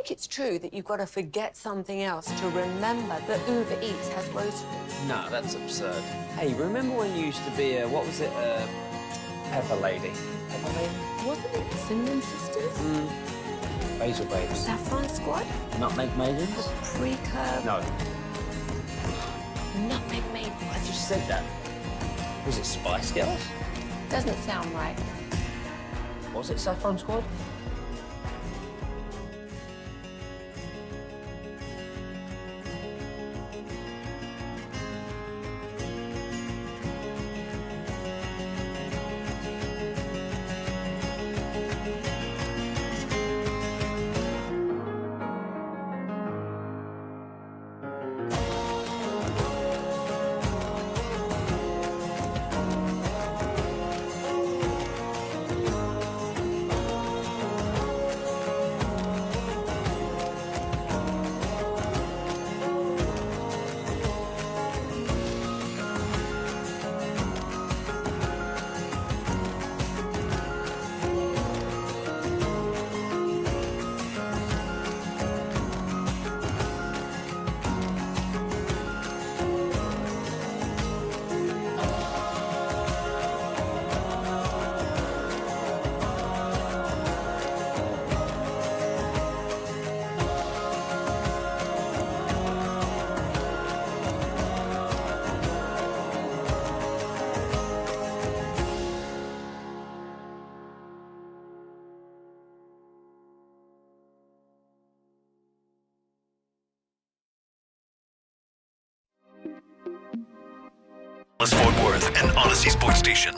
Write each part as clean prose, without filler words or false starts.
think it's true that you've got to forget something else to remember that Uber Eats has groceries? No, that's absurd. Hey, remember when you used to be a, what was it, Pepper Lady? Pepper Lady? Wasn't it Cinnamon Sisters? Basil Babes. Saffron Squad? Nutmeg Maidens? Pre-curve? No, Nutmeg Maiden. I just said that. Was it Spice Girls? Doesn't sound right. Was it Saffron Squad? Fort Worth and Odyssey Sports Station.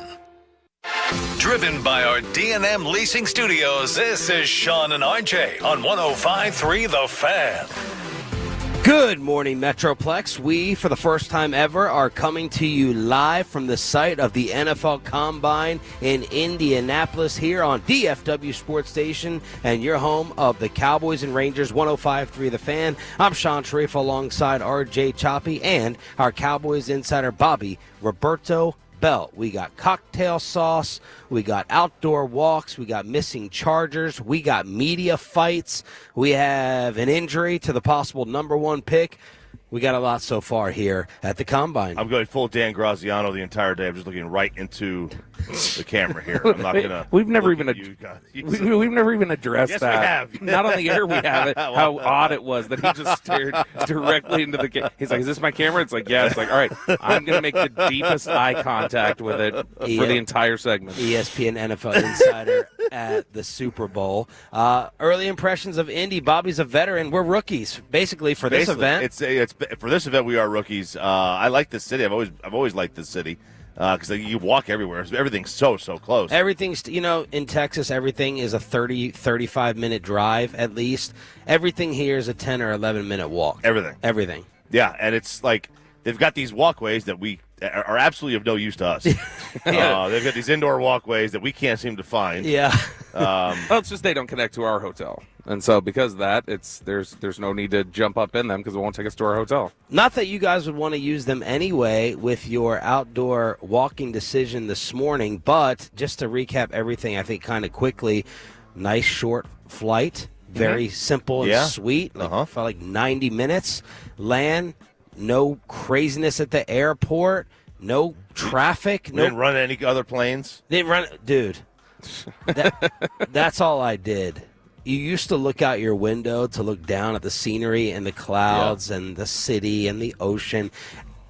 Driven by our D&M Leasing Studios, this is Shan and RJ on 105.3 The Fan. Good morning, Metroplex. We, for the first time ever, are coming to you live from the site of the NFL Combine in Indianapolis here on DFW Sports Station and your home of the Cowboys and Rangers, 105.3 The Fan. I'm Shan Sharif alongside RJ Choppy and our Cowboys insider, Bobby Roberto Belt. We got cocktail sauce, we got outdoor walks, we got missing Chargers, we got media fights, we have an injury to the possible number one pick. We got a lot so far here at the Combine. I'm going full Dan Graziano the entire day. I'm just looking right into the camera here. I'm not gonna. We've never even we've never even addressed Yes, that. we have. Not on the air we have it. How odd it was that he just stared directly into the camera. He's like, "Is this my camera?" It's like, "Yeah." It's like, "All right, I'm gonna make the deepest eye contact with it for the entire segment." ESPN NFL insider at the Super Bowl. Early impressions of Indy. Bobby's a veteran. We're rookies, basically, for this event. It's for this event. We are rookies. I like this city. I've always liked this city. Because you walk everywhere. Everything's so close. Everything's, in Texas, everything is a 30, 35-minute drive at least. Everything here is a 10 or 11-minute walk. Everything. Yeah, and it's like they've got these walkways that we are absolutely of no use to us. Yeah. They've got these indoor walkways that we can't seem to find. Yeah. Well, it's just they don't connect to our hotel. And so because of that, there's no need to jump up in them because it won't take us to our hotel. Not that you guys would want to use them anyway with your outdoor walking decision this morning, but just to recap everything, I think kind of quickly, nice short flight, very simple and sweet. Felt like 90 minutes. Land, no craziness at the airport, no traffic. We didn't run any other planes. Didn't run, dude. That's all I did. You used to look out your window to look down at the scenery and the clouds and the city and the ocean.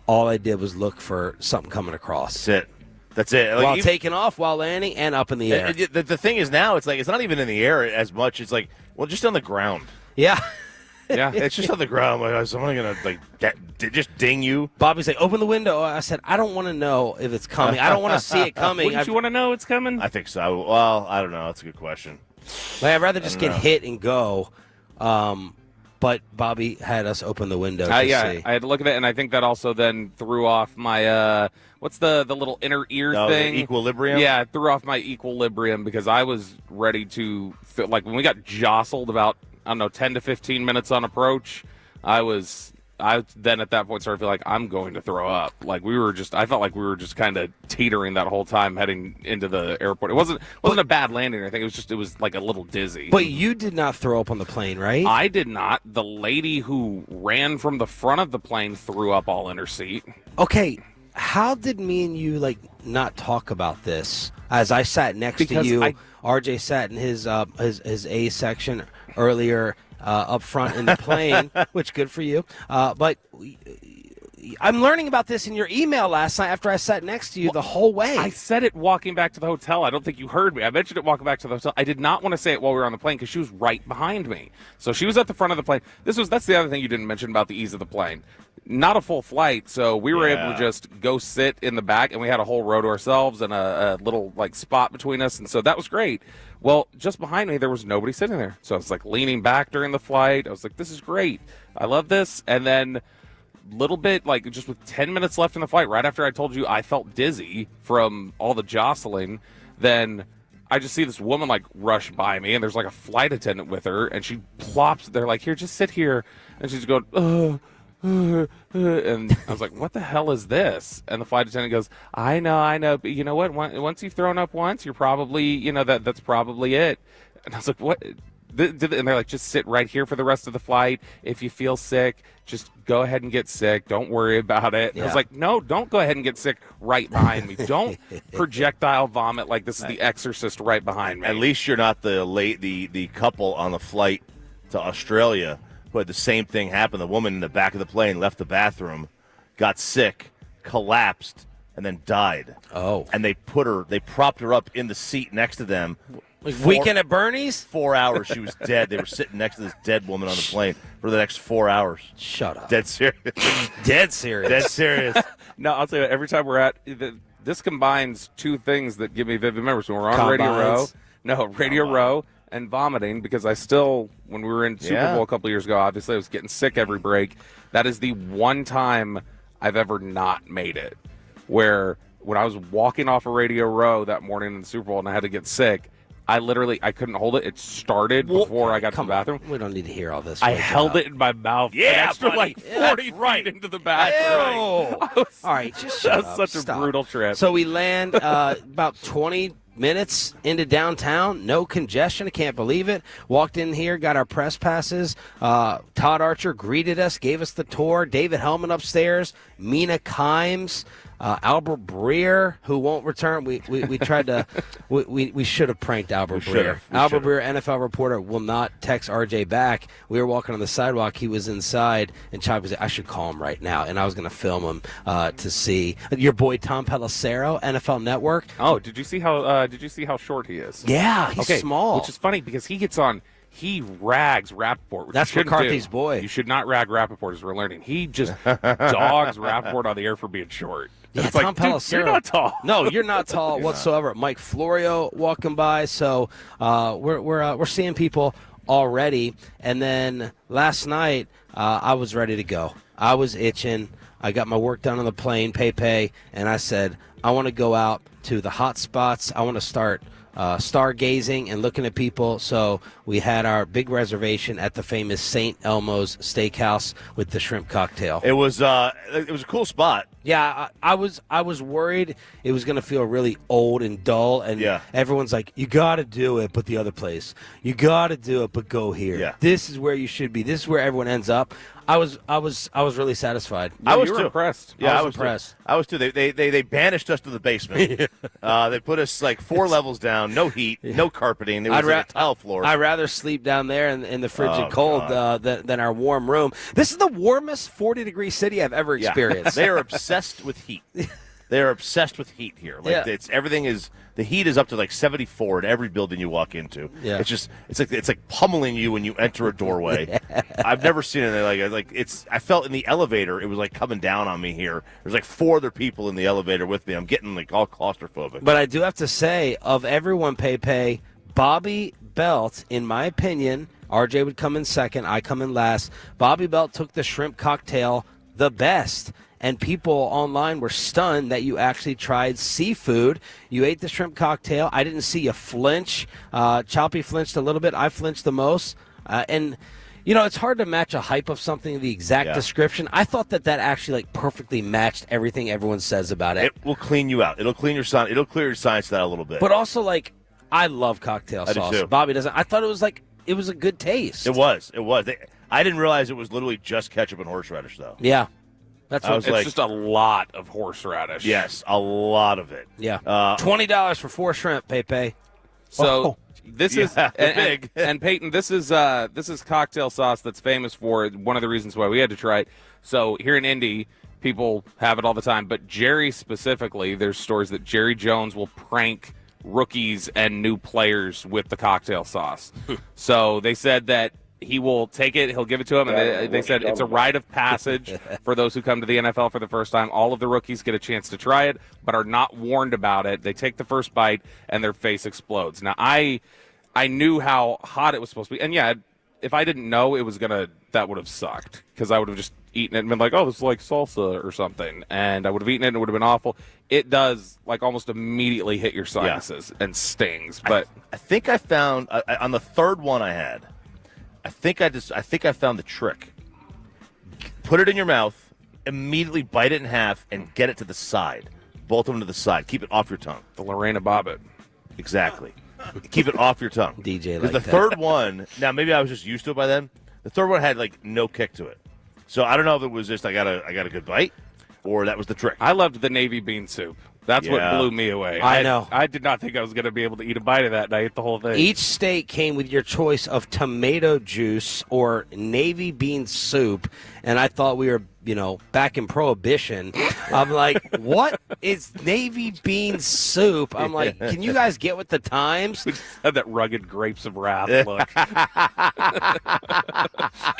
All I did was look for something coming across. That's it. Like, while taking off, while landing, and up in the air. The thing is now, it's like it's not even in the air as much. It's like, well, just on the ground. Yeah. Yeah. It's just on the ground. Like, is someone going to just ding you? Bobby's like, open the window. I said, I don't want to know if it's coming. I don't want to see it coming. Wouldn't you want to know it's coming? I think so. Well, I don't know. That's a good question. I'd rather just get hit and go. But Bobby had us open the window to see. I had to look at it, and I think that also then threw off my what's the little inner ear thing? The equilibrium? Yeah, it threw off my equilibrium because I was ready to feel like when we got jostled about, 10 to 15 minutes on approach, I was I then at that point started feeling like I'm going to throw up. Like I felt like we were just kind of teetering that whole time heading into the airport. It wasn't a bad landing or anything. It was like a little dizzy. But you did not throw up on the plane, right? I did not. The lady who ran from the front of the plane threw up all in her seat. Okay, how did me and you not talk about this? As I sat next to you, RJ sat in his A section earlier. Up front in the plane, which good for you. But I'm learning about this in your email last night after I sat next to you the whole way. I said it walking back to the hotel. I don't think you heard me. I mentioned it walking back to the hotel. I did not want to say it while we were on the plane because she was right behind me. So she was at the front of the plane. That's the other thing you didn't mention about the ease of the plane. Not a full flight, so we were able to just go sit in the back, and we had a whole row to ourselves and a little spot between us, and so that was great. Well, just behind me, there was nobody sitting there. So I was leaning back during the flight. I was like, this is great. I love this. And then little bit, just with 10 minutes left in the flight, right after I told you I felt dizzy from all the jostling, then I just see this woman rush by me, and there's a flight attendant with her, and she plops. They're like, here, just sit here. And she's going, and I was like, what the hell is this? And the flight attendant goes, I know, but you know what? Once you've thrown up once, you're probably, that's probably it. And I was like, what? And they're like, just sit right here for the rest of the flight. If you feel sick, just go ahead and get sick. Don't worry about it. And I was like, no, don't go ahead and get sick right behind me. Don't projectile vomit like this is The Exorcist right behind me. At least you're not the couple on the flight to Australia who had the same thing happen. The woman in the back of the plane left the bathroom, got sick, collapsed, and then died. Oh. And they propped her up in the seat next to them. Weekend at Bernie's? 4 hours, she was dead. They were sitting next to this dead woman on the plane for the next 4 hours. Shut up. Dead serious. Dead serious. Dead serious. No, I'll tell you, every time we're at this combines two things that give me vivid memories. When we're on Radio Row and vomiting, because I still, when we were in Super Bowl a couple of years ago, obviously I was getting sick every break. That is the one time I've ever not made it, where when I was walking off of Radio Row that morning in the Super Bowl and I had to get sick, I couldn't hold it. It started before I got to the bathroom. We don't need to hear all this. I held it in my mouth. Yeah, extra 40 feet into the bathroom. All right, just shut up. That was such a brutal trip. So we land about 20 minutes into downtown. No congestion. I can't believe it. Walked in here, got our press passes. Todd Archer greeted us, gave us the tour. David Hellman upstairs. Mina Kimes. Albert Breer, who won't return. We tried to we should have pranked Albert Breer. Albert Breer, NFL reporter, will not text RJ back. We were walking on the sidewalk. He was inside, and Chop was like, I should call him right now. And I was going to film him to see your boy Tom Pelissero, NFL Network. Oh, did you see how short he is? Yeah, he's small. Which is funny because he rags Rappaport. That's McCarthy's boy. You should not rag Rappaport, as we're learning. He just dogs Rappaport on the air for being short. Yeah, it's Tom Pelissero. You're not tall. No, you're not tall whatsoever. Mike Florio walking by. So we're seeing people already. And then last night I was ready to go. I was itching. I got my work done on the plane, Pepe, and I said I want to go out to the hot spots. I want to start stargazing and looking at people. So we had our big reservation at the famous St. Elmo's Steakhouse with the shrimp cocktail. It was a cool spot. Yeah, I was worried it was going to feel really old and dull, and everyone's like, you got to do it, but the other place. You got to do it, but go here. Yeah. This is where you should be. This is where everyone ends up. I was really satisfied. I was too impressed. Yeah, I was impressed. I was too. They banished us to the basement. They put us 4 levels down, no heat, no carpeting. It was a tile floor. I'd rather sleep down there in the frigid cold than our warm room. This is the warmest 40-degree city I've ever experienced. They are obsessed with heat. They are obsessed with heat here. The heat is up to 74 in every building you walk into. Yeah. It's like pummeling you when you enter a doorway. I've never seen it I felt in the elevator it was coming down on me here. There's 4 other people in the elevator with me. I'm getting all claustrophobic. But I do have to say, of everyone, Pepe, Bobby Belt, in my opinion, RJ would come in second, I come in last. Bobby Belt took the shrimp cocktail the best. And people online were stunned that you actually tried seafood. You ate the shrimp cocktail. I didn't see you flinch. Choppy flinched a little bit. I flinched the most. And You know, it's hard to match a hype of something the exact description. I thought that actually like perfectly matched everything everyone says about it. It will clean you out. It'll clean your sign. It'll clear your science out a little bit. But also, like, I love cocktail sauce. do too. Bobby doesn't. I thought it was a good taste. It was. I didn't realize it was literally just ketchup and horseradish, though. Yeah. That's what It's just a lot of horseradish. Yes, a lot of it. Yeah. $20 for 4 shrimp, Pepe. So this is big. And Peyton, this is cocktail sauce that's famous for one of the reasons why we had to try it. So here in Indy, people have it all the time, but Jerry specifically, there's stories that Jerry Jones will prank rookies and new players with the cocktail sauce. So they said that he will take it, he'll give it to him, and they said it's a rite of passage for those who come to the NFL for the first time. All of the rookies get a chance to try it, but are not warned about it. They take the first bite, and their face explodes. Now, I knew how hot it was supposed to be, and yeah, if I didn't know it was that would have sucked, because I would have just eaten it and been like, oh, this is like salsa or something, and I would have eaten it, and it would have been awful. It does, like, almost immediately hit your sinuses and stings. But I think I found on the third one I had. I think I found the trick. Put it in your mouth, immediately bite it in half, and get it to the side. Both of them to the side. Keep it off your tongue. the Lorena Bobbitt. Exactly. Keep it off your tongue. DJ, because the third one. Now maybe I was just used to it by then. The third one had like no kick to it. So I don't know if it was just I got a good bite, or that was the trick. I loved the navy bean soup. That's what blew me away. I know. I did not think I was going to be able to eat a bite of that, and I ate the whole thing. Each steak came with your choice of tomato juice or navy bean soup, and I thought we were, back in Prohibition. I'm like, what is navy bean soup? I'm like, can you guys get with the times? We just had that rugged grapes of wrath look.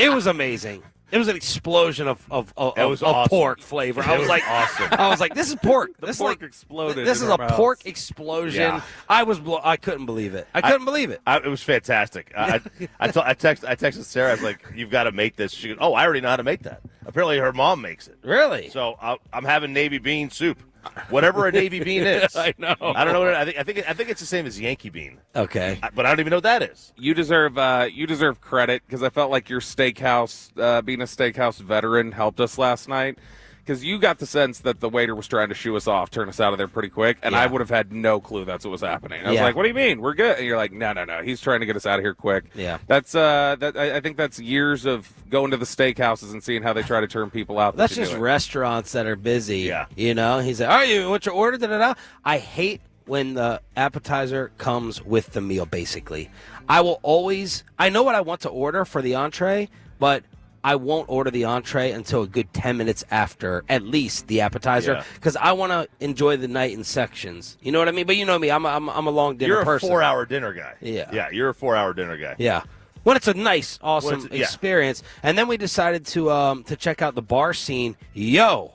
It was amazing. It was an explosion of awesome. pork flavor. I was like, awesome. I was like, this is pork. This pork like, exploded. This in is our a mouths. pork explosion. Yeah. I couldn't believe it. I couldn't believe it. It was fantastic. I texted Sarah. I was like, "You've got to make this." She goes, "Oh, I already know how to make that." Apparently, her mom makes it. Really? So I'm having navy bean soup, whatever a navy bean is. I know. I don't know what I think it's the same as Yankee bean, Okay. but I don't even know what that is. You deserve credit, because I felt like your steakhouse, being a steakhouse veteran, helped us last night. Because you got the sense that the waiter was trying to shoo us off, turn us out of there pretty quick, and Yeah. I would have had no clue that's what was happening. I was Yeah. like, "What do you mean? We're good?" And you're like, "No, he's trying to get us out of here quick." Yeah. That's I think that's years of going to the steakhouses and seeing how they try to turn people out. That's you just do it. restaurants that are busy. Yeah. He's like, "Are you? What's your order?" Da-da-da. I hate when the appetizer comes with the meal. Basically, I know what I want to order for the entree, but I won't order the entree until a good 10 minutes after, at least, the appetizer, because I want to enjoy the night in sections. You know what I mean? But you know me, I'm a long dinner You're a person. 4-hour dinner guy. Yeah. You're a 4-hour dinner guy. Yeah. When it's a nice, awesome When it's- experience. And then we decided to check out the bar scene. Yo.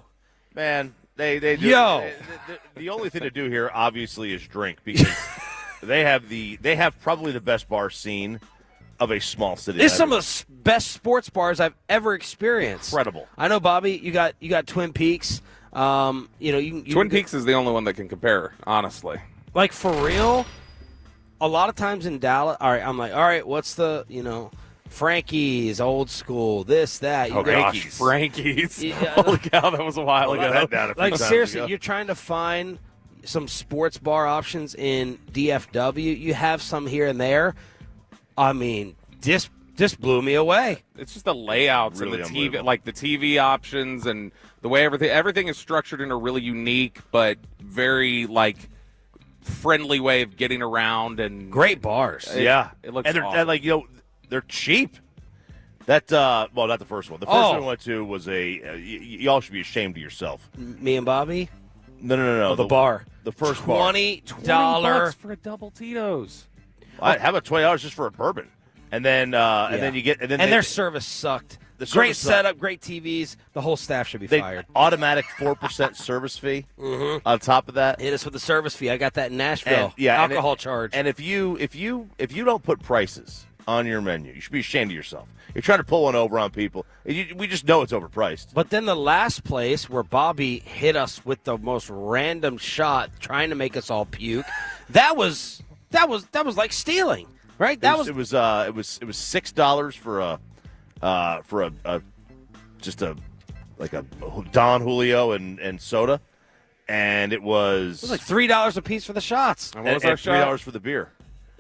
Man, they do. Yo. The only thing to do here, obviously, is drink, because they have probably the best bar scene of a small city. It's some of the best sports bars I've ever experienced. Incredible. I know, Bobby. You got Twin Peaks. Twin Peaks is the only one that can compare, honestly. Like, for real. A lot of times in Dallas, all right, I'm like, all right, what's the Frankie's, old school, this, that. Oh, gosh, Frankie's. Yeah. Holy cow, that was a while ago. That down a few Like, times seriously, ago. you're trying to find some sports bar options in DFW. You have some here and there. I mean, this blew me away. It's just the layouts Really and the TV, unbelievable. like the TV options and the way everything is structured in a really unique but very friendly way of getting around, and Great bars. Yeah, it looks and they're awesome. and, they're cheap. That well, not the first one. The first one we went to was y'all should be ashamed of yourself. Me and Bobby. No. The bar. The first bar. $20 for a double Tito's. How about $20 just for a bourbon? And then then you get their service sucked. The Great service sucked. setup, great TVs. The whole staff should be fired. automatic 4% service fee on top of that. Hit us with the service fee. I got that in Nashville. And, alcohol charge. And if you don't put prices on your menu, you should be ashamed of yourself. You're trying to pull one over on people. We just know it's overpriced. But then the last place where Bobby hit us with the most random shot, trying to make us all puke, that was like stealing, right? It was $6 for for a Don Julio and soda, and it was It was like $3 a piece for the shots. And what was our shot? $3 for the beer.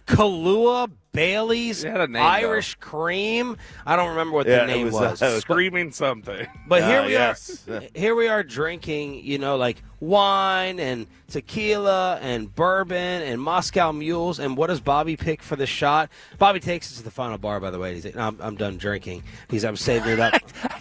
Kahlua, Bailey's, It had a name, Irish cream. I don't remember what the name was. Screaming something. But here we yes. are. Here we are drinking, like wine and tequila and bourbon and Moscow mules. And what does Bobby pick for the shot? Bobby takes us to the final bar. By the way, he's like, no, I'm done drinking. I'm saving it up.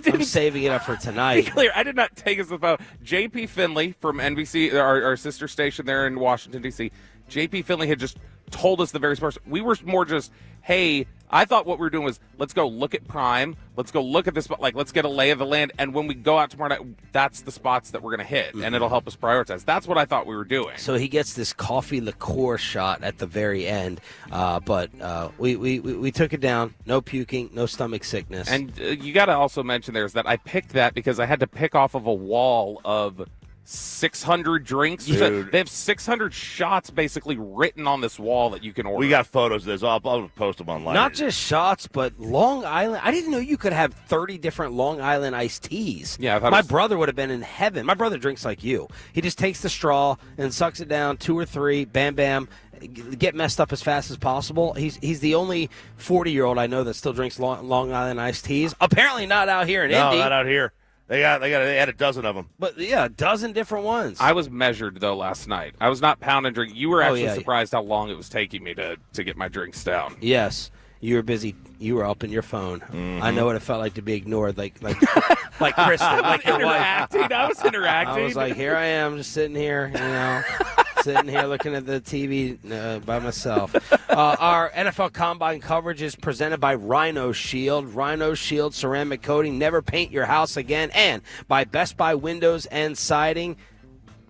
I'm saving it up for Be tonight. clear, I did not take us to the phone. JP Finley from NBC, our sister station there in Washington, D.C., JP Finley had just told us the very first. We were more just, hey, I thought what we were doing was let's go look at Prime, let's go look at this spot, let's get a lay of the land, and when we go out tomorrow night, that's the spots that we're going to hit, and it'll help us prioritize. That's what I thought we were doing. So he gets this coffee liqueur shot at the very end, but we took it down. No puking, no stomach sickness. And you got to also mention there is that I picked that because I had to pick off of a wall of 600 drinks. Dude. They have 600 shots basically written on this wall that you can order. We got photos of this. I'll post them online. Not just shots, but Long Island. I didn't know you could have 30 different Long Island iced teas. Yeah, I thought my brother would have been in heaven. My brother drinks like you. He just takes the straw and sucks it down, 2 or 3, bam, bam, get messed up as fast as possible. He's the only 40-year-old I know that still drinks Long Island iced teas. Apparently not out here in Indy. No, not out here. They had a dozen of them. But yeah, a dozen different ones. I was measured though last night. I was not pounding drink. You were actually yeah. surprised how long it was taking me to get my drinks down. Yes. You were busy. You were up in your phone. Mm-hmm. I know what it felt like to be ignored, like Kristen, like your wife. I was interacting. I was like, here I am, just sitting here, sitting here looking at the TV by myself. Our NFL Combine coverage is presented by Rhino Shield. Rhino Shield ceramic coating, never paint your house again. And by Best Buy Windows and Siding,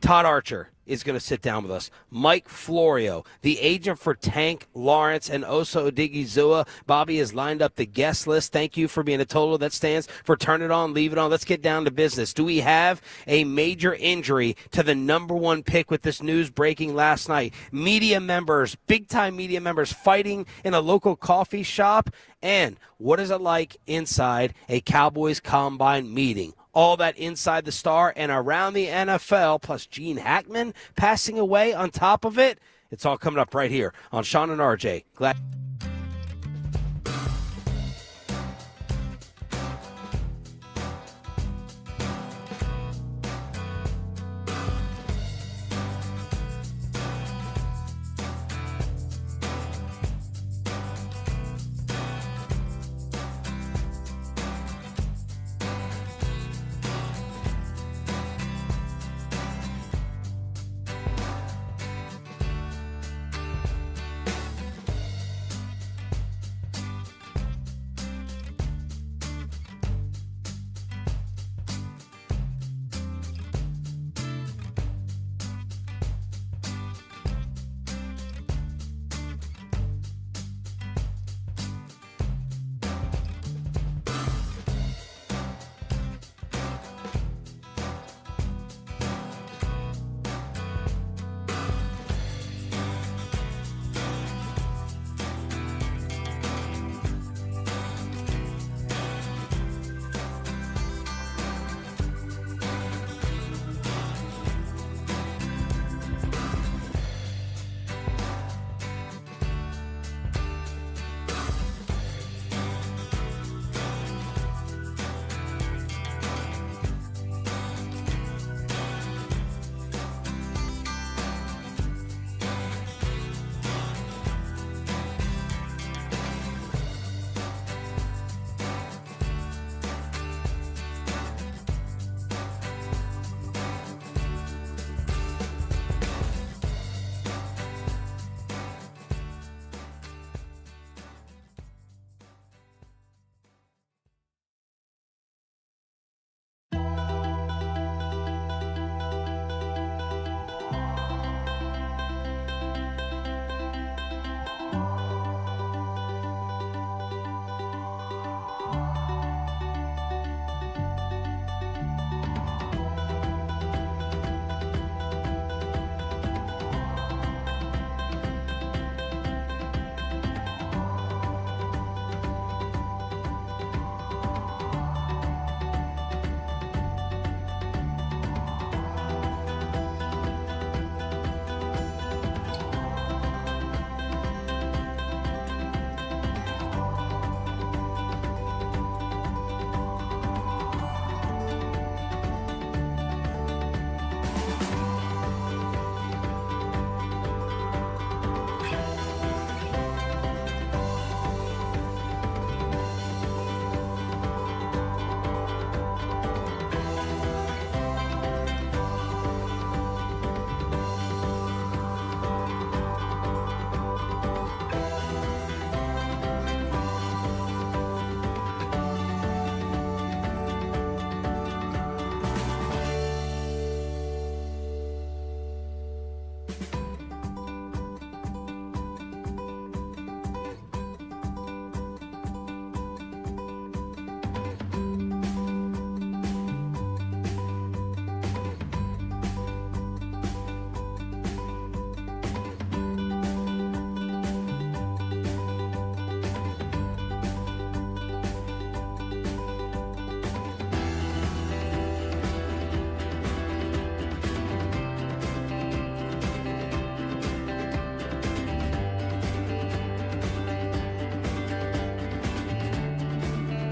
Todd Archer is going to sit down with us. Mike Florio, the agent for Tank Lawrence and Osa Odigizua. Bobby has lined up the guest list. Thank you for being a total that stands for turn it on, leave it on. Let's get down to business. Do we have a major injury to the number one pick with this news breaking last night? Media members, big-time media members fighting in a local coffee shop. And what is it like inside a Cowboys Combine meeting? All that inside the Star and around the NFL, plus Gene Hackman passing away on top of it. It's all coming up right here on Shan and RJ. Glad.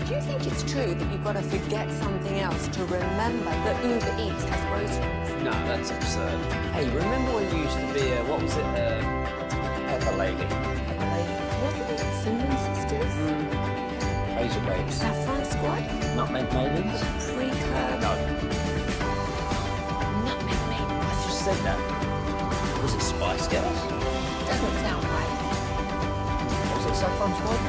Do you think it's true that you've got to forget something else to remember that Uber Eats has groceries? No, that's absurd. Hey, remember when you used to be what was it, Pepper Lady? Wasn't it Cinnamon Sisters? Razor Babes. Saffron Squad? Nutmeg Maidens? Pre-curb? No, Nutmeg Maid? I just said that. Was it Spice Girls? Doesn't sound right. Was it Saffron Squad?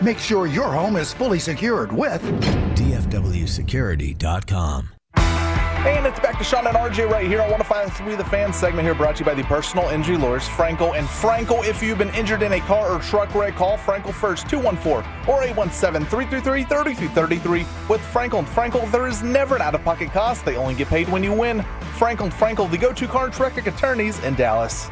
Make sure your home is fully secured with DFWsecurity.com. And it's back to Shan and RJ right here on 105.3 The Fan segment here, brought to you by the personal injury lawyers Frankel and Frankel. If you've been injured in a car or truck wreck, call Frankel first, 214 or 817-333-3333. With Frankel and Frankel, there is never an out-of-pocket cost. They only get paid when you win. Frankel and Frankel, the go-to car and truck attorneys in Dallas.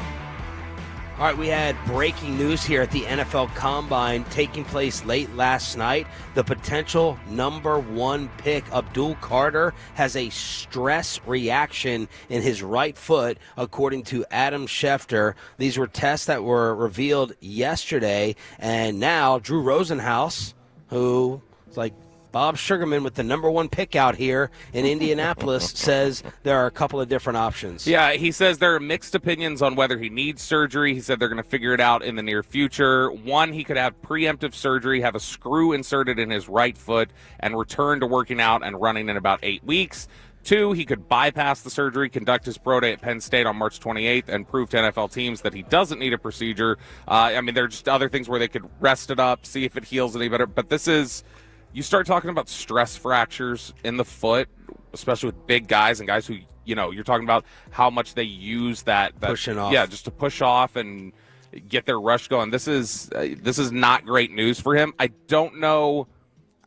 All right, we had breaking news here at the NFL Combine taking place late last night. The potential number one pick, Abdul Carter, has a stress reaction in his right foot, according to Adam Schefter. These were tests that were revealed yesterday, and now Drew Rosenhaus, who is like Bob Sugarman with the number one pick out here in Indianapolis, says there are a couple of different options. Yeah, he says there are mixed opinions on whether he needs surgery. He said they're going to figure it out in the near future. One, he could have preemptive surgery, have a screw inserted in his right foot, and return to working out and running in about 8 weeks. Two, he could bypass the surgery, conduct his pro day at Penn State on March 28th, and prove to NFL teams that he doesn't need a procedure. There are just other ththings where they could rest it up, see if it heals any better. But this is... You start talking about stress fractures in the foot, especially with big guys and guys who, you're talking about how much they use that pushing off. Yeah, just to push off and get their rush going. This is not great news for him. I don't know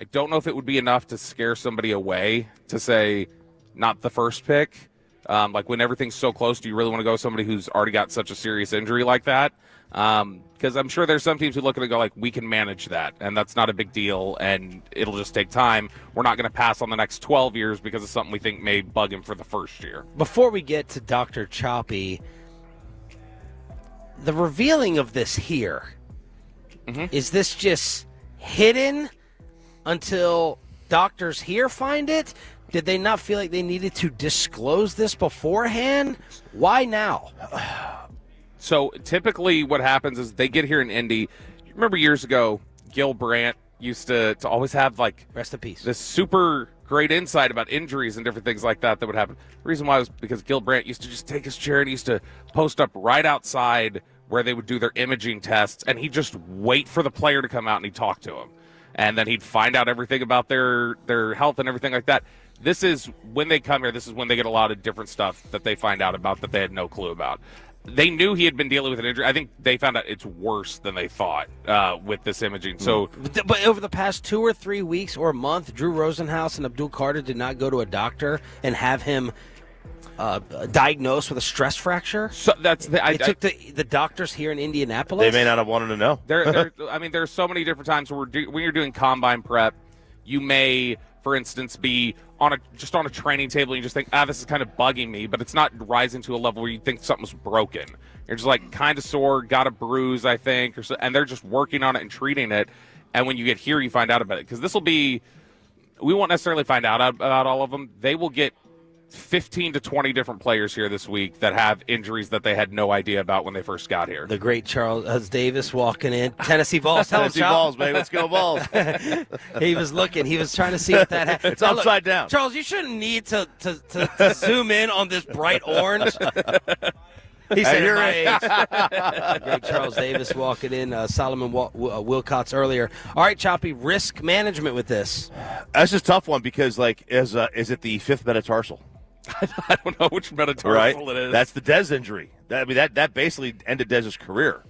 if it would be enough to scare somebody away to say not the first pick. Like when everything's so close, do you really want to go with somebody who's already got such a serious injury like that? Because I'm sure there's some teams who look at it and go like, we can manage that, and that's not a big deal, and it'll just take time. We're not going to pass on the next 12 years because of something we think may bug him for the first year. Before we get to Dr. Choppy, the revealing of this here, is this just hidden until doctors here find it? Did they not feel like they needed to disclose this beforehand? Why now? So typically what happens is they get here in Indy. Remember years ago, Gil Brandt used to always have like rest in peace this super great insight about injuries and different things like that would happen. The reason why was because Gil Brandt used to just take his chair and he used to post up right outside where they would do their imaging tests, and he'd just wait for the player to come out and he'd talk to him. And then he'd find out everything about their health and everything like that. This is when they come here, this is when they get a lot of different stuff that they find out about that they had no clue about. They knew he had been dealing with an injury. I think they found out it's worse than they thought with this imaging. So, but over the past 2 or 3 weeks or a month, Drew Rosenhaus and Abdul Carter did not go to a doctor and have him diagnosed with a stress fracture. So that's they took the doctors here in Indianapolis. They may not have wanted to know. I mean, there's so many different times where when you're doing combine prep, you may, for instance, be on a training table and you just think, this is kind of bugging me, but it's not rising to a level where you think something's broken. You're just like kind of sore, got a bruise, I think, and they're just working on it and treating it. And when you get here, you find out about it. Because we won't necessarily find out about all of them. They will get 15 to 20 different players here this week that have injuries that they had no idea about when they first got here. The great Charles Davis walking in. Tennessee Vols. Tennessee Vols, baby. Let's go Vols. He was looking. He was trying to see what that had. It's upside down. Charles, you shouldn't need to zoom in on this bright orange. He said my age. Great Charles Davis walking in. Solomon Wilcots earlier. All right, Choppy, risk management with this. That's just a tough one because, is it the fifth metatarsal? I don't know which metatarsal it is. That's the Dez injury. That basically ended Dez's career.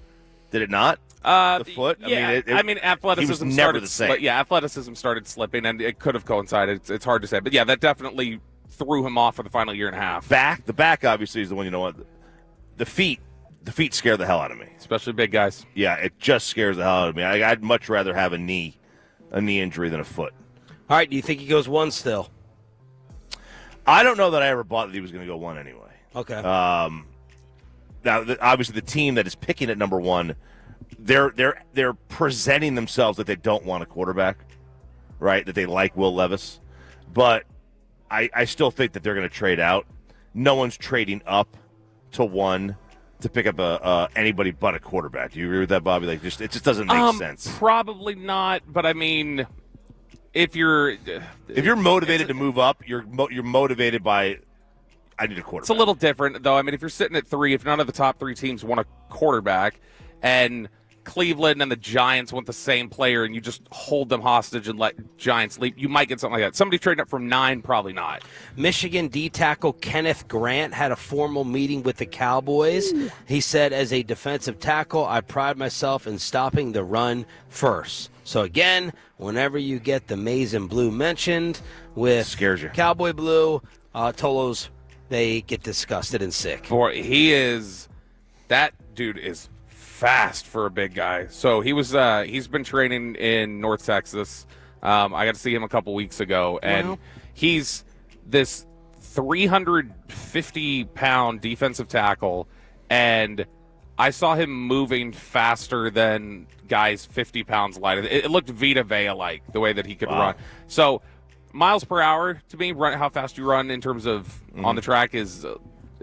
Did it not? The foot? Yeah, athleticism he was never the same. Athleticism started slipping, and it could have coincided. It's hard to say. But, yeah, that definitely threw him off for the final year and a half. The back obviously is the one, the feet scare the hell out of me. Especially big guys. Yeah, it just scares the hell out of me. I'd much rather have a knee injury than a foot. All right, do you think he goes one still? I don't know that I ever bought that he was going to go one anyway. Okay. Now, obviously, the team that is picking at number one, they're presenting themselves that they don't want a quarterback, right? That they like Will Levis, but I still think that they're going to trade out. No one's trading up to one to pick up anybody but a quarterback. Do you agree with that, Bobby? It just doesn't make sense. Probably not, but I mean, if you're motivated to move up, you're motivated by I need a quarterback. It's a little different, though. I mean, if you're sitting at 3, if none of the top 3 teams want a quarterback, and Cleveland and the Giants want the same player, and you just hold them hostage and let Giants leap, you might get something like that. Somebody trading up from 9, probably not. Michigan D tackle Kenneth Grant had a formal meeting with the Cowboys. He said, as a defensive tackle, I pride myself in stopping the run first. So, again, whenever you get the maize and blue mentioned with scares you. Cowboy blue, Tolos, they get disgusted and sick. That dude is fast for a big guy. So he's been training in North Texas. I got to see him a couple weeks ago, and he's this 350-pound defensive tackle, and I saw him moving faster than guys 50 pounds lighter. It looked Vita Vea-like, the way that he could run. So miles per hour, to me, how fast you run in terms of on the track is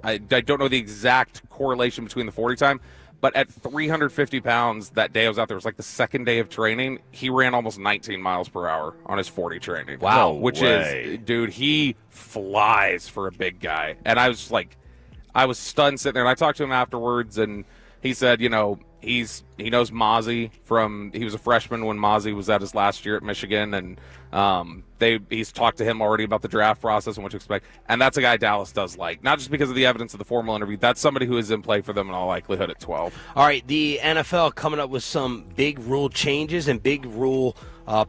I don't know the exact correlation between the 40 time, but at 350 pounds that day I was out there, it was like the second day of training, he ran almost 19 miles per hour on his 40 training. Wow. Dude, he flies for a big guy. And I was stunned sitting there, and I talked to him afterwards, and he said, he knows Mozzie he was a freshman when Mozzie was at his last year at Michigan, and he's talked to him already about the draft process and what to expect. And that's a guy Dallas does like, not just because of the evidence of the formal interview. That's somebody who is in play for them in all likelihood at 12. All right, the NFL coming up with some big rule changes and big rule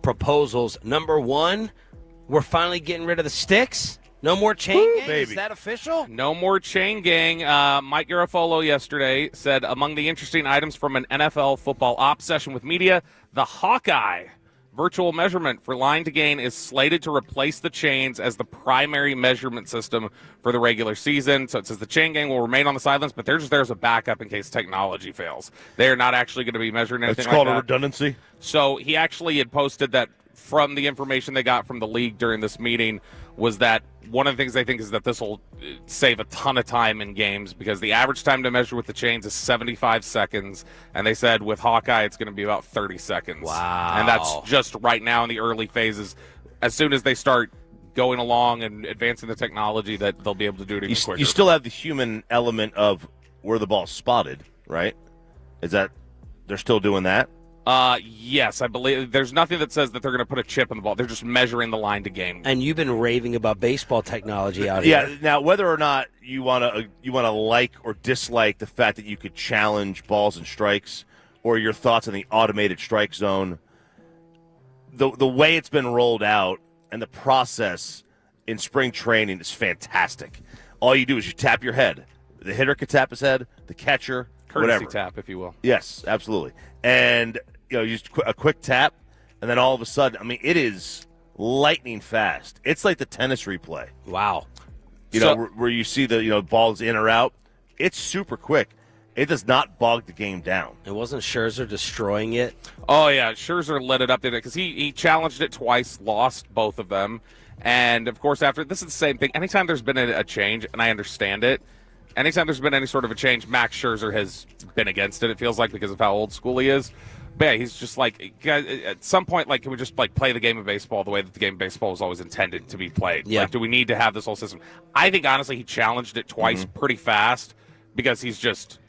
proposals. Number 1, we're finally getting rid of the sticks. No more chain gang? Baby. Is that official? No more chain gang. Mike Garafolo yesterday said, among the interesting items from an NFL football ops session with media, the Hawkeye virtual measurement for line to gain is slated to replace the chains as the primary measurement system for the regular season. So it says the chain gang will remain on the sidelines, but they're just there as a backup in case technology fails. They are not actually going to be measuring anything like that. It's called a redundancy. So he actually had posted that from the information they got from the league during this meeting was that one of the things they think is that this will save a ton of time in games because the average time to measure with the chains is 75 seconds, and they said with Hawkeye it's going to be about 30 seconds. Wow. And that's just right now in the early phases. As soon as they start going along and advancing the technology, that they'll be able to do it even quicker. You still have the human element of where the ball's spotted, right? Is that they're still doing that? Yes, I believe there's nothing that says that they're going to put a chip in the ball. They're just measuring the line to game. And you've been raving about baseball technology out here. Yeah. Now, whether or not you want to like or dislike the fact that you could challenge balls and strikes, or your thoughts on the automated strike zone, the way it's been rolled out and the process in spring training is fantastic. All you do is you tap your head. The hitter could tap his head. The catcher, Courtesy whatever. tap, if you will. Yes, absolutely. And just a quick tap, and then all of a sudden, I mean, it is lightning fast. It's like the tennis replay. Wow. Where you see the balls in or out. It's super quick. It does not bog the game down. It wasn't Scherzer destroying it. Oh yeah, Scherzer lit it up there because he challenged it twice, lost both of them, and of course after this is the same thing. Anytime there's been a change, and I understand it. Anytime there's been any sort of a change, Max Scherzer has been against it, it feels like, because of how old school he is. But yeah, he's just like, guys, at some point, like, can we just play the game of baseball the way that the game of baseball was always intended to be played? Yeah. Like, do we need to have this whole system? I think, honestly, he challenged it twice pretty fast because he's just...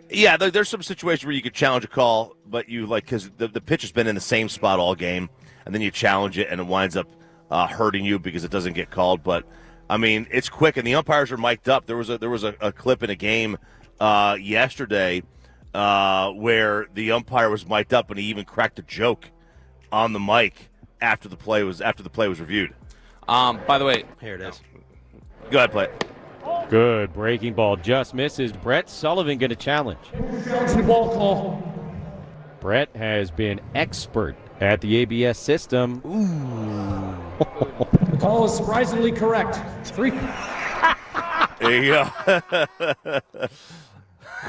Yeah, there's some situations where you could challenge a call, but because the pitch has been in the same spot all game, and then you challenge it, and it winds up hurting you because it doesn't get called. But I mean, it's quick, and the umpires are mic'd up. There was a clip in a game yesterday where the umpire was mic'd up, and he even cracked a joke on the mic after the play was reviewed. By the way, Here it is. Go ahead, play it. Good breaking ball, just misses. Brett Sullivan going to challenge. Ball call. Brett has been expert at the ABS system. The call is surprisingly correct. 3. There you go.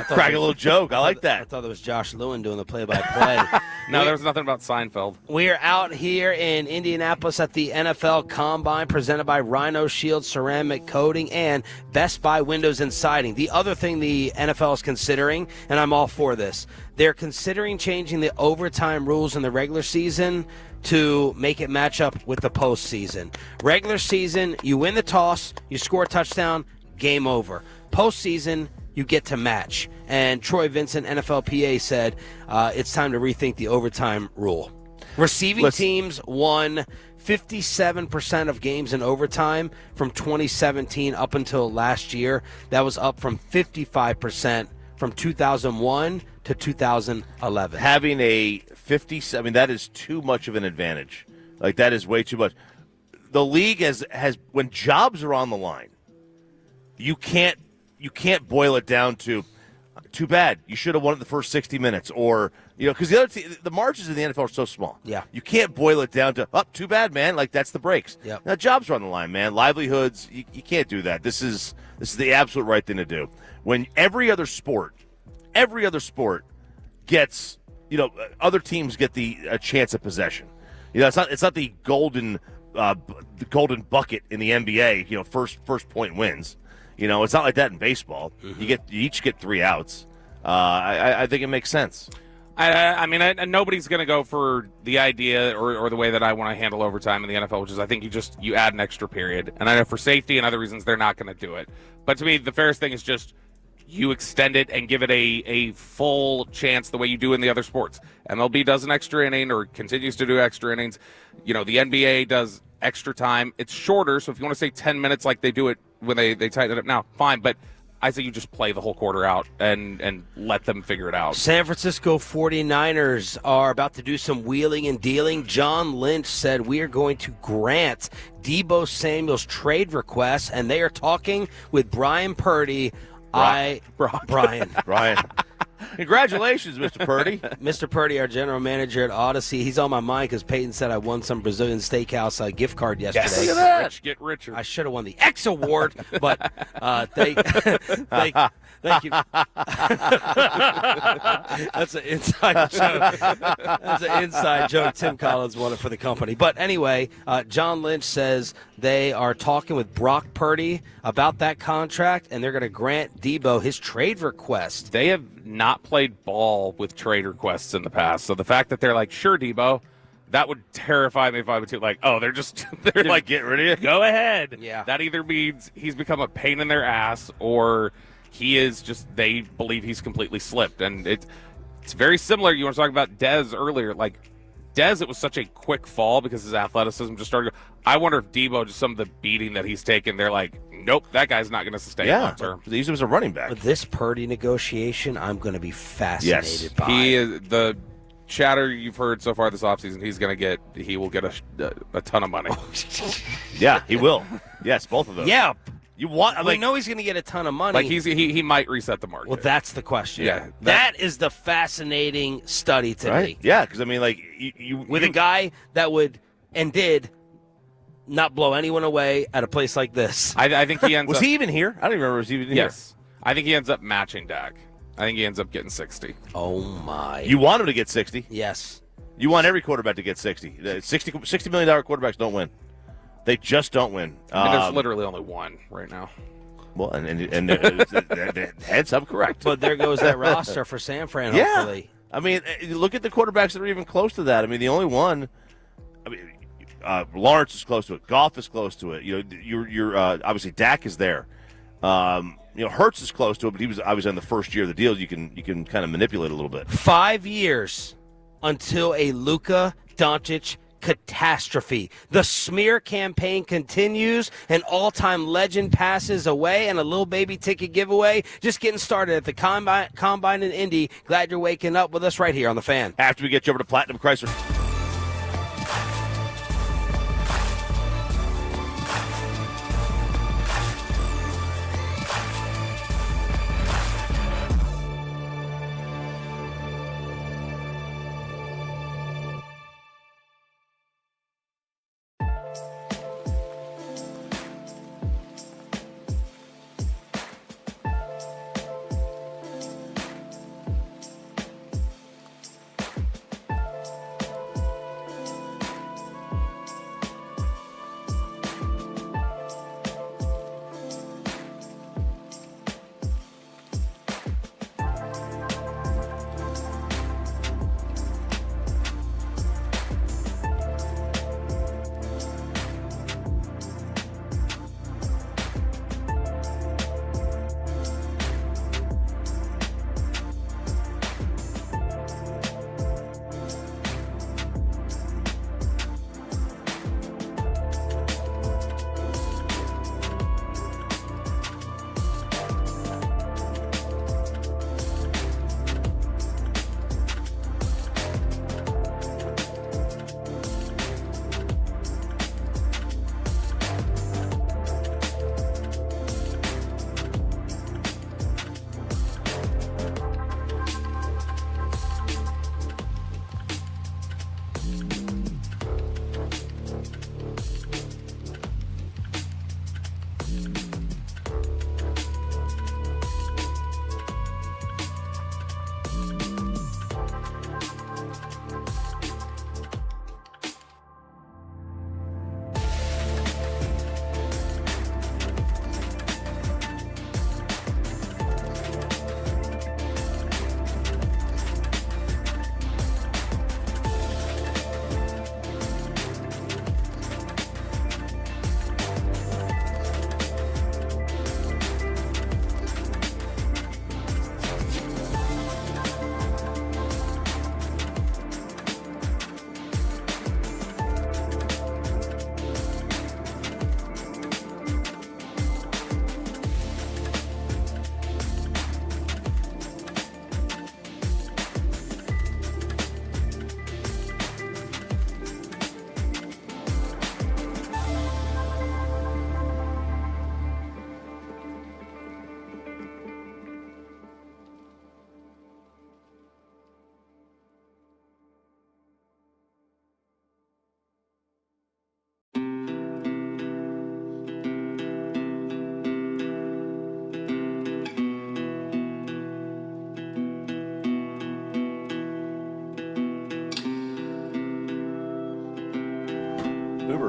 Crack a little joke. I like that. I thought it was Josh Lewin doing the play-by-play. no, there was nothing about Seinfeld. We are out here in Indianapolis at the NFL Combine presented by Rhino Shield Ceramic Coating and Best Buy Windows and Siding. The other thing the NFL is considering, and I'm all for this, they're considering changing the overtime rules in the regular season to make it match up with the postseason. Regular season, you win the toss, you score a touchdown, game over. Postseason, you get to match. And Troy Vincent, NFLPA, said it's time to rethink the overtime rule. Receiving teams won 57% of games in overtime from 2017 up until last year. That was up from 55% from 2001 to 2011. Having a 50, that is too much of an advantage. Like, that is way too much. The league has when jobs are on the line, you can't boil it down to too bad. You should have won it the first 60 minutes, or because the margins in the NFL are so small. Yeah, you can't boil it down to too bad, man. Like, that's the breaks. Yeah, now jobs are on the line, man. Livelihoods. You can't do that. This is the absolute right thing to do. When every other sport gets other teams get a chance of possession. It's not the golden bucket in the NBA. First point wins. It's not like that in baseball. Mm-hmm. You each get 3 outs. I think it makes sense. I mean, nobody's going to go for the idea or the way that I want to handle overtime in the NFL, which is I think you add an extra period. And I know for safety and other reasons they're not going to do it. But to me, the fairest thing is just you extend it and give it a full chance the way you do in the other sports. MLB does an extra inning or continues to do extra innings. The NBA does extra time. It's shorter, so if you want to say 10 minutes like they do it when they tighten it up now, fine. But I say you just play the whole quarter out and let them figure it out. San Francisco 49ers are about to do some wheeling and dealing. John Lynch said we are going to grant Deebo Samuel's trade request, and they are talking with Brian Purdy. Brian. Congratulations, Mr. Purdy. Mr. Purdy, our general manager at Odyssey, he's on my mind because Peyton said I won some Brazilian Steakhouse gift card yesterday. Yes. Look at that. Rich get richer. I should have won the X Award, but thank you. That's an inside joke. That's an inside joke. Tim Collins won it for the company. But anyway, John Lynch says they are talking with Brock Purdy about that contract, and they're going to grant Debo his trade request. They have not played ball with trade requests in the past. So the fact that they're like, sure, Debo, that would terrify me if I would too. Like, oh, they're like, get rid of you. Go ahead. Yeah. That either means he's become a pain in their ass or he is just, they believe he's completely slipped. And it's very similar. You want to talk about Dez earlier. Like, Dez, it was such a quick fall because his athleticism just started. I wonder if Debo, just some of the beating that he's taken, they're like, nope, that guy's not going to sustain long term. He was a running back. With this Purdy negotiation, I'm going to be fascinated by. He is the chatter you've heard so far this offseason. He will get a ton of money. Yeah, he will. Yes, both of them. Yeah. We know he's going to get a ton of money. Like he might reset the market. Well, that's the question. Yeah, that is the fascinating study to me. Yeah, because I mean, like a guy that would and did not blow anyone away at a place like this. I think he ends. Was up, he even here? I don't even remember. Was he even here? Yes, I think he ends up matching Dak. I think he ends up getting 60. Oh my! You want him to get 60? Yes. You want every quarterback to get 60. $60 million quarterbacks don't win. They just don't win. There's literally only one right now. Well, and heads up, correct. But there goes that roster for San Fran. Yeah. Hopefully, I mean, look at the quarterbacks that are even close to that. I mean, the only one. I mean, Lawrence is close to it. Goff is close to it. You know, you're obviously Dak is there. Hurts is close to it, but he was obviously on the first year of the deal. You can kind of manipulate a little bit. 5 years until a Luka Doncic catastrophe. The smear campaign continues. An all-time legend passes away, and a little baby ticket giveaway just getting started at the Combine in Indy. Glad you're waking up with us right here on The Fan. After we get you over to Platinum Chrysler.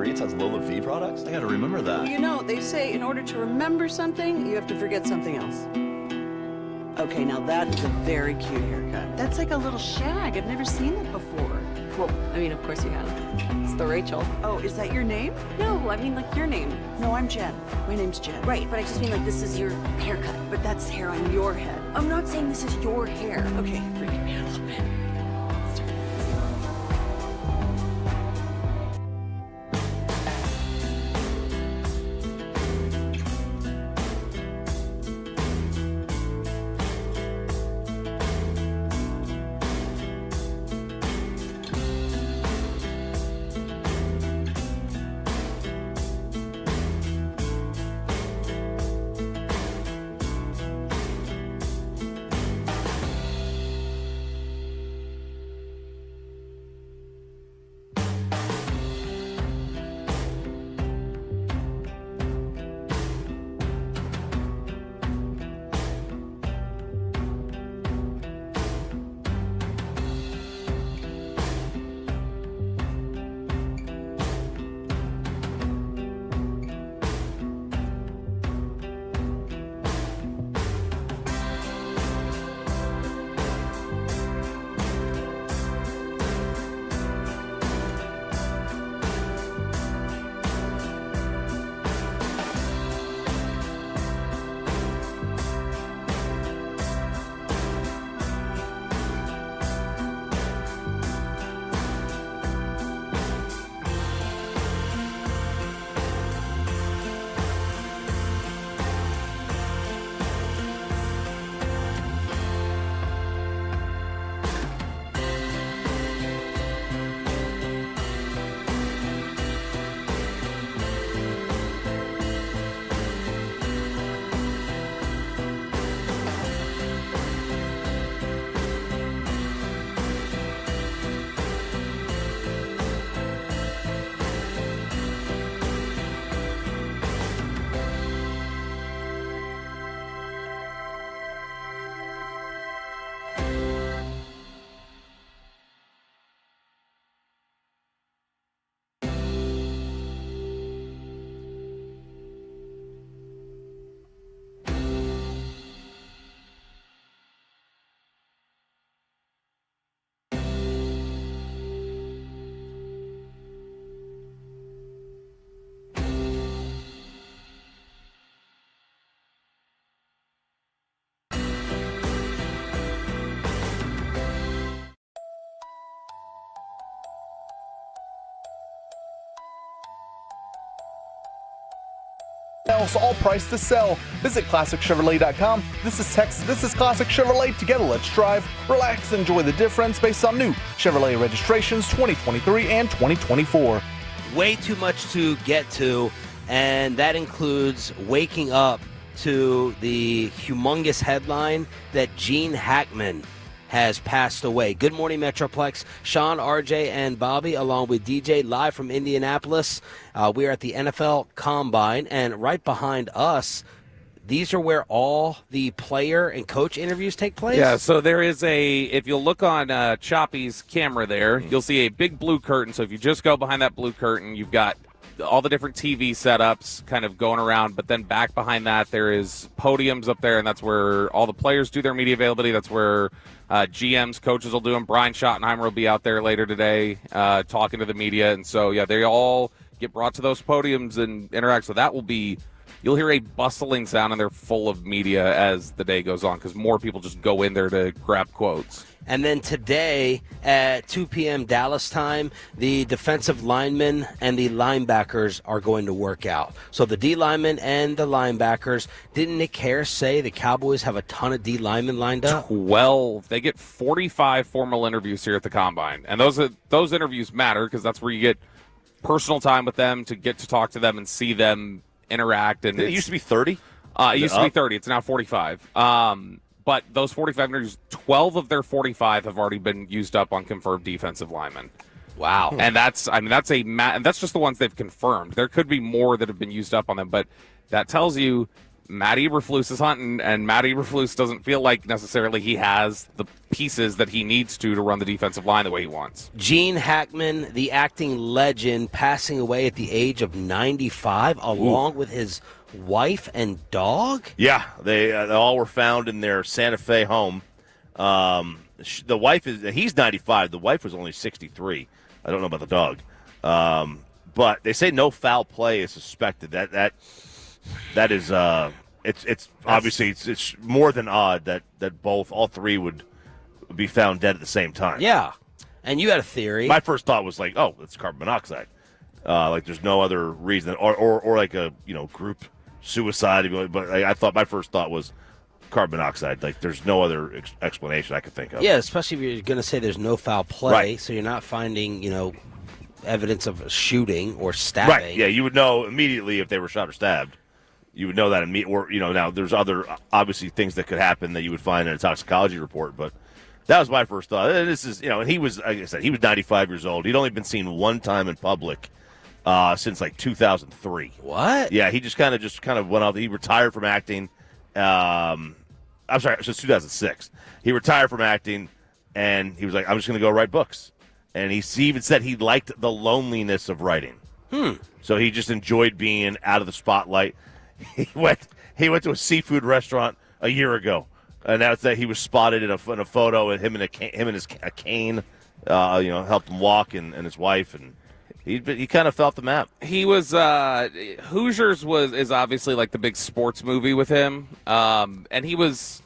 Patriots has Lola V products? I gotta remember that. Well, you know, they say in order to remember something, you have to forget something else. Okay, now that is a very cute haircut. That's like a little shag. I've never seen it before. Well, I mean, of course you have. It's the Rachel. Oh, is that your name? No, I mean like your name. No, I'm Jen. My name's Jen. Right, but I just mean like this is your haircut. But that's hair on your head. I'm not saying this is your hair. Okay, freaking me out a little bit. else, all price to sell. Visit ClassicChevrolet.com. This is Texas. This is Classic Chevrolet. Together, let's drive, relax, enjoy the difference based on new Chevrolet registrations 2023 and 2024. Way too much to get to, and that includes waking up to the humongous headline that Gene Hackman has passed away. Good morning, Metroplex. Shan RJ and Bobby, along with DJ, live from Indianapolis. We are at the NFL Combine, and right behind us, these are where all the player and coach interviews take place? Yeah, so there is if you'll look on Choppy's camera there, you'll see a big blue curtain. So if you just go behind that blue curtain, you've got all the different TV setups kind of going around, but then back behind that, there is podiums up there, and that's where all the players do their media availability. That's where GMs, coaches will do them. Brian Schottenheimer will be out there later today talking to the media, and so, yeah, they all get brought to those podiums and interact. So that will be, you'll hear a bustling sound, and they're full of media as the day goes on because more people just go in there to grab quotes. And then today at 2 p.m. Dallas time, the defensive linemen and the linebackers are going to work out. So the D linemen and the linebackers. Didn't Nick Harris say the Cowboys have a ton of D linemen lined up? 12. They get 45 formal interviews here at the Combine. And those interviews matter because that's where you get personal time with them to get to talk to them and see them interact. And it used to be 30? It used to be 30. It's now 45. But those 45 interviews, 12 of their 45 have already been used up on confirmed defensive linemen. Wow. And that's just the ones they've confirmed. There could be more that have been used up on them, but that tells you Matt Eberflus is hunting, and Matt Eberflus doesn't feel like necessarily he has the pieces that he needs to run the defensive line the way he wants. Gene Hackman, the acting legend, passing away at the age of 95, along with his wife and dog? Yeah, they all were found in their Santa Fe home. The wife he's 95. The wife was only 63. I don't know about the dog. But they say no foul play is suspected. That is it's obviously it's more than odd that all three would be found dead at the same time. Yeah. And you had a theory. My first thought was like, oh, it's carbon monoxide. Like there's no other reason, or like a group suicide. But I thought my first thought was carbon monoxide. Like there's no other explanation I could think of. Yeah, especially if you're going to say there's no foul play, right. So you're not finding evidence of a shooting or stabbing. Right. Yeah, you would know immediately if they were shot or stabbed. You would know that immediately. Or now there's other obviously things that could happen that you would find in a toxicology report, but. That was my first thought. This is, and he was, like I said, he was 95 years old. He'd only been seen one time in public since like 2003. What? Yeah, he just kind of went off. He retired from acting. I'm sorry, since 2006. He retired from acting, and he was like, I'm just going to go write books. And he even said he liked the loneliness of writing. So he just enjoyed being out of the spotlight. He went to a seafood restaurant a year ago. And that's that he was spotted in a photo, and him and his cane, helped him walk, and his wife, and he kind of felt the map. He was Hoosiers is obviously like the big sports movie with him, and he was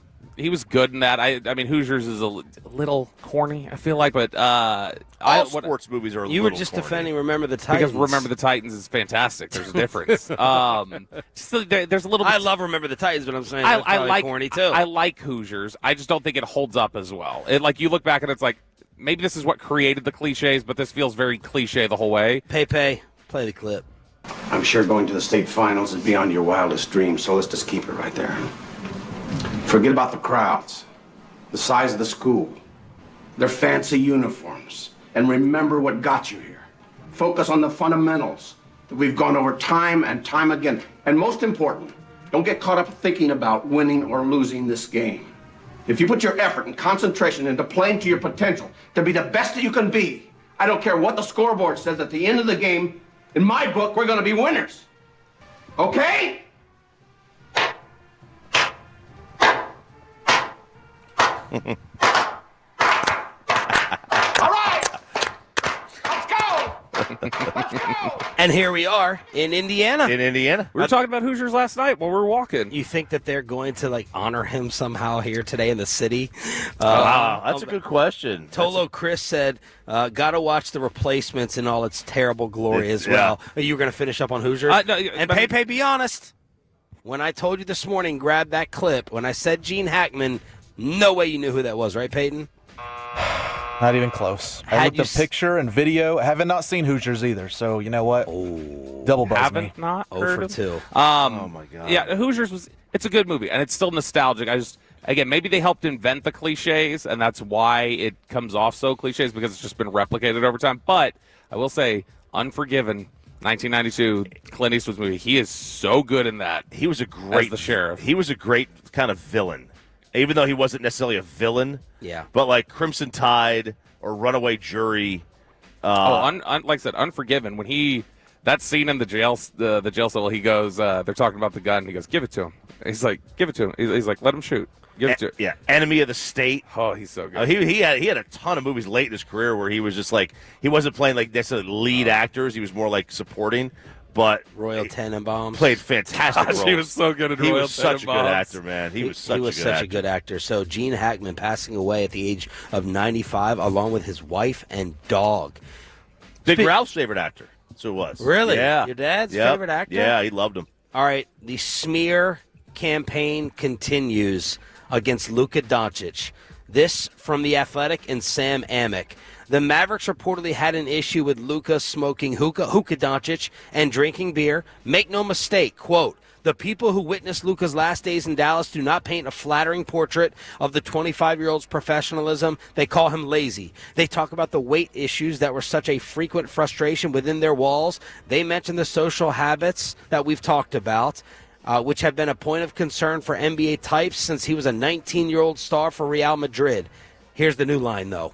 good in that. I mean Hoosiers is a little corny, I feel like, but all sports movies are. You were just corny. defending Remember the Titans because Remember the Titans is fantastic. There's a difference. There's a little. I love Remember the Titans, but I'm saying I like corny too. I like Hoosiers. I just don't think it holds up as well. You look back and it's like maybe this is what created the cliches, but this feels very cliche the whole way. Pepe, play the clip. I'm sure going to the state finals is beyond your wildest dreams, so let's just keep it right there. Forget about the crowds, the size of the school, their fancy uniforms, and remember what got you here. Focus on the fundamentals that we've gone over time and time again. And most important, don't get caught up thinking about winning or losing this game. If you put your effort and concentration into playing to your potential to be the best that you can be, I don't care what the scoreboard says at the end of the game, in my book, we're going to be winners. Okay? All right, let's go. And here we are in Indiana. We were talking about Hoosiers last night while we were walking. You think that they're going to honor him somehow here today in the city? Wow, that's a good question. Tolo Chris said, "Got to watch The Replacements in all its terrible glory as well." Are you going to finish up on Hoosiers? No, and Pepe, be honest. When I told you this morning, grab that clip. When I said Gene Hackman. No way you knew who that was, right, Peyton? Not even close. I looked at picture and video. I haven't not seen Hoosiers either, so you know what? Double buzz me. Haven't not heard of 2. Oh, my God. Yeah, Hoosiers it's a good movie, and it's still nostalgic. Again, maybe they helped invent the cliches, and that's why it comes off so cliches, because it's just been replicated over time. But I will say, Unforgiven, 1992, Clint Eastwood's movie, he is so good in that. He was as the sheriff. He was a great kind of villain. Even though he wasn't necessarily a villain, but like Crimson Tide or Runaway Jury. Like I said, Unforgiven. When that scene in the jail cell, he goes, they're talking about the gun. He goes, "Give it to him." He's like, "Give it to him." He's like, "Let him shoot." Give it to him. Yeah, Enemy of the State. Oh, he's so good. He had a ton of movies late in his career where he was just like he wasn't playing like necessarily lead actors. He was more like supporting. But Royal Tenenbaums played fantastic roles. He was so good at Royal Tenenbaums. He was such a good actor, man. He was such a good actor. So Gene Hackman passing away at the age of 95, along with his wife and dog. Big Ralph's favorite actor. So it was. Really? Yeah. Your dad's favorite actor? Yeah, he loved him. All right. The smear campaign continues against Luka Doncic. This from The Athletic and Sam Amick. The Mavericks reportedly had an issue with Luka smoking hookah Doncic, and drinking beer. Make no mistake, quote, "The people who witnessed Luka's last days in Dallas do not paint a flattering portrait of the 25-year-old's professionalism. They call him lazy. They talk about the weight issues that were such a frequent frustration within their walls. They mention the social habits that we've talked about, which have been a point of concern for NBA types since he was a 19-year-old star for Real Madrid." Here's the new line, though.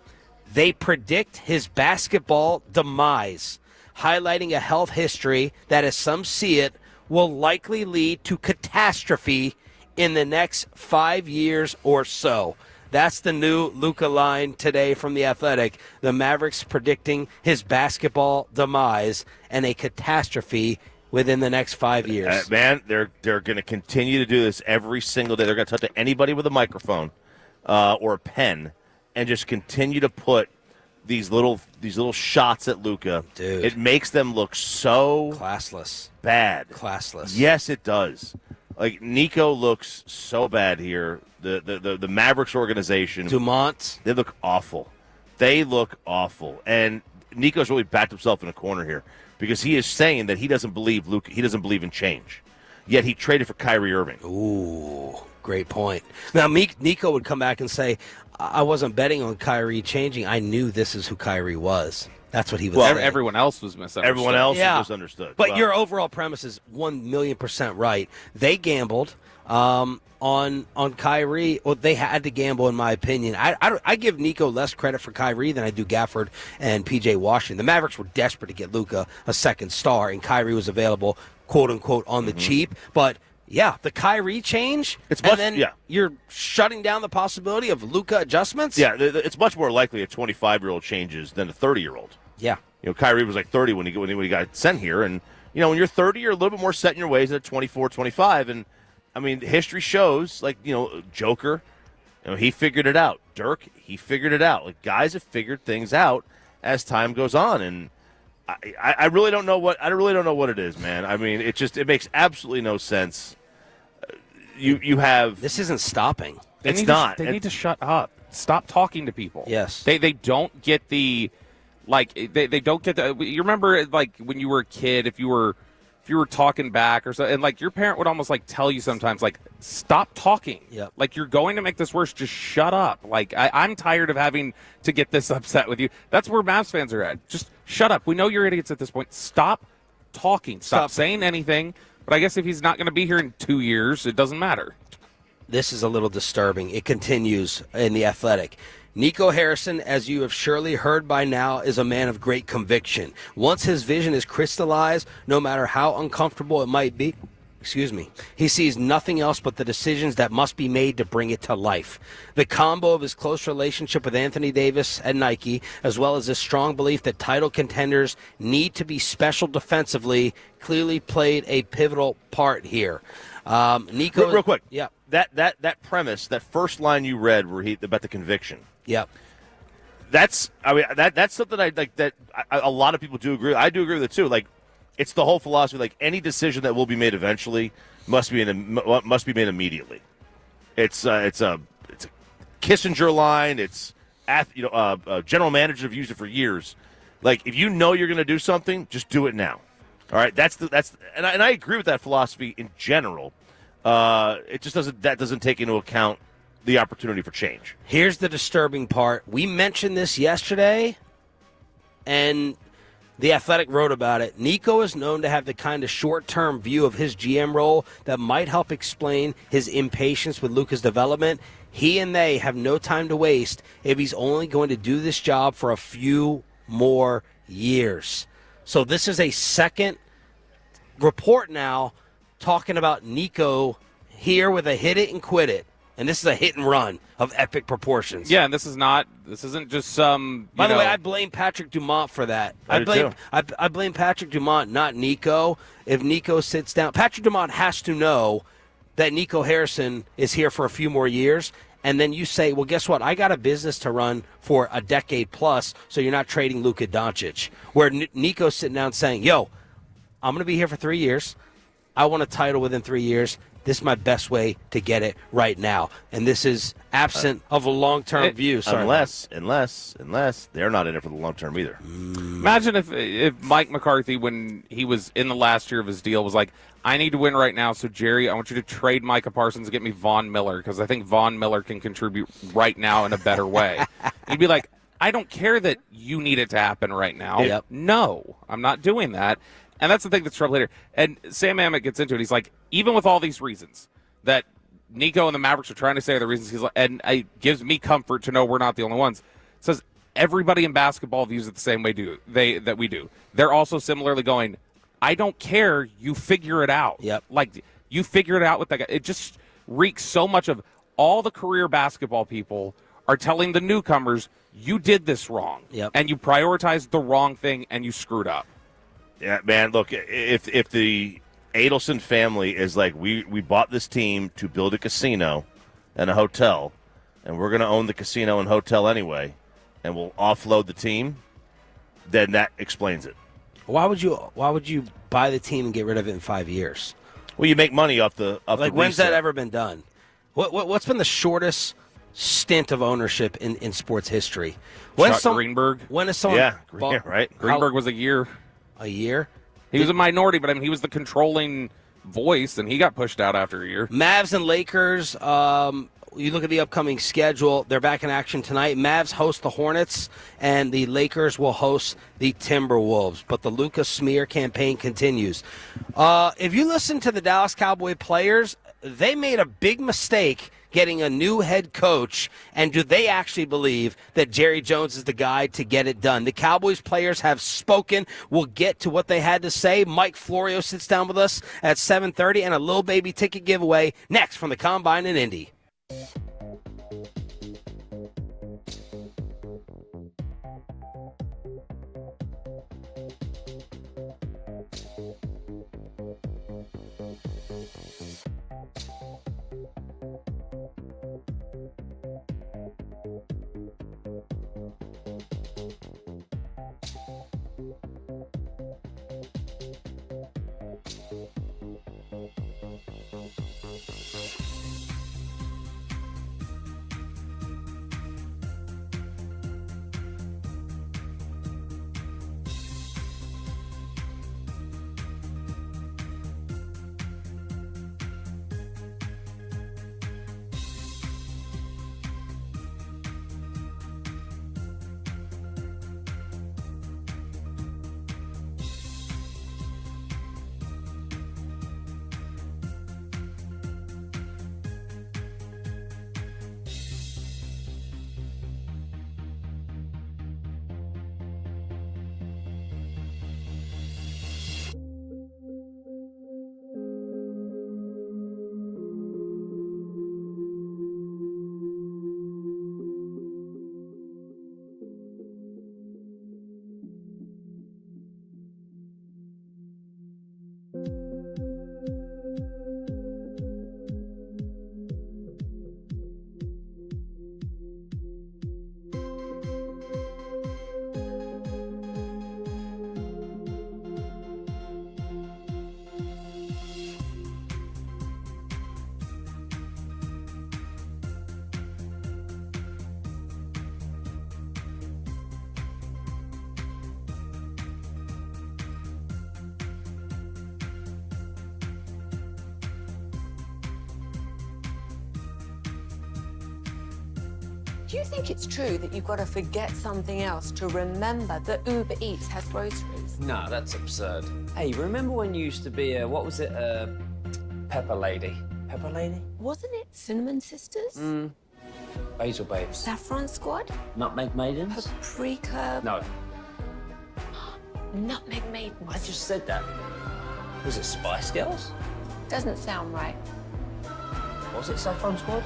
They predict his basketball demise, highlighting a health history that, as some see it, will likely lead to catastrophe in the next 5 years or so. That's the new Luka line today from The Athletic. The Mavericks predicting his basketball demise and a catastrophe within the next 5 years. Man, they're going to continue to do this every single day. They're going to talk to anybody with a microphone or a pen and just continue to put these little shots at Luka. Dude. It makes them look so classless. Bad. Classless. Yes, it does. Like, Nico looks so bad here. The Mavericks organization. Dumont. They look awful. They look awful. And Nico's really backed himself in a corner here because he is saying that he doesn't believe he doesn't believe in change. Yet he traded for Kyrie Irving. Ooh, great point. Now, Nico would come back and say, I wasn't betting on Kyrie changing. I knew this is who Kyrie was. That's what he was saying. Everyone else was misunderstood. Everyone else was misunderstood. But your overall premise is 1,000,000% right. They gambled on Kyrie. Well, they had to gamble, in my opinion. I give Nico less credit for Kyrie than I do Gafford and P.J. Washington. The Mavericks were desperate to get Luka a second star, and Kyrie was available, quote-unquote, on the cheap. But, yeah, the Kyrie change, you're shutting down the possibility of Luka adjustments? Yeah, it's much more likely a 25-year-old changes than a 30-year-old. Yeah. Kyrie was like 30 when he got sent here. And, when you're 30, you're a little bit more set in your ways than at 24, 25. And, I mean, history shows, Joker, he figured it out. Dirk, he figured it out. Like, guys have figured things out as time goes on. And I really don't know what it is, man. I mean, it makes absolutely no sense. You have this isn't stopping. They need to shut up. Stop talking to people. Yes. They don't get the they don't get the. You remember when you were a kid, if you were talking back or so, and your parent would almost tell you sometimes stop talking. Yep. You're going to make this worse. Just shut up. I'm tired of having to get this upset with you. That's where Mavs fans are at. Just shut up. We know you're idiots at this point. Stop talking. Stop saying anything. But I guess if he's not going to be here in 2 years, it doesn't matter. This is a little disturbing. It continues in The Athletic. Nico Harrison, as you have surely heard by now, is a man of great conviction. Once his vision is crystallized, no matter how uncomfortable it might be, he sees nothing else but the decisions that must be made to bring it to life. The combo of his close relationship with Anthony Davis at Nike, as well as his strong belief that title contenders need to be special defensively, clearly played a pivotal part here. Nico, real quick, yeah, that premise, that first line you read, about the conviction. Yep. That's something I like. That a lot of people do agree. I do agree with it too. It's the whole philosophy. Any decision that will be made eventually must be made immediately. It's a Kissinger line. It's general managers have used it for years. If you know you're going to do something, just do it now. All right. And I agree with that philosophy in general. It just doesn't take into account the opportunity for change. Here's the disturbing part. We mentioned this yesterday, and The Athletic wrote about it. Nico is known to have the kind of short-term view of his GM role that might help explain his impatience with Luka's development. He and they have no time to waste if he's only going to do this job for a few more years. So this is a second report now talking about Nico here with a hit it and quit it. And this is a hit and run of epic proportions. Yeah, and this isn't just some. By the way, I blame Patrick Dumont for that. I blame Patrick Dumont, not Nico. If Nico sits down, Patrick Dumont has to know that Nico Harrison is here for a few more years. And then you say, well, guess what? I got a business to run for a decade plus, so you're not trading Luka Doncic. Where Nico's sitting down saying, yo, I'm going to be here for 3 years. I want a title within 3 years. This is my best way to get it right now. And this is absent of a long-term view. Sorry, unless they're not in it for the long term either. Imagine if Mike McCarthy, when he was in the last year of his deal, was like, I need to win right now, so Jerry, I want you to trade Micah Parsons and get me Von Miller, because I think Von Miller can contribute right now in a better way. He'd be like, I don't care that you need it to happen right now. Yep. No, I'm not doing that. And that's the thing that's trouble here. And Sam Amick gets into it. He's like, even with all these reasons that Nico and the Mavericks are trying to say are the reasons he's, and it gives me comfort to know we're not the only ones. It says everybody in basketball views it the same way that we do. They're also similarly going, I don't care, you figure it out. Yep. Like, you figure it out with that guy. It just reeks so much of all the career basketball people are telling the newcomers, you did this wrong. Yep. And you prioritized the wrong thing and you screwed up. Yeah, man, look, if the Adelson family is like, we bought this team to build a casino and a hotel, and we're going to own the casino and hotel anyway, and we'll offload the team, then that explains it. Why would you buy the team and get rid of it in 5 years? Well, you make money off the when's that ever been done? What's been the shortest stint of ownership in sports history? Greenberg. When is someone? Right. Greenberg was a year. A year? He was a minority, but I mean, he was the controlling voice, and he got pushed out after a year. Mavs and Lakers. You look at the upcoming schedule. They're back in action tonight. Mavs host the Hornets, and the Lakers will host the Timberwolves. But the Luka smear campaign continues. If you listen to the Dallas Cowboy players, they made a big mistake getting a new head coach, and do they actually believe that Jerry Jones is the guy to get it done? The Cowboys players have spoken. We'll get to what they had to say. Mike Florio sits down with us at 7:30, and a little baby ticket giveaway next from the Combine in Indy. Do you think it's true that you've got to forget something else to remember that Uber Eats has groceries? No, that's absurd. Hey, remember when you used to be Pepper Lady? Pepper Lady? Wasn't it Cinnamon Sisters? Basil Babes. Saffron Squad? Nutmeg Maidens? Paprika? No. Nutmeg Maidens. I just said that. Was it Spice Girls? Doesn't sound right. Was it Saffron Squad?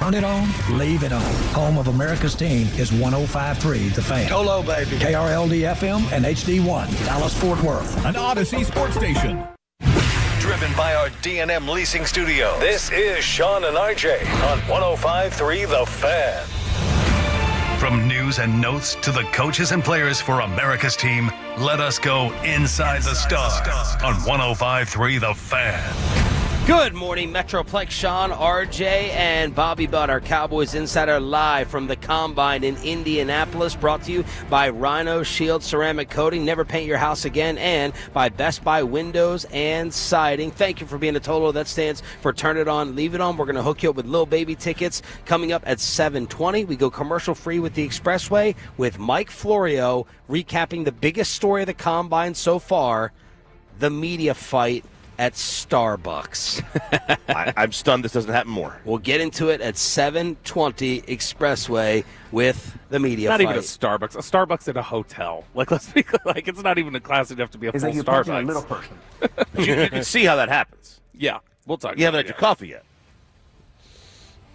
Turn it on, leave it on. Home of America's team is 105.3 The Fan. Hello, baby. KRLD-FM and HD1, Dallas-Fort Worth. An Odyssey sports station. Driven by our D&M Leasing Studio, this is Shan and RJ on 105.3 The Fan. From news and notes to the coaches and players for America's team, let us go inside the stars on 105.3 The Fan. Good morning, Metroplex. Shan RJ and Bobby Butt, our Cowboys Insider, live from the Combine in Indianapolis, brought to you by Rhino Shield Ceramic Coating, Never Paint Your House Again, and by Best Buy Windows and Siding. Thank you for being a total. That stands for Turn It On, Leave It On. We're going to hook you up with Lil Baby tickets coming up at 7:20. We go commercial free with the Expressway with Mike Florio recapping the biggest story of the Combine so far, the media fight at Starbucks. I'm stunned this doesn't happen more. We'll get into it at 7:20 Expressway with the media Not fight. even a Starbucks. A Starbucks at a hotel. Like, let's be like, it's not even a class enough to be a full Starbucks. A little person. You can see how that happens. Yeah, we'll talk. You haven't had your coffee yet.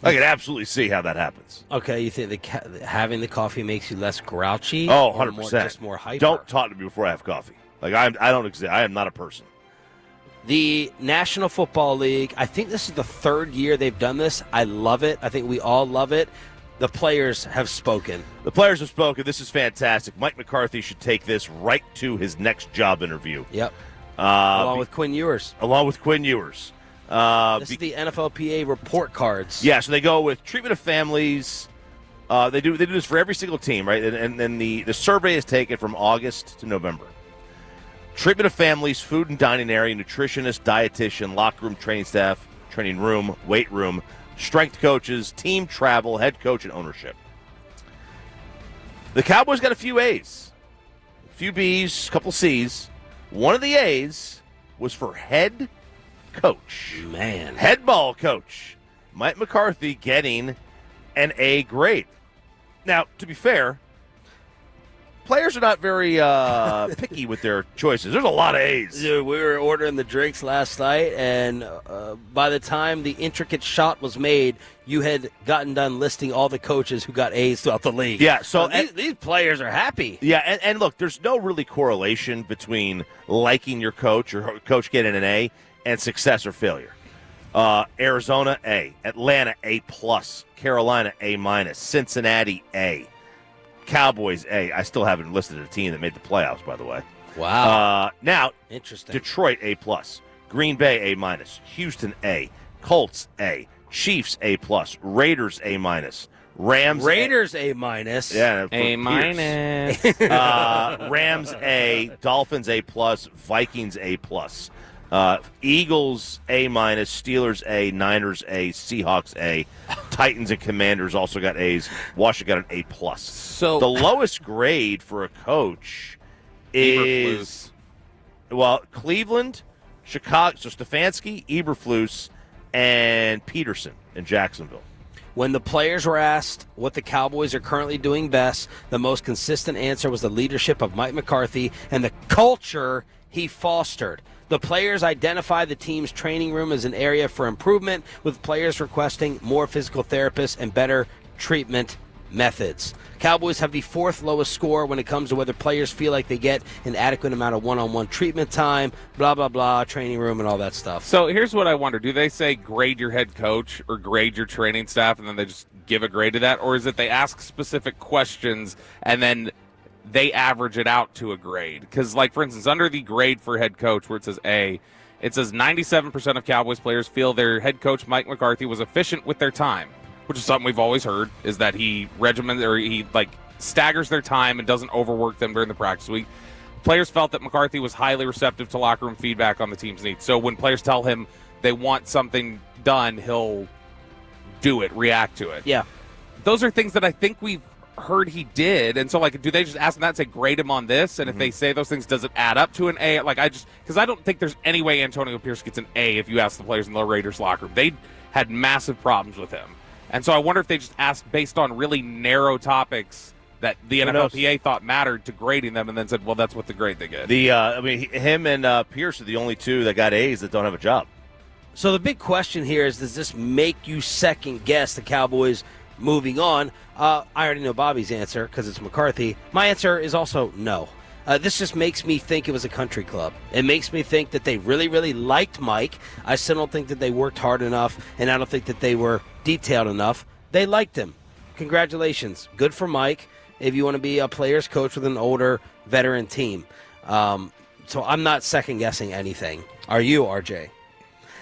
I can absolutely see how that happens. Okay, you think having the coffee makes you less grouchy? Oh, or 100%. just more hyper? Don't talk to me before I have coffee. Like I don't exist. I am not a person. The National Football League, I think this is the third year they've done this. I love it. I think we all love it. The players have spoken. The players have spoken. This is fantastic. Mike McCarthy should take this right to his next job interview. Yep. Along with Quinn Ewers. This is the NFLPA report cards. Yeah, so they go with treatment of families. They do this for every single team, right? And then the survey is taken from August to November. Treatment of families, food and dining area, nutritionist, dietitian, locker room, training staff, training room, weight room, strength coaches, team travel, head coach, and ownership. The Cowboys got a few A's, a few B's, a couple C's. One of the A's was for head coach. Man. Head ball coach. Mike McCarthy getting an A grade. Now, to be fair, players are not very picky with their choices. There's a lot of A's. Dude, we were ordering the drinks last night, and by the time the intricate shot was made, you had gotten done listing all the coaches who got A's throughout the league. Yeah, so these players are happy. Yeah, and look, there's no really correlation between liking your coach or coach getting an A and success or failure. Arizona, A. Atlanta, A+. Carolina, A-. Cincinnati, A. Cowboys, A. I still haven't listed a team that made the playoffs, by the way. Wow. Now, interesting. Detroit, A+. Green Bay, A-. Houston, A. Colts, A. Chiefs, A+. Raiders, A-. Raiders, A-. Yeah, A-. Rams, A. Dolphins, A+. Vikings, A+. Eagles, A-. Steelers, A. Niners, A. Seahawks, A. Titans and Commanders also got A's. Washington got an A+. So the lowest grade for a coach is, well, Cleveland, Chicago, so Stefanski, Eberflus, and Peterson in Jacksonville. When the players were asked what the Cowboys are currently doing best, the most consistent answer was the leadership of Mike McCarthy and the culture he fostered. The players identify the team's training room as an area for improvement, with players requesting more physical therapists and better treatment methods. Cowboys have the fourth lowest score when it comes to whether players feel like they get an adequate amount of one-on-one treatment time, blah, blah, blah, training room and all that stuff. So here's what I wonder. Do they say grade your head coach or grade your training staff and then they just give a grade to that? Or is it they ask specific questions and then they average it out to a grade? Because, like, for instance, under the grade for head coach where it says A, it says 97% of Cowboys players feel their head coach, Mike McCarthy, was efficient with their time, which is something we've always heard, is that he staggers their time and doesn't overwork them during the practice week. Players felt that McCarthy was highly receptive to locker room feedback on the team's needs. So when players tell him they want something done, he'll do it, react to it. Yeah. Those are things that I think we've heard he did. And so, like, do they just ask him that and say, grade him on this? And if they say those things, does it add up to an A? Like, because I don't think there's any way Antonio Pierce gets an A if you ask the players in the Raiders locker room. They had massive problems with him. And so I wonder if they just asked based on really narrow topics that the NFLPA thought mattered to grading them and then said, well, that's what the grade they get. Him and Pierce are the only two that got A's that don't have a job. So the big question here is, does this make you second guess the Cowboys moving on? I already know Bobby's answer because it's McCarthy. My answer is also no. This just makes me think it was a country club. It makes me think that they really, really liked Mike. I still don't think that they worked hard enough, and I don't think that they were detailed enough. They liked him. Congratulations. Good for Mike if you want to be a player's coach with an older veteran team. So I'm not second-guessing anything. Are you, RJ?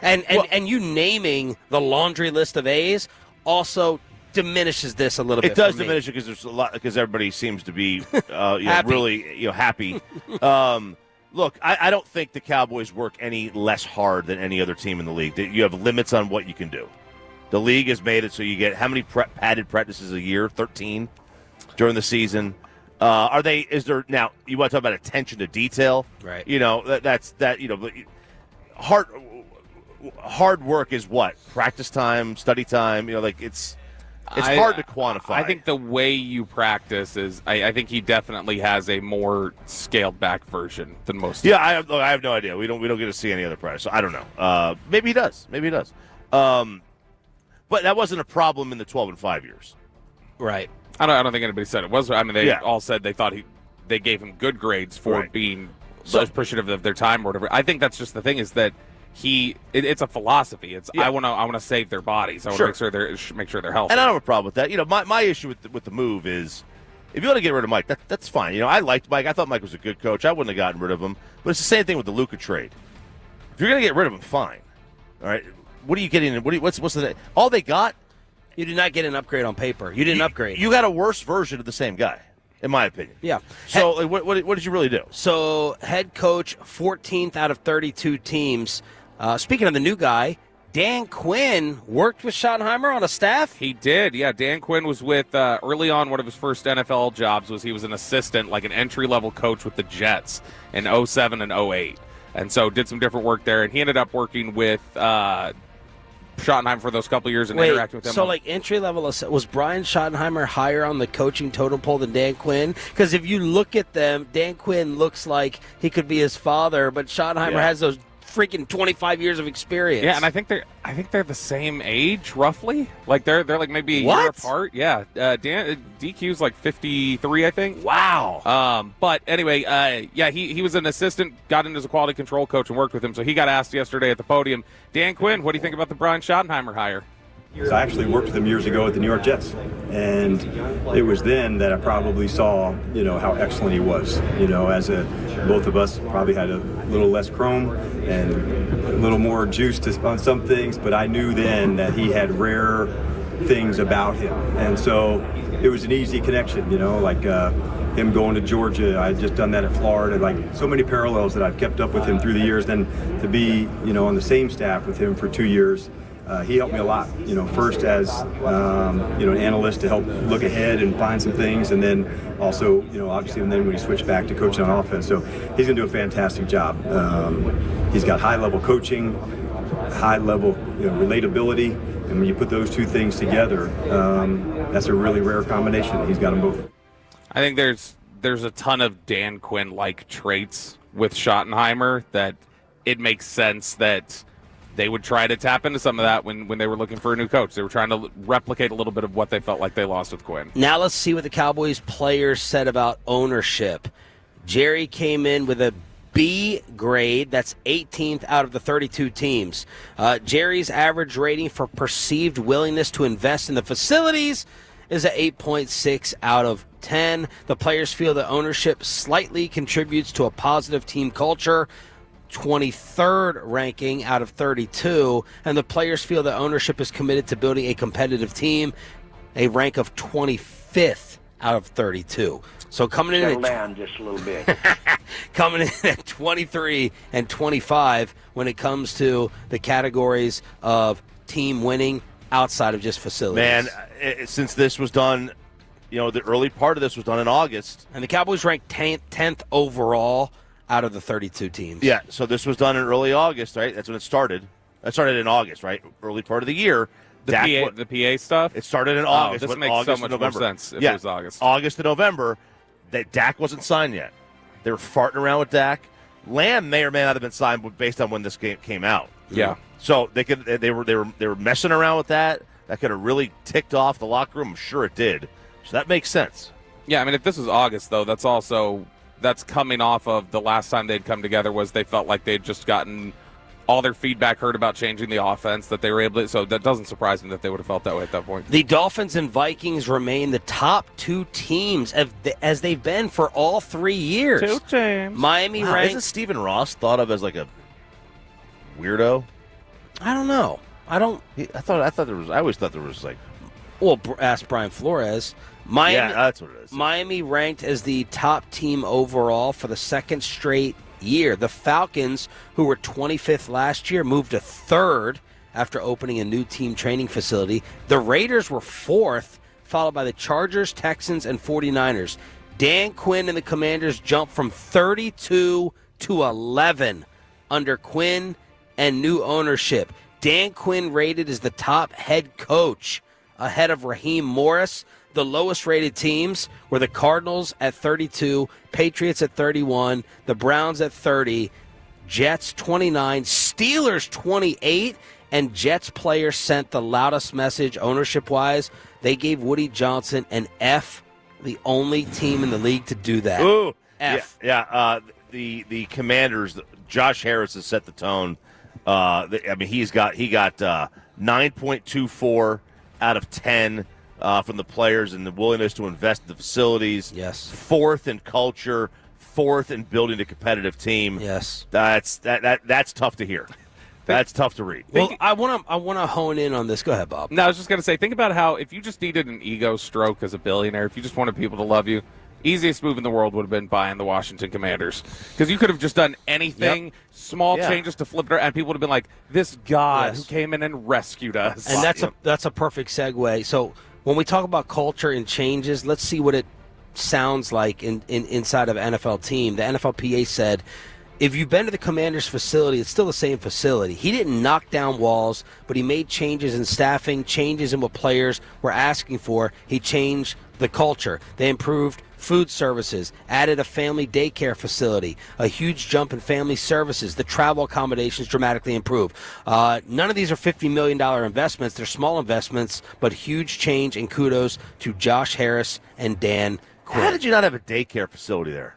And you naming the laundry list of A's also diminishes this a little bit. It does for me. diminish it because there's a lot, because everybody seems to be Happy. really happy. Look, I don't think the Cowboys work any less hard than any other team in the league. You have limits on what you can do. The league has made it so you get how many padded practices a year? 13 during the season. Is there now? You want to talk about attention to detail, right? That's hard work is what? Practice time, study time. It's hard to quantify. I think the way you practice is, I think he definitely has a more scaled back version than most. Yeah, I have no idea. We don't get to see any other practice, so I don't know. Maybe he does. But that wasn't a problem in the 12-5 years. Right. I don't think anybody said it was. I mean, they all said they thought they gave him good grades for being so appreciative of their time or whatever. I think that's just the thing is that it's a philosophy. It's I want to save their bodies. I want to make sure they're healthy. And I don't have a problem with that. My issue with the move is if you want to get rid of Mike, that's fine. I liked Mike. I thought Mike was a good coach. I wouldn't have gotten rid of him. But it's the same thing with the Luka trade. If you're going to get rid of him, fine. All right. What are you getting? What's the all they got? You did not get an upgrade on paper. You didn't upgrade. You got a worse version of the same guy, in my opinion. Yeah. So what did you really do? So head coach, 14th out of 32 teams. Speaking of the new guy, Dan Quinn worked with Schottenheimer on a staff? He did, yeah. Dan Quinn was with, early on, one of his first NFL jobs was he was an assistant, like an entry-level coach with the Jets in 07 and 08. And so did some different work there. And he ended up working with Schottenheimer for those couple of years and interacting with him. So, entry-level, was Brian Schottenheimer higher on the coaching totem pole than Dan Quinn? Because if you look at them, Dan Quinn looks like he could be his father, but Schottenheimer has those freaking 25 years of experience. Yeah, and I think they're the same age roughly. Like they're like maybe a year apart. Yeah, DQ's like 53, I think. Wow. But anyway, he was an assistant, got in as a quality control coach and worked with him. So he got asked yesterday at the podium, Dan Quinn, what do you think about the Brian Schottenheimer hire? I actually worked with him years ago at the New York Jets, and it was then that I probably saw, how excellent he was. Both of us probably had a little less chrome and a little more juice on some things, but I knew then that he had rare things about him, and so it was an easy connection. Him going to Georgia, I had just done that at Florida, like so many parallels that I've kept up with him through the years. Then to be, on the same staff with him for 2 years. He helped me a lot, first as, an analyst to help look ahead and find some things, and then also, obviously, and then when he switched back to coaching on offense. So he's going to do a fantastic job. He's got high-level coaching, high-level relatability, and when you put those two things together, that's a really rare combination. He's got them both. I think there's a ton of Dan Quinn-like traits with Schottenheimer that it makes sense that they would try to tap into some of that when they were looking for a new coach. They were trying to replicate a little bit of what they felt like they lost with Quinn. Now let's see what the Cowboys players said about ownership. Jerry came in with a B grade. That's 18th out of the 32 teams. Jerry's average rating for perceived willingness to invest in the facilities is a 8.6 out of 10. The players feel that ownership slightly contributes to a positive team culture. 23rd ranking out of 32, and the players feel that ownership is committed to building a competitive team, a rank of 25th out of 32. So coming in down just a little bit. Coming in at 23 and 25 when it comes to the categories of team winning outside of just facilities. Man, since this was done, the early part of this was done in August. And the Cowboys ranked 10th overall out of the 32 teams. Yeah, so this was done in early August, right? That's when it started. That started in August, right? Early part of the year. The PA stuff? It started in August. This makes August so much more sense if it was August. August to November. That Dak wasn't signed yet. They were farting around with Dak. Lamb may or may not have been signed based on when this game came out. Yeah. So they were messing around with that. That could have really ticked off the locker room. I'm sure it did. So that makes sense. Yeah, I mean, if this was August, though, that's coming off of the last time they'd come together was they felt like they'd just gotten all their feedback heard about changing the offense, that they were able to. So that doesn't surprise me that they would have felt that way at that point. The Dolphins and Vikings remain the top two teams as they've been for all 3 years. Two teams. Miami ranked. Isn't Stephen Ross thought of as like a weirdo? I don't know. I always thought there was like. Well, ask Brian Flores. Miami, yeah, that's what it is. Miami ranked as the top team overall for the second straight year. The Falcons, who were 25th last year, moved to third after opening a new team training facility. The Raiders were fourth, followed by the Chargers, Texans, and 49ers. Dan Quinn and the Commanders jumped from 32 to 11 under Quinn and new ownership. Dan Quinn rated as the top head coach ahead of Raheem Morris. The lowest rated teams were the Cardinals at 32, Patriots at 31, the Browns at 30, Jets 29, Steelers 28, and Jets players sent the loudest message ownership-wise. They gave Woody Johnson an F, the only team in the league to do that. Ooh, F. Yeah. The Commanders, Josh Harris has set the tone. He got 9.24 out of 10. From the players and the willingness to invest in the facilities. Yes. Fourth in culture, fourth in building a competitive team. Yes. That's tough to hear. That's tough to read. Well, I want to hone in on this. Go ahead, Bob. No, I was just going to say, think about how if you just needed an ego stroke as a billionaire, if you just wanted people to love you, easiest move in the world would have been buying the Washington Commanders. Because you could have just done anything, small changes to flip it, and people would have been like, this god who came in and rescued us. And that's a perfect segue. So when we talk about culture and changes, let's see what it sounds like inside of an NFL team. The NFLPA said, if you've been to the Commanders facility, it's still the same facility. He didn't knock down walls, but he made changes in staffing, changes in what players were asking for. He changed the culture. They improved food services, added a family daycare facility, a huge jump in family services. The travel accommodations dramatically improved. None of these are $50 million investments. They're small investments, but huge change, and kudos to Josh Harris and Dan Quinn. How did you not have a daycare facility there?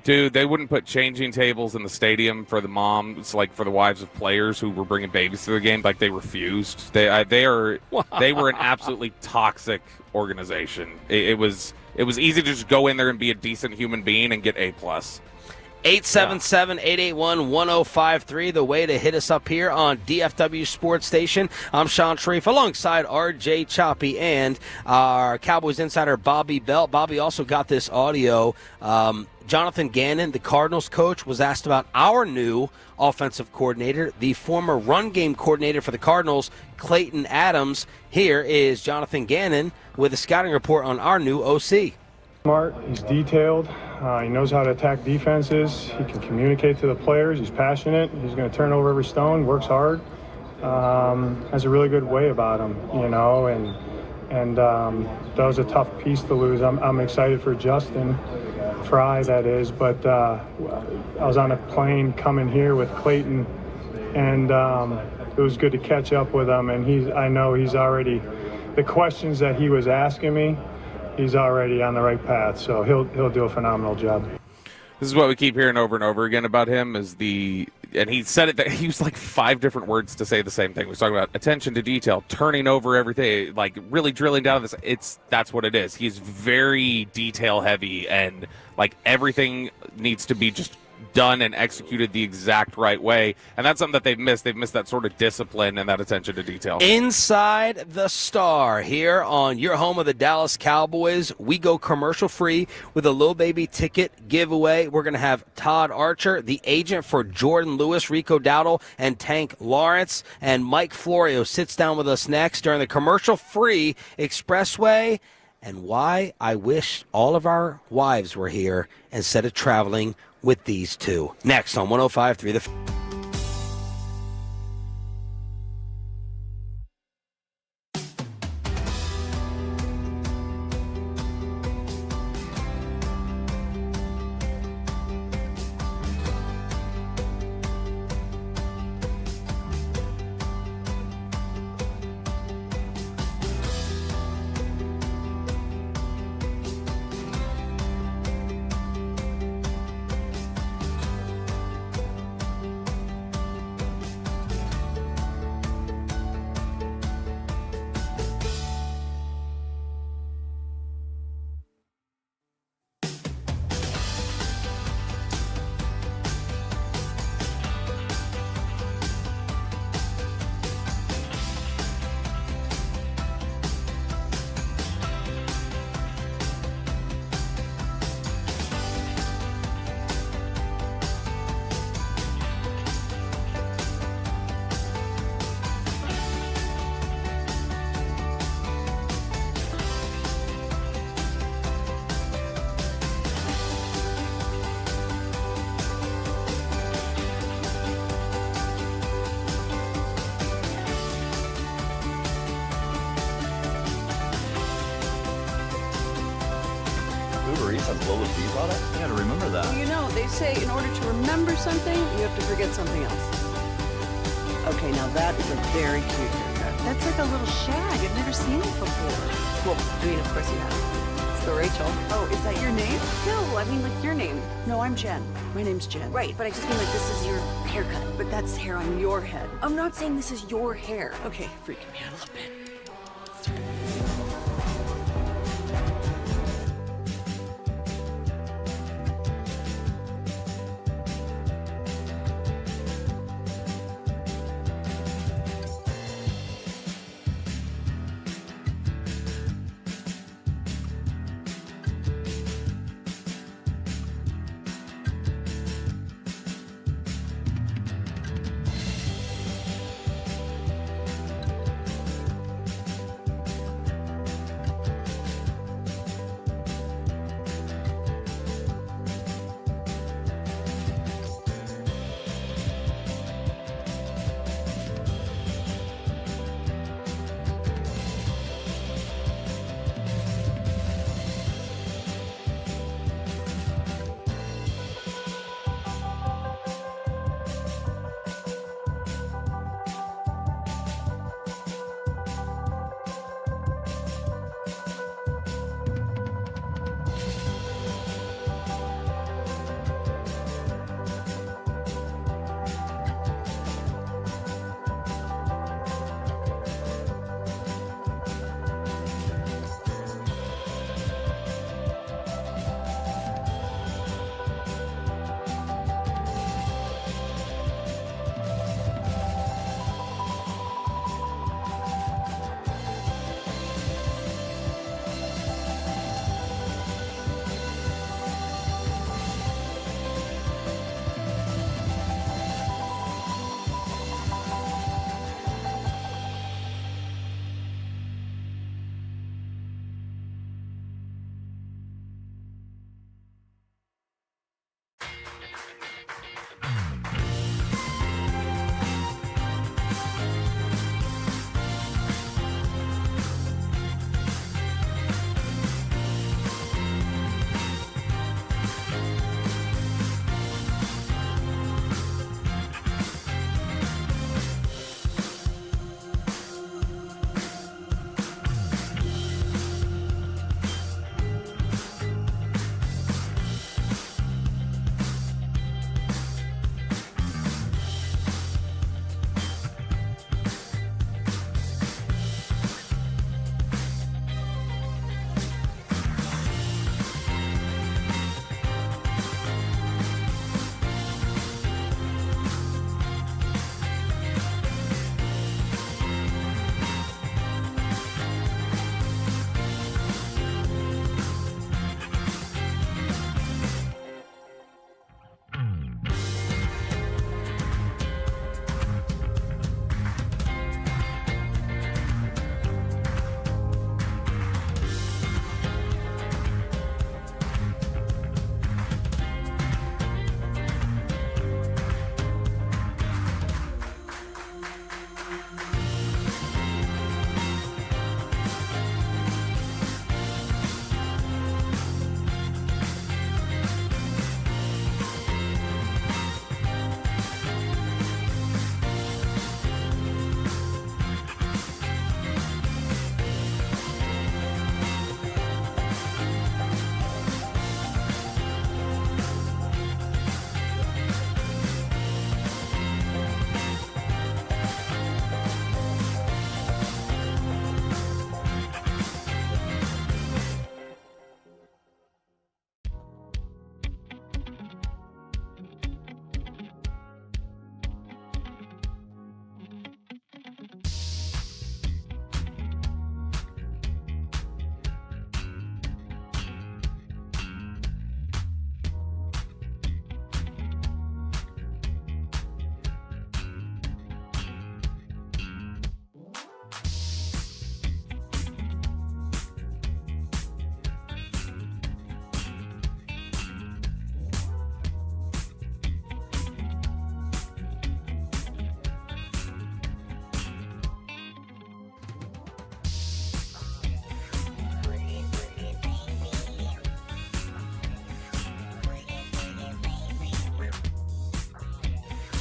Dude, they wouldn't put changing tables in the stadium for the moms, like for the wives of players who were bringing babies to the game. Like, they refused. They were an absolutely toxic organization. It was easy to just go in there and be a decent human being and get A+. 877-881-1053, the way to hit us up here on DFW Sports Station. I'm Shan Sharif alongside RJ Choppy and our Cowboys insider Bobby Belt. Bobby also got this audio. Jonathan Gannon, the Cardinals coach, was asked about our new offensive coordinator, the former run game coordinator for the Cardinals, Clayton Adams. Here is Jonathan Gannon with a scouting report on our new OC. Smart, he's detailed, he knows how to attack defenses, he can communicate to the players, he's passionate, he's going to turn over every stone, works hard, has a really good way about him, and that was a tough piece to lose. I'm excited for Justin Fry, that is, but I was on a plane coming here with Clayton, and it was good to catch up with him, and I know he's already, the questions that he was asking me, he's already on the right path, so he'll do a phenomenal job. This is what we keep hearing over and over again about him and he said it, that he used like 5 different words to say the same thing. He was talking about attention to detail, turning over everything, like really drilling down on this. That's what it is. He's very detail heavy, and like everything needs to be just done and executed the exact right way, and that's something that they've missed. They've missed that sort of discipline and that attention to detail. Inside the Star here on your home of the Dallas Cowboys. We go commercial free with a Lil Baby ticket giveaway. We're going to have Todd Archer, the agent for Jordan Lewis, Rico Dowdle, and Tank Lawrence, and Mike Florio sits down with us next during the commercial free Expressway, and why I wish all of our wives were here instead of traveling with these two. Next on 105.3 The Mavericks has Lola Fee products? I gotta remember that. Well, you know, they say in order to remember something, you have to forget something else. Okay, now that is a very cute haircut. That's like a little shag. I've never seen it before. Well, I mean, of course you have. It's the Rachel. Oh, is that your name? No, I mean, like, your name. No, I'm Jen. My name's Jen. Right, but I just mean, like, this is your haircut. But that's hair on your head. I'm not saying this is your hair. Okay, freaking me out a little bit.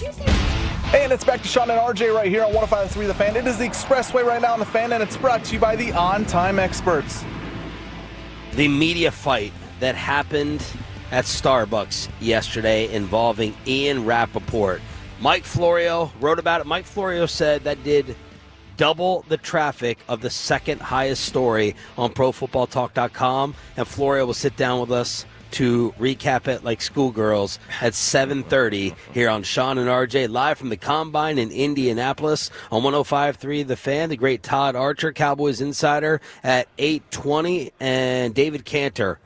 And it's back to Shan and RJ right here on 105.3 The Fan. It is the Expressway right now on The Fan, and it's brought to you by the On-Time Experts. The media fight that happened at Starbucks yesterday involving Ian Rappaport. Mike Florio wrote about it. Mike Florio said that did double the traffic of the second highest story on ProFootballTalk.com, and Florio will sit down with us to recap it like schoolgirls at 7:30 here on Shan and RJ, live from the Combine in Indianapolis on 105.3 The Fan. The great Todd Archer, Cowboys insider, at 8:20, and David Cantor,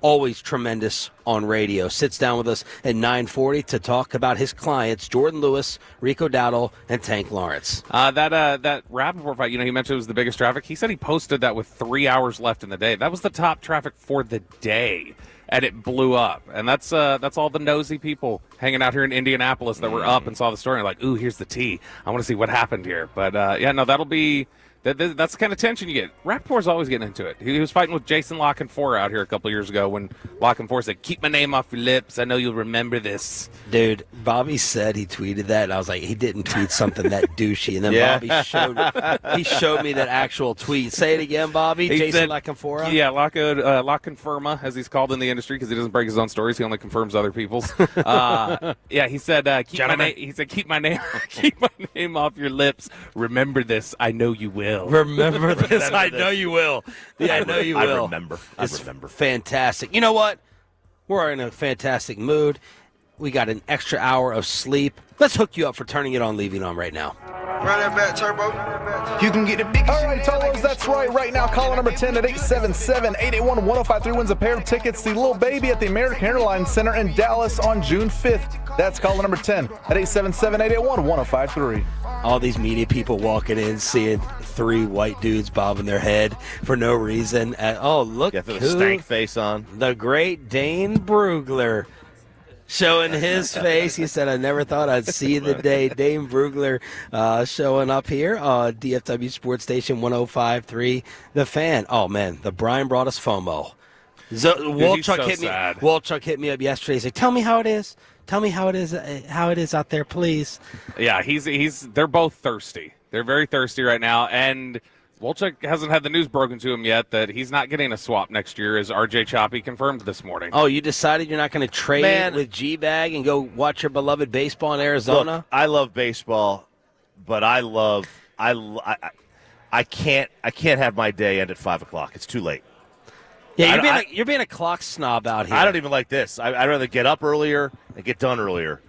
always tremendous on radio, sits down with us at 9:40 to talk about his clients, Jordan Lewis, Rico Dowdle, and Tank Lawrence. That Rappaport fight, he mentioned it was the biggest traffic. He said he posted that with 3 hours left in the day. That was the top traffic for the day, and it blew up. And that's all the nosy people hanging out here in Indianapolis that were up and saw the story and like, ooh, here's the tea. I want to see what happened here. But, that'll be... That's the kind of tension you get. Rappaport's always getting into it. He was fighting with Jason Lockenfor out here a couple years ago when Lockenfor said, keep my name off your lips. I know you'll remember this. Dude, Bobby said he tweeted that, and I was like, he didn't tweet something that douchey. And then Bobby showed me that actual tweet. Say it again, Bobby. Jason Lockenfor? Yeah, Lockenfirma, as he's called in the industry, because he doesn't break his own stories. He only confirms other people's. He said, keep my name off your lips. Remember this. I know you will. Remember this. I know you will. Yeah, I know you will. I remember. Fantastic. You know what? We're in a fantastic mood. We got an extra hour of sleep. Let's hook you up for turning it on, leaving on right now. Run that back, Turbo. You can get the biggest. All right, Tolos, that's right. Right now, caller number 10 at 877-881-1053 wins a pair of tickets to Lil Baby at the American Airlines Center in Dallas on June 5th. That's caller number 10 at 877-881-1053. All these media people walking in, seeing three white dudes bobbing their head for no reason. Look who the stank face on. The great Dane Brugler. Showing his face. He said, I never thought I'd see the day. Dane Brugler showing up here on DFW Sports Station 105.3 The Fan. Oh, man, the Brian brought us FOMO. Walchuk hit me up yesterday. He said, tell me how it is. Tell me how it is out there, please. Yeah, they're both thirsty. They're very thirsty right now, and Wolchuk hasn't had the news broken to him yet that he's not getting a swap next year, as RJ Choppy confirmed this morning. Oh, you decided you're not going to trade with GBag and go watch your beloved baseball in Arizona? Look, I love baseball, but I can't have my day end at 5 o'clock. It's too late. Yeah, you're being a clock snob out here. I don't even like this. I'd rather get up earlier and get done earlier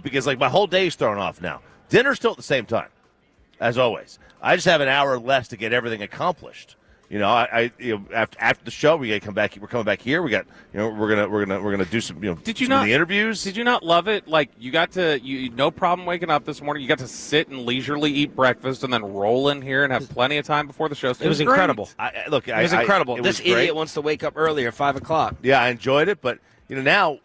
because my whole day's thrown off now. Dinner's still at the same time, as always. I just have an hour less to get everything accomplished. After the show, we're coming back here. We got, we're gonna do some, some of the interviews. Did you not love it? Like you got to, no problem waking up this morning. You got to sit and leisurely eat breakfast and then roll in here and have plenty of time before the show. It was incredible. It was incredible. This idiot wants to wake up earlier at 5 o'clock. Yeah, I enjoyed it, but now,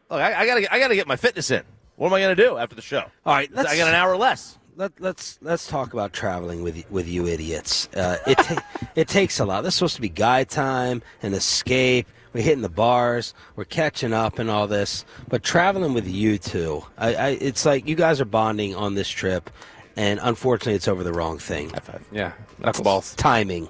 look, I gotta get my fitness in. What am I gonna do after the show? All right, I got an hour less. Let's talk about traveling with you idiots. It takes a lot. This is supposed to be guy time, an escape. We're hitting the bars. We're catching up and all this. But traveling with you two, it's like you guys are bonding on this trip, and unfortunately, it's over the wrong thing. Yeah, knuckleballs. Timing.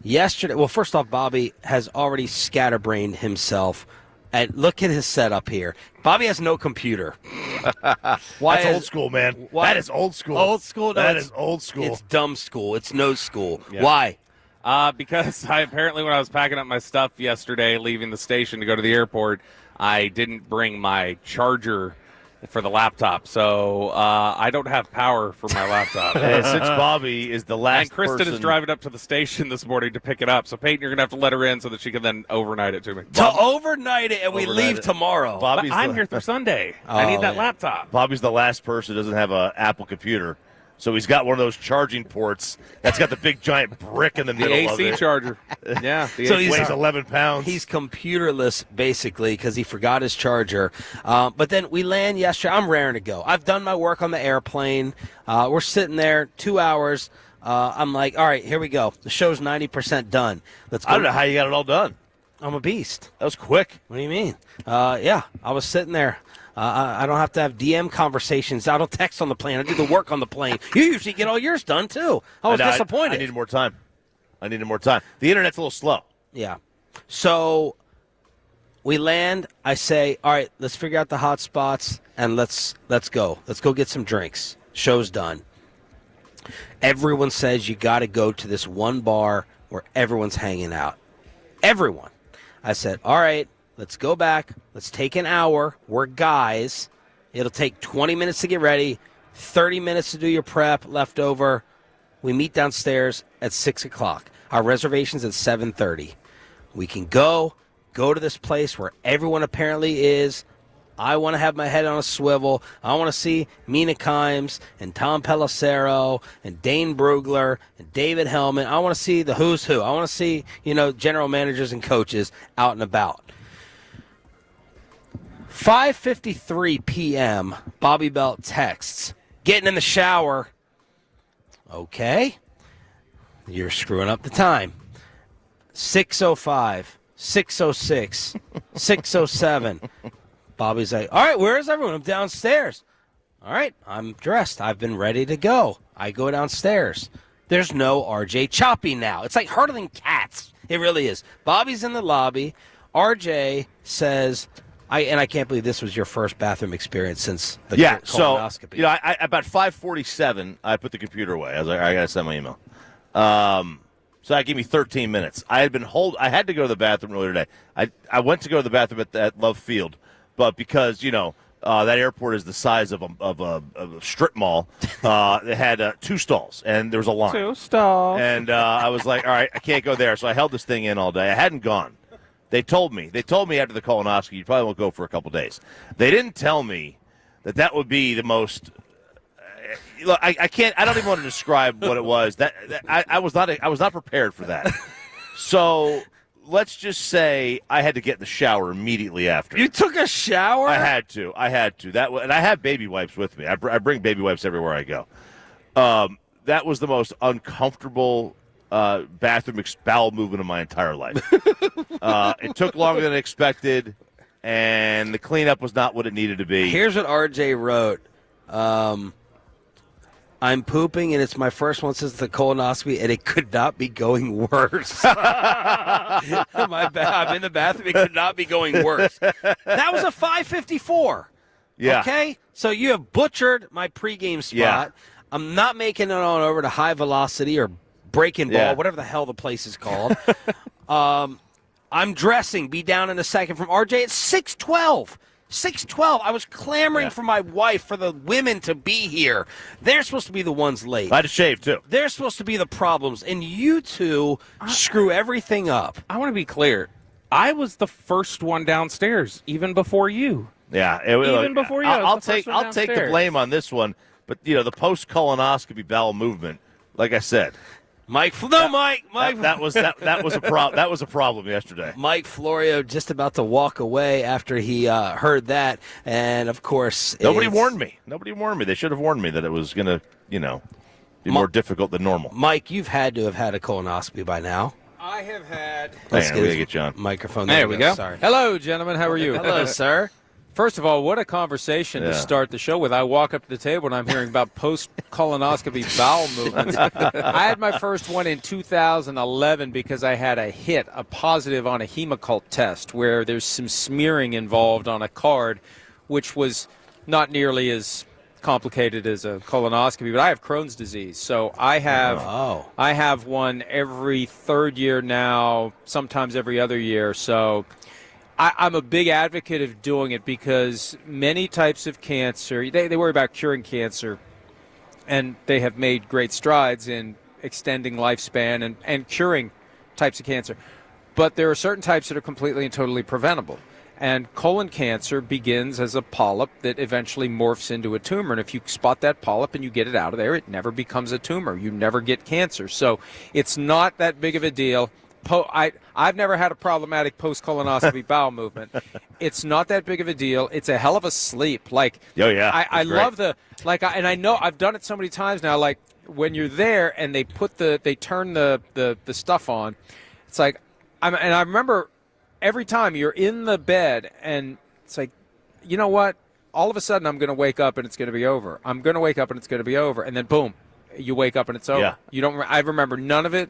Yesterday, well, first off, Bobby has already scatterbrained himself. And look at his setup here. Bobby has no computer. That's old school, man. That is old school. Old school? No, that is old school. It's dumb school. It's no school. Yeah. Why? Because when I was packing up my stuff yesterday, leaving the station to go to the airport, I didn't bring my charger for the laptop, so I don't have power for my laptop. And since Bobby is the last and Kristen person... is driving up to the station this morning to pick it up, so Peyton, you're going to have to let her in so that she can then overnight it to me. Overnight it, and we leave tomorrow. I'm here through Sunday. I need that laptop. Bobby's the last person who doesn't have an Apple computer. So he's got one of those charging ports that's got the big giant brick in the middle of it. The AC charger. Yeah. So he weighs 11 pounds. He's computerless, basically, because he forgot his charger. But then we land yesterday. I'm raring to go. I've done my work on the airplane. We're sitting there 2 hours. I'm like, all right, here we go. The show's 90% done. Let's go. I don't know how you got it all done. I'm a beast. That was quick. What do you mean? Yeah, I was sitting there. I don't have to have DM conversations. I don't text on the plane. I do the work on the plane. You usually get all yours done, too. I was disappointed. I needed more time. The internet's a little slow. Yeah. So we land. I say, all right, let's figure out the hot spots, and let's go. Let's go get some drinks. Show's done. Everyone says you got to go to this one bar where everyone's hanging out. Everyone. I said, all right, let's go back. Let's take an hour. We're guys. It'll take 20 minutes to get ready, 30 minutes to do your prep, leftover. We meet downstairs at 6 o'clock. Our reservation's at 7:30. We can go to this place where everyone apparently is. I want to have my head on a swivel. I want to see Mina Kimes and Tom Pelissero and Dane Brugler and David Hellman. I want to see the who's who. I want to see, general managers and coaches out and about. 5:53 p.m., Bobby Belt texts, getting in the shower. Okay. You're screwing up the time. 6:05, 6:06, 6:07. Bobby's like, all right, where is everyone? I'm downstairs. All right, I'm dressed. I've been ready to go. I go downstairs. There's no RJ Choppy now. It's like herding cats. It really is. Bobby's in the lobby. RJ says, I can't believe this was your first bathroom experience since the colonoscopy. So, I about 5:47, I put the computer away. I was like, all right, I got to send my email. So that gave me 13 minutes. I had to go to the bathroom earlier today. I went to go to the bathroom at Love Field. But because, that airport is the size of a strip mall, it had 2 stalls, and there was a line. 2 stalls. And I was like, all right, I can't go there. So I held this thing in all day. I hadn't gone. They told me after the colonoscopy, you probably won't go for a couple days. They didn't tell me that would be the most look, I don't even want to describe what it was. I was not prepared for that. So let's just say I had to get in the shower immediately after. You took a shower? I had to. And I have baby wipes with me. I bring baby wipes everywhere I go. That was the most uncomfortable bathroom bowel movement of my entire life. It took longer than expected, and the cleanup was not what it needed to be. Here's what RJ wrote. I'm pooping, and it's my first one since the colonoscopy, and it could not be going worse. I'm in the bathroom. It could not be going worse. That was a 5:54. Yeah. Okay? So you have butchered my pregame spot. Yeah. I'm not making it on over to High Velocity or Breaking Ball, whatever the hell the place is called. I'm dressing. Be down in a second from RJ. It's 6:12. 6:12. I was clamoring for my wife, for the women to be here. They're supposed to be the ones late. I had to shave, too. They're supposed to be the problems, and you two screw everything up. I want to be clear. I was the first one downstairs, even before you. Yeah. Before you. I'll take the blame on this one, but, the post-colonoscopy bowel movement, like I said. Mike. That was a problem yesterday. Mike Florio just about to walk away after he heard that, and of course, nobody warned me. They should have warned me that it was going to, be more difficult than normal. Mike, you've had to have had a colonoscopy by now. I have had. Let's get you on microphone. There we go. Sorry. Hello, gentlemen. How are you? Hello, sir. First of all, what a conversation to start the show with. I walk up to the table and I'm hearing about post-colonoscopy bowel movements. I had my first one in 2011 because I had a positive on a Hemocult test where there's some smearing involved on a card, which was not nearly as complicated as a colonoscopy, but I have Crohn's disease. So I have one every third year now, sometimes every other year. So I'm a big advocate of doing it because many types of cancer, they worry about curing cancer, and they have made great strides in extending lifespan and curing types of cancer. But there are certain types that are completely and totally preventable. And colon cancer begins as a polyp that eventually morphs into a tumor. And if you spot that polyp and you get it out of there, it never becomes a tumor. You never get cancer. So it's not that big of a deal. I've never had a problematic post-colonoscopy bowel movement. It's not that big of a deal. It's a hell of a sleep. I love and I know I've done it so many times now. Like when you're there and they turn the stuff on, it's like, and I remember every time you're in the bed and it's like, you know what? all of a sudden I'm going to wake up and it's going to be over. I'm going to wake up and it's going to be over. And then, boom, you wake up and it's over. Yeah. You don't. I remember none of it.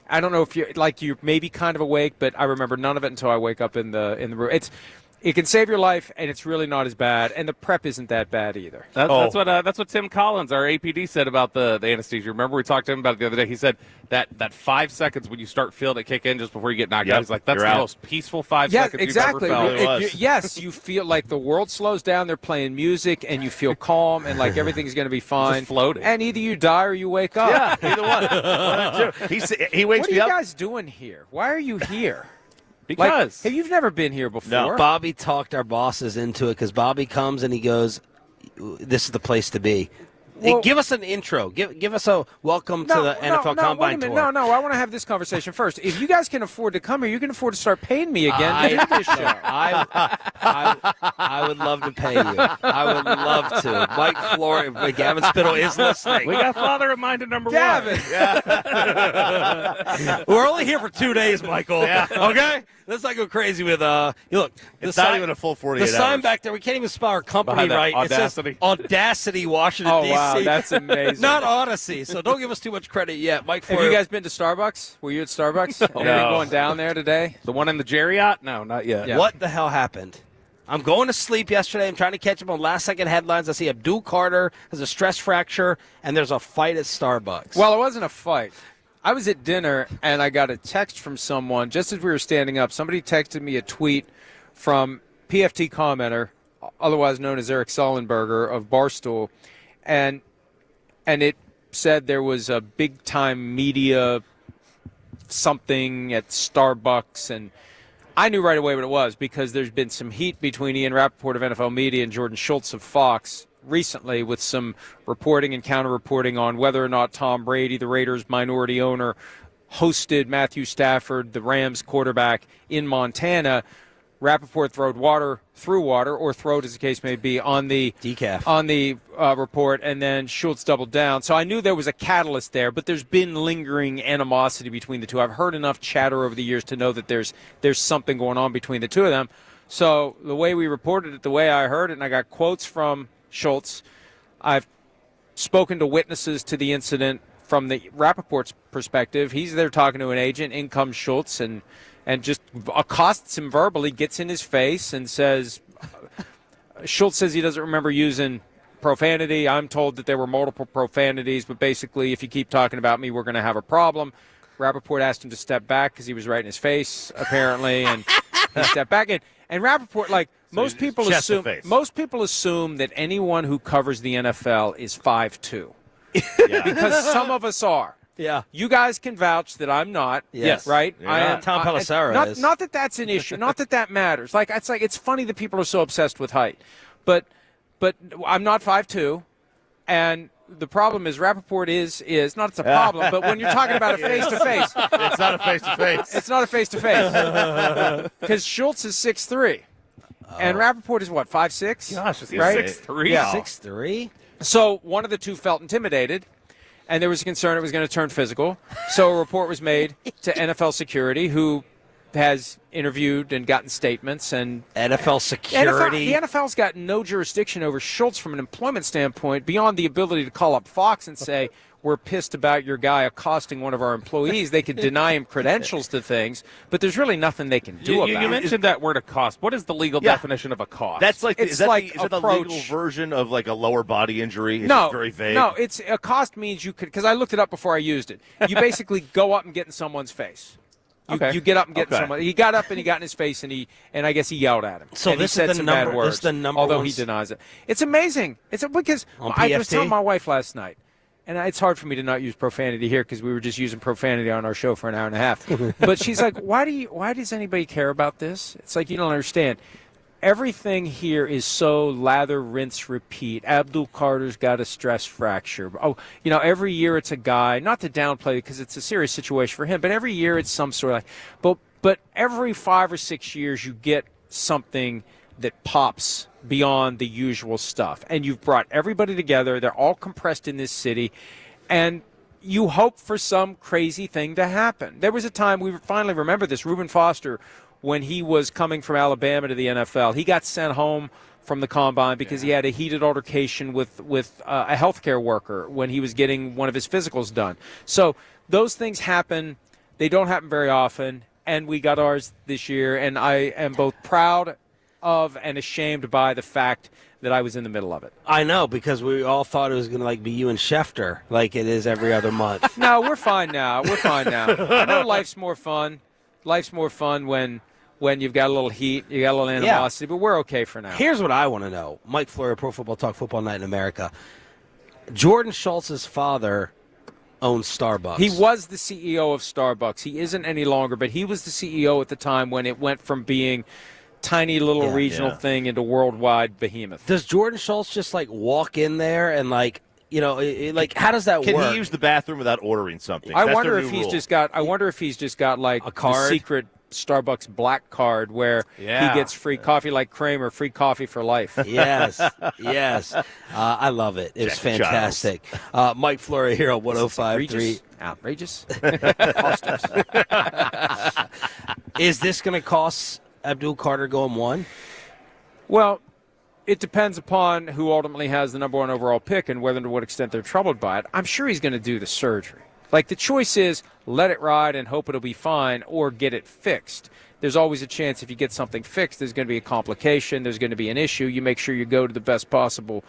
I don't know if you're maybe kind of awake, but I remember none of it until I wake up in the room. It can save your life, and it's really not as bad, and the prep isn't that bad either. That's what Tim Collins, our APD, said about the anesthesia. Remember we talked to him about it the other day. He said that 5 seconds when you start feeling it kick in just before you get knocked out, he's like, that's the most peaceful 5 seconds exactly. you've ever felt. Yes, you feel like the world slows down, they're playing music, and you feel calm, and like everything's going to be fine. Just floating. And either you die or you wake up. Yeah, either one. He wakes What are me you up. guys doing here? Why are you here? Because hey, you've never been here before. No, Bobby talked our bosses into it because Bobby comes and he goes, "This is the place to be." Well, give us an intro. Give us a welcome to the NFL Combine wait a minute. Tour. No, I want to have this conversation first. If you guys can afford to come here, you can afford to start paying me again to do this show. I would love to pay you. I would love to. Mike Florio, Gavin Spittle is listening. We got father of mine to number Gavin. one. Yeah. We're only here for 2 days, Michael. Yeah. Okay? Let's not go crazy with look. It's not even a full 48 hours. The sign back there, we can't even spell our company right. Audacity. It says Audacity, Washington, D.C. Wow, that's amazing. Not Odyssey, so don't give us too much credit yet. Mike Florio. Have you guys been to Starbucks? Were you at Starbucks? Anything going down there today? The one in the Marriott? No, not yet. Yeah. What the hell happened? I'm going to sleep yesterday. I'm trying to catch up on last-second headlines. I see Abdul Carter has a stress fracture, and there's a fight at Starbucks. Well, it wasn't a fight. I was at dinner, and I got a text from someone just as we were standing up. Somebody texted me a tweet from PFT commenter, otherwise known as Eric Sullenberger of Barstool, and it said there was a big-time media something at Starbucks, and I knew right away what it was because there's been some heat between Ian Rappaport of NFL Media and Jordan Schultz of Fox recently with some reporting and counter-reporting on whether or not Tom Brady, the Raiders' minority owner, hosted Matthew Stafford, the Rams quarterback, in Montana. Rappaport threw water, or throwed as the case may be, on the decaf on the report, and then Schultz doubled down. So I knew there was a catalyst there, but there's been lingering animosity between the two. I've heard enough chatter over the years to know that there's something going on between the two of them. So the way we reported it, the way I heard it, and I got quotes from Schultz. I've spoken to witnesses to the incident from the Rappaport's perspective. He's there talking to an agent. In comes Schultz and just accosts him verbally, gets in his face, and says, Schultz says he doesn't remember using profanity. I'm told that there were multiple profanities, but basically if you keep talking about me, we're going to have a problem. Rappaport asked him to step back because he was right in his face, apparently, and he stepped back. And Rappaport, like, most people assume that anyone who covers the NFL is 5'2", because some of us are. Yeah. You guys can vouch that I'm not. Yes. Right? Yeah. I am. Tom Pelissero is. Not that that's an issue. Not that that matters. It's funny that people are so obsessed with height. But I'm not 5'2", and the problem is Rappaport is not it's a problem, but when you're talking about a face-to-face. It's not a face-to-face. It's not a face-to-face. Because Schultz is 6'3", and Rappaport is what, 5'6"? Gosh, is he right? 6'3"? Yeah. 6'3"? So one of the two felt intimidated, and there was a concern it was going to turn physical. So a report was made to NFL Security, who has interviewed and gotten statements. And NFL Security? The NFL's got no jurisdiction over Schultz from an employment standpoint beyond the ability to call up Fox and say, we're pissed about your guy accosting one of our employees. They could deny him credentials to things, but there's really nothing they can do about it. You mentioned that word accost. What is the legal definition of accost? That's like, It's is that like the legal version of like a lower body injury? It's just very vague. No, it's accost means you could, because I looked it up before I used it. You basically go up and get in someone's face. You get up and get in someone. He got up and he got in his face, and I guess he yelled at him. So and this he said is the some number. bad words, this is the number. although one he denies it. It's amazing. Because on I was PFT? telling my wife last night, and it's hard for me to not use profanity here because we were just using profanity on our show for an hour and a half. But she's like, why does anybody care about this? It's like, you don't understand. Everything here is so lather, rinse, repeat. Abdul Carter's got a stress fracture. Oh, every year it's a guy, not to downplay it because it's a serious situation for him, but every year it's some sort of but every 5 or 6 years you get something that pops beyond the usual stuff. And you've brought everybody together. They're all compressed in this city. And you hope for some crazy thing to happen. There was a time, we finally remember this, Reuben Foster, when he was coming from Alabama to the NFL. He got sent home from the combine because he had a heated altercation with a healthcare worker when he was getting one of his physicals done. So those things happen. They don't happen very often, and we got ours this year, and I am both proud of and ashamed by the fact that I was in the middle of it. I know, because we all thought it was going to be you and Schefter like it is every other month. No, we're fine now. I know life's more fun. Life's more fun when you've got a little heat, you got a little animosity, but we're okay for now. Here's what I want to know. Mike Florio, Pro Football Talk, Football Night in America. Jordan Schultz's father owns Starbucks. He was the CEO of Starbucks. He isn't any longer, but he was the CEO at the time when it went from being tiny little regional thing into worldwide behemoth. Does Jordan Schultz just walk in there and how does that work? Can he use the bathroom without ordering something? I wonder if he's just got a card? The secret Starbucks black card where he gets free coffee like Kramer, free coffee for life. Yes. I love it. It's fantastic. Mike Florio here on 105.3. Outrageous. Is this going to cost Abdul Carter going 1? Well, it depends upon who ultimately has the number 1 overall pick and whether to what extent they're troubled by it. I'm sure he's going to do the surgery. The choice is let it ride and hope it'll be fine or get it fixed. There's always a chance if you get something fixed, there's going to be a complication, there's going to be an issue. You make sure you go to the best possible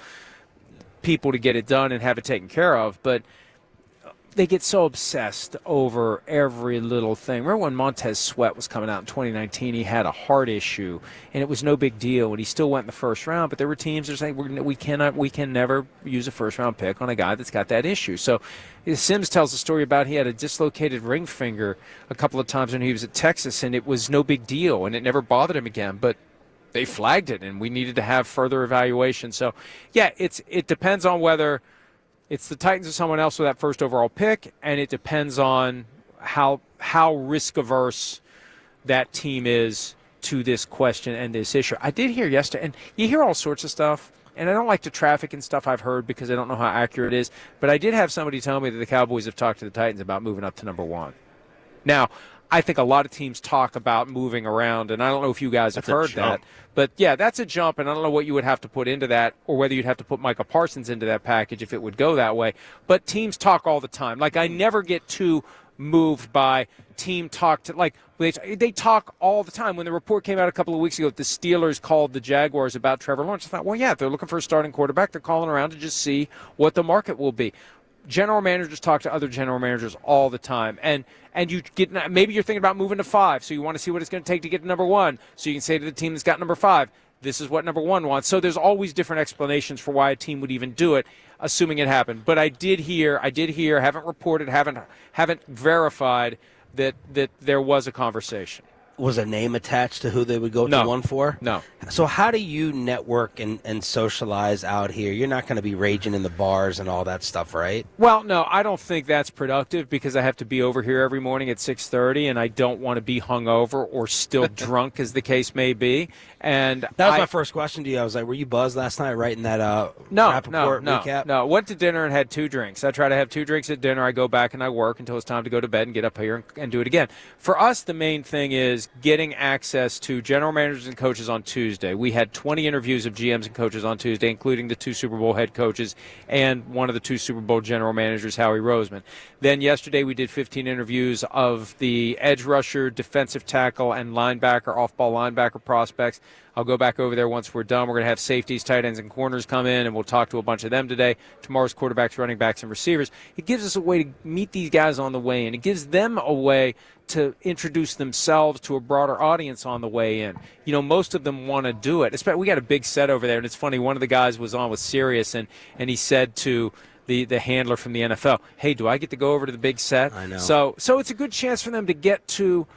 people to get it done and have it taken care of. But they get so obsessed over every little thing. Remember when Montez Sweat was coming out in 2019? He had a heart issue, and it was no big deal, and he still went in the first round. But there were teams that were saying we can never use a first-round pick on a guy that's got that issue. So Sims tells a story about he had a dislocated ring finger a couple of times when he was at Texas, and it was no big deal, and it never bothered him again. But they flagged it, and we needed to have further evaluation. So, yeah, it depends on whether it's the Titans or someone else with that first overall pick, and it depends on how risk-averse that team is to this question and this issue. I did hear yesterday, and you hear all sorts of stuff, and I don't like to traffic in stuff I've heard because I don't know how accurate it is, but I did have somebody tell me that the Cowboys have talked to the Titans about moving up to number 1. Now, I think a lot of teams talk about moving around, and I don't know if you guys have heard that. But, yeah, that's a jump, and I don't know what you would have to put into that or whether you'd have to put Micah Parsons into that package if it would go that way. But teams talk all the time. I never get too moved by team talk. They talk all the time. When the report came out a couple of weeks ago that the Steelers called the Jaguars about Trevor Lawrence, I thought, well, yeah, if they're looking for a starting quarterback, they're calling around to just see what the market will be. General managers talk to other general managers all the time, and you get maybe you're thinking about moving to 5, so you want to see what it's going to take to get to number 1, so you can say to the team that's got number 5, this is what number 1 wants. So there's always different explanations for why a team would even do it, assuming it happened. But I did hear, haven't reported, haven't verified that there was a conversation. Was a name attached to who they would go to 1 for? No. So how do you network and socialize out here? You're not going to be raging in the bars and all that stuff, right? Well, no, I don't think that's productive because I have to be over here every morning at 6:30, and I don't want to be hungover or still drunk, as the case may be. And that was my first question to you. I was like, were you buzzed last night writing that Rappaport recap? No. Went to dinner and had 2 drinks. I try to have 2 drinks at dinner. I go back and I work until it's time to go to bed and get up here and do it again. For us, the main thing is getting access to general managers and coaches on Tuesday. We had 20 interviews of GMs and coaches on Tuesday, including the 2 Super Bowl head coaches and one of the 2 Super Bowl general managers, Howie Roseman. Then yesterday we did 15 interviews of the edge rusher, defensive tackle, and linebacker, off-ball linebacker prospects. I'll go back over there once we're done. We're going to have safeties, tight ends, and corners come in, and we'll talk to a bunch of them today. Tomorrow's quarterbacks, running backs, and receivers. It gives us a way to meet these guys on the way in. It gives them a way to introduce themselves to a broader audience on the way in. You know, most of them want to do it. We got a big set over there, and it's funny. One of the guys was on with Sirius, and he said to the handler from the NFL, hey, do I get to go over to the big set? I know. So it's a good chance for them to get to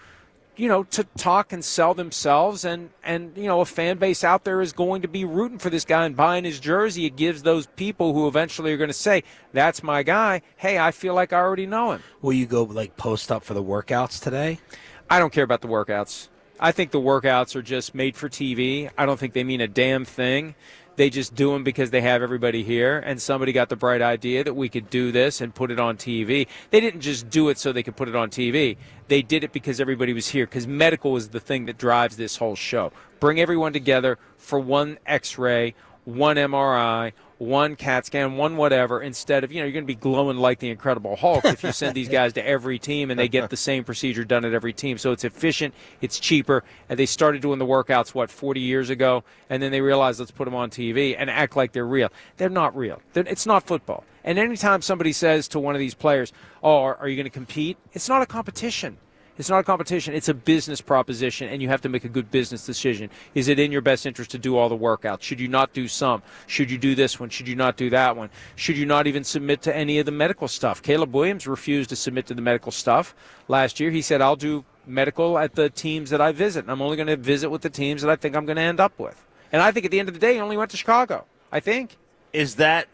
talk and sell themselves, and a fan base out there is going to be rooting for this guy and buying his jersey. It gives those people who eventually are going to say, that's my guy, hey, I feel like I already know him. Will you go post up for the workouts today? I don't care about the workouts. I think the workouts are just made for TV. I don't think they mean a damn thing. They just do them because they have everybody here, and somebody got the bright idea that we could do this and put it on TV. They didn't just do it so they could put it on TV. They did it because everybody was here, because medical is the thing that drives this whole show. Bring everyone together for one X-ray, one MRI, one CAT scan, one whatever, instead of, you're going to be glowing like the Incredible Hulk if you send these guys to every team and they get the same procedure done at every team. So it's efficient, it's cheaper, and they started doing the workouts, 40 years ago, and then they realized, let's put them on TV and act like they're real. They're not real. It's not football. And anytime somebody says to one of these players, oh, are you going to compete? It's not a competition. It's not a competition. It's a business proposition, and you have to make a good business decision. Is it in your best interest to do all the workouts? Should you not do some? Should you do this one? Should you not do that one? Should you not even submit to any of the medical stuff? Caleb Williams refused to submit to the medical stuff last year. He said, I'll do medical at the teams that I visit, and I'm only going to visit with the teams that I think I'm going to end up with. And I think at the end of the day, he only went to Chicago, I think. Is that,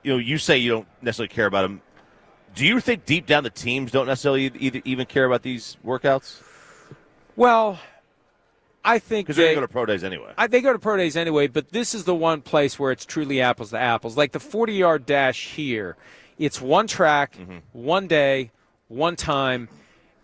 you say you don't necessarily care about him. Do you think deep down the teams don't necessarily even care about these workouts? Well, I think because they're going to go to pro days anyway. They go to pro days anyway, but this is the one place where it's truly apples to apples. Like the 40-yard dash here, it's one track, one day, one time,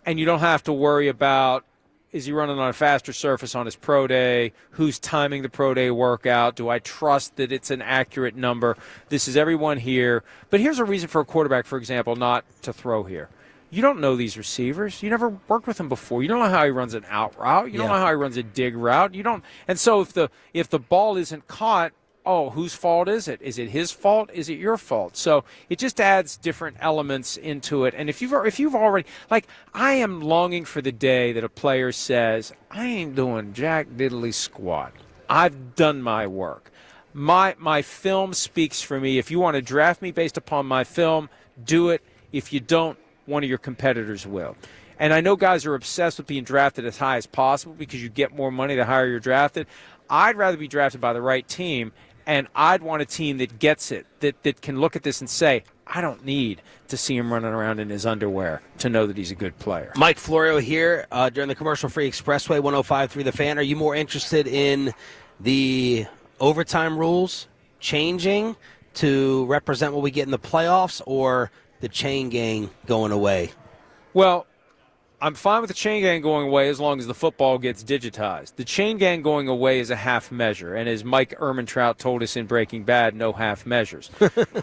and you don't have to worry about, is he running on a faster surface on his pro day? Who's timing the pro day workout? Do I trust that it's an accurate number? This is everyone here. But here's a reason for a quarterback, for example, not to throw here. You don't know these receivers. You never worked with them before. You don't know how he runs an out route. You don't know how he runs a dig route. You don't. And so if the ball isn't caught, oh, whose fault is it? Is it his fault? Is it your fault? So it just adds different elements into it. And if you've already, like, I am longing for the day that a player says, I ain't doing jack diddly squat. I've done my work. My film speaks for me. If you want to draft me based upon my film, do it. If you don't, one of your competitors will. And I know guys are obsessed with being drafted as high as possible because you get more money the higher you're drafted. I'd rather be drafted by the right team. And I'd want a team that gets it, that can look at this and say, I don't need to see him running around in his underwear to know that he's a good player. Mike Florio here during the commercial-free Expressway 105.3 The Fan. Are you more interested in the overtime rules changing to represent what we get in the playoffs or the chain gang going away? Well, I'm fine with the chain gang going away as long as the football gets digitized. The chain gang going away is a half measure, and as Mike Ehrmantraut told us in Breaking Bad, no half measures.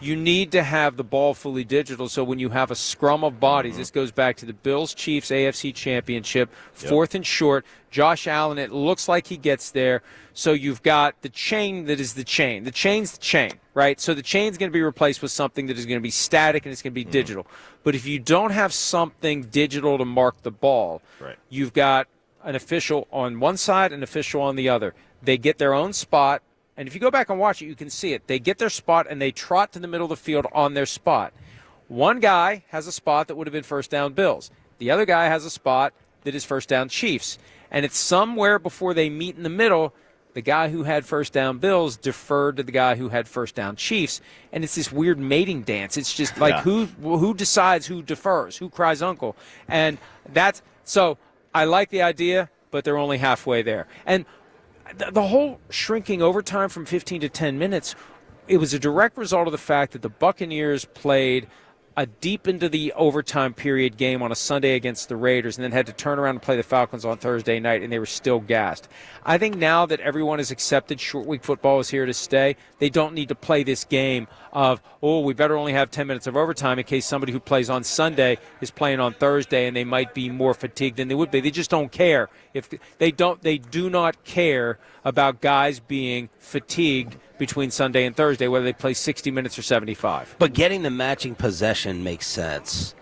You need to have the ball fully digital, so when you have a scrum of bodies, this goes back to the Bills-Chiefs AFC Championship, fourth and short, Josh Allen, it looks like he gets there. So you've got the chain that is the chain. The chain's the chain, right? So the chain's going to be replaced with something that is going to be static and it's going to be digital. But if you don't have something digital to mark the ball, you've got an official on one side, an official on the other. They get their own spot, and if you go back and watch it, you can see it. They get their spot, and they trot to the middle of the field on their spot. One guy has a spot that would have been first down Bills. The other guy has a spot that is first down Chiefs. And it's somewhere before they meet in the middle, the guy who had first down Bills deferred to the guy who had first down Chiefs. And it's this weird mating dance. It's just like who decides who defers, who cries uncle. And that's so I like the idea, but they're only halfway there. And the whole shrinking overtime from 15 to 10 minutes, it was a direct result of the fact that the Buccaneers played a deep into the overtime period game on a Sunday against the Raiders and then had to turn around and play the Falcons on Thursday night, and they were still gassed. I think now that everyone has accepted short week football is here to stay, they don't need to play this game of, oh, we better only have 10 minutes of overtime in case somebody who plays on Sunday is playing on Thursday and they might be more fatigued than they would be. They just don't care. If they do not care about guys being fatigued between Sunday and Thursday, whether they play 60 minutes or 75. But getting the matching possession makes sense.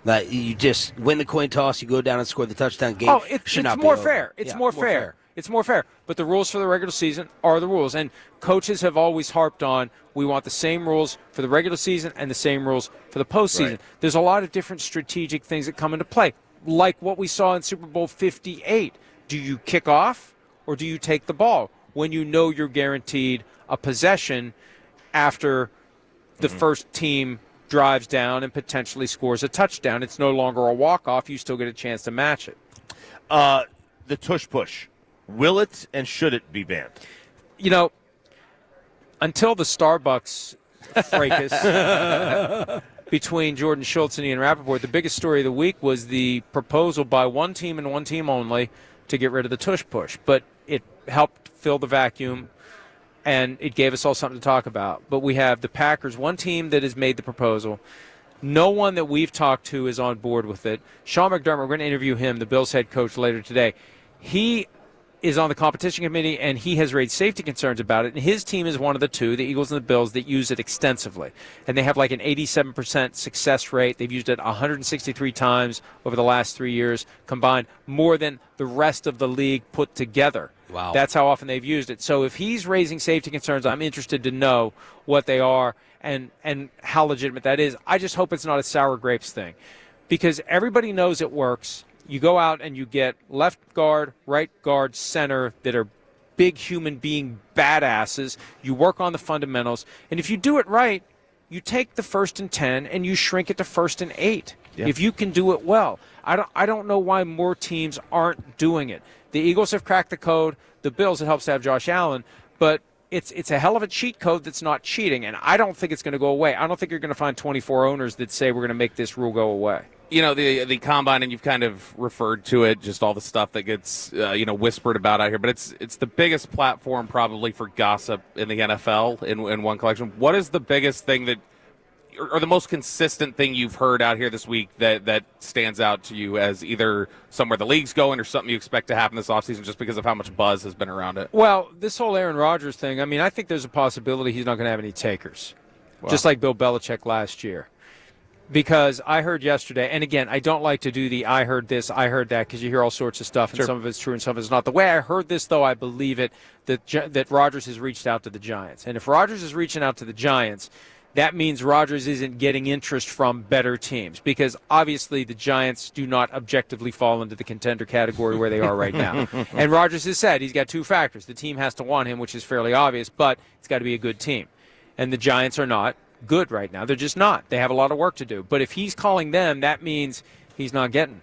That you just win the coin toss, you go down and score the touchdown game. Oh, it's more fair. It's more fair. It's more fair. But the rules for the regular season are the rules. And coaches have always harped on, we want the same rules for the regular season and the same rules for the postseason. Right. There's a lot of different strategic things that come into play, like what we saw in Super Bowl 58. Do you kick off or do you take the ball when you know you're guaranteed a possession after the first team drives down and potentially scores a touchdown? It's no longer a walk-off. You still get a chance to match it. The tush push. Will it and should it be banned? You know, Until the Starbucks fracas between Jordan Schultz and Ian Rappaport, the biggest story of the week was the proposal by one team and one team only to get rid of the tush push. But it helped fill the vacuum, and it gave us all something to talk about. But we have the Packers, one team that has made the proposal. No one that we've talked to is on board with it. Sean McDermott, we're going to interview him, the Bills head coach, later today. He is on the competition committee, and he has raised safety concerns about it. And his team is one of the two, the Eagles and the Bills, that use it extensively. And they have like an 87% success rate. They've used it 163 times over the last 3 years combined, more than the rest of the league put together. Wow. That's how often they've used it. So if he's raising safety concerns, I'm interested to know what they are and how legitimate that is. I just hope it's not a sour grapes thing, because everybody knows it works. You go out and you get left guard, right guard, center that are big human being badasses. You work on the fundamentals. And if you do it right, you take the 1st and 10 and you shrink it to 1st and 8. Yeah. If you can do it well. I don't know why more teams aren't doing it. The Eagles have cracked the code. The Bills, it helps to have Josh Allen. But it's a hell of a cheat code that's not cheating. And I don't think it's going to go away. I don't think you're going to find 24 owners that say we're going to make this rule go away. You know, the combine, and you've kind of referred to it, just all the stuff that gets, whispered about out here. But it's the biggest platform probably for gossip in the NFL in one collection. What is the biggest thing that, or the most consistent thing you've heard out here this week that stands out to you as either somewhere the league's going or something you expect to happen this offseason just because of how much buzz has been around it? Well, this whole Aaron Rodgers thing, I mean, I think there's a possibility he's not going to have any takers, just like Bill Belichick last year. Because I heard yesterday, and again, I don't like to do the I heard this, I heard that, because you hear all sorts of stuff, and some of it's true and some of it's not. The way I heard this, though, I believe it, that Rodgers has reached out to the Giants. And if Rodgers is reaching out to the Giants, that means Rodgers isn't getting interest from better teams, because obviously the Giants do not objectively fall into the contender category where they are right now. And Rodgers has said he's got two factors. The team has to want him, which is fairly obvious, but it's got to be a good team. And the Giants are not good right now. They're just not. They have a lot of work to do. But if he's calling them, that means he's not getting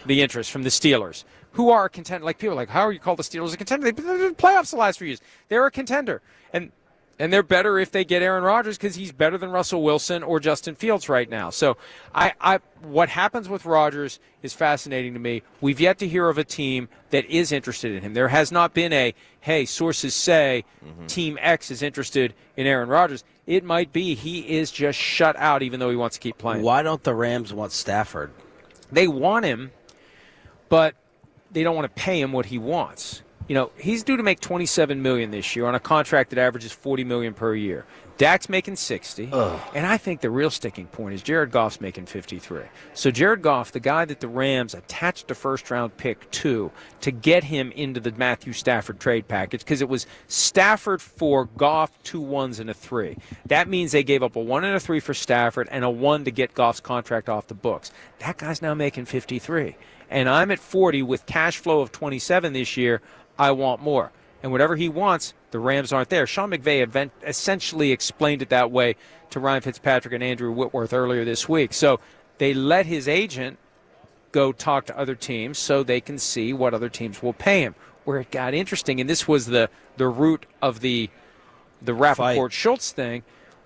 the interest from the Steelers, who are a contender. Like, people are like, how are you called the Steelers a contender? They've been in the playoffs the last few years. They're a contender. And they're better if they get Aaron Rodgers, because he's better than Russell Wilson or Justin Fields right now. So what happens with Rodgers is fascinating to me. We've yet to hear of a team that is interested in him. There has not been hey, sources say Team X is interested in Aaron Rodgers. It might be he is just shut out, even though he wants to keep playing. Why don't the Rams want Stafford? They want him, but they don't want to pay him what he wants. You know, he's due to make $27 million this year on a contract that averages $40 million per year. Dak's making $60, and I think the real sticking point is Jared Goff's making $53. So Jared Goff, the guy that the Rams attached a first-round pick to get him into the Matthew Stafford trade package, because it was Stafford for Goff, 2 1s and a 3. That means they gave up a 1 and a 3 for Stafford and a 1 to get Goff's contract off the books. That guy's now making $53, and I'm at $40 with cash flow of $27 this year. I want more. And whatever he wants, the Rams aren't there. Sean McVay essentially explained it that way to Ryan Fitzpatrick and Andrew Whitworth earlier this week. So they let his agent go talk to other teams so they can see what other teams will pay him. Where it got interesting, and this was the root of the Rappaport-Schultz thing,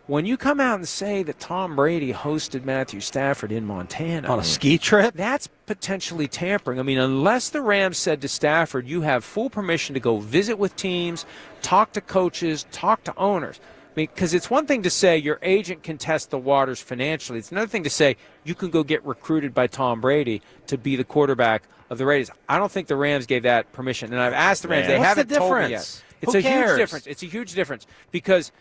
when you come out and say that Tom Brady hosted Matthew Stafford in Montana on a ski trip, that's potentially tampering. I mean, unless the Rams said to Stafford, you have full permission to go visit with teams, talk to coaches, talk to owners. I mean, because it's one thing to say your agent can test the waters financially. It's another thing to say you can go get recruited by Tom Brady to be the quarterback of the Raiders. I don't think the Rams gave that permission. And I've asked the Rams. They haven't told me yet. It's a huge difference. It's a huge difference because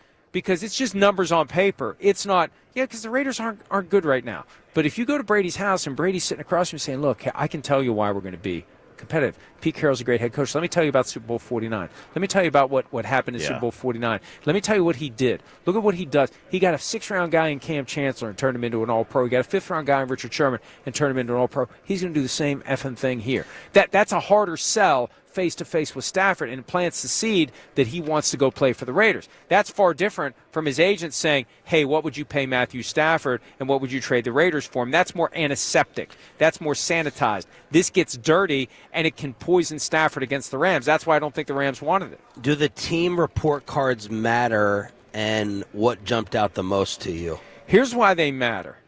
it's just numbers on paper. It's not, because the Raiders aren't good right now. But if you go to Brady's house and Brady's sitting across from you saying, look, I can tell you why we're going to be competitive. Pete Carroll's a great head coach. Let me tell you about Super Bowl 49. Let me tell you about what happened in Super Bowl 49. Let me tell you what he did. Look at what he does. He got a 6th-round guy in Cam Chancellor and turned him into an All-Pro. He got a 5th-round guy in Richard Sherman and turned him into an All-Pro. He's going to do the same effing thing here. That's a harder sell face-to-face with Stafford and plants the seed that he wants to go play for the Raiders. That's far different from his agent saying, hey, what would you pay Matthew Stafford and what would you trade the Raiders for him? That's more antiseptic. That's more sanitized. This gets dirty, and it can poison Stafford against the Rams. That's why I don't think the Rams wanted it. Do the team report cards matter, and what jumped out the most to you? Here's why they matter.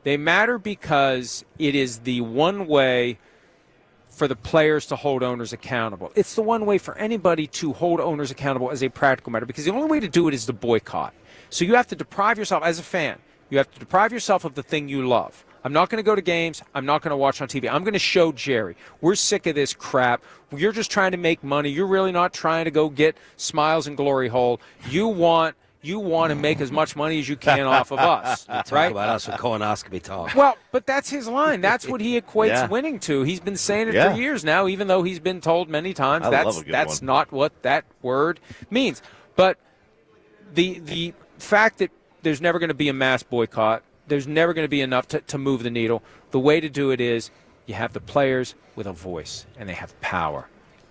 They matter because it is the one way for the players to hold owners accountable. It's the one way for anybody to hold owners accountable as a practical matter, because the only way to do it is to boycott. So you have to deprive yourself, as a fan, you have to deprive yourself of the thing you love. I'm not going to go to games. I'm not going to watch on TV. I'm going to show Jerry, we're sick of this crap. You're just trying to make money. You're really not trying to go get smiles and glory hole. You want to make as much money as you can off of us, Talk right? about us with colonoscopy talk. Well, but that's his line. That's what he equates winning to. He's been saying it for years now, even though he's been told many times that's not what that word means. But the fact that there's never going to be a mass boycott, there's never going to be enough to move the needle. The way to do it is you have the players with a voice, and they have power,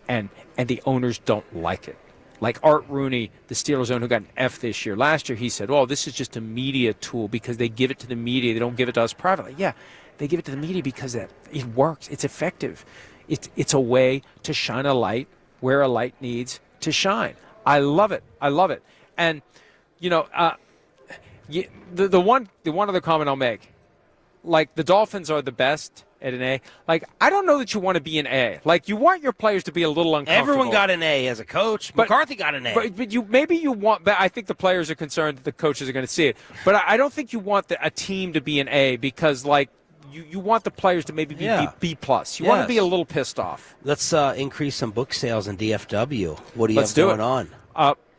and the owners don't like it. Like Art Rooney, the Steelers owner, who got an F this year. Last year he said, oh, this is just a media tool because they give it to the media. They don't give it to us privately. Yeah, they give it to the media because it works. It's effective. It's a way to shine a light where a light needs to shine. I love it. I love it. And, the one other comment I'll make, like the Dolphins are the best at an A. Like, I don't know that you want to be an A. Like, you want your players to be a little uncomfortable. Everyone got an A as a coach. McCarthy got an A. But you want. But I think the players are concerned that the coaches are going to see it. But I don't think you want a team to be an A because, like, you want the players to maybe be B+. You want to be a little pissed off. Let's increase some book sales in DFW. What do you have going on?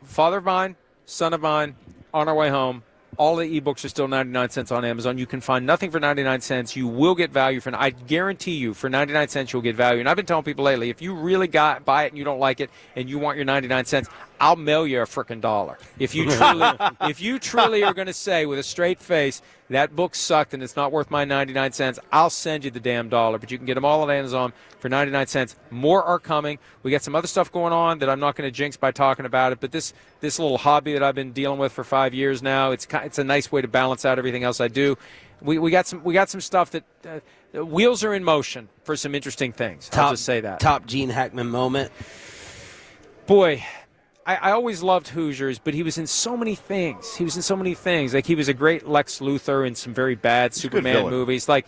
Father of Mine, Son of Mine, On Our Way Home. All the ebooks are still 99 cents on Amazon. You can find nothing for 99 cents. You will get value for. I guarantee you, for 99 cents, you'll get value. And I've been telling people lately, if you really buy it and you don't like it, and you want your 99 cents, I'll mail you a frickin' $1. If you truly are going to say with a straight face that book sucked and it's not worth my 99 cents, I'll send you the damn $1. But you can get them all on Amazon for 99 cents. More are coming. We got some other stuff going on that I'm not going to jinx by talking about it. But this little hobby that I've been dealing with for 5 years now, it's a nice way to balance out everything else I do. We got some stuff that wheels are in motion for some interesting things. I'll just say that. Top Gene Hackman moment. Boy, I always loved Hoosiers, but he was in so many things. Like, he was a great Lex Luthor in some very bad Superman movies. Like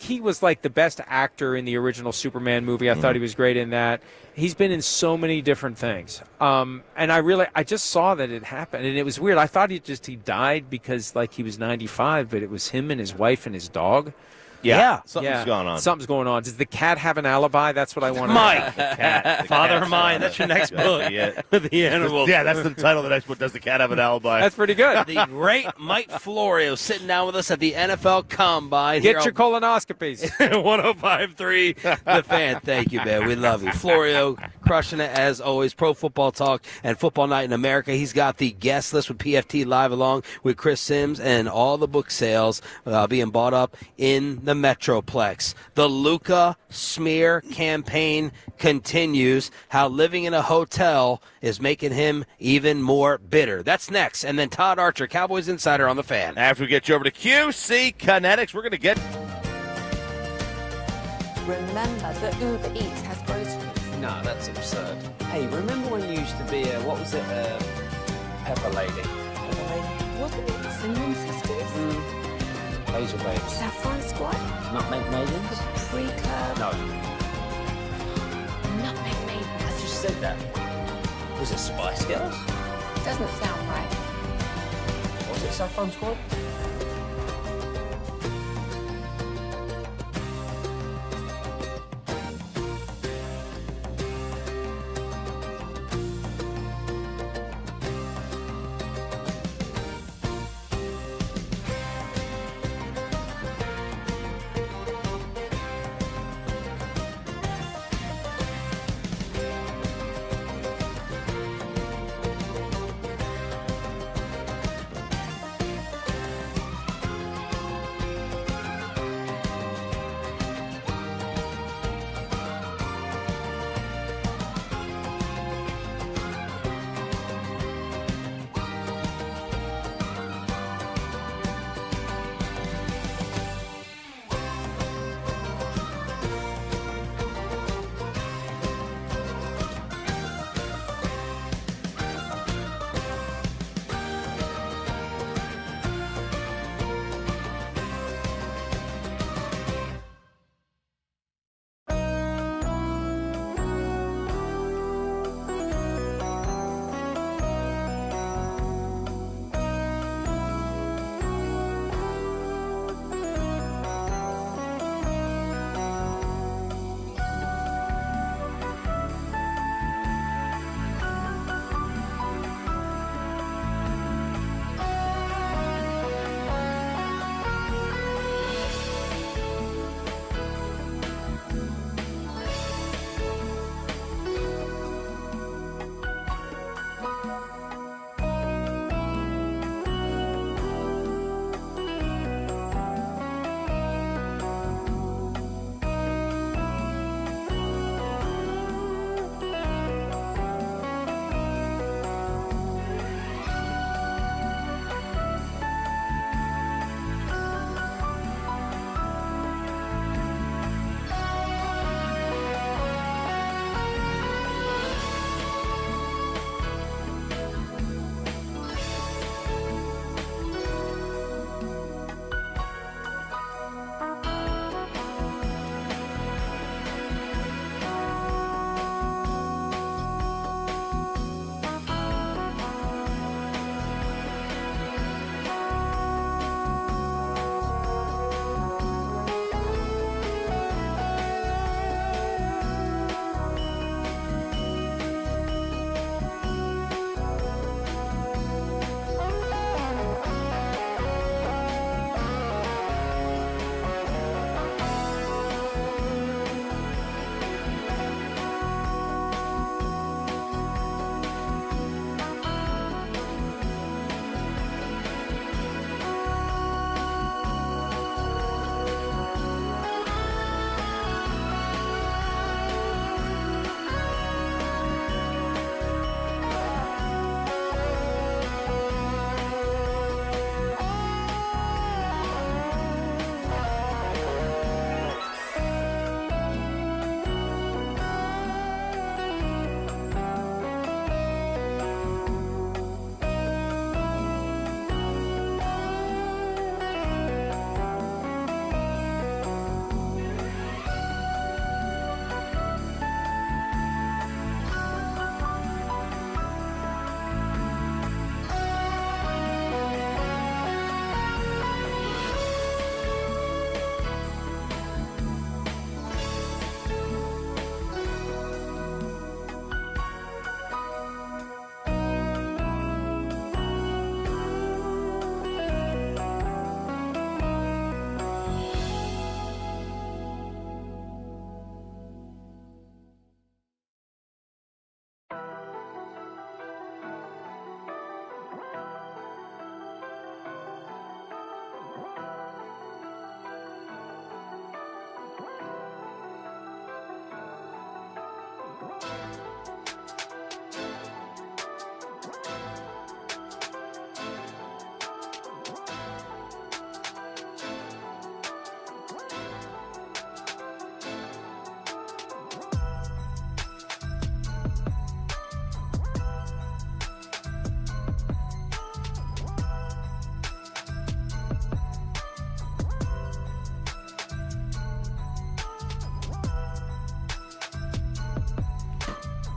he was like the best actor in the original Superman movie. I thought he was great in that. He's been in so many different things. And I just saw that it happened, and it was weird. I thought he died because, like, he was 95, but it was him and his wife and his dog. Yeah. Something's going on. Something's going on. Does the cat have an alibi? That's what I want to know. Mike, the cat. Father of Mine. That's your next book. The animals. Yeah, that's the title of the next book. Does the cat have an alibi? That's pretty good. The great Mike Florio sitting down with us at the NFL Combine. Get your colonoscopies. 105.3 The Fan. Thank you, man. We love you. Florio crushing it as always. Pro Football Talk and Football Night in America. He's got the guest list with PFT Live along with Chris Sims and all the book sales being bought up in the Metroplex. The Luka smear campaign continues. How living in a hotel is making him even more bitter. That's next. And then Todd Archer, Cowboys Insider on The Fan. After we get you over to QC Kinetics, we're going to get... Remember that Uber Eats has groceries. No, that's absurd. Hey, remember when you used to be Pepper Lady? Pepper Lady? Wasn't it Cinnamon Sisters? Basil Babes. Saffron Squad? Nutmeg Maidens? Pre-Curb? No. Nutmeg Maidens. I just said that. Was it Spice Girls? Doesn't sound right. Was it Saffron Squad?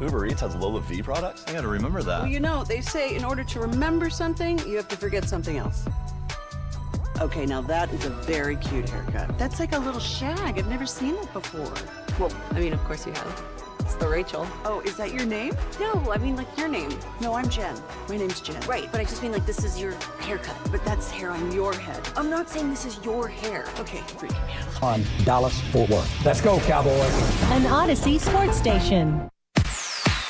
Uber Eats has Lola V products? I gotta remember that. Well, you know, they say in order to remember something, you have to forget something else. Okay, now that is a very cute haircut. That's like a little shag. I've never seen it before. Well, I mean, of course you have. It's the Rachel. Oh, is that your name? No, I mean like your name. No, I'm Jen. My name's Jen. Right, but I just mean like this is your haircut. But that's hair on your head. I'm not saying this is your hair. Okay, freaking me out. On Dallas-Fort Worth. Let's go, Cowboys. An Odyssey sports station.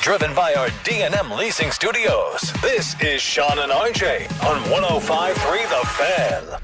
Driven by our D&M Leasing Studios. This is Shan and RJ on 105.3 The Fan.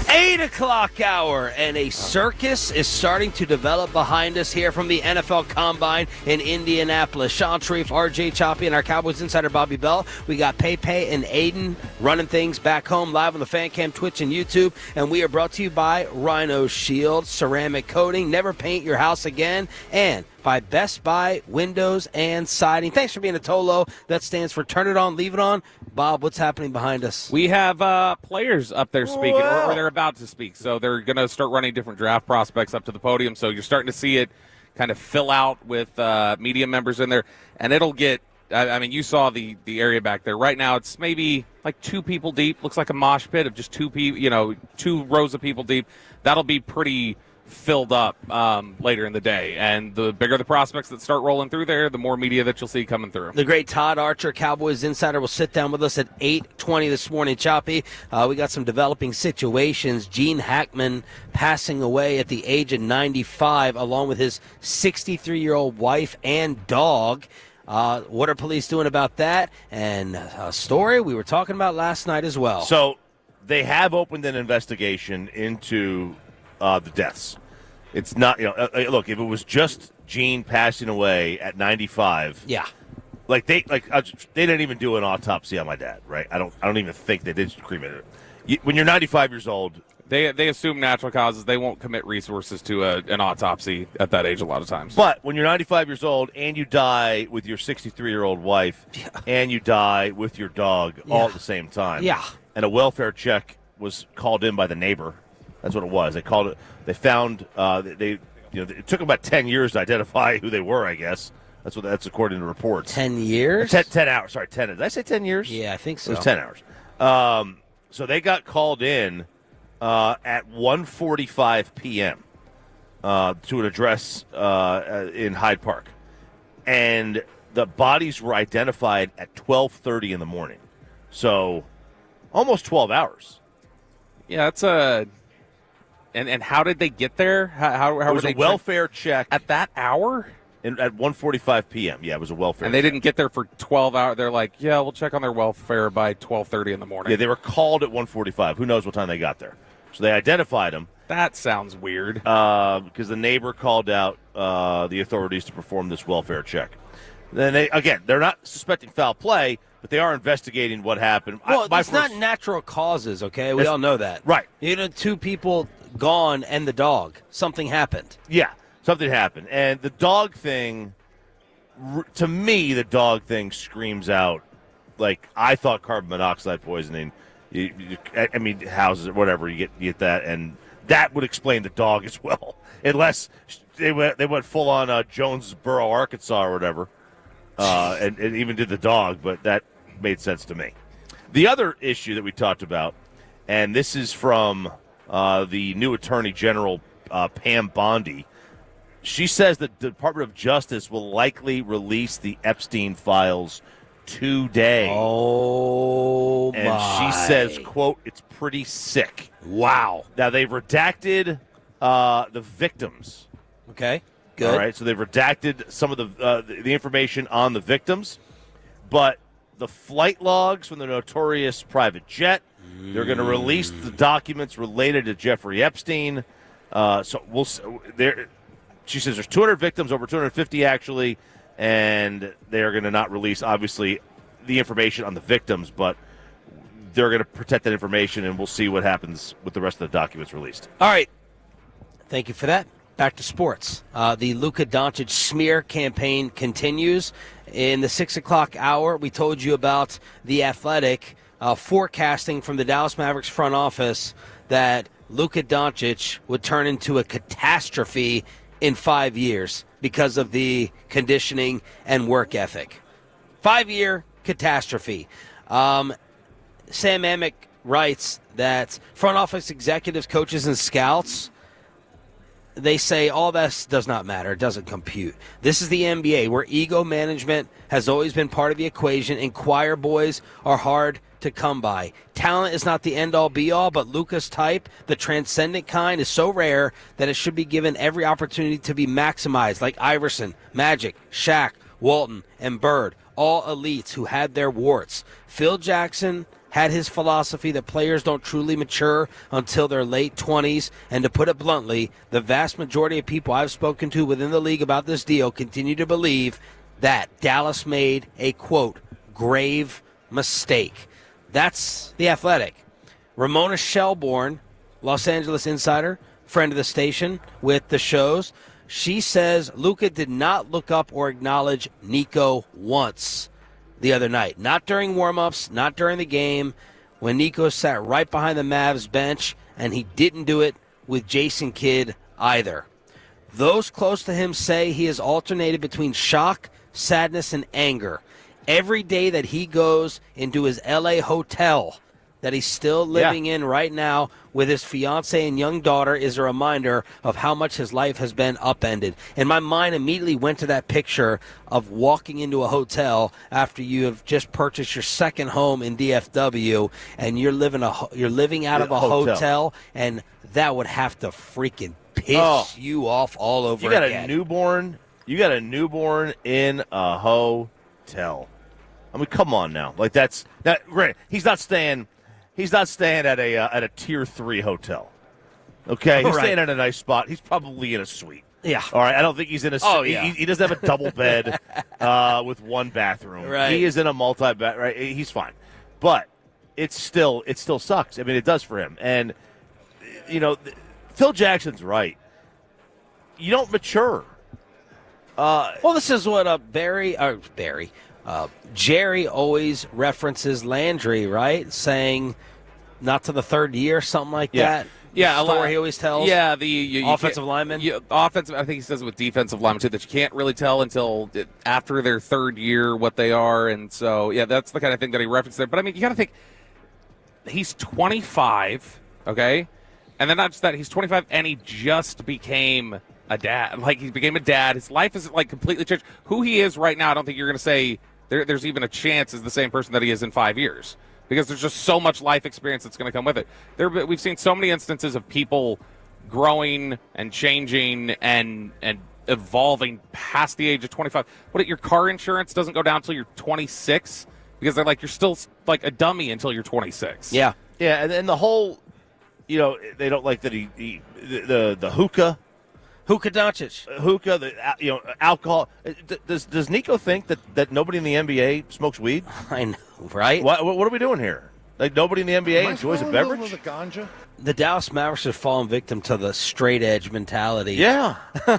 8 o'clock hour, and a circus is starting to develop behind us here from the NFL Combine in Indianapolis. Shan RJ Choppy, and our Cowboys insider Bobby Bell. We got Pepe and Aiden running things back home live on the Fan Cam, Twitch, and YouTube. And we are brought to you by Rhino Shield, ceramic coating, never paint your house again, and by Best Buy Windows and Siding. Thanks for being a Tolo. That stands for Turn It On, Leave It On. Bob, what's happening behind us? We have players up there speaking, or they're about to speak. So they're going to start running different draft prospects up to the podium. So you're starting to see it kind of fill out with media members in there. And it'll get, I mean, you saw the area back there. Right now it's maybe like 2 people deep. Looks like a mosh pit of just 2 people, 2 rows of people deep. That'll be pretty filled up later in the day, and the bigger the prospects that start rolling through there, the more media that you'll see coming through. The great Todd Archer, Cowboys insider, will sit down with us at 8:20 this morning. Choppy, we got some developing situations. Gene Hackman passing away at the age of 95, along with his 63-year-old wife and dog. What are police doing about that? And a story we were talking about last night as well. So they have opened an investigation into the deaths. It's not, look, if it was just Gene passing away at 95, yeah, they didn't even do an autopsy on my dad, right? I don't even think they did cremate it. When you're 95 years old, they assume natural causes. They won't commit resources to an autopsy at that age a lot of times. But when you're 95 years old and you die with your 63-year-old wife and you die with your dog all at the same time, and a welfare check was called in by the neighbor. That's what it was. They called it. They found. It took them about 10 years to identify who they were. I guess that's according to reports. 10 years. 10 hours. Sorry, 10. Did I say 10 years? Yeah, I think so. It was 10 hours. So they got called in at 1:45 p.m. To an address in Hyde Park, and the bodies were identified at 12:30 in the morning. So almost 12 hours. Yeah, that's a. And how did they get there? How it was a welfare check at that hour? At 1:45 p.m. Yeah, it was a welfare. And they check. didn't get there for 12 hours. They're like, yeah, we'll check on their welfare by 12:30 in the morning. Yeah, they were called at 1:45. Who knows what time they got there? So they identified them. That sounds weird. Because the neighbor called out the authorities to perform this welfare check. Then they're not suspecting foul play, but they are investigating what happened. Well, it's not natural causes, okay? We all know that. Right. 2 people gone and the dog. Something happened. Yeah, something happened. And the dog thing, to me, the dog thing screams out, like, I thought carbon monoxide poisoning. Houses or whatever, you get that, and that would explain the dog as well. Unless they went full on Jonesboro, Arkansas or whatever, and even did the dog, but that made sense to me. The other issue that we talked about, and this is from the new Attorney General, Pam Bondi. She says that the Department of Justice will likely release the Epstein files today. Oh, and my. She says, quote, it's pretty sick. Wow. Now, they've redacted the victims. Okay, good. All right, so they've redacted some of the information on the victims, but the flight logs from the notorious private jet, they're going to release the documents related to Jeffrey Epstein. She says there's 200 victims, over 250 actually, and they're going to not release, obviously, the information on the victims, but they're going to protect that information, and we'll see what happens with the rest of the documents released. All right. Thank you for that. Back to sports. The Luka Doncic smear campaign continues. In the 6 o'clock hour, we told you about The Athletic forecasting from the Dallas Mavericks front office that Luka Doncic would turn into a catastrophe in 5 years because of the conditioning and work ethic. 5-year catastrophe. Sam Amick writes that front office executives, coaches, and scouts, they say all this does not matter. It doesn't compute. This is the NBA where ego management has always been part of the equation, and choir boys are hard to come by. Talent is not the end-all, be-all, but Luka's type, the transcendent kind, is so rare that it should be given every opportunity to be maximized, like Iverson, Magic, Shaq, Walton, and Bird, all elites who had their warts. Phil Jackson had his philosophy that players don't truly mature until their late 20s, and to put it bluntly, the vast majority of people I've spoken to within the league about this deal continue to believe that Dallas made a, quote, grave mistake. That's The Athletic. Ramona Shelbourne, Los Angeles insider, friend of the station with the shows, she says Luka did not look up or acknowledge Nico once the other night. Not during warm-ups, not during the game, when Nico sat right behind the Mavs bench, and he didn't do it with Jason Kidd either. Those close to him say he has alternated between shock, sadness, and anger. Every day that he goes into his L.A. hotel that he's still living in right now with his fiance and young daughter is a reminder of how much his life has been upended. And my mind immediately went to that picture of walking into a hotel after you have just purchased your second home in DFW, and you're living out of a hotel, and that would have to freaking piss you off all over again. You got a newborn in a hotel. I mean, come on now. Like right, he's not staying at a tier 3 hotel. Okay, he's staying at a nice spot. He's probably in a suite. Yeah. All right. I don't think he's in a. Oh, yeah. He doesn't have a double bed with one bathroom. Right. He is in a multi-bed. Right. He's fine, but it still sucks. I mean, it does for him. And Phil Jackson's right. You don't mature. Well, this is what Jerry always references Landry, right? Saying not to the third year, something like that. Yeah, story he always tells. Yeah, the offensive lineman. Offensive. I think he says it with defensive linemen too, that you can't really tell until after their third year what they are, and so that's the kind of thing that he referenced there. But I mean, you got to think he's 25, okay, and then not just that, he's 25, and he just became a dad. Like, he became a dad. His life is like completely changed. Who he is right now, I don't think you're going to say there's even a chance is the same person that he is in 5 years, because there's just so much life experience that's going to come with it. We've seen so many instances of people growing and changing and evolving past the age of 25. Your car insurance doesn't go down until you're 26, because they're like, you're still like a dummy until you're 26. Yeah. Yeah, and the whole, they don't like that the hookah. Hookah Doncic. Alcohol. Does Nico think that nobody in the NBA smokes weed? I know, right? What are we doing here? Like, nobody in the NBA enjoys a beverage? The Dallas Mavericks have fallen victim to the straight edge mentality. Yeah.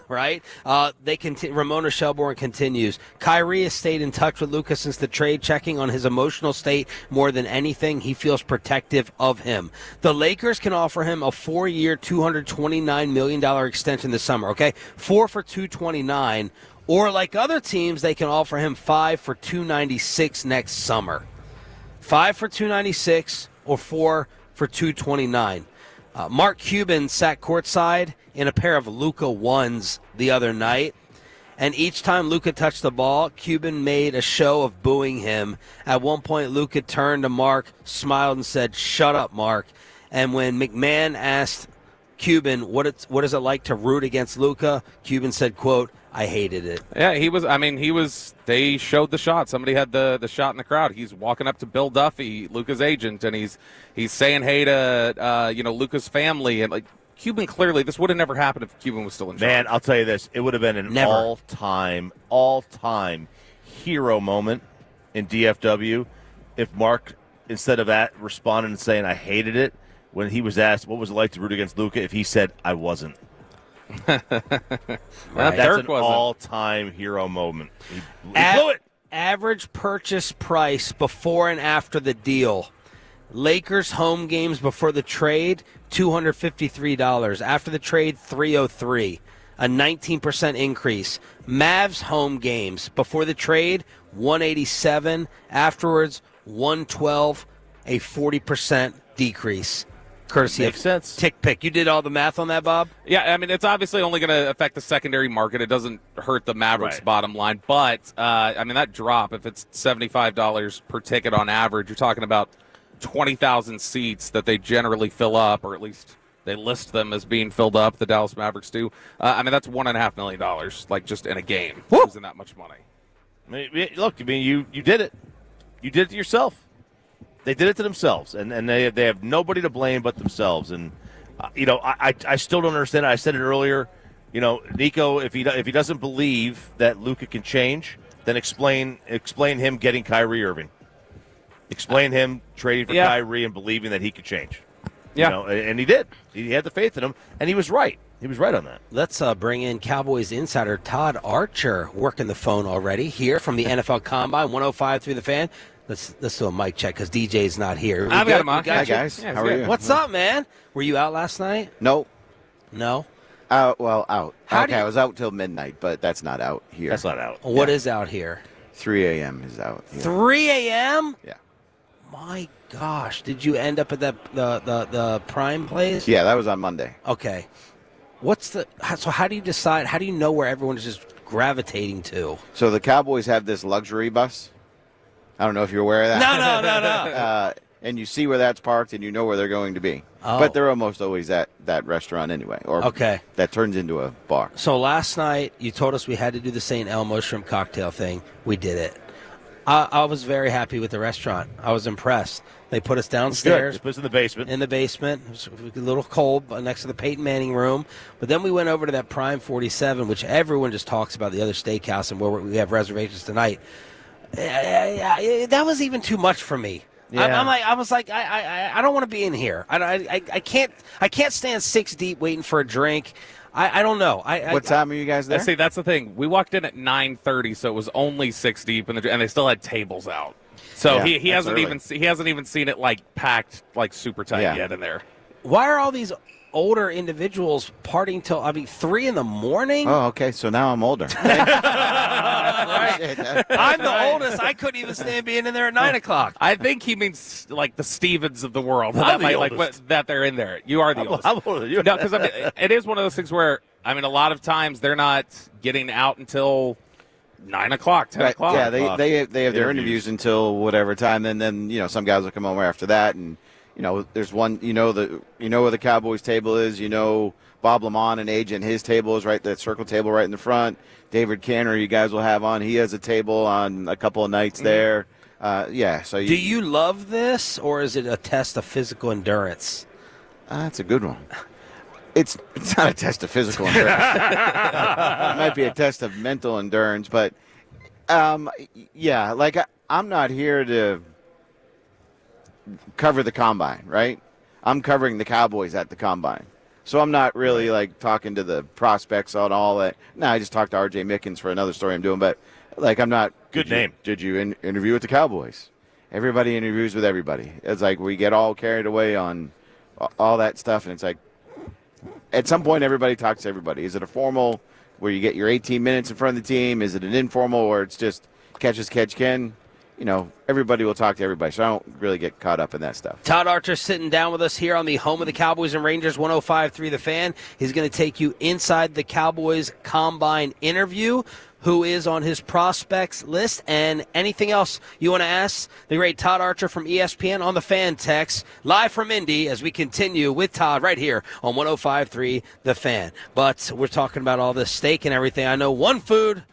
Right? Ramona Shelbourne continues. Kyrie has stayed in touch with Luka since the trade, checking on his emotional state more than anything. He feels protective of him. The Lakers can offer him a 4-year, $229 million extension this summer, okay? 4 for $229. Or like other teams, they can offer him 5 for $296 next summer. 5 for $296 or 4 for $229. Mark Cuban sat courtside in a pair of Luka ones the other night, and each time Luka touched the ball, Cuban made a show of booing him. At one point, Luka turned to Mark, smiled, and said, "Shut up, Mark." And when McMahon asked Cuban what is it like to root against Luka, Cuban said, quote, "I hated it." Yeah, he was. They showed the shot. Somebody had the shot in the crowd. He's walking up to Bill Duffy, Luka's agent, and he's saying hey to Luka's family, and like, Cuban, clearly this would have never happened if Cuban was still in charge. Man, I'll tell you this: it would have been an all-time hero moment in DFW if Mark, instead of responding and saying "I hated it" when he was asked what was it like to root against Luka, if he said "I wasn't." Right. That's an all-time hero moment. He blew it. Average purchase price before and after the deal. Lakers home games before the trade, $253. After the trade, $303. a 19% increase. Mavs home games before the trade, 187. Afterwards, 112, a 40% decrease. Courtesy Makes sense. Tick Pick. You did all the math on that, Bob? Yeah, I mean, it's obviously only going to affect the secondary market. It doesn't hurt the Mavericks' bottom line. But, I mean, that drop, if it's $75 per ticket on average, you're talking about 20,000 seats that they generally fill up, or at least they list them as being filled up, the Dallas Mavericks do. I mean, that's $1.5 million, like, just in a game. Losing that much money. I mean, look, I mean, you did it. You did it to yourself. They did it to themselves, and they have nobody to blame but themselves. And I still don't understand. I said it earlier. Nico, if he doesn't believe that Luka can change, then explain him getting Kyrie Irving. Explain him trading for Kyrie and believing that he could change. Yeah, and he did. He had the faith in him, and he was right. He was right on that. Let's bring in Cowboys insider Todd Archer, working the phone already here from the NFL Combine, 105.3 The Fan. Let's do a mic check because DJ's not here. I've got him on. Hi, guys. Yeah, how are you? What's up, man? Were you out last night? No. No? Out. I was out till midnight, but that's not out here. That's not out. What is out here? 3 a.m. is out here. 3 a.m.? Yeah. My gosh. Did you end up at the Prime place? Yeah, that was on Monday. Okay. So how do you decide? How do you know where everyone is just gravitating to? So the Cowboys have this luxury bus. I don't know if you're aware of that. No. And you see where that's parked, and you know where they're going to be. Oh. But they're almost always at that restaurant anyway. Or that turns into a bar. So last night, you told us we had to do the St. Elmo shrimp cocktail thing. We did it. I was very happy with the restaurant. I was impressed. They put us downstairs. They put us in the basement. In the basement. It was a little cold next to the Peyton Manning room. But then we went over to that Prime 47, which everyone just talks about, the other steakhouse, and where we have reservations tonight. That was even too much for me. Yeah. I was like, I don't want to be in here. I can't stand 6 deep waiting for a drink. I don't know. What time are you guys there? See, that's the thing. We walked in at 9:30, so it was only 6 deep, and they still had tables out. So he hasn't even seen it like packed like super tight yet in there. Why are all these older individuals partying till 3 in the morning? Oh, okay. So now I'm older. I'm the oldest. I couldn't even stand being in there at 9 o'clock. I think he means like the Stevens of the world. That they're in there. You are the oldest. I'm older than you. No, because it is one of those things where a lot of times they're not getting out until 9 o'clock, 10 o'clock. Yeah, they have their interviews until whatever time, and then some guys will come over after that, and there's one. Where the Cowboys table is. Bob Lamont and Agent, his table is right, that circle table right in the front. David Canner, you guys will have on. He has a table on a couple of nights there. So do you love this, or is it a test of physical endurance? That's a good one. It's not a test of physical endurance. It might be a test of mental endurance, but I'm not here to cover the Combine, right? I'm covering the Cowboys at the Combine. So I'm not really talking to the prospects on all that. No, I just talked to RJ Mickens for another story I'm doing, but I'm not. Good name. Did you interview with the Cowboys? Everybody interviews with everybody. It's like we get all carried away on all that stuff, and it's like at some point everybody talks to everybody. Is it a formal where you get your 18 minutes in front of the team? Is it an informal where it's just catch as catch can? Everybody will talk to everybody, so I don't really get caught up in that stuff. Todd Archer sitting down with us here on the home of the Cowboys and Rangers, 105.3 The Fan. He's going to take you inside the Cowboys Combine interview, who is on his prospects list, and anything else you want to ask the great Todd Archer from ESPN on the Fan text, live from Indy as we continue with Todd right here on 105.3 The Fan. But we're talking about all this steak and everything. I know one food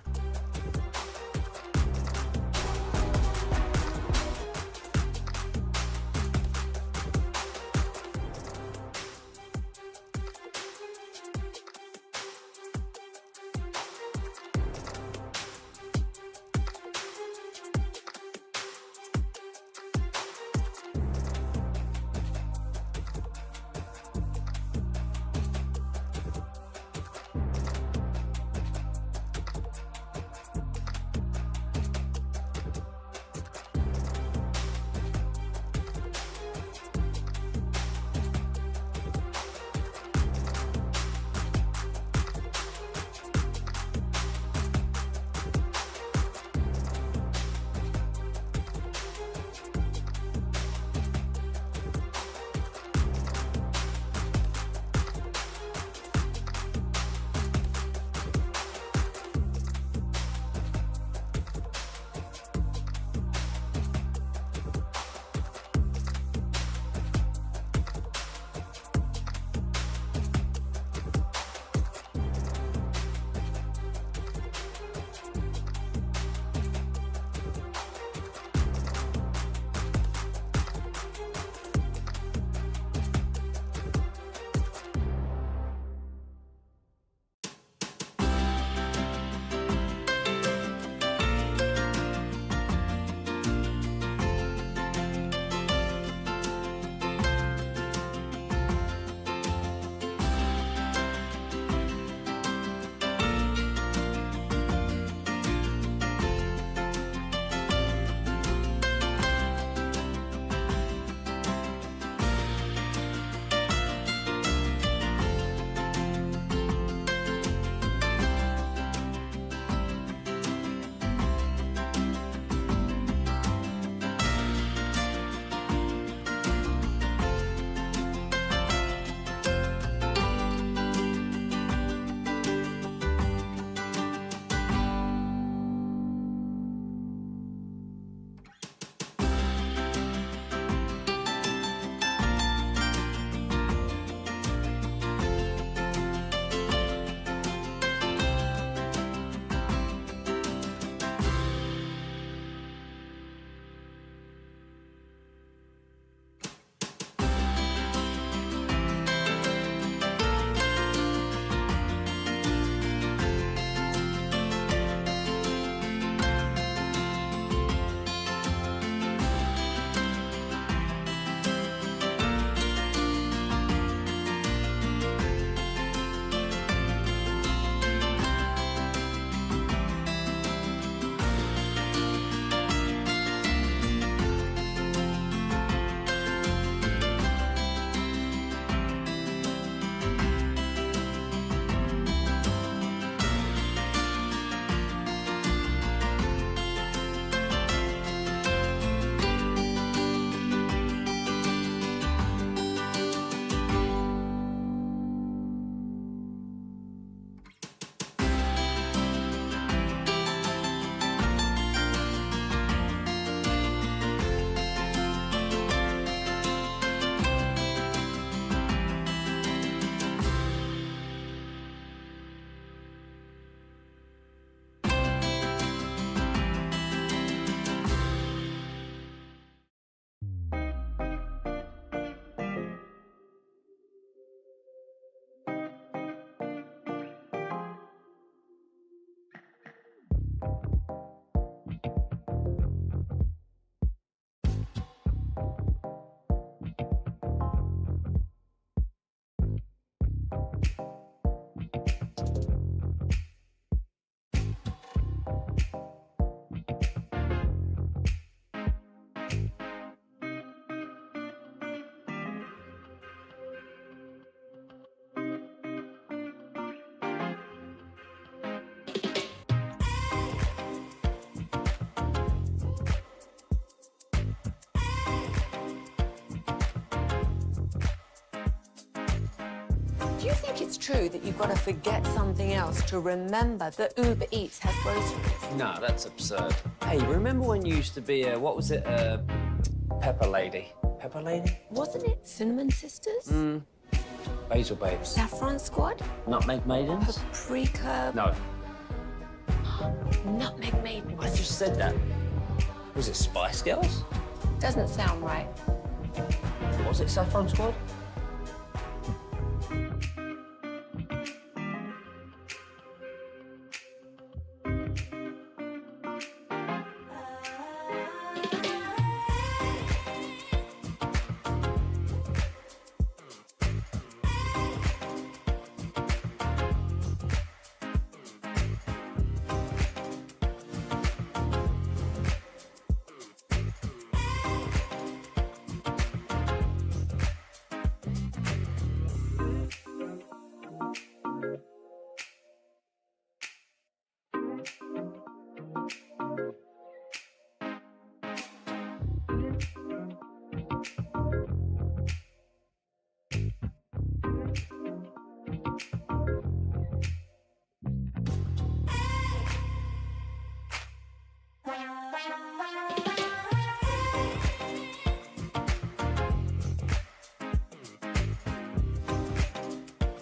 think it's true that you've got to forget something else to remember that Uber Eats has groceries? No, that's absurd. Hey, remember when you used to be a, what was it, Pepper Lady? Pepper Lady? Wasn't it Cinnamon Sisters? Basil Babes. Saffron Squad? Nutmeg Maidens? Paprika? No. Nutmeg Maidens. I just said that. Was it Spice Girls? Doesn't sound right. Was it Saffron Squad?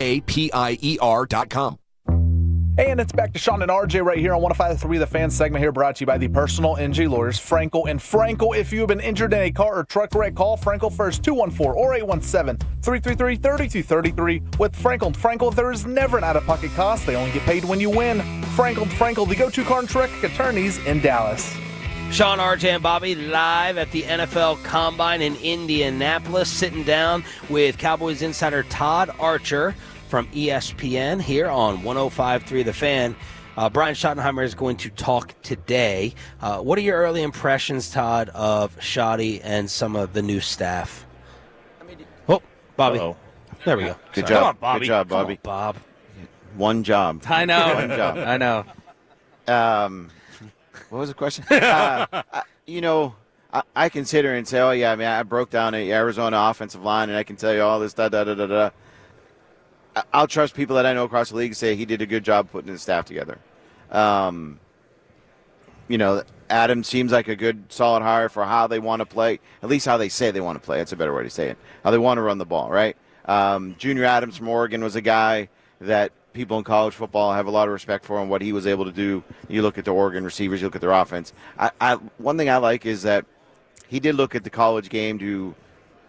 APIER.com. And it's back to Shan and RJ right here on 105.3 The Fan segment here, brought to you by the personal injury lawyers, Frankel and Frankel. If you have been injured in a car or truck wreck, call Frankel first, 214 or 817-333-3233. With Frankel and Frankel, there is never an out-of-pocket cost. They only get paid when you win. Frankel and Frankel, the go-to car and truck attorneys in Dallas. Shan, RJ, and Bobby live at the NFL Combine in Indianapolis, sitting down with Cowboys insider Todd Archer from ESPN here on 105.3 The Fan. Brian Schottenheimer is going to talk today. What are your early impressions, Todd, of Schotty and some of the new staff? Oh, Bobby. Uh-oh. There we go. Good Sorry. job. Come on, Bobby. Good job, Bobby. Come on, Bob. One job. I know. One job. I know. What was the question? I consider and say, oh, yeah, I mean, I broke down the Arizona offensive line, and I can tell you all this, da-da-da-da-da. I'll trust people that I know across the league say he did a good job putting his staff together. Adam seems like a good, solid hire for how they want to play, at least how they say they want to play. That's a better way to say it. How they want to run the ball, right? Junior Adams from Oregon was a guy that people in college football have a lot of respect for and what he was able to do. You look at the Oregon receivers, you look at their offense. One thing I like is that he did look at the college game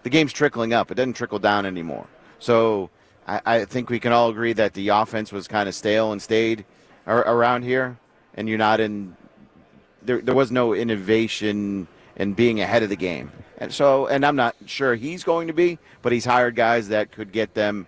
the game's trickling up. It doesn't trickle down anymore. So I think we can all agree that the offense was kind of stale and stayed around here, and you're not in there was no innovation in being ahead of the game. And I'm not sure he's going to be, but he's hired guys that could give them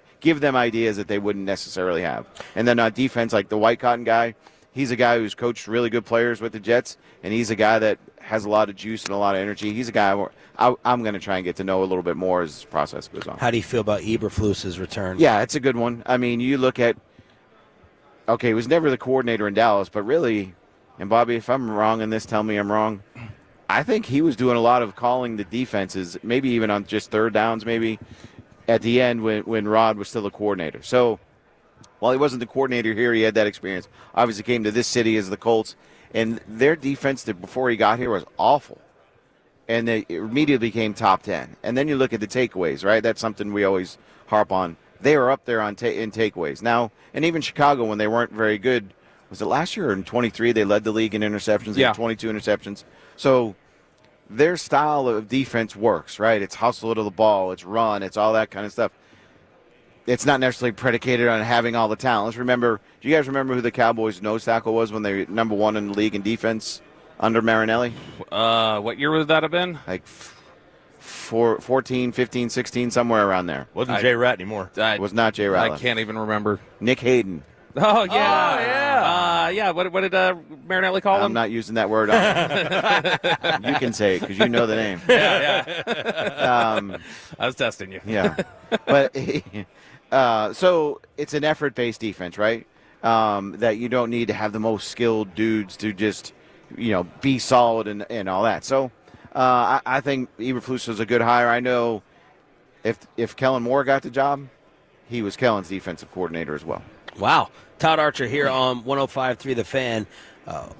ideas that they wouldn't necessarily have. And then on defense, like the White Cotton guy, he's a guy who's coached really good players with the Jets, and he's a guy that has a lot of juice and a lot of energy. He's a guy I'm going to try and get to know a little bit more as this process goes on. How do you feel about Eberflus's return? Yeah, it's a good one. I mean, you look at, okay, he was never the coordinator in Dallas, but really, and Bobby, if I'm wrong in this, tell me I'm wrong. I think he was doing a lot of calling the defenses, maybe even on just third downs, maybe at the end when Rod was still a coordinator. So while he wasn't the coordinator here, he had that experience. Obviously came to this city as the Colts, and their defense before he got here was awful. And they immediately became top 10. And then you look at the takeaways, right? That's something we always harp on. They were up there in takeaways. Now, and even Chicago, when they weren't very good, was it last year or in 23? They led the league in interceptions. They had 22 interceptions. So their style of defense works, right? It's hustle to the ball, it's run, it's all that kind of stuff. It's not necessarily predicated on having all the talent. Let's remember, do you guys remember who the Cowboys' nose tackle was when they were number one in the league in defense under Marinelli? What year would that have been? Like 14, 15, 16, somewhere around there. Wasn't Jay Rat anymore. It was not Jay Rat. I can't even remember. Nick Hayden. Oh, yeah. Yeah. What did Marinelli call him? I'm not using that word. You can say it because you know the name. Yeah. I was testing you. Yeah. But so it's an effort-based defense, right? That you don't need to have the most skilled dudes to just, be solid and all that. So I think Eberflus was a good hire. I know if Kellen Moore got the job, he was Kellen's defensive coordinator as well. Wow. Todd Archer here on 105.3 The Fan.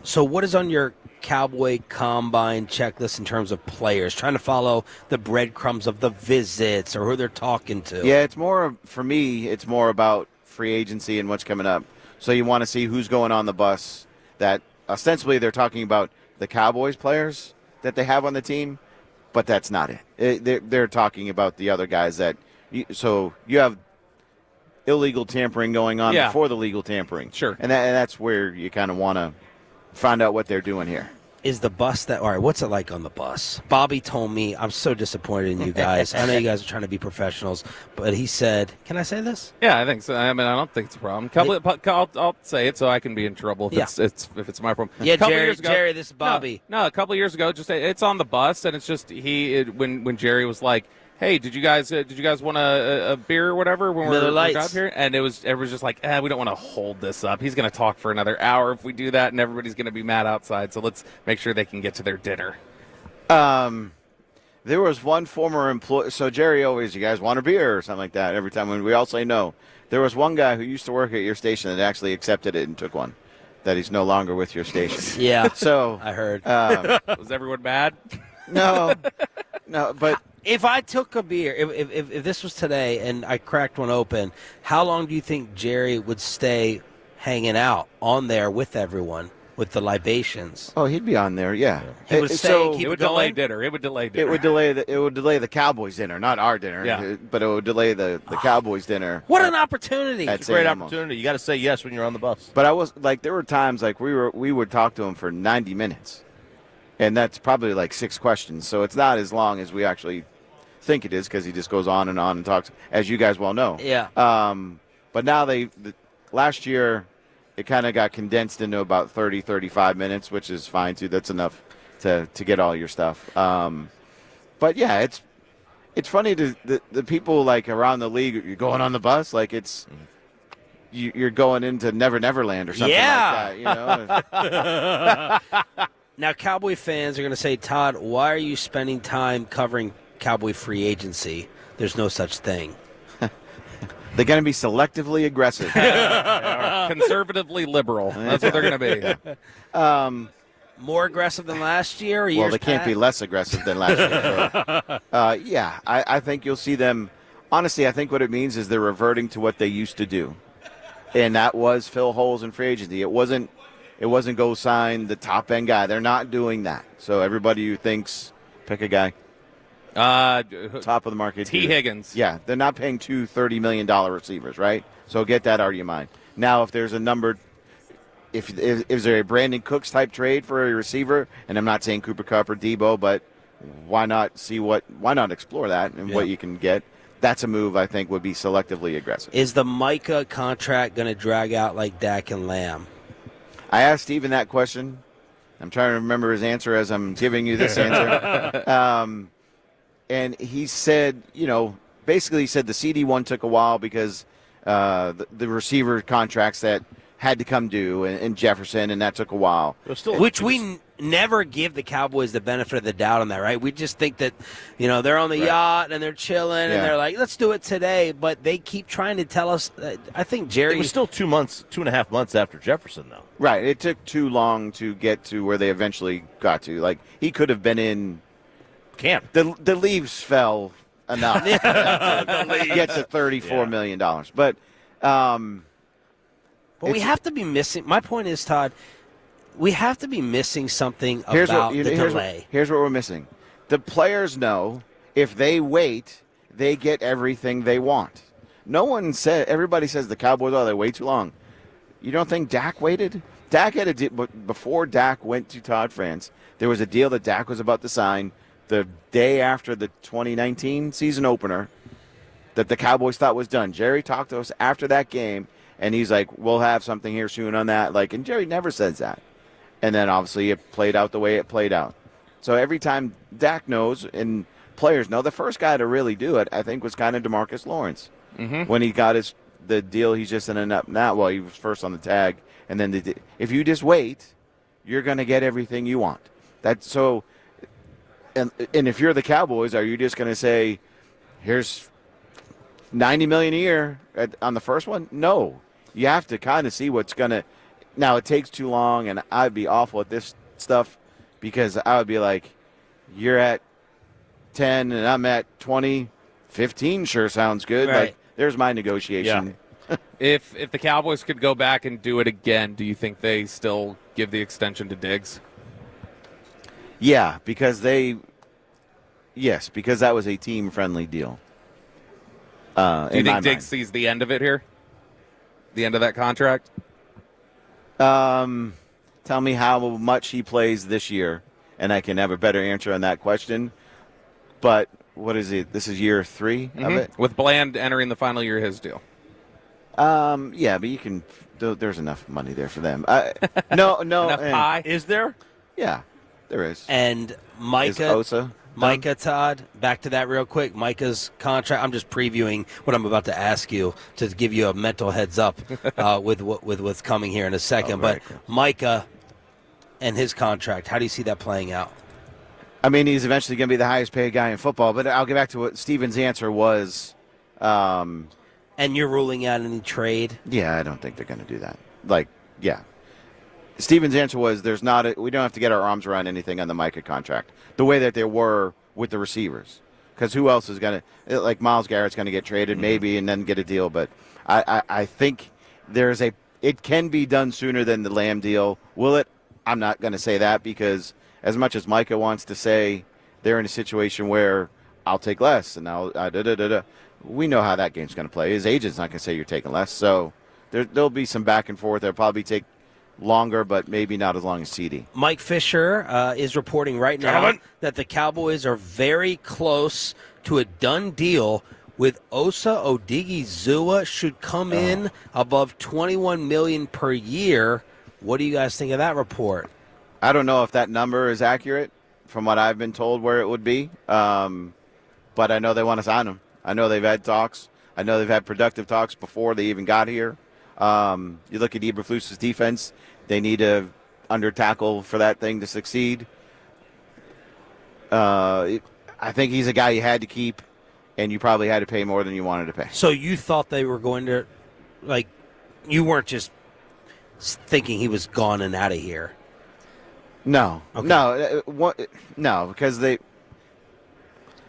So what is on your Cowboy Combine checklist in terms of players? Trying to follow the breadcrumbs of the visits or who they're talking to. Yeah, it's more, for me, it's more about free agency and what's coming up. So you want to see who's going on the bus. That ostensibly they're talking about the Cowboys players that they have on the team, but that's not it. They're talking about the other guys that so you have illegal tampering going on before the legal tampering. Sure. And that's where you kind of want to find out what they're doing here. Is the bus all right, what's it like on the bus? Bobby told me, I'm so disappointed in you guys. I know you guys are trying to be professionals, but he said, can I say this? Yeah, I think so. I mean, I don't think it's a problem. I'll say it so I can be in trouble if it's my problem. Yeah, Jerry, this is Bobby. No, a couple of years ago, just it's on the bus, and it's just when Jerry was like, hey, did you guys want a beer or whatever when we're out here? And everyone's just like, we don't want to hold this up. He's going to talk for another hour if we do that, and everybody's going to be mad outside. So let's make sure they can get to their dinner. There was one former employee. So Jerry always, you guys want a beer or something like that every time when we all say no. There was one guy who used to work at your station that actually accepted it and took one. That he's no longer with your station. Yeah. So I heard. Was everyone mad? No, but. If I took a beer, if this was today and I cracked one open, how long do you think Jerry would stay hanging out on there with everyone, with the libations? Oh, he'd be on there, yeah. He would stay, keep it would going? delay dinner. It would delay dinner. It would delay the Cowboys dinner, not our dinner. Yeah. But it would delay the Cowboys dinner. What an opportunity! It's a great opportunity. You got to say yes when you're on the bus. But I was like, there were times like we would talk to him for 90 minutes, and that's probably like 6 questions. So it's not as long as we actually think it is, because he just goes on and talks, as you guys well know. Yeah. But now last year it kind of got condensed into about 30, 35 minutes, which is fine too. That's enough to get all your stuff. But yeah, it's funny to the people like around the league. You're going on the bus like it's you're going into Never Neverland or something like that. You know. Now, Cowboy fans are going to say, Todd, why are you spending time covering Cowboy free agency? There's no such thing. They're going to be selectively aggressive. Conservatively liberal. That's what they're going to be. More aggressive than last year? Or well, they can't be less aggressive than last year. Yeah, I think you'll see them. Honestly, I think what it means is they're reverting to what they used to do, and that was fill holes in free agency. It wasn't go sign the top end guy. They're not doing that. So everybody who thinks, pick a guy. Top of the market. T. Higgins. Yeah, they're not paying two $30 million receivers, right? So get that out of your mind. Now, if there's a number, if there a Brandon Cooks type trade for a receiver, and I'm not saying Cooper Kupp or Debo, but why not explore that and what you can get? That's a move I think would be selectively aggressive. Is the Micah contract going to drag out like Dak and Lamb? I asked Steven that question. I'm trying to remember his answer as I'm giving you this answer. And he said, basically he said the CD one took a while because the receiver contracts that had to come due and Jefferson, and that took a while. Which we never give the Cowboys the benefit of the doubt on that, right? We just think that, they're on the yacht and they're chilling and they're like, let's do it today. But they keep trying to tell us. I think Jerry. It was still 2.5 months after Jefferson, though. Right. It took too long to get to where they eventually got to. Like, he could have been in camp. The leaves fell enough to get to $34 million. But we have to be missing. My point is, Todd, we have to be missing something about the delay. Here's what we're missing. The players know if they wait, they get everything they want. No one said. Everybody says the Cowboys, they wait too long. You don't think Dak waited? Dak had a deal before Dak went to Todd France. There was a deal that Dak was about to sign the day after the 2019 season opener that the Cowboys thought was done. Jerry talked to us after that game, and he's like, we'll have something here soon on that. And Jerry never says that. And then, obviously, it played out the way it played out. So every time Dak knows and players know, the first guy to really do it, I think, was kind of DeMarcus Lawrence. Mm-hmm. When he got the deal he's just in he was first on the tag. And then if you just wait, you're going to get everything you want. That's so. And if you're the Cowboys, are you just going to say, here's $90 million a year on the first one? No. You have to kind of see what's going to – now, it takes too long, and I'd be awful at this stuff because I would be like, you're at 10 and I'm at 20. 15 sure sounds good. Right. Like, there's my negotiation. Yeah. If the Cowboys could go back and do it again, do you think they still give the extension to Diggs? Yeah, because because that was a team-friendly deal. Do you think Diggs sees the end of it here? The end of that contract? Tell me how much he plays this year, and I can have a better answer on that question. But what is it? This is year 3 of it? With Bland entering the final year of his deal. Yeah, but you can. There's enough money there for them. No. Enough pie? Is there? Yeah, there is. And Micah, Todd, back to that real quick. Micah's contract. I'm just previewing what I'm about to ask you to give you a mental heads up with what's coming here in a second. But cool. Micah and his contract, how do you see that playing out? I mean, he's eventually going to be the highest paid guy in football. But I'll get back to what Steven's answer was. And you're ruling out any trade? Yeah, I don't think they're going to do that. Like, yeah. Steven's answer was we don't have to get our arms around anything on the Micah contract the way that there were with the receivers. Because who else is going to, like Myles Garrett's going to get traded maybe and then get a deal. But I think it can be done sooner than the Lamb deal. Will it? I'm not going to say that because as much as Micah wants to say they're in a situation where I'll take less and we know how that game's going to play. His agent's not going to say you're taking less. So there'll be some back and forth. They'll probably take longer, but maybe not as long as CD. Mike Fisher is reporting right now that the Cowboys are very close to a done deal with Osa Odigizua should come in above $21 million per year. What do you guys think of that report? I don't know if that number is accurate from what I've been told where it would be, but I know they want to sign him. I know they've had talks. I know they've had productive talks before they even got here. You look at Eberflus's defense, they need to under tackle for that thing to succeed. I think he's a guy you had to keep, and you probably had to pay more than you wanted to pay. So you thought they were going to, you weren't just thinking he was gone and out of here? No. Okay. No, because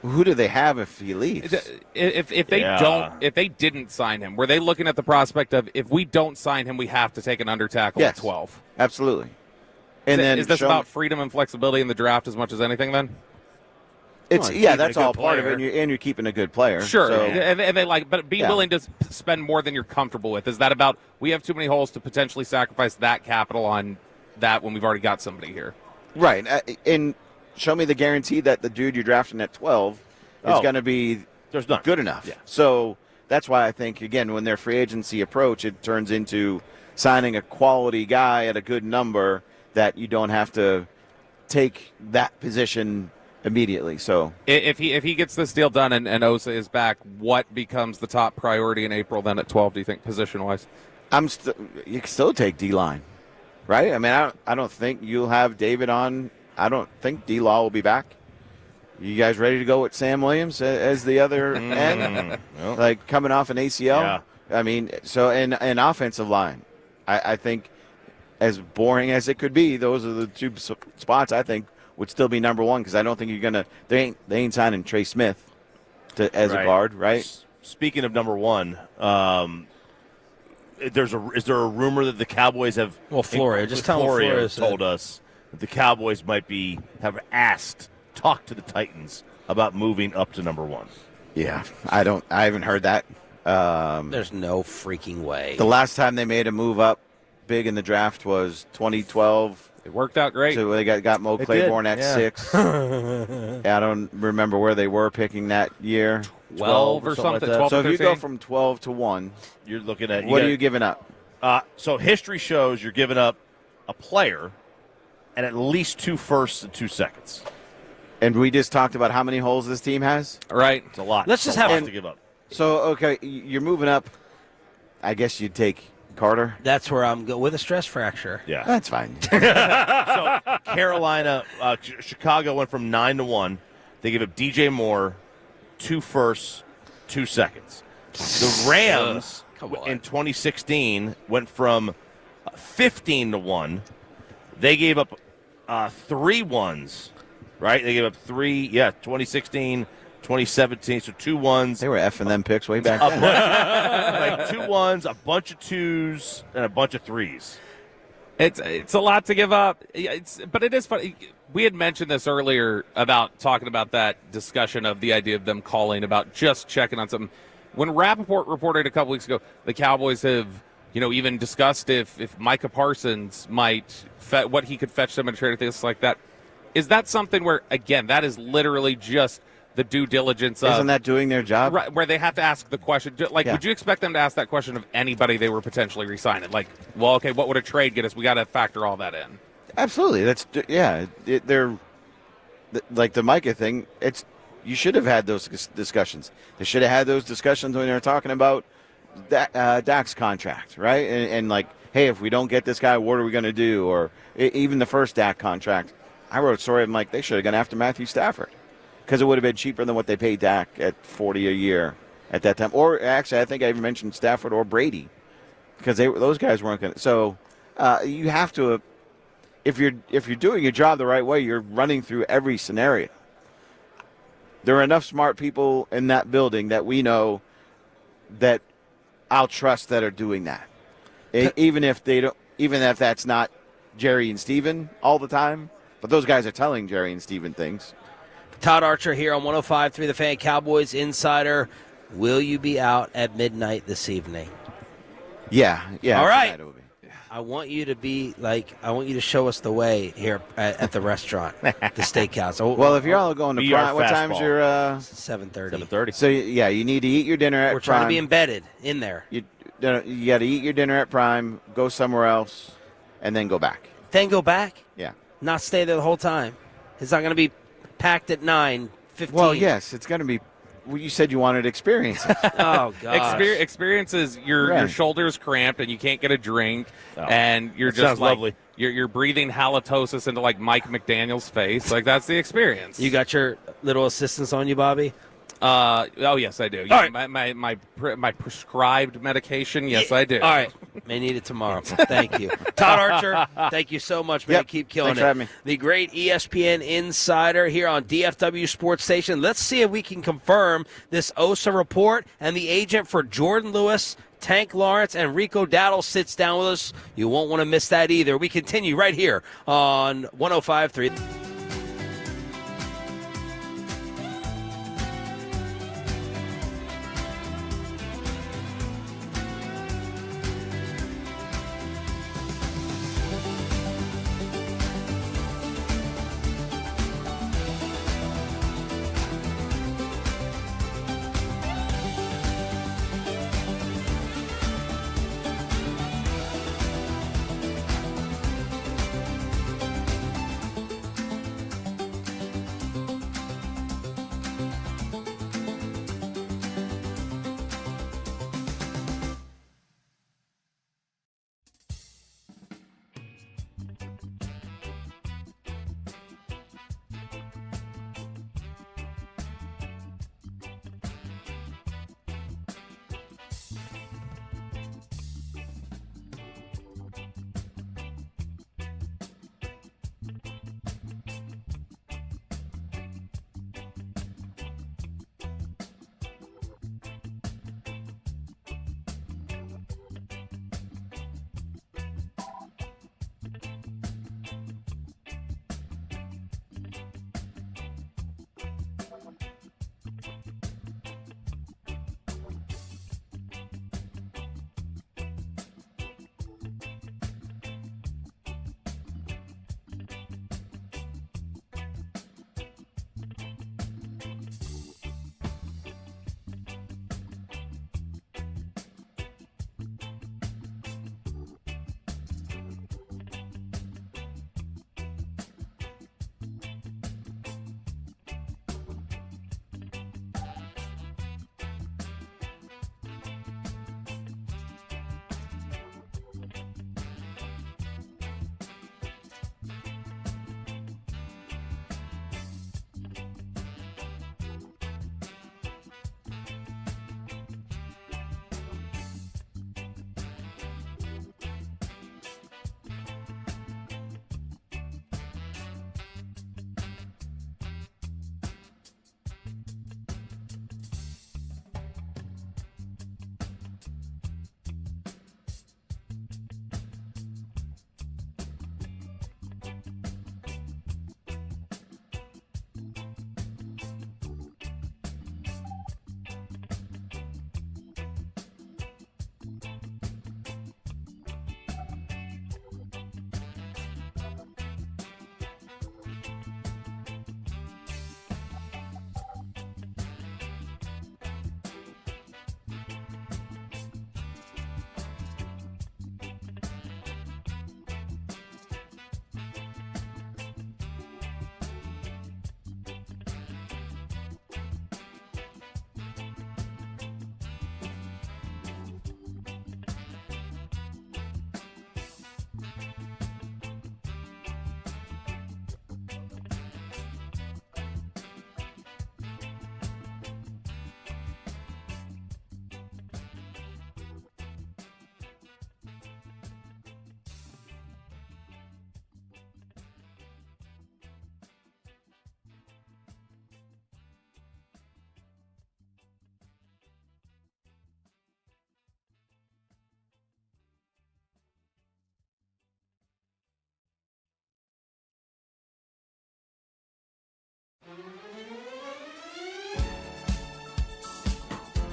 who do they have if he leaves? If they didn't sign him, were they looking at the prospect of if we don't sign him, we have to take an under tackle at 12? Absolutely. Is this about freedom and flexibility in the draft as much as anything? Then that's all part of it, and you're keeping a good player. Sure, so. and they but be willing to spend more than you're comfortable with. Is that about we have too many holes to potentially sacrifice that capital on that when we've already got somebody here? Right, and show me the guarantee that the dude you're drafting at 12 is going to be good enough. Yeah. So that's why I think, again, when their free agency approach, it turns into signing a quality guy at a good number that you don't have to take that position immediately. So if he gets this deal done and Osa is back, what becomes the top priority in April then at 12, do you think, position-wise? You can still take D-line, right? I mean, I don't think you'll have David on. I don't think D-Law will be back. You guys ready to go with Sam Williams as the other end? Like coming off an ACL? Yeah. I mean, so and offensive line. I think as boring as it could be, those are the two spots I think would still be number one because I don't think you're going to – they ain't signing Trey Smith as a guard, right? Speaking of number one, is there a rumor that the Cowboys have – Well, Florio. Just tell Florio told us that the Cowboys have talked to the Titans about moving up to number one. Yeah, I haven't heard that. There's no freaking way. The last time they made a move up big in the draft was 2012. It worked out great. So they got Mo Claiborne at 6. I don't remember where they were picking that year. 12 or something. 12 so if you go from 12 to 1, you're looking at what are you giving up? So history shows you're giving up a player and at least 2 firsts and 2 seconds. And we just talked about how many holes this team has. Right, it's a lot. Let's just have to give up. So okay, you're moving up. I guess you'd take Carter. That's where I'm going with a stress fracture. Yeah, that's fine. So Carolina, Chicago went from 9 to 1. They gave up DJ Moore, 2 firsts, 2 seconds. The Rams in 2016 went from 15-1. They gave up 3 1s, right? They gave up 3, 2016, 2017, so 2 1s. They were effing them picks way back then. Like 2 1s, a bunch of 2s, and a bunch of 3s. It's a lot to give up. But it is funny. We had mentioned this earlier about talking about that discussion of the idea of them calling about just checking on something. When Rappaport reported a couple weeks ago, the Cowboys have, even discussed if Micah Parsons might what he could fetch them in a trade or things like that. Is that something where, again, that is literally just the due diligence of... Isn't that doing their job? Right, where they have to ask the question. Would you expect them to ask that question of anybody they were potentially re-signing? Like, well, okay, what would a trade get us? We got to factor all that in. Absolutely. They're like the Micah thing. You should have had those discussions. They should have had those discussions when they were talking about Dak's contract, right? And like, hey, if we don't get this guy, what are we going to do? Or even the first Dak contract. I wrote a story. I'm like, they should have gone after Matthew Stafford because it would have been cheaper than what they paid Dak at $40 a year at that time. Or actually, I think I even mentioned Stafford or Brady because those guys weren't going to. So you have to, if you're doing your job the right way, you're running through every scenario. There are enough smart people in that building that we know that I'll trust that are doing that. Even if that's not Jerry and Steven all the time, but those guys are telling Jerry and Steven things. Todd Archer here on 105.3 The Fan, Cowboys Insider. Will you be out at midnight this evening? Yeah. All right. I want you to show us the way here at the restaurant, the Steakhouse. Well, if you're all going to Prime, what time's your 7:30. 7:30. So you need to eat your dinner at We're Prime. trying to be embedded in there. You got to eat your dinner at Prime, go somewhere else, and then go back. Then go back? Yeah. Not stay there the whole time. It's not going to be packed at 9:15. Well, yes, it's going to be. Well, you said you wanted experiences. Oh, God. Experiences, your shoulders cramped and you can't get a drink, and you're just like, lovely. You're breathing halitosis into like Mike McDaniel's face. Like, that's the experience. You got your little assistants on you, Bobby? Oh, yes, I do. All Yeah, right. my prescribed medication, yes, I do. All right. May need it tomorrow. Thank you. Todd Archer, thank you so much, man. Yep. Keep killing Thanks it. for having me. The great ESPN Insider here on DFW Sports Station. Let's see if we can confirm this OSA report, and the agent for Jordan Lewis, Tank Lawrence, and Rico Dowdle sits down with us. You won't want to miss that either. We continue right here on 105.3.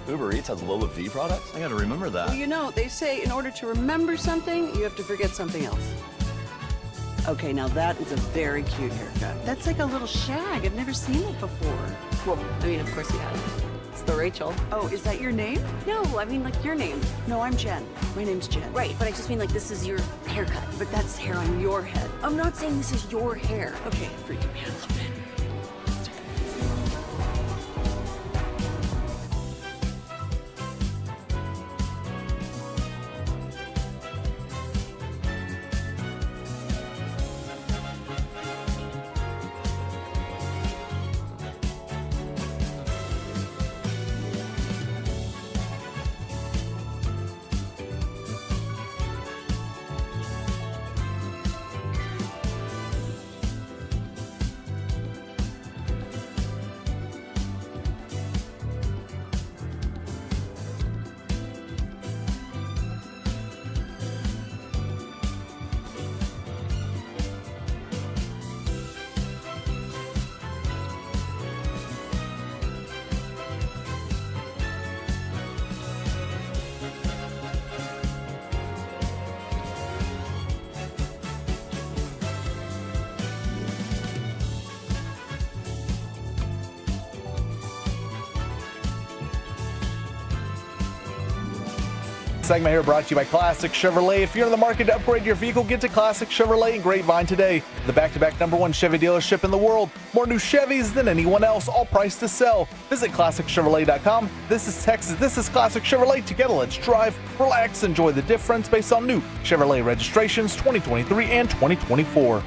Uber Eats has Lola V products? I gotta remember that. Well, you know, they say in order to remember something, you have to forget something else. Okay, now that is a very cute haircut. That's like a little shag. I've never seen it before. Well, I mean, of course you have. It's the Rachel. Oh, is that your name? No, I mean, like, your name. No, I'm Jen. My name's Jen. Right, but I just mean, like, this is your haircut. But that's hair on your head. I'm not saying this is your hair. Okay, freaking me out a little bit. Segment here brought to you by Classic Chevrolet. If you're in the market to upgrade your vehicle, get to Classic Chevrolet in Grapevine today. The back-to-back #1 Chevy dealership in the world. More new Chevys than anyone else, all priced to sell. Visit ClassicChevrolet.com. This is Texas. This is Classic Chevrolet. Together, let's drive, relax, enjoy the difference based on new Chevrolet registrations 2023 and 2024.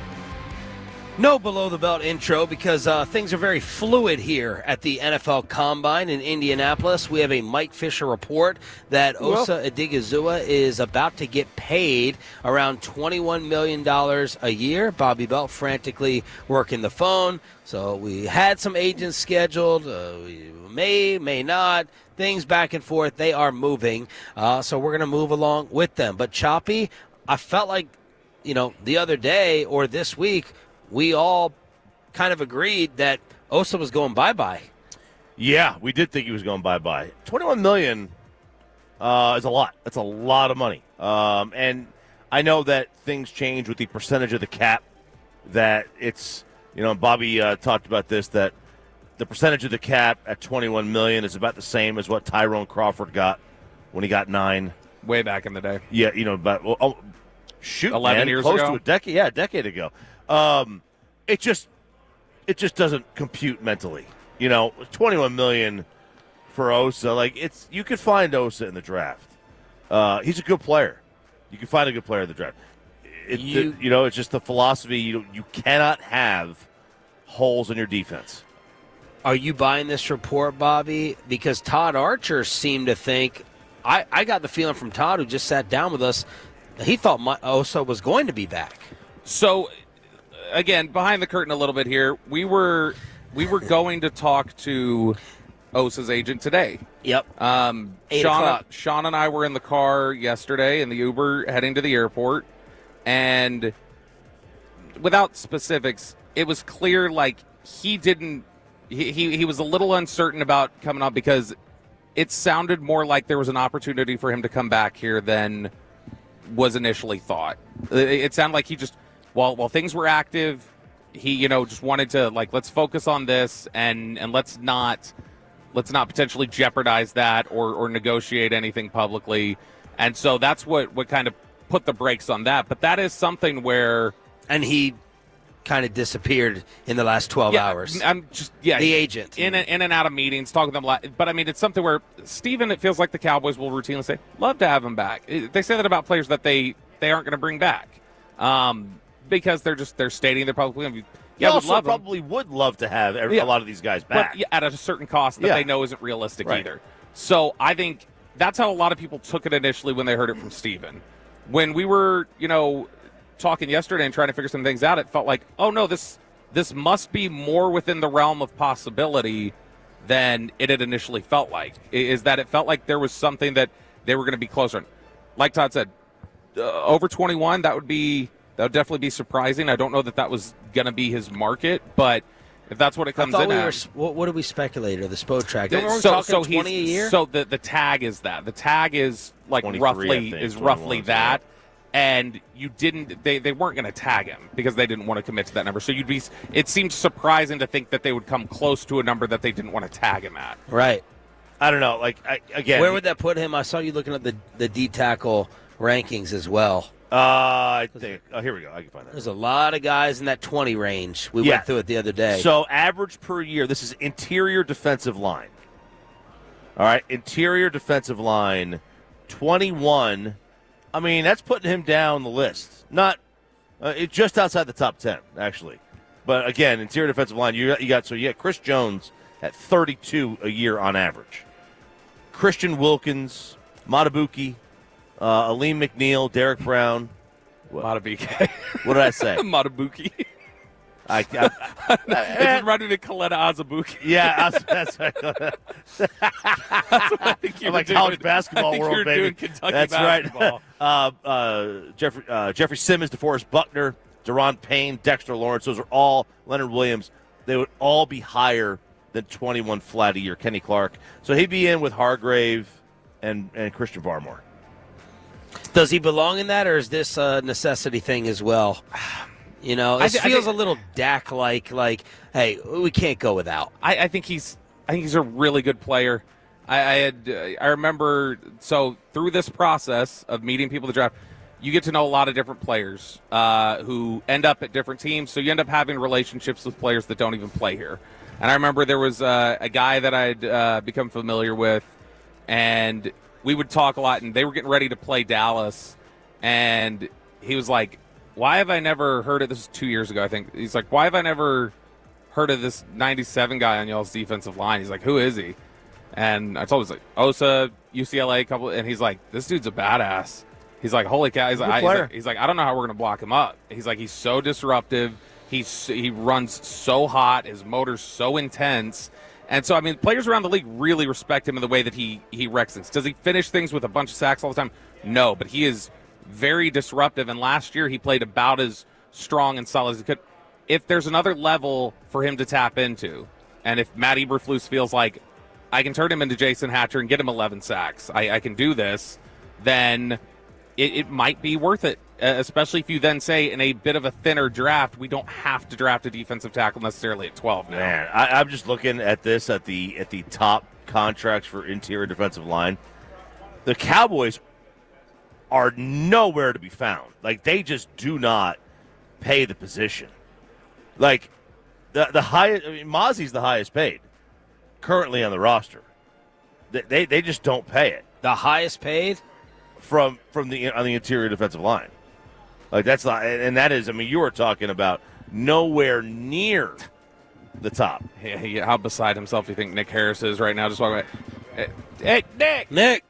No below-the-belt intro because things are very fluid here at the NFL Combine in Indianapolis. We have a Mike Fisher report that Osa Odighizuwa is about to get paid around $21 million a year. Bobby Belt frantically working the phone. So we had some agents scheduled. We may not. Things back and forth. They are moving. So we're going to move along with them. But Choppy, I felt like, the other day or this week, we all kind of agreed that Osa was going bye-bye. Yeah, we did think he was going bye-bye. $21 million is a lot. That's a lot of money. And I know that things change with the percentage of the cap, that it's, Bobby talked about this, that the percentage of the cap at $21 million is about the same as what Tyrone Crawford got when he got 9. Way back in the day. Yeah, about 11 years close ago? to a decade. Yeah, a decade ago. It just doesn't compute mentally. $21 million for Osa. Like, you could find Osa in the draft. He's a good player. You can find a good player in the draft. It's just the philosophy. You cannot have holes in your defense. Are you buying this report, Bobby? Because Todd Archer seemed to think, I got the feeling from Todd, who just sat down with us, he thought Osa was going to be back. So, again, behind the curtain a little bit here, we were going to talk to Osa's agent today. Yep. 8 o'clock. Sean and I were in the car yesterday in the Uber heading to the airport, and without specifics, it was clear he was a little uncertain about coming up because it sounded more like there was an opportunity for him to come back here than was initially thought. It sounded like he just, while things were active, he just wanted to let's focus on this and let's not potentially jeopardize that or negotiate anything publicly. And so that's what kind of put the brakes on that. But that is something where, and he kind of disappeared in the last 12 hours. The agent in and out of meetings, talking to them a lot. But I mean, it's something where Steven, it feels like the Cowboys will routinely say, love to have him back. They say that about players that they aren't going to bring back because they're stating they're probably going to be. Yeah, also probably would love to have a lot of these guys back, but at a certain cost that they know isn't realistic either. So I think that's how a lot of people took it initially when they heard it from Steven. When we were, talking yesterday and trying to figure some things out, it felt like, oh no, this must be more within the realm of possibility than it had initially felt like. Is that it felt like there was something that they were going to be closer on. Like Todd said, over 21, that would definitely be surprising. I don't know that was going to be his market, but If that's what it comes in at. What did we speculate? Or the SPO track? So 20 a year? So the tag is that. The tag is like roughly that. Yeah. And you didn't. They weren't going to tag him because they didn't want to commit to that number. So it seemed surprising to think that they would come close to a number that they didn't want to tag him at. Right. I don't know. Again, where would that put him? I saw you looking at the D tackle rankings as well. I think. Oh, here we go. I can find that. There's a lot of guys in that 20 range. We went through it the other day. So average per year. This is interior defensive line. All right, interior defensive line, 21. I mean, that's putting him down the list. Not just outside the top 10, actually. But again, interior defensive line. You got Chris Jones at 32 a year on average. Christian Wilkins, Matabuki, Aleem McNeil, Derek Brown. Matabuki. What did I say? Matabuki. It just reminded me of Kaleta Azubuike. Yeah, that's right. That's what I think you I'm were like doing. college basketball I think world, you were baby. doing Kentucky That's basketball. right. Jeffrey Simmons, DeForest Buckner, Deron Payne, Dexter Lawrence. Those are all Leonard Williams. They would all be higher than 21 flat a year. Kenny Clark. So he'd be in with Hargrave and Christian Barmore. Does he belong in that, or is this a necessity thing as well? You know, it feels a little Dak-like. Like, hey, we can't go without. I think he's a really good player. I remember, so through this process of meeting people to draft, you get to know a lot of different players who end up at different teams. So you end up having relationships with players that don't even play here. And I remember there was a guy that I'd become familiar with, and we would talk a lot, and they were getting ready to play Dallas, and he was like, why have I never heard of this? 2 years ago, I think. He's like, why have I never heard of this 97 guy on y'all's defensive line? He's like, who is he? And I told him, he's like, Osa, UCLA, couple, and he's like, this dude's a badass. He's like, holy cow. He's like, I don't know how we're going to block him up. He's like, he's so disruptive. He runs so hot. His motor's so intense. And so, I mean, players around the league really respect him in the way that he wrecks things. Does he finish things with a bunch of sacks all the time? No, but he is very disruptive, and last year he played about as strong and solid as he could. If there's another level for him to tap into, and if Matt Eberflus feels like I can turn him into Jason Hatcher and get him 11 sacks, I can do this, then it might be worth it, especially if you then say in a bit of a thinner draft, we don't have to draft a defensive tackle necessarily at 12 now. Man, I'm just looking at this at the top contracts for interior defensive line. The Cowboys are nowhere to be found. Like, they just do not pay the position. Like, the highest, I mean, Mozzie's the highest paid currently on the roster. They just don't pay it. The highest paid? From on the interior defensive line. Like, that's not, and that is, I mean, you were talking about nowhere near the top. Yeah, how beside himself do you think Nick Harris is right now? Just walk away. Hey, Nick!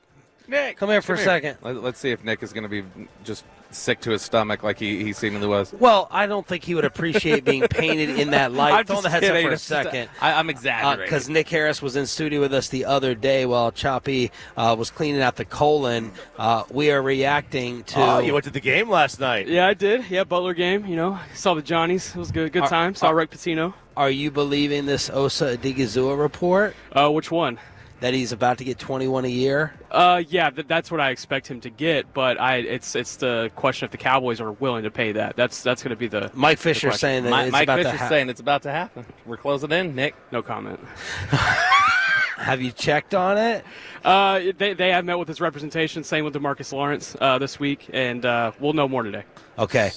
Nick, come here for a second. Let's see if Nick is going to be just sick to his stomach like he seemingly was. Well, I don't think he would appreciate being painted in that light. I'm Throw just the heads up kidding. for a second. I'm exaggerating. Because Nick Harris was in studio with us the other day while Choppy was cleaning out the colon. We are reacting to... Oh, you went to the game last night. Yeah, I did. Yeah, Butler game. You know, saw the Johnnies. It was good time. Saw Rick Pitino. Are you believing this Osa Odigizua report? Which one? That he's about to get 21 a year? Yeah, that's what I expect him to get, but it's the question if the Cowboys are willing to pay that. That's going to be the Mike Fisher saying that Mike Fisher's saying it's about to happen. We're closing in, Nick. No comment. Have you checked on it? They have met with his representation, same with DeMarcus Lawrence this week, and we'll know more today. Okay.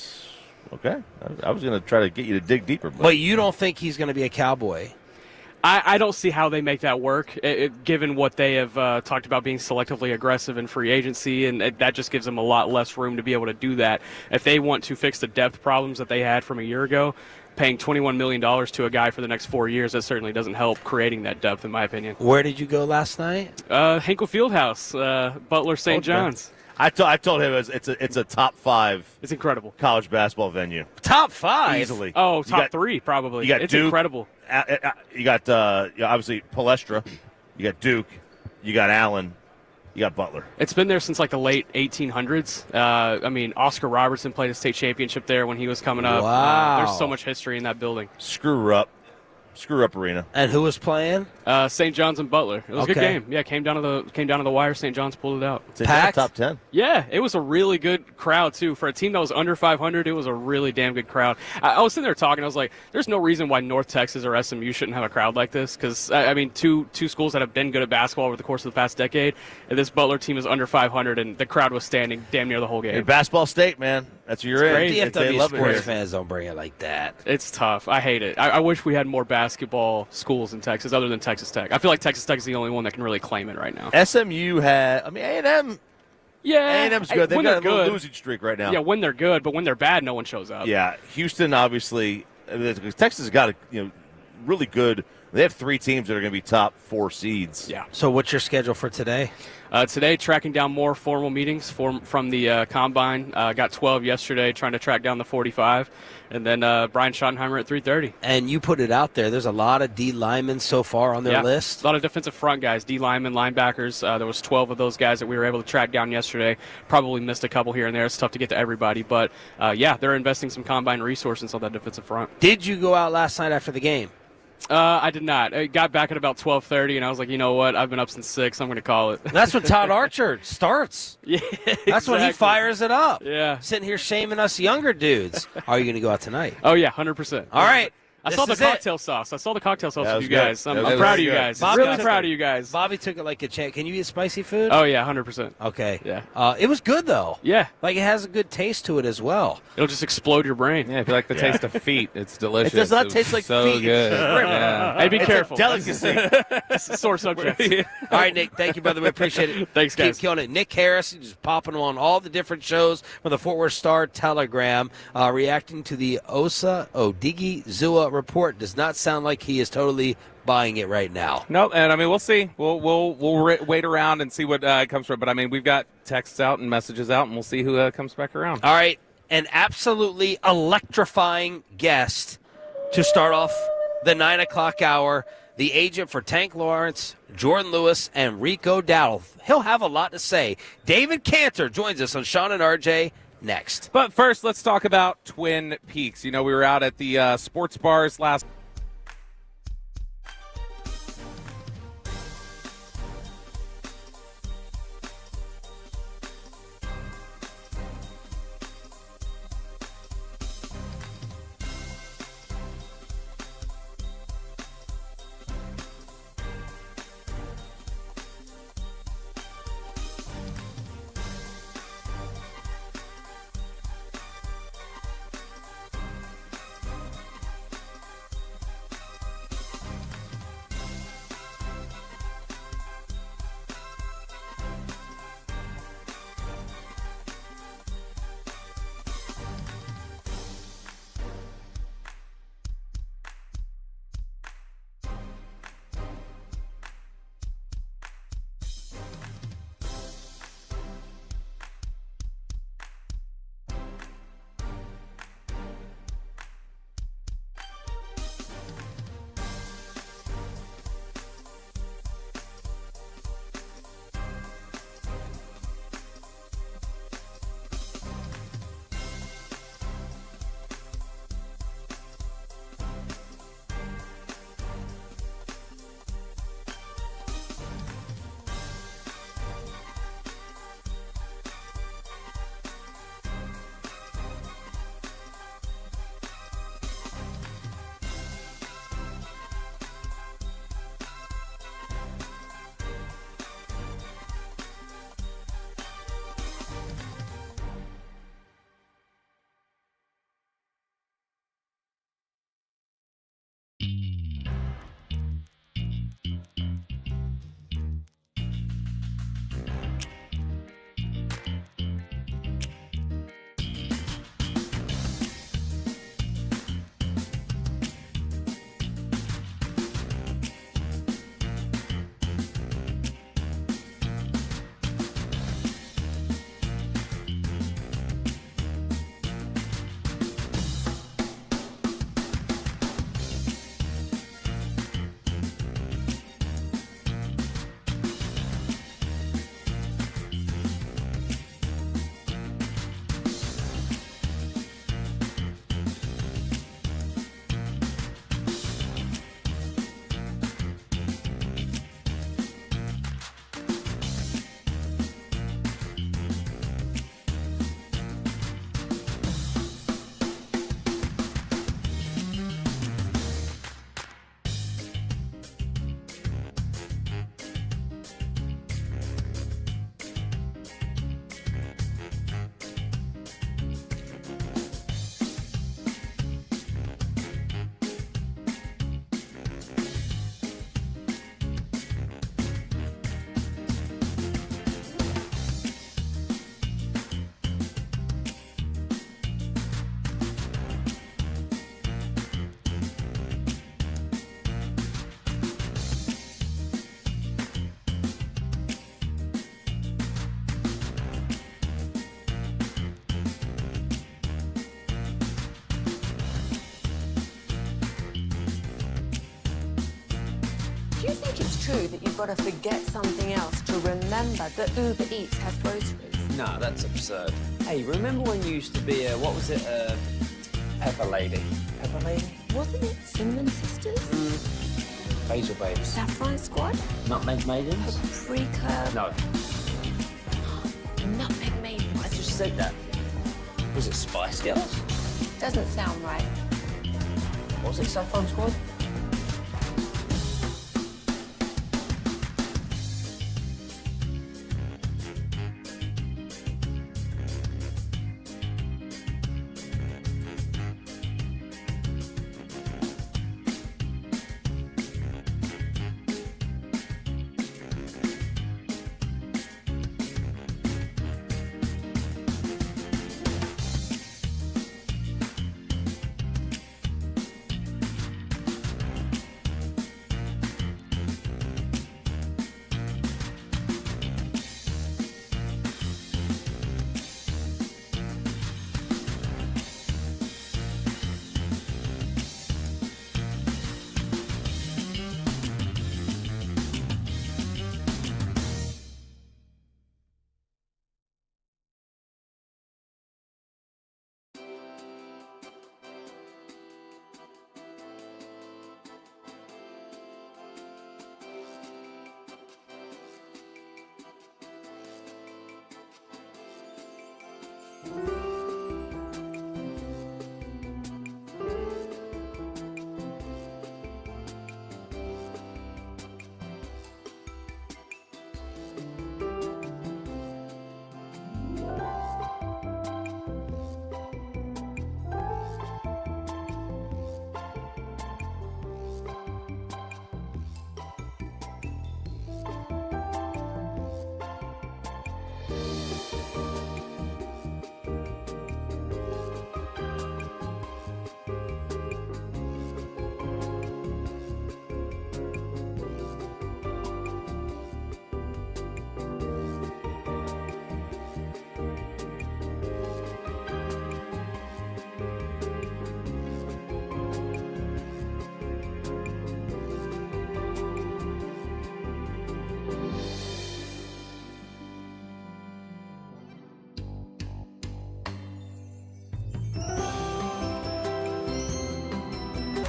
I was going to try to get you to dig deeper. But you don't think he's going to be a Cowboy? I don't see how they make that work, given what they have talked about being selectively aggressive in free agency, and that just gives them a lot less room to be able to do that. If they want to fix the depth problems that they had from a year ago, paying $21 million to a guy for the next 4 years, that certainly doesn't help creating that depth, in my opinion. Where did you go last night? Henkel Fieldhouse, Butler, St. John's. I told him it's a top 5. It's incredible college basketball venue. Top 5 easily. Oh, top 3 probably. You got it's Duke, incredible. You got obviously Palestra. You got Duke. You got Allen. You got Butler. It's been there since like the late 1800s. I mean, Oscar Robertson played a state championship there when he was coming up. Wow. There's so much history in that building. Screw her up. Screw Up Arena. And who was playing? St. John's and Butler. It was a good game. Yeah, came down to the wire. St. John's pulled it out. Packed? Top 10. Yeah, it was a really good crowd too for a team that was under 500. It was a really damn good crowd. I was sitting there talking. I was like, "There's no reason why North Texas or SMU shouldn't have a crowd like this." Because I mean, two schools that have been good at basketball over the course of the past decade, and this Butler team is under 500, and the crowd was standing damn near the whole game. Hey, basketball state, man. That's what you're in. DFW love sports it fans don't bring it like that. It's tough. I hate it. I wish we had more basketball schools in Texas other than Texas Tech. I feel like Texas Tech is the only one that can really claim it right now. SMU had, I mean, A&M. Yeah. A&M's good. They've got a little losing streak right now. Yeah, when they're good, but when they're bad, no one shows up. Yeah, Houston, obviously. Texas has got really good. They have 3 teams that are going to be top 4 seeds. Yeah. So what's your schedule for today? Today, tracking down more formal meetings from the Combine. Got 12 yesterday, trying to track down the 45. And then Brian Schottenheimer at 3:30. And you put it out there. There's a lot of D linemen so far on their list. A lot of defensive front guys, D linemen, linebackers. There was 12 of those guys that we were able to track down yesterday. Probably missed a couple here and there. It's tough to get to everybody. But, they're investing some Combine resources on that defensive front. Did you go out last night after the game? I did not. I got back at about 12:30, and I was like, you know what? I've been up since 6. I'm going to call it. That's when Todd Archer starts. Yeah, That's when he fires it up. Yeah. Sitting here shaming us younger dudes. Are you going to go out tonight? Oh, yeah, 100%. All right. I saw the cocktail sauce. I saw the cocktail sauce with you good. guys. I'm That was proud of very you good. guys. Bobby Really took proud of you guys. Bobby took it like a champ. Can you eat spicy food? Oh, yeah, 100%. Okay. Yeah. It was good, though. Yeah. Like, it has a good taste to it as well. It'll just explode your brain. Yeah, if you like the taste of feet, it's delicious. It does not was taste like so feet. good. Yeah. Hey, be It's careful. a delicacy. It's a sore subject. All right, Nick. Thank you, brother. We appreciate it. Thanks, guys. Keep killing it. Nick Harris, just popping on all the different shows from the Fort Worth Star Telegram, reacting to the Osa Odigizua report. Does not sound like he is totally buying it right now. No, and I mean we'll see. We'll wait around and see what comes from it. But I mean we've got texts out and messages out, and we'll see who comes back around. All right, an absolutely electrifying guest to start off the 9 o'clock hour. The agent for Tank Lawrence, Jordan Lewis, and Rico Dowdle. He'll have a lot to say. David Cantor joins us on Shan and RJ next. But first, let's talk about Twin Peaks. You know, we were out at the sports bars last. Do you think it's true that you've got to forget something else to remember that Uber Eats has groceries? No, that's absurd. Hey, remember when you used to be a, what was it, Pepper Lady? Pepper Lady? Wasn't it Cinnamon Sisters? Basil Babes. Saffron Squad? Nutmeg Maidens? Paprika? No. Nutmeg Maidens. I just said that. Was it Spice Girls? Doesn't sound right. Was it Saffron Squad?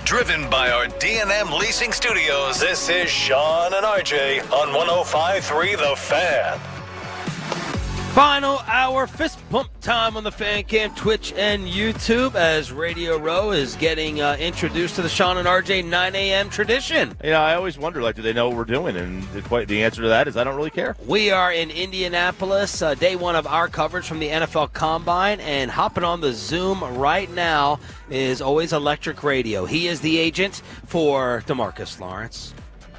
Driven by our D&M Leasing Studios, this is Shan and RJ on 105.3 The Fan. Final hour fist pump time on the Fan Cam, Twitch, and YouTube as Radio Row is getting introduced to the Shan and RJ 9 a.m. tradition. You know, I always wonder, do they know what we're doing? And the answer to that is I don't really care. We are in Indianapolis, day one of our coverage from the NFL Combine, and hopping on the Zoom right now is always Electric Radio. He is the agent for DeMarcus Lawrence,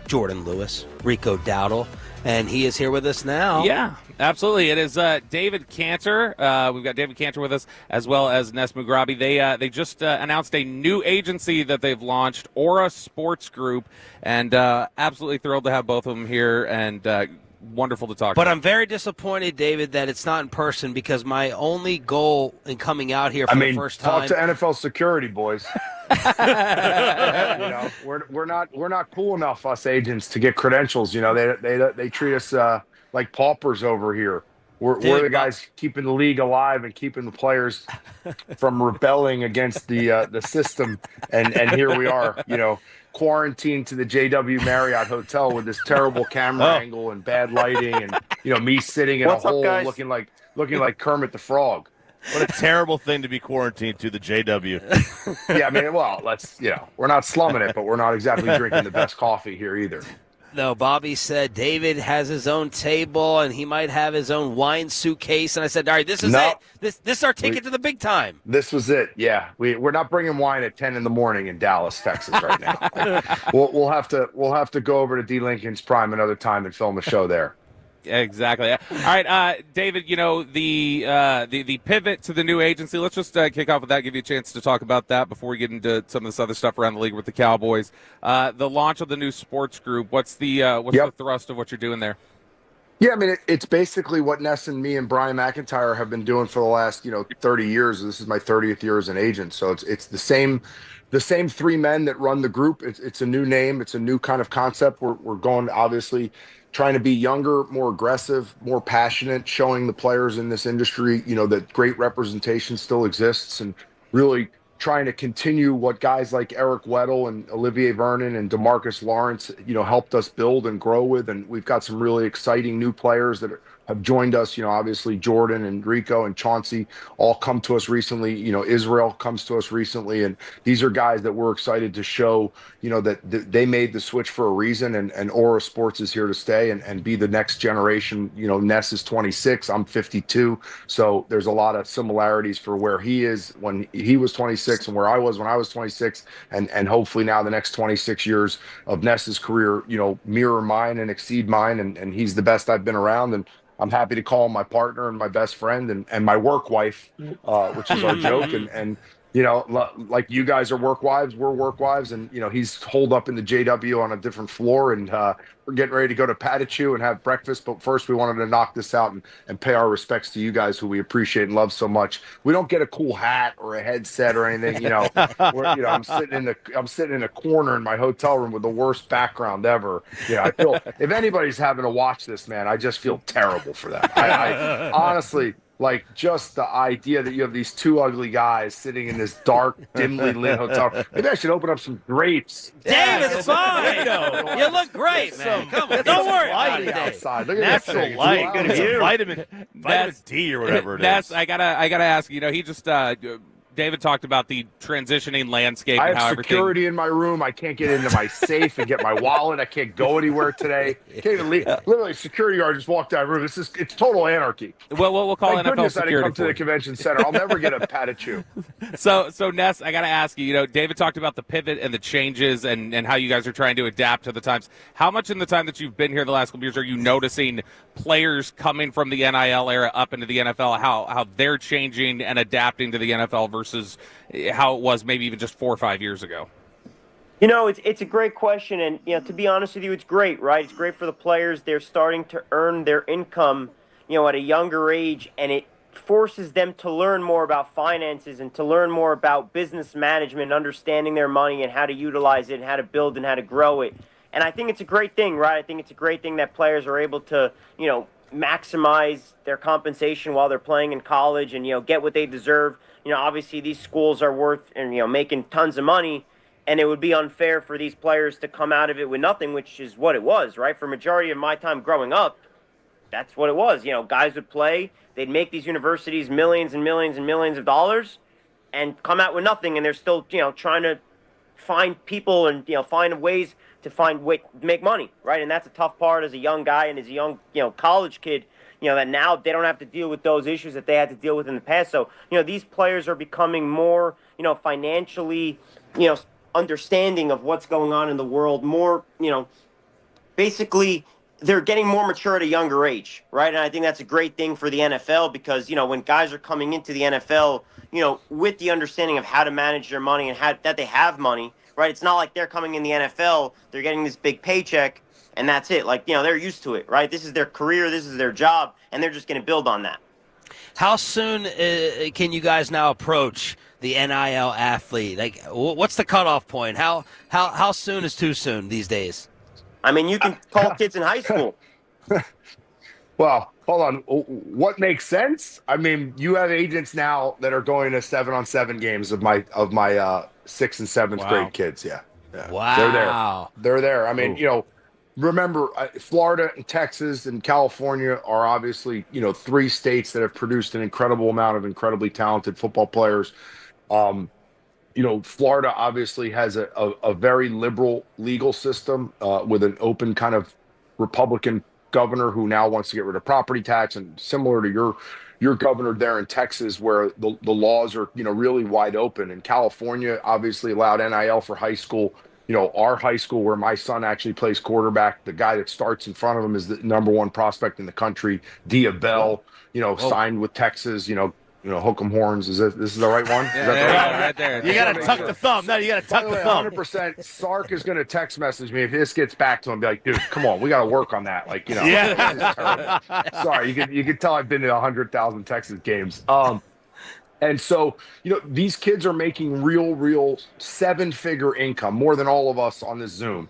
Jordan Lewis, Rico Dowdle, and he is here with us now. Yeah, absolutely. It is David Cantor. We've got David Cantor with us, as well as Nes Mugrabi. They just announced a new agency that they've launched, Aura Sports Group, and absolutely thrilled to have both of them here, and wonderful to talk to. But I'm very disappointed, David, that it's not in person, because my only goal in coming out here for the first time. Talk to NFL security, boys. We're not cool enough, us agents, to get credentials. You know, they treat us like paupers over here. We're the guys keeping the league alive and keeping the players from rebelling against the system. And here we are, quarantined to the JW Marriott Hotel with this terrible camera angle and bad lighting, and me sitting in a hole looking like Kermit the Frog. What a terrible thing to be quarantined to the JW. Yeah, I mean, well, we're not slumming it, but we're not exactly drinking the best coffee here either. No, Bobby said David has his own table and he might have his own wine suitcase. And I said, all right, this is it. This is our ticket to the big time. This was it. Yeah, we're not bringing wine at 10 in the morning in Dallas, Texas right now. We'll have to go over to D. Lincoln's Prime another time and film a show there. Exactly. All right, David, the pivot to the new agency, let's just kick off with that, give you a chance to talk about that before we get into some of this other stuff around the league with the Cowboys. The launch of the new sports group, what's the thrust of what you're doing there? Yeah, I mean, it's basically what Ness and me and Brian McIntyre have been doing for the last, 30 years. This is my 30th year as an agent. So it's the same three men that run the group. It's a new name. It's a new kind of concept. We're going, obviously, trying to be younger, more aggressive, more passionate, showing the players in this industry, that great representation still exists, and really trying to continue what guys like Eric Weddle and Olivier Vernon and DeMarcus Lawrence, helped us build and grow with. And we've got some really exciting new players that have joined us. Obviously Jordan and Rico and Chauncey all come to us recently. Israel comes to us recently. And these are guys that we're excited to show, that they made the switch for a reason. And Aura Sports is here to stay and be the next generation. Ness is 26, I'm 52. So there's a lot of similarities for where he is when he was 26 and where I was when I was 26. And hopefully now the next 26 years of Ness's career, mirror mine and exceed mine. And he's the best I've been around. And I'm happy to call him my partner and my best friend and my work wife, which is our joke. And like you guys are work wives, we're work wives. And, he's holed up in the JW on a different floor. And we're getting ready to go to Patachu and have breakfast. But first, we wanted to knock this out and pay our respects to you guys who we appreciate and love so much. We don't get a cool hat or a headset or anything. I'm sitting in a corner in my hotel room with the worst background ever. I feel if anybody's having to watch this, man, I just feel terrible for them. I honestly. Like just the idea that you have these two ugly guys sitting in this dark, dimly lit hotel. Maybe I should open up some drapes. Dave, it's fine. You look great, man. Come on. Don't worry about it, outside. Look at Natural this light. Good view. Vitamin D or whatever it is. I gotta ask. He just David talked about the transitioning landscape. I and how have security in my room. I can't get into my safe and get my wallet. I can't go anywhere today. Can't even leave. Literally, security guard just walked out of the room. It's total anarchy. Well, we'll call Thank NFL goodness security. I didn't come to the convention center. I'll never get a Patachu. So Ness, I got to ask you. David talked about the pivot and the changes and how you guys are trying to adapt to the times. How much in the time that you've been here the last couple years are you noticing players coming from the NIL era up into the NFL? How they're changing and adapting to the NFL versus how it was maybe even just 4 or 5 years ago? It's a great question, and to be honest with you, it's great, right? It's great for the players. They're starting to earn their income, at a younger age, and it forces them to learn more about finances and to learn more about business management, understanding their money and how to utilize it and how to build and how to grow it. And I think it's a great thing, right? I think it's a great thing that players are able to, maximize their compensation while they're playing in college and, get what they deserve. Obviously these schools are worth and, making tons of money, and it would be unfair for these players to come out of it with nothing, which is what it was, right? For majority of my time growing up, that's what it was. Guys would play, they'd make these universities millions and millions and millions of dollars and come out with nothing, and they're still, trying to find people and, find ways to make money, right? And that's a tough part as a young guy and as a young, college kid, that now they don't have to deal with those issues that they had to deal with in the past. So, these players are becoming more, financially, understanding of what's going on in the world, more, basically they're getting more mature at a younger age, right? And I think that's a great thing for the NFL because, when guys are coming into the NFL, with the understanding of how to manage their money and that they have money, right? It's not like they're coming in the NFL, they're getting this big paycheck, and that's it. Like, they're used to it, right? This is their career, this is their job, and they're just going to build on that. How soon can you guys now approach the NIL athlete? Like, what's the cutoff point? How soon is too soon these days? I mean, you can call kids in high school. Well, hold on. What makes sense? I mean, you have agents now that are going to 7-on-7 games of my 6th and 7th grade kids. Yeah. Wow. They're there. I mean, remember, Florida and Texas and California are obviously, 3 states that have produced an incredible amount of incredibly talented football players. Florida obviously has a very liberal legal system with an open kind of Republican governor who now wants to get rid of property tax, and similar to your governor there in Texas, where the laws are, really wide open. And California obviously allowed NIL for high school. Our high school where my son actually plays quarterback, the guy that starts in front of him is the #1 prospect in the country, Dia Bell, signed with Texas, hook 'em horns. This is the right one? Is that the right there. You got to tuck the thumb. No, you got to tuck the thumb. 100%. Sark is going to text message me if this gets back to him. Be like, dude, come on, we got to work on that. Like, Yeah. this is terrible. Sorry, you can tell I've been to 100,000 Texas games. And so, these kids are making real 7-figure income, more than all of us on this Zoom,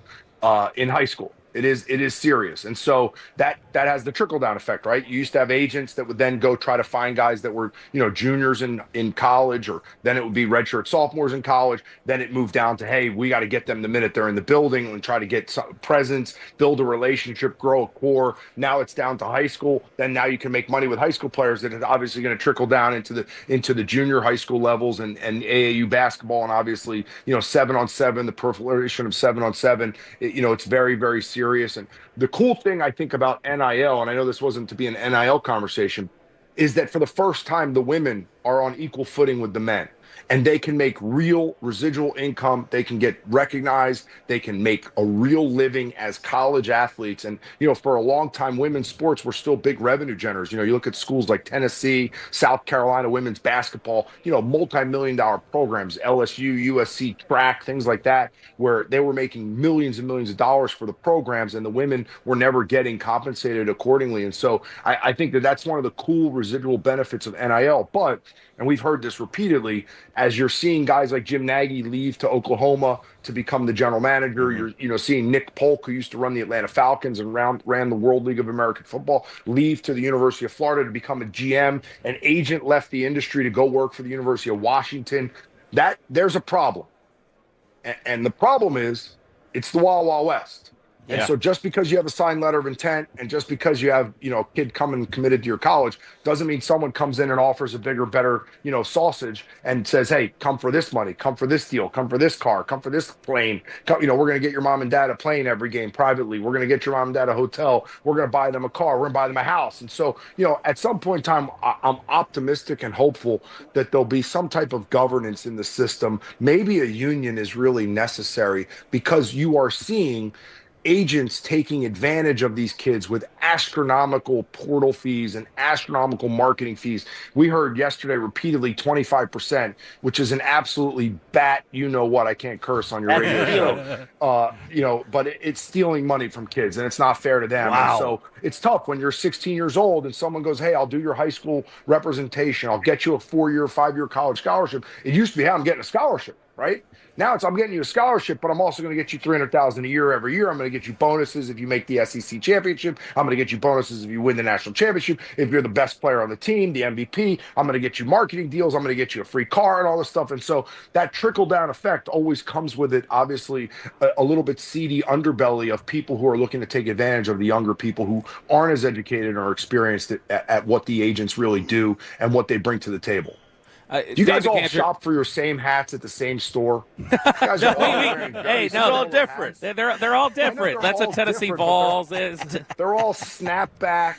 in high school. It is serious. And so that has the trickle down effect, right? You used to have agents that would then go try to find guys that were, juniors in college, or then it would be redshirt sophomores in college. Then it moved down to, hey, we got to get them the minute they're in the building and try to get some presence, build a relationship, grow a core. Now it's down to high school. Then now you can make money with high school players that is obviously going to trickle down into the junior high school levels and AAU basketball. And obviously, 7-on-7, the proliferation of 7-on-7, it's very, very serious. And the cool thing I think about NIL, and I know this wasn't to be an NIL conversation, is that for the first time, the women are on equal footing with the men. And they can make real residual income. They can get recognized. They can make a real living as college athletes. And, for a long time, women's sports were still big revenue generators. You look at schools like Tennessee, South Carolina women's basketball, multi-million-dollar programs, LSU, USC, track, things like that, where they were making millions and millions of dollars for the programs, and the women were never getting compensated accordingly. And so I think that's one of the cool residual benefits of NIL. But, and we've heard this repeatedly, as you're seeing guys like Jim Nagy leave to Oklahoma to become the general manager, you're seeing Nick Polk, who used to run the Atlanta Falcons and ran the World League of American Football, leave to the University of Florida to become a GM. An agent left the industry to go work for the University of Washington. There's a problem. And the problem is, it's the Wild Wild West. And so just because you have a signed letter of intent, and just because you have, a kid coming committed to your college, doesn't mean someone comes in and offers a bigger, better, sausage and says, hey, come for this money, come for this deal, come for this car, come for this plane. We're going to get your mom and dad a plane every game privately. We're going to get your mom and dad a hotel. We're going to buy them a car. We're going to buy them a house. And so, at some point in time, I'm optimistic and hopeful that there'll be some type of governance in the system. Maybe a union is really necessary, because you are seeing agents taking advantage of these kids with astronomical portal fees and astronomical marketing fees. We heard yesterday repeatedly 25%, which is an absolutely I can't curse on your radio show. But it's stealing money from kids, and it's not fair to them. Wow. And so it's tough when you're 16 years old and someone goes, hey, I'll do your high school representation. I'll get you a 4-year, 5-year college scholarship. It used to be, hey, I'm getting a scholarship, right? Now I'm getting you a scholarship, but I'm also going to get you $300,000 a year every year. I'm going to get you bonuses if you make the SEC championship. I'm going to get you bonuses if you win the national championship. If you're the best player on the team, the MVP, I'm going to get you marketing deals. I'm going to get you a free car and all this stuff. And so that trickle down effect always comes with it, obviously, a little bit seedy underbelly of people who are looking to take advantage of the younger people who aren't as educated or experienced at what the agents really do and what they bring to the table. Do you guys all shop for your same hats at the same store? Guys are they're all different. They're all different. That's a Tennessee Vols. They're all snapback.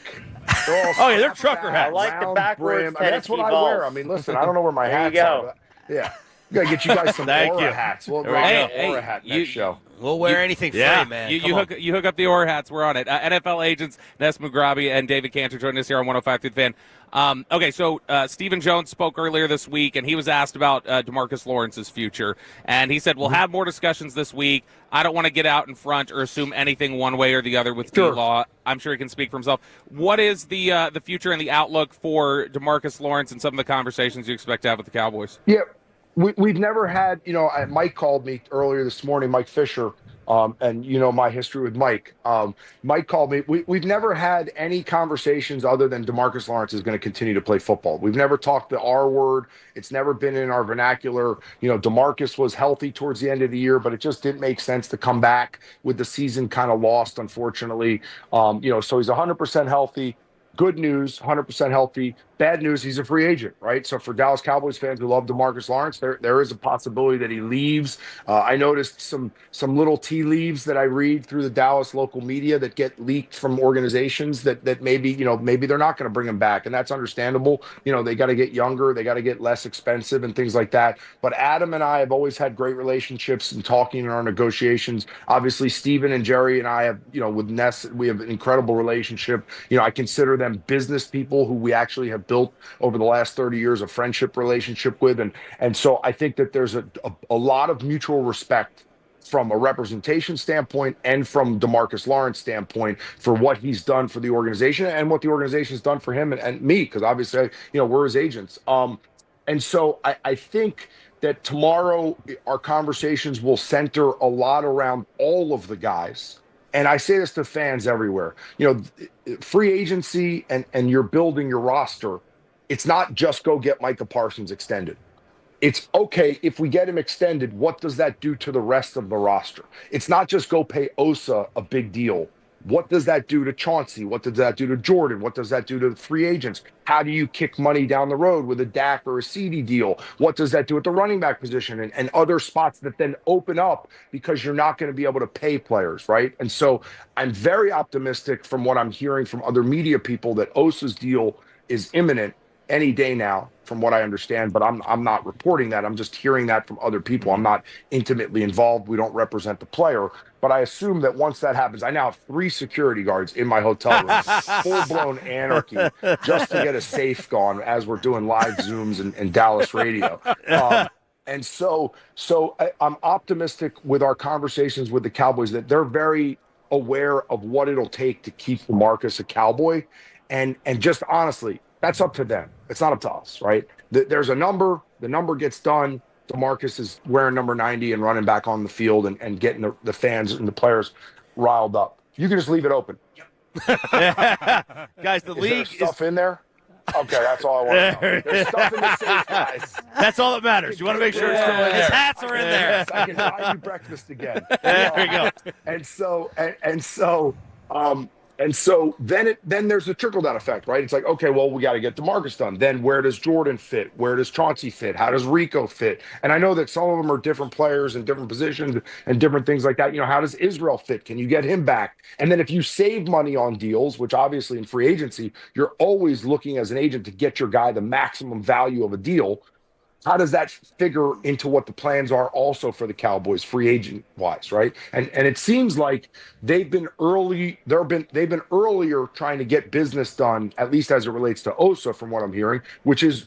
They're trucker hats. I like the backwards Tennessee that's what I Vols. wear. I mean, listen, I don't know where my There hats you go. are. Yeah. We got to get you guys some Aura hats. We'll Aura hat next show. We'll wear anything free, man. You hook up the Aura hats. We're on it. NFL agents Ness Mugrabi and David Cantor joining us here on 105 through the Fan. Okay, so Stephen Jones spoke earlier this week, and he was asked about DeMarcus Lawrence's future, and he said, we'll have more discussions this week. I don't want to get out in front or assume anything one way or the other with D-Law. I'm sure he can speak for himself. What is the future and the outlook for DeMarcus Lawrence and some of the conversations you expect to have with the Cowboys? Yeah. We've never had, Mike called me earlier this morning, Mike Fisher, and my history with Mike. Mike called me. We've never had any conversations other than DeMarcus Lawrence is going to continue to play football. We've never talked the R word. It's never been in our vernacular. DeMarcus was healthy towards the end of the year, but it just didn't make sense to come back with the season kind of lost, unfortunately. So he's 100% healthy. Good news, 100% healthy. Bad news, he's a free agent, right? So for Dallas Cowboys fans who love DeMarcus Lawrence, there is a possibility that he leaves. I noticed some little tea leaves that I read through the Dallas local media that get leaked from organizations that maybe they're not going to bring him back, and that's understandable. They got to get younger, they got to get less expensive and things like that. But Adam and I have always had great relationships and talking in our negotiations. Obviously, Steven and Jerry and I have, with Ness, we have an incredible relationship. I consider them them business people who we actually have built over the last 30 years a friendship relationship with. And so I think that there's a lot of mutual respect from a representation standpoint and from DeMarcus Lawrence standpoint for what he's done for the organization and what the organization has done for him and me, because obviously, we're his agents. And so I think that tomorrow our conversations will center a lot around all of the guys. And I say this to fans everywhere, free agency and you're building your roster. It's not just go get Micah Parsons extended. It's okay, if we get him extended, what does that do to the rest of the roster? It's not just go pay Osa a big deal. What does that do to Chauncey? What does that do to Jordan? What does that do to the free agents? How do you kick money down the road with a Dak or a CD deal? What does that do at the running back position and other spots that then open up because you're not going to be able to pay players, right? And so I'm very optimistic from what I'm hearing from other media people that Osa's deal is imminent any day now, from what I understand, but I'm not reporting that. I'm just hearing that from other people. I'm not intimately involved. We don't represent the player, but I assume that once that happens, I now have 3 security guards in my hotel room, full-blown anarchy, just to get a safe gone as we're doing live Zooms and Dallas radio. And so I'm optimistic with our conversations with the Cowboys that they're very aware of what it'll take to keep DeMarcus a Cowboy. And just honestly, that's up to them. It's not up to us, right? There's a number. The number gets done. DeMarcus is wearing number 90 and running back on the field and getting the fans and the players riled up. You can just leave it open. Guys, the league is stuff in there. Okay, that's all I want to know. There's stuff in the safe, guys. That's all that matters. You want to make sure it's still in there. His hats are in there. Yes, I can buy you breakfast again. There we go. And so then there's a trickle-down effect, right? It's like, okay, well, we got to get DeMarcus done. Then where does Jordan fit? Where does Chauncey fit? How does Rico fit? And I know that some of them are different players and different positions and different things like that. How does Israel fit? Can you get him back? And then if you save money on deals, which obviously in free agency, you're always looking as an agent to get your guy the maximum value of a deal. How does that figure into what the plans are also for the Cowboys free agent wise, right? And it seems like they've been earlier trying to get business done, at least as it relates to Osa, from what I'm hearing, which is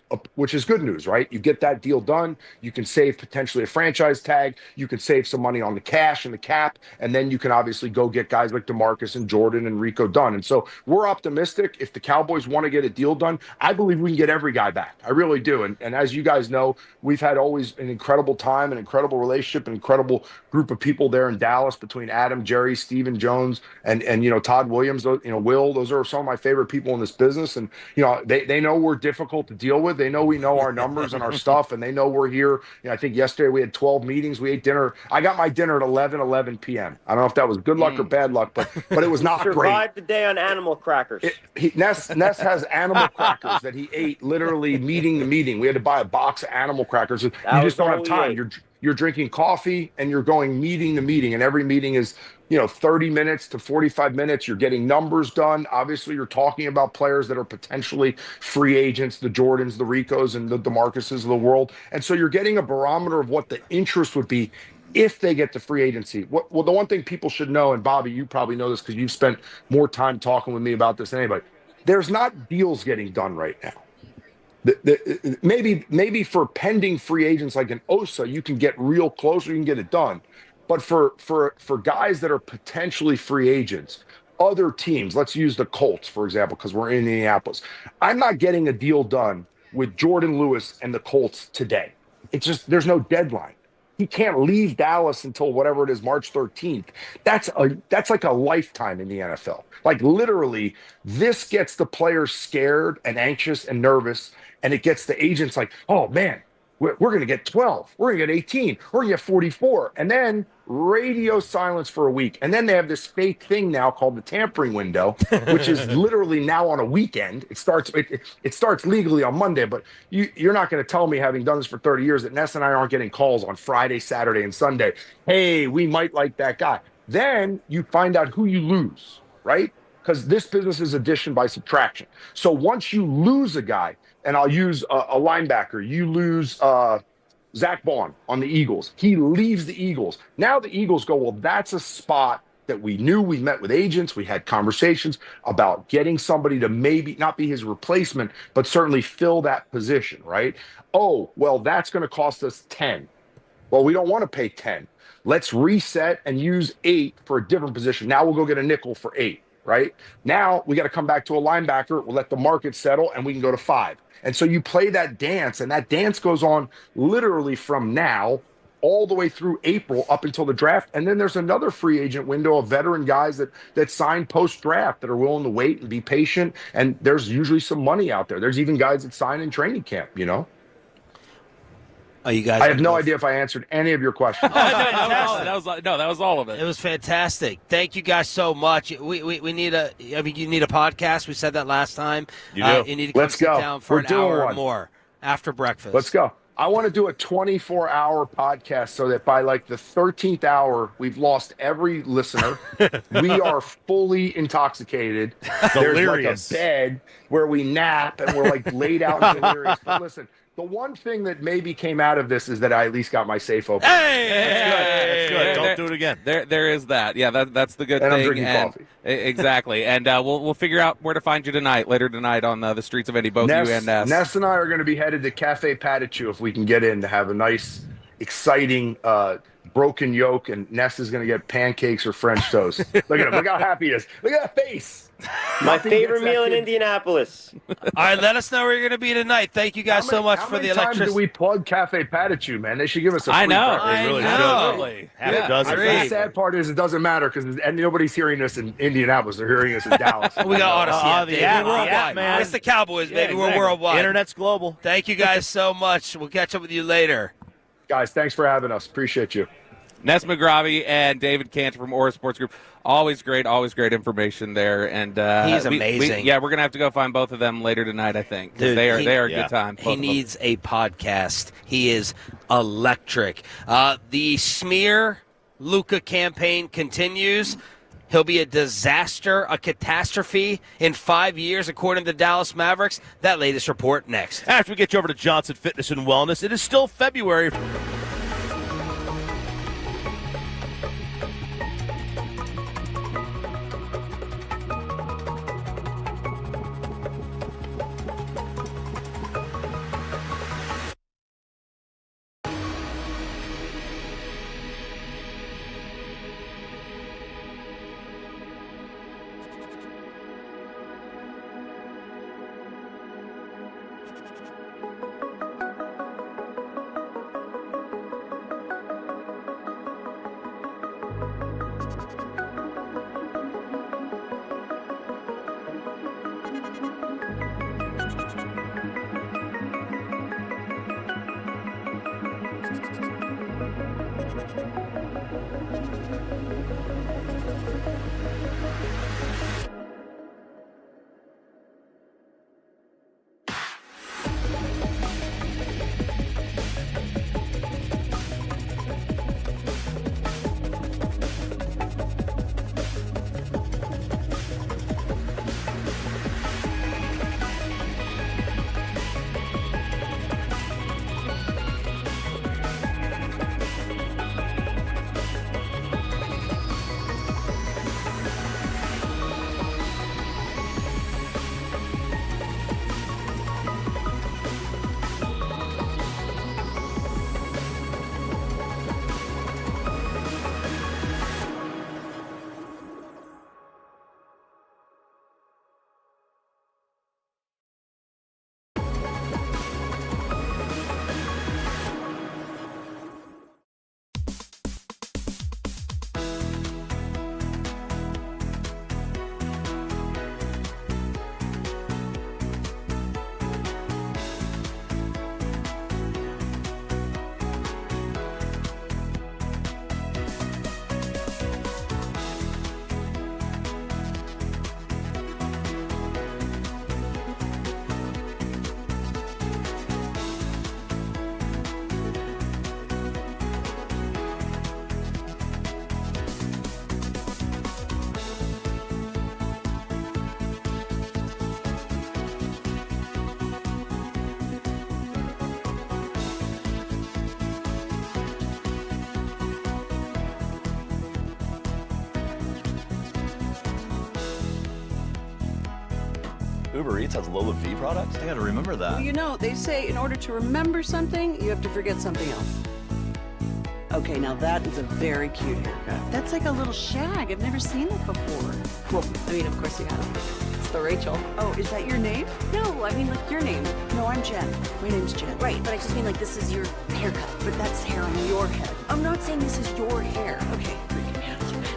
good news, right? You get that deal done, you can save potentially a franchise tag, you can save some money on the cash and the cap, and then you can obviously go get guys like DeMarcus and Jordan and Rico done. And so we're optimistic. If the Cowboys want to get a deal done, I believe we can get every guy back. I really do. And as you guys know, we've had always an incredible time, an incredible relationship, an incredible group of people there in Dallas between Adam, Jerry, Stephen Jones, and Todd Williams, Will. Those are some of my favorite people in this business. And, they know we're difficult to deal with. They know we know our numbers and our stuff, and they know we're here. I think yesterday we had 12 meetings. We ate dinner. I got my dinner at 11 p.m. I don't know if that was good luck or bad luck, but it was not great. Survived the day on animal crackers. Ness has animal crackers that he ate literally meeting to meeting. We had to buy a box of animal crackers. You just don't have time. You're drinking coffee and you're going meeting to meeting, and every meeting is 30 minutes to 45 minutes. You're getting numbers done. Obviously, you're talking about players that are potentially free agents, the Jordans, the Ricos, and the DeMarcuses of the world. And so you're getting a barometer of what the interest would be if they get to free agency. Well, the one thing people should know, and Bobby, you probably know this because you've spent more time talking with me about this than anybody, there's not deals getting done right now. Maybe for pending free agents like an Osa, you can get real close or you can get it done. But for guys that are potentially free agents, other teams, let's use the Colts, for example, because we're in Indianapolis. I'm not getting a deal done with Jordan Lewis and the Colts today. It's just there's no deadline. He can't leave Dallas until whatever it is, March 13th. That's like a lifetime in the NFL. Like literally, this gets the players scared and anxious and nervous, and it gets the agents like, oh man, we're going to get 12, we're going to get 18, we're going to get 44, and then radio silence for a week. And then they have this fake thing now called the tampering window, which is literally now on a weekend. It starts legally on Monday, but you're not going to tell me, having done this for 30 years, that Ness and I aren't getting calls on Friday, Saturday, and Sunday. Hey, we might like that guy. Then you find out who you lose, right? Because this business is addition by subtraction. So once you lose a guy, and I'll use a linebacker, you lose Zach Vaughn on the Eagles. He leaves the Eagles. Now the Eagles go, well, that's a spot that we knew. We met with agents. We had conversations about getting somebody to maybe not be his replacement, but certainly fill that position, right? Oh, well, that's going to cost us 10. Well, we don't want to pay 10. Let's reset and use 8 for a different position. Now we'll go get a nickel for 8, right? Now we got to come back to a linebacker. We'll let the market settle and we can go to 5. And so you play that dance, and that dance goes on literally from now all the way through April up until the draft. And then there's another free agent window of veteran guys that sign post-draft that are willing to wait and be patient. And there's usually some money out there. There's even guys that sign in training camp, you know? Oh, you guys! I have no idea if I answered any of your questions. That was all of it. It was fantastic. Thank you guys so much. We need you need a podcast. We said that last time. You do. You need to come sit down for an hour or more after breakfast. Let's go. I want to do a 24-hour podcast so that by like the 13th hour, we've lost every listener. We are fully intoxicated. Delirious. There's like a bed where we nap and we're like laid out and delirious. But listen, the one thing that maybe came out of this is that I at least got my safe open. That's good. Don't do it again. There is that. Yeah, that's the good and thing. I'm drinking coffee. Exactly. And we'll figure out where to find you later tonight on the streets of Indy, both you and Ness. Ness and I are going to be headed to Cafe Patachu if we can get in to have a nice, exciting broken yolk, and Ness is going to get pancakes or French toast. Look at him. Look how happy he is. Look at that face. My favorite meal in Indianapolis. All right, let us know where you're going to be tonight. Thank you guys so much for the electricity. How many times do we plug Cafe Patachu, man? They should give us a free breakfast. I really know. Half a dozen. The sad part is it doesn't matter because nobody's hearing this in Indianapolis. They're hearing us in Dallas. We got Odyssey. The app, worldwide, man. It's the Cowboys, baby. We're worldwide. Internet's global. Thank you guys so much. We'll catch up with you later. Guys, thanks for having us. Appreciate you. Ness McGrawy and David Cantor from Aura Sports Group. Always great information there. And he's amazing. We're going to have to go find both of them later tonight, I think. Dude, they are a good time. He needs a podcast. He is electric. The smear Luka campaign continues. He'll be a disaster, a catastrophe in 5 years, according to the Dallas Mavericks. That latest report next. After we get you over to Johnson Fitness and Wellness, it is still February. Uber Eats has Lola V products? I gotta remember that. Well, you know, they say in order to remember something, you have to forget something else. Okay, now that is a very cute haircut. That's like a little shag. I've never seen it before. Well, I mean, of course you have. It's the Rachel. Oh, is that your name? No, I mean, like your name. No, I'm Jen. My name's Jen. Right, but I just mean like this is your haircut. But that's hair on your head. I'm not saying this is your hair. Okay, freaking me out a little bit.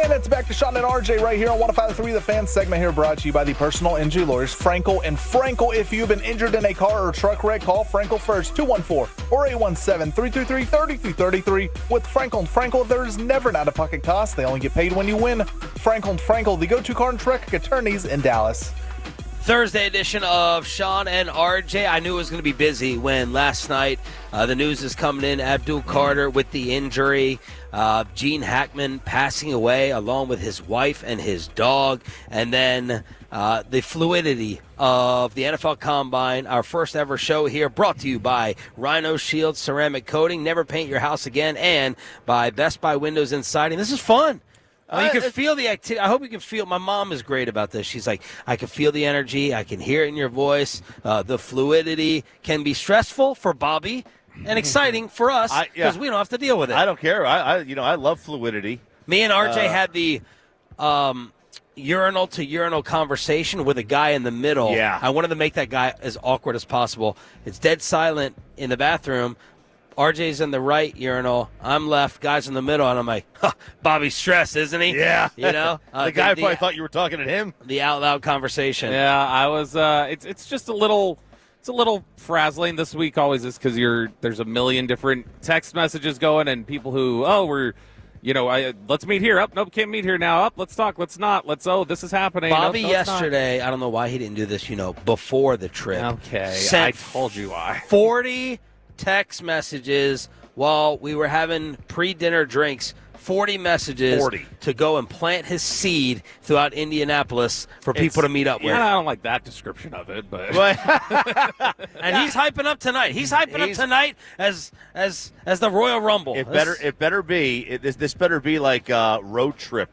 And it's back to Shan RJ right here on 105.3 The Fan segment here, brought to you by the personal injury lawyers Frankel and Frankel. If you've been injured in a car or truck wreck, call Frankel first, 214-417-333-3333. With Frankel and Frankel, there is never an out-of-pocket cost. They only get paid when you win. Frankel and Frankel, the go-to car and truck attorneys in Dallas. Thursday edition of Shan and RJ. I knew it was going to be busy when last night the news is coming in. Abdul Carter with the injury. Gene Hackman passing away along with his wife and his dog. And then the fluidity of the NFL Combine, our first ever show here, brought to you by Rhino Shield Ceramic Coating, Never Paint Your House Again, and by Best Buy Windows and Siding. This is fun. You can feel the activity. I hope you can feel. My mom is great about this. She's like, I can feel the energy. I can hear it in your voice. The fluidity can be stressful for Bobby, and exciting for us because we don't have to deal with it. I don't care. I love fluidity. Me and RJ had the urinal to urinal conversation with a guy in the middle. Yeah. I wanted to make that guy as awkward as possible. It's dead silent in the bathroom. RJ's in the right urinal. I'm left. Guy's in the middle, and I'm like, Bobby's stressed, isn't he? Yeah. You know? The guy probably thought you were talking to him. The out-loud conversation. Yeah, I was. It's just a little. It's a little frazzling this week. Always is because there's a million different text messages going, and people who let's meet here. Nope, can't meet here now. Let's talk. Let's not. This is happening. Bobby nope, yesterday, I don't know why he didn't do this, before the trip. Okay, I told you why. 40 text messages while we were having pre-dinner drinks. 40 messages to go and plant his seed throughout Indianapolis for people to meet up with. I don't like that description of it, but and he's hyping up tonight. He's hyping up tonight as the Royal Rumble. It better be. This better be like a road trip,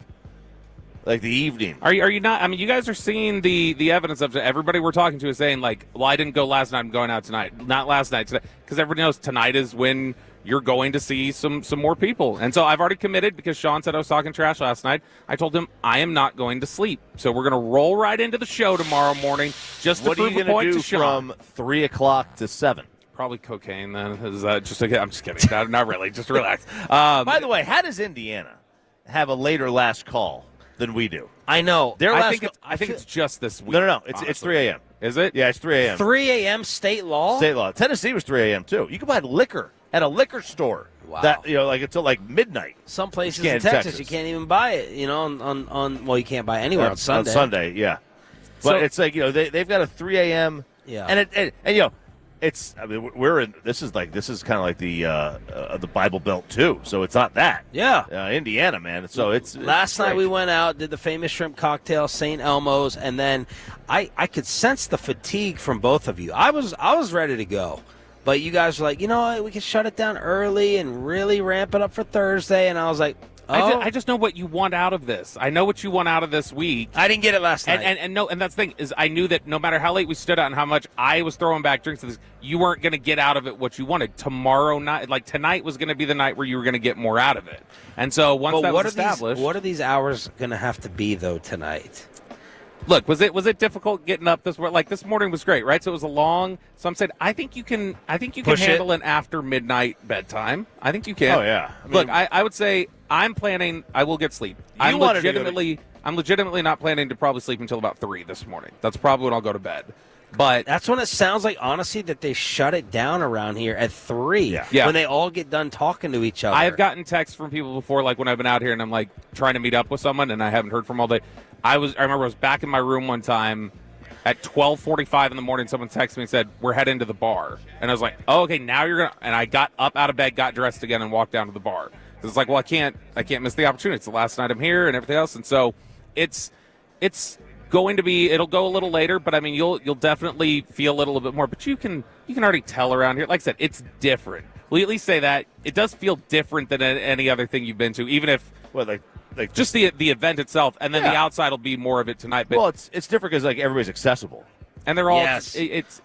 like the evening. Are you not? I mean, you guys are seeing the evidence of it. Everybody we're talking to is saying like, well, I didn't go last night. I'm going out tonight. Not last night, today, because everybody knows tonight is when you're going to see some more people. And so I've already committed because Sean said I was talking trash last night. I told him I am not going to sleep. So we're going to roll right into the show tomorrow morning just to prove a point to Sean. What are you going to do from 3 o'clock to 7? Probably cocaine then. Is that just okay? I'm just kidding. Not really. Just relax. By the way, how does Indiana have a later last call than we do? I know. I think it's just this week. No. It's 3 a.m. Is it? Yeah, it's 3 a.m. 3 a.m. state law? State law. Tennessee was 3 a.m. too. You can buy liquor at a liquor store. Wow. That until like midnight. Some places in Texas you can't even buy it. On you can't buy it anywhere on Sunday. On Sunday, yeah. But it's like they've got a 3 a.m. Yeah. And it's we're in this is kind of like the Bible Belt too. So it's not that. Yeah. Indiana, man. So it's last night we went out, did the famous shrimp cocktail, St. Elmo's, and then I could sense the fatigue from both of you. I was ready to go. But you guys were like, we can shut it down early and really ramp it up for Thursday. And I was like, I just know what you want out of this. I know what you want out of this week. I didn't get it last night. And that's the thing is I knew that no matter how late we stood out and how much I was throwing back drinks to this, you weren't going to get out of it what you wanted. Tomorrow night, like tonight was going to be the night where you were going to get more out of it. And so once that was established. What are these hours going to have to be, though, tonight? Look, was it difficult getting up this morning? Like this morning was great, right? So it was a long. So I'm saying I think you can handle an after midnight bedtime. I think you can. Oh yeah. Look, I would say I'm planning. I will get sleep. I'm legitimately not planning to probably sleep until about 3 this morning. That's probably when I'll go to bed. But that's when it sounds like, honestly, that they shut it down around here at 3 when they all get done talking to each other. I have gotten texts from people before, like when I've been out here and I'm like trying to meet up with someone and I haven't heard from them all day. I remember I was back in my room one time at 12:45 in the morning. Someone texted me and said, "We're heading to the bar." And I was like, "Oh, okay, now you're gonna." And I got up out of bed, got dressed again, and walked down to the bar. It's like, well, I can't miss the opportunity. It's the last night I'm here and everything else, and so it's going to be. It'll go a little later, but I mean, you'll definitely feel it a little bit more. But you can already tell around here. Like I said, it's different. We at least say that it does feel different than any other thing you've been to, even if like just the event itself, and then the outside will be more of it tonight. But it's different because like everybody's accessible, and they're all. Yes.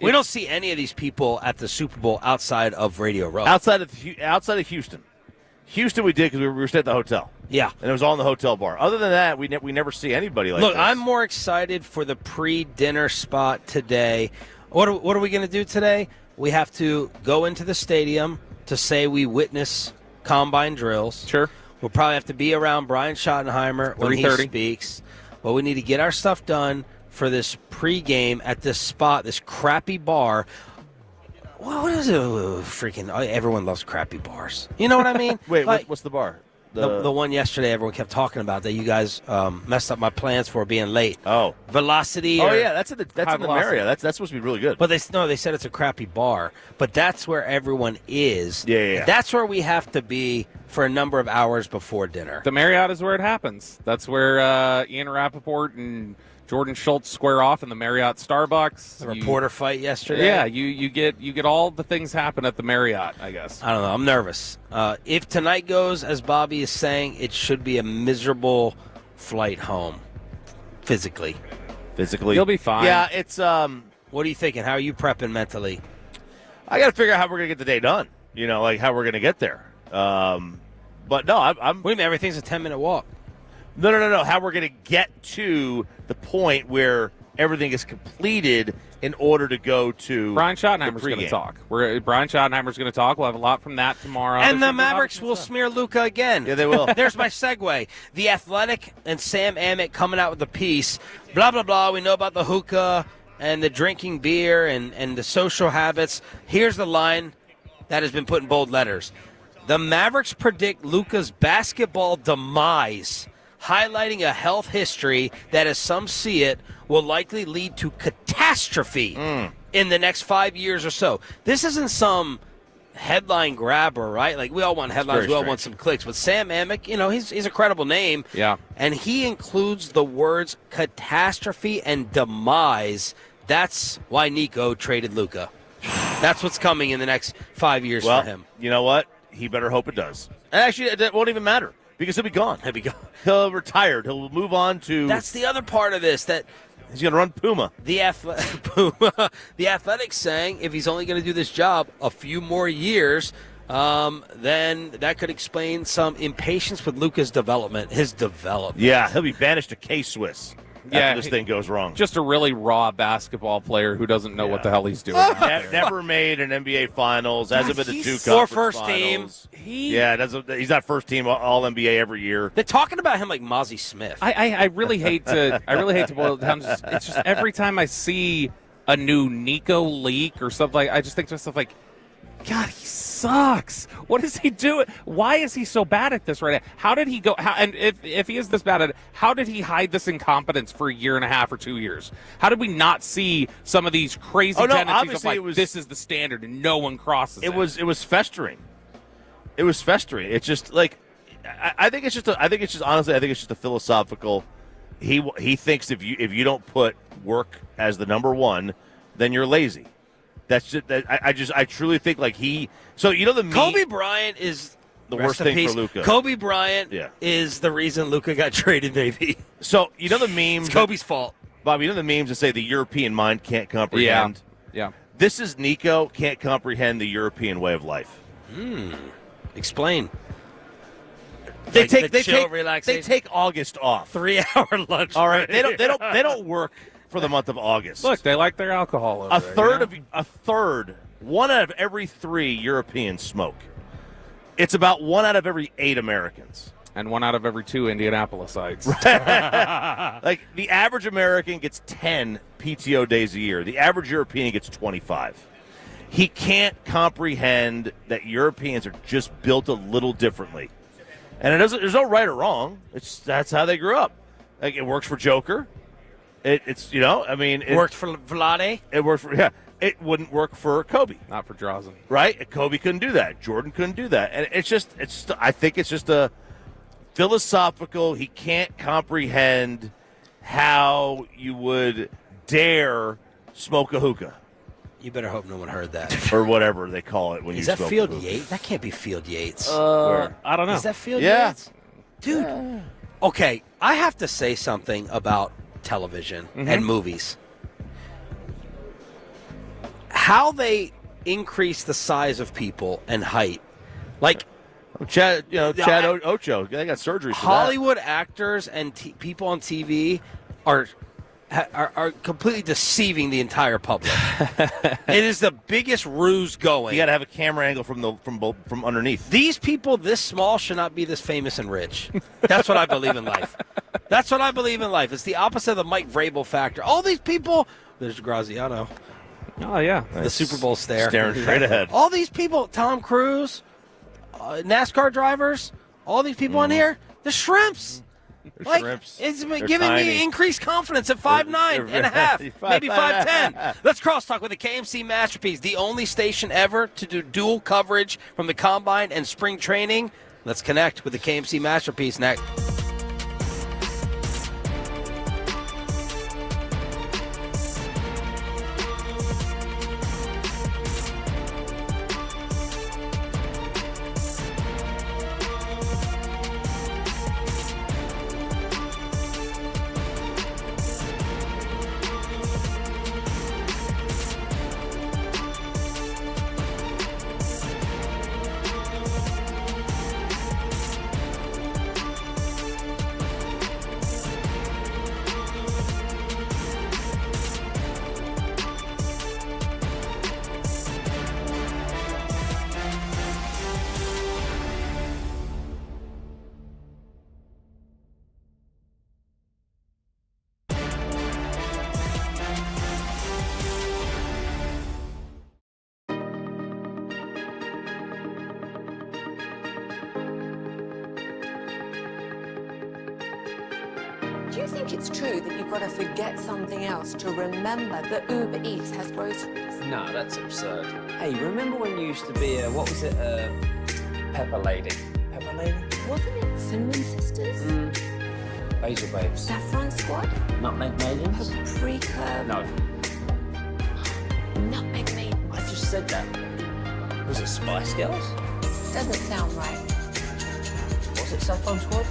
We don't see any of these people at the Super Bowl outside of Radio Row. Outside of Houston. Houston we did because we were staying at the hotel. Yeah. And it was all in the hotel bar. Other than that, we never see anybody like Look, this. I'm more excited for the pre-dinner spot today. What are we going to do today? We have to go into the stadium to say we witness combine drills. Sure. We'll probably have to be around Brian Schottenheimer when he speaks. But we need to get our stuff done for this pregame at this spot, this crappy bar. What is it? Freaking everyone loves crappy bars. You know what I mean? Wait, what's the bar? The one yesterday everyone kept talking about that you guys messed up my plans for being late. Oh. Velocity. Oh, yeah, that's in the Marriott. That's supposed to be really good. But they said it's a crappy bar. But that's where everyone is. Yeah. That's where we have to be for a number of hours before dinner. The Marriott is where it happens. That's where Ian Rappaport and Jordan Schultz square off in the Marriott Starbucks. The reporter fight yesterday. Yeah, you get all the things happen at the Marriott, I guess. I don't know. I'm nervous. If tonight goes as Bobby is saying, it should be a miserable flight home. Physically. Physically, you'll be fine. Yeah, it's. What are you thinking? How are you prepping mentally? I got to figure out how we're gonna get the day done. like how we're going to get there. But no, I'm. Wait a minute, everything's a 10-minute walk. No. How we're going to get to the point where everything is completed in order to go to Brian Schottenheimer's going to talk. Brian Schottenheimer's going to talk. We'll have a lot from that tomorrow. And the Mavericks will smear Luka again. Yeah, they will. There's my segue. The Athletic and Sam Amick coming out with the piece. Blah, blah, blah. We know about the hookah and the drinking beer and the social habits. Here's the line that has been put in bold letters. The Mavericks predict Luka's basketball demise, highlighting a health history that, as some see it, will likely lead to catastrophe in the next 5 years or so. This isn't some headline grabber, right? Like, we all want headlines, we all want some clicks. But Sam Amick, he's a credible name. Yeah. And he includes the words catastrophe and demise. That's why Nico traded Luka. That's what's coming in the next 5 years for him. You know what? He better hope it does. And actually, it won't even matter because he'll be gone. He'll retire. He'll move on to. That's the other part of this that. He's going to run Puma. The Athletic's saying if he's only going to do this job a few more years, then that could explain some impatience with Luka's development. Yeah, he'll be banished to K-Swiss after this thing goes wrong. Just a really raw basketball player who doesn't know what the hell he's doing. Never made an NBA Finals. Hasn't been to 2 or conference first finals. team. He's not first team All-NBA every year. They're talking about him like Mozzie Smith. I really hate to boil it down. It's just every time I see a new Nico leak or something, I just think to myself like, God, he sucks. What is he doing? Why is he so bad at this right now? How did he go? And if he is this bad at it, how did he hide this incompetence for a year and a half or 2 years? How did we not see some of these crazy tendencies of like, this is the standard and no one crosses it? It was festering. It was festering. It's just like I think it's just a philosophical. He thinks if you don't put work as the number one, then you're lazy. That's just I truly think like he. So the meme, Kobe Bryant is the worst thing for Luka. Kobe Bryant is the reason Luka got traded. Maybe. So the memes. It's Kobe's fault. Bob, the memes that say the European mind can't comprehend. Yeah. This is Nico can't comprehend the European way of life. Explain. They take August off. 3-hour lunch. All right. They don't work for the month of August. Look, they like their alcohol over a third, 1 out of every 3 Europeans smoke. It's about 1 out of every 8 Americans. And 1 out of every 2 Indianapolisites. Like, the average American gets 10 PTO days a year. The average European gets 25. He can't comprehend that Europeans are just built a little differently. And there's no right or wrong. That's how they grew up. Like, it works for Joker. It worked for Vlade. It worked for It wouldn't work for Kobe. Not for Drazen. Right? Kobe couldn't do that. Jordan couldn't do that. And I think it's just a philosophical. He can't comprehend how you would dare smoke a hookah. You better hope no one heard that. Or whatever they call it when you smoke. Is that Field Yates? That can't be Field Yates. I don't know. Is that Field Yates? Dude. Okay, I have to say something about television and movies. How they increase the size of people and height. Like Chad Ocho, they got surgery for Hollywood actors and people on TV are completely deceiving the entire public. It is the biggest ruse going. You got to have a camera angle from underneath. These people this small should not be this famous and rich. That's what I believe in life. That's what I believe in life. It's the opposite of the Mike Vrabel factor. All these people. There's Graziano. Oh yeah, the Super Bowl stare, staring straight ahead. All these people, Tom Cruise, NASCAR drivers, all these people on here, they're shrimps. It's giving me increased confidence at 5'9" and a half, maybe 5'10". Let's crosstalk with the K&C Masterpiece, the only station ever to do dual coverage from the Combine and spring training. Let's connect with the K&C Masterpiece next. you think it's true that you've got to forget something else to remember that Uber Eats has groceries? No, that's absurd. Hey, remember when you used to be a, what was it, Pepper Lady? Pepper Lady? Wasn't it Cinnamon Sisters? Basil Babes. Saffron Squad? Nutmeg Maidens? Paprika? No. Nutmeg Maidens. I just said that. Was it Spice Girls? Doesn't sound right. Was it Saffron Squad?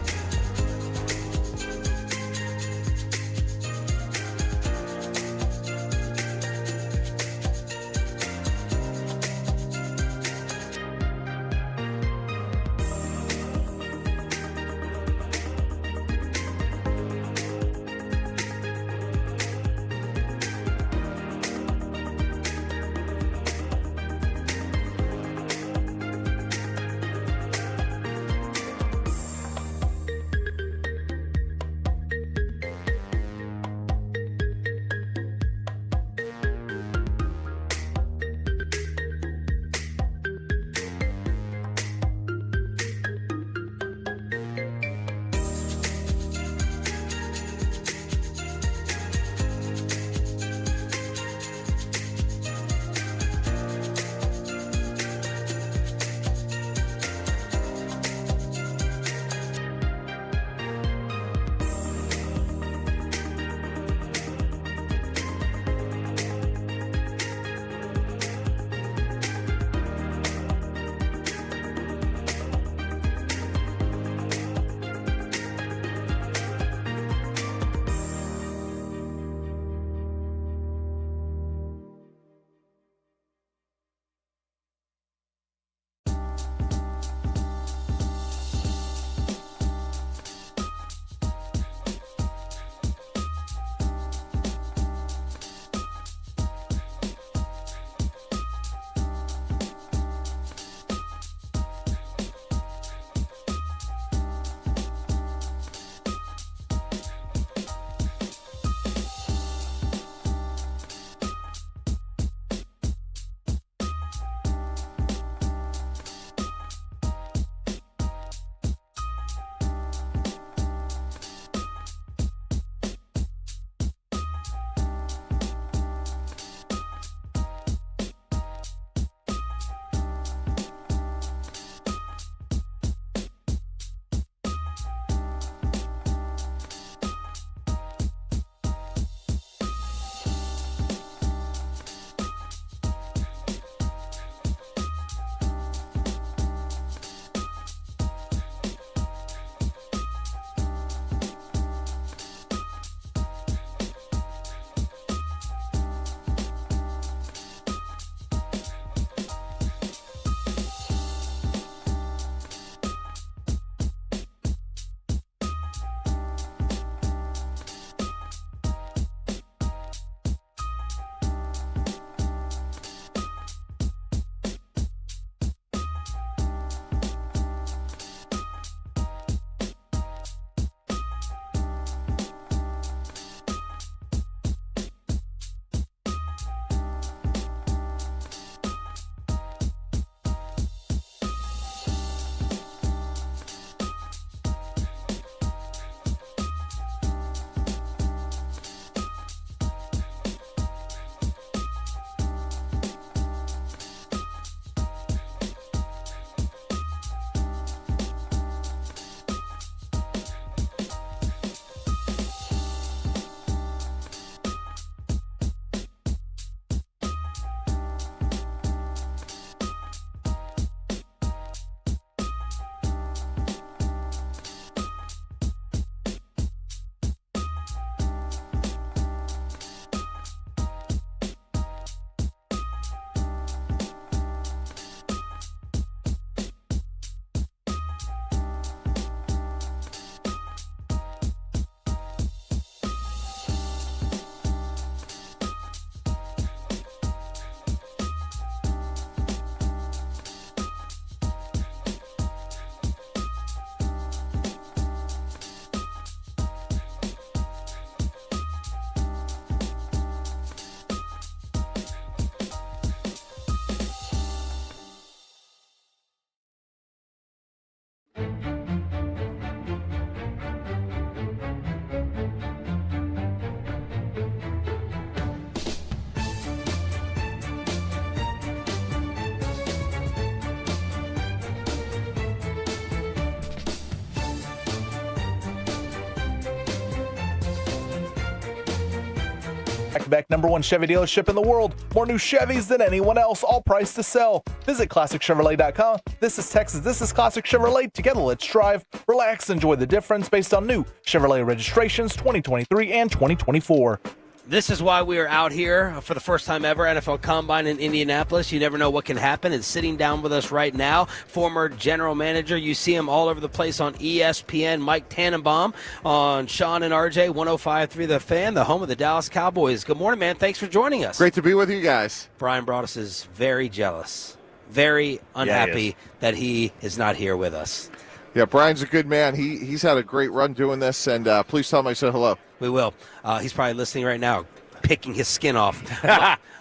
Back #1 Chevy dealership in the world. More new Chevys than anyone else, all priced to sell. Visit ClassicChevrolet.com. This is Texas. This is Classic Chevrolet. Together, let's drive, relax, enjoy the difference based on new Chevrolet registrations 2023 and 2024. This is why we are out here for the first time ever, NFL Combine in Indianapolis. You never know what can happen. And sitting down with us right now, former general manager. You see him all over the place on ESPN, Mike Tannenbaum on Shan and RJ, 105.3 The Fan, the home of the Dallas Cowboys. Good morning, man. Thanks for joining us. Great to be with you guys. Brian Broaddus is very jealous, very unhappy that he is not here with us. Yeah, Brian's a good man. He's had a great run doing this, and please tell him I said hello. We will. He's probably listening right now, picking his skin off.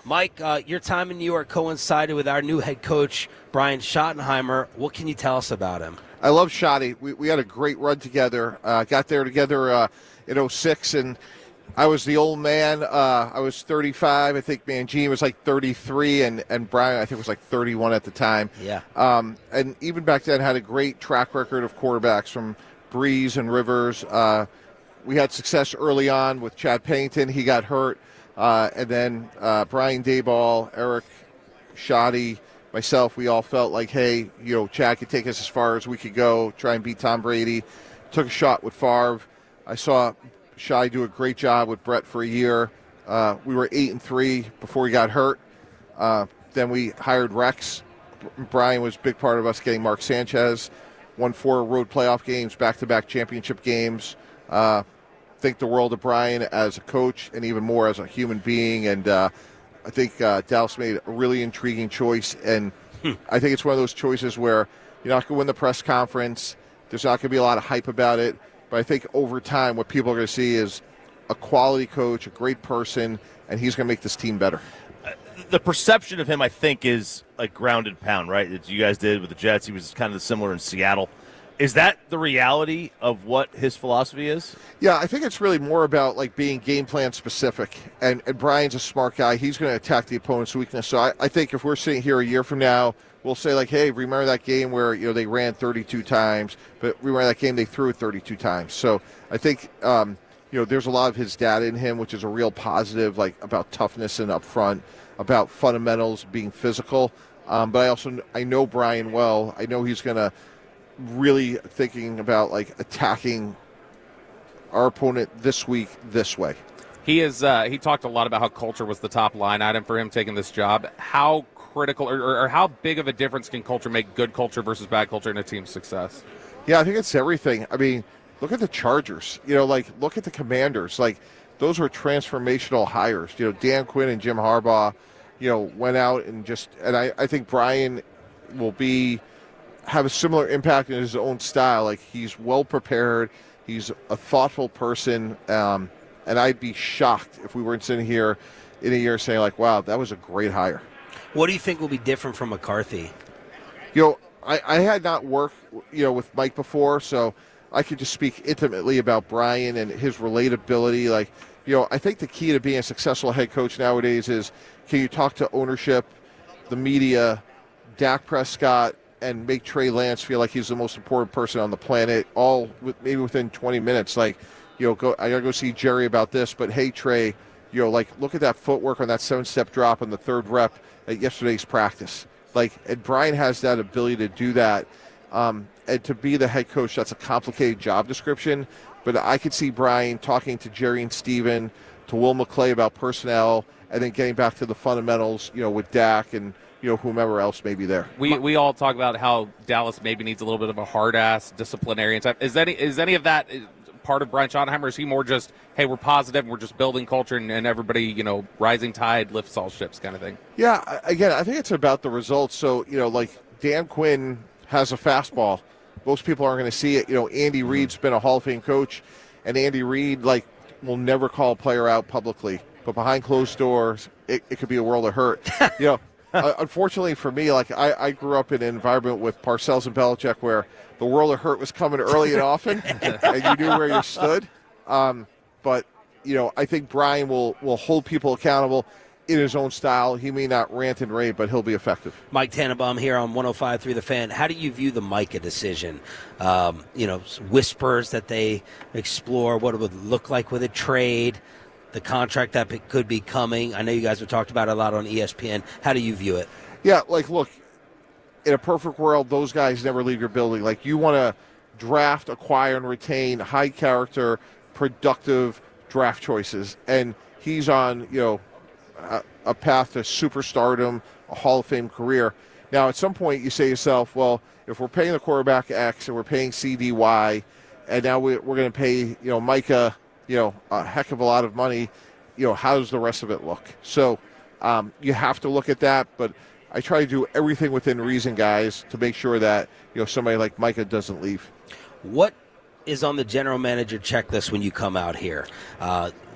Mike, your time in New York coincided with our new head coach, Brian Schottenheimer. What can you tell us about him? I love Shotty. We had a great run together. Got there together in 06, and I was the old man. I was 35. I think Mangini was like 33, and Brian, I think, was like 31 at the time. Yeah. And even back then had a great track record of quarterbacks from Breeze and Rivers. We had success early on with Chad Pennington. He got hurt. And then Brian Daboll, Eric, Shotty, myself, we all felt like, hey, Chad could take us as far as we could go, try and beat Tom Brady. Took a shot with Favre. I saw Shotty do a great job with Brett for a year. We were 8-3 before he got hurt. Then we hired Rex. Brian was a big part of us getting Mark Sanchez. Won 4 road playoff games, back-to-back championship games. Think the world of Brian as a coach and even more as a human being. And I think Dallas made a really intriguing choice. And I think it's one of those choices where you're not going to win the press conference. There's not going to be a lot of hype about it. But I think over time what people are going to see is a quality coach, a great person, and he's going to make this team better. The perception of him, I think, is like grounded pound, right? That you guys did with the Jets. He was kind of similar in Seattle. Is that the reality of what his philosophy is? Yeah, I think it's really more about like being game plan specific. And Brian's a smart guy. He's going to attack the opponent's weakness. So I think if we're sitting here a year from now, we'll say like, hey, remember that game where they ran 32 times, but remember that game they threw it 32 times. So I think there's a lot of his data in him, which is a real positive, like about toughness and up front, about fundamentals, being physical. But I know Brian well. I know he's going to really thinking about like attacking our opponent this week this way. He talked a lot about how culture was the top line item for him taking this job. How critical or how big of a difference can culture make, good culture versus bad culture, in a team's success? Yeah, I think it's everything. I mean, look at the Chargers. Look at the Commanders. Like, those were transformational hires. Dan Quinn and Jim Harbaugh, went out and I think Brian will have a similar impact in his own style. Like, he's well prepared. He's a thoughtful person. And I'd be shocked if we weren't sitting here in a year saying like, wow, that was a great hire. What do you think will be different from McCarthy? I had not worked, with Mike before, so I could just speak intimately about Brian and his relatability. Like, I think the key to being a successful head coach nowadays is, can you talk to ownership, the media, Dak Prescott, and make Trey Lance feel like he's the most important person on the planet, all maybe within 20 minutes. Like, I got to go see Jerry about this, but hey, Trey, look at that footwork on that 7-step drop on the 3rd rep at yesterday's practice. Like, and Brian has that ability to do that. And to be the head coach, that's a complicated job description. But I could see Brian talking to Jerry and Steven, to Will McClay about personnel, and then getting back to the fundamentals, with Dak and, whomever else may be there. We all talk about how Dallas maybe needs a little bit of a hard-ass disciplinarian type. Is any of that part of Brian Schottenheimer? Or is he more just, hey, we're positive and we're just building culture and everybody, rising tide lifts all ships kind of thing? Yeah, again, I think it's about the results. So, like Dan Quinn has a fastball. Most people aren't going to see it. Andy Reid's been a Hall of Fame coach, and Andy Reid, will never call a player out publicly. But behind closed doors, it could be a world of hurt. Unfortunately for me, I grew up in an environment with Parcells and Belichick where the world of hurt was coming early and often, and you knew where you stood. But I think Brian will hold people accountable in his own style. He may not rant and rave, but he'll be effective. Mike Tannenbaum here on 105.3 The Fan. How do you view the Micah decision? Whispers that they explore what it would look like with a trade. the contract that could be coming? I know you guys have talked about it a lot on ESPN. How do you view it? Yeah, like, look, in a perfect world, those guys never leave your building. Like, you want to draft, acquire, and retain high-character, productive draft choices. And he's on, a path to superstardom, a Hall of Fame career. Now, at some point, you say to yourself, well, if we're paying the quarterback X and we're paying CD Y, and now we're going to pay, Micah, a heck of a lot of money, how does the rest of it look? So you have to look at that, but I try to do everything within reason, guys, to make sure that, somebody like Micah doesn't leave. What is on the general manager checklist when you come out here?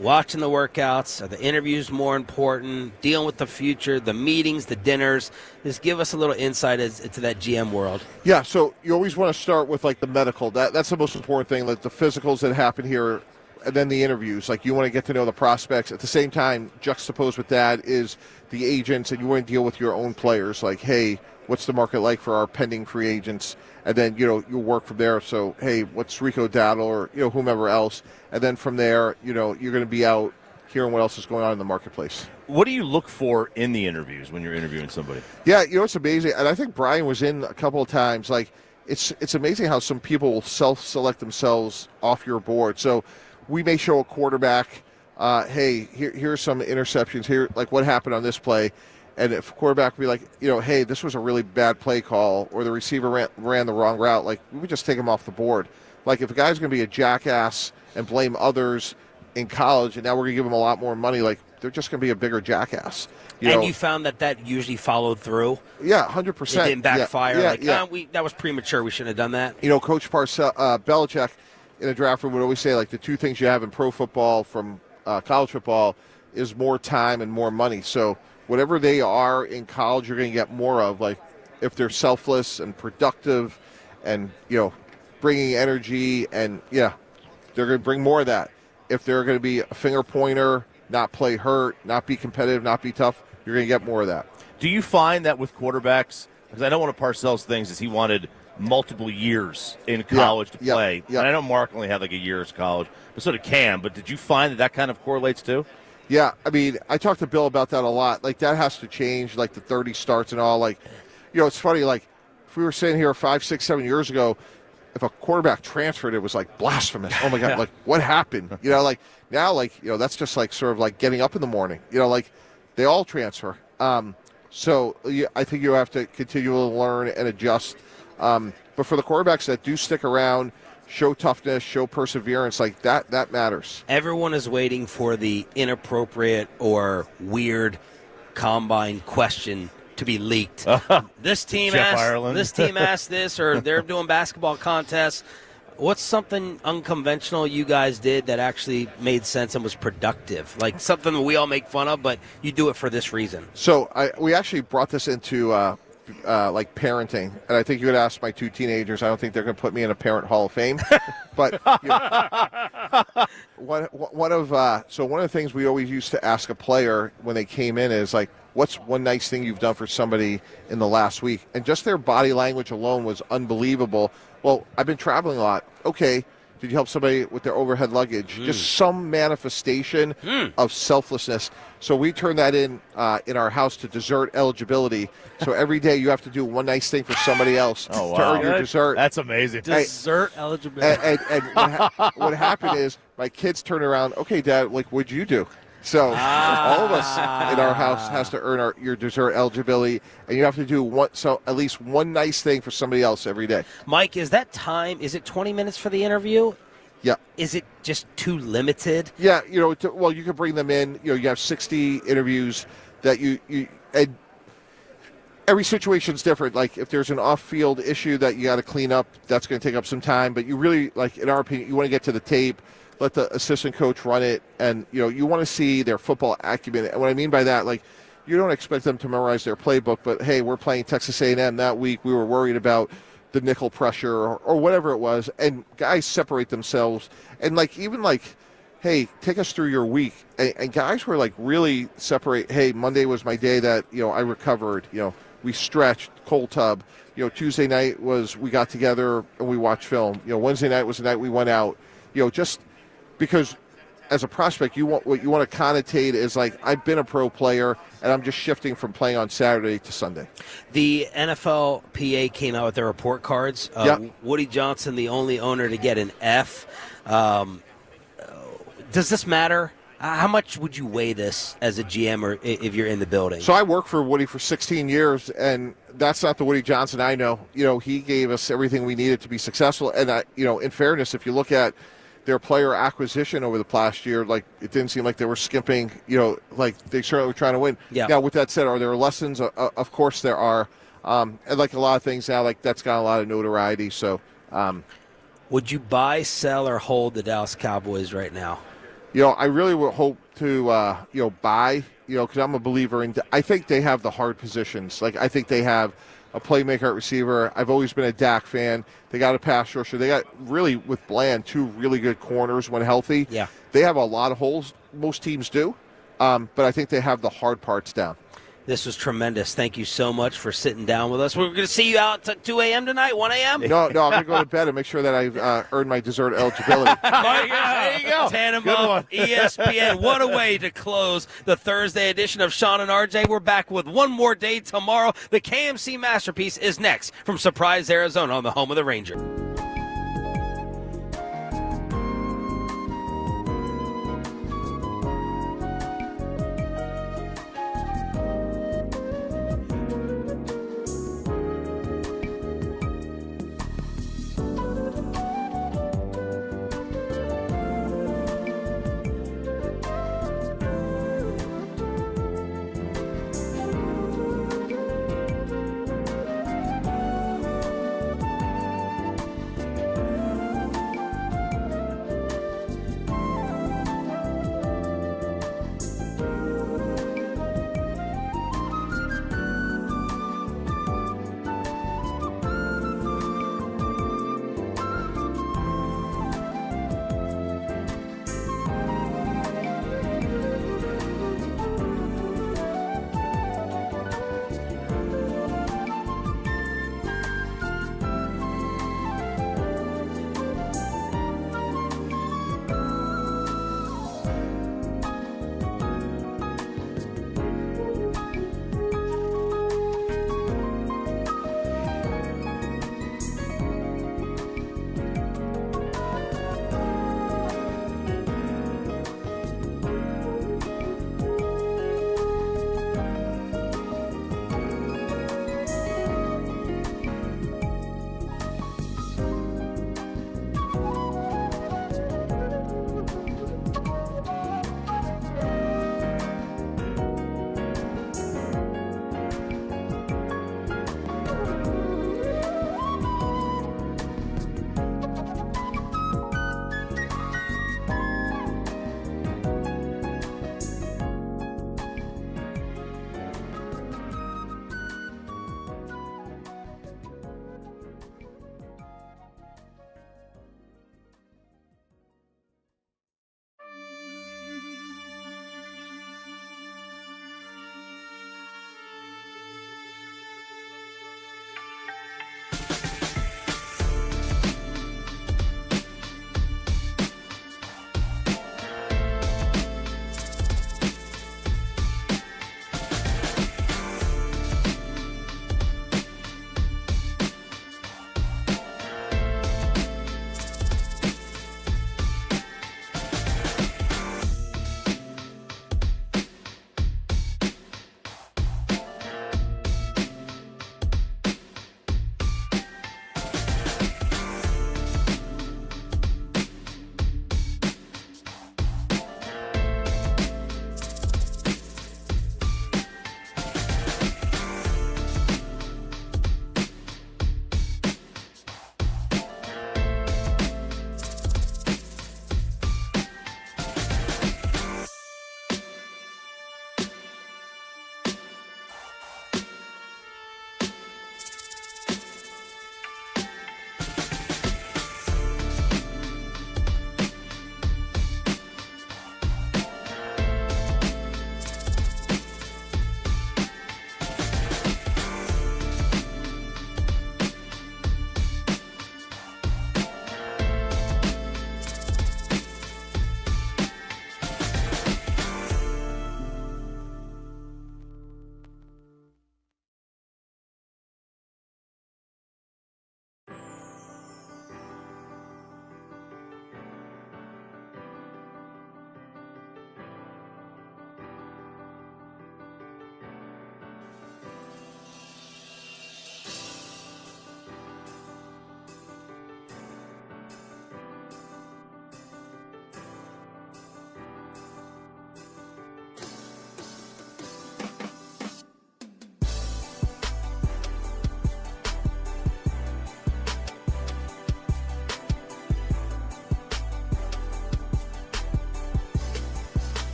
Watching the workouts, are the interviews more important, dealing with the future, the meetings, the dinners? Just give us a little insight into that GM world. Yeah, so you always want to start with, like, the medical. That's the most important thing, like the physicals that happen here, and then the interviews. Like, you want to get to know the prospects. At the same time, juxtaposed with that is the agents, and you want to deal with your own players. Like, hey, what's the market like for our pending free agents? And then, you'll work from there. So, hey, what's Rico Dowdle or, whomever else? And then from there, you're going to be out hearing what else is going on in the marketplace. What do you look for in the interviews when you're interviewing somebody? Yeah, it's amazing. And I think Brian was in a couple of times. Like, it's amazing how some people will self-select themselves off your board. So we may show a quarterback, hey, here's some interceptions here, like what happened on this play. And if a quarterback would be like, hey, this was a really bad play call, or the receiver ran the wrong route, like, we would just take him off the board. Like, if a guy's going to be a jackass and blame others in college, and now we're going to give him a lot more money, like, they're just going to be a bigger jackass. You found that usually followed through? Yeah, 100%. It didn't backfire? Yeah. That was premature. We shouldn't have done that? Coach Belichick in a draft room would always say, like, the two things you have in pro football from college football is more time and more money. So whatever they are in college, you're going to get more of. Like, if they're selfless and productive and, bringing energy, and, they're going to bring more of that. If they're going to be a finger pointer, not play hurt, not be competitive, not be tough, you're going to get more of that. Do you find that with quarterbacks, because I know one of Parcells' things is he wanted multiple years in college to play. Yeah. And I know Mark only had like a year's college, but so did Cam. But did you find that kind of correlates too? Yeah, I mean, I talked to Bill about that a lot. Like, that has to change, like the 30 starts and all. Like, it's funny, like, if we were sitting here 5, 6, 7 years ago, if a quarterback transferred, it was like blasphemous. Oh my God, like, what happened? Like, now, like, that's just like sort of like getting up in the morning. Like, they all transfer. So I think you have to continue to learn and adjust. But for the quarterbacks that do stick around, show toughness, show perseverance, like that matters. Everyone is waiting for the inappropriate or weird combine question to be leaked. This team asked this, or they're doing basketball contests. What's something unconventional you guys did that actually made sense and was productive? Like something that we all make fun of, but you do it for this reason. So we actually brought this into like parenting, and I think you could ask my two teenagers. I don't think they're going to put me in a parent hall of fame, but one of the things we always used to ask a player when they came in is like, what's one nice thing you've done for somebody in the last week? And just their body language alone was unbelievable. Well, I've been traveling a lot. Okay, did you help somebody with their overhead luggage? Just some manifestation of selflessness. So we turn that in our house to dessert eligibility. So every day you have to do one nice thing for somebody else to earn your dessert. That's amazing. Dessert eligibility. And what happened is my kids turn around, okay, Dad, like, what'd you do? So all of us in our house has to earn your dessert eligibility, and you have to do at least one nice thing for somebody else every day. Mike, is that time? Is it 20 minutes for the interview? Yeah. Is it just too limited? Yeah, you can bring them in. You have 60 interviews that and every situation's different. Like, if there's an off-field issue that you got to clean up, that's going to take up some time. But you really, like, in our opinion, you want to get to the tape, let the assistant coach run it, and you want to see their football acumen. And what I mean by that, like, you don't expect them to memorize their playbook, but hey, we're playing Texas A&M that week. We were worried about the nickel pressure or whatever it was, and guys separate themselves. And hey, take us through your week. And guys were like really separate. Hey, Monday was my day that I recovered. We stretched, cold tub. Tuesday night was we got together and we watched film. Wednesday night was the night we went out. Just because as a prospect, what you want to connotate is like, I've been a pro player and I'm just shifting from playing on Saturday to Sunday. The NFLPA came out with their report cards. Woody Johnson, the only owner to get an F. Does this matter? How much would you weigh this as a GM or if you're in the building? So I worked for Woody for 16 years, and that's not the Woody Johnson I know. He gave us everything we needed to be successful. And, in fairness, if you look at their player acquisition over the past year, like, it didn't seem like they were skimping, like they certainly were trying to win. Yeah. Now, with that said, are there lessons? Of course there are. And like a lot of things now, like that's got a lot of notoriety. So would you buy, sell, or hold the Dallas Cowboys right now? I really would hope to, buy, because I'm a believer in. I think they have the hard positions. Like, I think they have a playmaker at receiver. I've always been a Dak fan. They got a pass rusher. They got, really, with Bland, 2 really good corners when healthy. Yeah. They have a lot of holes. Most teams do. But I think they have the hard parts down. This was tremendous. Thank you so much for sitting down with us. We're going to see you out at 2 a.m. tonight, 1 a.m.? No, I'm going to go to bed and make sure that I've earned my dessert eligibility. There you go. Tannenbaum, ESPN. What a way to close the Thursday edition of Shan and RJ. We're back with one more day tomorrow. The K&C Masterpiece is next from Surprise, Arizona, on the home of the Ranger.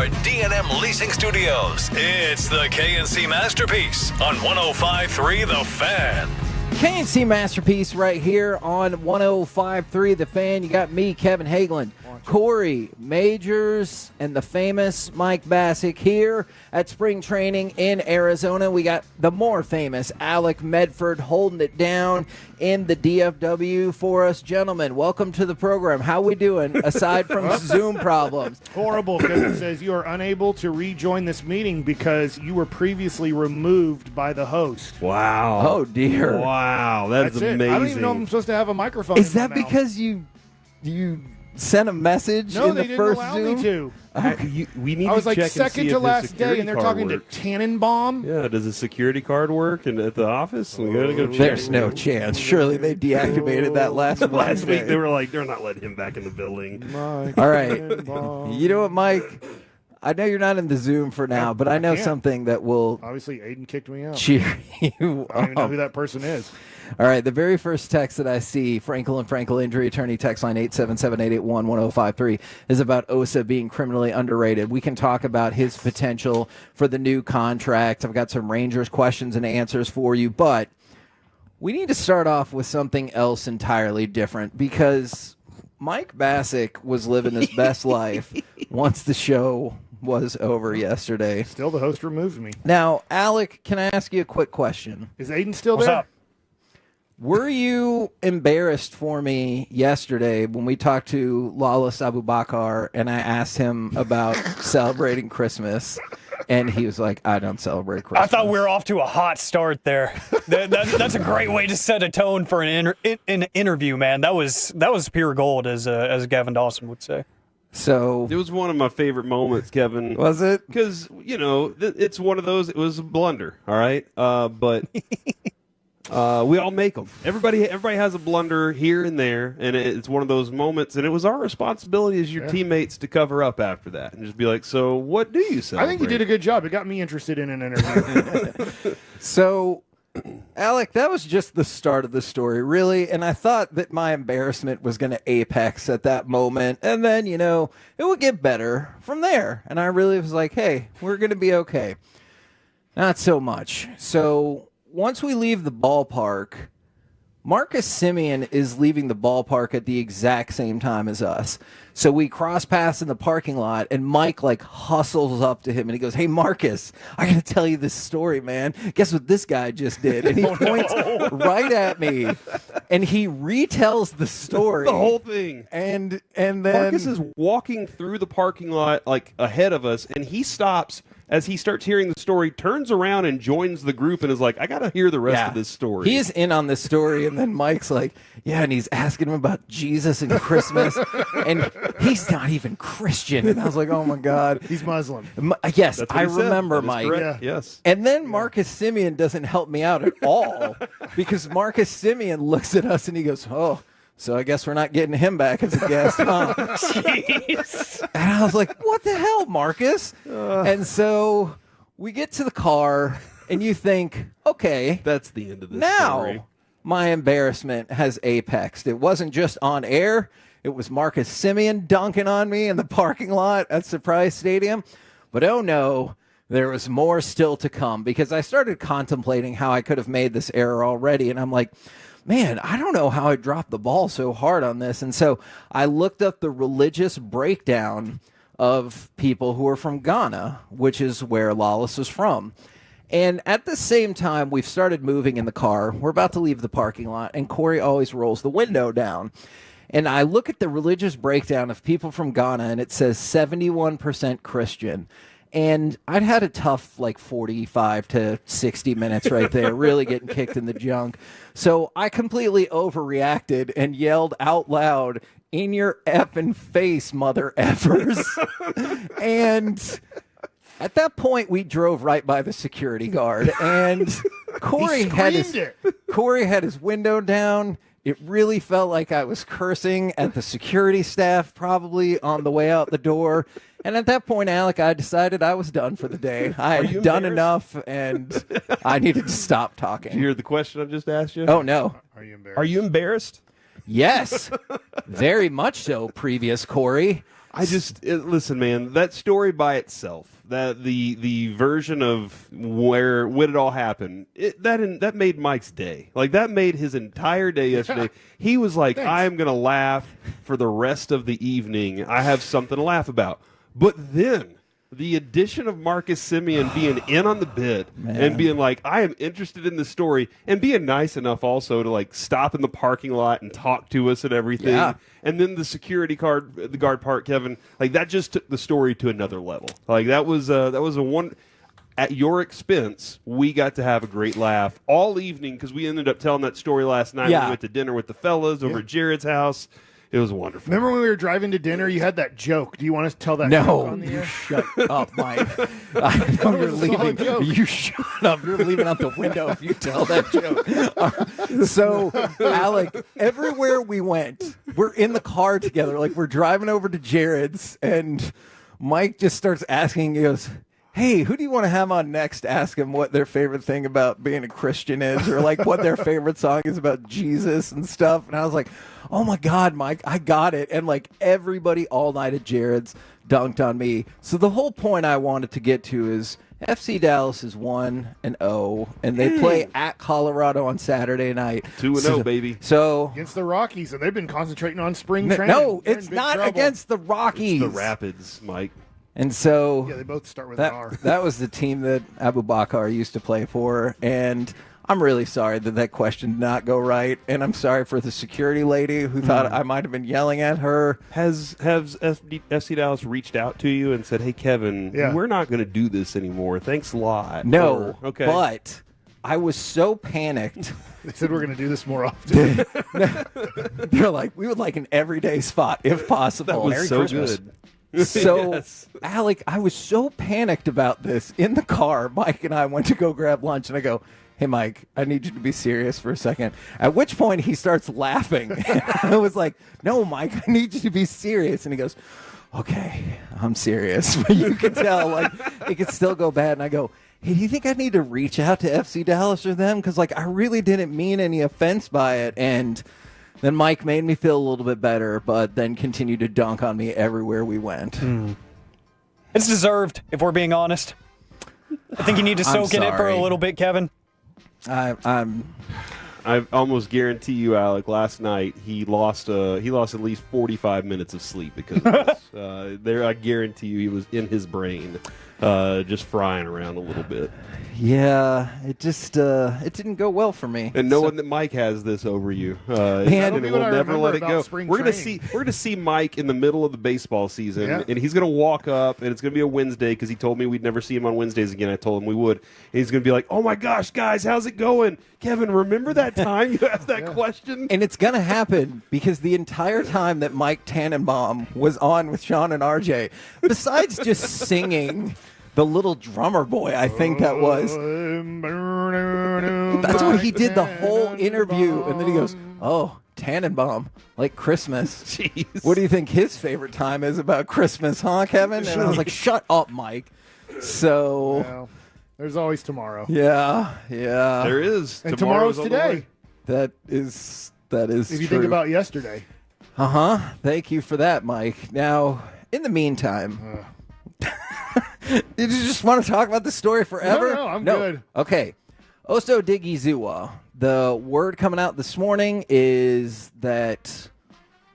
our D&M Leasing Studios. It's the K&C Masterpiece on 105.3 The Fan. K&C Masterpiece right here on 105.3 The Fan. You got me, Kevin Hageland, Corey Majors, and the famous Mike Bassick here at spring training in Arizona. We got the more famous Alec Medford holding it down in the DFW for us. Gentlemen, welcome to the program. How we doing aside from Zoom problems? Horrible, because it says you are unable to rejoin this meeting because you were previously removed by the host. Wow. Oh, dear. Wow, that's amazing. It. I don't even know if I'm supposed to have a microphone. Is in that my mouth. because you sent a message no, in the they didn't first allow Zoom? me to. We need I was to like check second and see to if last his day, security and they're card talking works. to Tannenbaum. Yeah, does the security card work at the office? We gotta go check. There's no chance. Surely they deactivated that last week. Wednesday. They were like, they're not letting him back in the building. All right. You know what, Mike? I know you're not in the Zoom for now, but I know something that will obviously Aiden kicked me out. Cheer you I don't even know who that person is. All right, the very first text that I see, Frankel and Frankel injury attorney text line 877-881-1053, is about Osa being criminally underrated. We can talk about his potential for the new contract. I've got some Rangers questions and answers for you, but we need to start off with something else entirely different because Mike Bassick was living his best life once the show was over yesterday. Still, the host removed me. Now, Alec, can I ask you a quick question? Is Aiden still What's there? up? Were you embarrassed for me yesterday when we talked to Lawless Abubakar and I asked him about celebrating Christmas? And he was like, I don't celebrate Christmas. I thought we were off to a hot start there. That's a great way to set a tone for an interview, man. That was pure gold, as Gavin Dawson would say. So it was one of my favorite moments, Kevin. Was it? Because it's one of those. It was a blunder, all right. But we all make them. Everybody has a blunder here and there, and it's one of those moments. And it was our responsibility as your teammates to cover up after that and just be like, "So, what do you celebrate?" I think you did a good job. It got me interested in an interview. So, Alec, that was just the start of the story, really. And I thought that my embarrassment was going to apex at that moment. And then, it would get better from there. And I really was like, hey, we're going to be okay. Not so much. So once we leave the ballpark, Marcus Semien is leaving the ballpark at the exact same time as us. So we cross paths in the parking lot, and Mike hustles up to him, and he goes, "Hey, Marcus, I got to tell you this story, man. Guess what this guy just did?" And he points right at me, and he retells the story, the whole thing. And then Marcus is walking through the parking lot ahead of us, and he stops as he starts hearing the story, turns around and joins the group, and is like, "I got to hear the rest of this story." He is in on this story, and then Mike's like, "Yeah," and he's asking him about Jesus and Christmas, and he's not even Christian. And I was like, "Oh my God, he's Muslim." Yes, That's what I he said. remember, That is Mike. correct. Yes. And then Marcus Semien doesn't help me out at all because Marcus Semien looks at us and he goes, "Oh, so I guess we're not getting him back as a guest, huh?" Jeez. And I was like, "What the hell, Marcus?" And so we get to the car, and you think, okay, that's the end of this now story. My embarrassment has apexed. It wasn't just on air. It was Marcus Semien dunking on me in the parking lot at Surprise Stadium. But oh no, there was more still to come because I started contemplating how I could have made this error already. And I'm like, man, I don't know how I dropped the ball so hard on this. And so I looked up the religious breakdown of people who are from Ghana, which is where Lawless was from. And at the same time, we've started moving in the car. We're about to leave the parking lot, and Corey always rolls the window down. And I look at the religious breakdown of people from Ghana, and it says 71% Christian. And I'd had a tough 45 to 60 minutes right there, really getting kicked in the junk. So I completely overreacted and yelled out loud, "In your effing face, mother effers." And at that point, we drove right by the security guard, and Corey had his window down. It really felt like I was cursing at the security staff, probably on the way out the door. And at that point, Alec, I decided I was done for the day. I had done enough, and I needed to stop talking. Did you hear the question I just asked you? Oh, no. Are you embarrassed? Yes, very much so, previous Corey. Listen, man. That story by itself, that the version of when it all happened, that made Mike's day. Like that made his entire day yesterday. He was like, "I am gonna laugh for the rest of the evening. I have something to laugh about." But then the addition of Marcus Simeon being in on the bit and being like, I am interested in this story, and being nice enough also to like stop in the parking lot and talk to us and everything. Yeah. And then the the guard part, Kevin, like that just took the story to another level. Like that was a one. At your expense, we got to have a great laugh all evening because we ended up telling that story last night. Yeah. We went to dinner with the fellas over at Jared's house. It was wonderful. Remember when we were driving to dinner, you had that joke. Do you want us to tell that No, joke on the you air? shut up, Mike. I know you're leaving. You shut up. You're leaving out the window if you tell that joke. So, Alec, everywhere we went, we're in the car together. Like, we're driving over to Jared's, and Mike just starts asking, he goes, hey, who do you want to have on next? Ask them what their favorite thing about being a Christian is, or like what their favorite song is about Jesus and stuff. And I was like, oh my God, Mike, I got it. And like everybody all night at Jared's dunked on me. So the whole point I wanted to get to is FC Dallas is 1-0, and they play at Colorado on Saturday night. 2-0, baby. So against the Rockies, and they've been concentrating on spring training. No, They're in it's big not trouble. against the Rockies. It's the Rapids, Mike. And so Yeah, they both start with that, an R. that was the team that Abu Bakar used to play for, and I'm really sorry that question did not go right, and I'm sorry for the security lady who thought I might have been yelling at her. Has FC Dallas reached out to you and said, hey, Kevin, we're not going to do this anymore. Thanks a lot. No, Or, okay. but I was so panicked. They said we're going to do this more often. They're like, we would like an everyday spot if possible. That was Merry so Christmas. good. So, Yes. Alec, I was so panicked about this in the car. Mike and I went to go grab lunch, and I go, hey, Mike, I need you to be serious for a second. At which point he starts laughing. I was like, no, Mike, I need you to be serious. And he goes, okay, I'm serious. But you can tell, like, it could still go bad. And I go, hey, do you think I need to reach out to FC Dallas or them? Because, like, I really didn't mean any offense by it. And then Mike made me feel a little bit better, but then continued to dunk on me everywhere we went. It's deserved, if we're being honest. I think you need to soak in it for a little bit, Kevin. I almost guarantee you, Alec. Last night he lost at least 45 minutes of sleep because of this. There, I guarantee you, he was in his brain, just frying around a little bit. Yeah, it just it didn't go well for me. And knowing that Mike has this over you, Man, and we'll never let it go. We're gonna see Mike in the middle of the baseball season, and he's gonna walk up, and it's gonna be a Wednesday because he told me we'd never see him on Wednesdays again. I told him we would, and he's gonna be like, "Oh my gosh, guys, how's it going? Kevin, remember that time you asked that question?" And it's gonna happen because the entire time that Mike Tannenbaum was on with Shan and RJ, besides just singing the little drummer boy, I think that was. That's what he did the whole interview. And then he goes, oh, Tannenbaum, like Christmas. Jeez. What do you think his favorite time is about Christmas, huh, Kevin? And I was like, shut up, Mike. So. Well, there's always tomorrow. Yeah. There is. And tomorrow's on the today. way. That is If you true. think about yesterday. Thank you for that, Mike. Now, in the meantime, did you just want to talk about the story forever? No, I'm good. Okay. Oso Digizuwa. The word coming out this morning is that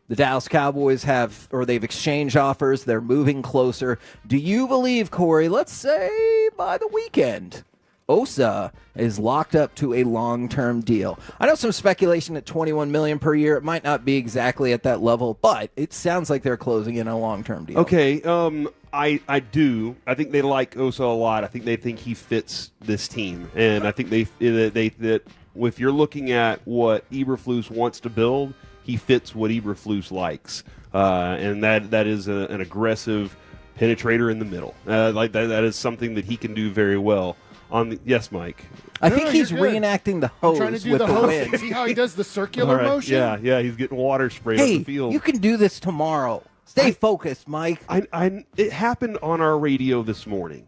the Dallas Cowboys they've exchanged offers. They're moving closer. Do you believe, Corey, let's say by the weekend, Osa is locked up to a long-term deal? I know some speculation at $21 million per year. It might not be exactly at that level, but it sounds like they're closing in a long-term deal. Okay, I do. I think they like Osa a lot. I think they think he fits this team, and I think that if you're looking at what Eberflus wants to build, he fits what Eberflus likes, and that is an aggressive penetrator in the middle. Like that is something that he can do very well. Yes, Mike. I think he's reenacting the hose trying to do with the the hose. wind. See how he does the circular All right, motion? Yeah, he's getting water sprayed on Hey, the field. you can do this tomorrow. Stay focused, Mike. It happened on our radio this morning.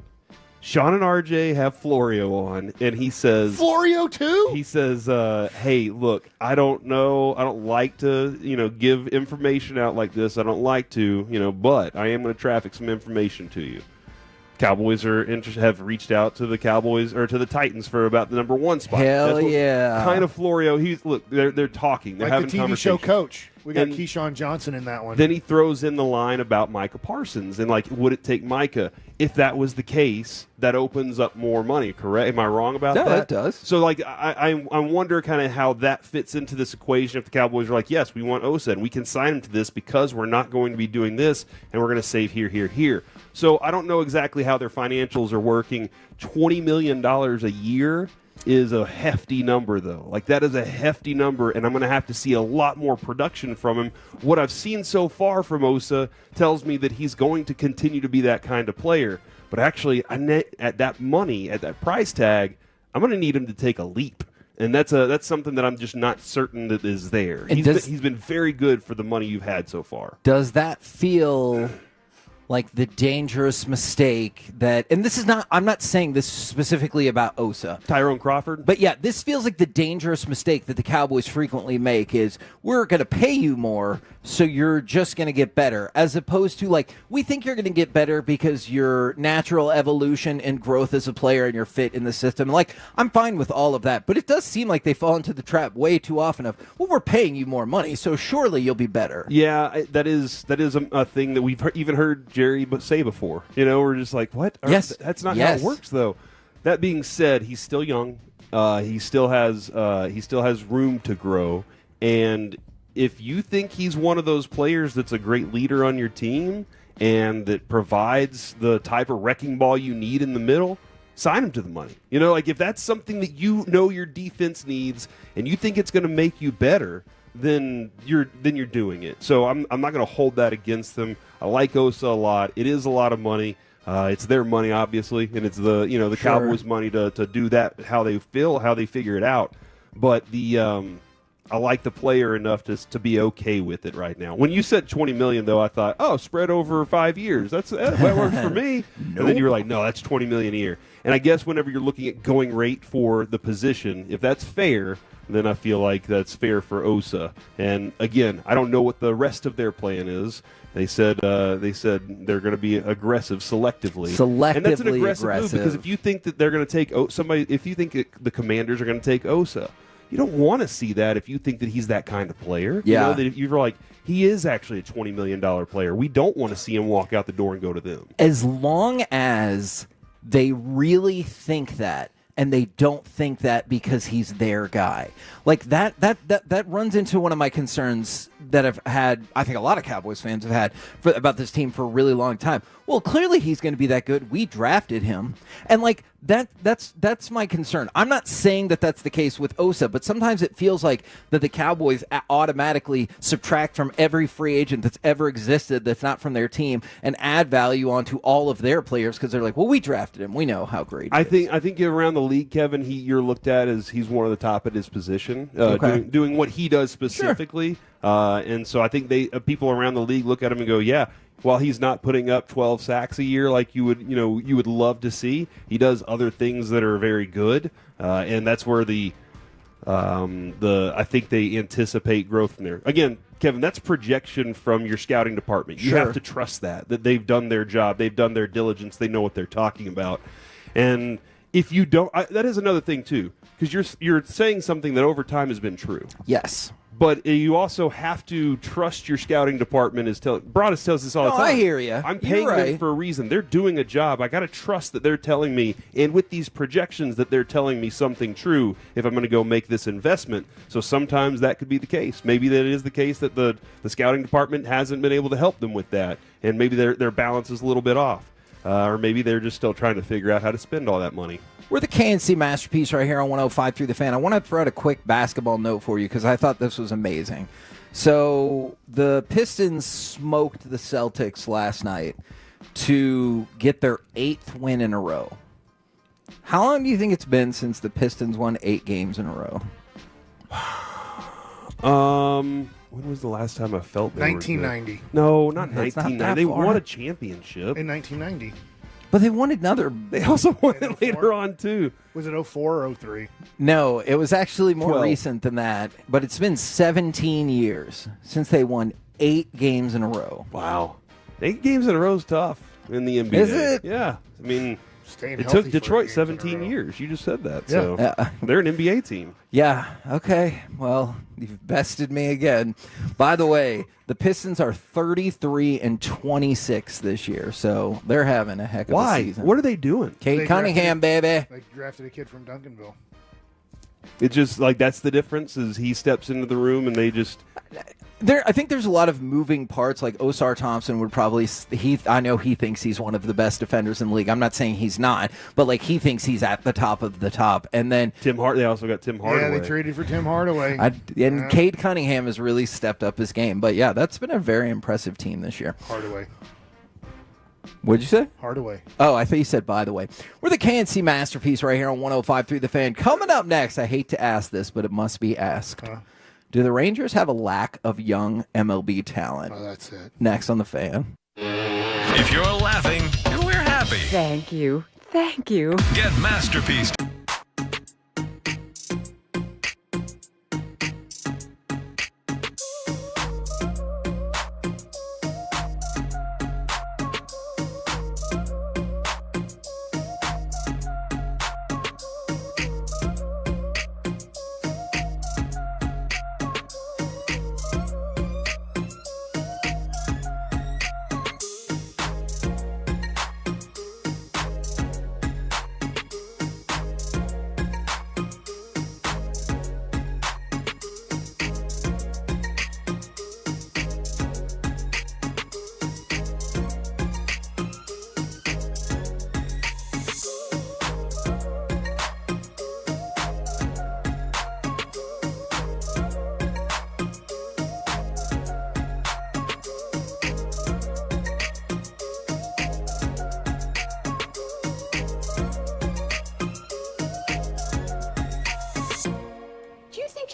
Shan and RJ have Florio on, and he says Florio too. He says, "Hey, look, I don't know. I don't like to, give information out like this. I don't like to, but I am going to traffic some information to you." Cowboys have reached out to the Cowboys or to the Titans for about the number 1 spot. Hell yeah! Kind of Florio. They're talking. They're like having the TV conversation. show Coach. We got And Keyshawn Johnson in that one. Then he throws in the line about Micah Parsons and would it take Micah? If that was the case, that opens up more money. Correct? Am I wrong about that? No, it does. So I wonder kind of how that fits into this equation. If the Cowboys are like, yes, we want Osa and we can sign him to this because we're not going to be doing this and we're going to save here. So I don't know exactly how their financials are working. $20 million a year is a hefty number, though. That is a hefty number, and I'm going to have to see a lot more production from him. What I've seen so far from Osa tells me that he's going to continue to be that kind of player. But actually, at that money, at that price tag, I'm going to need him to take a leap. And that's something that I'm just not certain that is there. He's been very good for the money you've had so far. Does that feel like the dangerous mistake that, and this is not, I'm not saying this specifically about Osa. Tyrone Crawford? But yeah, this feels like the dangerous mistake that the Cowboys frequently make is we're going to pay you more, so you're just going to get better, as opposed to we think you're going to get better because your natural evolution and growth as a player and your fit in the system. I'm fine with all of that, but it does seem like they fall into the trap way too often of, well, we're paying you more money, so surely you'll be better. Yeah, that is a thing that we've even heard Jerry say before. We're just like, what? Yes. That's not how it works, though. That being said, he's still young. He still has room to grow. And if you think he's one of those players that's a great leader on your team and that provides the type of wrecking ball you need in the middle, sign him to the money. If that's something that your defense needs and you think it's going to make you better, then you're doing it. So I'm not going to hold that against them. I like Osa a lot. It is a lot of money. It's their money, obviously, and it's the Sure. Cowboys' money to do that how they feel, how they figure it out. But I like the player enough to be okay with it right now. When you said $20 million, though, I thought, oh, spread over 5 years. That works for me. Nope. And then you were like, no, that's $20 million a year. And I guess whenever you're looking at going rate for the position, if that's fair, then I feel like that's fair for Osa. And again, I don't know what the rest of their plan is. They said they're going to be aggressive selectively. And that's an aggressive move because if you think that they're going to take somebody, if you think the Commanders are going to take Osa, you don't want to see that if you think that he's that kind of player. Yeah. That if you're like, he is actually a $20 million player. We don't want to see him walk out the door and go to them. As long as they really think that, and they don't think that because he's their guy. That runs into one of my concerns that I've had, I think a lot of Cowboys fans have had about this team for a really long time. Well, clearly he's going to be that good. We drafted him. And that's my concern. I'm not saying that that's the case with Osa, but sometimes it feels like that the Cowboys automatically subtract from every free agent that's ever existed that's not from their team and add value onto all of their players because they're like, well, we drafted him. We know how great he is. I think around the league, Kevin, you're looked at as he's one of the top at his position, doing what he does specifically. Sure. And so I think people around the league look at him and go, yeah, while he's not putting up 12 sacks a year like you would love to see, he does other things that are very good, and that's where I think they anticipate growth from there. Again, Kevin, that's projection from your scouting department. You have to trust that they've done their job, they've done their diligence, they know what they're talking about, and if you don't, that is another thing too, because you're saying something that over time has been true. Yes. But you also have to trust your scouting department. Broadus tells us all the time. I hear you. I'm paying them for a reason. They're doing a job. I got to trust that they're telling me, and with these projections, that they're telling me something true if I'm going to go make this investment. So sometimes that could be the case. Maybe that is the case that the scouting department hasn't been able to help them with that, and maybe their balance is a little bit off. Or maybe they're just still trying to figure out how to spend all that money. We're the K&C Masterpiece right here on 105.3 The Fan. I want to throw out a quick basketball note for you because I thought this was amazing. So the Pistons smoked the Celtics last night to get their 8th win in a row. How long do you think it's been since the Pistons won 8 games in a row? When was the last time I felt they 1990. were good? No, not That's 1990. not that They far. won a championship. In 1990. But they won another. They also won it later on, too. Was it 04 or 03? No, it was actually more 12. recent than that. But it's been 17 years since they won 8 games in a row. Wow. 8 games in a row is tough in the NBA. Is it? Yeah. I mean, Staying it healthy took for Detroit 8 games in a 17 row. years. You just said that. Yeah. So they're an NBA team. Yeah, okay. Well, you've bested me again. By the way, the Pistons are 33-26 this year, so they're having a heck of a Why? season. What are they doing? Kate Cunningham, baby. They drafted a kid from Duncanville. It's just like that's the difference is he steps into the room and they just I think there's a lot of moving parts. Like Osar Thompson would probably I know he thinks he's one of the best defenders in the league. I'm not saying he's not, but like he thinks he's at the top of the top. And then They also got Tim Hardaway. Yeah, they traded for Tim Hardaway. And Cade Cunningham has really stepped up his game. But yeah, that's been a very impressive team this year. Hardaway. What'd you say? Hardaway. Oh, I thought you said by the way. We're the K&C Masterpiece right here on 105.3 The Fan. Coming up next, I hate to ask this, but it must be asked. Do the Rangers have a lack of young MLB talent? Oh, that's it. Next on The Fan. If you're laughing, we're happy. Thank you. Thank you. Get Masterpiece.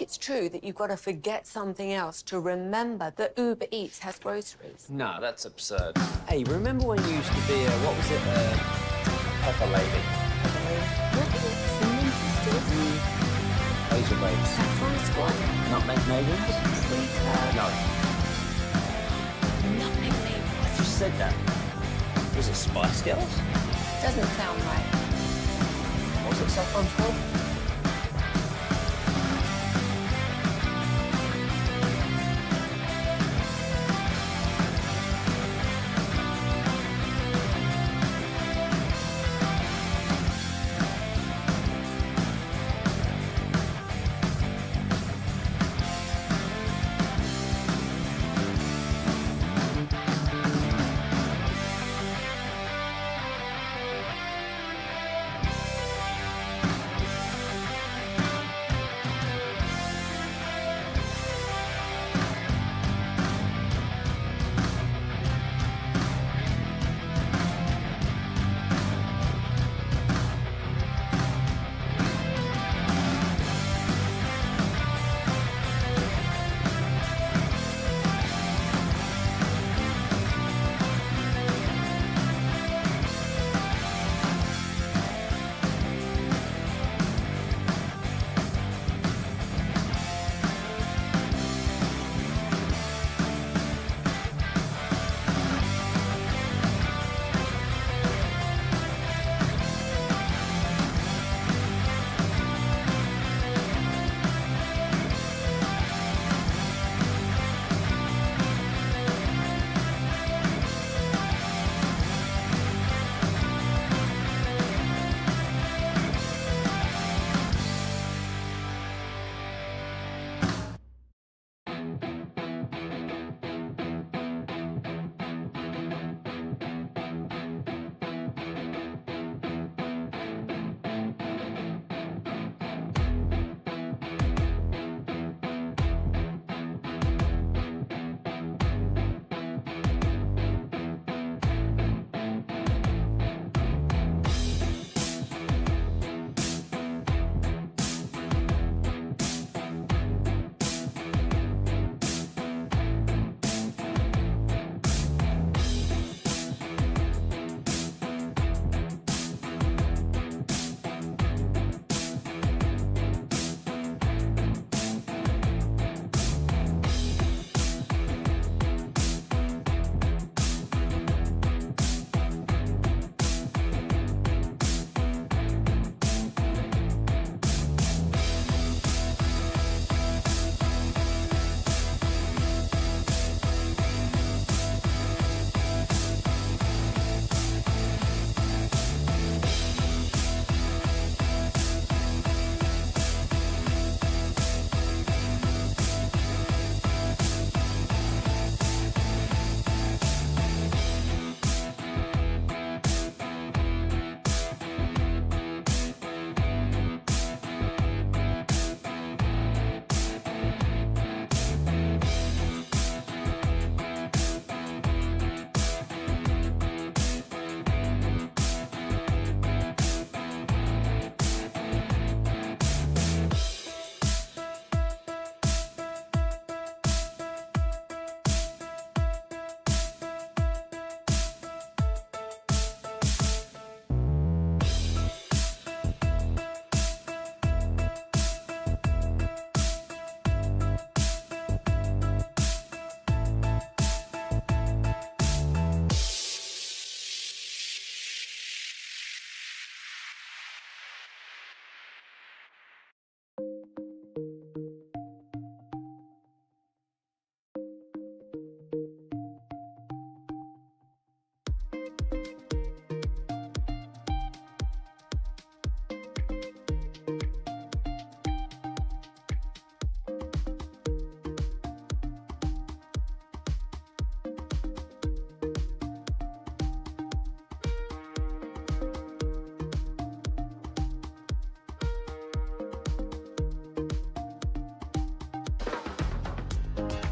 It's true that you've got to forget something else to remember that Uber Eats has groceries. No, that's absurd. Hey, remember when you used to be what was it, Pepper Lady? Hazel Babes. Saffron Squad. Nutmeg Maidens? No. Nutmeg Maidens. I just said that. Was it Spice Girls? Doesn't sound right. Was it Saffron Squad?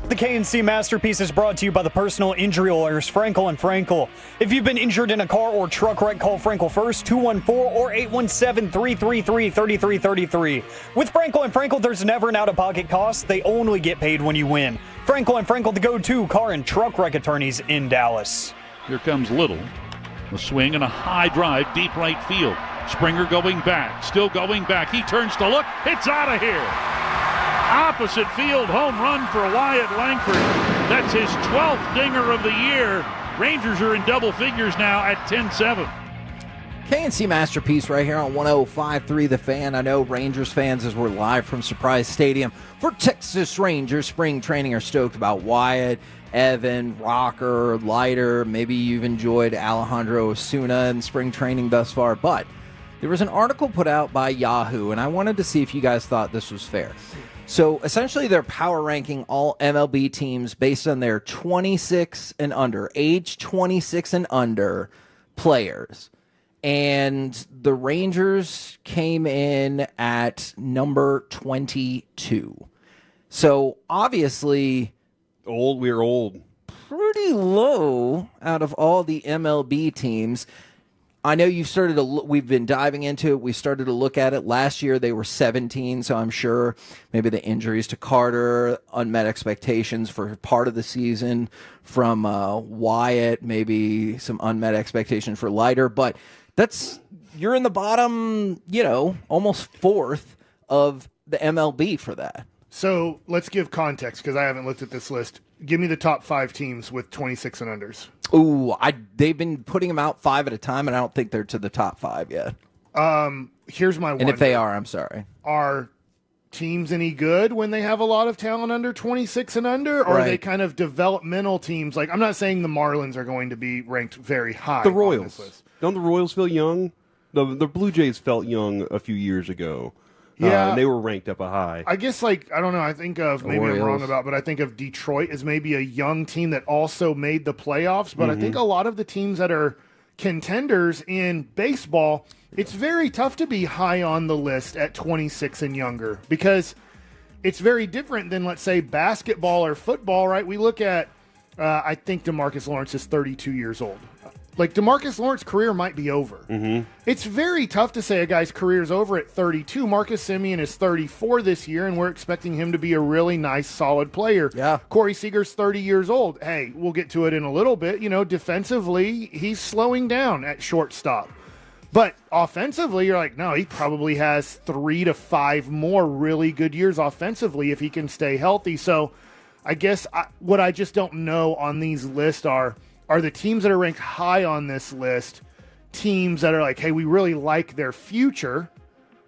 The K&C Masterpiece is brought to you by the personal injury lawyers Frankel & Frankel. If you've been injured in a car or truck wreck, call Frankel first, 214 or 817-333-3333. With Frankel & Frankel, there's never an out-of-pocket cost. They only get paid when you win. Frankel & Frankel, the go-to car and truck wreck attorneys in Dallas. Here comes Little. A swing and a high drive, deep right field. Springer going back, still going back. He turns to look. It's out of here. Opposite field, home run for Wyatt Langford. That's his 12th dinger of the year. Rangers are in double figures now at 10-7. K&C Masterpiece right here on 105.3 The Fan. I know Rangers fans, as we're live from Surprise Stadium for Texas Rangers spring training, are stoked about Wyatt, Evan, Rocker, Leiter. Maybe you've enjoyed Alejandro Osuna in spring training thus far. But there was an article put out by Yahoo, and I wanted to see if you guys thought this was fair. So essentially they're power ranking all MLB teams based on their 26 and under, age 26 and under players. And the Rangers came in at number 22. So obviously we're old. Pretty low out of all the MLB teams. I know you've started to we've been diving into it. We started to look at it. Last year they were 17, so I'm sure maybe the injuries to Carter, unmet expectations for part of the season from Wyatt, maybe some unmet expectations for Leiter. But you're in the bottom, almost fourth of the MLB for that. So let's give context, because I haven't looked at this list. Give me the top 5 teams with 26 and unders. Ooh, they've been putting them out 5 at a time, and I don't think they're to the top 5 yet. Here's my wonder. And if they are, I'm sorry. Are teams any good when they have a lot of talent under 26 and under? Or are they kind of developmental teams? Like, I'm not saying the Marlins are going to be ranked very high. The on Royals. this list. Don't the Royals feel young? The Blue Jays felt young a few years ago. Yeah. And they were ranked up a high. I guess, I don't know, I think of, maybe I'm wrong about, but I think of Detroit as maybe a young team that also made the playoffs. But I think a lot of the teams that are contenders in baseball, it's very tough to be high on the list at 26 and younger, because it's very different than, let's say, basketball or football, right? We look at, I think DeMarcus Lawrence is 32 years old. Like, DeMarcus Lawrence's career might be over. It's very tough to say a guy's career is over at 32. Marcus Semien is 34 this year, and we're expecting him to be a really nice, solid player. Yeah. Corey Seager's 30 years old. Hey, we'll get to it in a little bit. Defensively, he's slowing down at shortstop. But offensively, you're like, no, he probably has 3 to 5 more really good years offensively if he can stay healthy. So I guess what I just don't know on these lists are the teams that are ranked high on this list teams that are like, hey, we really like their future,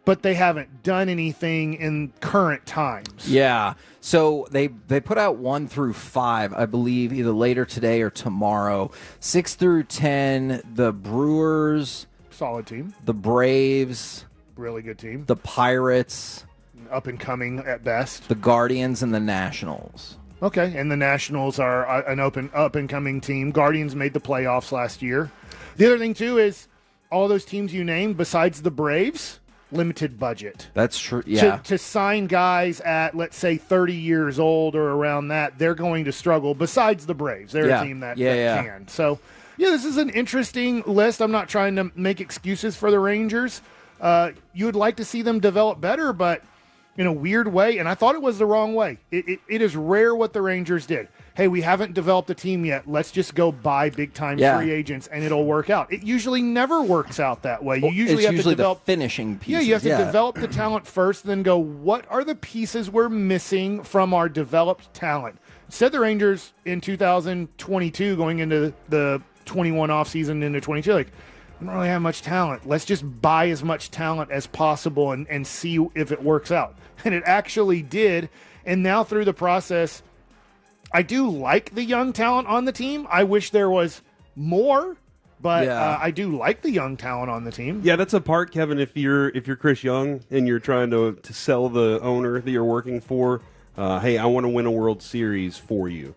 but they haven't done anything in current times. Yeah. So they put out 1 through 5, I believe, either later today or tomorrow. 6 through 10, the Brewers. Solid team. The Braves. Really good team. The Pirates. Up and coming at best. The Guardians and the Nationals. Okay, and the Nationals are an up-and-coming team. Guardians made the playoffs last year. The other thing, too, is all those teams you named, besides the Braves, limited budget. That's true, yeah. To sign guys at, let's say, 30 years old or around that, they're going to struggle, besides the Braves. They're a team that can. So, this is an interesting list. I'm not trying to make excuses for the Rangers. You would like to see them develop better, but in a weird way, and I thought it was the wrong way. It is rare what the Rangers did. Hey, we haven't developed a team yet. Let's just go buy big-time free agents, and it'll work out. It usually never works out that way. You usually have to develop the finishing pieces. Yeah, you have to develop the talent first, then go, what are the pieces we're missing from our developed talent? Instead, the Rangers in 2022, going into the 21 offseason into 22, like, we don't really have much talent. Let's just buy as much talent as possible and see if it works out. And it actually did. And now through the process, I do like the young talent on the team. I wish there was more, but I do like the young talent on the team. Yeah, that's a part, Kevin, if you're Chris Young and you're trying to sell the owner that you're working for, hey, I want to win a World Series for you.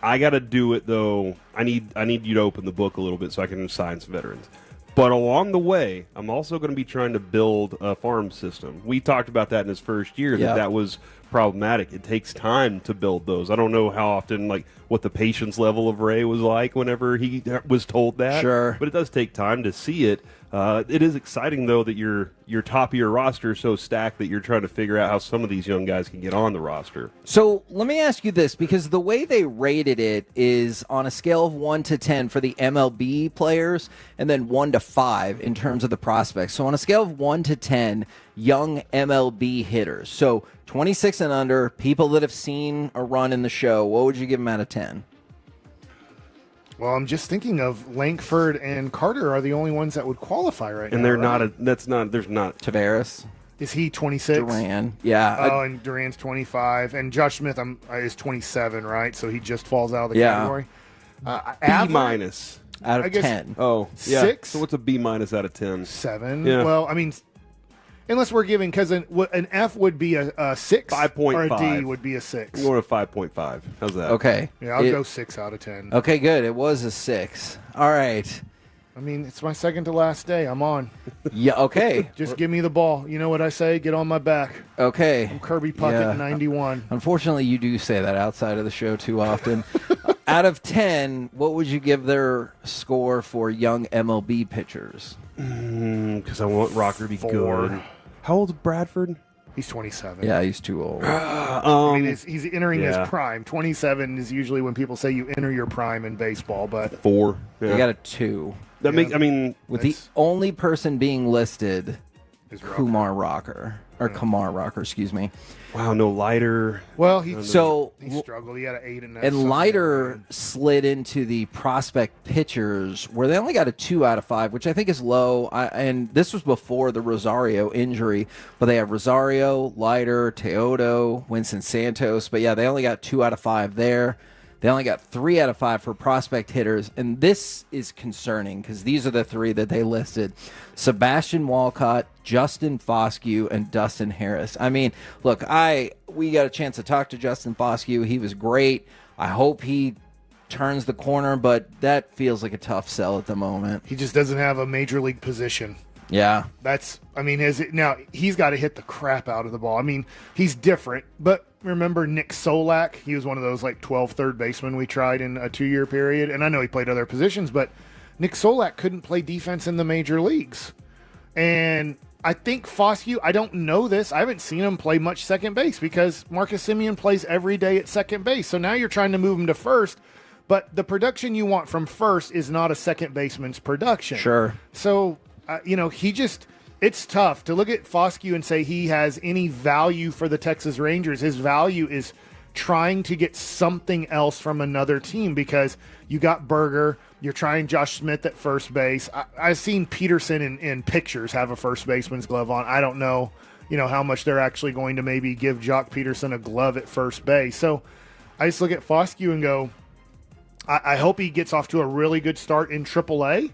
I got to do it, though. I need you to open the book a little bit so I can sign some veterans. But along the way, I'm also going to be trying to build a farm system. We talked about that in his first year, that was problematic. It takes time to build those. I don't know how often, like, what the patience level of Ray was like whenever he was told that. Sure. But it does take time to see it. It is exciting, though, that your top of your roster is so stacked that you're trying to figure out how some of these young guys can get on the roster. So let me ask you this, because the way they rated it is on a scale of 1 to 10 for the MLB players and then 1 to 5 in terms of the prospects. So on a scale of 1 to 10, young MLB hitters. So 26 and under, people that have seen a run in the show, what would you give them out of 10? Well, I'm just thinking of Langford and Carter are the only ones that would qualify right now. And they're right? there's not. Tavares. Is he 26? Duran, yeah. Oh, and Duran's 25. And Josh Smith is 27, right? So he just falls out of the Yeah. category. B minus out I of guess 10. Oh, yeah. 6? So what's a B minus out of 10? 7. Yeah. Well, I mean, unless we're giving, because an F would be a 6, 5.5. or a D would be a 6. I'm going to 5.5. How's that? Okay. Yeah, I'll go 6 out of 10. Okay, good. It was a 6. All right. I mean, it's my second to last day. I'm on. Yeah, okay. Just give me the ball. You know what I say? Get on my back. Okay. I'm Kirby Puckett, Yeah. 91. Unfortunately, you do say that outside of the show too often. Out of 10, what would you give their score for young MLB pitchers? Because I want Rocker to be 4. good. How old is Bradford? He's 27. Yeah, he's too old. I mean, he's entering yeah. his prime. 27 is usually when people say you enter your prime in baseball, but 4. You got a 2. That make. I mean, with the only person being listed, Kumar Rocker. Or Kamar Rocker, excuse me. Wow, no Lighter. Well, he struggled. He had an 8 in that. And Lighter slid into the prospect pitchers where they only got a 2 out of 5, which I think is low. And this was before the Rosario injury, but they have Rosario, Lighter, Teodo, Winston Santos. But yeah, they only got 2 out of 5 there. They only got 3 out of 5 for prospect hitters. And this is concerning because these are the 3 that they listed. Sebastian Walcott, Justin Foscue, and Dustin Harris. I mean, look, we got a chance to talk to Justin Foscue. He was great. I hope he turns the corner, but that feels like a tough sell at the moment. He just doesn't have a major league position. Yeah. Now he's got to hit the crap out of the ball. I mean, he's different, but remember Nick Solak? He was one of those like 12 third basemen we tried in a 2-year period. And I know he played other positions, but Nick Solak couldn't play defense in the major leagues. And I think Foscue, I don't know this. I haven't seen him play much second base because Marcus Semien plays every day at second base. So now you're trying to move him to first, but the production you want from first is not a second baseman's production. Sure. So, it's tough to look at Foscue and say he has any value for the Texas Rangers. His value is trying to get something else from another team because you got Berger, you're trying Josh Smith at first base. I've seen Peterson in pictures have a first baseman's glove on. I don't know, how much they're actually going to maybe give Jock Peterson a glove at first base. So I just look at Foscue and go, I hope he gets off to a really good start in AAA.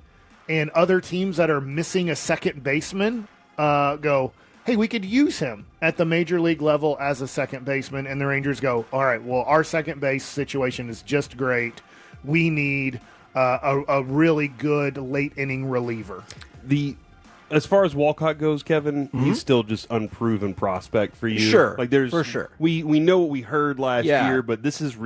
And other teams that are missing a second baseman go, hey, we could use him at the major league level as a second baseman. And the Rangers go, all right, well, our second base situation is just great. We need a really good late inning reliever. As far as Walcott goes, Kevin, he's still just unproven prospect for you. Sure, like there's for sure. We know what we heard last year, but this is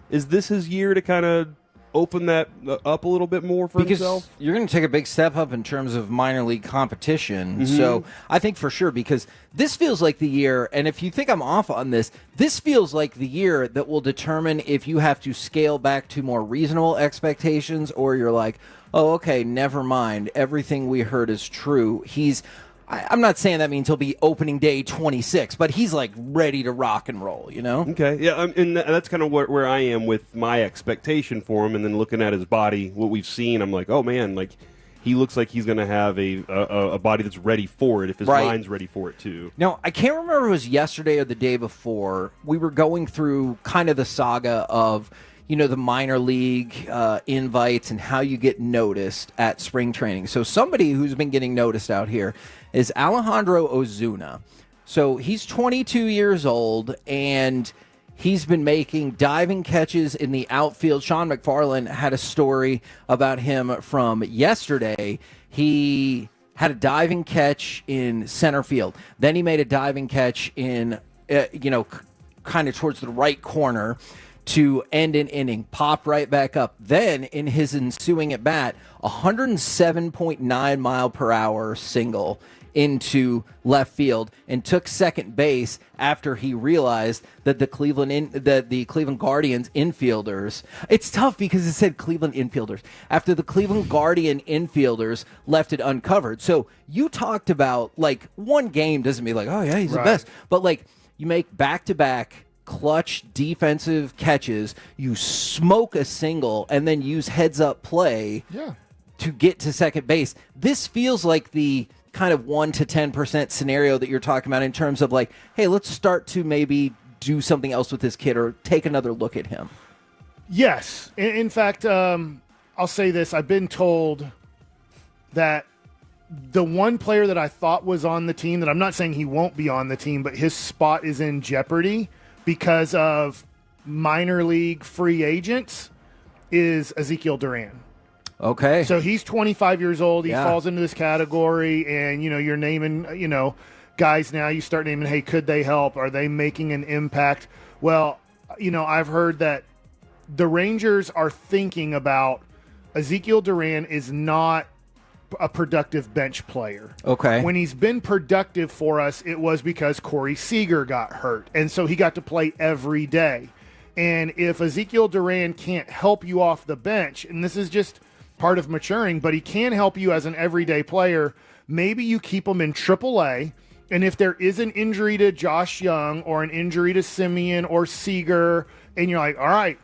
this his year to kind of open that up a little bit more for himself? You're going to take a big step up in terms of minor league competition. So I think for sure, because this feels like the year, and if you think I'm off on this feels like the year that will determine if you have to scale back to more reasonable expectations or you're like, oh, okay, never mind. Everything we heard is true. I'm not saying that means he'll be opening day 26, but he's like ready to rock and roll, Okay, yeah, and that's kind of where I am with my expectation for him, and then looking at his body, what we've seen, I'm like, oh man, like he looks like he's going to have a body that's ready for it if his mind's ready for it too. Now, I can't remember if it was yesterday or the day before. We were going through kind of the saga of the minor league invites and how you get noticed at spring training. So somebody who's been getting noticed out here is Alejandro Ozuna. So he's 22 years old, and he's been making diving catches in the outfield. Sean McFarland had a story about him from yesterday. He had a diving catch in center field. Then he made a diving catch in, kind of towards the right corner to end an inning, pop right back up. Then in his ensuing at bat, 107.9 mile per hour single into left field and took second base after he realized that the Cleveland Guardians infielders. It's tough because it said Cleveland infielders. After the Cleveland Guardian infielders left it uncovered. So you talked about like one game doesn't mean like, oh yeah, he's the best. But like you make back-to-back clutch defensive catches, you smoke a single and then use heads-up play to get to second base. This feels like the kind of 1 to 10% scenario that you're talking about in terms of like, hey, let's start to maybe do something else with this kid or take another look at him. Yes. In fact, I'll say this. I've been told that the one player that I thought was on the team, that I'm not saying he won't be on the team, but his spot is in jeopardy because of minor league free agents, is Ezekiel Duran. Okay. So he's 25 years old. He falls into this category, and, you're naming, guys now. You start naming, hey, could they help? Are they making an impact? Well, I've heard that the Rangers are thinking about Ezekiel Duran is not a productive bench player. Okay. When he's been productive for us, it was because Corey Seager got hurt, and so he got to play every day. And if Ezekiel Duran can't help you off the bench, and this is just part of maturing, but he can help you as an everyday player, maybe you keep him in AAA, and if there is an injury to Josh Young or an injury to Simeon or Seager, and you're like, all right,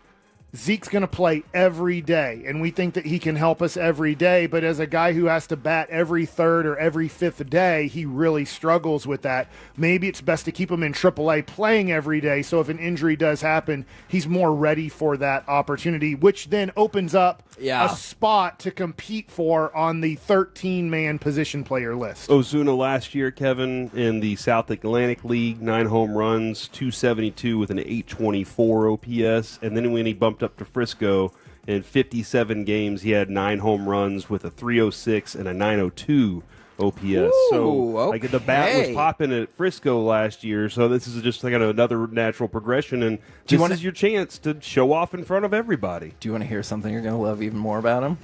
Zeke's going to play every day, and we think that he can help us every day, but as a guy who has to bat every third or every fifth day, he really struggles with that. Maybe it's best to keep him in AAA playing every day, so if an injury does happen, he's more ready for that opportunity, which then opens up a spot to compete for on the 13-man position player list. Ozuna last year, Kevin, in the South Atlantic League, 9 home runs, 272 with an 824 OPS, and then when he bumped up to Frisco in 57 games, he had 9 home runs with a 306 and a 902 OPS. Ooh, the bat was popping at Frisco last year, so this is just like another natural progression, and this is your chance to show off in front of everybody. Do you want to hear something you're going to love even more about him?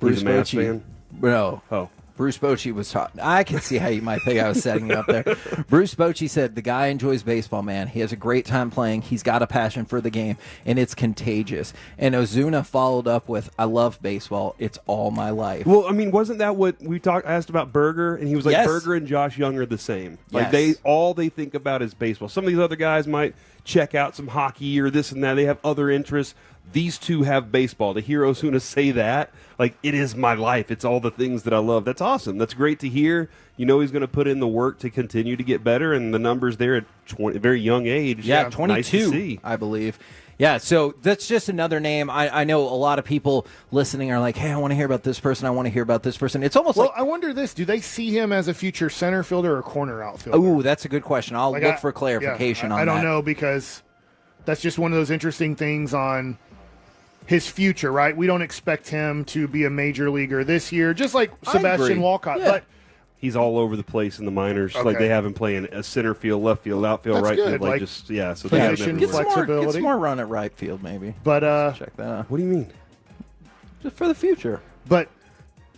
Bruce Bochy. No. Oh. Bruce Bochy was talking. I can see how you might think I was setting you up there. Bruce Bochy said, the guy enjoys baseball, man. He has a great time playing. He's got a passion for the game, and it's contagious. And Ozuna followed up with, I love baseball. It's all my life. Well, I mean, wasn't that what we asked about Berger? And he was like, Yes. Berger and Josh Young are the same. Like, Yes. all they think about is baseball. Some of these other guys might check out some hockey or this and that. They have other interests. These two have baseball. To hear Ozuna say that, like, it is my life. It's all the things that I love. That's awesome. That's great to hear. He's going to put in the work to continue to get better, and the numbers there at a very young age. Yeah, 22, nice to see. I believe. Yeah, so that's just another name. I know a lot of people listening are like, hey, I want to hear about this person. I want to hear about this person. It's almost I wonder this. Do they see him as a future center fielder or corner outfielder? Oh, that's a good question. I'll look for clarification on that. I don't know, because that's just one of those interesting things on his future, right? We don't expect him to be a major leaguer this year, just like Sebastian Walcott. Yeah. But he's all over the place in the minors. Okay. Like, they have him playing a center field, left field, outfield, That's right good. field. Like, So they have him Get everywhere. some more run at right field, maybe. But check that out. What do you mean? Just for the future. But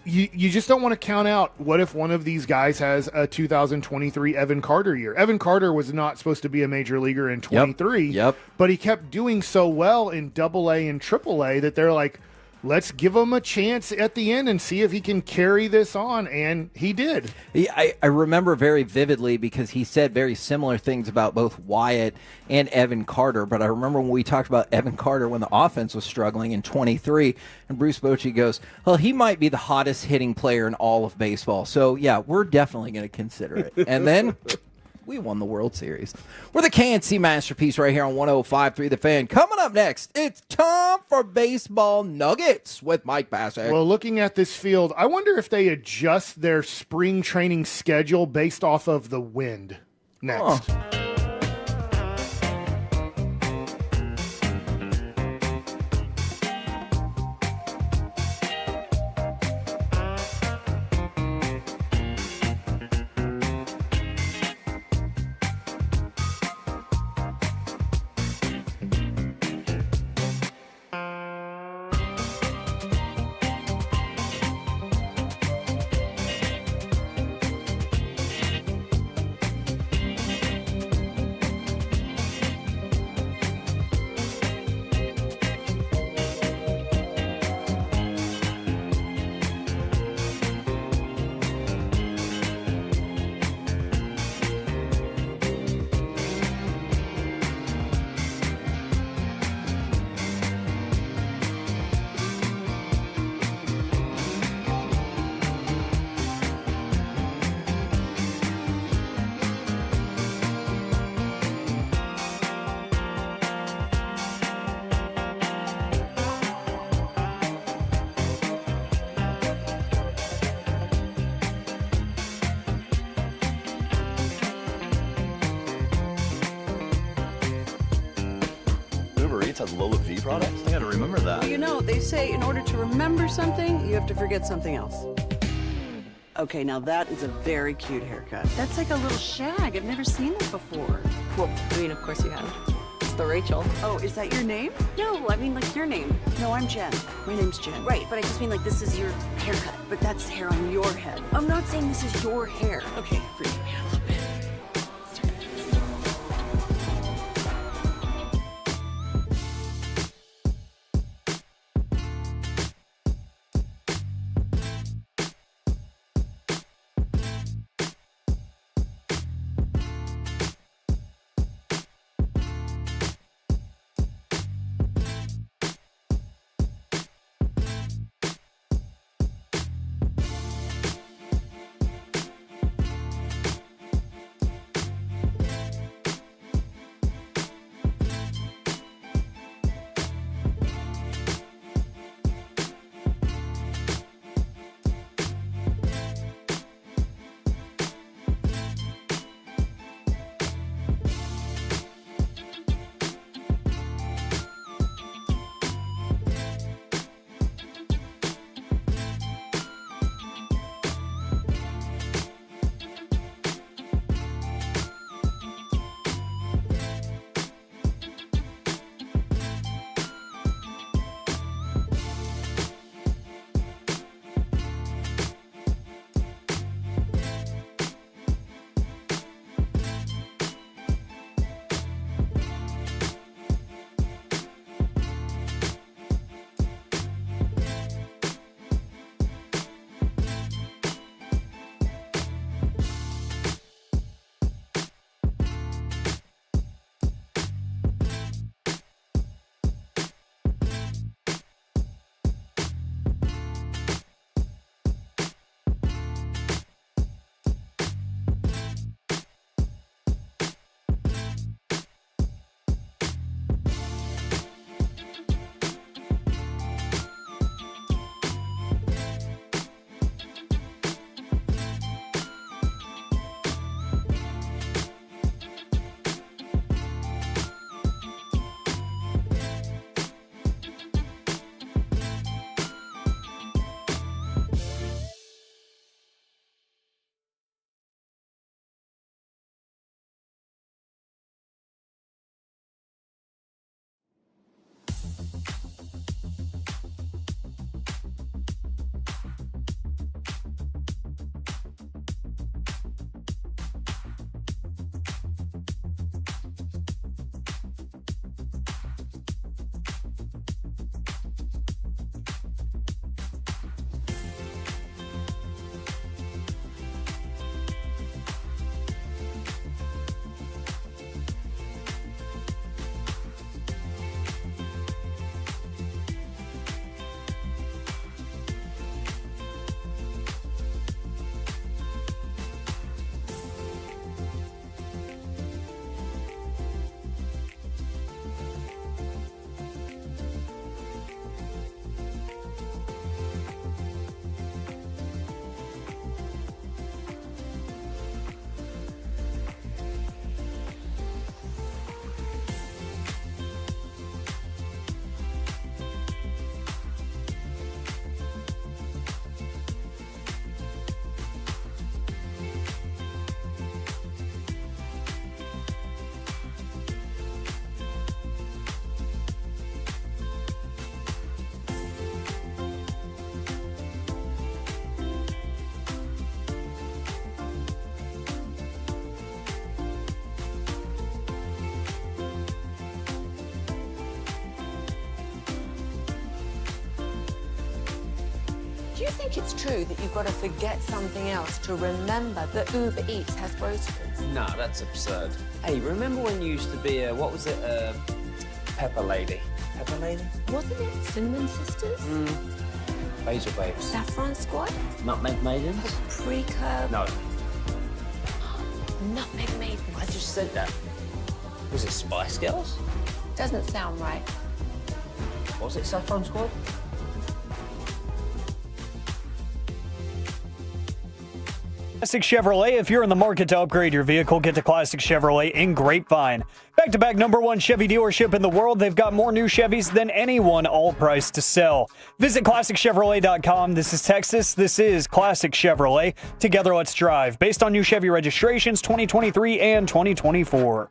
you just don't want to count out, what if one of these guys has a 2023 Evan Carter year? Evan Carter was not supposed to be a major leaguer in 23, but he kept doing so well in AA and AAA that they're like, let's give him a chance at the end and see if he can carry this on, and he did. I remember very vividly because he said very similar things about both Wyatt and Evan Carter, but I remember when we talked about Evan Carter when the offense was struggling in 23, and Bruce Bochy goes, well, he might be the hottest hitting player in all of baseball, so yeah, we're definitely going to consider it. And then we won the World Series. We're the K&C Masterpiece right here on 105.3 The Fan. Coming up next, it's time for Baseball Nuggets with Mike Bassett. Well, looking at this field, I wonder if they adjust their spring training schedule based off of the wind next. It's a Lola V product? I gotta remember that. Well, you know, they say in order to remember something, you have to forget something else. Okay, now that is a very cute haircut. That's like a little shag. I've never seen it before. Well, I mean, of course you have. It's the Rachel. Oh, is that your name? No, I mean like your name. No, I'm Jen. My name's Jen. Right, but I just mean like this is your haircut. But that's hair on your head. I'm not saying this is your hair. Okay, forgive me a little bit. Do you think it's true that you've got to forget something else to remember that Uber Eats has groceries? No, that's absurd. Hey, remember when you used to be a, what was it, Pepper Lady? Pepper Lady? Wasn't it Cinnamon Sisters? Basil Babes. Saffron Squad? Nutmeg Maidens? Paprika? No. Nutmeg Maidens. I just said that. Was it Spice Girls? Doesn't sound right. Was it Saffron Squad? Classic Chevrolet. If you're in the market to upgrade your vehicle, get to Classic Chevrolet in Grapevine. Back-to-back #1 Chevy dealership in the world. They've got more new Chevys than anyone, all priced to sell. Visit ClassicChevrolet.com. This is Texas. This is Classic Chevrolet. Together, let's drive. Based on new Chevy registrations 2023 and 2024.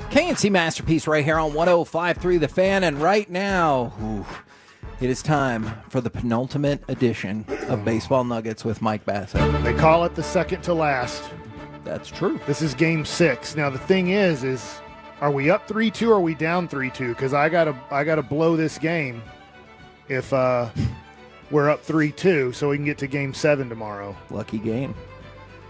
K&C Masterpiece right here on 105.3 The Fan. And right now, it is time for the penultimate edition of Baseball Nuggets with Mike Bassett. They call it the second to last. That's true. This is game 6. Now, the thing is are we up 3-2 or are we down 3-2? Because I gotta blow this game if we're up 3-2 so we can get to game 7 tomorrow. Lucky game.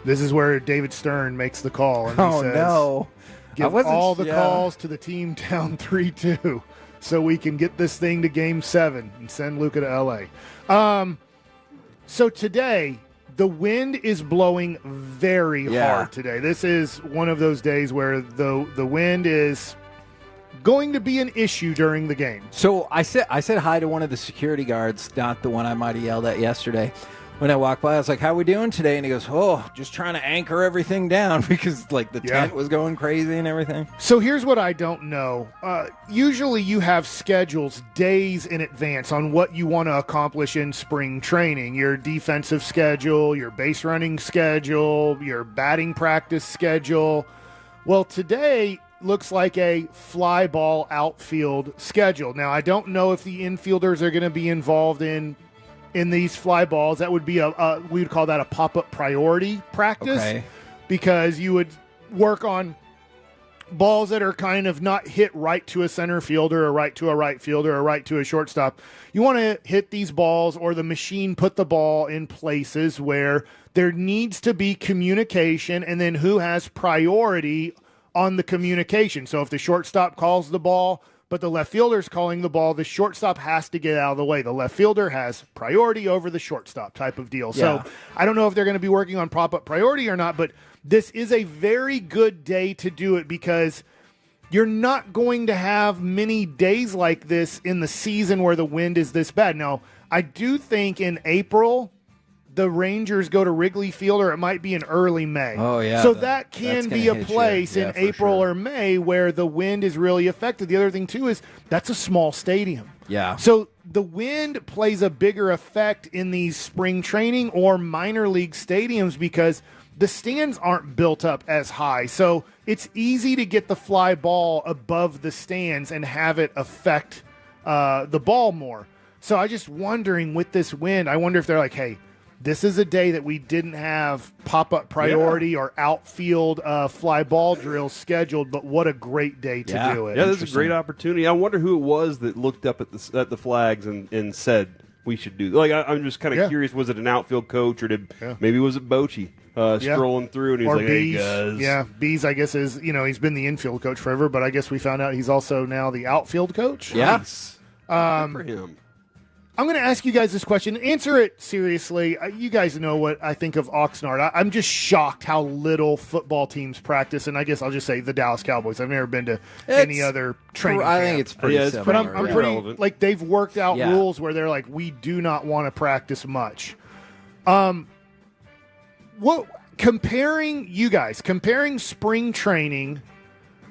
This is where David Stern makes the call. And he says, no. Give all the calls to the team down 3-2 so we can get this thing to game 7 and send Luka to L.A. So today, the wind is blowing very hard today. This is one of those days where the wind is going to be an issue during the game. So I said hi to one of the security guards, not the one I might have yelled at yesterday. When I walked by, I was like, how we doing today? And he goes, just trying to anchor everything down because, like, the tent was going crazy and everything. So here's what I don't know. Usually you have schedules days in advance on what you want to accomplish in spring training. Your defensive schedule, your base running schedule, your batting practice schedule. Well, today looks like a fly ball outfield schedule. Now, I don't know if the infielders are going to be involved in these fly balls. That would be we would call that a pop-up priority practice, because you would work on balls that are kind of not hit right to a center fielder or right to a right fielder or right to a shortstop. You want to hit these balls, or the machine put the ball in places where there needs to be communication, and then who has priority on the communication. So if the shortstop calls the ball, but the left fielder's calling the ball, the shortstop has to get out of the way. The left fielder has priority over the shortstop type of deal. Yeah. So I don't know if they're going to be working on pop-up priority or not, but this is a very good day to do it, because you're not going to have many days like this in the season where the wind is this bad. Now, I do think in April the Rangers go to Wrigley Field, or it might be in early May. Oh, yeah. So that can be a place in April sure. or May where the wind is really affected. The other thing, too, is that's a small stadium. Yeah. So the wind plays a bigger effect in these spring training or minor league stadiums because the stands aren't built up as high. So it's easy to get the fly ball above the stands and have it affect the ball more. So I just wondering with this wind, I wonder if they're like, hey, this is a day that we didn't have pop-up priority or outfield fly ball drills scheduled, but what a great day to do it. Yeah, this is a great opportunity. I wonder who it was that looked up at the flags and said we should do. Like, I'm just kind of curious. Was it an outfield coach, or maybe was it Bochy strolling through and he's like, Bees. hey, guys. Yeah, Bees, I guess, is, he's been the infield coach forever, but I guess we found out he's also now the outfield coach. Yes. Good for him. I'm going to ask you guys this question. Answer it seriously. You guys know what I think of Oxnard. I'm just shocked how little football teams practice, and I guess I'll just say the Dallas Cowboys. I've never been to any other training camp. I think it's pretty similar. But I'm pretty relevant. like they've worked out rules where they're like, we do not want to practice much. Comparing spring training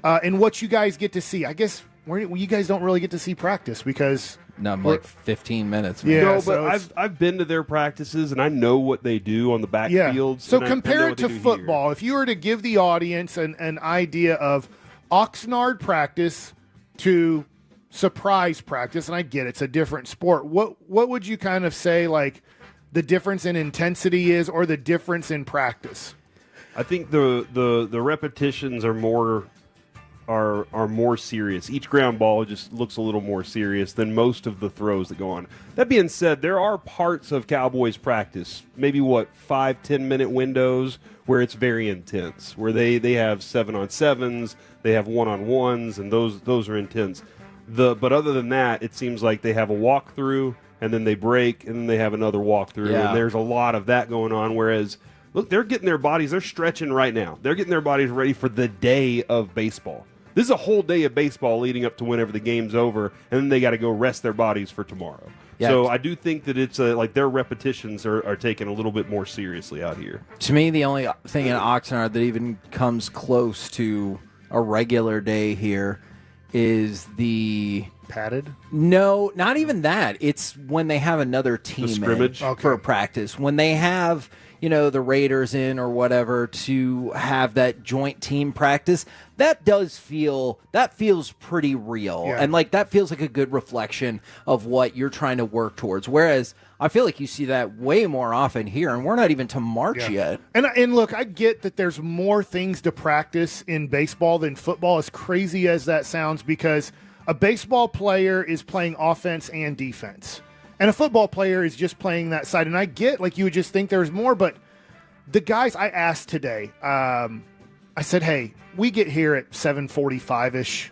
and what you guys get to see. I guess you guys don't really get to see practice because like 15 minutes. Yeah, no, but I've been to their practices and I know what they do on the backfields. So compare it to football. Here. If you were to give the audience an idea of Oxnard practice to surprise practice, and I get it's a different sport, what would you kind of say like the difference in intensity is, or the difference in practice? I think the repetitions are more serious. Each ground ball just looks a little more serious than most of the throws that go on. That being said, there are parts of Cowboys practice, maybe 5-10 minute windows where it's very intense, where they have 7-on-7s, they have 1-on-1s, and those are intense. But other than that, it seems like they have a walkthrough and then they break and then they have another walkthrough, and there's a lot of that going on. Whereas, look, they're getting their bodies, they're stretching right now. They're getting their bodies ready for the day of baseball. This is a whole day of baseball leading up to whenever the game's over, and then they got to go rest their bodies for tomorrow. Yeah. So I do think that it's like their repetitions are taken a little bit more seriously out here. To me, the only thing in Oxnard that even comes close to a regular day here is the padded. No, not even that. It's when they have another team in scrimmage? for practice. When they have, the Raiders in or whatever to have that joint team practice, that feels pretty real. Yeah. And that feels like a good reflection of what you're trying to work towards. Whereas I feel like you see that way more often here, and we're not even to March yet. And look, I get that there's more things to practice in baseball than football, as crazy as that sounds, because a baseball player is playing offense and defense, and a football player is just playing that side. And I get, you would just think there's more, but the guys I asked today, I said, hey, we get here at 7:45-ish,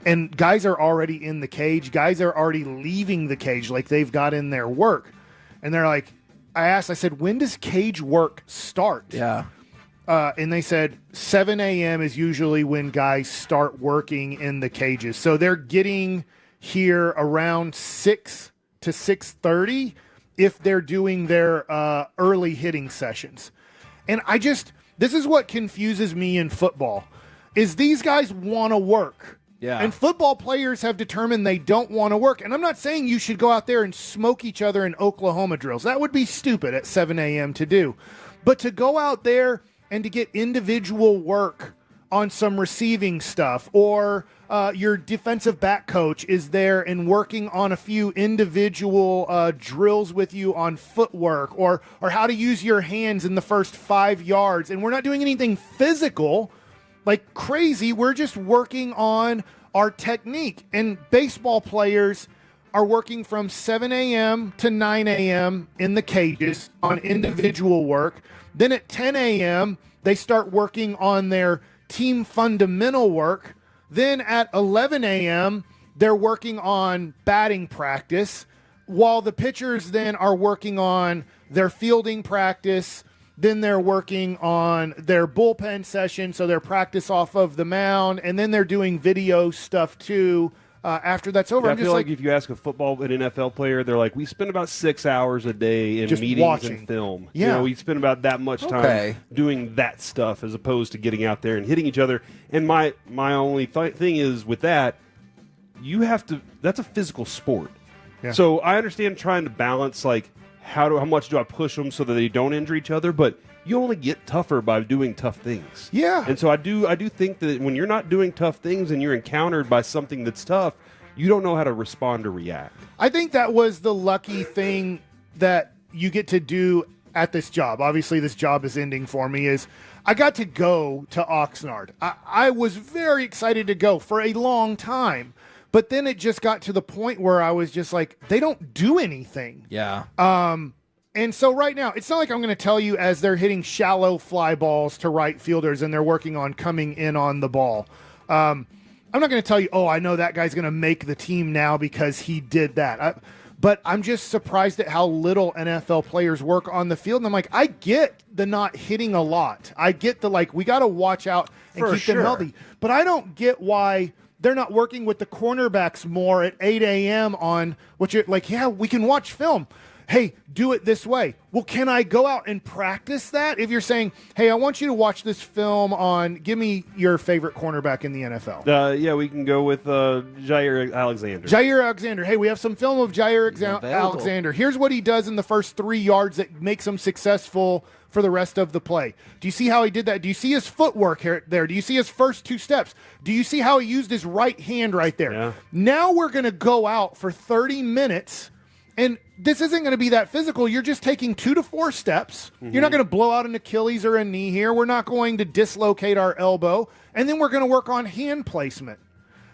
and guys are already in the cage. Guys are already leaving the cage, they've got in their work. And they're like, I said, when does cage work start? Yeah. And they said 7 a.m. is usually when guys start working in the cages. So they're getting here around 6 to 6:30 if they're doing their early hitting sessions. And this is what confuses me in football, is these guys want to work. Yeah. And football players have determined they don't want to work. And I'm not saying you should go out there and smoke each other in Oklahoma drills. That would be stupid at 7 a.m. to do. But to go out there and to get individual work on some receiving stuff, or your defensive back coach is there and working on a few individual drills with you on footwork, or how to use your hands in the first 5 yards. And we're not doing anything physical like crazy. We're just working on our technique. And baseball players are working from 7 a.m. to 9 a.m. in the cages on individual work. Then at 10 a.m., they start working on their team fundamental work. Then at 11 a.m., they're working on batting practice, while the pitchers then are working on their fielding practice. Then they're working on their bullpen session, so their practice off of the mound, and then they're doing video stuff too after that's over. Yeah, I I'm feel just like if you ask a football and NFL player, they're like, we spend about 6 hours a day in Just meetings watching. and film. Yeah. We spend about that much time Okay. doing that stuff as opposed to getting out there and hitting each other. And my only thing is with that, that's a physical sport. Yeah. So I understand trying to balance how much do I push them so that they don't injure each other, but you only get tougher by doing tough things. Yeah. And so I do think that when you're not doing tough things and you're encountered by something that's tough, you don't know how to respond or react. I think that was the lucky thing that you get to do at this job. Obviously, this job is ending for me. Is I got to go to Oxnard. I was very excited to go for a long time, but then it just got to the point where I was just like, they don't do anything. Yeah. And so right now, it's not like I'm going to tell you as they're hitting shallow fly balls to right fielders and they're working on coming in on the ball. I'm not going to tell you, I know that guy's going to make the team now because he did that. But I'm just surprised at how little NFL players work on the field. And I'm like, I get the not hitting a lot. I get the, we got to watch out and For keep sure. them healthy. But I don't get why they're not working with the cornerbacks more at 8 a.m. on what you're we can watch film. Hey, do it this way. Well, can I go out and practice that? If you're saying, hey, I want you to watch this film on, give me your favorite cornerback in the NFL. Yeah, we can go with Jair Alexander. Jair Alexander. Hey, we have some film of Jair Alexander. Here's what he does in the first 3 yards that makes him successful for the rest of the play. Do you see how he did that? Do you see his footwork there? Do you see his first 2 steps? Do you see how he used his right hand right there? Yeah. Now we're going to go out for 30 minutes, and this isn't going to be that physical. You're just taking 2 to 4 steps. Mm-hmm. You're not going to blow out an Achilles or a knee here. We're not going to dislocate our elbow. And then we're going to work on hand placement.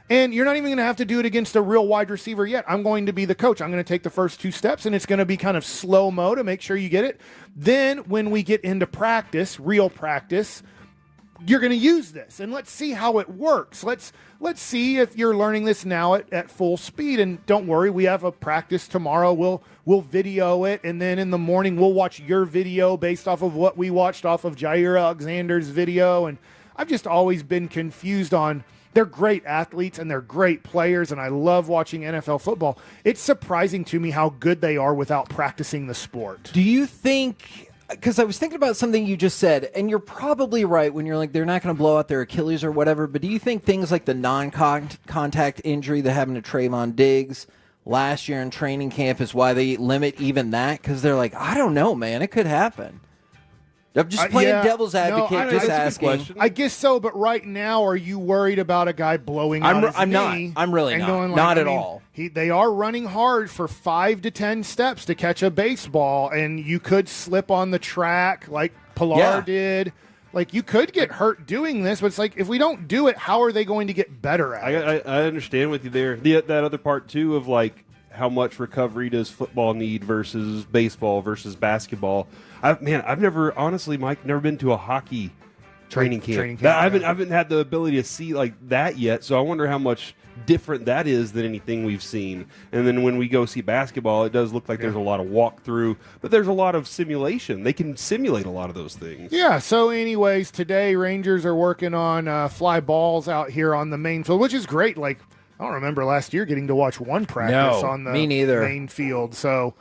And you're not even going to have to do it against a real wide receiver yet. I'm going to be the coach. I'm going to take the first 2 steps, and it's going to be kind of slow-mo to make sure you get it. Then when we get into practice, real practice, you're going to use this, and let's see how it works. Let's see if you're learning this now at full speed. And don't worry, we have a practice tomorrow. We'll video it, and then in the morning we'll watch your video based off of what we watched off of Jair Alexander's video. And I've just always been confused on. They're great athletes and they're great players, and I love watching NFL football. It's surprising to me how good they are without practicing the sport. Do you think, because I was thinking about something you just said, and you're probably right when you're like, they're not going to blow out their Achilles or whatever, but do you think things like the non-contact injury that happened to Trayvon Diggs last year in training camp is why they limit even that? Because they're like, I don't know, man, it could happen. I'm just playing devil's advocate, just asking. I guess so, but right now, are you worried about a guy blowing out his knee? I'm really not. Going not at all. They are running hard for 5 to 10 steps to catch a baseball, and you could slip on the track like Pilar did. Like, you could get hurt doing this, but it's like, if we don't do it, how are they going to get better at it? I understand with you there. That other part, too, of, like, how much recovery does football need versus baseball versus basketball. I've never, honestly, Mike, never been to a hockey training camp. I haven't had the ability to see like that yet, so I wonder how much different that is than anything we've seen. And then when we go see basketball, it does look like there's a lot of walkthrough, but there's a lot of simulation. They can simulate a lot of those things. Yeah, so anyways, today Rangers are working on fly balls out here on the main field, which is great. Like, I don't remember last year getting to watch one practice on the main field. So,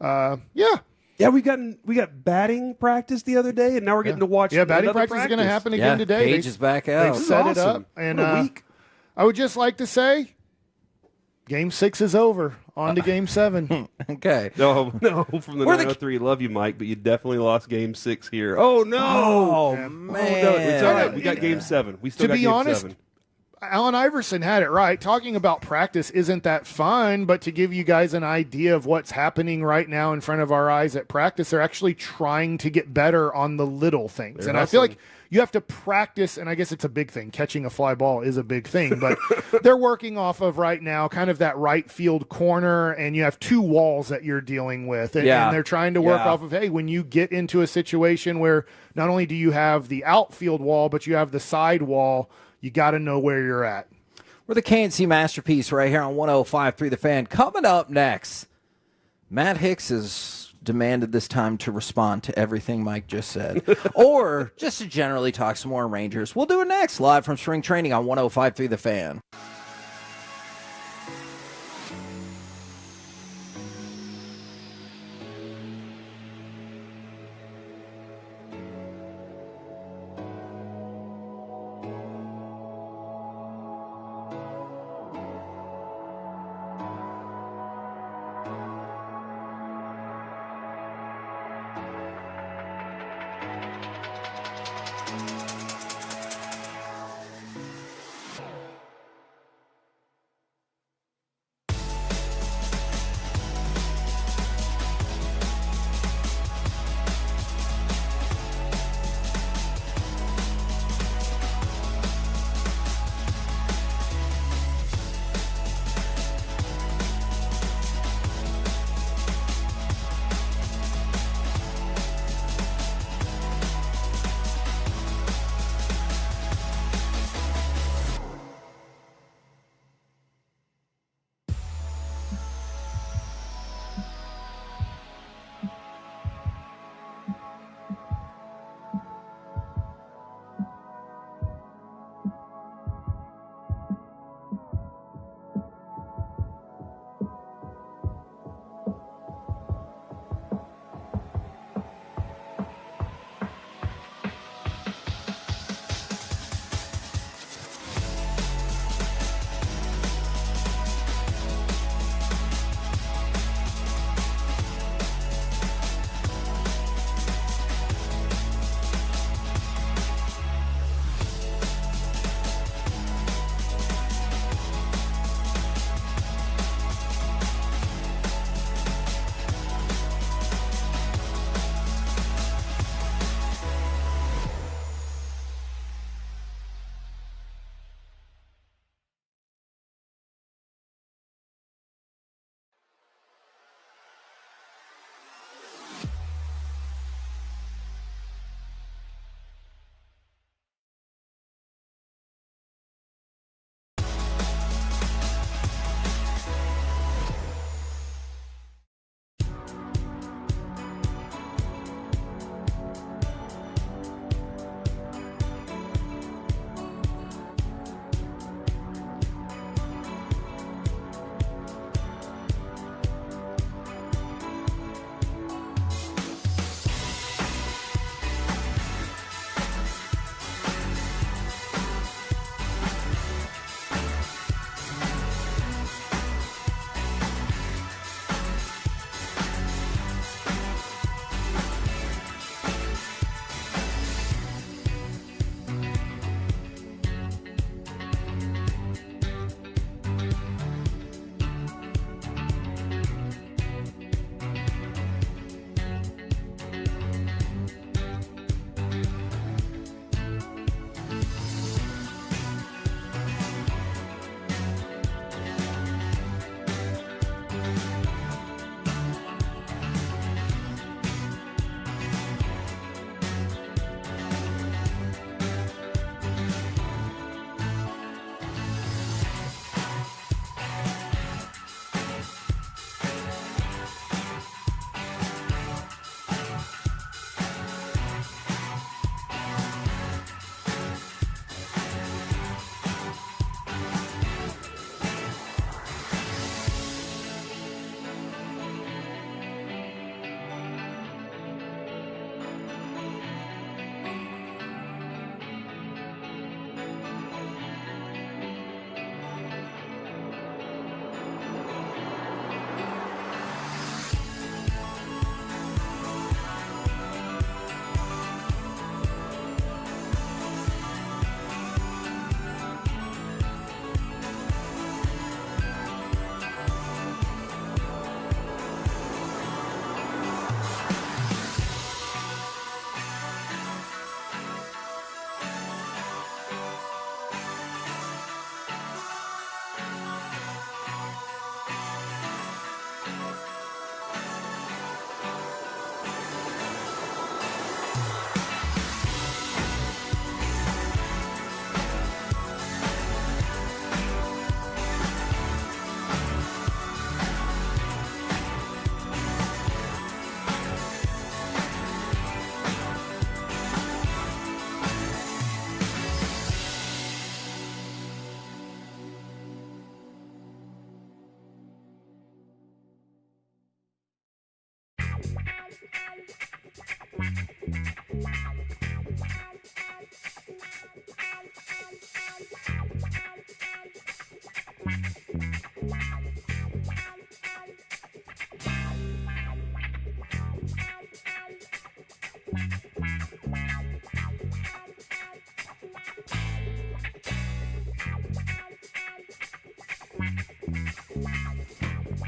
yeah. Yeah, we got batting practice the other day, and now we're getting to watch. Yeah, batting practice is going to happen again today. Paige is back out. They've set it up, and I would just like to say, Game 6 is over. On to Game 7. Okay. No, from the 903. Love you, Mike, but you definitely lost Game 6 here. Oh no! Oh man! No, it's all right. We got Game 7. We still got Game 7. Allen Iverson had it right. Talking about practice isn't that fun, but to give you guys an idea of what's happening right now in front of our eyes at practice, they're actually trying to get better on the little things. And I feel like you have to practice, and I guess it's a big thing. Catching a fly ball is a big thing, but they're working off of right now kind of that right field corner, and you have 2 walls that you're dealing with. And they're trying to work off of, hey, when you get into a situation where not only do you have the outfield wall, but you have the side wall, you got to know where you're at. We're the K&C Masterpiece right here on 105.3 The Fan. Coming up next, Matt Hicks has demanded this time to respond to everything Mike just said, or just to generally talk some more Rangers. We'll do it next, live from spring training on 105.3 The Fan.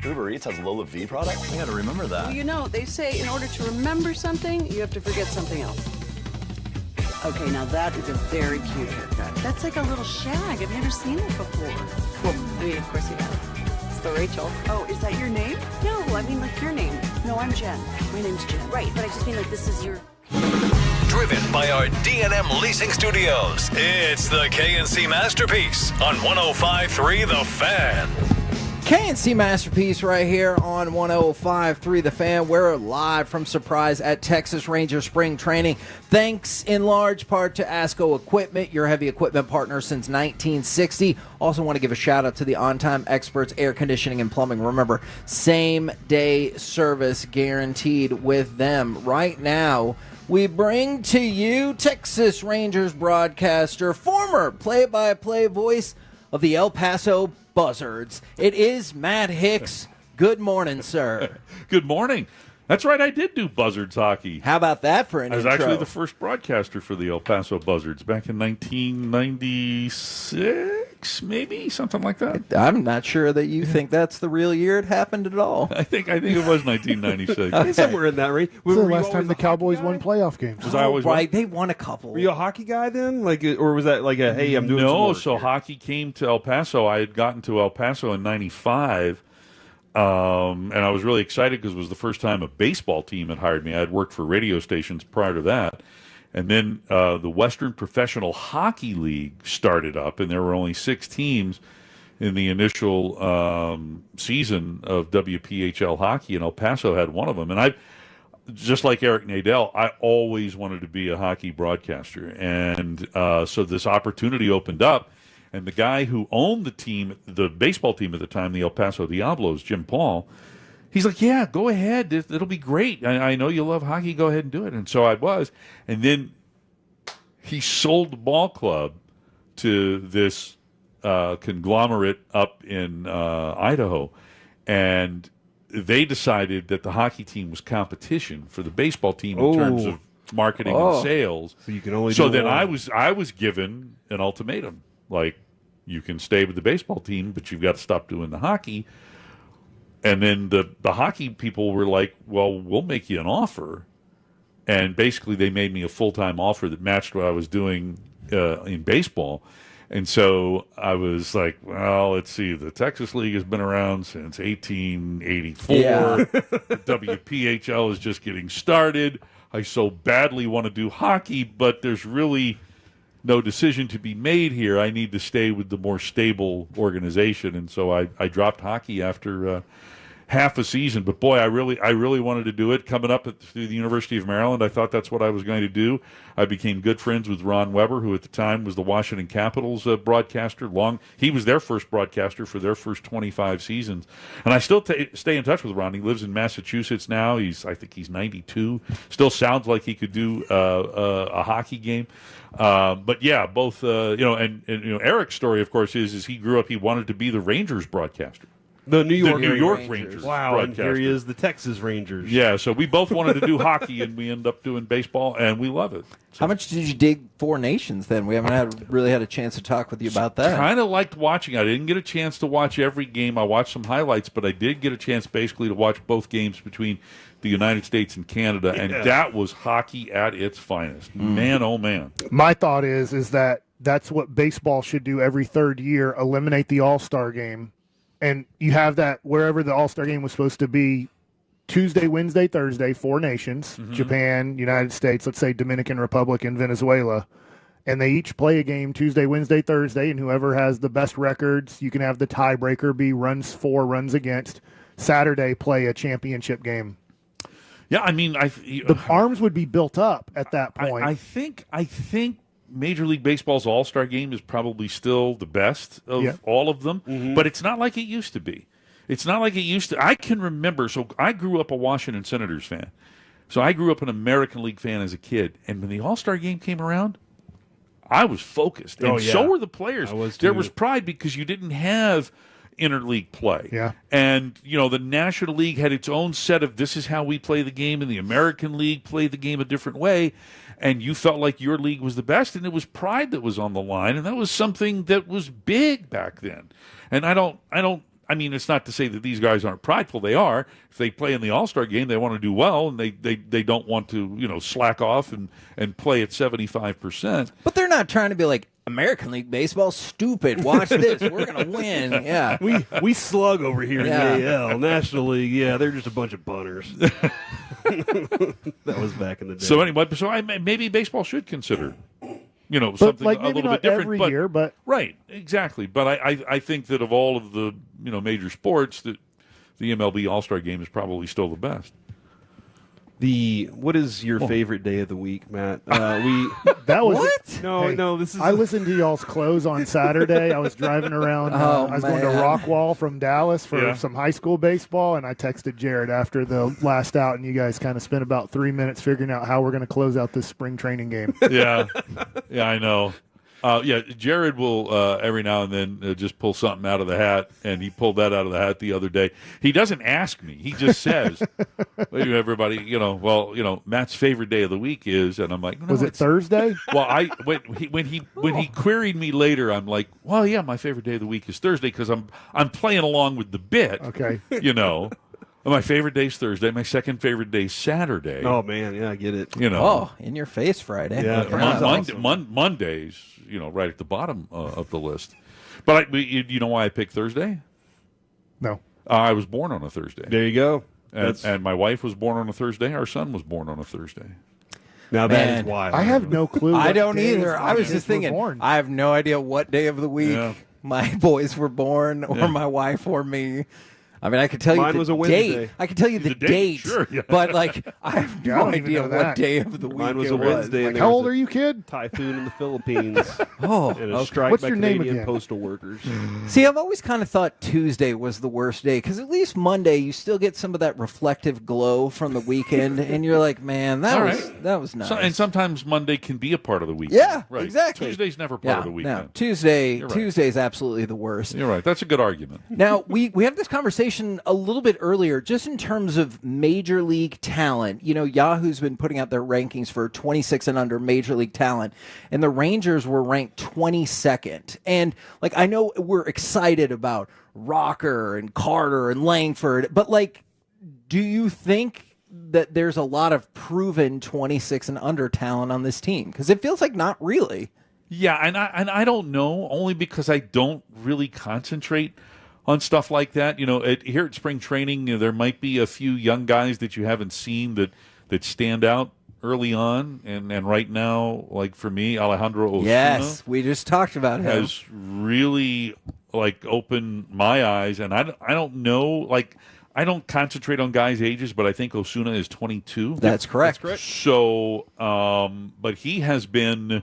Uber Eats has Lola V products? I gotta remember that. Well, you know, they say in order to remember something, you have to forget something else. Okay, now that is a very cute haircut. That's like a little shag. I've never seen it before. Well, I mean, of course you have. It's the Rachel. Oh, is that your name? No, I mean like your name. No, I'm Jen. My name's Jen. Right, but I just mean like this is your... Driven by our D&M Leasing Studios, it's the K&C Masterpiece on 105.3 The Fan. K&C Masterpiece right here on 105.3 The Fan. We're live from Surprise at Texas Ranger Spring Training. Thanks in large part to ASCO Equipment, your heavy equipment partner since 1960. Also want to give a shout out to the On-Time Experts Air Conditioning and Plumbing. Remember, same-day service guaranteed with them. Right now, we bring to you Texas Rangers broadcaster, former play-by-play voice of the El Paso Buzzards. It is Matt Hicks. Good morning, sir. Good morning. That's right, I did do Buzzards hockey. How about that for an I was intro? actually the first broadcaster for the El Paso Buzzards back in 1996, maybe, something like that. I'm not sure that you think that's the real year it happened at all. I think it was 1996. Okay. Somewhere in that range. It's the last time the Cowboys won playoff games. Was I always right, they won a couple. Were you a hockey guy then? Or was that like a, hey, I'm doing some No, work so here? hockey came to El Paso. I had gotten to El Paso in 95. And I was really excited because it was the first time a baseball team had hired me. I had worked for radio stations prior to that. And then the Western Professional Hockey League started up, and there were only 6 teams in the initial season of WPHL hockey, and El Paso had one of them. And just like Eric Nadel, I always wanted to be a hockey broadcaster. And so this opportunity opened up. And the guy who owned the team, the baseball team at the time, the El Paso Diablos, Jim Paul, he's like, yeah, go ahead. It'll be great. I know you love hockey. Go ahead and do it. And so I was. And then he sold the ball club to this conglomerate up in Idaho. And they decided that the hockey team was competition for the baseball team in terms of marketing and sales. So you can only So do then one. I was given an ultimatum. Like, you can stay with the baseball team, but you've got to stop doing the hockey. And then the hockey people were like, well, we'll make you an offer. And basically they made me a full-time offer that matched what I was doing in baseball. And so I was like, well, let's see. The Texas League has been around since 1884. Yeah. The WPHL is just getting started. I so badly want to do hockey, but there's really no decision to be made here. I need to stay with the more stable organization, and so I dropped hockey after half a season. But boy, I really wanted to do it. Coming up through the University of Maryland, I thought that's what I was going to do. I became good friends with Ron Weber, who at the time was the Washington Capitals broadcaster. He was their first broadcaster for their first 25 seasons, and I still stay in touch with Ron. He lives in Massachusetts now. I think he's 92. Still sounds like he could do a hockey game. But yeah, both and Eric's story, of course, is he grew up. He wanted to be the Rangers broadcaster. The New York Rangers. Wow, and here he is, the Texas Rangers. Yeah, so we both wanted to do hockey, and we ended up doing baseball, and we love it. So. How much did you dig Four Nations then? We haven't really had a chance to talk with you about that. Kind of liked watching. I didn't get a chance to watch every game. I watched some highlights, but I did get a chance basically to watch both games between the United States and Canada, and that was hockey at its finest. Man, oh man. My thought is that that's what baseball should do every third year, eliminate the All-Star game. And you have that wherever the All-Star game was supposed to be, Tuesday, Wednesday, Thursday, Four Nations, Japan, United States, let's say Dominican Republic and Venezuela. And they each play a game Tuesday, Wednesday, Thursday, and whoever has the best records, you can have the tiebreaker be runs for, runs against. Saturday, play a championship game. Yeah, I mean, the arms would be built up at that point. I think Major League Baseball's All-Star Game is probably still the best of all of them, but it's not like it used to be. It's not like it used to. I can remember, so I grew up a Washington Senators fan. So I grew up an American League fan as a kid, and when the All-Star Game came around, I was focused, and so were the players. There was pride because you didn't have interleague play. Yeah. And, the National League had its own set of this is how we play the game, and the American League played the game a different way, and you felt like your league was the best, and it was pride that was on the line, and that was something that was big back then. And I I mean, it's not to say that these guys aren't prideful. They are. If they play in the All-Star game, they want to do well, and they don't want to, slack off and play at 75%. But they're not trying to be like, American League Baseball, stupid. Watch this. We're going to win. Yeah. We slug over here Yeah. in the AL. National League, yeah, they're just a bunch of bunners. That was back in the day. So anyway, maybe baseball should consider, But, something like, a maybe little not bit different. every but, year, but right, exactly. But I think that of all of the major sports, that the MLB All-Star Game is probably still the best. What is your favorite day of the week, Matt? that was what? No, this is. I listened to y'all's close on Saturday. I was driving around. I was going to Rockwall from Dallas for some high school baseball, and I texted Jared after the last out, and you guys kind of spent about 3 minutes figuring out how we're going to close out this spring training game. Yeah, I know. Jared will every now and then just pull something out of the hat, and he pulled that out of the hat the other day. He doesn't ask me; he just says, "Everybody, Matt's favorite day of the week is," and I'm like, "Was it Thursday?" Well, when he queried me later, I'm like, "Well, yeah, my favorite day of the week is Thursday because I'm playing along with the bit." Okay, My favorite day is Thursday. My second favorite day is Saturday. Oh man, yeah, I get it. Oh, in your face Friday. Yeah, Mondays, right at the bottom of the list. But you know why I picked Thursday? No. I was born on a Thursday. There you go. And my wife was born on a Thursday. Our son was born on a Thursday. Now that is wild. I have no clue. I don't day either. I was just thinking, I have no idea what day of the week my boys were born or my wife or me. I mean, I could tell Mine you was the a Wednesday. date. I could tell you the date, sure, yeah. but I have no idea what day of the week Mine was it a Wednesday. was. And How old are you, kid? Typhoon in the Philippines. And a strike What's by your name Canadian again? postal workers. See, I've always kind of thought Tuesday was the worst day because at least Monday you still get some of that reflective glow from the weekend, and you're like, man, that was nice. And sometimes Monday can be a part of the week. Yeah, right. exactly. Tuesday's never part of the weekend. No, Tuesday You're right. Tuesday's absolutely the worst. You're right. That's a good argument. Now, we had this conversation a little bit earlier, just in terms of major league talent. Yahoo's been putting out their rankings for 26 and under major league talent, and the Rangers were ranked 22nd. And, I know we're excited about Rocker and Carter and Langford, but, do you think that there's a lot of proven 26 and under talent on this team? Because it feels like not really. Yeah, and I don't know, only because I don't really concentrate on stuff like that. Here at spring training, there might be a few young guys that you haven't seen that stand out early on. And right now, for me, Alejandro Osuna. Yes, we just talked about him. Has really, opened my eyes. And I don't know, I don't concentrate on guys' ages, but I think Osuna is 22. That's correct. So, but he has been...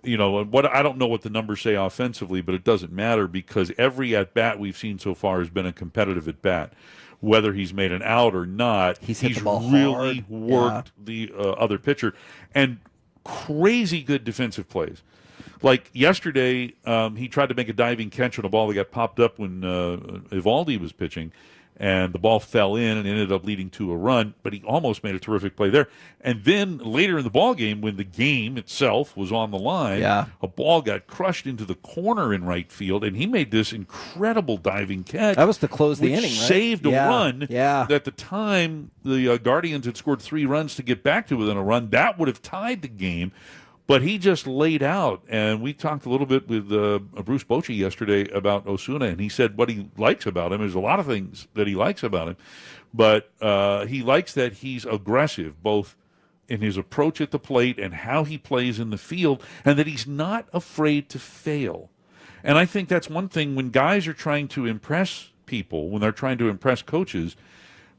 what I don't know what the numbers say offensively, but it doesn't matter because every at-bat we've seen so far has been a competitive at-bat. Whether he's made an out or not, he's hit the ball really hard. worked the other pitcher. And crazy good defensive plays. Like yesterday, he tried to make a diving catch on a ball that got popped up when Evaldi was pitching, and the ball fell in and ended up leading to a run, but he almost made a terrific play there. And then later in the ball game, when the game itself was on the line, a ball got crushed into the corner in right field, and he made this incredible diving catch. That was to close the which inning, right? saved a run. Yeah. At the time, the Guardians had scored 3 runs to get back to within a run. That would have tied the game. But he just laid out, and we talked a little bit with Bruce Bochy yesterday about Osuna, and he said what he likes about him. There's a lot of things that he likes about him, but he likes that he's aggressive, both in his approach at the plate and how he plays in the field, and that he's not afraid to fail. And I think that's one thing when guys are trying to impress people, when they're trying to impress coaches,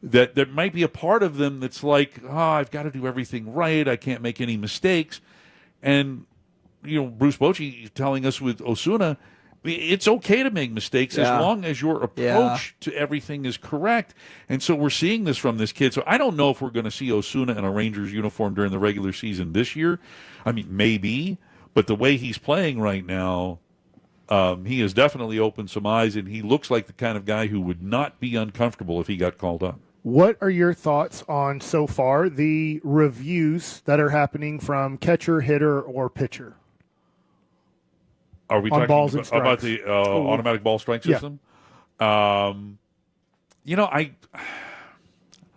that there might be a part of them that's like, I've got to do everything right, I can't make any mistakes. And, Bruce Bochy telling us with Osuna, it's okay to make mistakes as long as your approach to everything is correct. And so we're seeing this from this kid. So I don't know if we're going to see Osuna in a Rangers uniform during the regular season this year. I mean, maybe. But the way he's playing right now, he has definitely opened some eyes, and he looks like the kind of guy who would not be uncomfortable if he got called up. What are your thoughts on, so far, the reviews that are happening from catcher, hitter, or pitcher? Are we on talking balls and about strikes? the automatic ball strike system? I'm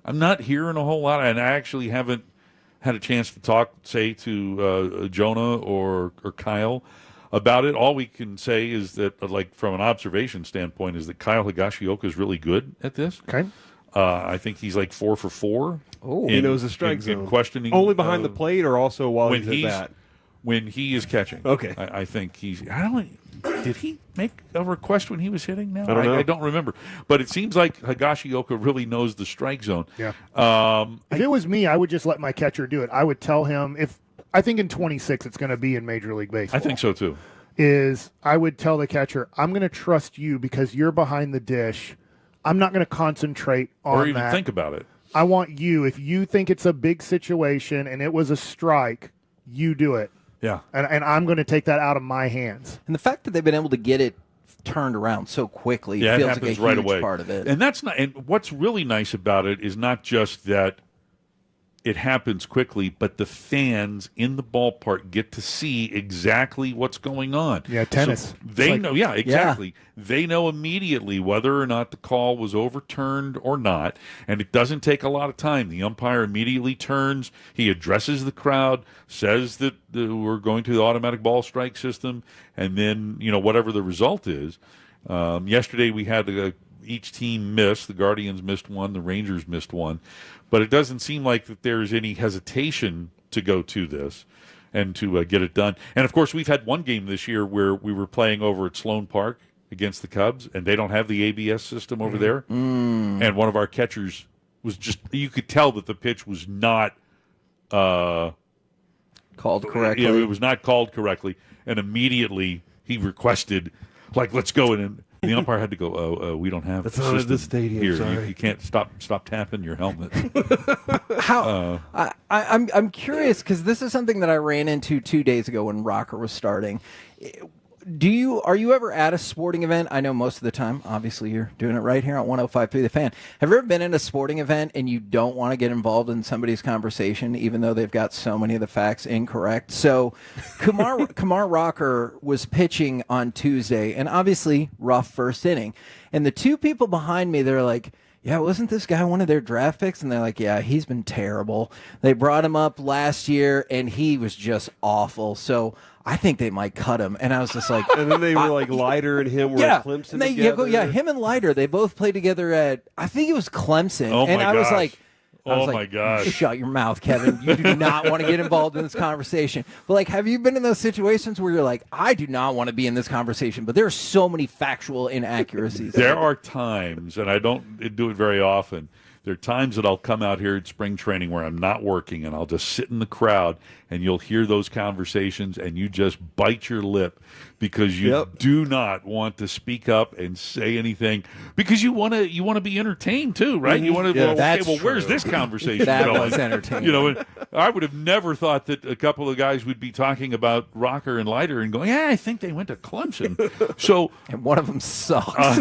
not hearing a whole lot, and I actually haven't had a chance to talk, say, to Jonah or Kyle about it. All we can say is that, like, from an observation standpoint, is that Kyle Higashioka is really good at this. Okay. I think he's like 4 for 4. Oh, he knows the strike zone. In questioning only behind the plate, or also while when he's at bat? When he is catching. Okay. I think he's. Did he make a request when he was hitting now? I don't know. I don't remember. But it seems like Higashioka really knows the strike zone. Yeah. If it was me, I would just let my catcher do it. I would tell him I think in 26 it's going to be in Major League Baseball. I think so too. I would tell the catcher, I'm going to trust you because you're behind the dish. I'm not going to concentrate on or even that. think about it. I want you. If you think it's a big situation and it was a strike, you do it. Yeah. And I'm going to take that out of my hands. And the fact that they've been able to get it turned around so quickly Yeah, feels it happens like a right huge away. part of it. And that's not. And what's really nice about it is not just that it happens quickly, but the fans in the ballpark get to see exactly what's going on. Yeah, tennis. So they know. Yeah, exactly. They know immediately whether or not the call was overturned or not, and it doesn't take a lot of time. The umpire immediately turns. He addresses the crowd, says that we're going to the automatic ball strike system, and then whatever the result is. Yesterday we had each team missed. The Guardians missed one. The Rangers missed one. But it doesn't seem like that there's any hesitation to go to this and to get it done. And, of course, we've had one game this year where we were playing over at Sloan Park against the Cubs, and they don't have the ABS system over there. And one of our catchers was you could tell that the pitch was not called correctly. It was not called correctly. And immediately he requested, let's go in. And the umpire had to go, we don't have That's the not at system this stadium, here. sorry. You can't stop tapping your helmet. I'm curious because this is something that I ran into 2 days ago when Rocker was starting. Are you ever at a sporting event? I know most of the time, obviously you're doing it right here on 105.3 The Fan. Have you ever been in a sporting event and you don't want to get involved in somebody's conversation even though they've got so many of the facts incorrect? So Kumar Rocker was pitching on Tuesday, and obviously rough first inning. And the two people behind me, they're like, yeah, wasn't this guy one of their draft picks? And they're like, yeah, he's been terrible. They brought him up last year, and he was just awful. So I think they might cut him. And I was just like... And then they were like, Leiter and him were at Clemson together. Him and Leiter, they both played together at, I think it was Clemson. Oh, and my I was gosh. like... my gosh. Shut your mouth, Kevin. You do not want to get involved in this conversation. But, have you been in those situations where you're like, I do not want to be in this conversation, but there are so many factual inaccuracies? There are times, and I don't do it very often, there are times that I'll come out here at spring training where I'm not working, and I'll just sit in the crowd, and you'll hear those conversations, and you just bite your lip because you do not want to speak up and say anything because you want to be entertained too, right? You want to where's this conversation That going? was entertaining. And I would have never thought that a couple of guys would be talking about Rocker and Leiter and going, yeah, I think they went to Clemson. So and one of them sucks.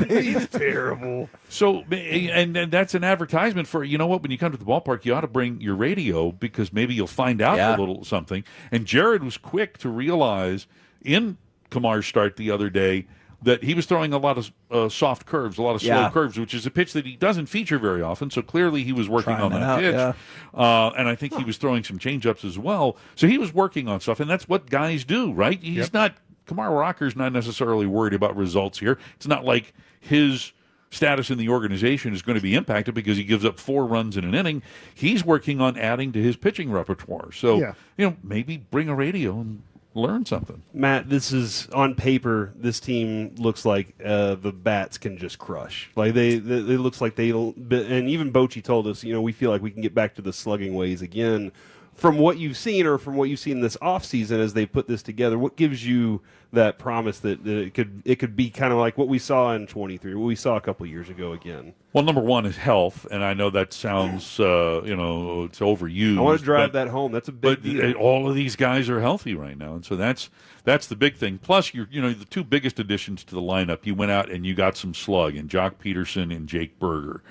He's terrible. So and that's an advertisement for, when you come to the ballpark, you ought to bring your radio because maybe you'll find out a little something. And Jared was quick to realize in Kumar's start the other day that he was throwing a lot of soft curves, a lot of slow curves, which is a pitch that he doesn't feature very often. So clearly he was working on that pitch. And I think he was throwing some changeups as well. So he was working on stuff, and that's what guys do, right? He's not Kumar Rocker's not necessarily worried about results here. It's not like his status in the organization is going to be impacted because he gives up 4 runs in an inning. He's working on adding to his pitching repertoire. So, maybe bring a radio and learn something. Matt, this is on paper. This team looks like the bats can just crush. Like it looks like they. And even Bochy told us, we feel like we can get back to the slugging ways again. From what you've seen, or from what you've seen this offseason as they put this together, what gives you that promise that it could be kind of like what we saw in 23, what we saw a couple of years ago again? Well, number one is health, and I know that sounds, it's overused. I want to drive that home. That's a big deal. All of these guys are healthy right now, and so that's the big thing. Plus, the two biggest additions to the lineup, you went out and you got some slug in Jock Peterson and Jake Berger.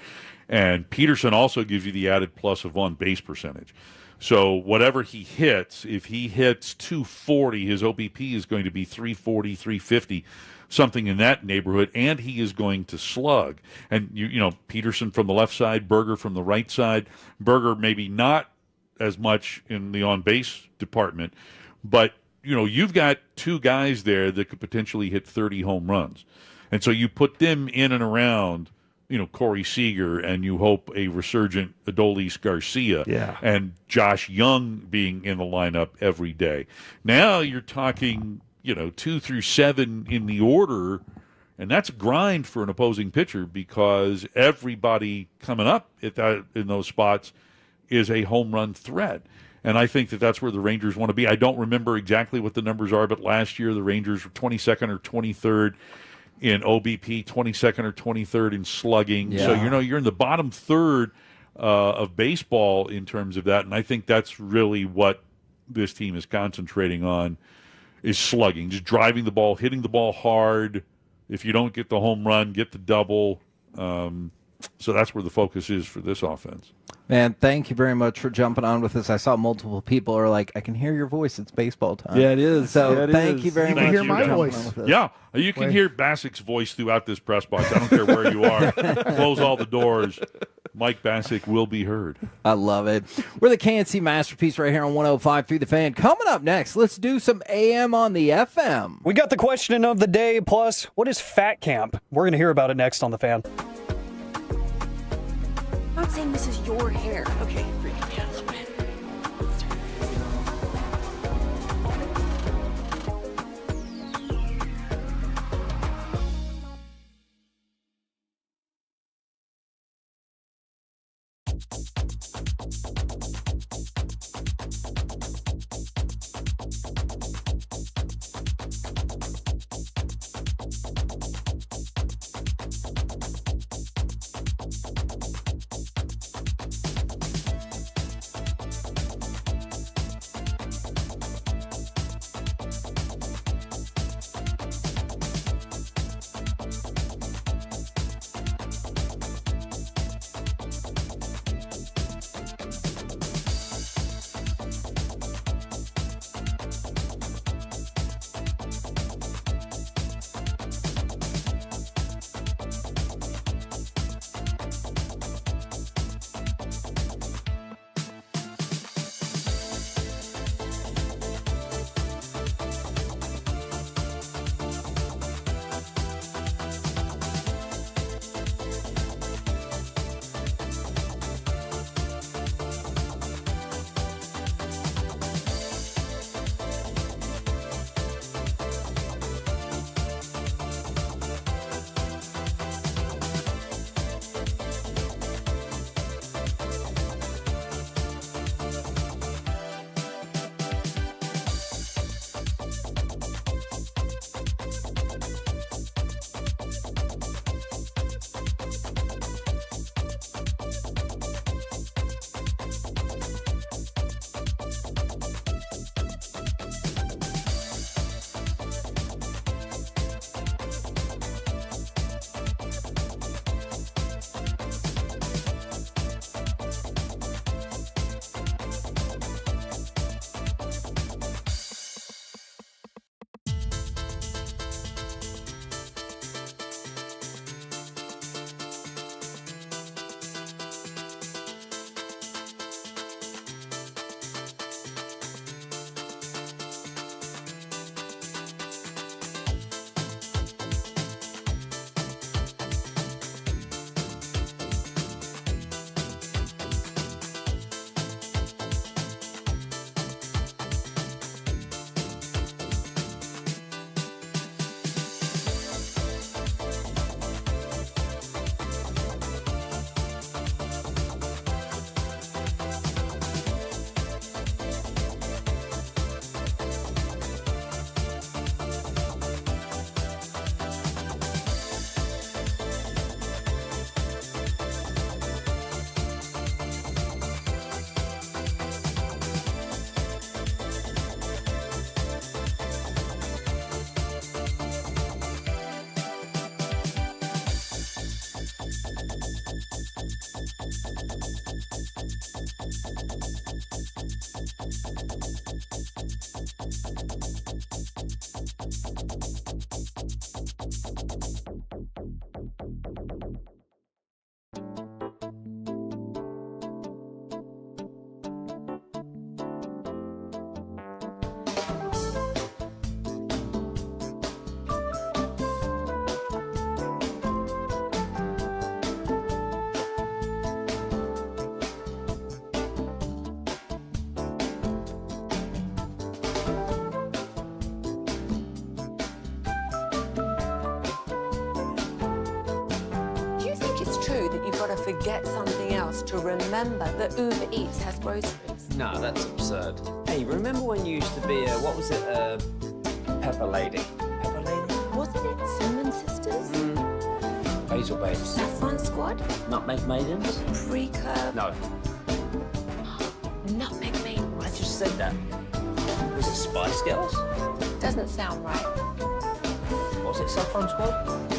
And Peterson also gives you the added plus of on base percentage. So whatever he hits, if he hits 240, his OBP is going to be 340, 350. something in that neighborhood, and he is going to slug. And, you know, Peterson from the left side, Berger from the right side. Berger maybe not as much in the on-base department, but, you know, you've got two guys there that could potentially hit 30 home runs. And so you put them in and around, you know, Corey Seager, and you hope a resurgent Adolis Garcia and Josh Young being in the lineup every day. Now you're talking, you know, 2 through 7 in the order, and that's a grind for an opposing pitcher because everybody coming up at that, in those spots is a home run threat. And I think that that's where the Rangers want to be. I don't remember exactly what the numbers are, but last year the Rangers were 22nd or 23rd in OBP, 22nd or 23rd in slugging. Yeah. So, you know, you're in the bottom third of baseball in terms of that. And I think that's really what this team is concentrating on, is slugging, just driving the ball, hitting the ball hard. If you don't get the home run, get the double. So that's where the focus is for this offense. Man, thank you very much for jumping on with us. I saw multiple people are like, I can hear your voice. It's baseball time. Yeah, it is. So Yeah, it thank is. you very You much. can hear for my jumping voice. on with us. Yeah, you can hear Basic's voice throughout this press box. I don't care where you are. Close all the doors. Mike Basic will be heard. I love it. We're the K&C Masterpiece right here on 105.3 The Fan. Coming up next, let's do some AM on the FM. We got the question of the day, plus, what is Fat Camp? We're going to hear about it next on The Fan. I'm not saying this is your hair. Okay, freaking me out a little bit. got to forget something else to remember that Uber Eats has groceries. No, that's absurd. Hey, remember when you used to be a, what was it, Pepper Lady? Pepper Lady? Wasn't it Cinnamon Sisters? Basil Babes. Saffron Squad? Nutmeg Maidens? Pre-curb? No. Nutmeg Maidens. I just said that. Was it Spice Girls? Doesn't sound right. Was it Saffron Squad?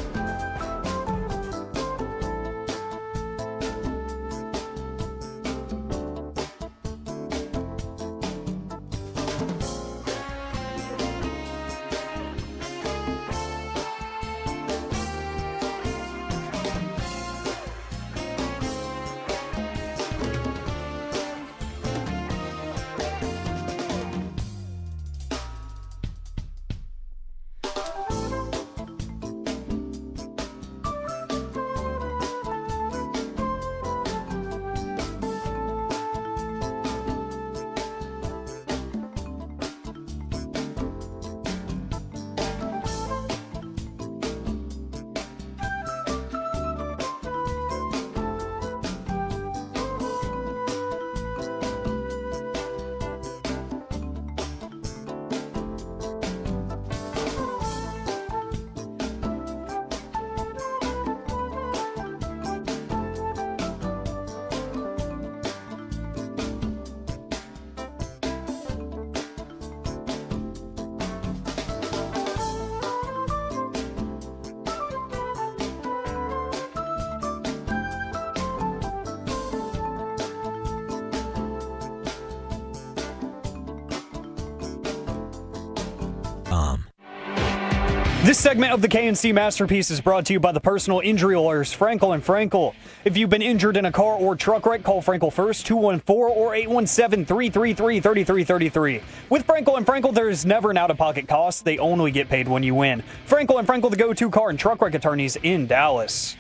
This segment of the K&C Masterpiece is brought to you by the personal injury lawyers, Frankel & Frankel. If you've been injured in a car or truck wreck, call Frankel first, 214 or 817-333-3333. With Frankel & Frankel, there is never an out-of-pocket cost. They only get paid when you win. Frankel & Frankel, the go-to car and truck wreck attorneys in Dallas.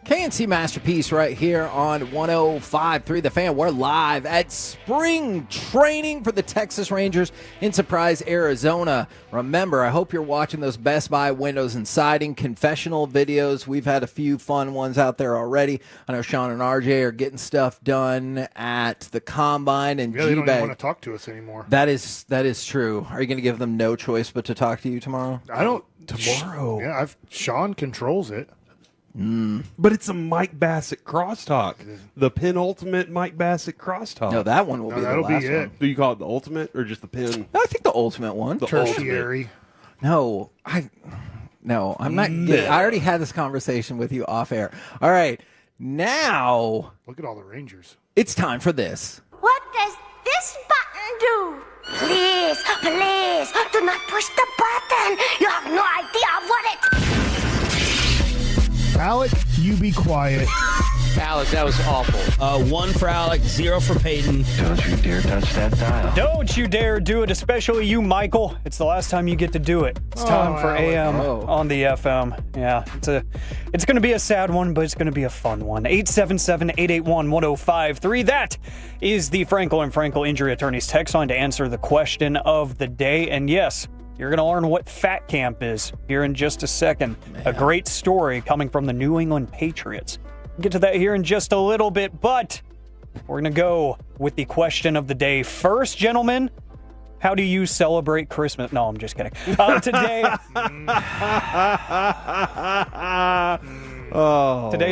K&C Masterpiece right here on 105.3 The Fan. We're live at spring training for the Texas Rangers in Surprise, Arizona. Remember, I hope you're watching those Best Buy windows and siding confessional videos. We've had a few fun ones out there already. I know Shan and RJ are getting stuff done at the Combine and Yeah, they don't even GBag. want to talk to us anymore. That is true. Are you going to give them no choice but to talk to you tomorrow? I don't. Tomorrow. Yeah, Sean controls it. But it's a Mike Bassett crosstalk. The penultimate Mike Bassett crosstalk. No, that one will be the last one. Do you call it the ultimate or just the pin? No, I think the ultimate one. The Tertiary. No, I'm not. I already had this conversation with you off air. All right, now Look at all the Rangers. it's time for this. What does this button do? Please, please, do not push the button. You have no idea what it... Alec, you be quiet. Alec, that was awful. 1 for Alec, 0 for Peyton. Don't you dare touch that dial. Don't you dare do it, especially you, Michael. It's the last time you get to do it. It's time for AM on the FM. Yeah, it's going to be a sad one, but it's going to be a fun one. 877-881-1053. That is the Frankel & Frankel Injury Attorneys text line to answer the question of the day. And yes, you're going to learn what Fat Camp is here in just a second. A great story coming from the New England Patriots. We'll get to that here in just a little bit, but we're going to go with the question of the day first, gentlemen. How do you celebrate Christmas? No, I'm just kidding. Today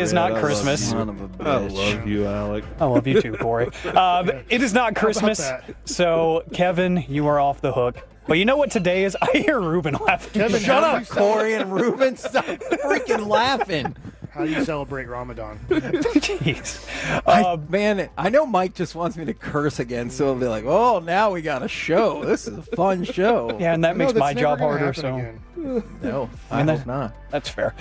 is not Christmas. I love you, Alec. I love you too, Corey. It is not Christmas, so Kevin, you are off the hook. But you know what today is? I hear Ruben laughing. Kevin, Shut up, Corey and Ruben. Stop freaking laughing. How do you celebrate Ramadan? Jeez. Man, I know Mike just wants me to curse again, so he'll be like, oh, now we got a show. This is a fun show. Yeah, and that makes my job harder, so. No, I hope not. That's fair.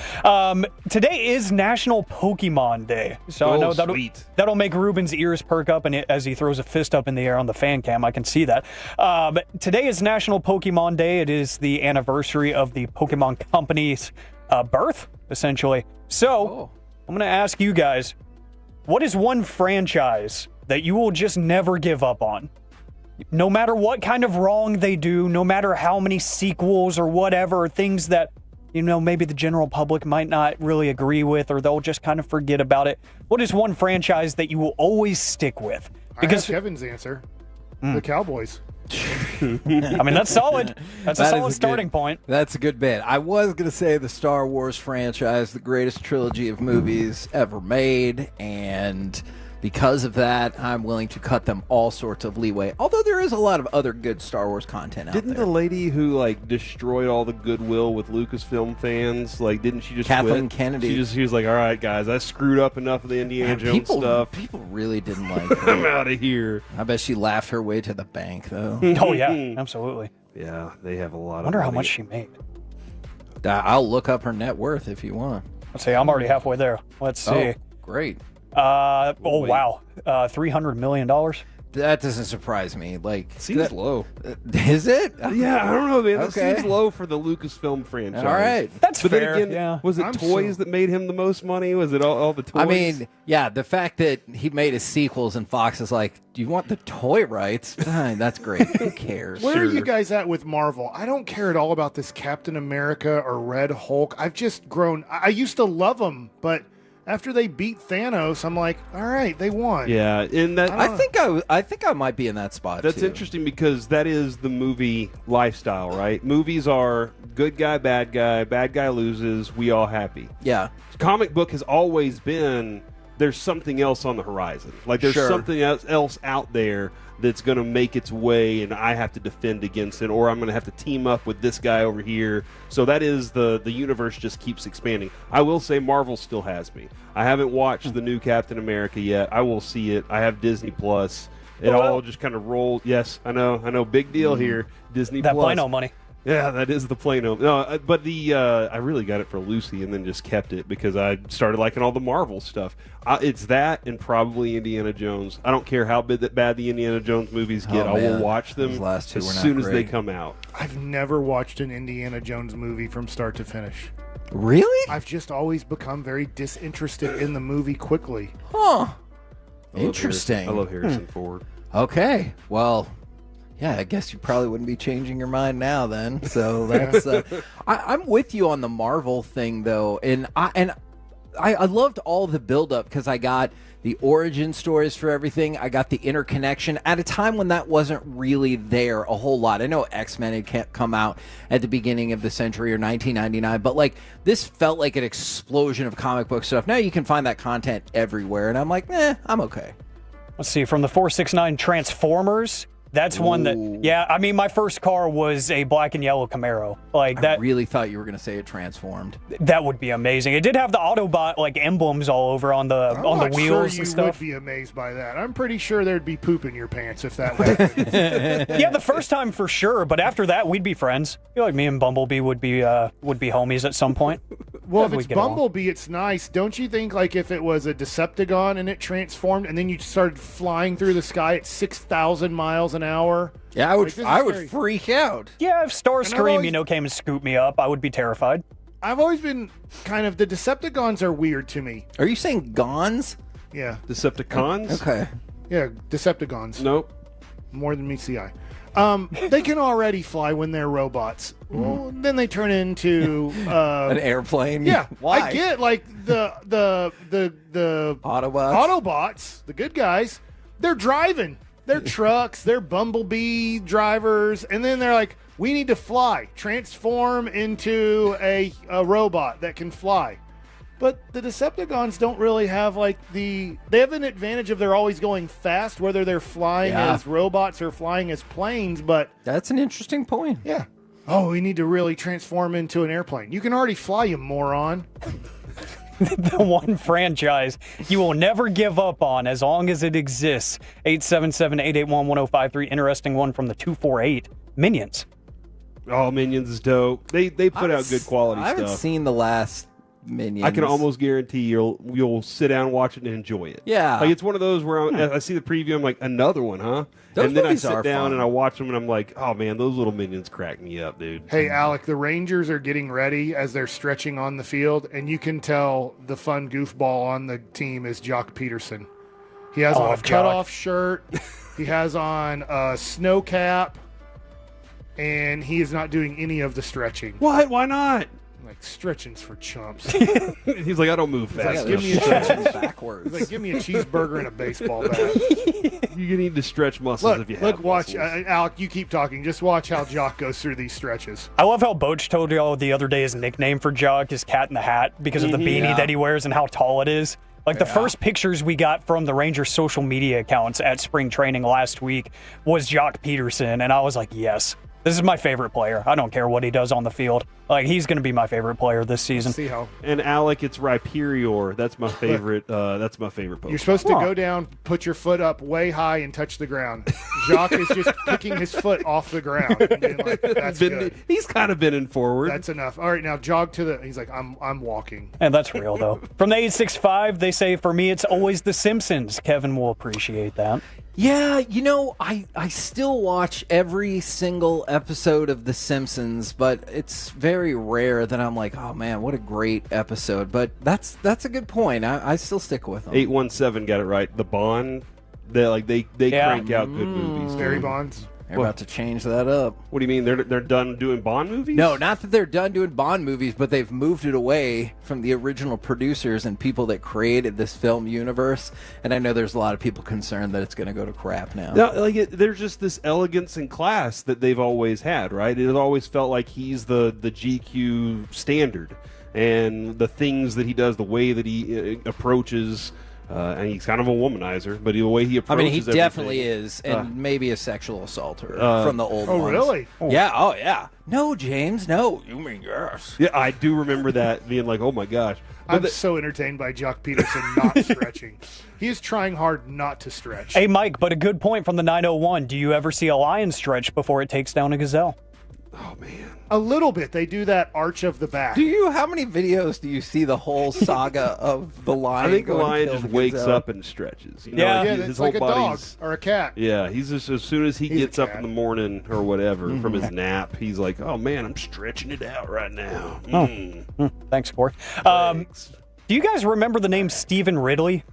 Today is National Pokemon Day, so I know that'll make Ruben's ears perk up, and as he throws a fist up in the air on the fan cam, I can see that. Today is National Pokemon Day. It is the anniversary of the Pokemon Company's birth, essentially. So, I'm going to ask you guys, what is one franchise that you will just never give up on? No matter what kind of wrong they do, no matter how many sequels or whatever, things that maybe the general public might not really agree with, or they'll just kind of forget about it? What is one franchise that you will always stick with? Because I have Kevin's answer, the Cowboys. I mean, that's solid. That's a solid starting point. That's a good bit. I was going to say the Star Wars franchise, the greatest trilogy of movies ever made, and because of that, I'm willing to cut them all sorts of leeway. Although there is a lot of other good Star Wars content out there. Didn't the lady who like destroyed all the goodwill with Lucasfilm fans, like, didn't she just Kathleen quit? Kennedy. She was like, all right, guys, I screwed up enough of the Indiana Jones stuff. People really didn't like her. I'm out of here. I bet she laughed her way to the bank, though. Oh, yeah, absolutely. Yeah, they have a lot I of wonder how money. much she made. I'll look up her net worth if you want. Let's see. I'm already halfway there. Let's see. Oh, great. Wow. $300 million. That doesn't surprise me. Like, Seems low. Is it? Yeah, I don't know, man. That Okay. seems low for the Lucasfilm franchise. All right. That's but fair. Then again, yeah. was it I'm toys that made him the most money? Was it all the toys? I mean, yeah, the fact that he made his sequels and Fox is like, do you want the toy rights? Fine, that's great. Who cares? Where are you guys at with Marvel? I don't care at all about this Captain America or Red Hulk. I've just grown. I used to love them, but after they beat Thanos, I'm like, all right, they won. yeah, and that I think I might be in that spot. That's too. interesting because that is the movie lifestyle, right? Movies are good guy, bad guy loses, we all happy. Yeah. Comic book has always been there's something else on the horizon. Like there's Sure. something else out there that's going to make its way and I have to defend against it, or I'm going to have to team up with this guy over here. So that is the universe just keeps expanding. I will say Marvel still has me. I haven't watched the new Captain America yet. I will see it. I have Disney Plus. It all just kind of rolled. Yes, I know. Big deal here. Disney That Plus. Plano money. Yeah, that is the Plano. No, but I really got it for Lucy and then just kept it because I started liking all the Marvel stuff. It's that and probably Indiana Jones. I don't care how bad the Indiana Jones movies get. Oh, I will man. watch them Those last two as were not soon as they great. come out. I've never watched an Indiana Jones movie from start to finish. Really? I've just always become very disinterested in the movie quickly. Huh. I love Interesting. I love Harrison Ford. Okay. Well, yeah, I guess you probably wouldn't be changing your mind now then. So that's I'm with you on the Marvel thing though. And I loved all the build up because I got the origin stories for everything. I got the interconnection at a time when that wasn't really there a whole lot. I know X-Men had come out at the beginning of the century or 1999, but like this felt like an explosion of comic book stuff. Now you can find that content everywhere, and I'm like, I'm okay. Let's see. From the 469 Transformers. That's one that, yeah, I mean, my first car was a black and yellow Camaro. Like that. I really thought you were going to say it transformed. That would be amazing. It did have the Autobot like emblems all over on the wheels sure and stuff. You would be amazed by that. I'm pretty sure there'd be poop in your pants if that happened. Yeah, the first time for sure, but after that we'd be friends. I feel like me and Bumblebee would be homies at some point. Well, if it's Bumblebee, it's nice. Don't you think, like, if it was a Decepticon and it transformed and then you started flying through the sky at 6,000 miles an hour? Yeah, I would freak out. Yeah, if Starscream, came and scooped me up, I would be terrified. I've always been kind of, the Decepticons are weird to me. Are you saying Gons? Yeah. Decepticons? Okay. Yeah, Decepticons. Nope. More than meets the eye. They can already fly when they're robots. Well, then they turn into an airplane. Yeah, Why? I get like the Autobots, the good guys. They're driving. They're trucks. They're Bumblebee drivers, and then they're like, we need to fly. Transform into a robot that can fly. But the Decepticons don't really have they have an advantage of they're always going fast, whether they're flying as robots or flying as planes, but... That's an interesting point. Yeah. Oh, we need to really transform into an airplane. You can already fly, you moron. The one franchise you will never give up on as long as it exists. 877-881-1053. Interesting one from the 248. Minions. Oh, Minions is dope. They put out good quality I stuff. haven't seen the last Minions. I can almost guarantee you'll sit down, watch it, and enjoy it. Yeah. Like it's one of those where I see the preview, I'm like, another one, huh? Those and then I movies sit are down fun. and I watch them, and I'm like, oh man, those little Minions crack me up, dude. Hey, Alec, the Rangers are getting ready as they're stretching on the field, and you can tell the fun goofball on the team is Jock Peterson. He has on a cutoff shirt. He has on a snow cap, and he is not doing any of the stretching. What? Why not? Like, stretching's for chumps. He's like, I don't move fast. Like, give me a backwards. He's like, give me a cheeseburger and a baseball bat. You need to stretch muscles if you have watch, muscles. Alec, you keep talking. Just watch how Jock goes through these stretches. I love how Boach told y'all the other day his nickname for Jock is Cat in the Hat because of the beanie that he wears and how tall it is. Like the first pictures we got from the Rangers social media accounts at spring training last week was Jock Peterson, and I was like, yes. This is my favorite player. I don't care what he does on the field. Like, he's going to be my favorite player this season. See how. And Alec, it's Rhyperior. That's my favorite. That's my favorite Pokemon. You're supposed to go down, put your foot up way high, and touch the ground. Jacques is just kicking his foot off the ground. And being like, that's good. He's kind of bending forward. That's enough. All right, now jog to the. He's like, I'm walking. And that's real though. From the 865, they say for me it's always The Simpsons. Kevin will appreciate that. Yeah, you know, I still watch every single episode of The Simpsons, but it's very rare that I'm like, oh man, what a great episode. But that's a good point. I still stick with them. 817 got it right. The Bond, they crank out good movies. Barry Bonds. They're about to change that up. What do you mean? They're done doing Bond movies? No, not that they're done doing Bond movies, but they've moved it away from the original producers and people that created this film universe. And I know there's a lot of people concerned that it's going to go to crap now. No, there's just this elegance and class that they've always had, right? It always felt like he's the GQ standard, and the things that he does, the way that he approaches. And he's kind of a womanizer, but the way he approaches he everything, definitely is, and maybe a sexual assaulter from the old ones. Oh, really? Yeah, oh, yeah. No, James, no. You mean yes. Yeah, I do remember that being like, oh my gosh. I'm so entertained by Jock Peterson not stretching. He is trying hard not to stretch. Hey, Mike, but a good point from the 901. Do you ever see a lion stretch before it takes down a gazelle? Oh, man. A little bit. They do that arch of the back. How many videos do you see the whole saga of the lion? I think the going to lion kill just the wakes gazelle? up and stretches. It's like a dog or a cat. Yeah, he's just, as soon as he gets up in the morning or whatever from his nap, he's like, oh man, I'm stretching it out right now. Thanks, Corey. Do you guys remember the name Stephen Ridley?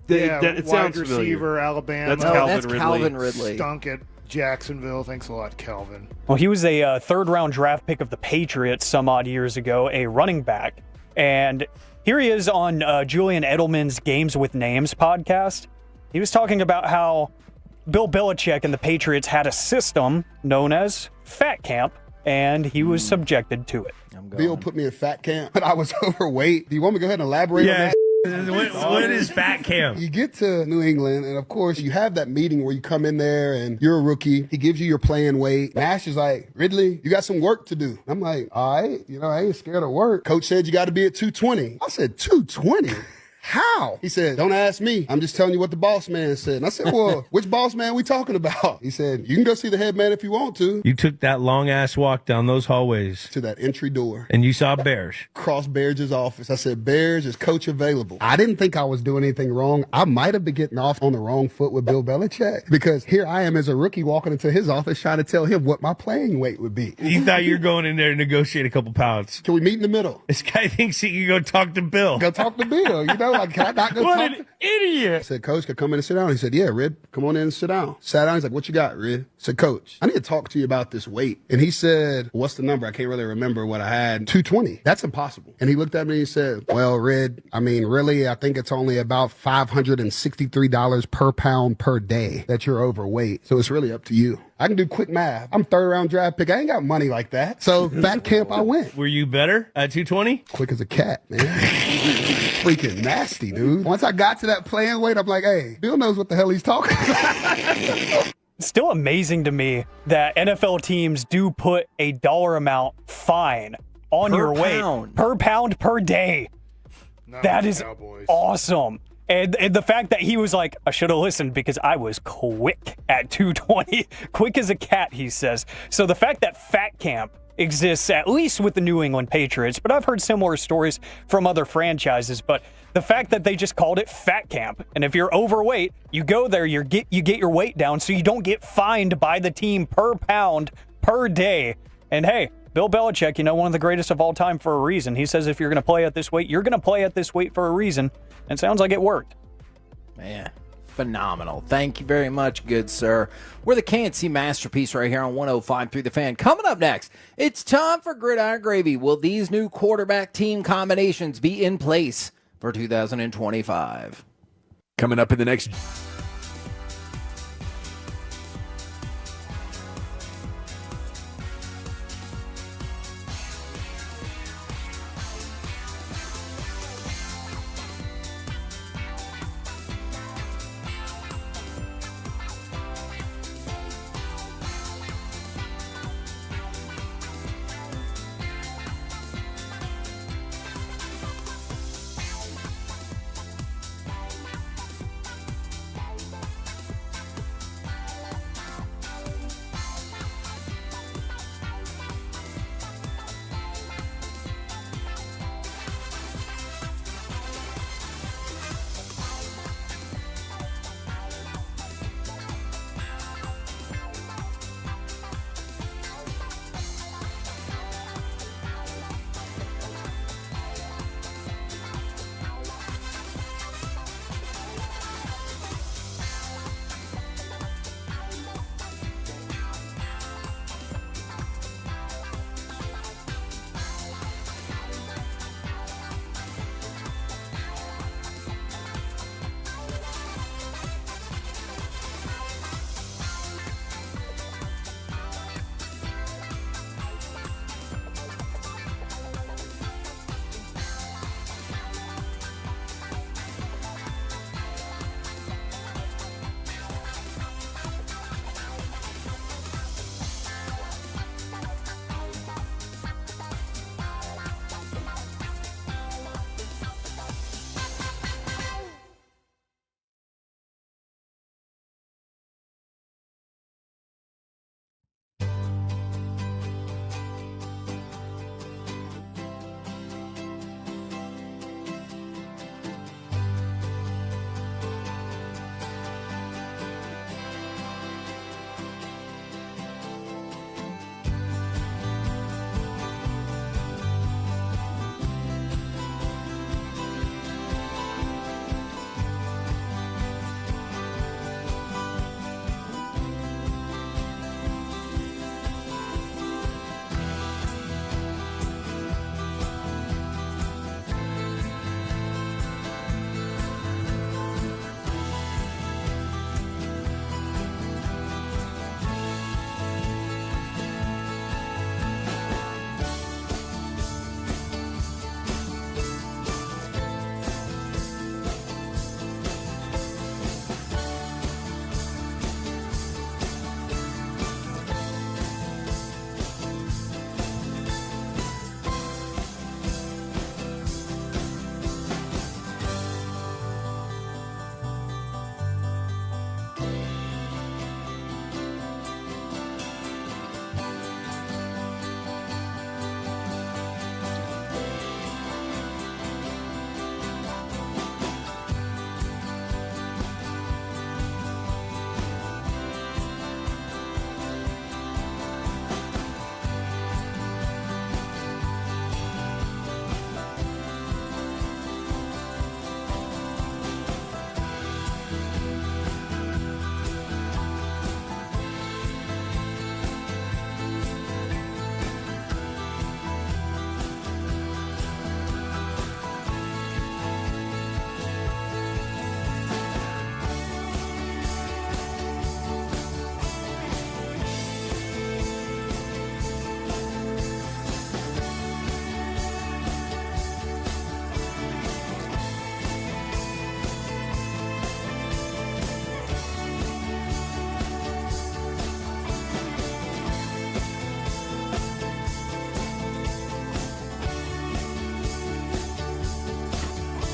It wide sounds receiver, familiar. Alabama. That's Calvin Ridley. Stunk at Jacksonville. Thanks a lot, Calvin. Well, he was a third-round draft pick of the Patriots some odd years ago, a running back. And here he is on Julian Edelman's Games with Names podcast. He was talking about how Bill Belichick and the Patriots had a system known as Fat Camp, and he was subjected to it. Bill put me in Fat Camp, but I was overweight. Do you want me to go ahead and elaborate on that? What is Fat Camp? You get to New England, and of course, you have that meeting where you come in there and you're a rookie. He gives you your playing weight. Nash is like, Ridley, you got some work to do. I'm like, all right, I ain't scared of work. Coach said you got to be at 220. I said, 220? How? He said, don't ask me. I'm just telling you what the boss man said. And I said, well, which boss man we talking about? He said, you can go see the head man if you want to. You took that long-ass walk down those hallways. To that entry door. And you saw Bears. Cross Bears' office. I said, Bears, is coach available? I didn't think I was doing anything wrong. I might have been getting off on the wrong foot with Bill Belichick because here I am as a rookie walking into his office trying to tell him what my playing weight would be. You thought you were going in there to negotiate a couple pounds. Can we meet in the middle? This guy thinks he can go talk to Bill. Go talk to Bill. Like, can I not go What an idiot. I said, Coach, could come in and sit down? He said, yeah, Rid, come on in and sit down. Sat down. He's like, what you got, Rid? I said, Coach, I need to talk to you about this weight. And he said, what's the number? I can't really remember what I had. 220. That's impossible. And he looked at me and he said, well, Rid, really, I think it's only about $563 per pound per day that you're overweight. So it's really up to you. I can do quick math. I'm third-round draft pick. I ain't got money like that. So Fat Camp, I went. Were you better at 220? Quick as a cat, man. Freaking nasty, dude. Once I got to that playing weight, I'm like, hey, Bill knows what the hell he's talking about. It's still amazing to me that NFL teams do put a dollar amount fine on your weight per pound per day. That is awesome. And the fact that he was like, I should have listened because I was quick at 220. Quick as a cat, he says. So the fact that Fat Camp exists, at least with the New England Patriots, but I've heard similar stories from other franchises, but the fact that they just called it Fat Camp, and if you're overweight, you go there, you get your weight down so you don't get fined by the team per pound per day. And hey, Bill Belichick, one of the greatest of all time for a reason. He says if you're going to play at this weight, you're going to play at this weight for a reason. And it sounds like it worked. Man, phenomenal. Thank you very much, good sir. We're the K&C Masterpiece right here on 105.3 The Fan. Coming up next, it's time for Gridiron Gravy. Will these new quarterback team combinations be in place for 2025? Coming up in the next...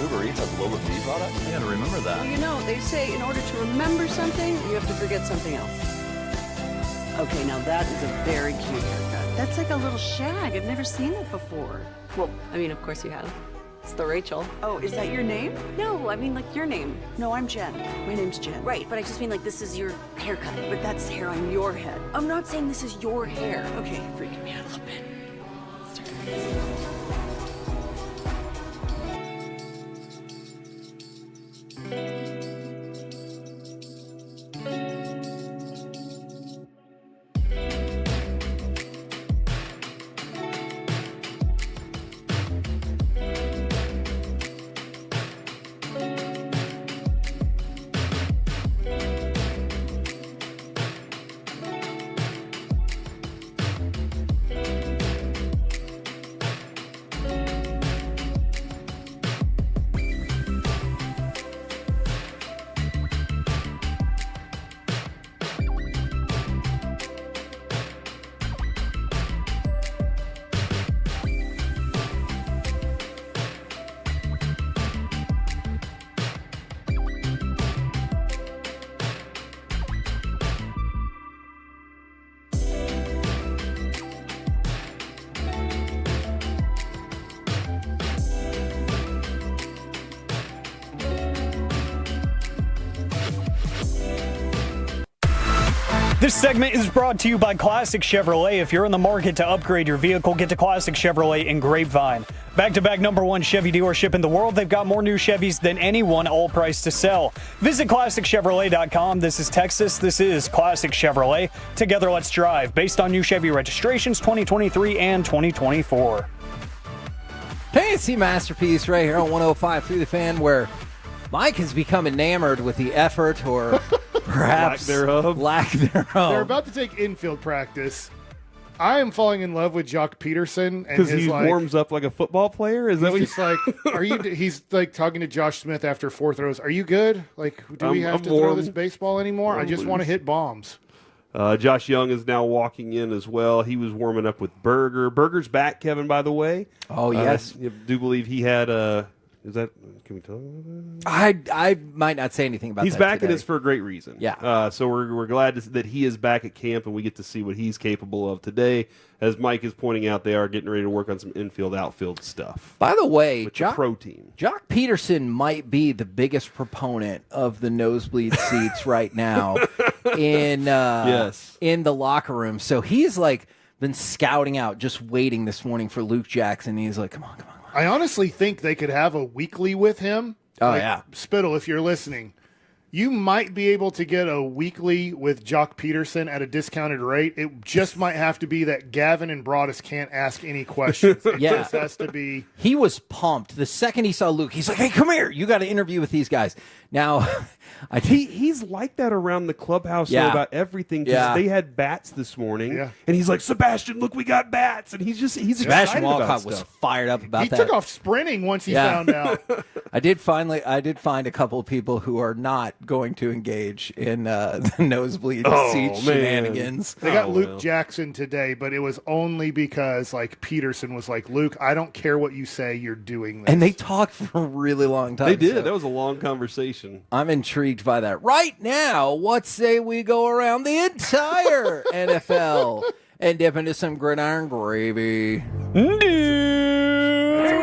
Uber Eats has lower fee products? I gotta remember that. Well, you know, they say in order to remember something, you have to forget something else. Okay, now that is a very cute haircut. That's like a little shag. I've never seen it before. Well, I mean, of course you have. It's the Rachel. Oh, is that your name? No, I mean, like, your name. No, I'm Jen. My name's Jen. Right, but I just mean, like, this is your haircut. But that's hair on your head. I'm not saying this is your hair. Okay, you're freaking me out a little bit. This segment is brought to you by Classic Chevrolet. If you're in the market to upgrade your vehicle, get to Classic Chevrolet in Grapevine. Back-to-back #1 Chevy dealership in the world. They've got more new Chevys than anyone, all priced to sell. Visit ClassicChevrolet.com. This is Texas. This is Classic Chevrolet. Together, let's drive. Based on new Chevy registrations 2023 and 2024. K&C Masterpiece right here on 105 through the fan, where Mike has become enamored with the effort or perhaps lack thereof. They're about to take infield practice. I am falling in love with Jock Peterson and Because his he warms up like a football player. Is that what he's like? Are you? He's like talking to Josh Smith after 4 throws. Are you good? Like, do we have to throw this baseball anymore? I just want to hit bombs. Josh Young is now walking in as well. He was warming up with Berger. Berger's back, Kevin, by the way. Oh, yes. I do believe he had is that, can we tell? I might not say anything about he's that back today. and it's for a great reason. Yeah. So we're glad that he is back at camp and we get to see what he's capable of today. As Mike is pointing out, they are getting ready to work on some infield, outfield stuff. By the way, with the pro team. Jock Peterson might be the biggest proponent of the nosebleed seats right now in in the locker room. So he's like been scouting out, just waiting this morning for Luke Jackson. He's like, come on. I honestly think they could have a weekly with him. Oh, yeah. Spittle, if you're listening, you might be able to get a weekly with Jock Peterson at a discounted rate. It just might have to be that Gavin and Broadus can't ask any questions. It just has to be. He was pumped. The second he saw Luke, he's like, hey, come here. You got to interview with these guys. Now, he's like that around the clubhouse though, about everything. They had bats this morning, and he's like, Sebastian, look, we got bats. And he's Sebastian Walcott was fired up about that. He took off sprinting once he found out. I did find a couple of people who are not going to engage in the nosebleed seat shenanigans. They got Luke Jackson today, but it was only because like Peterson was like, Luke, I don't care what you say, you're doing this. And they talked for a really long time. They did. That was a long conversation. I'm intrigued by that. Right now, what say we go around the entire NFL and dip into some gridiron gravy? With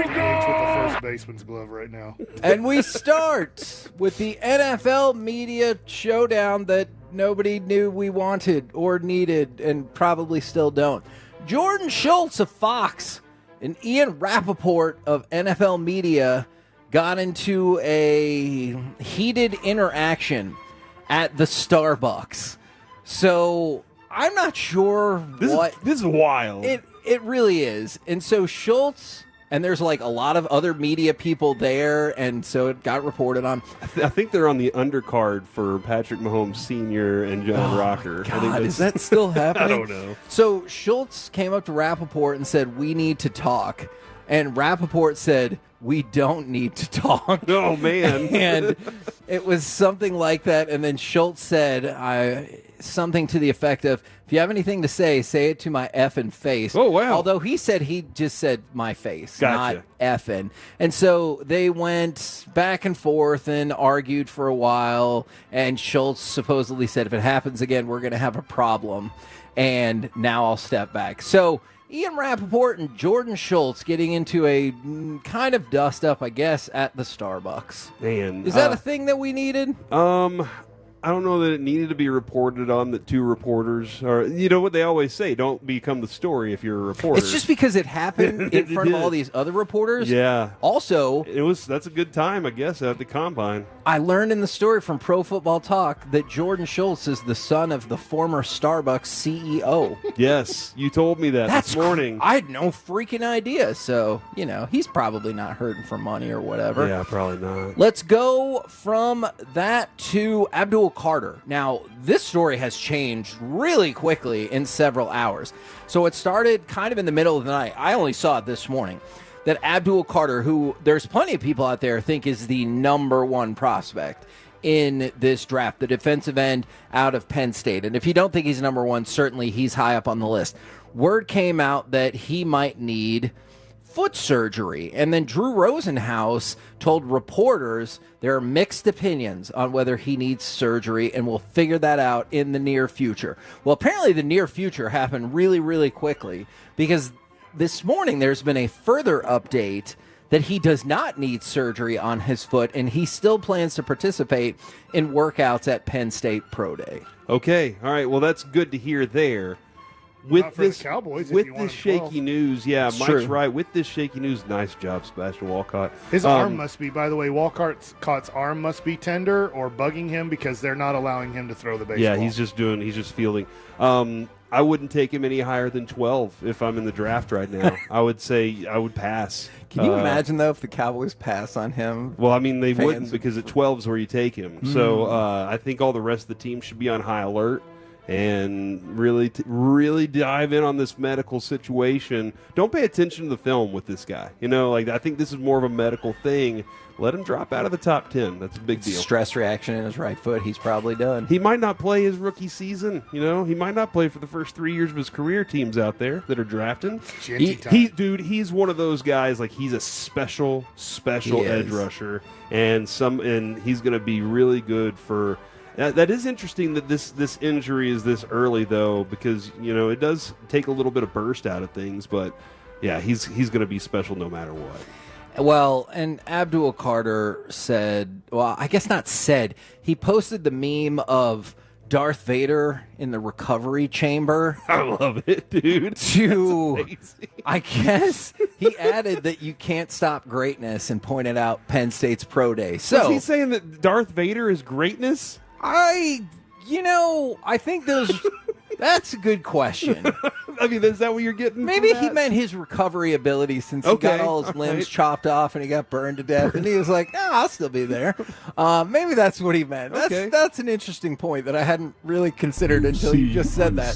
the first baseman's glove right now. And we start with the NFL media showdown that nobody knew we wanted or needed and probably still don't. Jordan Schultz of Fox and Ian Rappaport of NFL media got into a heated interaction at the Starbucks. So I'm not sure this is wild. It really is. And so Schultz, and there's like a lot of other media people there, and so it got reported on. I think they're on the undercard for Patrick Mahomes Sr. and John Rocker. God, is that still happening? I don't know. So Schultz came up to Rappaport and said, we need to talk. And Rappaport said, we don't need to talk. Oh, man. And it was something like that. And then Schultz said something to the effect of, if you have anything to say it to my effing face. Oh, wow. Although he said he just said my face, Gotcha. not effing. And so they went back and forth and argued for a while. And Schultz supposedly said, if it happens again, we're going to have a problem. And now I'll step back. So Ian Rappaport and Jordan Schultz getting into a kind of dust-up, I guess, at the Starbucks. Man, Is that a thing that we needed? I don't know that it needed to be reported on that two reporters are. You know what they always say: don't become the story if you're a reporter. It's just because it happened in front of all these other reporters. Yeah. Also, that's a good time, I guess, at the combine. I learned in the story from Pro Football Talk that Jordan Schultz is the son of the former Starbucks CEO. Yes, you told me that this morning. I had no freaking idea. So, he's probably not hurting for money or whatever. Yeah, probably not. Let's go from that to Abdul Carter. Now, this story has changed really quickly in several hours. So it started kind of in the middle of the night. I only saw it this morning. That Abdul Carter, who there's plenty of people out there think is the number one prospect in this draft, the defensive end out of Penn State. And if you don't think he's number one, certainly he's high up on the list. Word came out that he might need foot surgery. And then Drew Rosenhaus told reporters there are mixed opinions on whether he needs surgery, and we'll figure that out in the near future. Well, apparently the near future happened really, really quickly, because this morning there's been a further update that he does not need surgery on his foot, and he still plans to participate in workouts at Penn State Pro Day. Okay, all right. Well, that's good to hear there. Not for the Cowboys, with if you want this him 12. shaky news, yeah, It's Mike's true. right. With this shaky news, nice job, Sebastian Walcott. His arm must be, by the way, Walcott's arm must be tender or bugging him because they're not allowing him to throw the baseball. Yeah, he's just fielding. I wouldn't take him any higher than 12 if I'm in the draft right now. I would say I would pass. Can you imagine, though, if the Cowboys pass on him? Well, I mean, they Fans wouldn't because at 12 is where you take him. So I think all the rest of the team should be on high alert and really dive in on this medical situation. Don't pay attention to the film with this guy. You know, like I think this is more of a medical thing. Let him drop out of the top 10. That's a big deal. Stress reaction in his right foot. He's probably done. He might not play his rookie season. You know, he might not play for the first 3 years of his career. Teams out there that are drafting. He's one of those guys. Like he's a special edge rusher, and he's going to be really good for. That is interesting that this injury is this early though, because you know it does take a little bit of burst out of things. But yeah, he's going to be special no matter what. Well, and Abdul Carter said, well, I guess not said, he posted the meme of Darth Vader in the recovery chamber. I love it, dude. I guess he added that you can't stop greatness and pointed out Penn State's Pro Day. So is he saying that Darth Vader is greatness? I think that's a good question. I mean, is that what you're getting? Maybe he meant his recovery ability since he got all his limbs chopped off and he got burned to death, and he was like, I'll still be there. Maybe that's what he meant. That's an interesting point that I hadn't really considered until you just said that.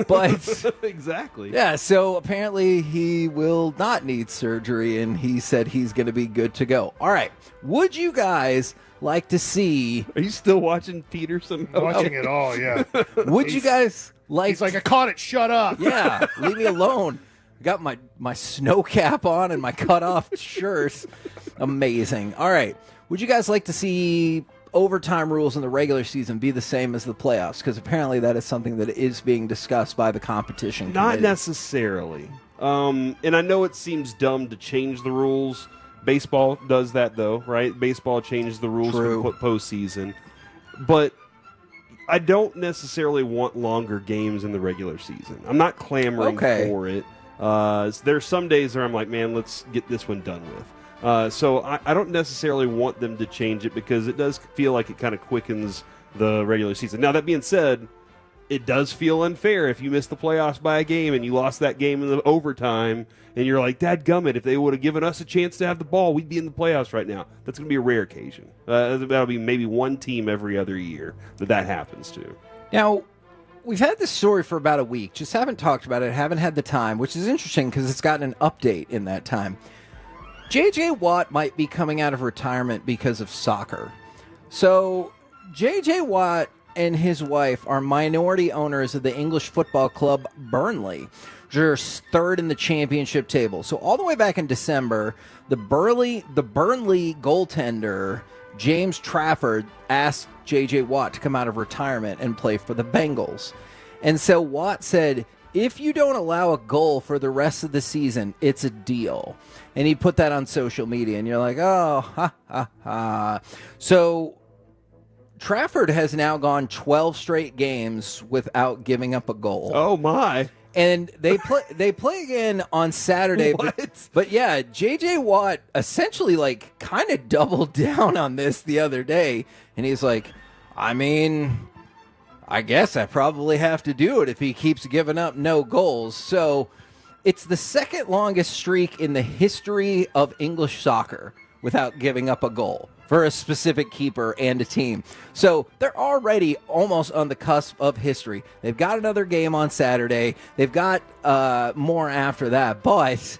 But exactly. Yeah, so apparently he will not need surgery, and he said he's going to be good to go. All right. Would you guys like to see... Are you still watching Peterson? Watching it all, yeah. Would you guys like... He's like, I caught it, shut up. Yeah, leave me alone. Got my snow cap on and my cut-off shirt. Amazing. All right. Would you guys like to see overtime rules in the regular season be the same as the playoffs? Because apparently that is something that is being discussed by the competition Not committee. necessarily. And I know it seems dumb to change the rules. Baseball does that, though, right? Baseball changes the rules True. for postseason. But I don't necessarily want longer games in the regular season. I'm not clamoring for it. There's some days where I'm like, man, let's get this one done with. So I don't necessarily want them to change it because it does feel like it kind of quickens the regular season. Now, that being said, it does feel unfair if you miss the playoffs by a game and you lost that game in the overtime and you're like, dadgummit, if they would have given us a chance to have the ball, we'd be in the playoffs right now. That's going to be a rare occasion. That'll be maybe one team every other year that happens to. Now, we've had this story for about a week, just haven't talked about it, haven't had the time, which is interesting because it's gotten an update in that time. J.J. Watt might be coming out of retirement because of soccer. So, J.J. Watt and his wife are minority owners of the English football club Burnley, which are third in the championship table. So all the way back in December, the Burnley goaltender James Trafford asked J.J. Watt to come out of retirement and play for the Bengals. And so Watt said, if you don't allow a goal for the rest of the season, it's a deal. And he put that on social media, and you're like, oh, ha, ha, ha. So Trafford has now gone 12 straight games without giving up a goal. Oh, my. And they play again on Saturday. But yeah, J.J. Watt essentially like kind of doubled down on this the other day. And he's like, I mean, I guess I probably have to do it if he keeps giving up no goals. So it's the second longest streak in the history of English soccer without giving up a goal for a specific keeper and a team. So they're already almost on the cusp of history. They've got another game on Saturday. They've got more after that. But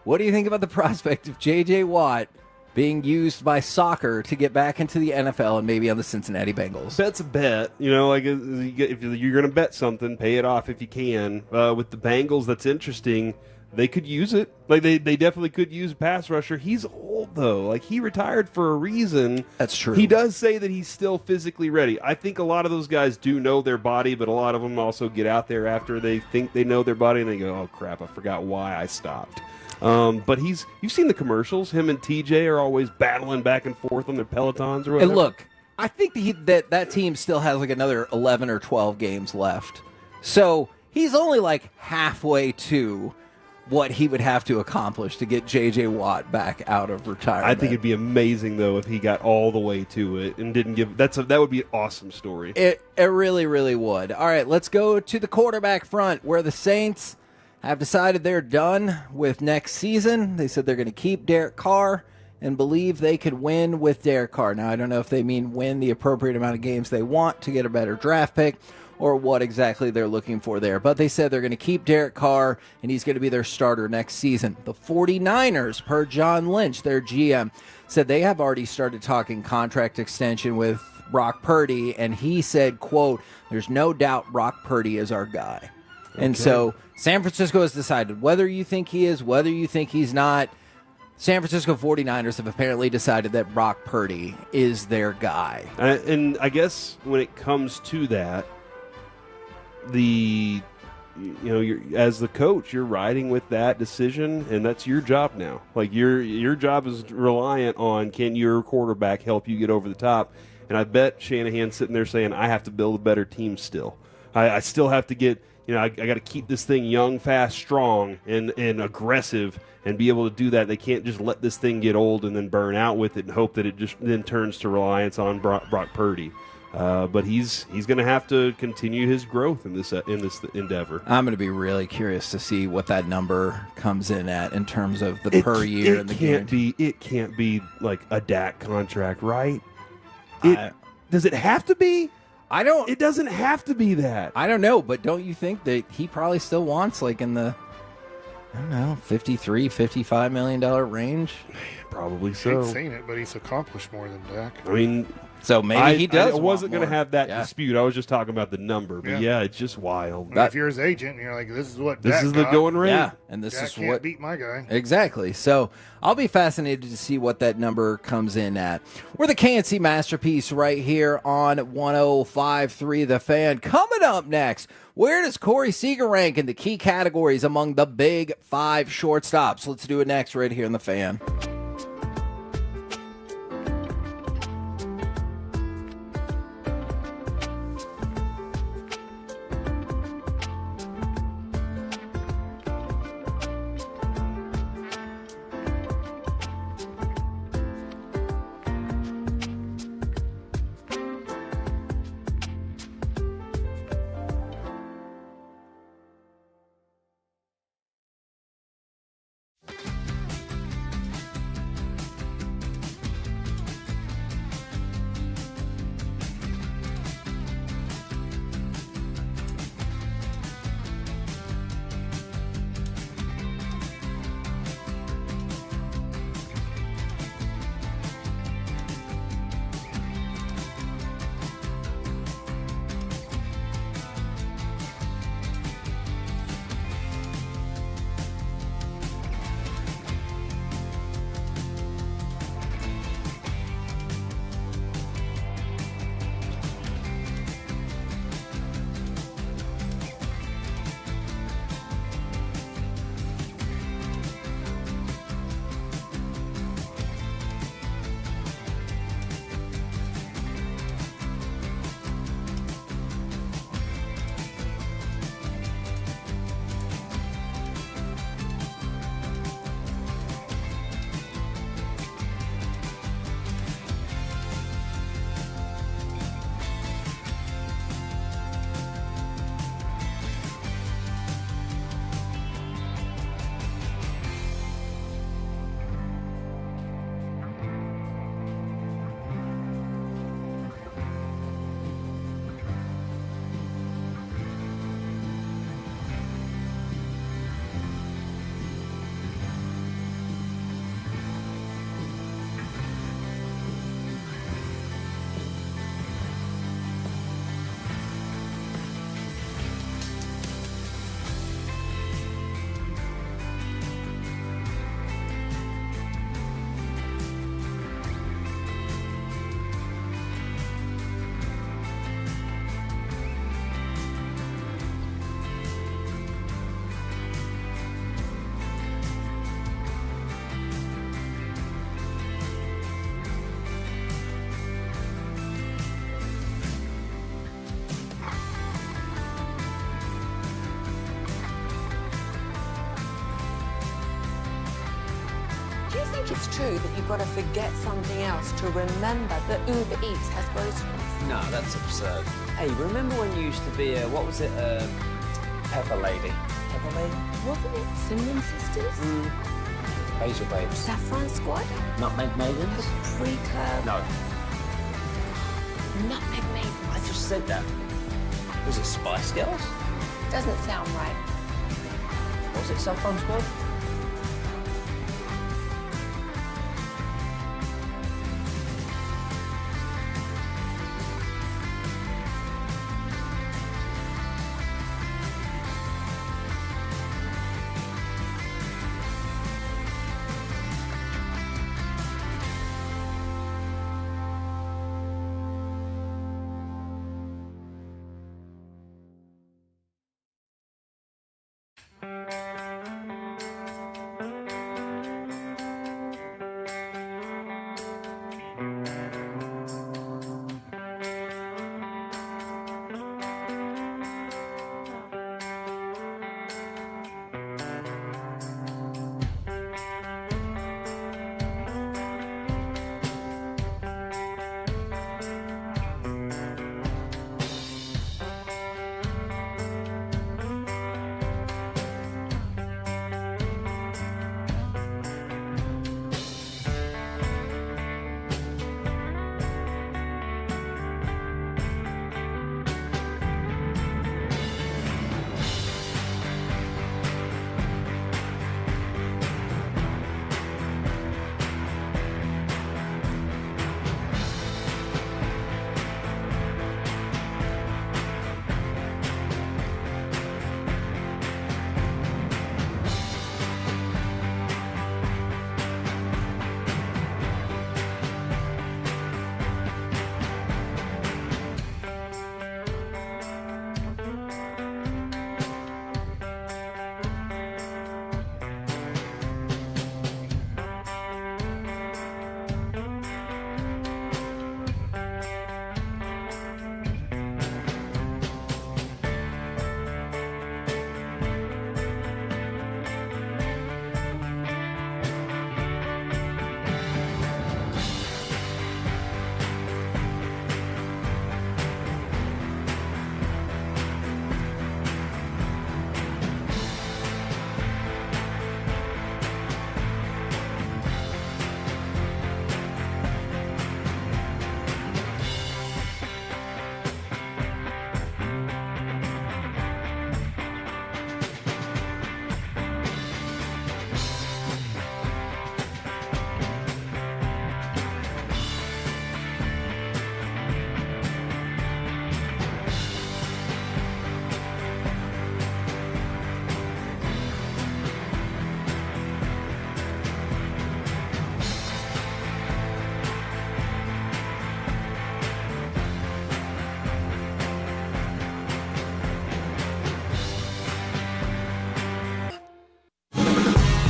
what do you think about the prospect of J.J. Watt being used by soccer to get back into the NFL and maybe on the Cincinnati Bengals? Bet's a bet. You know, like if you're going to bet something, pay it off if you can. With the Bengals, that's interesting. They could use it. Like they definitely could use a pass rusher. He's old though. Like he retired for a reason. That's true. He does say that he's still physically ready. I think a lot of those guys do know their body, but a lot of them also get out there after they think they know their body and they go, "Oh crap, I forgot why I stopped." But you've seen the commercials. Him and TJ are always battling back and forth on their Pelotons or whatever. And look, I think that team still has like another 11 or 12 games left. So he's only like halfway to what he would have to accomplish to get J.J. Watt back out of retirement. I think it'd be amazing, though, if he got all the way to it and didn't give – that would be an awesome story. It really, really would. All right, let's go to the quarterback front where the Saints have decided they're done with next season. They said they're going to keep Derek Carr and believe they could win with Derek Carr. Now, I don't know if they mean win the appropriate amount of games they want to get a better draft pick or what exactly they're looking for there. But they said they're going to keep Derek Carr, and he's going to be their starter next season. The 49ers, per John Lynch, their GM, said they have already started talking contract extension with Brock Purdy, and he said, quote, "There's no doubt Brock Purdy is our guy." Okay. And so San Francisco has decided whether you think he is, whether you think he's not. San Francisco 49ers have apparently decided that Brock Purdy is their guy. And I guess when it comes to that, you're, as the coach, you're riding with that decision, and that's your job now. Like your job is reliant on, can your quarterback help you get over the top? And I bet Shanahan's sitting there saying, I have to build a better team still. I still have to get, I got to keep this thing young, fast, strong, and aggressive, and be able to do that. They can't just let this thing get old and then burn out with it and hope that it just then turns to reliance on Brock Purdy. But he's going to have to continue his growth in this endeavor. I'm going to be really curious to see what that number comes in at in terms of the per year and the game. It can't be like a Dak contract, right? Does it have to be? It doesn't have to be that. I don't know, but don't you think that he probably still wants like in the, I don't know, $53, $55 million range? Probably so. I've seen it, but he's accomplished more than Dak. I mean, so maybe he does. I wasn't going to have that Yeah. dispute. I was just talking about the number. But yeah, it's just wild. If you're his agent, and you're like, this is what This Dak is the got. going rate. Yeah, and this Dak is can't what beat my guy. Exactly. So I'll be fascinated to see what that number comes in at. We're the K&C Masterpiece right here on 105.3 The Fan. Coming up next, where does Corey Seager rank in the key categories among the big five shortstops? Let's do it next right here in The Fan. think it's true that you've got to forget something else to remember that Uber Eats has groceries? No, that's absurd. Hey, remember when you used to be a, what was it, Pepper Lady? Pepper Lady? Wasn't it Cinnamon Sisters? Basil Babes. Saffron Squad? Nutmeg Maidens? Pre-Curve? No. Nutmeg Maidens? I just said that. Was it Spice Girls? Doesn't sound right. Was it Saffron Squad?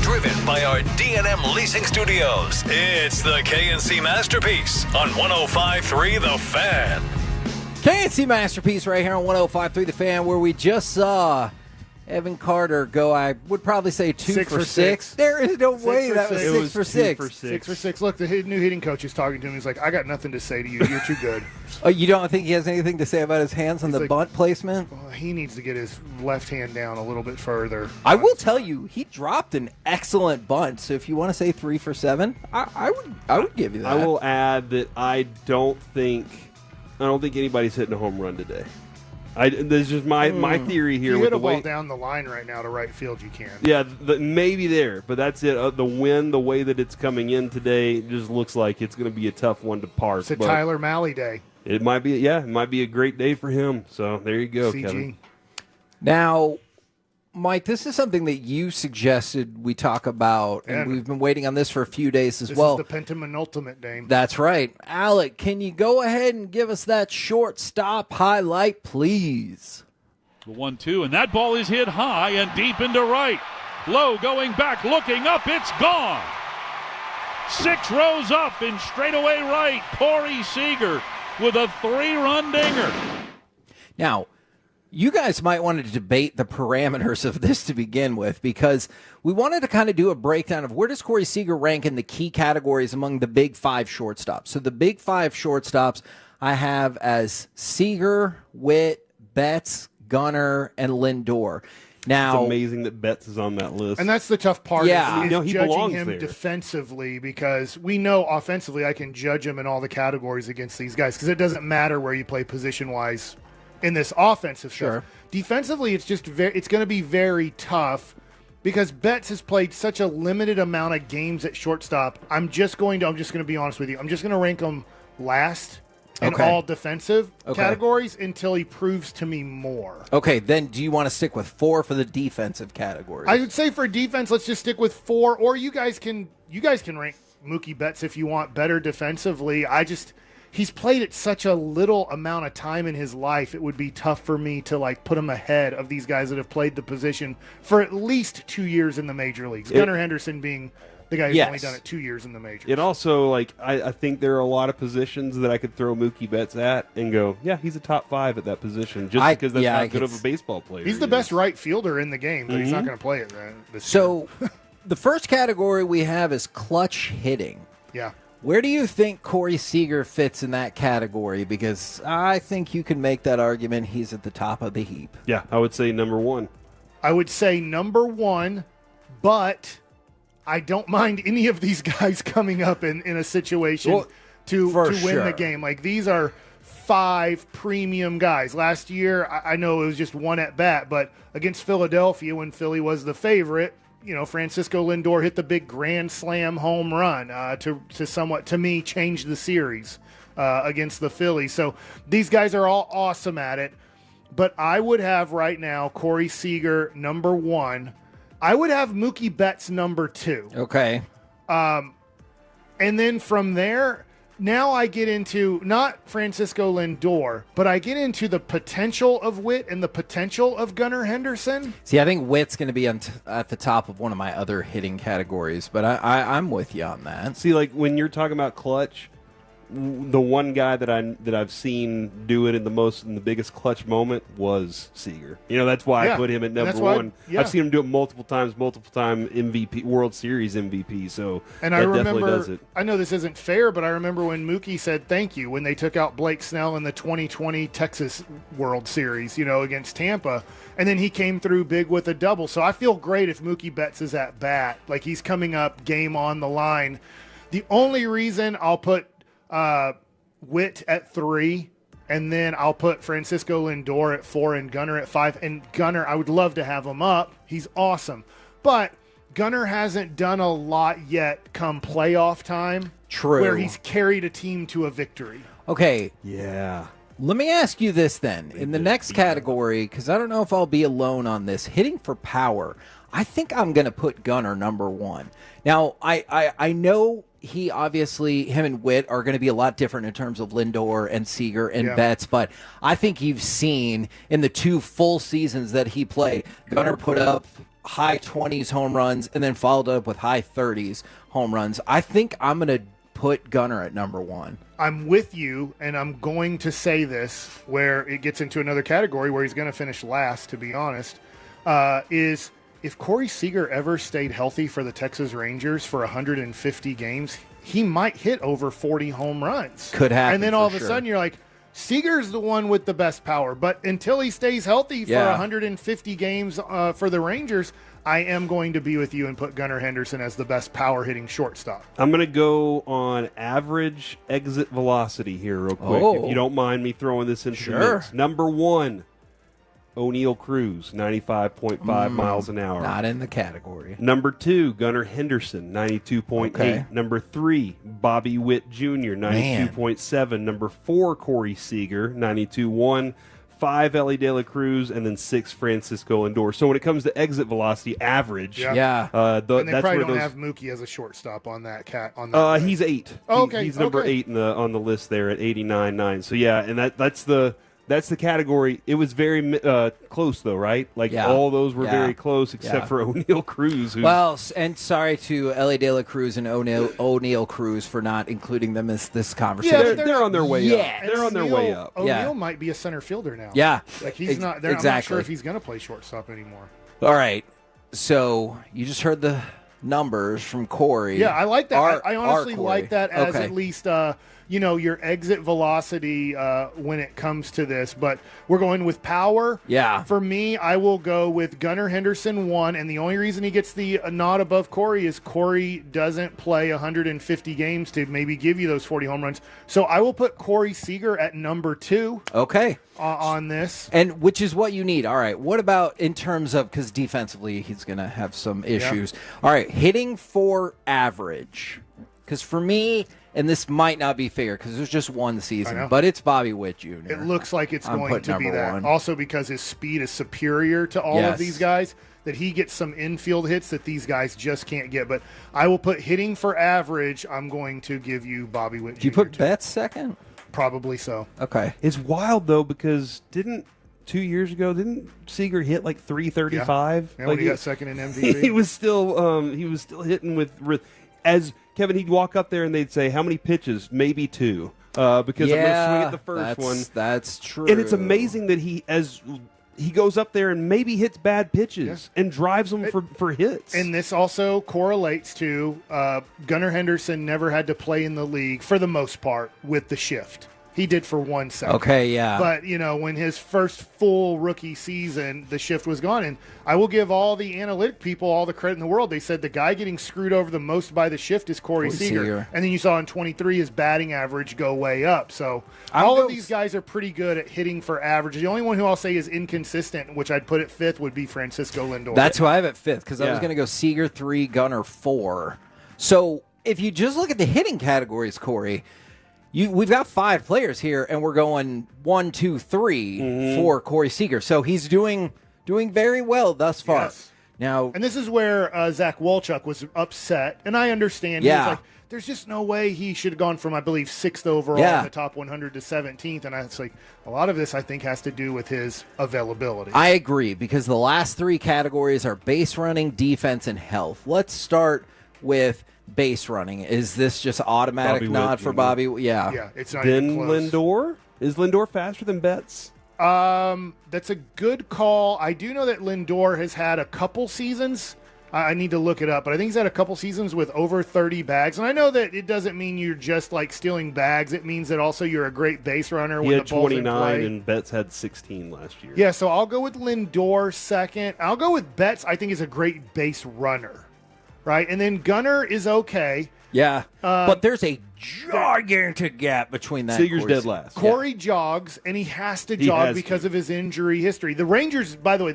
Driven by our D&M Leasing Studios, it's the K&C Masterpiece on 105.3 The Fan. K&C Masterpiece right here on 105.3 The Fan, where we just saw Evan Carter go, I would probably say 2 for 6. There is no way that was 6 for 6. 6 for 6. Look, the new hitting coach is talking to him. He's like, I got nothing to say to you. You're too good. Oh, you don't think he has anything to say about his hands on the bunt placement? Well, he needs to get his left hand down a little bit further. I will tell you, he dropped an excellent bunt. So if you want to say 3 for 7, I would give you that. I will add that I don't think anybody's hitting a home run today. This is just my theory here. You with hit a the way, ball down the line right now to right field, you can. Yeah, maybe there, but that's it. The wind, the way that it's coming in today, just looks like it's going to be a tough one to park. It's a Tyler Malley day. It might be, it might be a great day for him. So there you go, CG. Kevin. Now, Mike, this is something that you suggested we talk about, and we've been waiting on this for a few days as well. This is the penultimate game. That's right. Alec, can you go ahead and give us that shortstop highlight, please? The 1-2, and that ball is hit high and deep into right. Low going back, looking up, it's gone. 6 rows up in straightaway right. Corey Seager with a 3-run dinger. Now, You guys might want to debate the parameters of this to begin with, because we wanted to kind of do a breakdown of where does Corey Seager rank in the key categories among the big five shortstops. So the big five shortstops I have as Seager, Witt, Betts, Gunnar, and Lindor. Now, it's amazing that Betts is on that list. And that's the tough part. Yeah. is he judging belongs him there. defensively, because we know offensively I can judge him in all the categories against these guys, because it doesn't matter where you play position-wise in this offensive stuff. Defensively, it's just it's going to be very tough, because Betts has played such a limited amount of games at shortstop. I'm just going to be honest with you. I'm just going to rank him last in all defensive categories until he proves to me more. Okay, then do you want to stick with 4 for the defensive categories? I would say for defense, let's just stick with 4, or you guys can rank Mookie Betts if you want better defensively. He's played it such a little amount of time in his life, it would be tough for me to put him ahead of these guys that have played the position for at least 2 years in the major leagues. Gunnar Henderson being the guy who's only done it 2 years in the majors. It also, I think there are a lot of positions that I could throw Mookie Betts at and go, yeah, he's a top 5 at that position, just because that's how good of a baseball player He's the best right fielder in the game, but he's not going to play it this year. The first category we have is clutch hitting. Yeah. Where do you think Corey Seager fits in that category? Because I think you can make that argument he's at the top of the heap. Yeah, I would say number 1. I would say number 1, but I don't mind any of these guys coming up in a situation to win the game. These are 5 premium guys. Last year, I know it was just 1 at bat, but against Philadelphia, when Philly was the favorite, Francisco Lindor hit the big grand slam home run to somewhat, to me, change the series against the Phillies. So these guys are all awesome at it. But I would have right now Corey Seager number 1. I would have Mookie Betts number 2. Okay. And then from there, now I get into not Francisco Lindor, but I get into the potential of Witt and the potential of Gunnar Henderson. See, I think Witt's going to be at the top of one of my other hitting categories, but I'm with you on that. See, when you're talking about clutch, the one guy that I've seen do it in the biggest clutch moment was Seager. That's why I put him at number 1. I've seen him do it multiple time MVP, World Series MVP. So and I remember, I know this isn't fair, but I remember when Mookie said thank you when they took out Blake Snell in the 2020 Texas World Series, against Tampa, and then he came through big with a double. So I feel great if Mookie Betts is at bat, he's coming up, game on the line. The only reason I'll put Witt at 3, and then I'll put Francisco Lindor at 4 and Gunnar at 5. And Gunnar, I would love to have him up. He's awesome. But Gunnar hasn't done a lot yet come playoff time. True. Where he's carried a team to a victory. Okay. Yeah. Let me ask you this then. In the next category, because I don't know if I'll be alone on this, hitting for power, I think I'm going to put Gunnar number 1. Now, I know him and Witt are going to be a lot different in terms of Lindor and Seager and Betts, but I think you've seen in the 2 full seasons that he played, Gunnar put up high 20s home runs and then followed up with high 30s home runs. I think I'm going to put Gunnar at number 1. I'm with you, and I'm going to say this where it gets into another category where he's going to finish last, to be honest, is if Corey Seager ever stayed healthy for the Texas Rangers for 150 games, he might hit over 40 home runs. Could happen. And then all of a sudden you're like, Seager's the one with the best power. But until he stays healthy for 150 games for the Rangers, I am going to be with you and put Gunnar Henderson as the best power hitting shortstop. I'm going to go on average exit velocity here real quick, if you don't mind me throwing this into the mix. Number 1. O'Neal Cruz, 95.5 miles an hour. Not in the category. Number 2, Gunnar Henderson, 92.8. Okay. Number 3, Bobby Witt Jr., 92.7. Number 4, Corey Seager, 92.1. 5, Ellie De La Cruz, and then 6, Francisco Lindor. So when it comes to exit velocity, average. And they that's probably where don't have Mookie as a shortstop on that he's 8. Oh, okay. He's number 8 on the list there at 89.9. So yeah, and that's the That's the category. It was very close, though, right? Like, all those were very close except for O'Neal Cruz. Well, and sorry to Ellie De La Cruz and O'Neal Cruz for not including them in this conversation. Yeah, they're on their way up. They're on their way up. O'Neal might be a center fielder now. Yeah. Like, he's not there. I'm not sure if he's going to play shortstop anymore. All right. So you just heard the numbers from Corey. Yeah, I like that. I honestly like that as Okay. at least your exit velocity when it comes to this. But we're going with power. Yeah. For me, I will go with Gunnar Henderson 1, and the only reason he gets the nod above Corey is Corey doesn't play 150 games to maybe give you those 40 home runs. So I will put Corey Seager at number 2. Okay. On this. And which is what you need. All right. What about in terms of, because defensively he's going to have some issues. All right. Hitting for average. Because for me, and this might not be fair because there's just one season, but it's Bobby Witt Jr. It looks like it's I'm going to be that. one. Also because his speed is superior to all of these guys, that he gets some infield hits that these guys just can't get. But I will put hitting for average. I'm going to give you Bobby Witt Jr. Do you put Betts second? Probably so. Okay. It's wild, though, because 2 years ago, didn't Seager hit like 335? Yeah, when he got second in MVP. He was still hitting with as Kevin, he'd walk up there and they'd say, how many pitches? Maybe 2. Because I'm going to swing at the first one. That's true. And it's amazing that he goes up there and maybe hits bad pitches and drives them for hits. And this also correlates to Gunnar Henderson never had to play in the league, for the most part, with the shift. He did for 1 second. Okay, yeah. But, when his first full rookie season, the shift was gone. And I will give all the analytic people all the credit in the world. They said the guy getting screwed over the most by the shift is Corey Seager. And then you saw in 23 his batting average go way up. So all of these guys are pretty good at hitting for average. The only one who I'll say is inconsistent, which I'd put at 5th, would be Francisco Lindor. That's who I have at 5th because I was going to go Seager 3, Gunnar 4. So if you just look at the hitting categories, Corey, we've got 5 players here, and we're going 1, 2, 3 for Corey Seager. So he's doing very well thus far. Yes. Now, and this is where Zach Wolchuk was upset, and I understand. Yeah. He was like, there's just no way he should have gone from, I believe, 6th overall in the top 100 to 17th. And it's like, a lot of this, I think, has to do with his availability. I agree, because the last 3 categories are base running, defense, and health. Let's start with base running. Is this just automatic nod for Bobby? Yeah. Yeah, it's not then even close. Lindor? Is Lindor faster than Betts? That's a good call. I do know that Lindor has had a couple seasons. I need to look it up, but I think he's had a couple seasons with over 30 bags. And I know that it doesn't mean you're just like stealing bags. It means that also you're a great base runner when the ball's in play. 29 and Betts had 16 last year. Yeah, so I'll go with Lindor second. I'll go with Betts. I think is a great base runner, right? And then Gunnar is okay. Yeah, but there's a gigantic gap between that. Seager's dead last. Corey jogs, and he has to jog because of his injury history. The Rangers, by the way,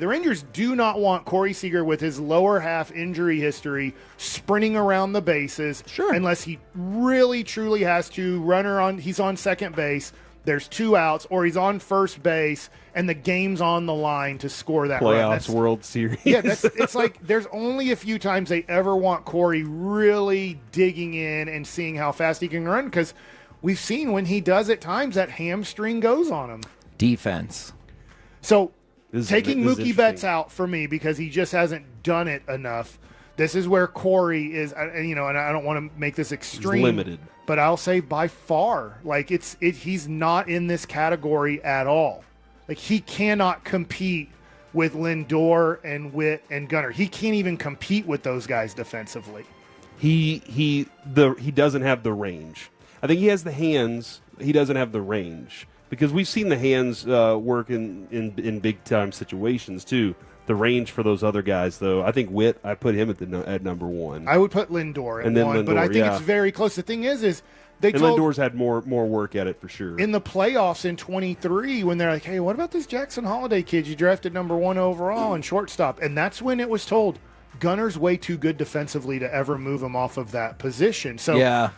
do not want Corey Seager with his lower half injury history sprinting around the bases unless he really, truly has to run he's on second base, there's 2 outs, or he's on first base, and the game's on the line to score that Playoffs, run. World Series. Yeah, it's like there's only a few times they ever want Corey really digging in and seeing how fast he can run, because we've seen when he does at times that hamstring goes on him. Defense. So taking Mookie Betts out for me because he just hasn't done it enough. This is where Corey is, and I don't want to make this extreme. He's limited. But I'll say by far, like he's not in this category at all. Like he cannot compete with Lindor and Witt and Gunnar. He can't even compete with those guys defensively. He doesn't have the range. I think he has the hands. He doesn't have the range, because we've seen the hands work in big time situations too. The range for those other guys, though, I think Witt, I put him at number 1. I would put Lindor at and then 1, Lindor, but I think it's very close. The thing is Lindor's had more work at it for sure. In the playoffs in 23, when they're like, hey, what about this Jackson Holiday kid you drafted number 1 overall and shortstop? And that's when it was told, Gunner's way too good defensively to ever move him off of that position. So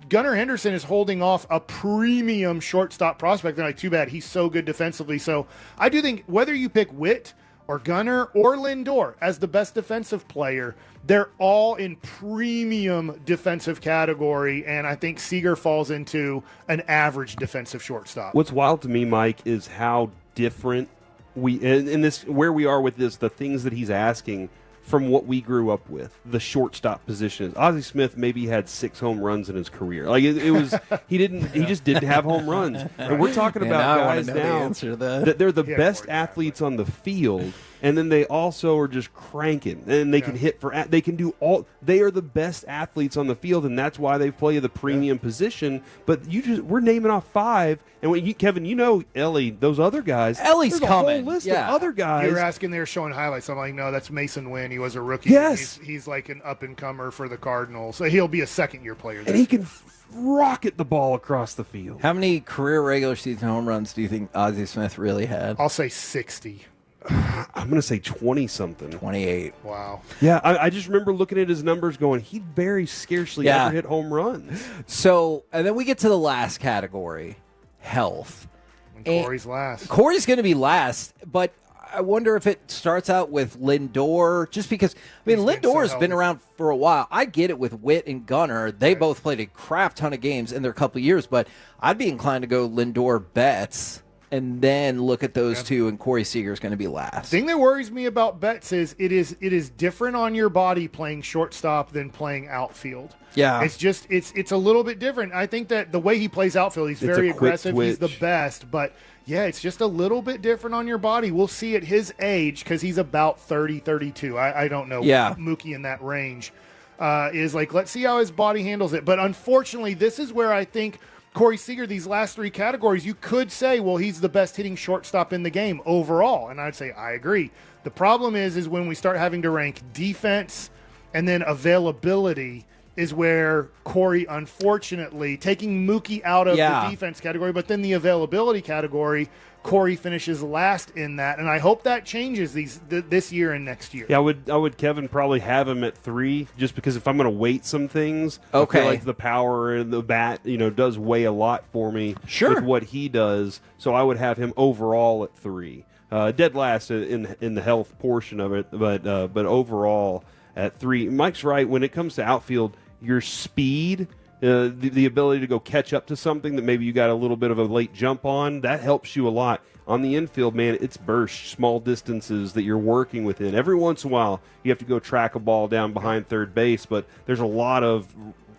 Gunnar Henderson is holding off a premium shortstop prospect. They're like, too bad, he's so good defensively. So I do think whether you pick Witt or Gunner or Lindor as the best defensive player, they're all in premium defensive category, and I think Seager falls into an average defensive shortstop. What's wild to me, Mike, is how different we in this where we are with this, the things that he's asking from what we grew up with. The shortstop position. Ozzie Smith maybe had 6 home runs in his career. Like it was, he just didn't have home runs. And we're talking about guys now that they're the best athletes on the field, and then they also are just cranking, and they can hit they can do all. They are the best athletes on the field, and that's why they play the premium position. But we're naming off 5, and when Kevin, Ellie, those other guys. Ellie's there's coming. a whole list of other guys. You were asking, they were showing highlights. I'm like, no, that's Mason Wynn. He was a rookie. Yes. He's like an up-and-comer for the Cardinals. So he'll be a second-year player. And he can rocket the ball across the field. How many career regular season home runs do you think Ozzie Smith really had? I'll say 60. I'm going to say 20-something. 28. Wow. Yeah, I just remember looking at his numbers going, he very scarcely ever hit home runs. So, and then we get to the last category, health. And Corey's last. Corey's going to be last, but I wonder if it starts out with Lindor, just because, Lindor's been around for a while. I get it with Witt and Gunner. They both played a crap ton of games in their couple of years, but I'd be inclined to go Lindor, Betts, and then look at those two, and Corey Seager's going to be last. The thing that worries me about Betts is it is different on your body playing shortstop than playing outfield. Yeah. It's just it's a little bit different. I think that the way he plays outfield, he's very aggressive. He's the best, but yeah, it's just a little bit different on your body. We'll see at his age, because he's about 30, 32. I don't know. Yeah. Mookie in that range is like, let's see how his body handles it. But unfortunately, this is where I think Corey Seager, these last 3 categories, you could say, well, he's the best hitting shortstop in the game overall. And I'd say, I agree. The problem is when we start having to rank defense and then availability is where Corey, unfortunately, taking Mookie out of the defense category, but then the availability category, Corey finishes last in that, and I hope that changes this year and next year. Yeah, I would Kevin probably have him at 3, just because if I'm going to weight some things, I feel like the power and the bat, does weigh a lot for me with what he does. So I would have him overall at 3, dead last in the health portion of it, but overall at 3. Mike's right. When it comes to outfield, your speed, the ability to go catch up to something that maybe you got a little bit of a late jump on, that helps you a lot. On the infield, man, it's bursts, small distances that you're working within. Every once in a while, you have to go track a ball down behind third base, but there's a lot of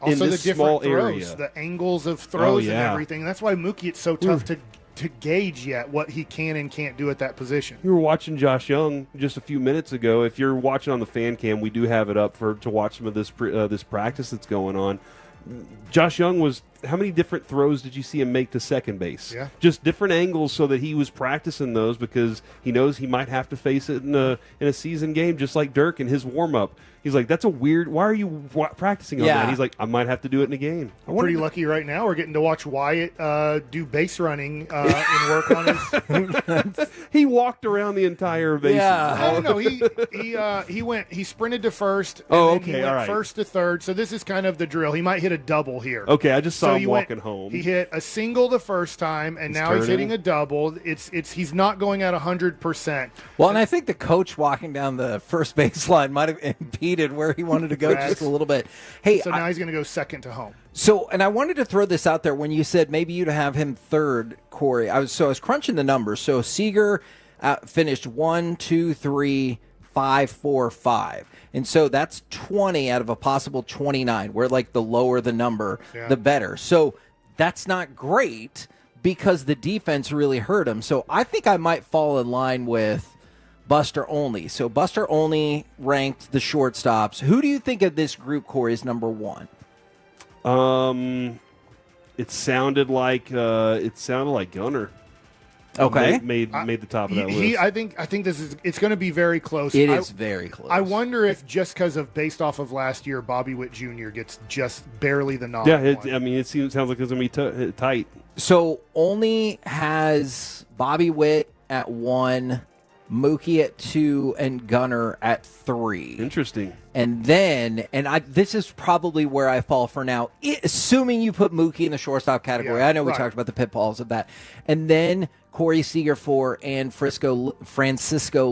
also in this the different small throws, area. the angles of throws and everything. That's why Mookie, it's so tough to gauge yet what he can and can't do at that position. You were watching Josh Young just a few minutes ago. If you're watching on the fan cam, we do have it up to watch some of this this practice that's going on. Josh Young was, how many different throws did you see him make to second base? Yeah. Just different angles so that he was practicing those, because he knows he might have to face it in a season game, just like Dirk in his warm-up. He's like, that's a weird, why are you practicing on that? He's like, I might have to do it in a game. I'm pretty lucky right now. We're getting to watch Wyatt do base running and work on his. He walked around the entire base. Yeah. No, he sprinted to first. And then he went first to third. So this is kind of the drill. He might hit a double here. Okay, I just saw him walking home. He hit a single the first time, and now he's hitting a double. He's not going at 100%. Well, and I think the coach walking down the first baseline might have impeded where he wanted to go just a little bit. Hey, so now he's going to go second to home. So, and I wanted to throw this out there when you said maybe you'd have him third, Corey. I was crunching the numbers. So Seager finished 1, 2, 3, 5, 4, 5. And so that's 20 out of a possible 29, where like the lower the number, the better. So that's not great because the defense really hurt him. So I think I might fall in line with Buster Olney. So Buster Olney ranked the shortstops. Who do you think of this group, Corey, is number 1? It sounded like Gunner. Okay, made the top of that list. I think it's going to be very close. It is very close. I wonder if just because of based off of last year, Bobby Witt Jr. gets just barely the nod. Yeah, it sounds like it's going to be tight. So Olney has Bobby Witt at 1, Mookie at 2, and Gunnar at 3. Interesting. And then, this is probably where I fall for now, assuming you put Mookie in the shortstop category. Yeah, I know we right. talked about the pitfalls of that. And then Corey Seager 4 and Francisco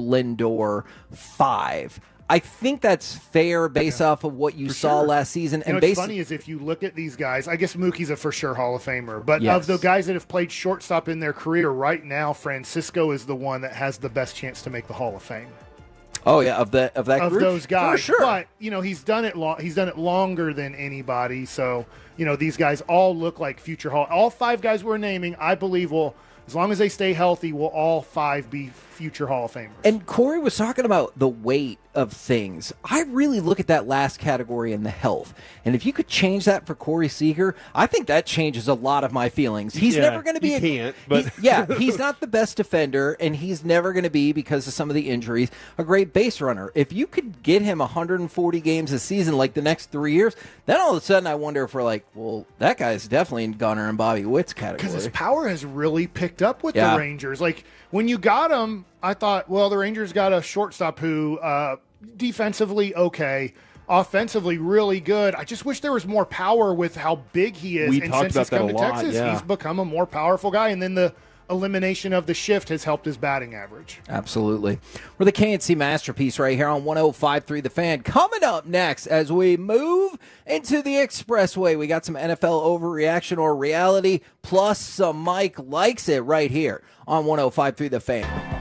Lindor 5. I think that's fair based off of what you saw last season. And what's funny is if you look at these guys, I guess Mookie's a for sure Hall of Famer, but Yes. of the guys that have played shortstop in their career right now, Francisco is the one that has the best chance to make the Hall of Fame. Oh yeah, of that Of group? those guys, for sure. But he's done it He's done it longer than anybody. So these guys all look like future Hall. All 5 guys we're naming, I believe, will, as long as they stay healthy, will all 5 be future Hall of Famers. And Corey was talking about the weight of things. I really look at that last category in the health. And if you could change that for Corey Seager, I think that changes a lot of my feelings. He's never going to be he's not the best defender, and he's never going to be, because of some of the injuries, a great base runner. If you could get him 140 games a season like the next 3 years, then all of a sudden I wonder if we're like, well, that guy's definitely in Gunnar and Bobby Witt's category. Because his power has really picked up with the Rangers. Like, when you got him, I thought, well, the Rangers got a shortstop who defensively okay, offensively really good. I just wish there was more power with how big he is. We and talked since about he's come that to a lot, Texas, yeah. he's become a more powerful guy. And then the elimination of the shift has helped his batting average. Absolutely. We're the K&C Masterpiece right here on 105.3 The Fan. Coming up next as we move into the Expressway, we got some NFL overreaction or reality, plus some Mike Likes It right here on 105.3 The Fan.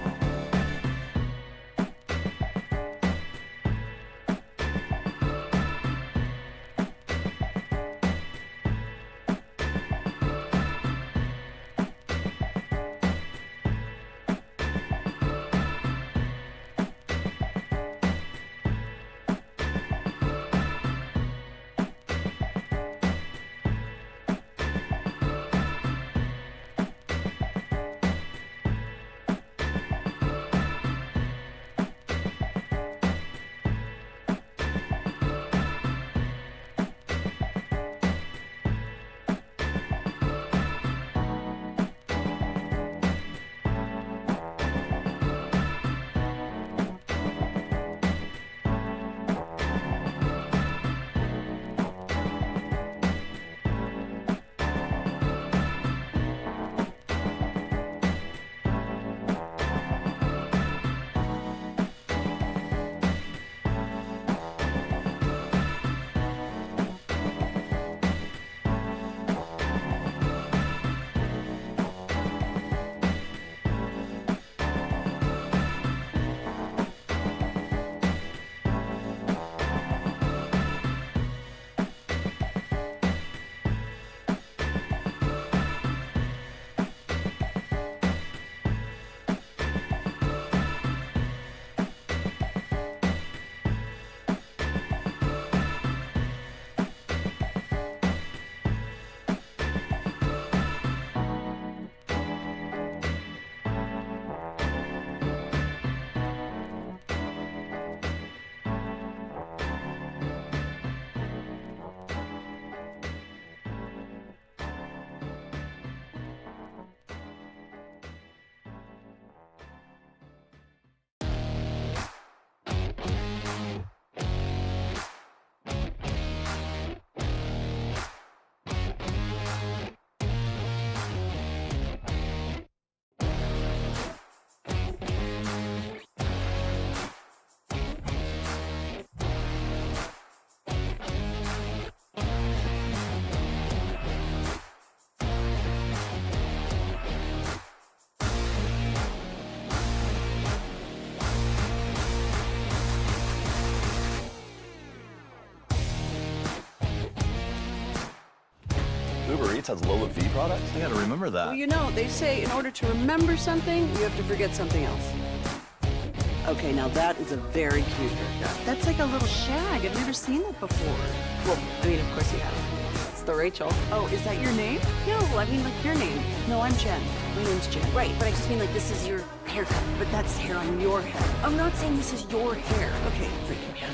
Uber Eats has lower fee products? I gotta remember that. Well, they say in order to remember something, you have to forget something else. Okay, now that is a very cute haircut. That's like a little shag. I've never seen that before. Well, I mean, of course you have. It's the Rachel. Oh, is that your name? No, I mean, like your name. No, I'm Jen. My name's Jen. Right, but I just mean like this is your haircut. But that's hair on your head. I'm not saying this is your hair. Okay, freaking me out.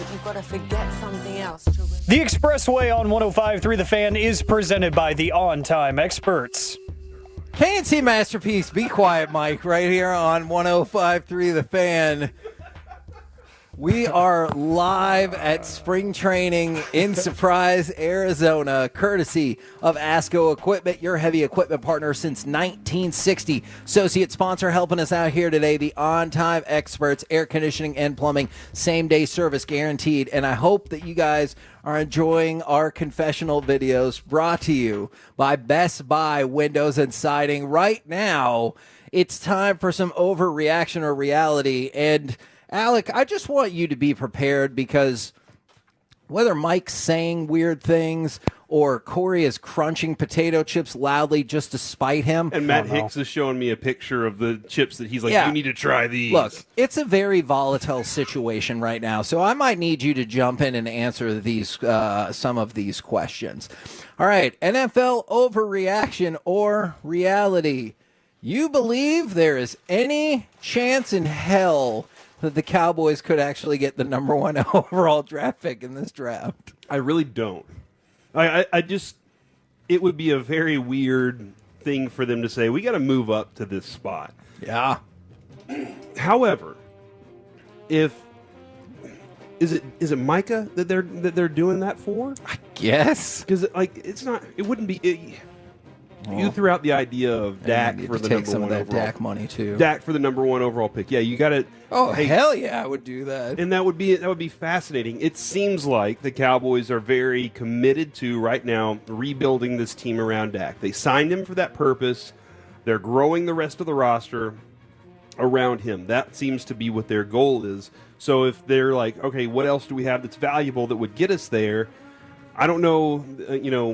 that you've got to forget something else to remember. The Expressway on 105.3 The Fan is presented by the On Time Experts. K&C Masterpiece, be quiet, Mike, right here on 105.3 The Fan. We are live at spring training in Surprise, Arizona, courtesy of ASCO Equipment, your heavy equipment partner since 1960. Associate sponsor helping us out here today, the On-Time Experts, air conditioning and plumbing, same-day service guaranteed. And I hope that you guys are enjoying our confessional videos brought to you by Best Buy Windows and Siding. Right now, it's time for some overreaction or reality. And Alec, I just want you to be prepared because whether Mike's saying weird things or Corey is crunching potato chips loudly just to spite him. And Matt Hicks is showing me a picture of the chips that he's like, you need to try these. Look, it's a very volatile situation right now, so I might need you to jump in and answer these some of these questions. All right, NFL overreaction or reality. You believe there is any chance in hell that the Cowboys could actually get the number 1 overall draft pick in this draft? I really don't. I just, it would be a very weird thing for them to say, we got to move up to this spot. Yeah. However, is it Micah that they're doing that for? I guess. Because it wouldn't be. You threw out the idea of Dak for the number 1 overall. Dak money too. Dak for the number 1 overall pick. Yeah, you got to. Oh, hell yeah, I would do that. And that would be fascinating. It seems like the Cowboys are very committed to right now rebuilding this team around Dak. They signed him for that purpose. They're growing the rest of the roster around him. That seems to be what their goal is. So if they're like, okay, what else do we have that's valuable that would get us there? I don't know,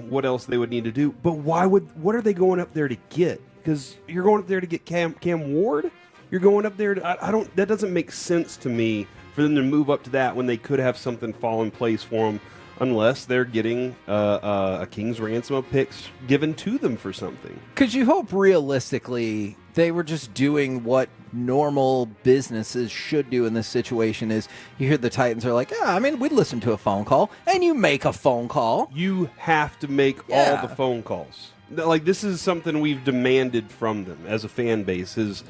what else they would need to do. But what are they going up there to get? Because you're going up there to get Cam Ward? You're going up there to, that doesn't make sense to me for them to move up to that when they could have something fall in place for them, unless they're getting a king's ransom of picks given to them for something. Could you hope realistically they were just doing what normal businesses should do in this situation? Is you hear the Titans are like, we'd listen to a phone call, and you make a phone call. You have to make all the phone calls. Like, this is something we've demanded from them as a fan base is,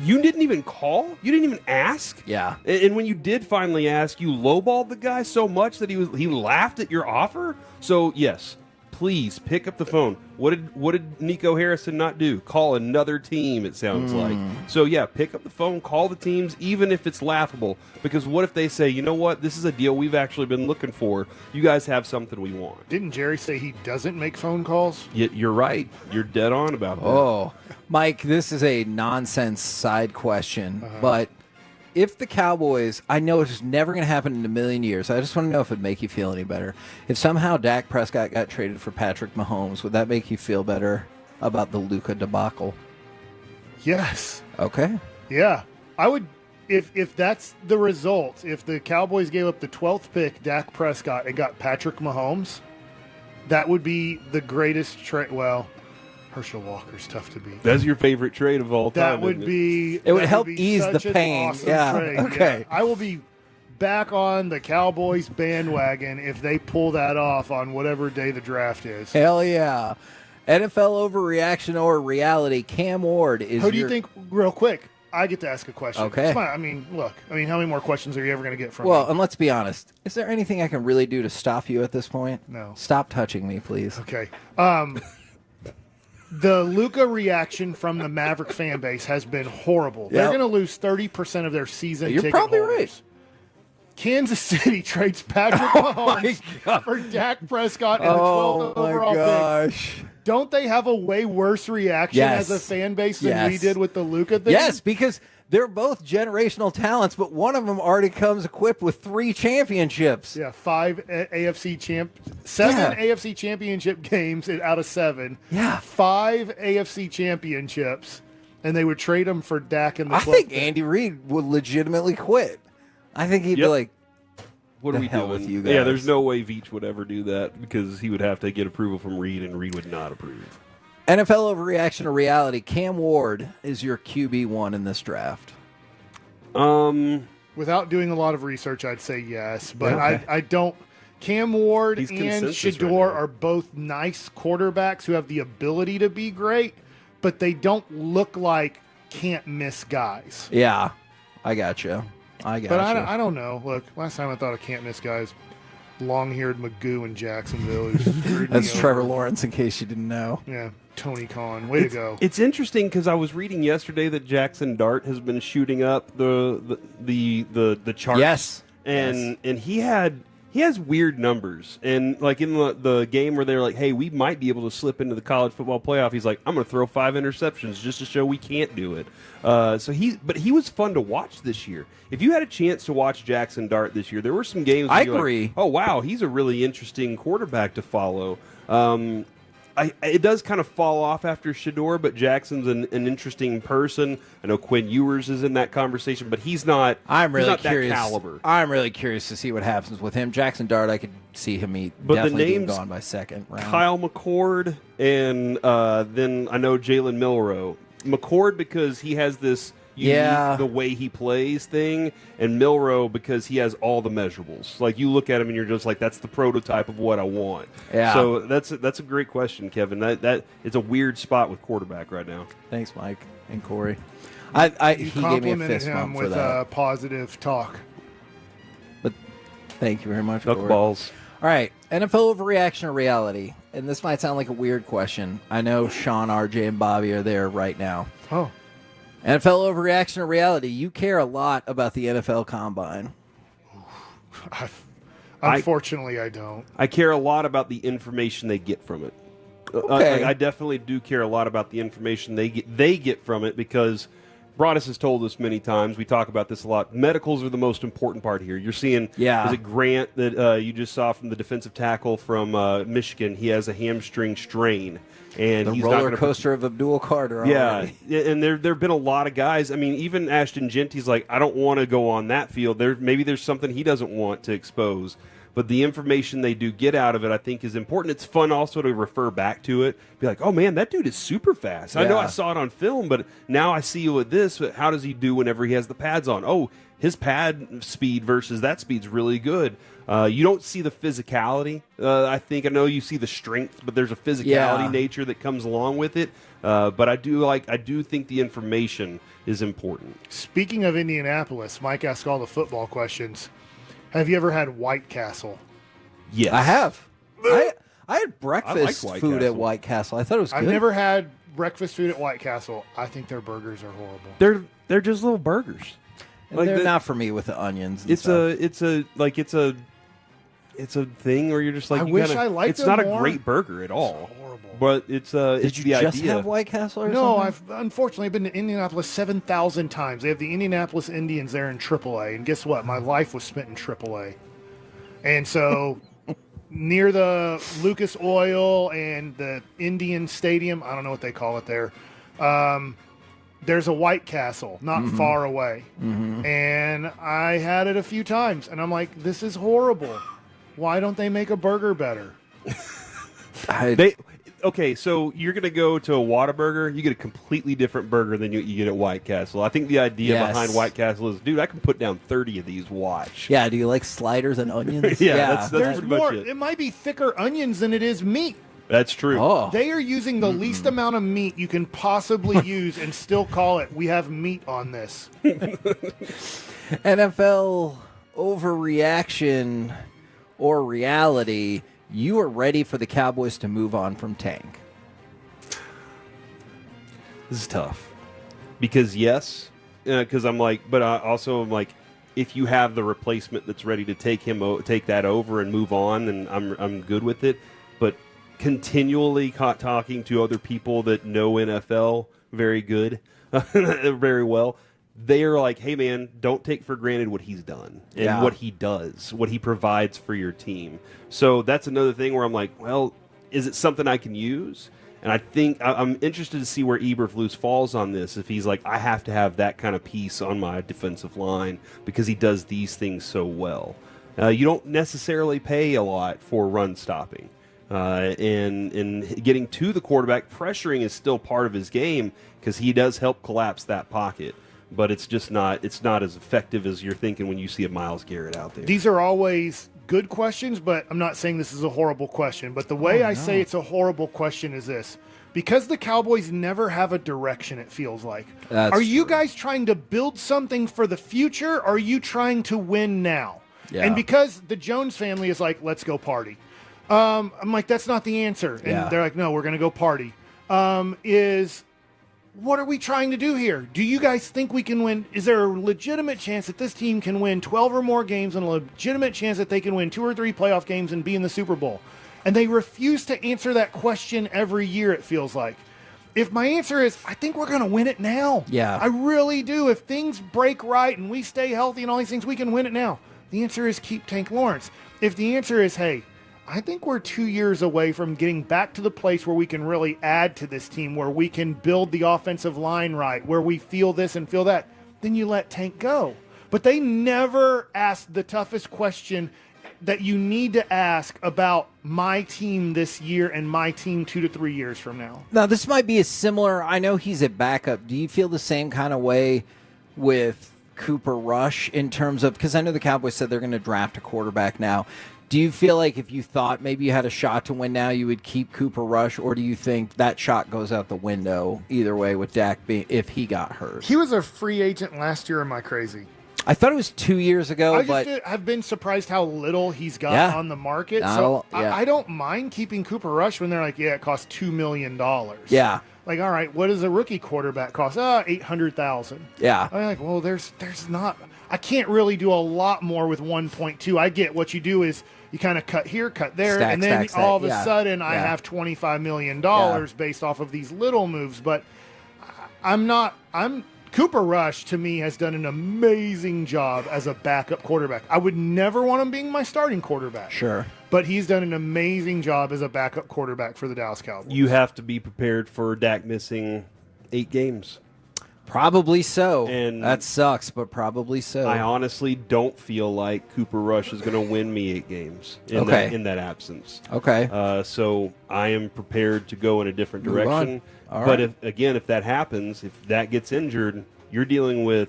you didn't even call? You didn't even ask? Yeah. And when you did finally ask, you lowballed the guy so much that he laughed at your offer? So, yes, please pick up the phone. What did Nico Harrison not do? Call another team, it sounds like. So, yeah, pick up the phone, call the teams, even if it's laughable. Because what if they say, you know what, this is a deal we've actually been looking for. You guys have something we want. Didn't Jerry say he doesn't make phone calls? You're right. You're dead on about that. Oh, Mike, this is a nonsense side question, but if the Cowboys, I know it's never going to happen in a million years. I just want to know if it'd make you feel any better. If somehow Dak Prescott got traded for Patrick Mahomes, would that make you feel better about the Luka debacle? Yes. Okay. Yeah. I would, if that's the result, if the Cowboys gave up the 12th pick, Dak Prescott, and got Patrick Mahomes, that would be the greatest trade. Well, Herschel Walker's tough to beat. That's your favorite trade of all time. That would be. It would help ease the pain. Awesome trade. Okay. Yeah. I will be back on the Cowboys bandwagon if they pull that off on whatever day the draft is. Hell yeah. NFL overreaction or reality. Cam Ward is. Who do you think? Real quick, I get to ask a question. Okay. It's fine. Look. How many more questions are you ever going to get from me? Well, and let's be honest. Is there anything I can really do to stop you at this point? No. Stop touching me, please. Okay. The Luka reaction from the Maverick fan base has been horrible. They're going to lose 30% of their season ticket probably holders. Right. Kansas City trades Patrick Mahomes for Dak Prescott in the 12th overall pick. Don't they have a way worse reaction as a fan base than we did with the Luka thing? Yes, because they're both generational talents, but one of them already comes equipped with 3 championships. Yeah, 7 AFC championship games out of 7. Yeah. 5 AFC championships, and they would trade them for Dak in the 12th. I think Andy Reid would legitimately quit. I think he'd be like, what are we doing with you guys? Yeah, there's no way Veach would ever do that because he would have to get approval from Reid, and Reid would not approve. NFL overreaction or reality. Cam Ward is your QB1 in this draft. Well, Without doing a lot of research, I'd say yes, but Okay. I don't. Cam Ward He's and consensus Shador right now. are both nice quarterbacks who have the ability to be great, but they don't look like can't-miss guys. Yeah, I got you. I got But you. I don't know. Look, last time I thought of can't-miss guys, long-haired Magoo in Jacksonville. Who screwed That's me Trevor over. Lawrence, in case you didn't know. Yeah, Tony Khan. Way to go. It's interesting because I was reading yesterday that Jackson Dart has been shooting up the charts. Yes. and he has weird numbers, and like in the game where they're like, hey, we might be able to slip into the college football playoff, he's like, I'm going to throw 5 interceptions just to show we can't do it. But he was fun to watch this year. If you had a chance to watch Jackson Dart this year, there were some games where I you're like, agree. oh wow, he's a really interesting quarterback to follow. It does kind of fall off after Shador, but Jackson's an interesting person. I know Quinn Ewers is in that conversation, but he's not. I'm really he's not curious. That caliber. I'm really curious to see what happens with him. Jackson Dart, I could see him But the definitely being names gone by second round. Kyle McCord, and then I know Jalen Milroe. McCord because he has this unique the way he plays thing, and Milroe because he has all the measurables. Like you look at him and you're just like, that's the prototype of what I want. Yeah. So that's a great question, Kevin. That it's a weird spot with quarterback right now. Thanks, Mike and Corey. You He gave me a complimented fist him bump for with that. positive talk. But thank you very much, Duck Corey. balls. All right, NFL overreaction or reality? And this might sound like a weird question. I know Shan, RJ, and Bobby are there right now. Oh. NFL overreaction or reality? You care a lot about the NFL Combine. Unfortunately, I don't. I care a lot about the information they get from it. Okay. I definitely do care a lot about the information they get from it, because Broadus has told us many times. We talk about this a lot. Medicals are the most important part here. You're seeing, is it Grant that you just saw from the defensive tackle from Michigan? He has a hamstring strain. And The he's not roller gonna coaster of Abdul Carter. Yeah, already. and there have been a lot of guys. I mean, even Ashton Genty's like, I don't want to go on that field. Maybe there's something he doesn't want to expose. But the information they do get out of it, I think, is important. It's fun also to refer back to it. Be like, oh, man, that dude is super fast. I know I saw it on film, but now I see with this. But how does he do whenever he has the pads on? Oh, his pad speed versus that speed's really good. You don't see the physicality. I know you see the strength, but there's a physicality nature that comes along with it. But I do think the information is important. Speaking of Indianapolis, Mike asked all the football questions. Have you ever had White Castle? Yes. I have. I had breakfast White food at Castle. White Castle. I thought it was good. I've never had breakfast food at White Castle. I think their burgers are horrible. They're just little burgers. And they're not for me with the onions. And It's stuff. it's a thing where you're just like, I wish I liked it's them not more. a great burger at all. It's horrible. But it's Did you the just idea. have White Castle or No, something? I've unfortunately been to Indianapolis 7,000 times. They have the Indianapolis Indians there in AAA, and guess what? My life was spent in AAA. And so near the Lucas Oil and the Indian Stadium, I don't know what they call it there, there's a White Castle not far away. And I had it a few times, and I'm like, this is horrible. Why don't they make a burger better? Okay, so you're going to go to a Whataburger, you get a completely different burger than you get at White Castle. I think the idea Yes. behind White Castle is, dude, I can put down 30 of these. Watch. Yeah, do you like sliders and onions? That's There's pretty much more. it. It might be thicker onions than it is meat. That's true. Oh. They are using the least amount of meat you can possibly use and still call it, we have meat on this. NFL overreaction or reality? You are ready for the Cowboys to move on from Tank. This is tough because because I'm like, but I also am like, if you have the replacement that's ready to take that over and move on, then I'm good with it. But continually talking to other people that know NFL very good, very well, they are like, hey man, don't take for granted what he's done and what he does, what he provides for your team. So that's another thing where I'm like, well, is it something I can use? And I think I'm interested to see where Eberflus falls on this. If he's like, I have to have that kind of piece on my defensive line because he does these things so well. You don't necessarily pay a lot for run stopping. And getting to the quarterback, pressuring is still part of his game because he does help collapse that pocket. but it's just not. It's not as effective as you're thinking when you see a Myles Garrett out there. These are always good questions, but I'm not saying this is a horrible question. But the way I say it's a horrible question is this. Because the Cowboys never have a direction, it feels like. Are you guys trying to build something for the future, or are you trying to win now? Yeah. And because the Jones family is like, let's go party. I'm like, that's not the answer. And they're like, no, we're going to go party. What are we trying to do here? Do you guys think we can win? Is there a legitimate chance that this team can win 12 or more games and a legitimate chance that they can win 2 or 3 playoff games and be in the Super Bowl? And they refuse to answer that question every year, it feels like. If my answer is, I think we're going to win it now. Yeah. I really do. If things break right and we stay healthy and all these things, we can win it now. The answer is keep Tank Lawrence. If the answer is, hey, I think we're 2 years away from getting back to the place where we can really add to this team, where we can build the offensive line right, where we feel this and feel that, then you let Tank go. But they never ask the toughest question that you need to ask about my team this year and my team 2 to 3 years from now. Now, this might be a similar, I know he's a backup. Do you feel the same kind of way with Cooper Rush in terms of, because I know the Cowboys said they're going to draft a quarterback now. Do you feel like if you thought maybe you had a shot to win now, you would keep Cooper Rush, or do you think that shot goes out the window either way with Dak if he got hurt? He was a free agent last year. Am I crazy? I thought it was 2 years ago, I've been surprised how little he's got on the market. I don't mind keeping Cooper Rush when they're like, yeah, it costs $2 million. Yeah. Like, all right, what does a rookie quarterback cost? $800,000. Yeah. I'm like, well, there's not. I can't really do a lot more with 1.2. I get what you do is you kind of cut here, cut there, and then all of a sudden I have $25 million based off of these little moves. But Cooper Rush, to me, has done an amazing job as a backup quarterback. I would never want him being my starting quarterback. Sure. But he's done an amazing job as a backup quarterback for the Dallas Cowboys. You have to be prepared for Dak missing 8 games. Probably so. And that sucks, but probably so. I honestly don't feel like Cooper Rush is going to win me 8 games in that absence. Okay. So I am prepared to go in a different Move direction. on. All but right. if that happens, if Dak gets injured, you're dealing with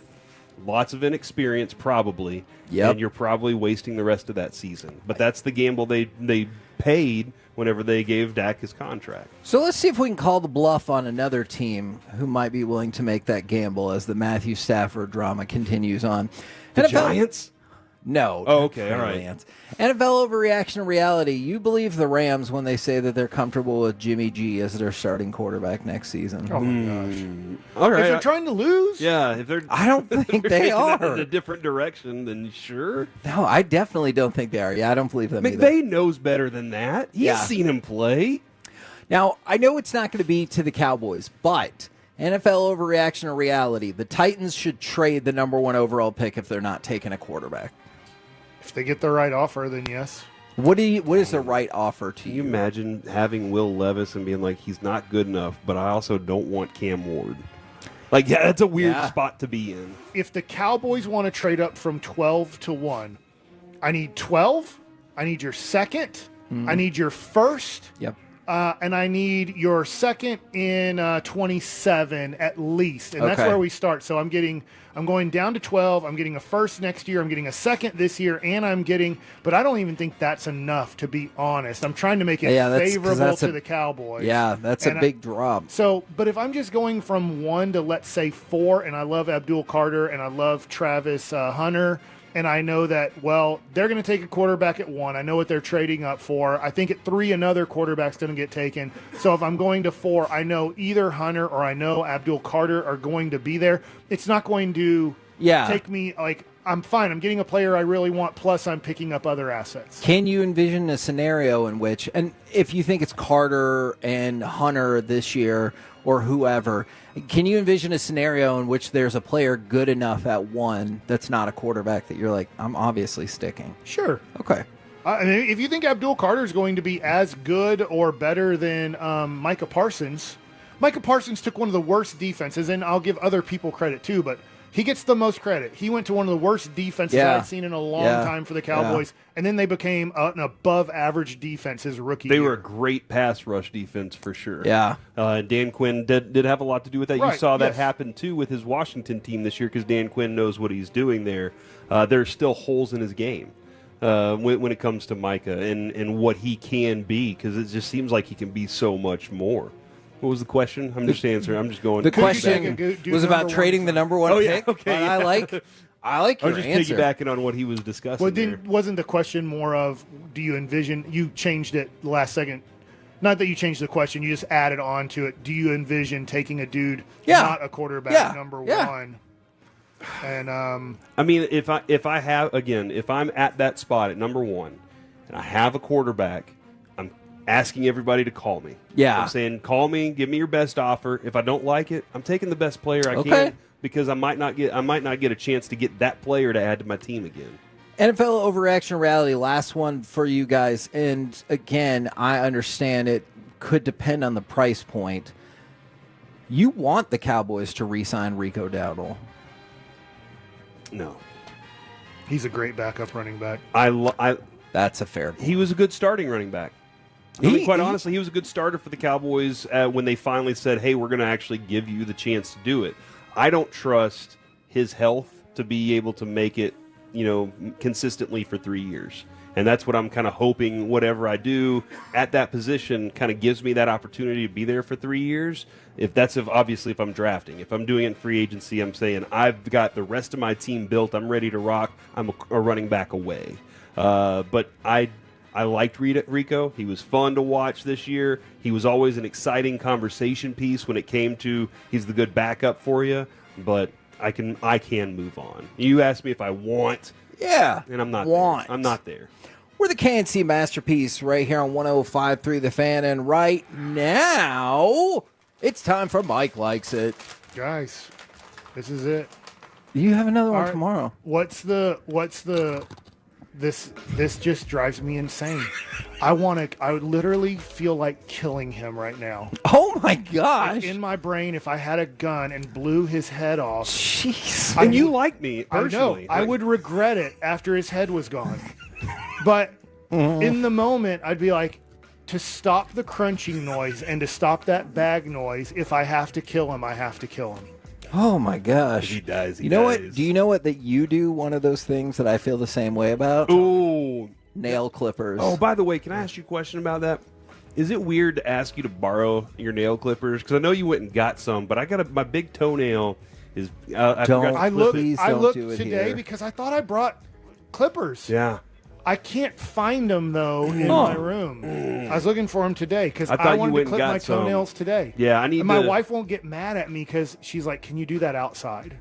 lots of inexperience probably. Yep. And you're probably wasting the rest of that season. But that's the gamble they paid whenever they gave Dak his contract. So let's see if we can call the bluff on another team who might be willing to make that gamble as the Matthew Stafford drama continues on. The Giants? No. Oh, okay, all right. NFL overreaction to reality. You believe the Rams when they say that they're comfortable with Jimmy G as their starting quarterback next season. Oh, my gosh. All right. If they're trying to lose? Yeah, if they're I don't think they are. in a different direction, then sure. No, I definitely don't think they are. Yeah, I don't believe them either. McVay knows better than that. He's seen him play. Now, I know it's not going to be to the Cowboys, but NFL overreaction to reality. The Titans should trade the number 1 overall pick if they're not taking a quarterback. If they get the right offer, then yes. What is the right offer to you? Can you imagine having Will Levis and being like, he's not good enough, but I also don't want Cam Ward? Like, yeah, that's a weird spot to be in. If the Cowboys want to trade up from 12 to 1, I need 12. I need your second. I need your first. Yep. And I need your second in 27 at least. And that's where we start. So I'm going down to 12. I'm getting a first next year. I'm getting a second this year. And but I don't even think that's enough, to be honest. I'm trying to make it favorable to the Cowboys. Yeah, that's a big drop. So, but if I'm just going from 1 to, let's say, 4, and I love Abdul Carter and I love Travis Hunter, and I know that, well, they're going to take a quarterback at 1. I know what they're trading up for. I think at 3, another quarterback's going to get taken. So if I'm going to 4, I know either Hunter or I know Abdul Carter are going to be there. It's not going to take me, like, I'm fine. I'm getting a player I really want, plus I'm picking up other assets. Can you envision a scenario in which, and if you think it's Carter and Hunter this year or whoever, can you envision a scenario in which there's a player good enough at 1 that's not a quarterback that you're like, I'm obviously sticking? Sure. Okay. I mean, if you think Abdul Carter is going to be as good or better than Micah Parsons took one of the worst defenses, and I'll give other people credit too, but He gets the most credit. He went to one of the worst defenses I'd seen in a long time for the Cowboys, and then they became an above-average defense his rookie year. They were a great pass rush defense for sure. Yeah. Dan Quinn did have a lot to do with that. Right, you saw that yes. happen, too, with his Washington team this year because Dan Quinn knows what he's doing there. There's still holes in his game when it comes to Micah and what he can be because it just seems like he can be so much more. What was the question? I'm just answering. I'm just going. The question was about trading the number one pick. Okay. I like your I was just answer. piggybacking on what he was discussing. Well, wasn't the question more of, do you envision, you changed it last second, not that you changed the question, you just added on to it, do you envision taking a dude, not a quarterback, number one? And I mean, if I'm at that spot at number one, and I have a quarterback, I'm asking everybody to call me. Yeah. I'm saying, call me, give me your best offer. If I don't like it, I'm taking the best player I can because I might not get a chance to get that player to add to my team again. NFL Overreaction Rally, last one for you guys. And again, I understand it could depend on the price point. You want the Cowboys to re-sign Rico Dowdle. No. he's a great backup running back. That's a fair point. He was a good starting running back. Honestly, he was a good starter for the Cowboys when they finally said, hey, we're going to actually give you the chance to do it. I don't trust his health to be able to make it, consistently for 3 years. And that's what I'm kind of hoping whatever I do at that position kind of gives me that opportunity to be there for 3 years. Obviously if I'm drafting. If I'm doing it in free agency, I'm saying I've got the rest of my team built. I'm ready to rock. I'm a running back away. But I liked Rico. He was fun to watch this year. He was always an exciting conversation piece when it came to he's the good backup for you. But I can move on. You asked me if I want. Yeah. And I'm not want. there. I'm not there. We're the K&C Masterpiece right here on 105.3 The Fan. And right now, it's time for Mike Likes It. Guys, this is it. You have another one All right. tomorrow. This just drives me insane. I would literally feel like killing him right now. Oh my gosh. Like in my brain, if I had a gun and blew his head off. Jeez. And you like me personally. I know. I would regret it after his head was gone. But in the moment, I'd be like, to stop the crunching noise and to stop that bag noise, if I have to kill him, I have to kill him. Oh my gosh. If he dies, he You know dies. what? Do you know what that you do one of those things that I feel the same way about? Ooh. Nail clippers. Oh, by the way, can I ask you a question about that? Is it weird to ask you to borrow your nail clippers? Because I know you went and got some, but I got my big toenail is. I looked do it today here. because I thought I brought clippers. Yeah. I can't find them though in my room. I was looking for them today because I thought I you wanted went to and clip got my some. toenails today. Yeah, I need. And my to- wife won't get mad at me because she's like, "Can you do that outside?"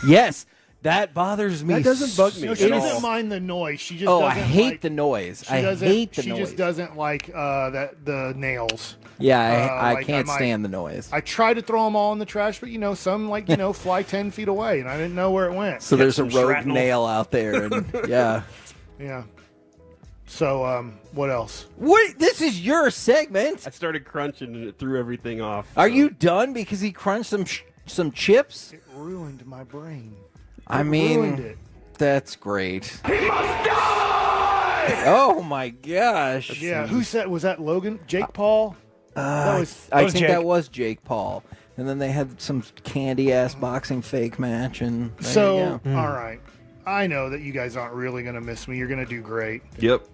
Yes, that bothers me. That doesn't bug me. No, at she all. doesn't mind the noise. She just Oh, doesn't I hate like, the noise. She I doesn't- hate the she noise. just doesn't like the nails. Yeah, I Like, can't might- stand the noise. I tried to throw them all in the trash, but some fly 10 feet away, and I didn't know where it went. So there's a some rogue shrapnel. nail out there, and yeah. Yeah. So what else? Wait, this is your segment. I started crunching and it threw everything off. Are you done because he crunched some chips? It ruined my brain. I ruined mean, it. that's great. He must die! Oh my gosh! Yeah, who said was that Logan? Jake Paul? I think Jake. that was Jake Paul. And then they had some candy ass boxing fake match, and there So you go. all right, I know that you guys aren't really gonna miss me. You're gonna do great. Yep.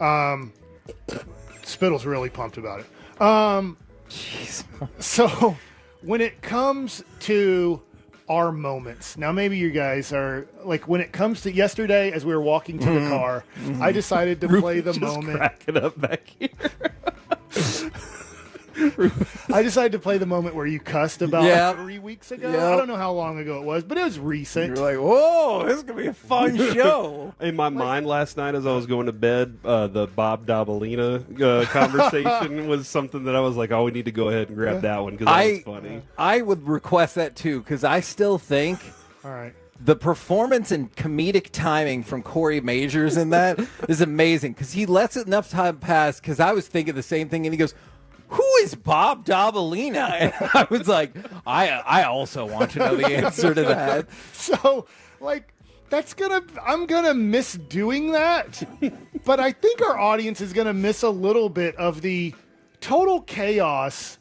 Spittle's really pumped about it. Jeez. So when it comes to our moments, now maybe you guys are like when it comes to yesterday as we were walking to the car, I decided to play the Just moment. cracking up back here. I decided to play the moment where you cussed about Yep. 3 weeks ago. Yep. I don't know how long ago it was, but it was recent. You're like, whoa, this is gonna be a fun show. In my mind last night as I was going to bed, the Bob Dabalina conversation was something that I was like, oh, we need to go ahead and grab that one because that was funny. I would request that too because I still think All right. the performance and comedic timing from Corey Majors in that is amazing because he lets enough time pass because I was thinking the same thing and he goes, who is Bob Dabalina? And I was like, I also want to know the answer to that. So, like, I'm gonna miss doing that, but I think our audience is gonna miss a little bit of the total chaos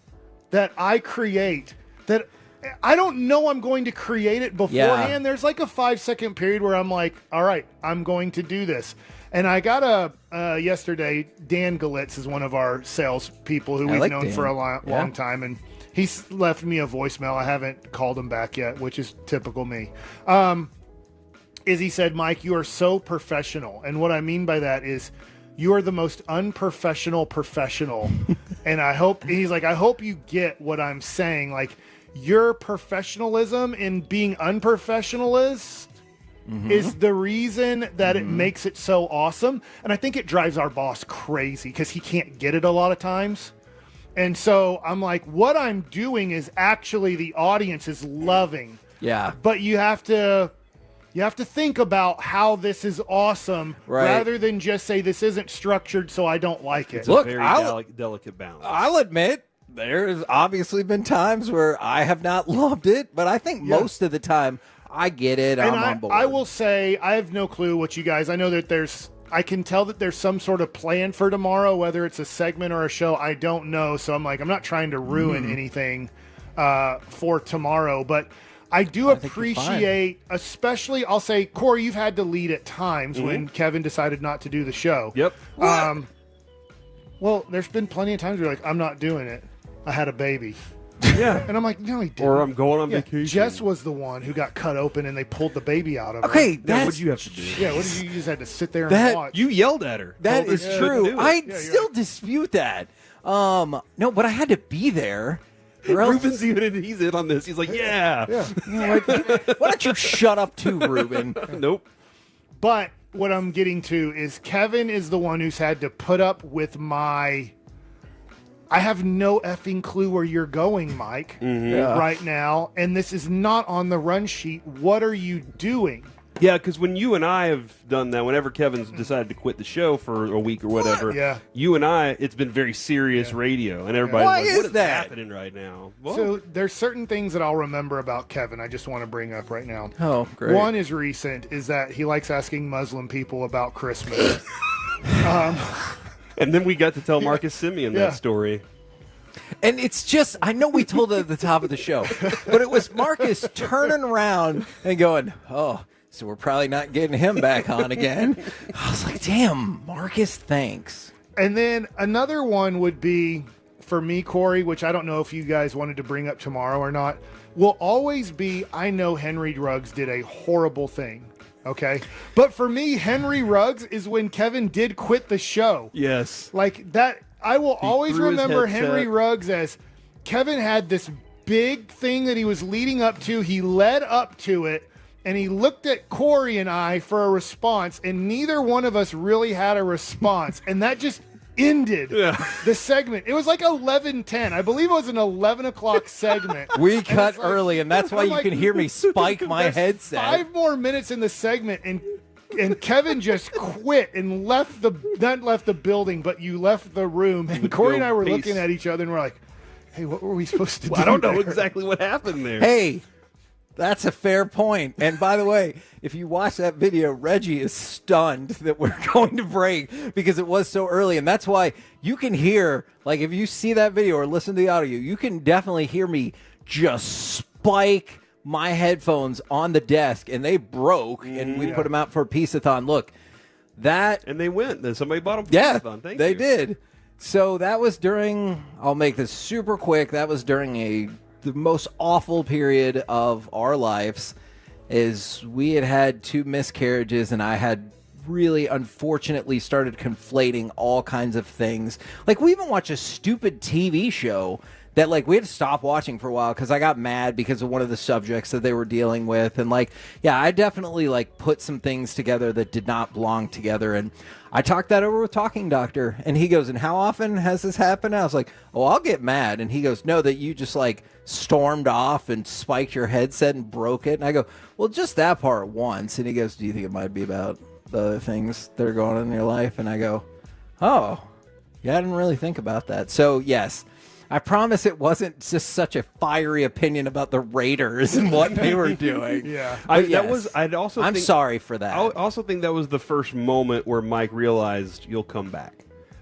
that I create. That I don't know I'm going to create it beforehand. Yeah. There's like a 5-second period where I'm like, all right, I'm going to do this. And I got yesterday, Dan Galitz is one of our sales people who we've known for a long time, and he's left me a voicemail. I haven't called him back yet, which is typical me. He said, Mike, you are so professional. And what I mean by that is you are the most unprofessional professional. And I hope you get what I'm saying. Like, your professionalism in being unprofessionalist is the reason that it makes it so awesome. And I think it drives our boss crazy because he can't get it a lot of times. And so I'm like, what I'm doing is actually the audience is loving. Yeah. But you have to think about how this is awesome rather than just say this isn't structured, so I don't like it. It's a very delicate balance. I'll admit, there's obviously been times where I have not loved it, but I think most of the time I get it. I'm on board. I will say I have no clue what you guys. I know that I can tell that there's some sort of plan for tomorrow, whether it's a segment or a show. I don't know, so I'm not trying to ruin anything for tomorrow, but I do appreciate, especially, I'll say, Corey, you've had to lead at times when Kevin decided not to do the show. Yep. Well, there's been plenty of times where you're like, I'm not doing it. I had a baby. Yeah. And I'm like, no, he didn't. Or I'm going on vacation. Jess was the one who got cut open and they pulled the baby out of her. Okay, what did you have to do? Yeah, what did you just had to sit there and watch? You yelled at her. That is true. I still dispute that. No, but I had to be there. Ruben's he's in on this. He's like, yeah. Why don't you shut up too, Ruben? Nope. But what I'm getting to is Kevin is the one who's had to put up with I have no effing clue where you're going, Mike, right now. And this is not on the run sheet. What are you doing? Yeah, because when you and I have done that, whenever Kevin's decided to quit the show for a week or whatever, you and I, it's been very serious radio. And everybody's like, what is happening right now? Well, so there's certain things that I'll remember about Kevin I just want to bring up right now. Oh, great. One is recent, is that he likes asking Muslim people about Christmas. And then we got to tell Marcus Simeon that story. And it's just, I know we told it at the top of the show, but it was Marcus turning around and going, oh, so we're probably not getting him back on again. I was like, damn, Marcus, thanks. And then another one would be, for me, Corey, which I don't know if you guys wanted to bring up tomorrow or not, will always be, I know Henry Ruggs did a horrible thing. Okay. But for me, Henry Ruggs is when Kevin did quit the show. Yes. Like that, I will always remember Henry Ruggs as Kevin had this big thing that he was leading up to. He led up to it, and he looked at Corey and I for a response, and neither one of us really had a response. And that just ended the segment. It was like 11:10. I believe it was an 11 o'clock segment. We cut early, and that's why you can hear me spike my headset. 5 more minutes in the segment, and Kevin just quit and left the building, but you left the room. And Corey and I were looking at each other, and we're like, hey, what were we supposed to do? I don't know there? exactly what happened there. Hey, that's a fair point. And by the way, if you watch that video, Reggie is stunned that we're going to break because it was so early. And that's why you can hear, like, if you see that video or listen to the audio, you can definitely hear me just spike my headphones on the desk, and they broke, and we put them out for a Peace-a-thon. Look, that... And they went. Then somebody bought them for Peace-a-thon. Thank they you. did. So that was during... I'll make this super quick. That was during the most awful period of our lives, is we had 2 miscarriages, and I had really unfortunately started conflating all kinds of things. Like, we even watched a stupid TV show that, like, we had to stop watching for a while because I got mad because of one of the subjects that they were dealing with. And, like, yeah, I definitely, like, put some things together that did not belong together. And I talked that over with Talking Doctor. And he goes, and how often has this happened? I was like, oh, I'll get mad. And he goes, no, that you just, like, stormed off and spiked your headset and broke it. And I go, well, just that part once. And he goes, do you think it might be about the other things that are going on in your life? And I go, oh, yeah, I didn't really think about that. So, yes. I promise it wasn't just such a fiery opinion about the Raiders and what they were doing. Yeah. I'm sorry for that. I also think that was the first moment where Mike realized you'll come back.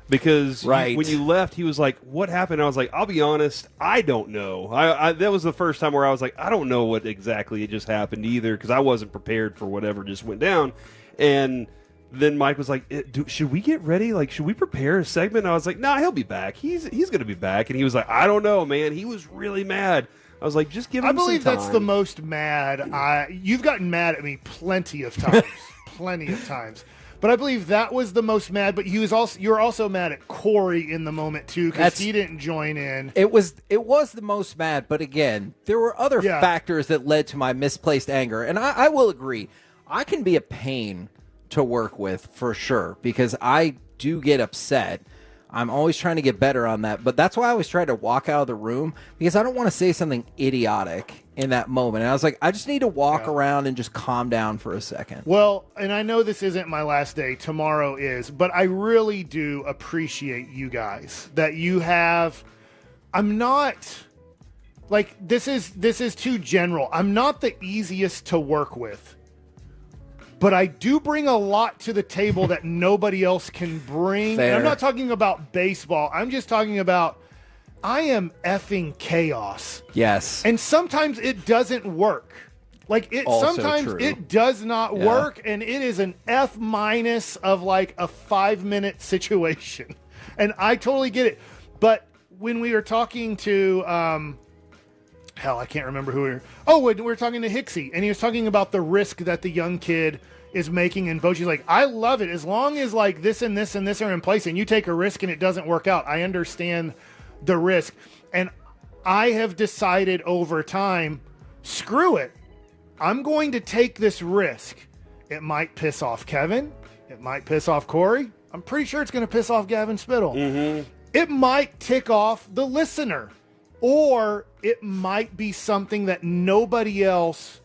Because when you left, he was like, what happened? I was like, I'll be honest, I don't know. That was the first time where I was like, I don't know what exactly just happened either, because I wasn't prepared for whatever just went down. And then Mike was like, should we get ready? Like, should we prepare a segment? And I was like, nah, he'll be back. He's going to be back. And he was like, I don't know, man. He was really mad. I was like, just give him some time. I believe that's the most mad. You've gotten mad at me plenty of times. Plenty of times. But I believe that was the most mad. But you were also mad at Corey in the moment too, because he didn't join in. It was the most mad. But again, there were other factors that led to my misplaced anger. And I will agree, I can be a pain to work with for sure, because I do get upset. I'm always trying to get better on that. But that's why I always try to walk out of the room, because I don't want to say something idiotic in that moment. And I was like, I just need to walk around and just calm down for a second. Well, and I know this isn't my last day. Tomorrow is. But I really do appreciate you guys that you have. I'm not like, this is too general. I'm not the easiest to work with. But I do bring a lot to the table that nobody else can bring. And I'm not talking about baseball. I'm just talking about, I am effing chaos. Yes. And sometimes it doesn't work. Like, sometimes it does not work, and it is an F- of like a 5-minute situation. And I totally get it. But when we were talking to, I can't remember who we were. Oh, we were talking to Hicksy, and he was talking about the risk that the young kid is making, and Bochy's like, I love it. As long as like this and this and this are in place and you take a risk and it doesn't work out, I understand the risk. And I have decided over time, screw it. I'm going to take this risk. It might piss off Kevin. It might piss off Corey. I'm pretty sure it's going to piss off Gavin Spittle. Mm-hmm. It might tick off the listener. Or it might be something that nobody else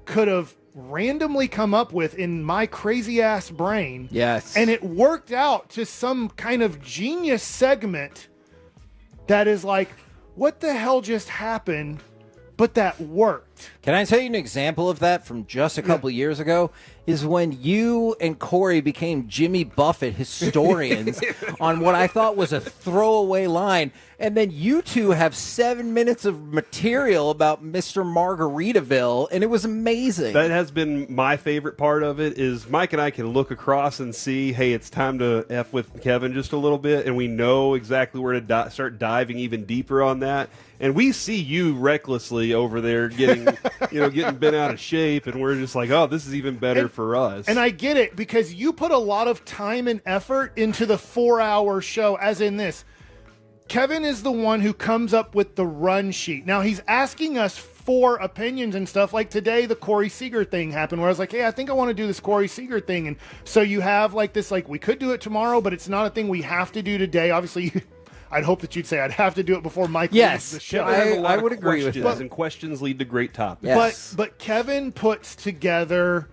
could have randomly come up with in my crazy ass brain. Yes. And it worked out to some kind of genius segment that is like, what the hell just happened? But that worked. Can I tell you an example of that from just a couple years ago? Is when you and Corey became Jimmy Buffett historians on what I thought was a throwaway line. And then you two have 7 minutes of material about Mr. Margaritaville, and it was amazing. That has been my favorite part of it, is Mike and I can look across and see, hey, it's time to F with Kevin just a little bit, and we know exactly where to start diving even deeper on that. And we see you recklessly over there getting bent out of shape, and we're just like, oh, this is even better for us. And I get it, because you put a lot of time and effort into the 4-hour show, as in this. Kevin is the one who comes up with the run sheet. Now, he's asking us for opinions and stuff. Like today, the Corey Seager thing happened, where I was like, hey, I think I want to do this Corey Seager thing. And so you have like this, like, we could do it tomorrow, but it's not a thing we have to do today. Obviously, I'd hope that you'd say I'd have to do it before Mike leaves the show. I would agree with that. And questions lead to great topics. Yes. But Kevin puts together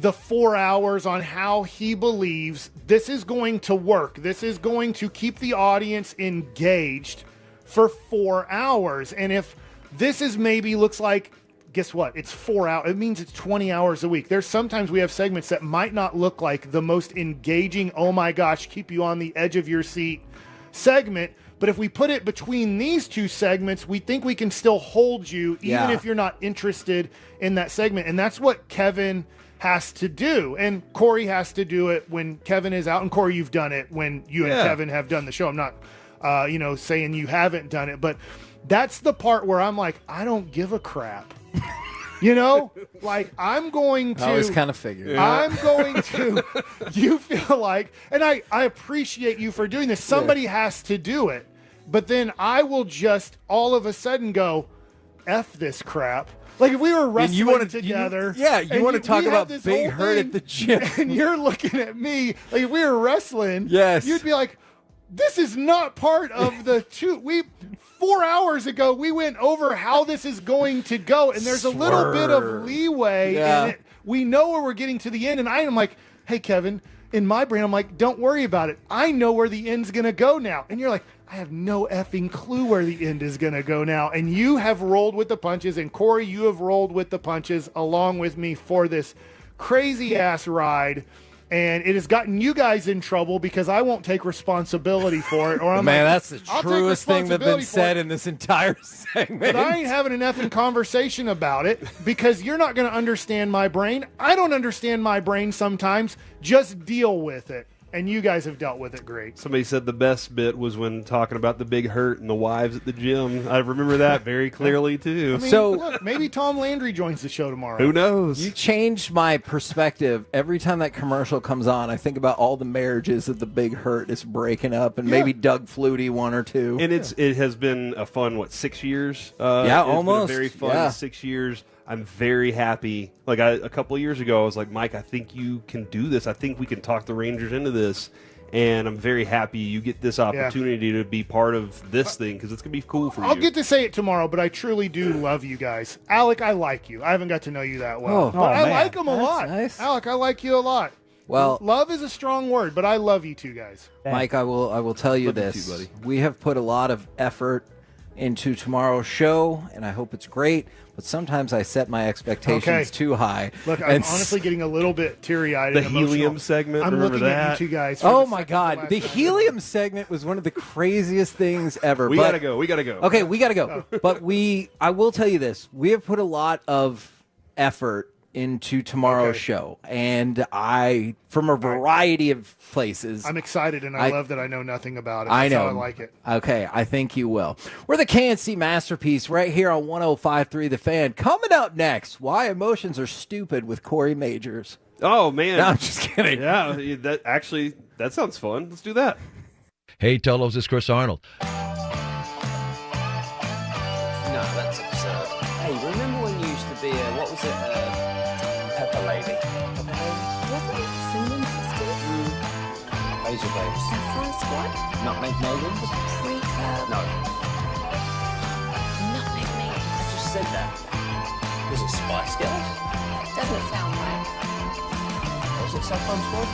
the 4 hours on how he believes this is going to work. This is going to keep the audience engaged for 4 hours. And if this is maybe looks like, guess what? It's 4 hours. It means it's 20 hours a week. There's sometimes we have segments that might not look like the most engaging, oh my gosh, keep you on the edge of your seat segment. But if we put it between these two segments, we think we can still hold you, even if you're not interested in that segment. And that's what Kevin has to do. And Corey has to do it when Kevin is out. And Corey, you've done it when you and Kevin have done the show. I'm not, saying you haven't done it, but that's the part where I'm like, I don't give a crap. Like I'm going to. I was kind of figured. I'm going to. You feel like, and I appreciate you for doing this. Somebody has to do it, but then I will just all of a sudden go, F this crap. Like if we were wrestling together, you want to talk about Big Hurt at the gym, and you're looking at me like if we were wrestling, you'd be like, this is not part of the two. 4 hours ago, we went over how this is going to go, and there's a little bit of leeway in it. We know where we're getting to the end, and I am like, hey, Kevin, in my brain, I'm like, don't worry about it. I know where the end's going to go now. And you're like, I have no effing clue where the end is going to go now. And you have rolled with the punches, and Corey, you have rolled with the punches along with me for this crazy-ass ride. And it has gotten you guys in trouble because I won't take responsibility for it. Or I'm Man, like, that's the I'll take truest thing that's been responsibility for said it. in this entire segment. But I ain't having an effing conversation about it because you're not going to understand my brain. I don't understand my brain sometimes. Just deal with it. And you guys have dealt with it great. Somebody said the best bit was when talking about the big hurt and the wives at the gym. I remember that very clearly, too. I mean, look, maybe Tom Landry joins the show tomorrow. Who knows? You changed my perspective. Every time that commercial comes on, I think about all the marriages that the Big Hurt is breaking up, and maybe Doug Flutie, one or two. And it has been a fun, 6 years? Yeah, it's almost. Been a very fun 6 years. I'm very happy. Like a couple of years ago, I was like, Mike, I think you can do this. I think we can talk the Rangers into this. And I'm very happy you get this opportunity to be part of this thing because it's going to be cool for you. I'll get to say it tomorrow, but I truly do love you guys. Alec, I like you. I haven't got to know you that well. But I like him a lot. Nice. Alec, I like you a lot. Well, love is a strong word, but I love you two guys. Mike, I will tell you Love you this. too, buddy. We have put a lot of effort into tomorrow's show, and I hope it's great. But sometimes I set my expectations too high. Look, I'm honestly getting a little bit teary-eyed. The and emotional. helium segment, I'm remember looking that? at you two guys. For Oh the my second to God! last The time. helium segment was one of the craziest things ever. We but- gotta go. We gotta go. Okay, we gotta go. But I will tell you this: we have put a lot of effort into tomorrow's show, and from a variety of places. I'm excited, and I love that I know nothing about it. I That's know. how I like it. Okay, I think you will. We're the K&C Masterpiece right here on 105.3 The Fan. Coming up next, Why Emotions Are Stupid with Corey Majors. Oh, man. No, I'm just kidding. Yeah, that sounds fun. Let's do that. Hey, Tolos, it's Chris Arnold. No, that's absurd. Hey, remember when you used to be a, what was it, Pepper Lady? Wasn't it Cinnamon Sisters? Basil Babes. Saffron Squad? Nutmeg Megan? Pre-curb? No. Nutmeg Maid. I just said that. Was it Spice Girls? Doesn't sound right. Was it Saffron Squad?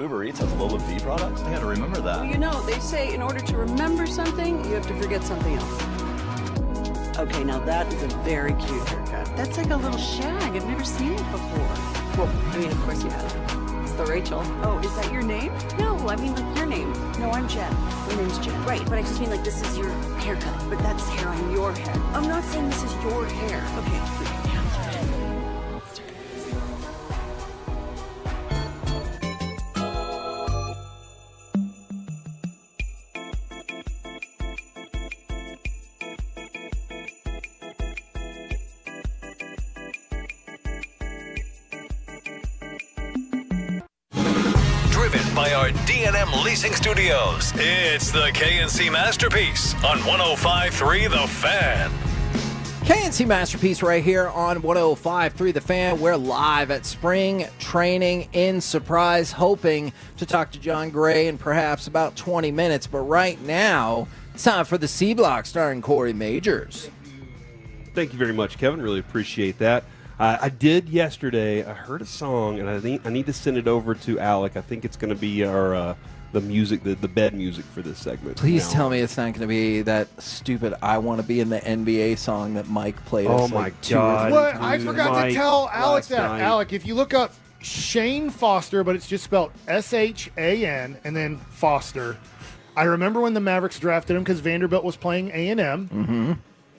Uber Eats has low fee products? I gotta remember that. Well, you know, they say in order to remember something, you have to forget something else. Okay, now that is a very cute haircut. That's like a little shag. I've never seen it before. Well, I mean, of course you have. It's the Rachel. Oh, is that your name? No, I mean, like, your name. No, I'm Jen. My name's Jen. Right, but I just mean, like, this is your haircut. But that's hair on your head. I'm not saying this is your hair. Okay. Driven by our D&M Leasing Studios, it's the K&C Masterpiece on 105.3 The Fan. K&C Masterpiece right here on 105.3 The Fan. We're live at spring training in Surprise, hoping to talk to John Gray in perhaps about 20 minutes. But right now, it's time for the C Block starring Corey Majors. Thank you very much, Kevin. Really appreciate that. I did yesterday. I heard a song, and I need to send it over to Alec. I think it's going to be our the music, the bed music for this segment. Please tell me it's not going to be that stupid "I Want to Be in the NBA" song that Mike played. Oh us my like 2 God! What? I forgot Mike to tell Alec that. night. Alec, if you look up Shane Foster, but it's just spelled S-H-A-N and then Foster. I remember when the Mavericks drafted him because Vanderbilt was playing A&M. Mm-hmm.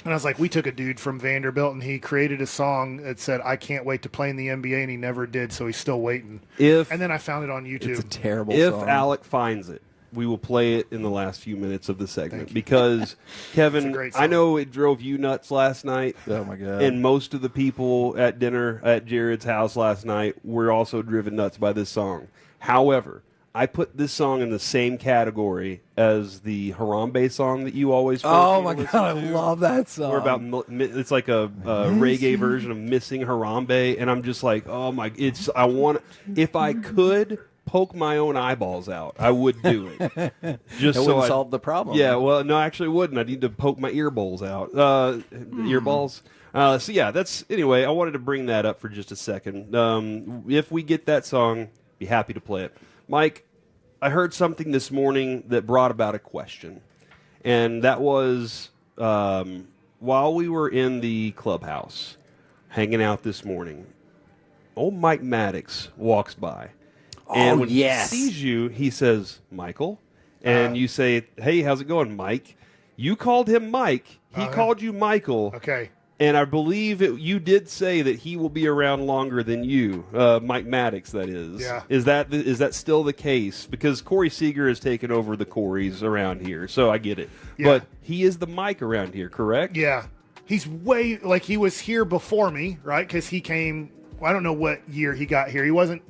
And I was like, we took a dude from Vanderbilt, and he created a song that said, I can't wait to play in the NBA, and he never did, so he's still waiting. And then I found it on YouTube. It's a terrible If song. Alec finds it, we will play it in the last few minutes of the segment. Because, Kevin, I know it drove you nuts last night. Oh, my God. And most of the people at dinner at Jared's house last night were also driven nuts by this song. However, I put this song in the same category as the Harambe song that you always. Oh my God, I love that song. Or about it's like a reggae version of "Missing Harambe," and I'm just like, oh my! I want if I could poke my own eyeballs out, I would do it. Just it so wouldn't solve the problem. Yeah, well, no, actually, it wouldn't. I need to poke my ear bowls out. Earballs. So yeah, that's anyway. I wanted to bring that up for just a second. If we get that song, be happy to play it. Mike, I heard something this morning that brought about a question, and that was while we were in the clubhouse hanging out this morning, old Mike Maddox walks by, and when he sees you, he says, Michael, and you say, hey, how's it going, Mike? You called him Mike. He called you Michael. Okay. And I believe you did say that he will be around longer than you, Mike Maddox, that is. Yeah. Is that still the case? Because Corey Seager has taken over the Coreys around here, so I get it. Yeah. But he is the Mike around here, correct? Yeah. He's he was here before me, right? Because he came, I don't know what year he got here. He wasn't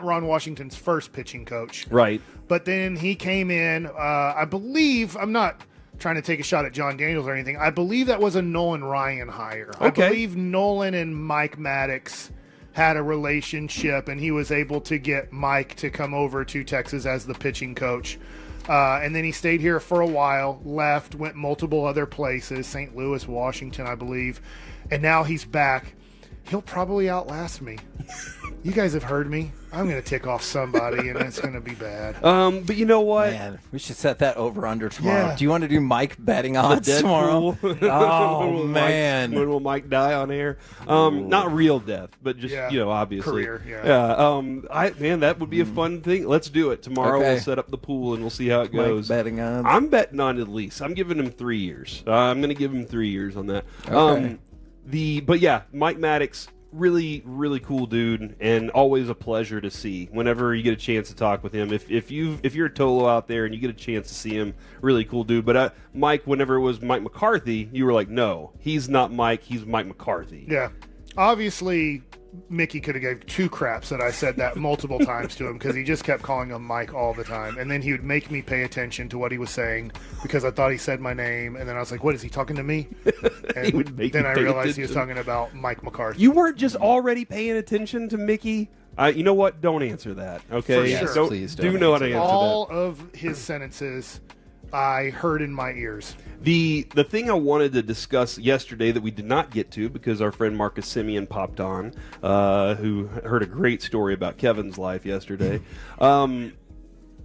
Ron Washington's first pitching coach. Right. But then he came in, I believe, I'm not trying to take a shot at John Daniels or anything. I believe that was a Nolan Ryan hire. Okay. I believe Nolan and Mike Maddox had a relationship, and he was able to get Mike to come over to Texas as the pitching coach. And then he stayed here for a while, left, went multiple other places, St. Louis, Washington, I believe. And now he's back. He'll probably outlast me. You guys have heard me. I'm going to tick off somebody, and it's going to be bad. But you know what? Man, we should set that over under tomorrow. Yeah. Do you want to do Mike betting odds tomorrow? Oh, man. When will Mike die on air? Not real death, but just, obviously. Career, yeah. Man, that would be a fun thing. Let's do it. Tomorrow Okay. we'll set up the pool, and we'll see how it Mike goes. betting odds. I'm betting on at least. I'm giving him 3 years. I'm going to give him 3 years on that. Okay. But yeah, Mike Maddox, really, really cool dude, and always a pleasure to see whenever you get a chance to talk with him. If you're a Tolo out there and you get a chance to see him, really cool dude. But Mike, whenever it was Mike McCarthy, you were like, no, he's not Mike, he's Mike McCarthy. Yeah. Obviously, Mickey could have gave two craps that I said that multiple times to him because he just kept calling him Mike all the time. And then he would make me pay attention to what he was saying because I thought he said my name. And then I was like, what, is he talking to me? And then I realized he was talking about Mike McCarthy. You weren't just already paying attention to Mickey? You know what? Don't answer that, okay? For sure. Please don't know how to answer that. All of his sentences I heard in my ears. The thing I wanted to discuss yesterday that we did not get to because our friend Marcus Simeon popped on, who heard a great story about Kevin's life yesterday.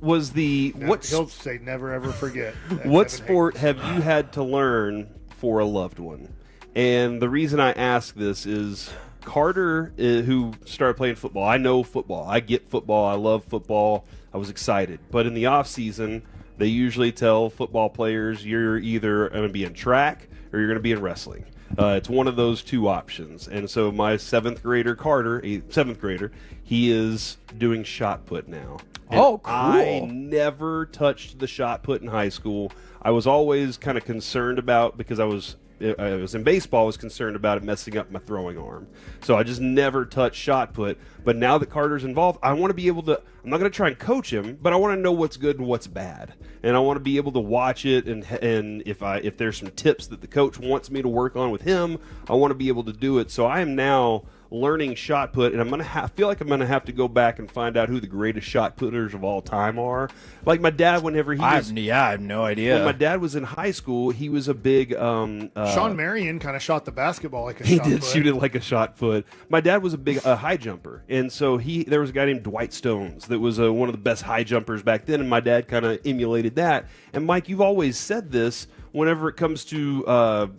was the He'll say never ever forget. What sport have you had to learn for a loved one? And the reason I ask this is Carter, who started playing football. I know football. I get football. I love football. I was excited. But in the off season, they usually tell football players you're either going to be in track or you're going to be in wrestling. It's one of those two options. And so my seventh grader, Carter, seventh grader, he is doing shot put now. And cool. I never touched the shot put in high school. I was always kind of concerned about, because I was in baseball, I was concerned about it messing up my throwing arm. So I just never touched shot put. But now that Carter's involved, I want to be able to, I'm not going to try and coach him, but I want to know what's good and what's bad. And I want to be able to watch it, and if there's some tips that the coach wants me to work on with him, I want to be able to do it. So I am now learning shot put, and I'm gonna feel like I'm gonna have to go back and find out who the greatest shot putters of all time are. Like my dad, whenever he was, I have no idea. When my dad was in high school, he was a big Sean Marion kind of shot the basketball like a he shot did put. shoot it like a shot put. My dad was a big high jumper, and so there was a guy named Dwight Stones that was one of the best high jumpers back then, and my dad kind of emulated that. And Mike, you've always said this whenever it comes to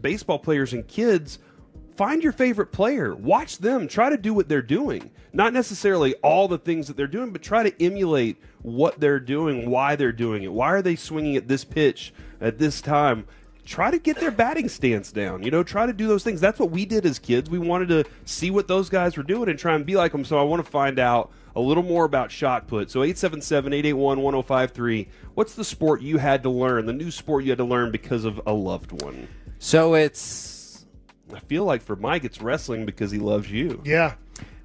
baseball players and kids. Find your favorite player. Watch them. Try to do what they're doing. Not necessarily all the things that they're doing, but try to emulate what they're doing, why they're doing it. Why are they swinging at this pitch at this time? Try to get their batting stance down. Try to do those things. That's what we did as kids. We wanted to see what those guys were doing and try and be like them. So I want to find out a little more about shot put. So 877-881-1053. What's the sport you had to learn, the new sport you had to learn because of a loved one? So I feel like for Mike, it's wrestling because he loves you. Yeah.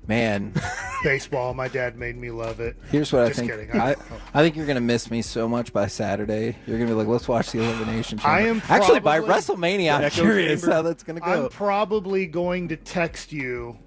Man. Baseball. My dad made me love it. Here's what Just I think. kidding. I think you're going to miss me so much by Saturday. You're going to be like, let's watch the Elimination Chamber. I am Actually, by probably- WrestleMania, I'm curious how that's going to go. I'm probably going to text you.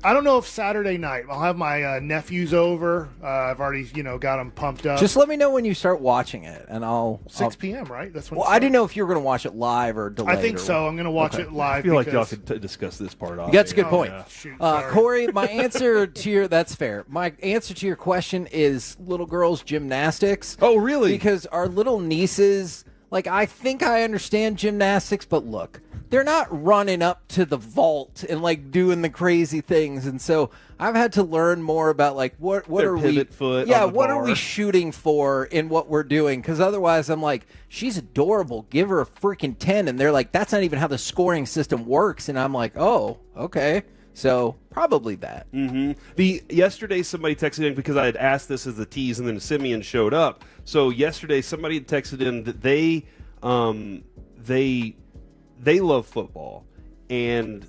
I don't know if Saturday night. I'll have my nephews over. I've already, got them pumped up. Just let me know when you start watching it, and I'll 6 p.m., right? That's when. Well, I didn't know if you were going to watch it live or delayed. I think so. I'm going to watch it live. I feel like y'all could discuss this part off. That's a good point. Yeah. Shoot, sorry. Corey, my answer to your that's fair. My answer to your question is little girls' gymnastics. Oh, really? Because our little nieces, I think I understand gymnastics, but look, they're not running up to the vault and doing the crazy things, and so I've had to learn more about what Their are we pivot foot yeah on the what bar. are we shooting for in what we're doing, because otherwise I'm like, she's adorable, give her a freaking 10, and they're like, that's not even how the scoring system works, and I'm like, oh, okay. So probably that. Mm-hmm. Yesterday somebody texted in, because I had asked this as a tease, and then Simeon showed up. So yesterday somebody had texted in that they love football, and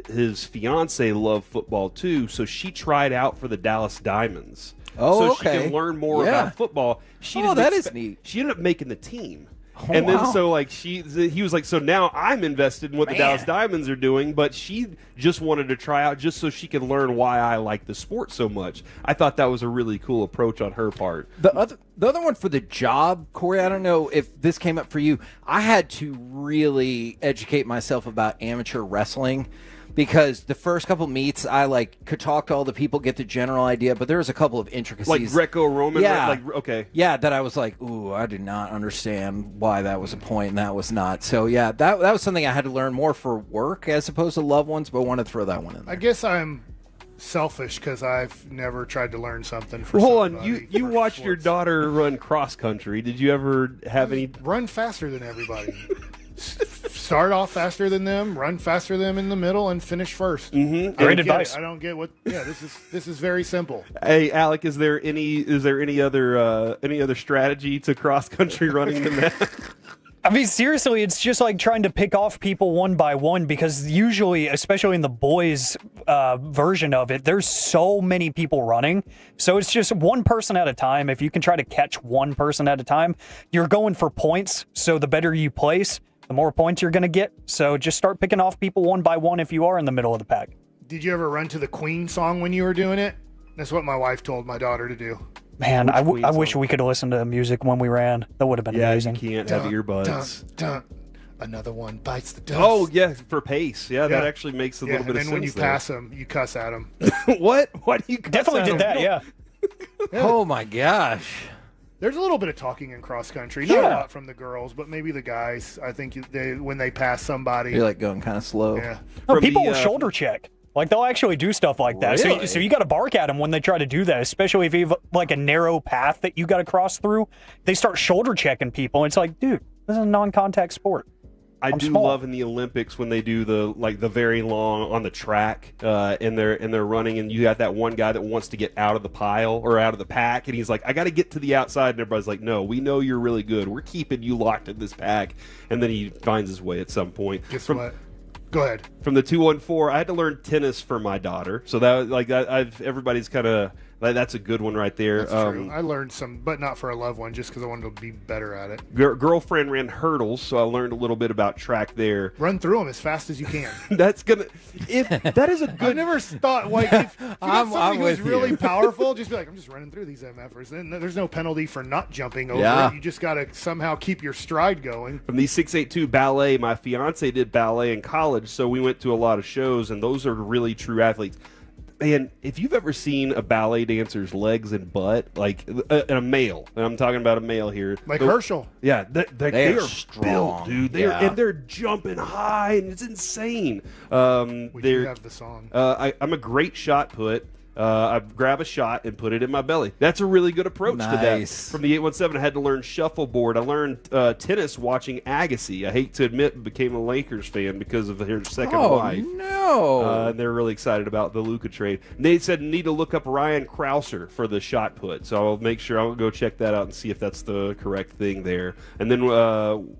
his fiance loved football too. So she tried out for the Dallas Diamonds. Oh, so okay. she can learn more Yeah. about football. That is neat. She ended up making the team. Oh, And then wow. so he was like, so now I'm invested in what the Dallas Diamonds are doing, but she just wanted to try out just so she could learn why I like the sport so much. I thought that was a really cool approach on her part. The other one for the job, Corey, I don't know if this came up for you. I had to really educate myself about amateur wrestling, because the first couple meets I could talk to all the people, get the general idea, but there was a couple of intricacies. Like Greco-Roman? Yeah. Okay. Yeah, that I was like, ooh, I did not understand why that was a point and that was not. So, yeah, that was something I had to learn more for work as opposed to loved ones, but I wanted to throw that one in there. I guess I'm selfish because I've never tried to learn something for Hold on, somebody you for watched your sports. daughter run cross country. Did you ever have any? Run faster than everybody. Start off faster than them, run faster than them in the middle, and finish first. Mm-hmm. Great advice. I don't get what. Yeah, this is very simple. Hey, Alec, is there any other strategy to cross country running than that? I mean, seriously, it's just like trying to pick off people one by one, because usually, especially in the boys' version of it, there's so many people running. So it's just one person at a time. If you can try to catch one person at a time, you're going for points. So the better you place, the more points you're going to get. So just start picking off people one by one if you are in the middle of the pack. Did you ever run to the Queen song when you were doing it? That's what my wife told my daughter to do. Man, I wish we could have listened to music when we ran. That would have been amazing. You can't have earbuds. Dun. Another one bites the dust. Oh, yeah, for pace. Yeah, that actually makes a little bit of sense. And then when you pass them, you cuss at them. What? Why do you cuss Definitely at did them? that, yeah. Oh my gosh. There's a little bit of talking in cross country. Not a Yeah. lot from the girls, but maybe the guys. I think when they pass somebody. You're like going kind of slow. Yeah. No, people will shoulder check. Like, they'll actually do stuff like that. Really? So you got to bark at them when they try to do that, especially if you have, like, a narrow path that you got to cross through. They start shoulder checking people. It's like, dude, this is a non-contact sport. I do love in the Olympics when they do the very long on the track and they're running, and you got that one guy that wants to get out of the pile or out of the pack, and he's like, I got to get to the outside, and everybody's like, no, we know you're really good. We're keeping you locked in this pack, and then he finds his way at some point. Guess what? Go ahead. From the 214, I had to learn tennis for my daughter, so everybody's kind of. That's a good one right there. That's true. I learned some, but not for a loved one, just because I wanted to be better at it. Girlfriend ran hurdles, so I learned a little bit about track there. Run through them as fast as you can. That is a good. I've never thought, like, if you got somebody who's really powerful, just be like, I'm just running through these MFers. Then there's no penalty for not jumping over it. You just got to somehow keep your stride going. From the 682 ballet, my fiance did ballet in college, so we went to a lot of shows, and those are really true athletes. Man, if you've ever seen a ballet dancer's legs and butt, like a male, and I'm talking about a male here. Like Herschel. Yeah, they are strong, built, dude. They're jumping high, and it's insane. We do have the song. I'm a great shot put. I grab a shot and put it in my belly. That's a really good approach to that. From the 817, I had to learn shuffleboard. I learned tennis watching Agassi. I hate to admit, became a Lakers fan because of their second wife. No. And they're really excited about the Luka trade. Nate said, need to look up Ryan Krauser for the shot put. So I'll make sure I'll go check that out and see if that's the correct thing there. And then, and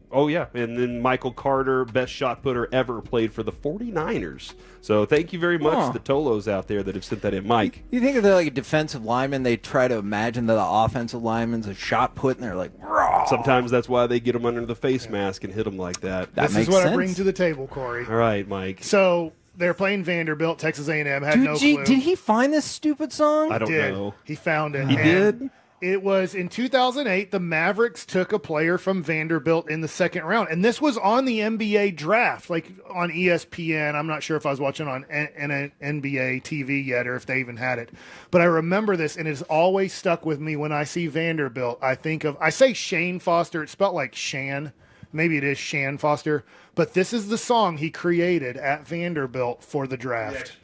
then Michael Carter, best shot putter ever, played for the 49ers. So thank you very much to the Tolos out there that have sent that in. Mike. You think of like a defensive lineman, they try to imagine that the offensive lineman's a shot put, and they're like, raw. Sometimes that's why they get them under the face mask and hit them like that. This is what I bring to the table, Corey. All right, Mike. So they're playing Vanderbilt. Texas A&M had no clue. Did he find this stupid song? I don't know. He found it. He did? It was in 2008, the Mavericks took a player from Vanderbilt in the second round. And this was on the NBA draft, like on ESPN. I'm not sure if I was watching on an NBA TV yet or if they even had it. But I remember this, and it's always stuck with me when I see Vanderbilt. I say Shane Foster. It's spelled like Shan. Maybe it is Shan Foster. But this is the song he created at Vanderbilt for the draft.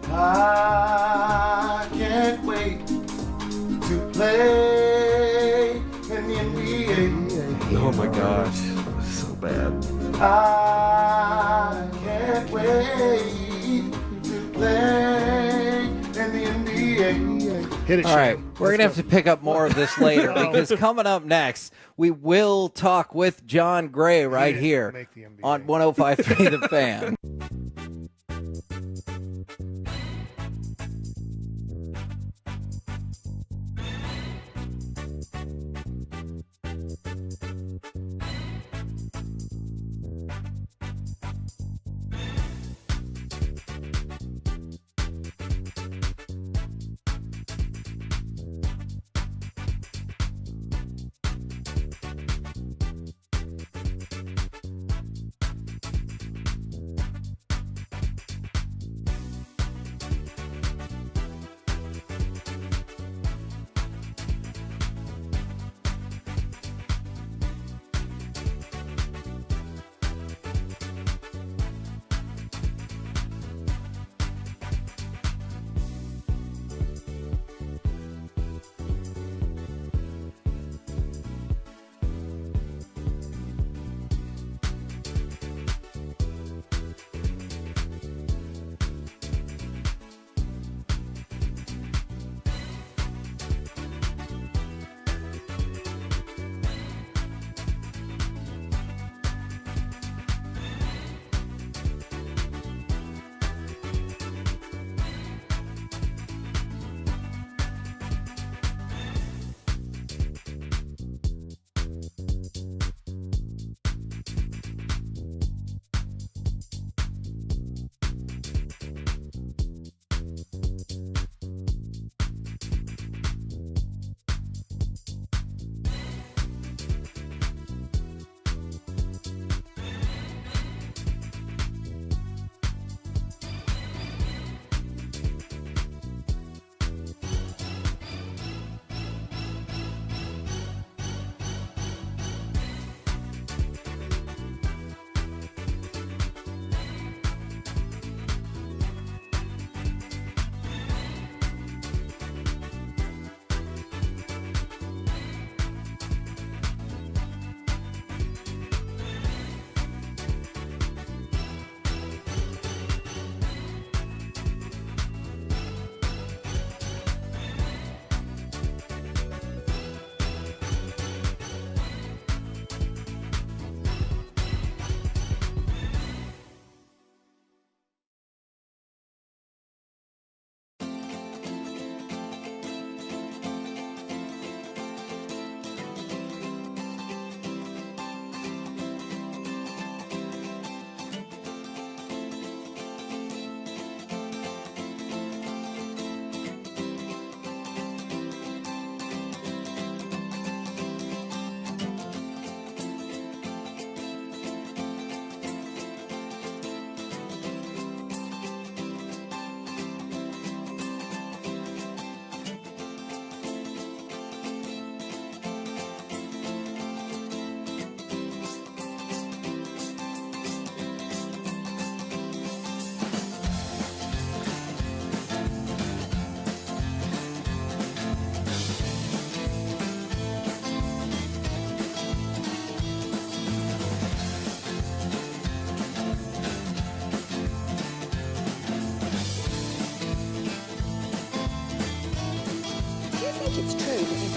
I can't wait to play in the NBA. Oh my gosh, so bad. I can't wait to play in the NBA. Hit it, All right, we're going to have to pick up more of this later because coming up next, we will talk with John Gray right here on 105.3 The Fan.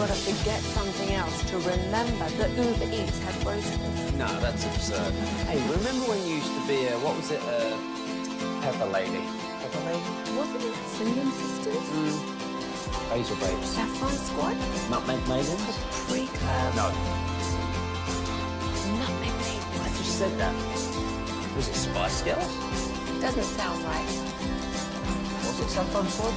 got to forget something else to remember that Uber Eats has groceries. No, that's absurd. Hey, remember when you used to be a, what was it, Pepper Lady? Pepper Lady? Wasn't it Singing Sisters? Basil Babes. Saffron Squad? Nutmeg Maidens? Pre-curve? No. Nutmeg Maidens. I just said that. Was it Spice Girls? Doesn't sound right. Was it Saffron Squad?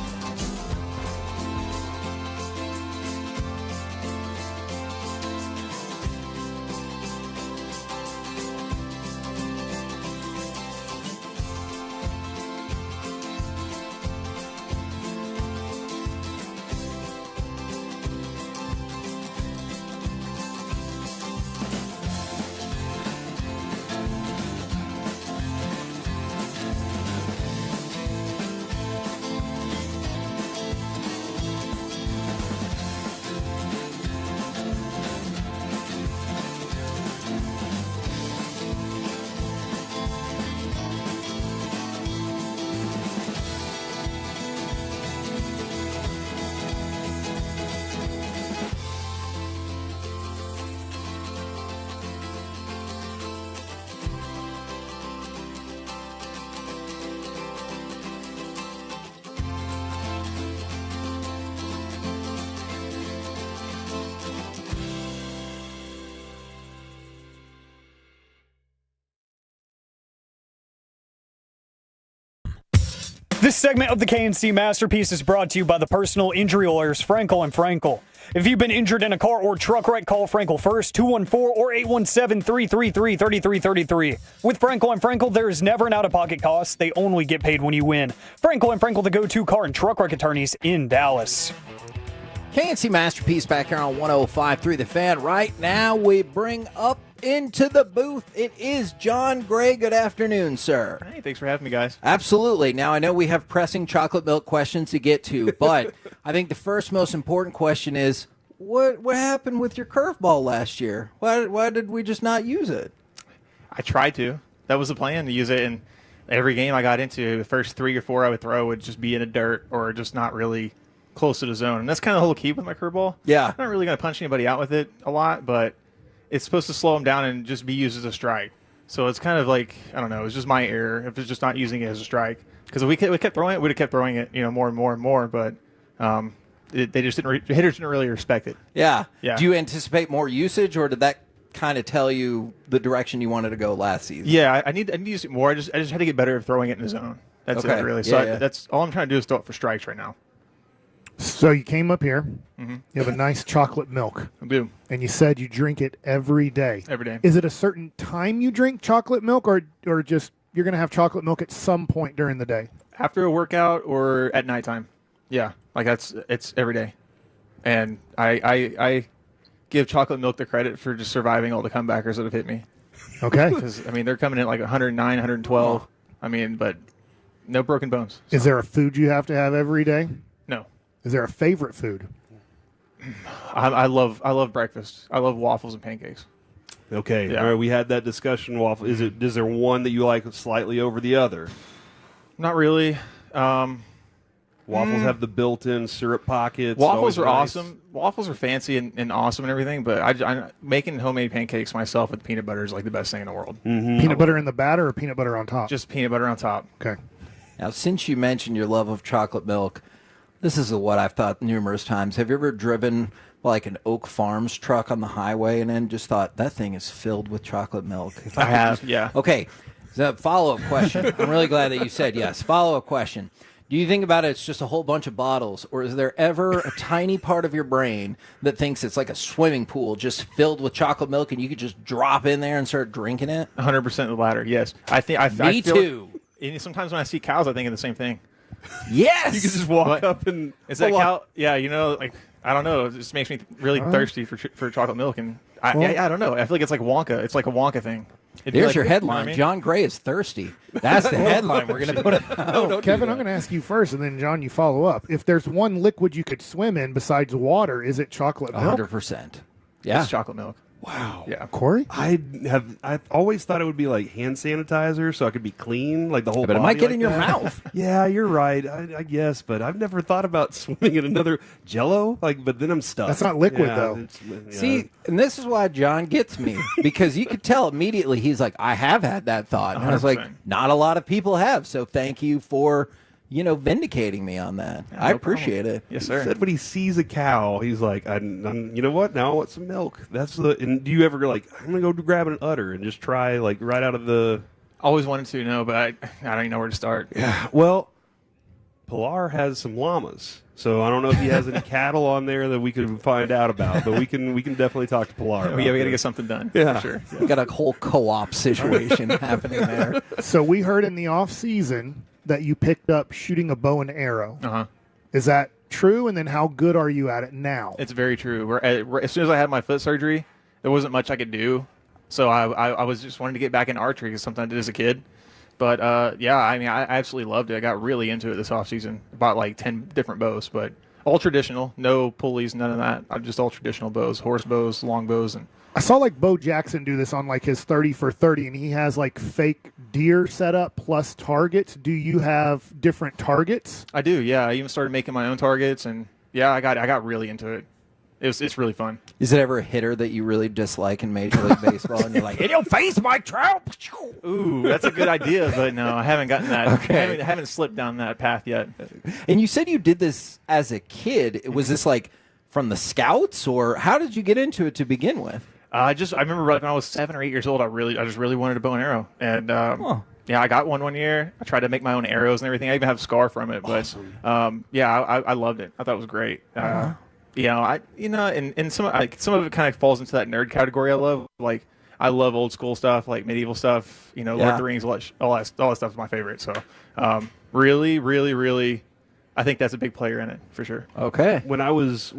This segment of the K&C Masterpiece is brought to you by the personal injury lawyers Frankel & Frankel. If you've been injured in a car or truck wreck, call Frankel first, 214 or 817-333-3333. With Frankel & Frankel, there is never an out-of-pocket cost. They only get paid when you win. Frankel & Frankel, the go-to car and truck wreck attorneys in Dallas. K&C Masterpiece back here on 105.3 The Fan. Right now, we bring up into the booth. It is John Gray. Good afternoon, sir. Hey, thanks for having me, guys. Absolutely. Now, I know we have pressing chocolate milk questions to get to, but I think the first most important question is, what happened with your curveball last year? Why did we just not use it? I tried to. That was the plan, to use it in every game I got into. The first 3 or 4 I would throw would just be in the dirt or just not really close to the zone. And that's kind of the whole key with my curveball. Yeah. I'm not really going to punch anybody out with it a lot, but it's supposed to slow them down and just be used as a strike. So it's kind of like, I don't know, it's just my error if it's just not using it as a strike. Because if we kept throwing it, we'd have kept throwing it, more and more and more. But they just didn't. Hitters didn't really respect it. Yeah. Yeah. Do you anticipate more usage, or did that kind of tell you the direction you wanted to go last season? Yeah, I need to use it more. I just had to get better at throwing it in the zone. That's Okay. it, really. Yeah, So yeah. that's all I'm trying to do is throw it for strikes right now. So you came up here. Mhm. You have a nice chocolate milk. I do. And you said you drink it every day. Every day. Is it a certain time you drink chocolate milk, or just you're going to have chocolate milk at some point during the day? After a workout or at nighttime. Yeah, like it's every day. And I give chocolate milk the credit for just surviving all the comebackers that have hit me. Okay. Because, they're coming in like 109, 112. But no broken bones. Is there a food you have to have every day? No. Is there a favorite food? I love breakfast. I love waffles and pancakes. Okay, Yeah. all right, we had that discussion. Waffle. Is there one that you like slightly over the other? Not really. Waffles have the built-in syrup pockets. Waffles always are nice. awesome. Waffles are fancy and awesome and everything, but I making homemade pancakes myself with peanut butter is like the best thing in the world. Peanut butter in the batter or peanut butter on top? Just peanut butter on top. Okay. Now, since you mentioned your love of chocolate milk, this is what I've thought numerous times. Have you ever driven like an Oak Farms truck on the highway and then just thought, that thing is filled with chocolate milk? If I could have, just- yeah. Okay, so follow-up question. I'm really glad that you said yes. Follow-up question. Do you think about it, it's just a whole bunch of bottles, or is there ever a tiny part of your brain that thinks it's like a swimming pool just filled with chocolate milk and you could just drop in there and start drinking it? 100% the latter. Yes, I think. I Me feel too. And sometimes when I see cows, I think of the same thing. Yes. You can just walk What? up and Is that Well, cow? Yeah, I don't know. It just makes me really thirsty for chocolate milk, and I don't know. I feel like it's like Wonka. It's like a Wonka thing. It'd be There's like- your you know what headline. I mean? John Gray is thirsty. That's the headline we're going to put it. Kevin, I'm going to ask you first, and then, John, you follow up. If there's one liquid you could swim in besides water, is it chocolate milk? 100%. Yeah. It's chocolate milk. Wow. Yeah. Corey? I've always thought it would be like hand sanitizer so I could be clean, like the whole But it body might get like in your that. mouth. Yeah, you're right. I guess, but I've never thought about swimming in another Jello. But then I'm stuck. That's not liquid, Yeah, though. it's- See, and this is why John gets me, because you could tell immediately he's like, I have had that thought. And I was like, 100%. not a lot of people have. So thank you for, vindicating me on that. I appreciate it. Yes, He sir. said when he sees a cow, he's like, you know what? Now I want some milk. And do you ever go like, I'm going to go grab an udder and just try like right out of the... Always wanted to know, but I don't even know where to start. Yeah, well, Pilar has some llamas. So I don't know if he has any cattle on there that we could find out about, but we can definitely talk to Pilar. Yeah, we got to get something done. Yeah. For sure. We got a whole co-op situation happening there. So we heard in the off season that you picked up shooting a bow and arrow. Uh-huh. Is that true? And then how good are you at it now? It's very true. As soon as I had my foot surgery, there wasn't much I could do. So I was just wanting to get back in archery because something I did as a kid. But, yeah, I mean, I absolutely loved it. I got really into it this offseason. Bought like 10 different bows, but all traditional. No pulleys, none of that. Just all traditional bows, horse bows, long bows. And I saw like Bo Jackson do this on like his 30 for 30, and he has like fake deer set up plus targets. Do you have different targets? I do, yeah. I even started making my own targets, and, yeah, I got really into it. It's really fun. Is it ever a hitter that you really dislike in Major League Baseball, and you're like, in your face, Mike Trout? Ooh, that's a good idea, but no, I haven't gotten that. Okay. I haven't slipped down that path yet. And you said you did this as a kid. Was this like from the Scouts, or how did you get into it to begin with? I remember when I was 7 or 8 years old, I just really wanted a bow and arrow, and yeah, I got one year. I tried to make my own arrows and everything. I even have a scar from it, Awesome. but yeah, I loved it. I thought it was great. And some of it kind of falls into that nerd category I love. Like I love old school stuff, like medieval stuff. Lord of the Rings, all that stuff is my favorite. So really, really, really, I think that's a big player in it for sure. Okay. When I was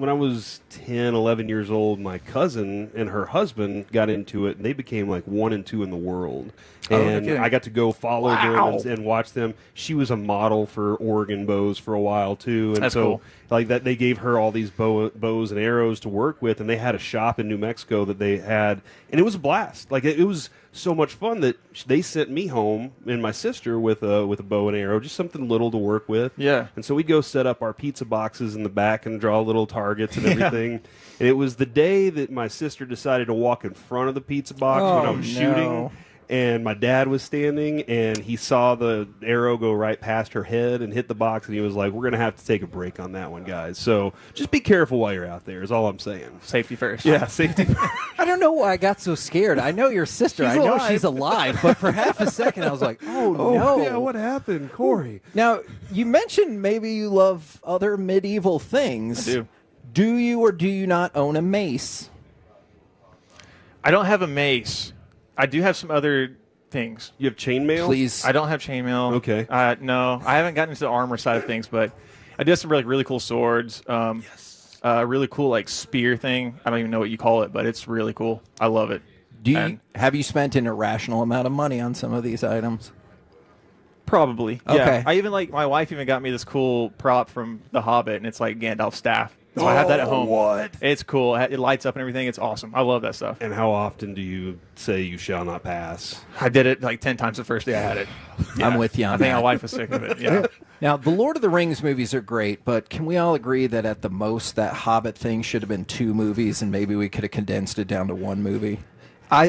10, 11 years old, my cousin and her husband got into it, and they became like 1 and 2 in the world. And I got to go follow them and watch them. She was a model for Oregon bows for a while too, and That's so cool. like that they gave her all these bows and arrows to work with, and they had a shop in New Mexico that they had, and it was a blast. Like it was so much fun that they sent me home and my sister with a bow and arrow, just something little to work with. Yeah. And so we'd go set up our pizza boxes in the back and draw little targets and Yeah. everything. And it was the day that my sister decided to walk in front of the pizza box when I was shooting. And my dad was standing, and he saw the arrow go right past her head and hit the box, and he was like, we're going to have to take a break on that one, guys. So just be careful while you're out there is all I'm saying. Safety first. Yeah, safety first. I don't know why I got so scared. I know your sister. I know she's alive, but for half a second I was like, oh no. Yeah, what happened, Corey? Now, you mentioned maybe you love other medieval things. I do. Do you or do you not own a mace? I don't have a mace. I do have some other things. You have chainmail? Please. I don't have chainmail. Okay. No, I haven't gotten into the armor side of things, but I do have some really cool swords. Yes. Really cool like spear thing. I don't even know what you call it, but it's really cool. I love it. Have you spent an irrational amount of money on some of these items? Probably. Okay. Yeah. I even my wife even got me this cool prop from The Hobbit, and it's like Gandalf's staff. So I have that at home. What? It's cool. It lights up and everything. It's awesome. I love that stuff. And how often do you say you shall not pass? I did it like 10 times the first day I had it. Yeah. I'm with you on I think that. my wife was sick of it. Yeah. Now, the Lord of the Rings movies are great, but can we all agree that at the most that Hobbit thing should have been 2 movies, and maybe we could have condensed it down to 1 movie?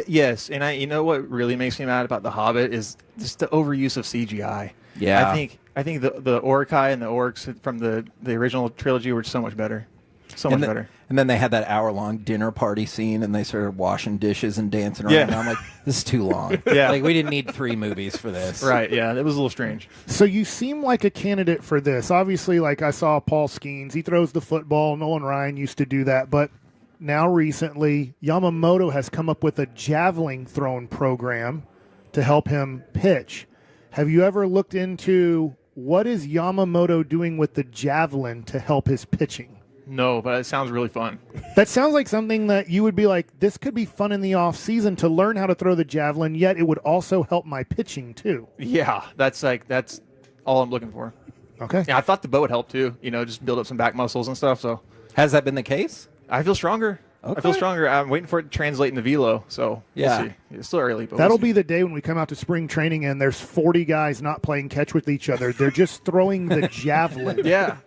Yes, and you know what really makes me mad about The Hobbit is just the overuse of CGI. Yeah. I think the Orcai and the orcs from the original trilogy were so much better. So much better. And then they had that hour-long dinner party scene, and they started washing dishes and dancing around. Yeah. And I'm like, this is too long. Yeah. Like, we didn't need 3 movies for this. Right, yeah, that was a little strange. So you seem like a candidate for this. Obviously, like I saw Paul Skeens. He throws the football. Nolan Ryan used to do that. But now recently, Yamamoto has come up with a javelin throwing program to help him pitch. Have you ever looked into what is Yamamoto doing with the javelin to help his pitching? No, but it sounds really fun. That sounds like something that you would be like, this could be fun in the off season to learn how to throw the javelin, yet it would also help my pitching too. Yeah, that's all I'm looking for. Okay. Yeah, I thought the bow would help too. Just build up some back muscles and stuff. So Has that been the case? I feel stronger. I feel stronger. I'm waiting for it to translate into velo. So Yeah. we'll see. It's still early, but That'll we'll see. be the day when we come out to spring training and there's 40 guys not playing catch with each other. They're just throwing the javelin. Yeah.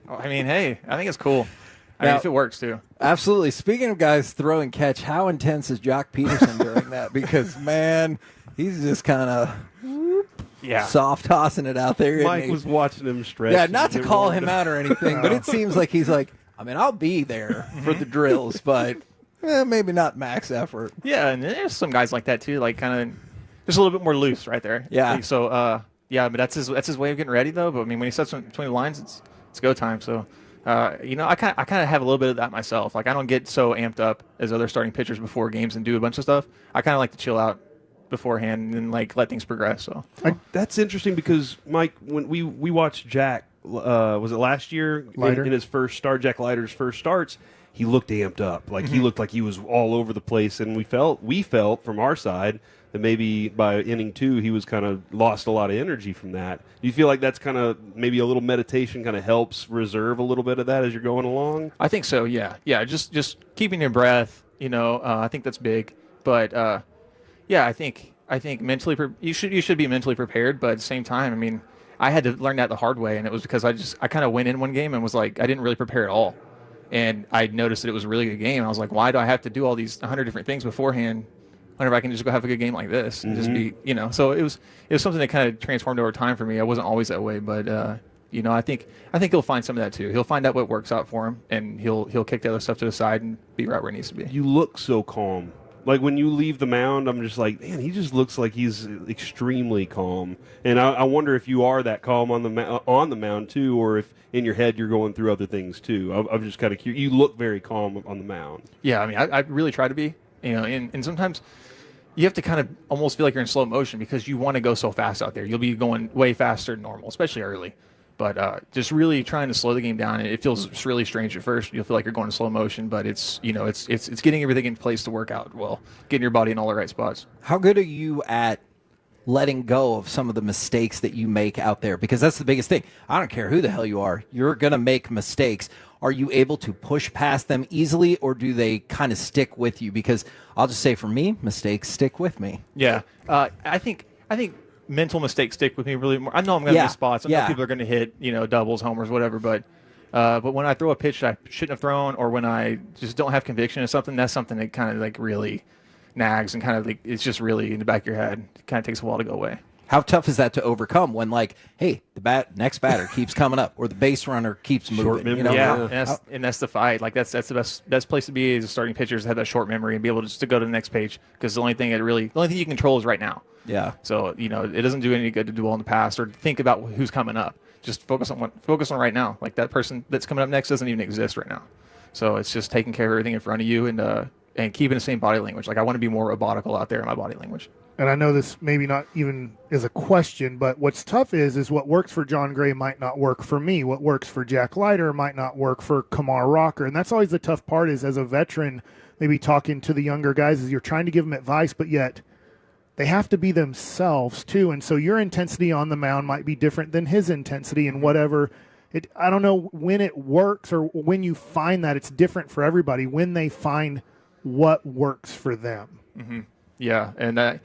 I mean, hey, I think it's cool. I mean, Now- if it works too. Absolutely. Speaking of guys throwing catch, how intense is Jock Peterson during that? Because, man, he's just kind of soft tossing it out there. Mike was watching him stretch. Yeah, not to and call wanted him out or anything, but it seems like he's like, I mean, I'll be there for the drills, but maybe not max effort. Yeah, and there's some guys like that too, like kind of just a little bit more loose right there. Yeah. Like, so, but that's his way of getting ready though. But I mean, when he sets between the lines, it's go time. So, I kind of have a little bit of that myself. Like I don't get so amped up as other starting pitchers before games and do a bunch of stuff. I kind of like to chill out beforehand and then like let things progress. So That's interesting because Mike, when we watched Jack, was it last year in his first start, Jack Leiter's first starts, he looked amped up. Like he looked like he was all over the place, and we felt from our side that maybe by inning 2 he was kind of lost a lot of energy from that. Do you feel like that's kind of maybe a little meditation kind of helps reserve a little bit of that as you're going along? I think so. Yeah. Just keeping your breath. I think that's big. But I think mentally you should be mentally prepared. But at the same time, I mean, I had to learn that the hard way, and it was because I kind of went in one game and was like I didn't really prepare at all, and I noticed that it was a really good game. And I was like, why do I have to do all these 100 different things beforehand? Whenever I can just go have a good game like this and just be, So it was something that kind of transformed over time for me. I wasn't always that way, but I think he'll find some of that too. He'll find out what works out for him, and he'll kick the other stuff to the side and be right where he needs to be. You look so calm. Like when you leave the mound, I'm just like, man, he just looks like he's extremely calm. And I wonder if you are that calm on the mound too, or if in your head you're going through other things too. I'm just kind of curious. You look very calm on the mound. Yeah, I mean, I really try to be, and sometimes you have to kind of almost feel like you're in slow motion because you want to go so fast out there. You'll be going way faster than normal, especially early. But just really trying to slow the game down. It feels really strange at first. You'll feel like you're going in slow motion, but it's getting everything in place to work out well, getting your body in all the right spots. How good are you at letting go of some of the mistakes that you make out there? Because that's the biggest thing. I don't care who the hell you are. You're going to make mistakes. Are you able to push past them easily, or do they kind of stick with you? Because I'll just say for me, mistakes stick with me. Yeah. I think mental mistakes stick with me really more. I know I'm going to miss spots. I know people are going to hit, doubles, homers, whatever. But when I throw a pitch I shouldn't have thrown, or when I just don't have conviction in something, that's something that kind of like really nags and kind of like it's just really in the back of your head. It kind of takes a while to go away. How tough is that to overcome when, like, hey, the next batter keeps coming up, or the base runner keeps moving? And that's the fight. Like that's the best place to be as a starting pitcher is to have that short memory and be able to go to the next page, because the only thing you can control is right now. Yeah. So it doesn't do any good to dwell in the past or think about who's coming up. Just focus on right now. Like that person that's coming up next doesn't even exist right now. So it's just taking care of everything in front of you and keeping the same body language. Like I want to be more robotical out there in my body language. And I know this maybe not even is a question, but what's tough is what works for John Gray might not work for me. What works for Jack Leiter might not work for Kamar Rocker. And that's always the tough part is as a veteran, maybe talking to the younger guys is you're trying to give them advice, but yet they have to be themselves too. And so your intensity on the mound might be different than his intensity and whatever. I don't know when it works or when you find that it's different for everybody, when they find what works for them. Mm-hmm. Yeah, and I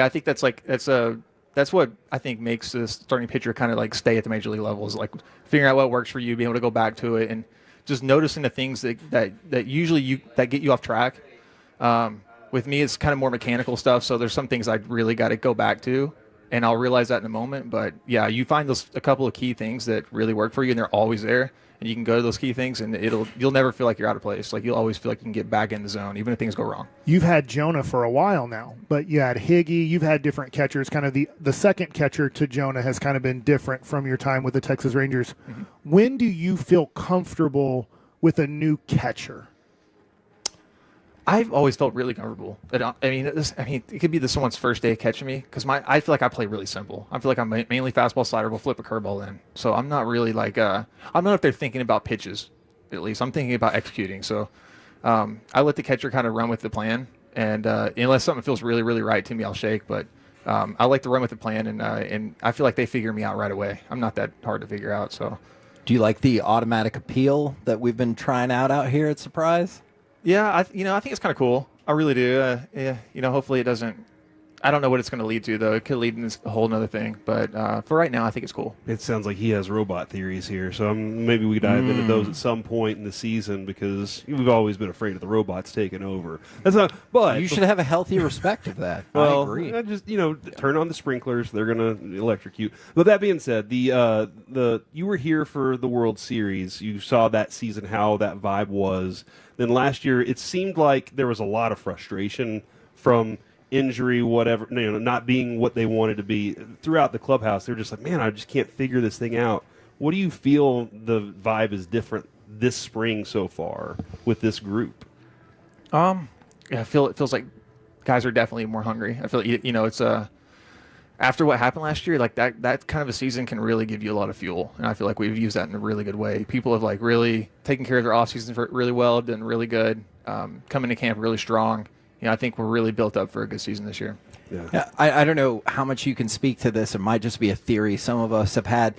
think that's what I think makes this starting pitcher kind of like stay at the major league level is like figuring out what works for you, being able to go back to it, and just noticing the things that usually that get you off track. With me, it's kind of more mechanical stuff, so there's some things I really got to go back to, and I'll realize that in a moment. But yeah, you find a couple of key things that really work for you, and they're always there. And you can go to those key things, and you'll never feel like you're out of place. Like you'll always feel like you can get back in the zone, even if things go wrong. You've had Jonah for a while now, but you had Higgy. You've had different catchers. Kind of the second catcher to Jonah has kind of been different from your time with the Texas Rangers. Mm-hmm. When do you feel comfortable with a new catcher? I've always felt really comfortable. It could be someone's first day of catching me because I feel like I play really simple. I feel like I'm mainly fastball, slider, will flip a curveball in. So I'm not really like I'm not up there thinking about pitches. At least I'm thinking about executing. So I let the catcher kind of run with the plan, and unless something feels really, really right to me, I'll shake. But I like to run with the plan, and I feel like they figure me out right away. I'm not that hard to figure out. So, do you like the automatic appeal that we've been trying out here at Surprise? Yeah, I think it's kind of cool. I really do. Yeah, hopefully it doesn't. I don't know what it's going to lead to, though. It could lead to a whole other thing. But for right now, I think it's cool. It sounds like he has robot theories here, so maybe we dive into those at some point in the season because we've always been afraid of the robots taking over. That's not. But you should have a healthy respect of that. Well, I agree. just turn on the sprinklers; they're going to electrocute. But that being said, you were here for the World Series. You saw that season how that vibe was. Then last year, it seemed like there was a lot of frustration from injury, whatever, not being what they wanted to be throughout the clubhouse. They're just like, man, I just can't figure this thing out. What do you feel the vibe is different this spring so far with this group? Yeah, it feels like guys are definitely more hungry. I feel it's after what happened last year, like that kind of a season can really give you a lot of fuel, and I feel like we've used that in a really good way. People have like really taken care of their off season really well, done really good, coming to camp really strong. I think we're really built up for a good season this year. Yeah. I don't know how much you can speak to this. It might just be a theory some of us have had.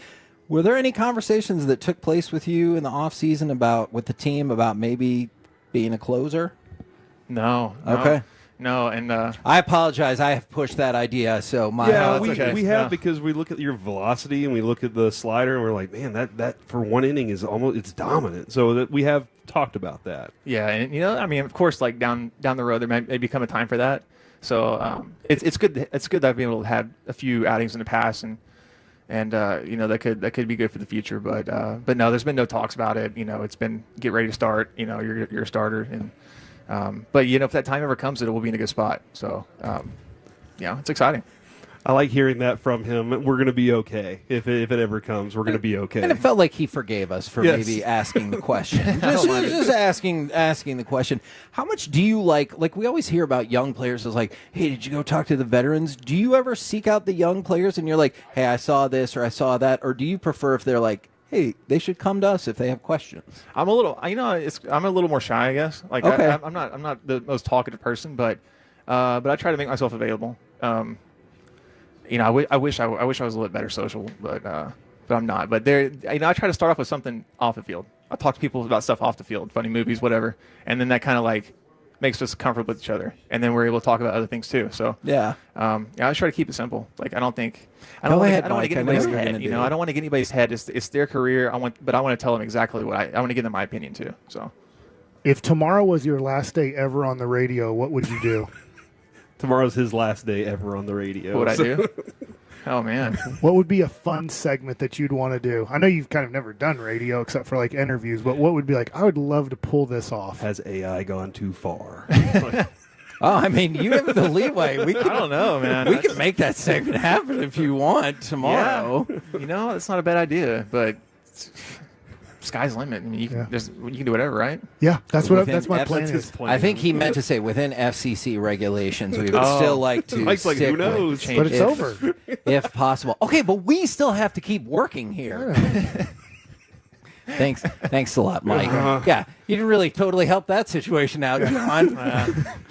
Were there any conversations that took place with you in the off season with the team about maybe being a closer? No. Okay. No, and I apologize. I have pushed that idea. So we have because we look at your velocity and we look at the slider and we're like, man, that for one inning is it's dominant. So that we have talked about that. Yeah, and of course, like down the road there may become a time for that. So it's good. It's good that I've been able to have a few outings in the past and that could be good for the future. But no, there's been no talks about it. It's been get ready to start. You're a starter and. But if that time ever comes, it will be in a good spot. So, it's exciting. I like hearing that from him. We're going to be okay if it ever comes. We're going to be okay. And it felt like he forgave us for maybe asking the question. just asking the question. How much do you like we always hear about young players as like, hey, did you go talk to the veterans? Do you ever seek out the young players and you're like, hey, I saw this or I saw that? Or do you prefer if they're like, hey, they should come to us if they have questions? I'm a little, I'm a little more shy, I guess. Like, okay. I'm not the most talkative person, but I try to make myself available. I wish I was a little bit better social, but I'm not. But I try to start off with something off the field. I talk to people about stuff off the field, funny movies, whatever, and then that kind of like makes us comfortable with each other, and then we're able to talk about other things too. So I try to keep it simple. Like I don't want to get anybody's head. I don't want to get anybody's head. It's their career. I want to tell them exactly what I want to give them my opinion too. So, if tomorrow was your last day ever on the radio, what would you do? Tomorrow's his last day ever on the radio. What would I do? Oh man, what would be a fun segment that you'd want to do? I know you've kind of never done radio except for like interviews, but what would be like? I would love to pull this off. Has AI gone too far? Oh, I mean, you have the leeway. I don't know, man. We can make that segment happen if you want tomorrow. Yeah. It's not a bad idea, but sky's the limit. I mean, you can do whatever, right? Yeah, that's my plan is. I think he meant to say within FCC regulations, we would still like to. Mike's like, who knows? But it's over if possible. Okay, but we still have to keep working here. Thanks a lot, Mike. Yeah, you didn't really totally help that situation out, John.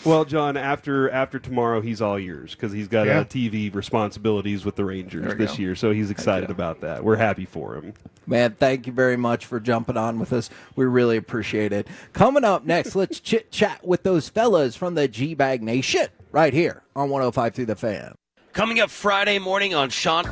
Well, John, after tomorrow, he's all yours because he's got TV responsibilities with the Rangers this year, so he's excited about that. We're happy for him. Man, thank you very much for jumping on with us. We really appreciate it. Coming up next, let's chit-chat with those fellas from the GBag Nation right here on 105 through the Fan. Coming up Friday morning on Shan.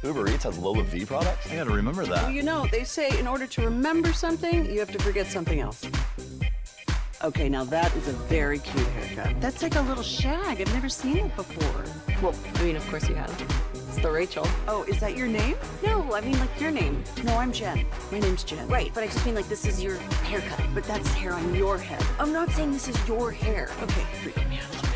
Uber Eats has Lola V products? I gotta remember that. Well, you know, they say in order to remember something, you have to forget something else. Okay, now that is a very cute haircut. That's like a little shag. I've never seen it before. Well, I mean, of course you have. It's the Rachel. Oh, is that your name? No, I mean like your name. No, I'm Jen. My name's Jen. Right, but I just mean like this is your haircut. But that's hair on your head. I'm not saying this is your hair. Okay, freaking me out a little bit.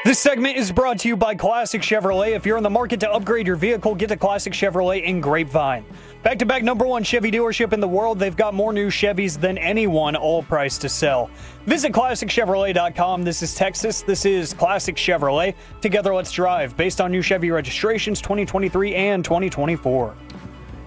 This segment is brought to you by Classic Chevrolet. If you're in the market to upgrade your vehicle, get to Classic Chevrolet in Grapevine. Back-to-back #1 Chevy dealership in the world. They've got more new Chevys than anyone, all priced to sell. Visit ClassicChevrolet.com. This is Texas. This is Classic Chevrolet. Together, let's drive. Based on new Chevy registrations 2023 and 2024.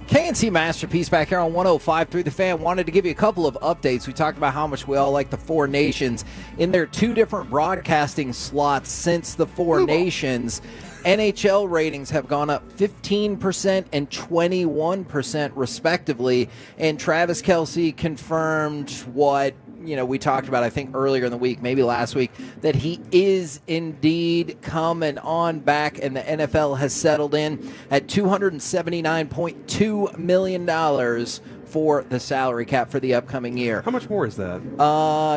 K&C Masterpiece back here on 105.3 The Fan. Wanted to give you a couple of updates. We talked about how much we all like the Four Nations. In their two different broadcasting slots since the Four Nations, NHL ratings have gone up 15% and 21% respectively. And Travis Kelce confirmed what we talked about, I think, earlier in the week, maybe last week, that he is indeed coming on back, and the NFL has settled in at $279.2 million for the salary cap for the upcoming year. How much more is that?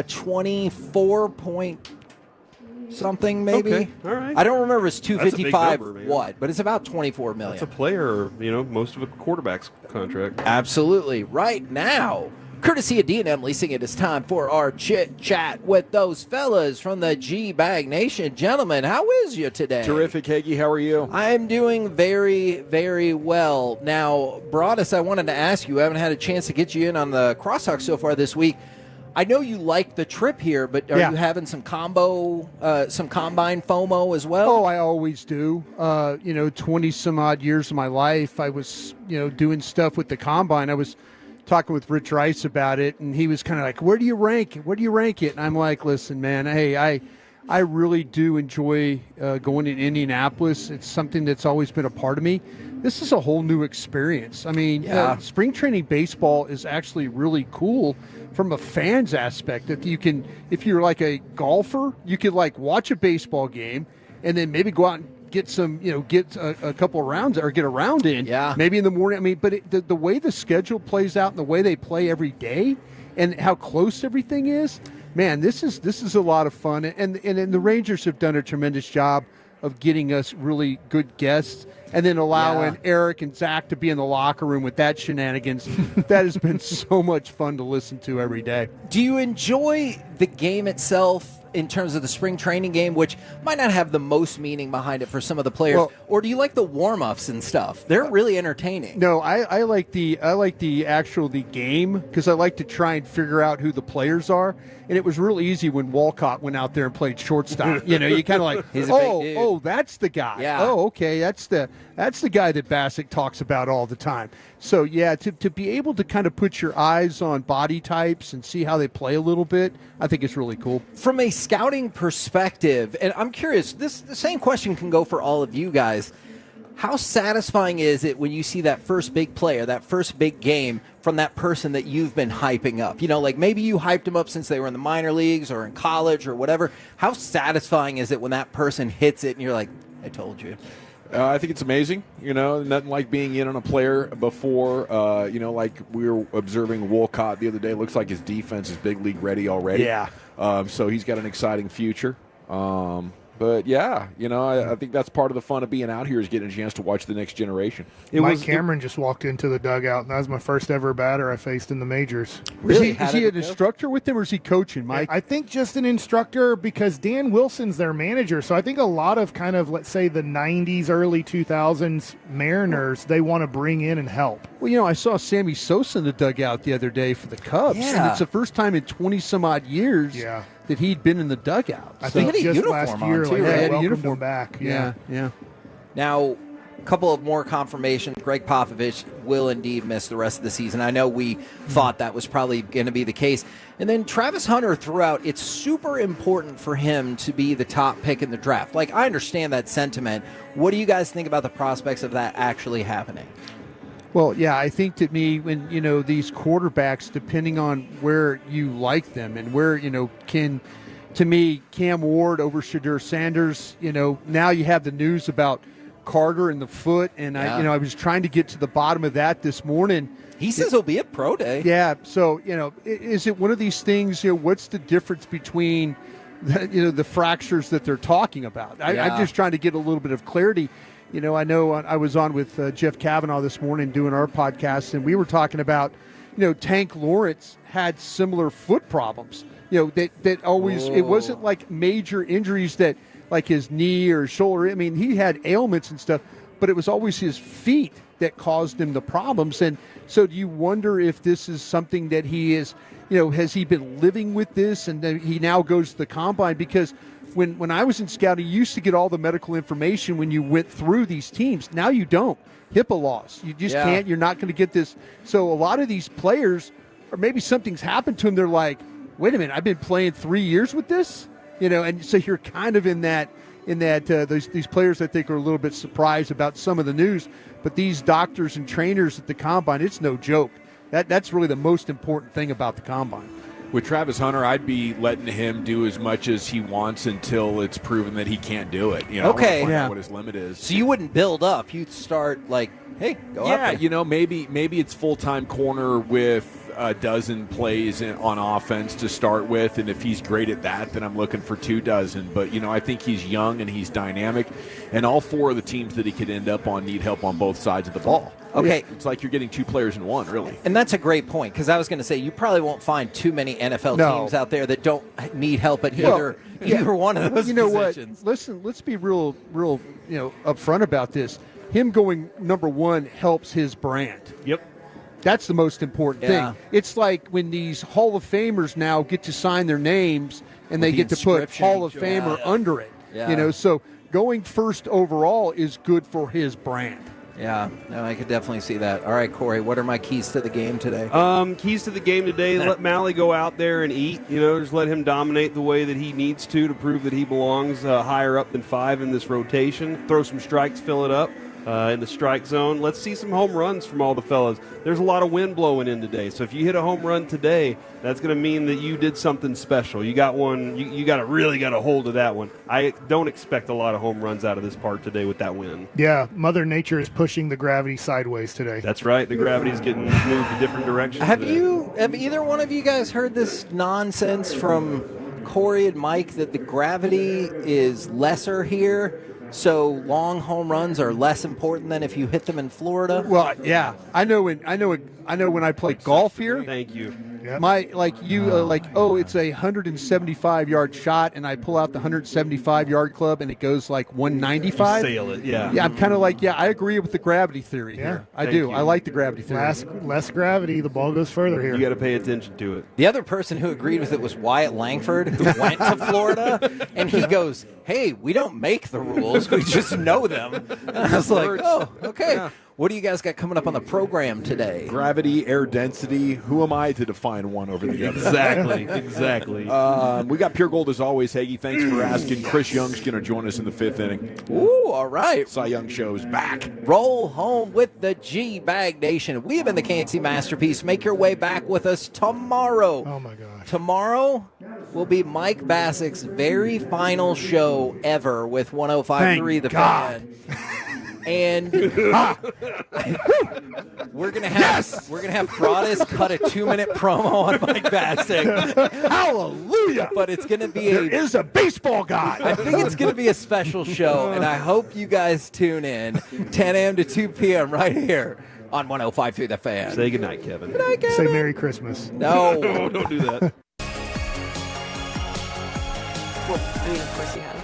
24 point something, maybe. Okay, all right. I don't remember it's 255 number, man. what, but it's about 24 million. That's a player, most of a quarterback's contract. Absolutely. Right now, courtesy of D&M Leasing, it is time for our chit-chat with those fellas from the GBag Nation. Gentlemen, how is you today? Terrific, Hagee. How are you? I'm doing very, very well. Now, Broadus, I wanted to ask you, I haven't had a chance to get you in on the Crosstalk so far this week. I know you like the trip here, but are Yeah. you having some combine FOMO as well? Oh, I always do. 20 some odd years of my life, I was, doing stuff with the combine. I was talking with Rich Rice about it, and he was kind of like, where do you rank it? Where do you rank it? And I'm like, listen, man, hey, I really do enjoy going to Indianapolis. It's something that's always been a part of me. This is a whole new experience. I mean, spring training baseball is actually really cool from a fan's aspect, that you can, if you're like a golfer, you could like watch a baseball game and then maybe go out and get some, get a couple of rounds or get a round in. Yeah. Maybe in the morning. I mean, but the way the schedule plays out and the way they play every day and how close everything is, man, this is a lot of fun. And the Rangers have done a tremendous job of getting us really good guests and then allowing Eric and Zach to be in the locker room with that shenanigans. That has been so much fun to listen to every day. Do you enjoy the game itself in terms of the spring training game, which might not have the most meaning behind it for some of the players, or do you like the warm-ups and stuff? They're really entertaining. No, I like the game because I like to try and figure out who the players are. And it was real easy when Walcott went out there and played shortstop. You kind of like, He's a big dude. Oh, that's the guy. Yeah. Oh, okay, that's the guy that Bassick talks about all the time. So yeah, to be able to kind of put your eyes on body types and see how they play a little bit, I think it's really cool. From a scouting perspective, and I'm curious, the same question can go for all of you guys. How satisfying is it when you see that first big player, that first big game from that person that you've been hyping up? Like maybe you hyped them up since they were in the minor leagues or in college or whatever. How satisfying is it when that person hits it and you're like, I told you? I think it's amazing. Nothing like being in on a player before. Like we were observing Wolcott the other day. Looks like his defense is big league ready already. Yeah. So he's got an exciting future. But yeah, I think that's part of the fun of being out here is getting a chance to watch the next generation. Mike Cameron just walked into the dugout, and that was my first ever batter I faced in the majors. Really? Is he an instructor with them, or is he coaching, Mike? I think just an instructor because Dan Wilson's their manager. So I think a lot of kind of, let's say, the 90s, early 2000s Mariners, they want to bring in and help. Well, I saw Sammy Sosa in the dugout the other day for the Cubs. Yeah. And it's the first time in 20-some-odd years that he'd been in the dugout. I think just last year, too, right? they welcomed him back. Yeah. Now, a couple of more confirmations. Greg Popovich will indeed miss the rest of the season. I know we thought that was probably going to be the case. And then Travis Hunter threw out, it's super important for him to be the top pick in the draft. Like, I understand that sentiment. What do you guys think about the prospects of that actually happening? Well, yeah, I think to me, when, these quarterbacks, depending on where you like them and where, to me, Cam Ward over Shadur Sanders, now you have the news about Carter and the foot, and I was trying to get to the bottom of that this morning. He says he'll be at pro day. Yeah, so, is it one of these things, what's the difference between, the fractures that they're talking about? I'm just trying to get a little bit of clarity. I know I was on with Jeff Kavanaugh this morning doing our podcast, and we were talking about, Tank Lawrence had similar foot problems. That always, it wasn't like major injuries that like his knee or shoulder. I mean, he had ailments and stuff, but it was always his feet that caused him the problems. And so do you wonder if this is something that he is, has he been living with this and then he now goes to the combine? Because when I was in scouting, you used to get all the medical information when you went through these teams. Now you don't. HIPAA laws. You just can't. You're not going to get this. So a lot of these players, or maybe something's happened to them, they're like, wait a minute, I've been playing 3 years with this? And so you're kind of in that these players, I think, are a little bit surprised about some of the news. But these doctors and trainers at the Combine, it's no joke. That's really the most important thing about the Combine. With Travis Hunter, I'd be letting him do as much as he wants until it's proven that he can't do it. I want to find out what his limit is. So you wouldn't build up. You'd start like, hey, go up there. Maybe it's full-time corner with a dozen plays on offense to start with, and if he's great at that, then I'm looking for 2 dozen. But, I think he's young and he's dynamic, and all 4 of the teams that he could end up on need help on both sides of the ball. Okay. It's like you're getting 2 players in one, really. And that's a great point, because I was going to say you probably won't find too many NFL teams out there that don't need help at either one of those positions. What? Listen, let's be real upfront about this. Him going number 1 helps his brand. Yep. That's the most important thing. It's like when these Hall of Famers now get to sign their names and they get to put Hall of Famer under it. Yeah. You know, so going first overall is good for his brand. Yeah, no, I could definitely see that. All right, Corey, what are my keys to the game today? Keys to the game today, let Mally go out there and eat. You know, just let him dominate the way that he needs to prove that he belongs higher up than 5 in this rotation. Throw some strikes, fill it up. In the strike zone. Let's see some home runs from all the fellas. There's a lot of wind blowing in today, so if you hit a home run today, that's going to mean that you did something special. You got one. You got to really got a hold of that one. I don't expect a lot of home runs out of this park today with that wind. Yeah, Mother Nature is pushing the gravity sideways today. That's right. The gravity's getting moved in different directions. Have either one of you guys heard this nonsense from Corey and Mike that the gravity is lesser here? So long home runs are less important than if you hit them in Florida. Well, yeah, I know when I play golf here. Thank you. Yep. It's a 175-yard shot, and I pull out the 175-yard club, and it goes like 195. You sail it, yeah. Yeah, I'm kind of like, I agree with the gravity theory here. I do. you. I like the gravity theory. Less gravity, the ball goes further here. You got to pay attention to it. The other person who agreed with it was Wyatt Langford, who went to Florida, and he goes, "Hey, we don't make the rules; we just know them." And I was like, "Oh, okay." Yeah. What do you guys got coming up on the program today? Gravity, air density. Who am I to define one over the other? Exactly. We got Pure Gold as always, Hagee. Thanks for asking. Chris Young's going to join us in the 5th inning. Ooh, all right. Cy Young Show's back. Roll home with the GBag Nation. We have been the K&C Masterpiece. Make your way back with us tomorrow. Oh, my gosh. Tomorrow will be Mike Bassick's very final show ever with 105.3 The Fan. And we're gonna have Broadus cut a 2-minute promo on Mike Bassick. Hallelujah! But it's gonna be there is a baseball guy. I think it's gonna be a special show, and I hope you guys tune in 10 a.m. to 2 p.m. right here on 105.3 The Fan. Say goodnight, Kevin. Good night, Kevin. Say Merry Christmas. No, don't do that. Well, I mean, of course you have.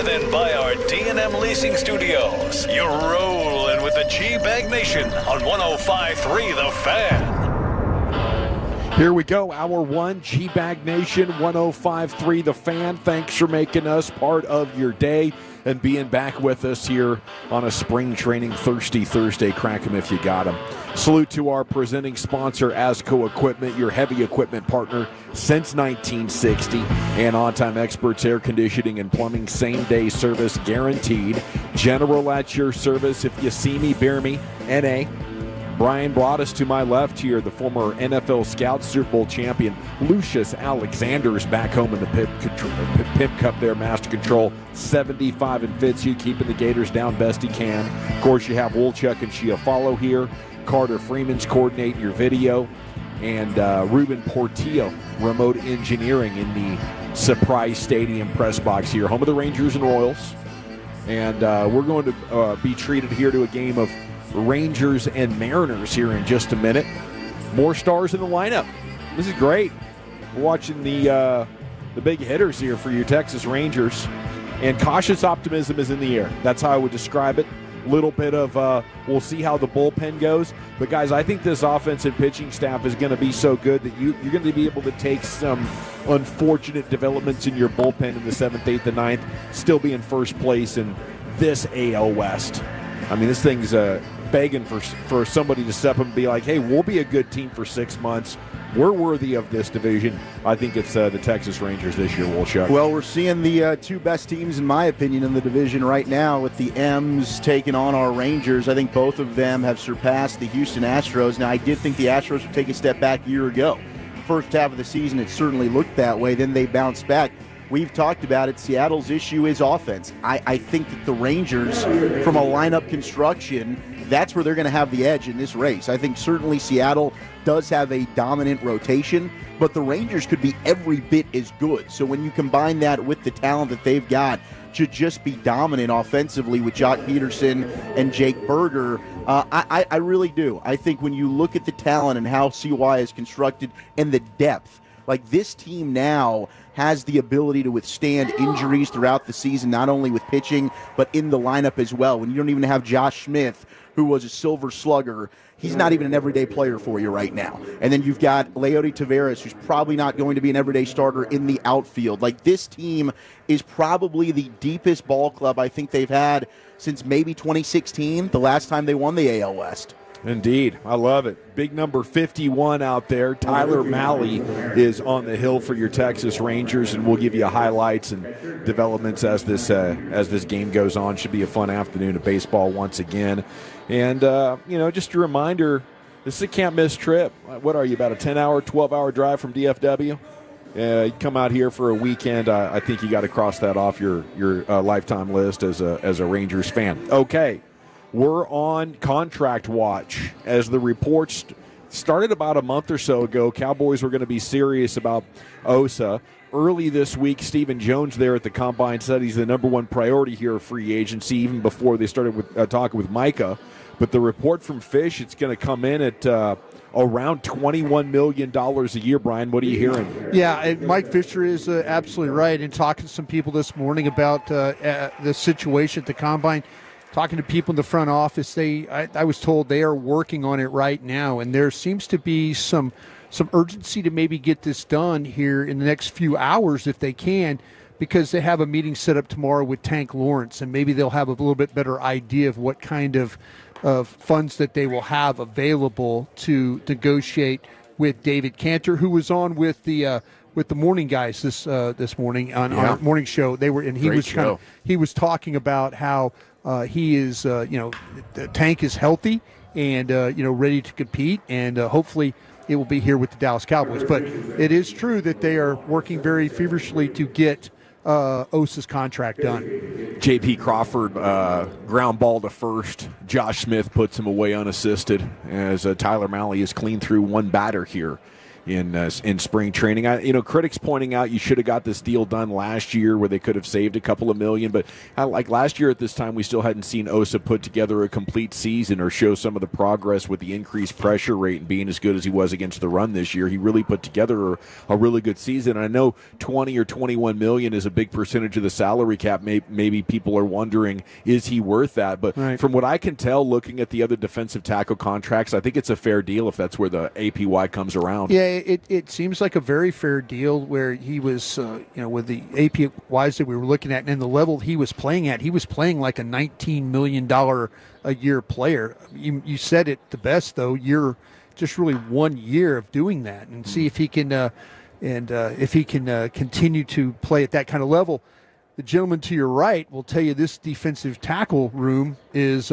driven by our D&M Leasing Studios. You're rolling with the GBag Nation on 105.3 The Fan. Here we go, Hour 1, GBag Nation, 105.3 The Fan. Thanks for making us part of your day and being back with us here on a spring training thirsty Thursday. Crack 'em if you got 'em. Salute to our presenting sponsor, Asco Equipment, your heavy equipment partner since 1960, and on-time experts, air conditioning and plumbing, same-day service guaranteed. General at your service. If you see me, bear me. N.A. Brian brought us to my left here, the former NFL scout, Super Bowl champion, Lucius Alexander's back home in the Pip Cup there, Master Control, 75 and Fitzhugh, keeping the Gators down best he can. Of course, you have Wolchuk and Chiafalo here. Carter Freeman's coordinating your video. And Ruben Portillo, remote engineering in the Surprise Stadium press box here, home of the Rangers and Royals. And we're going to be treated here to a game of Rangers and Mariners here in just a minute. More stars in the lineup. This is great. We're watching the big hitters here for your Texas Rangers, and cautious optimism is in the air. That's how I would describe it. Little bit of we'll see how the bullpen goes. But guys, I think this offense and pitching staff is going to be so good that you're going to be able to take some unfortunate developments in your bullpen in the 7th, 8th, and 9th, still be in first place in this AL West. I mean, this thing's begging for somebody to step up and be like, hey, we'll be a good team for 6 months. We're worthy of this division. I think it's the Texas Rangers this year, Wolchuk. Well, we're seeing the two best teams, in my opinion, in the division right now, with the M's taking on our Rangers. I think both of them have surpassed the Houston Astros. Now, I did think the Astros would take a step back a year ago. First half of the season, it certainly looked that way. Then they bounced back. We've talked about it. Seattle's issue is offense. I think that the Rangers, from a lineup construction, that's where they're going to have the edge in this race. I think certainly Seattle does have a dominant rotation, but the Rangers could be every bit as good. So when you combine that with the talent that they've got to just be dominant offensively with Jock Peterson and Jake Berger, I really do. I think when you look at the talent and how CY is constructed and the depth, like this team now has the ability to withstand injuries throughout the season, not only with pitching, but in the lineup as well. When you don't even have Josh Smith, who was a silver slugger, he's not even an everyday player for you right now. And then you've got Leody Taveras, who's probably not going to be an everyday starter in the outfield. Like, this team is probably the deepest ball club I think they've had since maybe 2016, the last time they won the AL West. Indeed. I love it. Big number 51 out there. Tyler Malley is on the hill for your Texas Rangers, and we'll give you highlights and developments as this game goes on. Should be a fun afternoon of baseball once again. And, just a reminder, this is a can't-miss trip. What are you, about a 10-hour, 12-hour drive from DFW? You come out here for a weekend. I think you got to cross that off your lifetime list as a Rangers fan. Okay. We're on contract watch as the reports started about a month or so ago. Cowboys were going to be serious about Osa. Early this week, Stephen Jones there at the Combine said he's the number one priority here of free agency, even before they started with talking with Micah. But the report from Fish, it's going to come in at around $21 million a year. Brian, what are you hearing? Yeah, Mike Fisher is absolutely right. And talking to some people this morning about the situation at the Combine, talking to people in the front office, I was told they are working on it right now, and there seems to be some urgency to maybe get this done here in the next few hours if they can, because they have a meeting set up tomorrow with Tank Lawrence, and maybe they'll have a little bit better idea of what kind of funds that they will have available to negotiate with David Cantor, who was on with the morning guys this morning on our morning show. He was talking about how he is, the Tank is healthy and, ready to compete, and hopefully it will be here with the Dallas Cowboys. But it is true that they are working very feverishly to get Osa's contract done. J.P. Crawford ground ball to first. Josh Smith puts him away unassisted as Tyler Malley is clean through one batter here in spring training. Critics pointing out you should have got this deal done last year where they could have saved a couple of million, but like last year at this time, we still hadn't seen Osa put together a complete season or show some of the progress with the increased pressure rate and being as good as he was against the run this year. He really put together a really good season. And I know 20 or 21 million is a big percentage of the salary cap. Maybe people are wondering, is he worth that? But from what I can tell, looking at the other defensive tackle contracts, I think it's a fair deal if that's where the APY comes around. Yeah, it seems like a very fair deal where he was, with the APYs that we were looking at and the level he was playing at, he was playing like a $19 million a year player. You said it the best, though. You're just really 1 year of doing that, and see if he can continue to play at that kind of level. The gentleman to your right will tell you this defensive tackle room is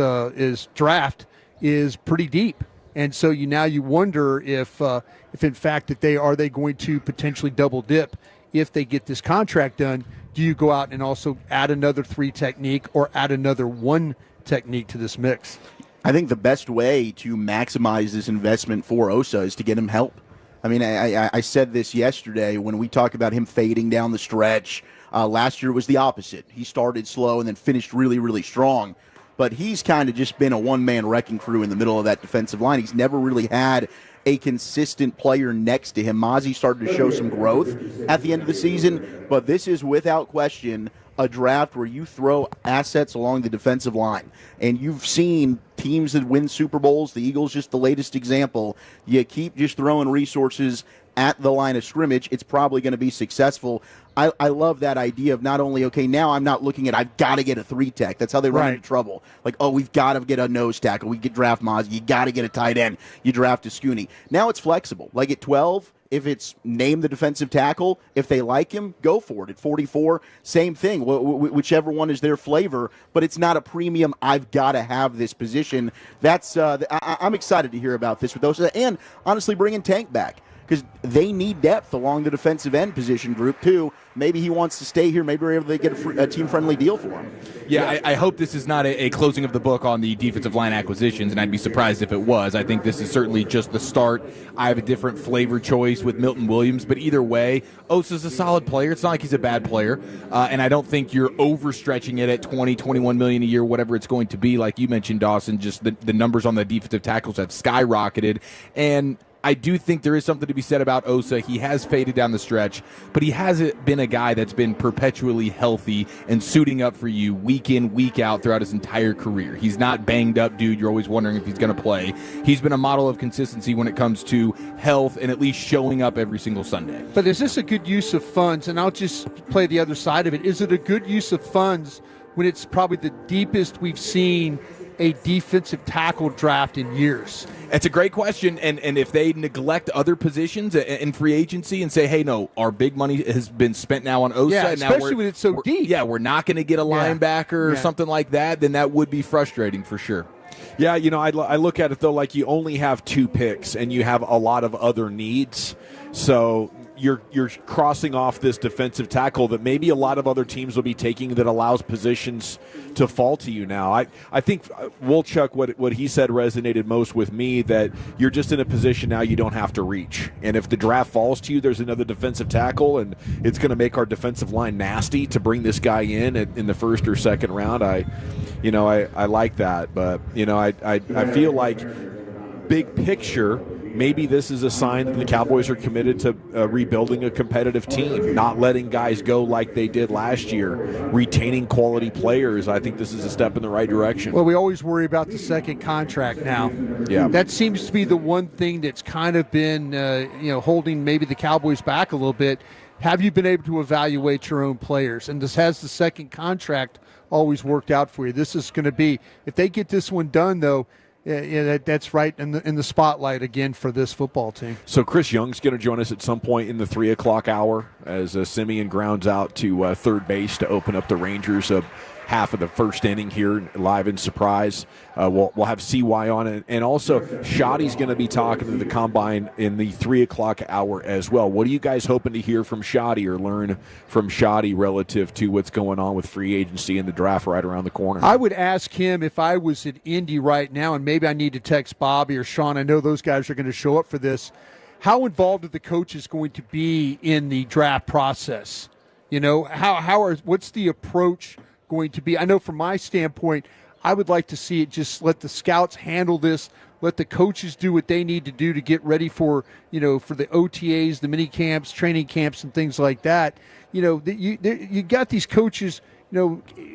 draft is pretty deep, and so you wonder if in fact that they going to potentially double dip if they get this contract done. Do you go out and also add another 3 technique or add another 1 technique to this mix? I think the best way to maximize this investment for Osa is to get him help. I mean, I said this yesterday when we talked about him fading down the stretch. Last year was the opposite. He started slow and then finished really, really strong. But he's kind of just been a one-man wrecking crew in the middle of that defensive line. He's never really had a consistent player next to him. Mozzie started to show some growth at the end of the season, but this is without question a draft where you throw assets along the defensive line. And you've seen teams that win Super Bowls, the Eagles just the latest example. You keep just throwing resources at the line of scrimmage, it's probably going to be successful. I love that idea of not only, okay, now I'm not looking at I've got to get a 3-tech. That's how they run into trouble. Like, oh, we've got to get a nose tackle. We get draft Mozzie. You got to get a tight end. You draft a Scooney. Now it's flexible. Like at 12, if it's name the defensive tackle, if they like him, go for it. At 44, same thing. Whichever one is their flavor, but it's not a premium, I've got to have this position. That's I'm excited to hear about this with those. And honestly, bringing Tank back, because they need depth along the defensive end position group, too. Maybe he wants to stay here. Maybe we're able to get a team-friendly deal for him. Yeah, I hope this is not a closing of the book on the defensive line acquisitions, and I'd be surprised if it was. I think this is certainly just the start. I have a different flavor choice with Milton Williams, but either way, Osa's a solid player. It's not like he's a bad player, and I don't think you're overstretching it at 20, 21 million a year, whatever it's going to be. Like you mentioned, Dawson, just the numbers on the defensive tackles have skyrocketed, and I do think there is something to be said about Osa. He has faded down the stretch, but he hasn't been a guy that's been perpetually healthy and suiting up for you week in, week out throughout his entire career. He's not banged up, dude. You're always wondering if he's going to play. He's been a model of consistency when it comes to health and at least showing up every single Sunday. But is this a good use of funds? And I'll just play the other side of it. Is it a good use of funds when it's probably the deepest we've seen a defensive tackle draft in years? It's a great question, and if they neglect other positions in free agency and say, hey, no, our big money has been spent now on Osa. Yeah, and especially now when it's so deep. Yeah, we're not going to get a linebacker or something like that, then that would be frustrating for sure. Yeah, I look at it, though, like you only have 2 picks and you have a lot of other needs. So you're crossing off this defensive tackle that maybe a lot of other teams will be taking that allows positions to fall to you now. I think Wolchuk, what he said resonated most with me, that you're just in a position now you don't have to reach. And if the draft falls to you, there's another defensive tackle, and it's going to make our defensive line nasty to bring this guy in the first or second round. I like that, but I feel like big picture, maybe this is a sign that the Cowboys are committed to rebuilding a competitive team, not letting guys go like they did last year, retaining quality players. I think this is a step in the right direction. Well, we always worry about the second contract now. Yeah. That seems to be the one thing that's kind of been holding maybe the Cowboys back a little bit. Have you been able to evaluate your own players? And has the second contract always worked out for you? This is going to be, if they get this one done, though, that's right in the spotlight again for this football team. So Chris Young's going to join us at some point in the 3 o'clock hour as Simeon grounds out to third base to open up the Rangers half of the first inning here live in Surprise. We'll have CY on it. And also, Shoddy's going to be talking to the Combine in the 3 o'clock hour as well. What are you guys hoping to hear from Shoddy or learn from Shoddy relative to what's going on with free agency and the draft right around the corner? I would ask him if I was at Indy right now, and maybe I need to text Bobby or Sean. I know those guys are going to show up for this. how involved are the coaches going to be in the draft process? You know, what's the approach going to be? I know from my standpoint, I would like to see it just let the scouts handle this, let the coaches do what they need to do to get ready for, for the OTAs, the mini camps, training camps, and things like that. You got these coaches,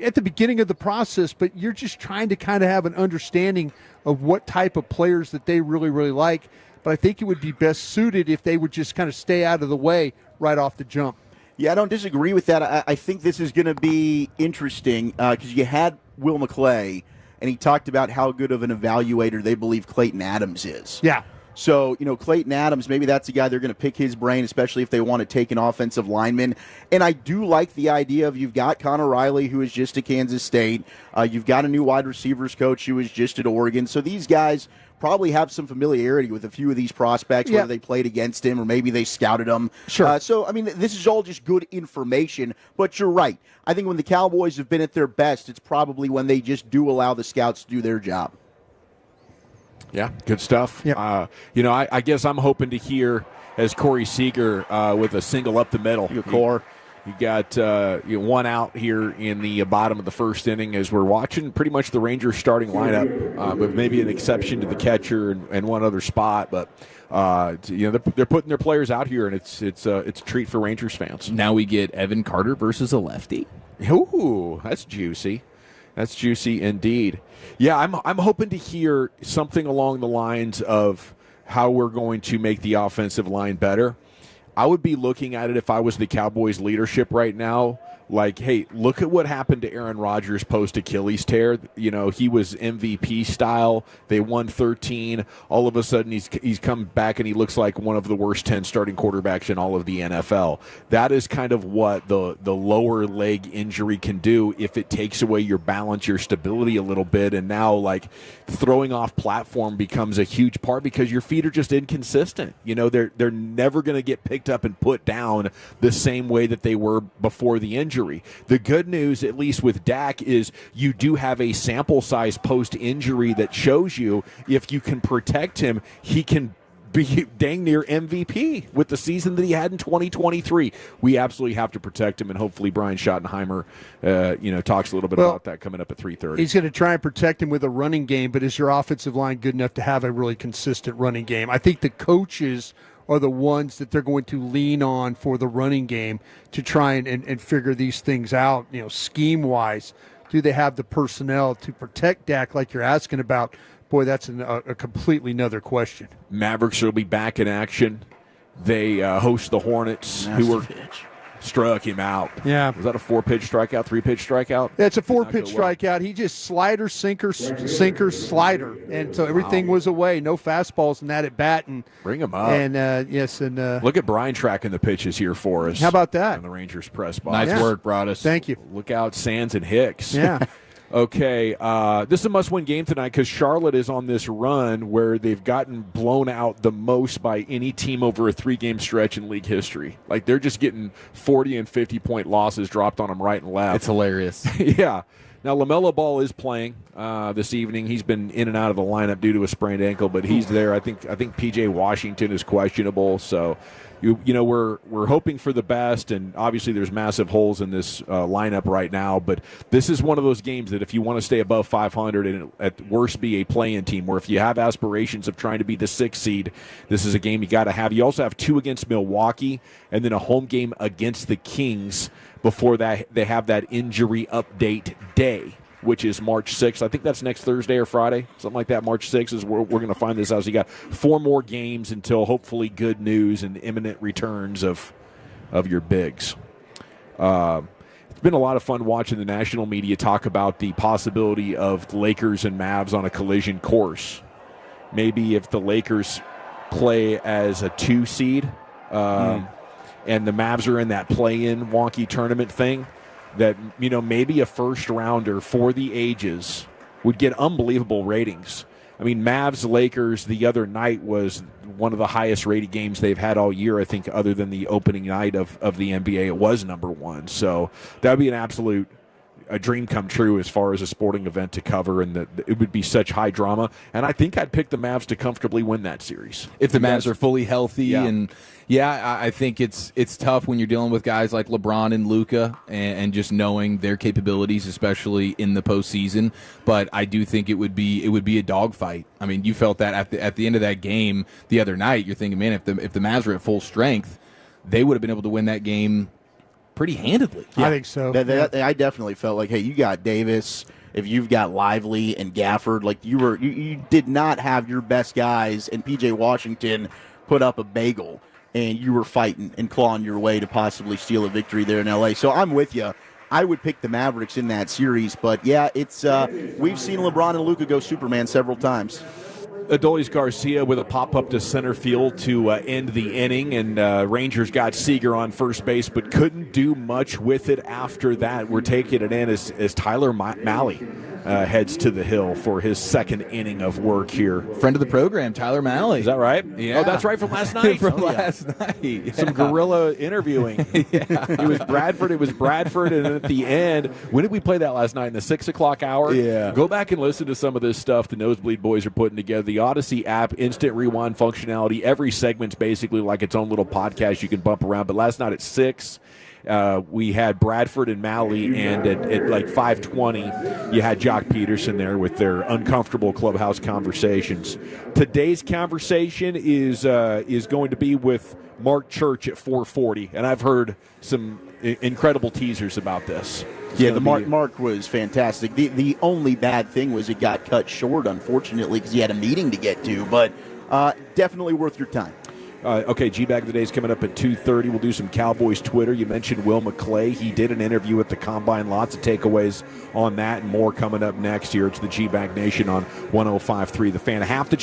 at the beginning of the process, but you're just trying to kind of have an understanding of what type of players that they really, really like. But I think it would be best suited if they would just kind of stay out of the way right off the jump. Yeah, I don't disagree with that. I think this is going to be interesting because you had Will McClay, and he talked about how good of an evaluator they believe Clayton Adams is. Yeah. So, Clayton Adams, maybe that's a guy they're going to pick his brain, especially if they want to take an offensive lineman. And I do like the idea of you've got Connor Riley, who is just at Kansas State. You've got a new wide receivers coach who is just at Oregon. So these guys probably have some familiarity with a few of these prospects, whether they played against him or maybe they scouted them. Sure. This is all just good information. But you're right. I think when the Cowboys have been at their best, it's probably when they just do allow the scouts to do their job. Yeah, good stuff. Yep. I guess I'm hoping to hear as Corey Seager with a single up the middle. You got one out here in the bottom of the first inning as we're watching pretty much the Rangers starting lineup, with maybe an exception to the catcher and one other spot. But they're putting their players out here, and it's a treat for Rangers fans. Now we get Evan Carter versus a lefty. Ooh, that's juicy. That's juicy indeed. Yeah, I'm hoping to hear something along the lines of how we're going to make the offensive line better. I would be looking at it if I was the Cowboys leadership right now. Like, hey, look at what happened to Aaron Rodgers post-Achilles tear. He was MVP style. They won 13. All of a sudden, he's come back, and he looks like one of the worst 10 starting quarterbacks in all of the NFL. That is kind of what the lower leg injury can do if it takes away your balance, your stability a little bit. And now, like, throwing off platform becomes a huge part because your feet are just inconsistent. They're never going to get picked up and put down the same way that they were before the injury. The good news, at least with Dak, is you do have a sample size post-injury that shows you if you can protect him, he can be dang near MVP with the season that he had in 2023. We absolutely have to protect him, and hopefully Brian Schottenheimer talks a little bit about that coming up at 3:30. He's going to try and protect him with a running game, but is your offensive line good enough to have a really consistent running game? I think the coaches are the ones that they're going to lean on for the running game to try and figure these things out, scheme-wise. Do they have the personnel to protect Dak like you're asking about? Boy, that's a completely another question. Mavericks will be back in action. They host the Hornets, who struck him out. Yeah. Was that a 4-pitch strikeout, 3-pitch strikeout? That's a 4-pitch strikeout. He just slider, sinker, slider. And so everything was away. No fastballs in that at bat. And bring him up. And, look at Brian tracking the pitches here for us. How about that? On the Rangers press box. Nice work, Broadus. Thank you. Look out, Sands and Hicks. Yeah. Okay, this is a must-win game tonight because Charlotte is on this run where they've gotten blown out the most by any team over a 3-game stretch in league history. Like, they're just getting 40 and 50-point losses dropped on them right and left. It's hilarious. Yeah. Now, LaMelo Ball is playing this evening. He's been in and out of the lineup due to a sprained ankle, but he's there. I think P.J. Washington is questionable, so we're hoping for the best, and obviously there's massive holes in this lineup right now, but this is one of those games that if you want to stay above 500 and at worst be a play-in team, where if you have aspirations of trying to be the 6th seed, this is a game you got to have. You also have 2 against Milwaukee and then a home game against the Kings before that they have that injury update day, which is March 6th. I think that's next Thursday or Friday, something like that. March 6th is where we're going to find this out. So you got 4 more games until hopefully good news and imminent returns of your bigs. It's been a lot of fun watching the national media talk about the possibility of the Lakers and Mavs on a collision course. Maybe if the Lakers play as a 2 seed and the Mavs are in that play-in wonky tournament thing, that, maybe a first rounder for the ages would get unbelievable ratings. I mean, Mavs-Lakers the other night was one of the highest rated games they've had all year, I think, other than the opening night of the NBA. It was number 1. So that would be an absolute a dream come true as far as a sporting event to cover, and that it would be such high drama. And I think I'd pick the Mavs to comfortably win that series if the Mavs are fully healthy. Yeah. And I think it's tough when you're dealing with guys like LeBron and Luka, and just knowing their capabilities, especially in the postseason. But I do think it would be a dogfight. I mean, you felt that at the end of that game the other night. You're thinking, man, if the Mavs were at full strength, they would have been able to win that game pretty handedly. I think so. I definitely felt like, hey, you got Davis. If you've got Lively and Gafford, like you did not have your best guys, and PJ Washington put up a bagel, and you were fighting and clawing your way to possibly steal a victory there in LA. So I'm with you. I would pick the Mavericks in that series, but yeah, it's we've seen LeBron and Luka go Superman several times. Adolis Garcia with a pop-up to center field to end the inning, and Rangers got Seager on first base, but couldn't do much with it after that. We're taking it in as Tyler Malley heads to the hill for his second inning of work here. Friend of the program, Tyler Malley. Is that right? Yeah. Oh, that's right, from last night. Last night. Yeah. Some guerrilla interviewing. It was Bradford, and at the end, when did we play that last night? In the 6 o'clock hour? Yeah. Go back and listen to some of this stuff the Nosebleed Boys are putting together. The Odyssey app, instant rewind functionality. Every segment's basically like its own little podcast you can bump around. But last night at 6, we had Bradford and Malley, and at like 5:20, you had Jock Peterson there with their uncomfortable clubhouse conversations. Today's conversation is going to be with Mark Church at 4:40, and I've heard some incredible teasers about this. Yeah, the Mark was fantastic. The only bad thing was it got cut short, unfortunately, because he had a meeting to get to, but definitely worth your time. Okay, GBag of the Day is coming up at 2:30. We'll do some Cowboys Twitter. You mentioned Will McClay. He did an interview at the Combine. Lots of takeaways on that and more coming up next year. It's the GBag Nation on 105.3 The Fan. Half the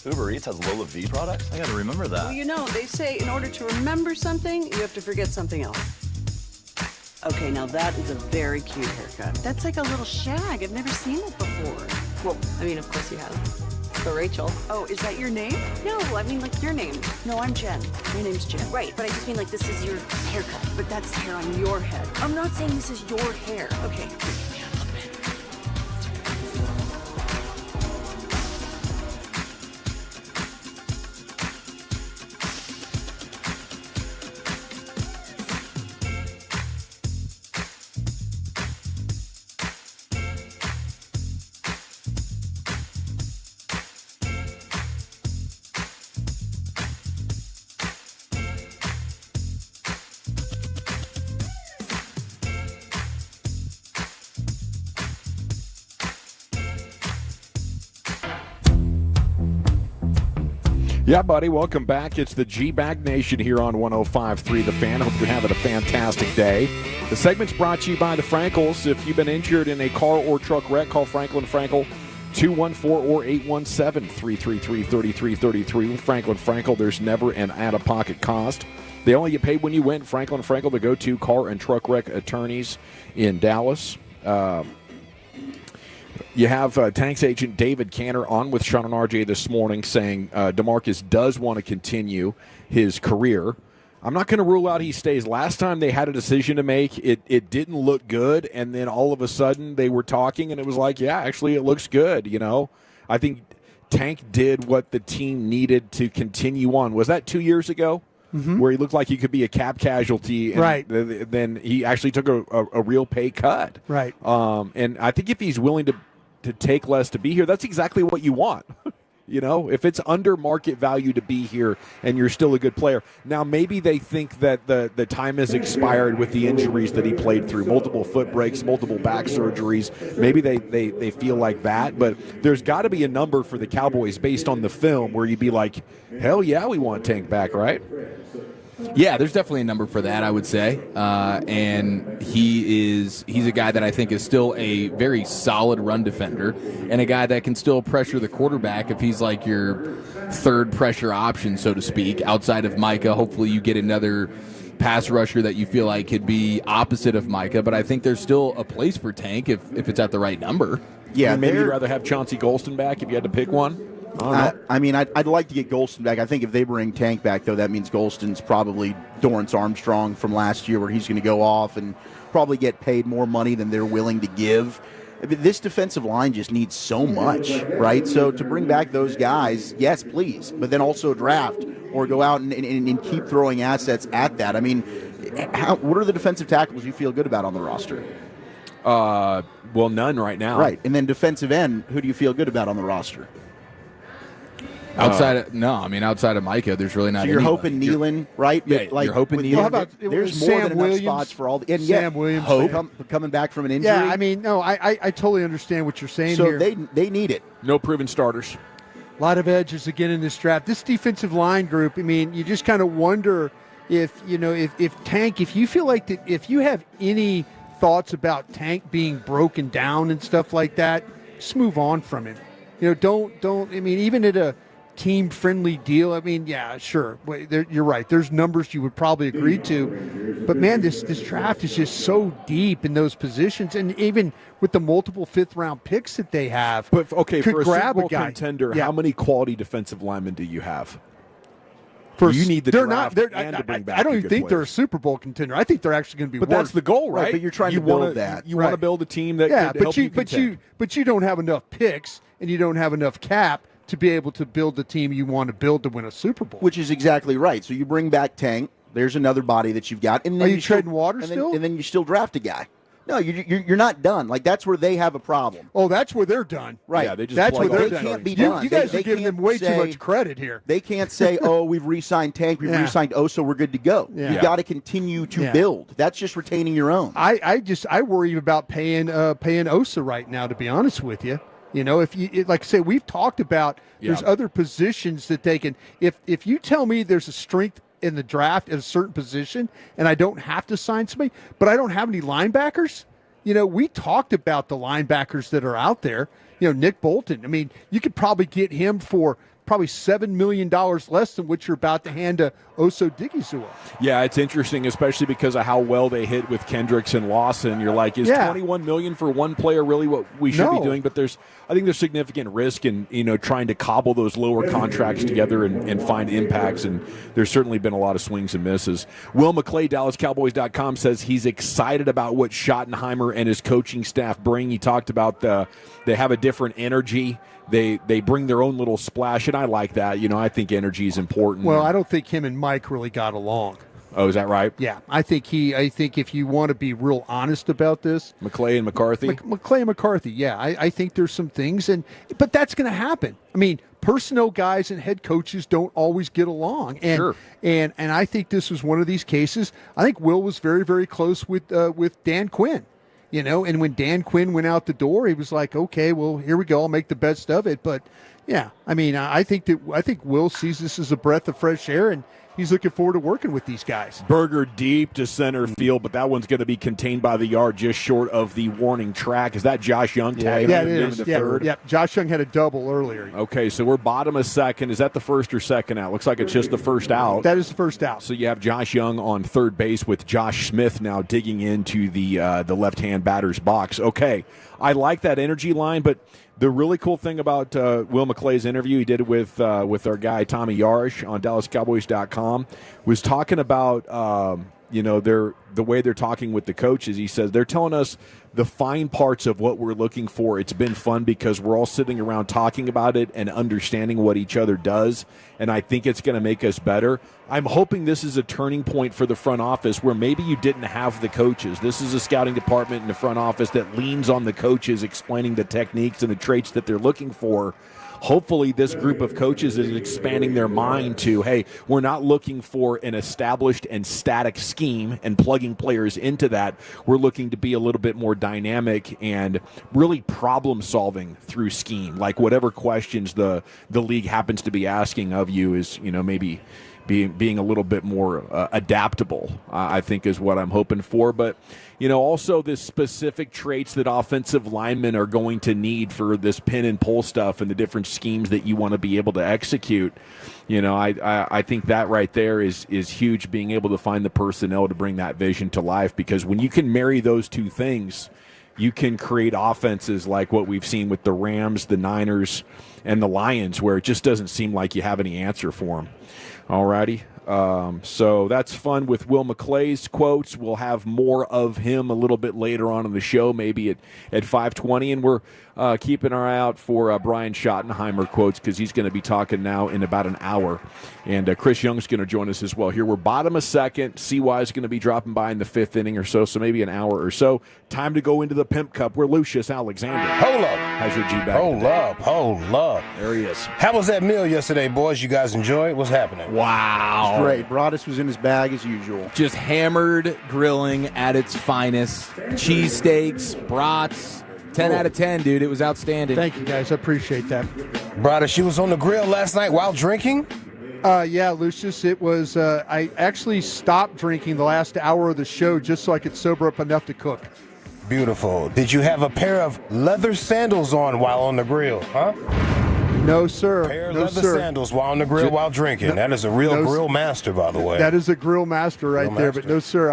Uber Eats has Lola V products? I gotta remember that. Well, you know, they say in order to remember something, you have to forget something else. Okay, now that is a very cute haircut. That's like a little shag. I've never seen it before. Well, I mean, of course you have. So Rachel. Oh, is that your name? No, I mean like your name. No, I'm Jen. My name's Jen. Right, but I just mean like this is your haircut. But that's hair on your head. I'm not saying this is your hair. Okay. Yeah, buddy, welcome back. It's the GBag Nation here on 105.3 The Fan. Hope you're having a fantastic day. The segment's brought to you by the Frankels. If you've been injured in a car or truck wreck, call Franklin Frankel 214 or 817-333-3333. With Franklin Frankel, there's never an out-of-pocket cost. They only get paid when you win. Franklin Frankel, the go-to car and truck wreck attorneys in Dallas. You have Tanks agent David Cantor on with Shan RJ this morning saying DeMarcus does want to continue his career. I'm not going to rule out he stays. Last time they had a decision to make, it didn't look good, and then all of a sudden they were talking, and it was like, yeah, actually it looks good, you know. I think Tank did what the team needed to continue on. Was that 2 years ago? Mm-hmm. Where he looked like he could be a cap casualty, and right? Then he actually took a real pay cut, right? And I think if he's willing to take less to be here, that's exactly what you want. You know, if it's under market value to be here and you're still a good player. Now, maybe they think that the time has expired with the injuries that he played through, multiple foot breaks, multiple back surgeries. Maybe they feel like that, but there's got to be a number for the Cowboys based on the film where you'd be like, hell yeah, we want Tank back, right? Yeah, there's definitely a number for that, I would say. And he's a guy that I think is still a very solid run defender and a guy that can still pressure the quarterback if he's like your third pressure option, so to speak, outside of Micah. Hopefully you get another pass rusher that you feel like could be opposite of Micah, but I think there's still a place for Tank if it's at the right number. Yeah, maybe you'd rather have Chauncey Golston back if you had to pick one. I mean, I'd like to get Golston back. I think if they bring Tank back, though, that means Golston's probably Dorrance Armstrong from last year, where he's going to go off and probably get paid more money than they're willing to give. This defensive line just needs so much, right? So to bring back those guys, yes, please, but then also draft or go out and keep throwing assets at that. I mean, what are the defensive tackles you feel good about on the roster? Well, none right now. Right, and then defensive end, who do you feel good about on the roster? Outside of Micah, there's really not. So you're hoping Nealon, right? Yeah, like, you're hoping Nealon. How about there's more Sam than Williams, enough spots for all the and Sam Williams coming back from an injury. Yeah, I mean, no, I totally understand what you're saying so here. they need it. No proven starters. A lot of edges again in this draft. This defensive line group, I mean, you just kind of wonder if Tank, if you feel like that, if you have any thoughts about Tank being broken down and stuff like that, just move on from it. You know, don't. I mean, even at a team-friendly deal, I mean, yeah, sure. You're right. There's numbers you would probably agree to. But, man, this draft is just so deep in those positions. And even with the multiple fifth-round picks that they have, but okay, could for a grab Super Bowl a guy. contender, Yeah. how many quality defensive linemen do you have? You need the they're draft not, and to bring back I don't a even good think they're player. a Super Bowl contender. I think they're actually going to be But worse. that's the goal, right? But you're trying to build that. You want to build a team that could help you contend. But you don't have enough picks and you don't have enough cap to be able to build the team you want to build to win a Super Bowl. Which is exactly right. So you bring back Tank. There's another body that you've got. And then Are you trading water and still? And then you still draft a guy. No, you're not done. Like, that's where they have a problem. Oh, that's where they're done. Right. Yeah, they just that's where plug they're all done. They can't be done. You guys They are giving them can't way too say- much credit here. They can't say, oh, we've re-signed Tank, we've Yeah. re-signed Oso, we're good to go. Yeah. You got to continue to Yeah. build. That's just retaining your own. I worry about paying Osa right now, to be honest with you. You know, like I say, we've talked about there's other positions that they can. If you tell me there's a strength in the draft at a certain position, and I don't have to sign somebody, but I don't have any linebackers. You know, we talked about the linebackers that are out there. You know, Nick Bolton. I mean, you could probably get him for probably $7 million less than what you're about to hand to Oso Digizua. Yeah, it's interesting, especially because of how well they hit with Kendricks and Lawson. You're like, is $21 million for one player really what we should be doing? But I think there's significant risk in trying to cobble those lower contracts together and find impacts. And there's certainly been a lot of swings and misses. Will McClay, DallasCowboys.com, says he's excited about what Schottenheimer and his coaching staff bring. He talked about they have a different energy. They bring their own little splash, and I like that. I think energy is important. Well, I don't think him and Mike really got along. Oh, is that right? Yeah, I think if you want to be real honest about this, McClay and McCarthy. McClay and McCarthy. Yeah, I think there's some things, but that's going to happen. I mean, personnel guys and head coaches don't always get along, and sure. and I think this was one of these cases. I think Will was very, very close with Dan Quinn. And when Dan Quinn went out the door, he was like, okay, well, here we go. I'll make the best of it. But, yeah, I mean, I think Will sees this as a breath of fresh air, and he's looking forward to working with these guys. Burger deep to center field, but that one's going to be contained by the yard just short of the warning track. Is that Josh Young tagging it in is. the third? Yeah, Josh Young had a double earlier. Okay, so we're bottom of second. Is that the first or second out? Looks like it's just the first out. That is the first out. So you have Josh Young on third base with Josh Smith now digging into the left-hand batter's box. Okay, I like that energy line, but the really cool thing about Will McClay's interview, he did it with our guy Tommy Yarsh on DallasCowboys.com, was talking about the way they're talking with the coaches. He says they're telling us the fine parts of what we're looking for. It's been fun because we're all sitting around talking about it and understanding what each other does, and I think it's going to make us better. I'm hoping this is a turning point for the front office where maybe you didn't have the coaches. This is a scouting department in the front office that leans on the coaches explaining the techniques and the traits that they're looking for. Hopefully this group of coaches is expanding their mind to, hey, we're not looking for an established and static scheme and plugging players into that. We're looking to be a little bit more dynamic and really problem solving through scheme. Like whatever questions the league happens to be asking of you is, maybe being a little bit more adaptable, I think is what I'm hoping for. But, also the specific traits that offensive linemen are going to need for this pin and pull stuff and the different schemes that you want to be able to execute. I think that right there is huge, being able to find the personnel to bring that vision to life, because when you can marry those two things, you can create offenses like what we've seen with the Rams, the Niners, and the Lions, where it just doesn't seem like you have any answer for them. All righty. So that's fun with Will McClay's quotes. We'll have more of him a little bit later on in the show, maybe at 5:20. And we're keeping our eye out for Brian Schottenheimer quotes, because he's going to be talking now in about an hour. And Chris Young's going to join us as well. Here we're bottom of second. CY is going to be dropping by in the fifth inning or so maybe an hour or so. Time to go into the Pimp Cup, where Lucius Alexander has your GBag. Hold up. There he is. How was that meal yesterday, boys? You guys enjoy it? What's happening? Wow. Great. Broadus was in his bag as usual. Just hammered grilling at its finest. Cheesesteaks, brats. 10 out of 10, dude. It was outstanding. Thank you, guys. I appreciate that. Broadus, you was on the grill last night while drinking? Yeah, Lucius, it was, I actually stopped drinking the last hour of the show just so I could sober up enough to cook. Beautiful. Did you have a pair of leather sandals on while on the grill, huh? No, sir. Pair of leather sandals while on the grill while drinking. That is a real grill master, by the way. That is a grill master right there. But no, sir.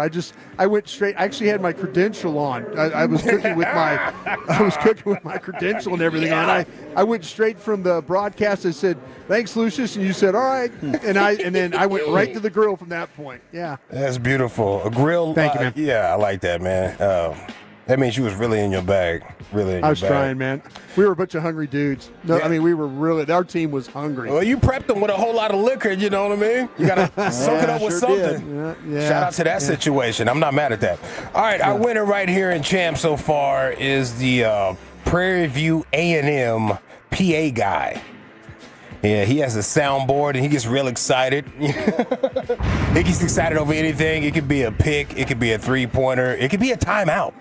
I went straight. I actually had my credential on. I was cooking with my credential and everything on. I went straight from the broadcast. I said, "Thanks, Lucius," and you said, "All right," and then I went right to the grill from that point. Yeah. That's beautiful. A grill. Thank you, man. Yeah, I like that, man. That means you was really in your bag. I was trying, man. We were a bunch of hungry dudes. No, yeah. I mean, we were really, our team was hungry. Well, you prepped them with a whole lot of liquor, you know what I mean? You got to soak it up with something. Yeah. Shout out to that situation. I'm not mad at that. All right, our winner right here in Champ so far is the Prairie View A&M PA guy. Yeah, he has a soundboard, and he gets real excited. He gets excited over anything. It could be a pick. It could be a three-pointer. It could be a timeout.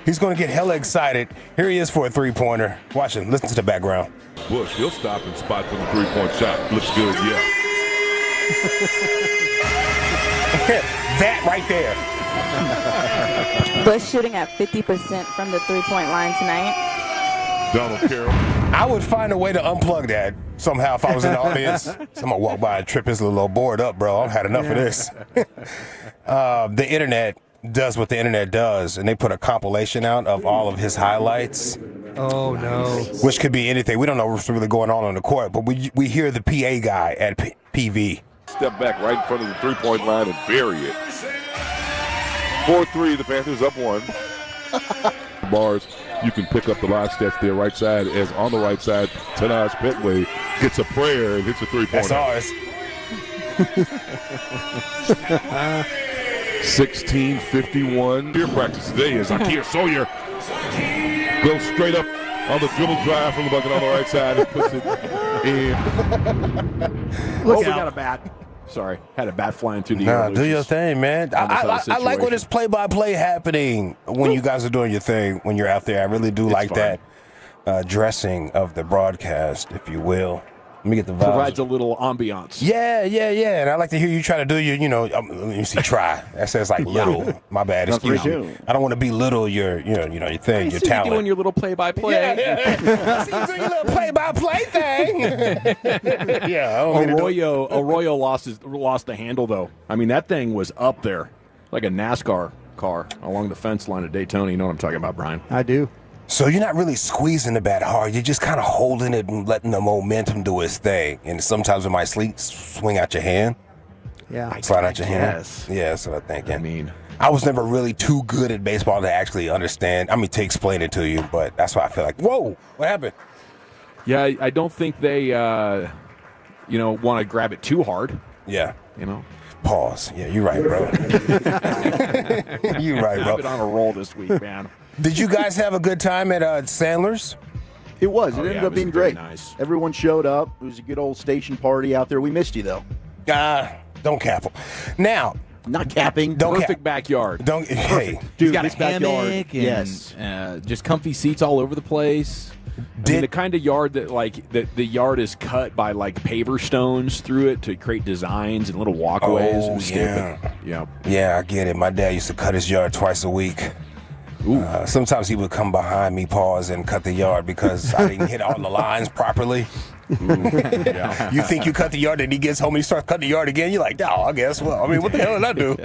He's going to get hella excited. Here he is for a three-pointer. Watch him. Listen to the background. Bush, he'll stop and spot for the three-point shot. Looks good, yeah. That right there. Bush shooting at 50% from the three-point line tonight. Donald Carroll. I would find a way to unplug that somehow if I was in the audience. Someone walk by and trip his little board up, bro. I've had enough of this. The internet does what the internet does, and they put a compilation out of all of his highlights. Oh, no. Which could be anything. We don't know what's really going on the court, but we hear the PA guy at PV. Step back right in front of the three-point line and bury it. 4-3, the Panthers up 1. Bars, you can pick up the live stats there, right side, as on the right side, Tanaj Petway gets a prayer and hits a three-pointer. That's ours. 16:51. Here practice today is Akir Sawyer. Goes straight up on the dribble drive from the bucket on the right side and puts it in. We got a bat. Sorry, had a bat flying through the air. Do your thing, man. I like when it's play-by-play happening when you guys are doing your thing, when you're out there. I really do like that dressing of the broadcast, if you will. Let me get the vibes. Provides a little ambiance. Yeah. And I like to hear you try to do your, let me see, try. That says like little. My bad. Excuse me. I don't want to belittle your thing, your talent. You doing your little play-by-play. Yeah. I see you doing your little play-by-play thing. Yeah. Arroyo lost the handle, though. I mean, that thing was up there like a NASCAR car along the fence line at Daytona. You know what I'm talking about, Brian? I do. So you're not really squeezing the bat hard. You're just kind of holding it and letting the momentum do its thing. And sometimes it might swing out your hand. Yeah. Slide out your hand. Yeah, that's what I'm thinking. I was never really too good at baseball to actually understand. To explain it to you, but that's why I feel like, whoa, what happened? Yeah, I don't think they, want to grab it too hard. Yeah. Pause. Yeah, you're right, bro. You're right, bro. I've been on a roll this week, man. Did you guys have a good time at Sandler's? It was. It ended up being great. Nice. Everyone showed up. It was a good old station party out there. We missed you, though. Don't cap them. Now, not capping. Perfect backyard. Hey, dude, got a backyard. hammock and just comfy seats all over the place. The kind of yard that the yard is cut by paver stones through it to create designs and little walkways. Oh, yeah. I get it. My dad used to cut his yard twice a week. Sometimes he would come behind me, pause, and cut the yard because I didn't hit all the lines properly. You think you cut the yard, and he gets home and he starts cutting the yard again. You're like, I guess. Well, what the hell did I do?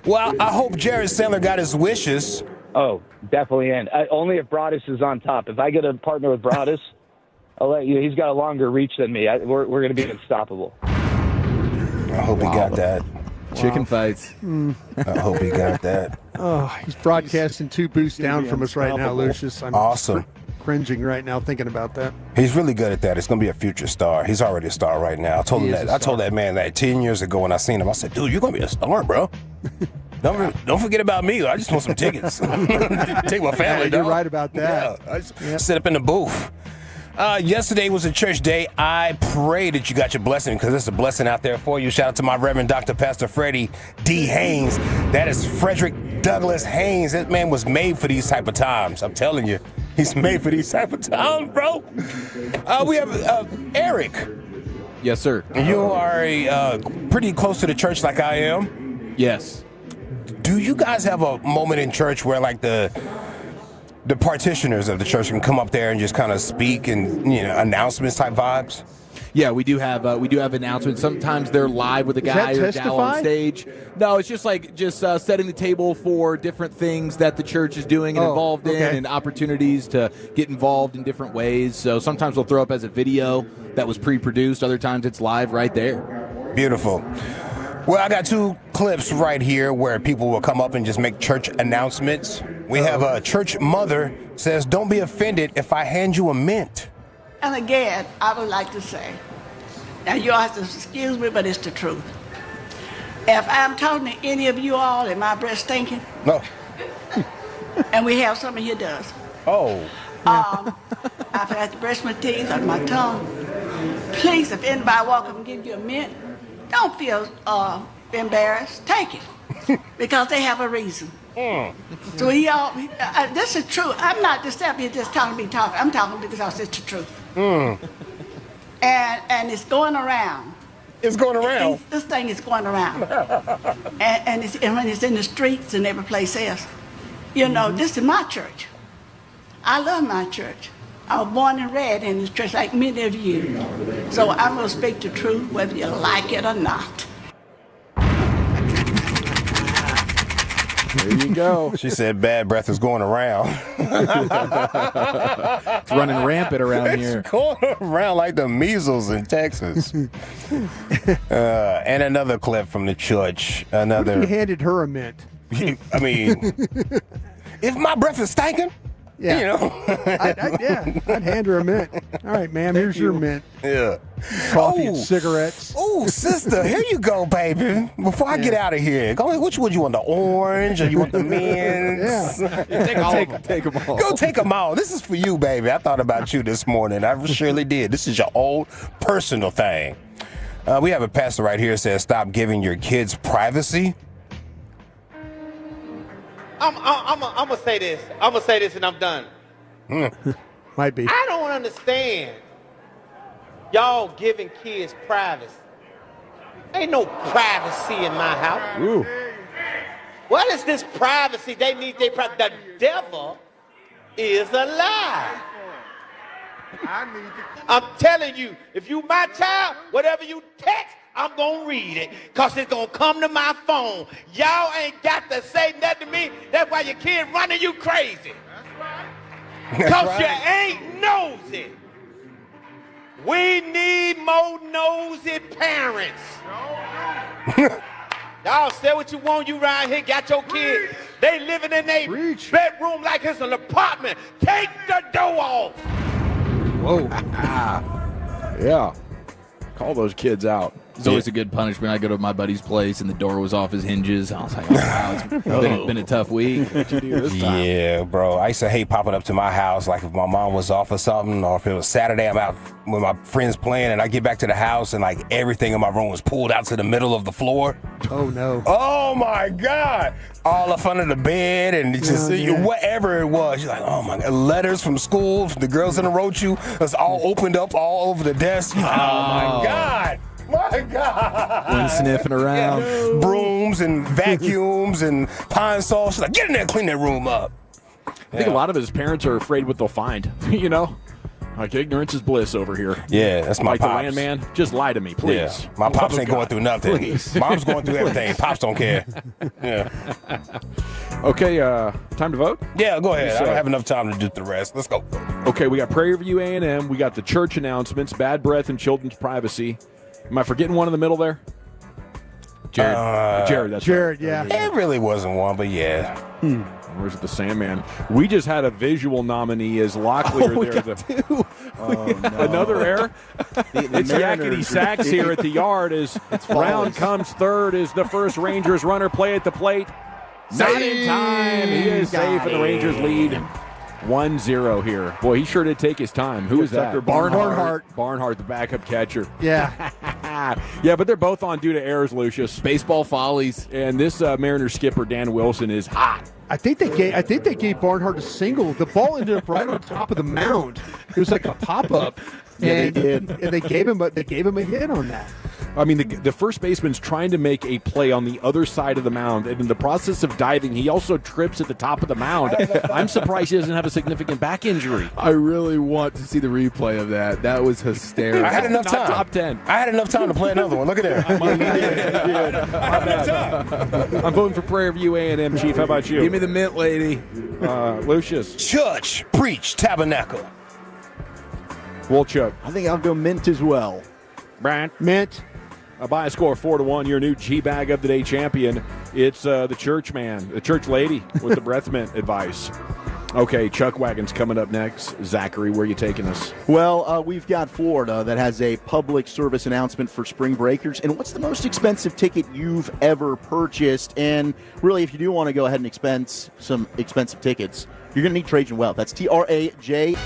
Well, I hope Jared Sandler got his wishes. Oh, definitely in. Only if Broadus is on top. If I get a partner with Broadus, I'll let you. He's got a longer reach than me. We're going to be unstoppable. I hope he got that. Chicken fights. I hope he got that. Oh, he's broadcasting 2 booths down from us right now, Lucius. I'm awesome. Cringing right now thinking about that. He's really good at that. It's going to be a future star. He's already a star right now. I told that man that 10 years ago when I seen him. I said, dude, you're going to be a star, bro. Don't forget about me. I just want some tickets. Take my family, You're right about that. Yeah, I just sit up in the booth. Yesterday was a church day. I pray that you got your blessing because there's a blessing out there for you. Shout out to my Reverend Dr. Pastor Freddie D. Haynes. That is Frederick Douglass Haynes. That man was made for these type of times. I'm telling you. He's made for these type of times, bro. We have Eric. Yes, sir. You are pretty close to the church like I am. Yes. Do you guys have a moment in church where the partitioners of the church can come up there and just kind of speak and announcements type vibes? Yeah, we do have announcements. Sometimes they're live with a guy or gal on stage. No, it's just setting the table for different things that the church is doing and involved in, and opportunities to get involved in different ways. So sometimes we'll throw up as a video that was pre-produced. Other times it's live right there. Beautiful. Well, I got 2 clips right here where people will come up and just make church announcements. We have a church mother says, "Don't be offended if I hand you a mint." And again, I would like to say, now you all have to excuse me, but it's the truth. If I'm talking to any of you all and my breath stinking, no, and we have something here does. I've had to brush my teeth on my tongue. Please, if anybody walk up and give you a mint, don't feel embarrassed. Take it, because they have a reason. So y'all, this is true. I'm not just up here just talking. I'm talking because it's the truth. And it's going around. It's going around. This thing is going around. and when it's in the streets and every place else, this is my church. I love my church. I was born and raised in this church like many of you. So I'm going to speak the truth whether you like it or not. There you go. She said bad breath is going around. It's running rampant around here. It's going around like the measles in Texas. And another clip from the church. What if Another. you handed her a mint? I mean, if my breath is stinking, Yeah. you know. I'd hand her a mint. All right, ma'am, here's your mint. Yeah. Coffee and cigarettes. Oh, sister, here you go, baby. Before I get out of here, go. Which one you want? The orange or you want the mints? Take them all. Go take them all. This is for you, baby. I thought about you this morning. I surely did. This is your own personal thing. We have a pastor right here that says, stop giving your kids privacy. I'm gonna say this. I'm gonna say this and I'm done. Might be. I don't understand y'all giving kids privacy. Ain't no privacy in my house. Ooh. What is this privacy? They need their privacy. The devil is a lie. I'm telling you, if you my child, whatever you text, I'm going to read it because it's going to come to my phone. Y'all ain't got to say nothing to me. That's why your kid running you crazy. Because you ain't nosy. We need more nosy parents. Y'all say what you want. You around here got your kid. They living in their bedroom like it's an apartment. Take the door off. Whoa. Yeah. Call those kids out. It's always a good punishment. I go to my buddy's place and the door was off his hinges. I was like, oh, wow, it's been a tough week. What you do this time? Yeah, bro. I used to hate popping up to my house, like if my mom was off or something, or if it was Saturday, I'm out with my friends playing, and I get back to the house, and like everything in my room was pulled out to the middle of the floor. Oh, no. Oh, my God. All up under the bed, and just whatever it was. You're like, oh, my God. Letters from school, from the girls that wrote you, it's all opened up all over the desk. You're like, oh, my God. My God. One sniffing around. Yeah. Brooms and vacuums and pine saw. She's like, get in there and clean that room up. I think a lot of his parents are afraid what they'll find. You know? Like, ignorance is bliss over here. Yeah, that's my like pops. the landman. Just lie to me, please. Yeah. My pops ain't going through nothing. Please. Mom's going through everything. Pops don't care. Yeah. Okay, time to vote? Yeah, go ahead. I don't have enough time to do the rest. Let's go. Okay, we got Prairie View A&M. We got the church announcements, bad breath and children's privacy. Am I forgetting one in the middle there? Jared, that's Jared, right. yeah. It really wasn't one, but yeah. Where's the Sandman? We just had a visual nominee as Locklear there. Another error. It's yakety sax here at the yard as round comes third as the first Rangers runner play at the plate. Not in time. He is safe and the Rangers lead 1-0 here. Boy, he sure did take his time. Who is that? Barnhart, the backup catcher. Yeah. Yeah, but they're both on due to errors, Lucius. Baseball follies. And this Mariners skipper, Dan Wilson, is hot. I think they gave Barnhart a single. The ball ended up right on top of the mound. It was like a pop-up. Yeah, they did. And they gave him a hit on that. I mean, the first baseman's trying to make a play on the other side of the mound, and in the process of diving, he also trips at the top of the mound. I'm surprised he doesn't have a significant back injury. I really want to see the replay of that. That was hysterical. I had enough time. Top 10. I had enough time to play another one. Look at there. I'm voting for Prairie View A&M, Chief. How about you? Give me the mint, lady. Lucius. Church, preach, tabernacle. Wolchuk. I think I'll go mint as well. Brian. Mint. By a score of 4-1, your new GBag of the day champion. It's the church man, the church lady with the breath mint advice. Okay, Chuck Wagon's coming up next. Zachary, where are you taking us? Well, we've got Florida that has a public service announcement for spring breakers. And what's the most expensive ticket you've ever purchased? And really, if you do want to go ahead and expense some expensive tickets, you're going to need Trajan Wealth. That's TRAJ.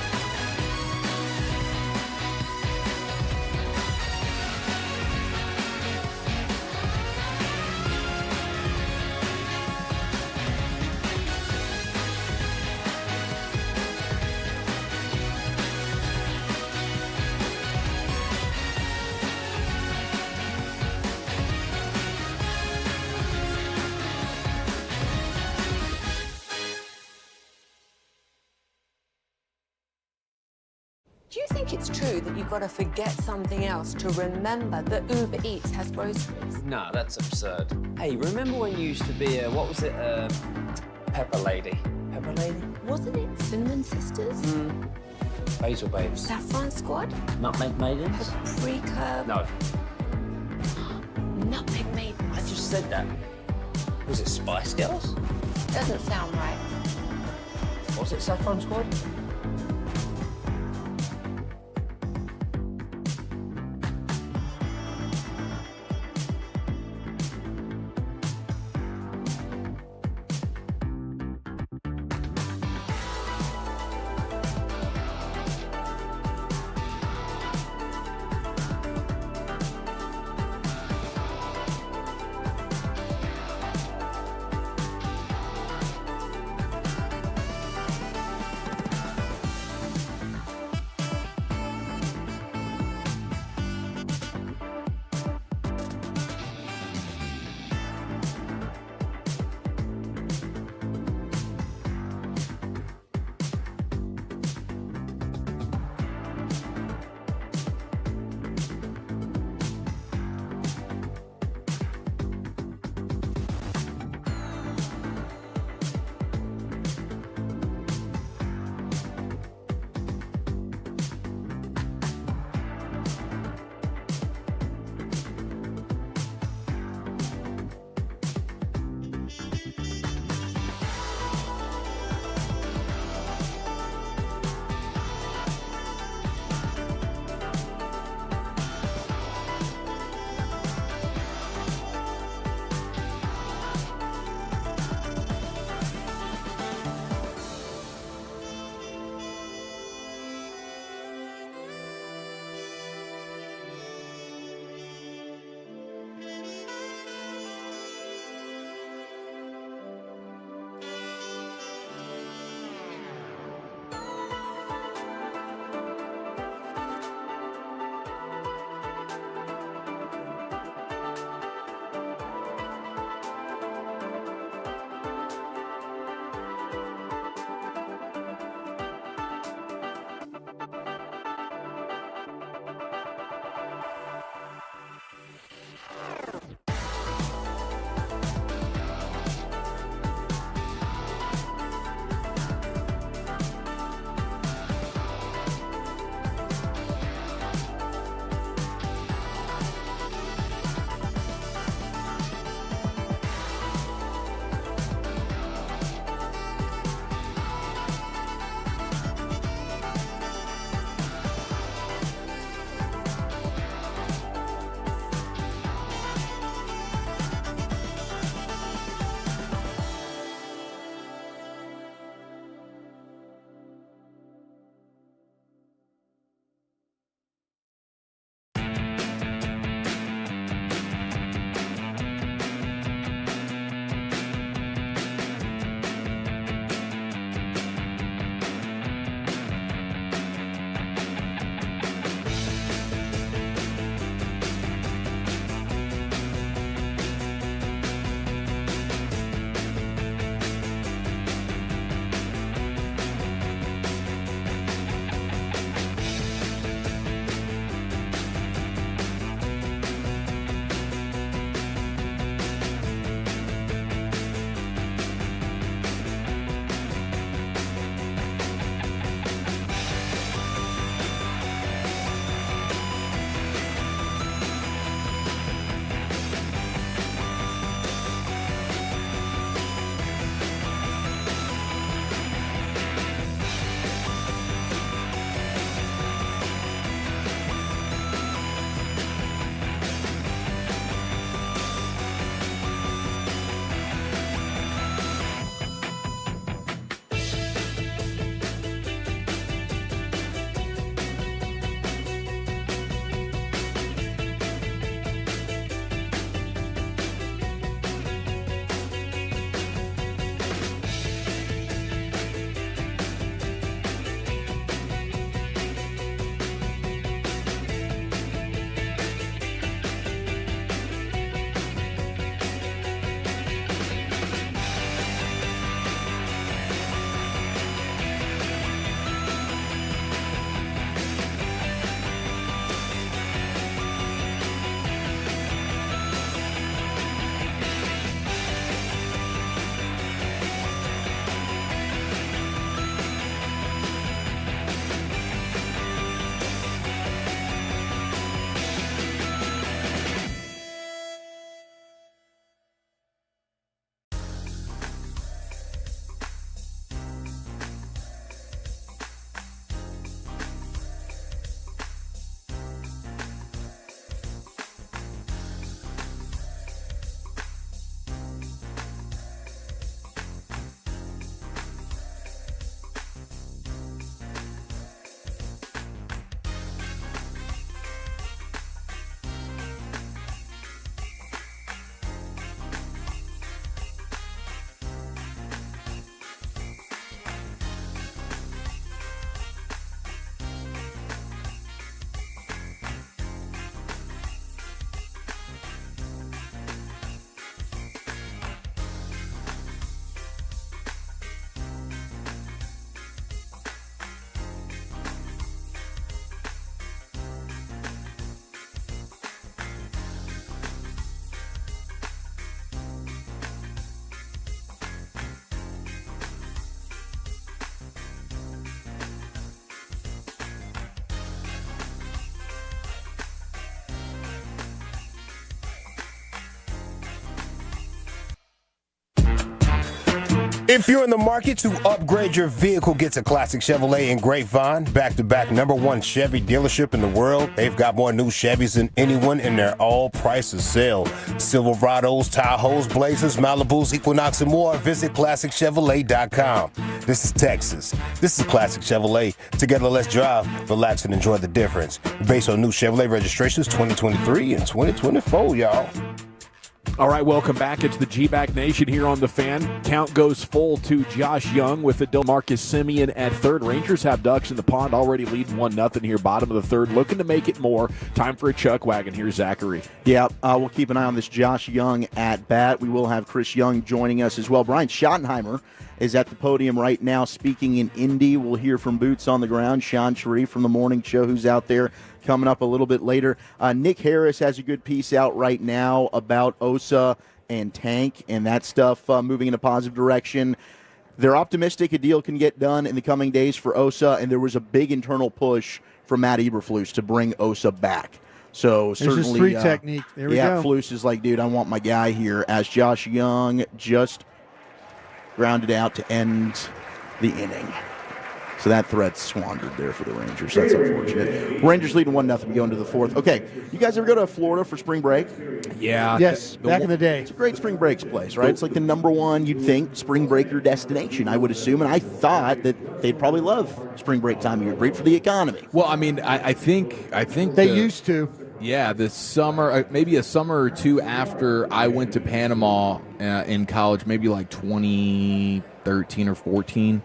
think it's true that you've got to forget something else to remember that Uber Eats has groceries? No, that's absurd. Hey, remember when you used to be a, what was it, Pepper Lady? Pepper Lady? Wasn't it Cinnamon Sisters? Basil Babes. Saffron Squad? Nutmeg Maidens? Pre-curb? No. Nutmeg Maidens. I just said that. Was it Spice Girls? Doesn't sound right. Was it Saffron Squad? If you're in the market to upgrade your vehicle, get to Classic Chevrolet in Grapevine, back-to-back #1 Chevy dealership in the world. They've got more new Chevys than anyone, and they're all prices sale. Silverados, Tahoes, Blazers, Malibus, Equinox, and more. Visit ClassicChevrolet.com. This is Texas. This is Classic Chevrolet. Together, let's drive, relax, and enjoy the difference. Based on new Chevrolet registrations 2023 and 2024, y'all. All right, welcome back. It's the GBag Nation here on The Fan. Count goes full to Josh Young with the DeMarcus Simeon at third. Rangers have ducks in the pond, already leading 1-0 here, bottom of the third, looking to make it more. Time for a chuck wagon. Here's Zachary. Yeah, we'll keep an eye on this Josh Young at bat. We will have Chris Young joining us as well. Brian Schottenheimer is at the podium right now speaking in Indy. We'll hear from Boots on the Ground, Sean Sharif from the morning show, who's out there coming up a little bit later. Nick Harris has a good piece out right now about Osa and Tank and that stuff moving in a positive direction. They're optimistic a deal can get done in the coming days for Osa, and there was a big internal push from Matt Eberflus to bring Osa back. So certainly, there's three technique. There we go. Flus is like, dude, I want my guy here. As Josh Young just grounded out to end the inning. So that threat squandered there for the Rangers. That's unfortunate. Rangers leading 1-0. We go into the fourth. Okay, you guys ever go to Florida for spring break? Yeah. Yes, back in the day. It's a great spring breaks place, right? It's like the #1, you'd think, spring breaker destination, I would assume. And I thought that they'd probably love spring break time of year. Great for the economy. Well, I mean, I think they used to. Yeah, this summer, maybe a summer or two after I went to Panama in college, maybe like 2013 or 14.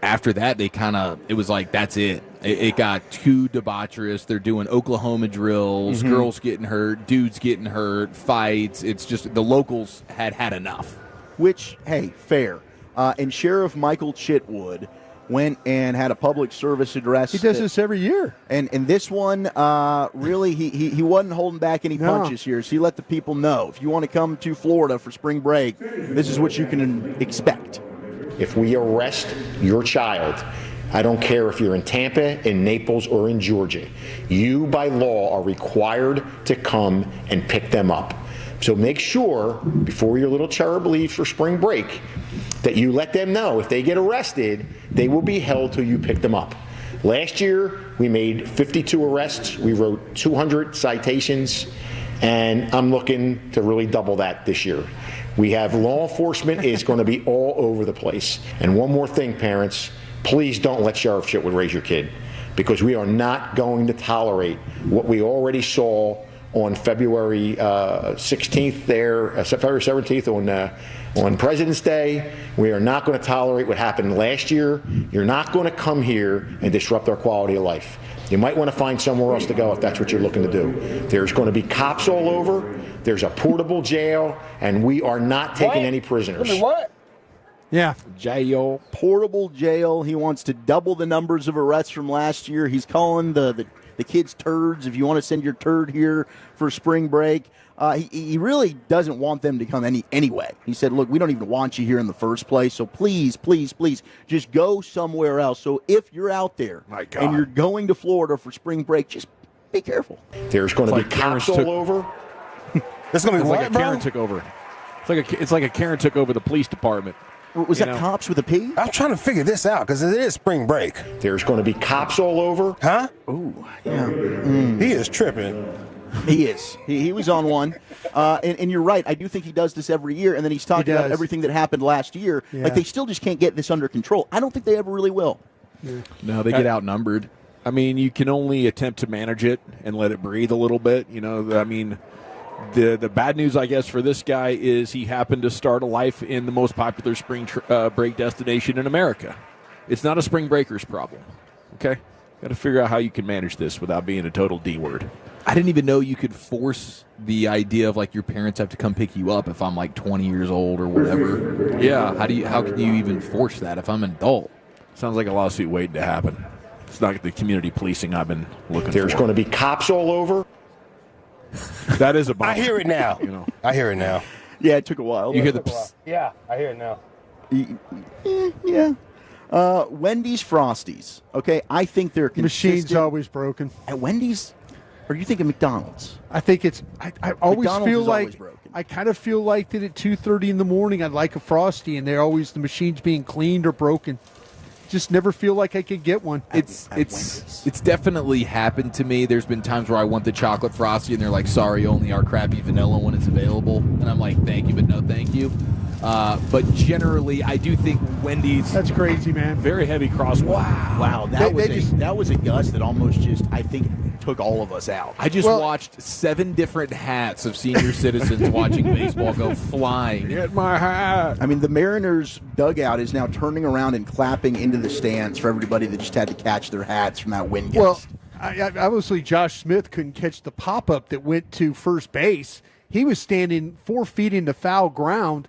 After that, it was like, that's it. It got too debaucherous. They're doing Oklahoma drills, girls getting hurt, dudes getting hurt, fights. It's just the locals had enough. Which, hey, fair. And Sheriff Michael Chitwood went and had a public service address. He does this every year. And this one, really, he wasn't holding back any punches here. So he let the people know, if you want to come to Florida for spring break, this is what you can expect. If we arrest your child, I don't care if you're in Tampa, in Naples, or in Georgia, you by law are required to come and pick them up. So make sure, before your little cherub leaves for spring break, that you let them know if they get arrested, they will be held till you pick them up. Last year, we made 52 arrests. We wrote 200 citations, and I'm looking to really double that this year. We have law enforcement is going to be all over the place. And one more thing, parents, please don't let Sheriff Chitwood raise your kid, because we are not going to tolerate what we already saw on February 16th there, February 17th on President's Day. We are not going to tolerate what happened last year. You're not going to come here and disrupt our quality of life. You might want to find somewhere else to go if that's what you're looking to do. There's going to be cops all over. There's a portable jail, and we are not taking any prisoners. What? Yeah. Jail. Portable jail. He wants to double the numbers of arrests from last year. He's calling the kids turds. If you want to send your turd here for spring break. He really doesn't want them to come anyway. He said, look, we don't even want you here in the first place, so please, please, please, just go somewhere else. So if you're out there and you're going to Florida for spring break, just be careful. There's going to be cops all over. There's going to be like a Karen took over. It's like a Karen took over the police department. Was that cops with a P? I'm trying to figure this out because it is spring break. There's going to be cops all over. Huh? Ooh, yeah. He is tripping. He is. He was on one. And you're right. I do think he does this every year. And then he's talking about everything that happened last year. Yeah. Like, they still just can't get this under control. I don't think they ever really will. Yeah. No, they get outnumbered. I mean, you can only attempt to manage it and let it breathe a little bit. You know, I mean, the bad news, I guess, for this guy is he happened to start a life in the most popular spring break destination in America. It's not a spring breakers problem, okay? Got to figure out how you can manage this without being a total D word. I didn't even know you could force the idea of like your parents have to come pick you up if I'm like 20 years old or whatever. Yeah. How can you even force that if I'm an adult? Sounds like a lawsuit waiting to happen. It's not the community policing I've been looking There's for. going to be cops all over. That is a bummer. I hear it now. You know. I hear it now. Yeah, it took a while. You hear the psst. Yeah, I hear it now. Yeah. Wendy's Frosties. Okay, I think they're consistent. Machine's always broken. At Wendy's, Or do you think of McDonald's? I think it's. I always McDonald's feel is like always broken. I kind of feel like that at 2:30 in the morning. I'd like a Frosty, and they're always the machine's being cleaned or broken. Just never feel like I could get one. It's definitely happened to me. There's been times where I want the chocolate Frosty, and they're like, "Sorry, only our crappy vanilla one is available." And I'm like, "Thank you, but no, thank you." But generally, I do think Wendy's. That's crazy, man. Very heavy crosswalk. Wow, that was a gust that almost just, I think, took all of us out. I just watched 7 different hats of senior citizens watching baseball go flying. Get my hat. I mean, the Mariners dugout is now turning around and clapping into the stands for everybody that just had to catch their hats from that wind gust. Well, obviously Josh Smith couldn't catch the pop-up that went to first base. He was standing 4 feet into foul ground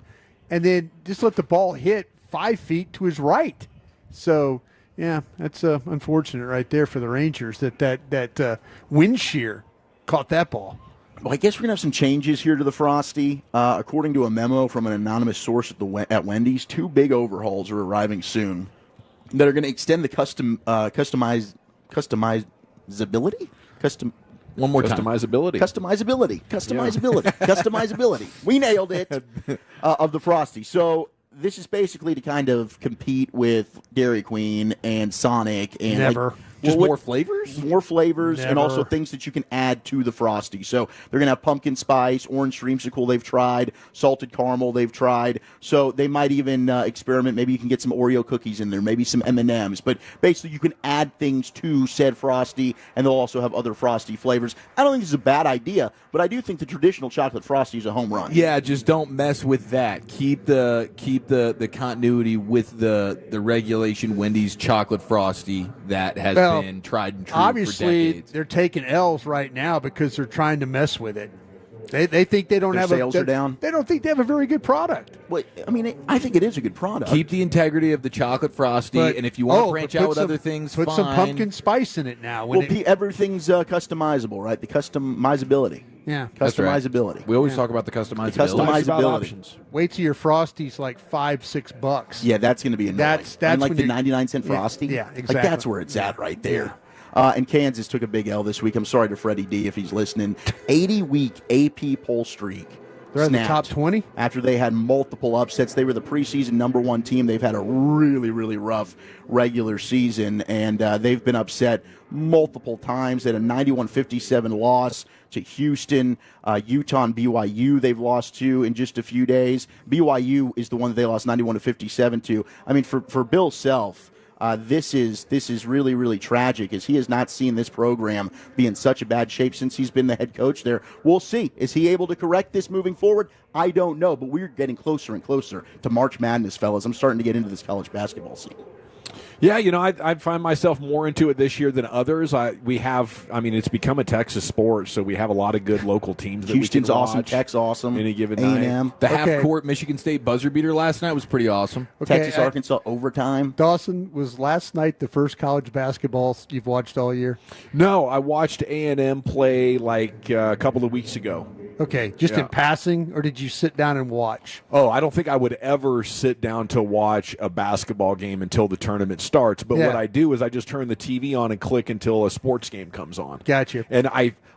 and then just let the ball hit 5 feet to his right. So, yeah, that's unfortunate right there for the Rangers that wind shear caught that ball. Well, I guess we're going to have some changes here to the Frosty. According to a memo from an anonymous source at Wendy's, 2 big overhauls are arriving soon that are going to extend the customizability? One more time. Customizability. We nailed it. Of the Frosty. So this is basically to kind of compete with Dairy Queen and Sonic and Never. More flavors? More flavors, and Never. also things that you can add to the Frosty. So they're going to have pumpkin spice, orange dreamsicle they've tried, salted caramel they've tried. So they might even experiment. Maybe you can get some Oreo cookies in there, maybe some M&Ms. But basically you can add things to said Frosty, and they'll also have other Frosty flavors. I don't think this is a bad idea, but I do think the traditional chocolate Frosty is a home run. Yeah, just don't mess with that. Keep the continuity with the regulation Wendy's chocolate Frosty that has been tried and true obviously, for decades. they're taking L's right now because they're trying to mess with it. They think they don't Their have sales are down? They don't think they have a very good product. Well, I mean, I think it is a good product. Keep the integrity of the chocolate Frosty, and if you want to branch out with other things, put fine. some pumpkin spice in it now. Everything's customizable, right? The customizability. Yeah. That's right. Customizability. We always talk about the customizability. Customizability. Wait till your Frosty's like $5-6. Yeah, that's going to be annoying. That's like when the you- 99-cent Frosty. Yeah, exactly. Like that's where it's at right there. And Kansas took a big L this week. I'm sorry to Freddie D if he's listening. 80-week AP poll streak. They're in the snapped top 20? After they had multiple upsets. They were the preseason #1 team. They've had a really, really rough regular season, and they've been upset multiple times. They had a 91-57 loss to Houston. Utah and BYU they've lost to in just a few days. BYU is the one that they lost 91-57 to. I mean, for Bill Self, this is really, really tragic, as he has not seen this program be in such a bad shape since he's been the head coach there. We'll see. Is he able to correct this moving forward? I don't know, but we're getting closer and closer to March Madness, fellas. I'm starting to get into this college basketball scene. Yeah, I find myself more into it this year than others. It's become a Texas sport, so we have a lot of good local teams that Houston's we can awesome, watch Tech's awesome, any given A&M. night. The half-court Michigan State buzzer beater last night was pretty awesome. Texas, Arkansas overtime. Dawson, was last night the first college basketball you've watched all year? No, I watched A&M play like a couple of weeks ago. Okay, just in passing, or did you sit down and watch? Oh, I don't think I would ever sit down to watch a basketball game until the tournament starts. But what I do is I just turn the TV on and click until a sports game comes on. Gotcha. And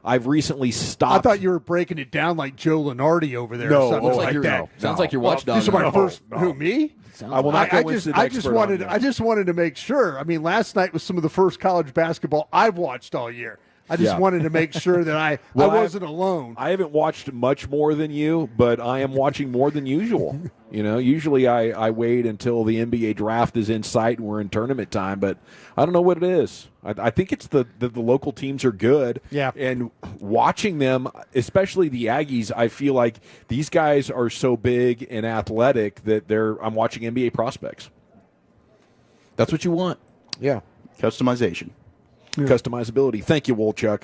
I've recently stopped. I thought you were breaking it down like Joe Lenardi over there. No, or something oh, like you're- that. Sounds like your watchdog. This is my No, first. no. Who, me? I will not go into the I just expert wanted. on that. I just wanted to make sure. I mean, last night was some of the first college basketball I've watched all year. I just wanted to make sure that I wasn't alone. I haven't watched much more than you, but I am watching more than usual. Usually I wait until the NBA draft is in sight and we're in tournament time, but I don't know what it is. I think it's the local teams are good. Yeah. And watching them, especially the Aggies, I feel like these guys are so big and athletic that I'm watching NBA prospects. That's what you want. Yeah. Customization. Customizability. Thank you, Wolchuk.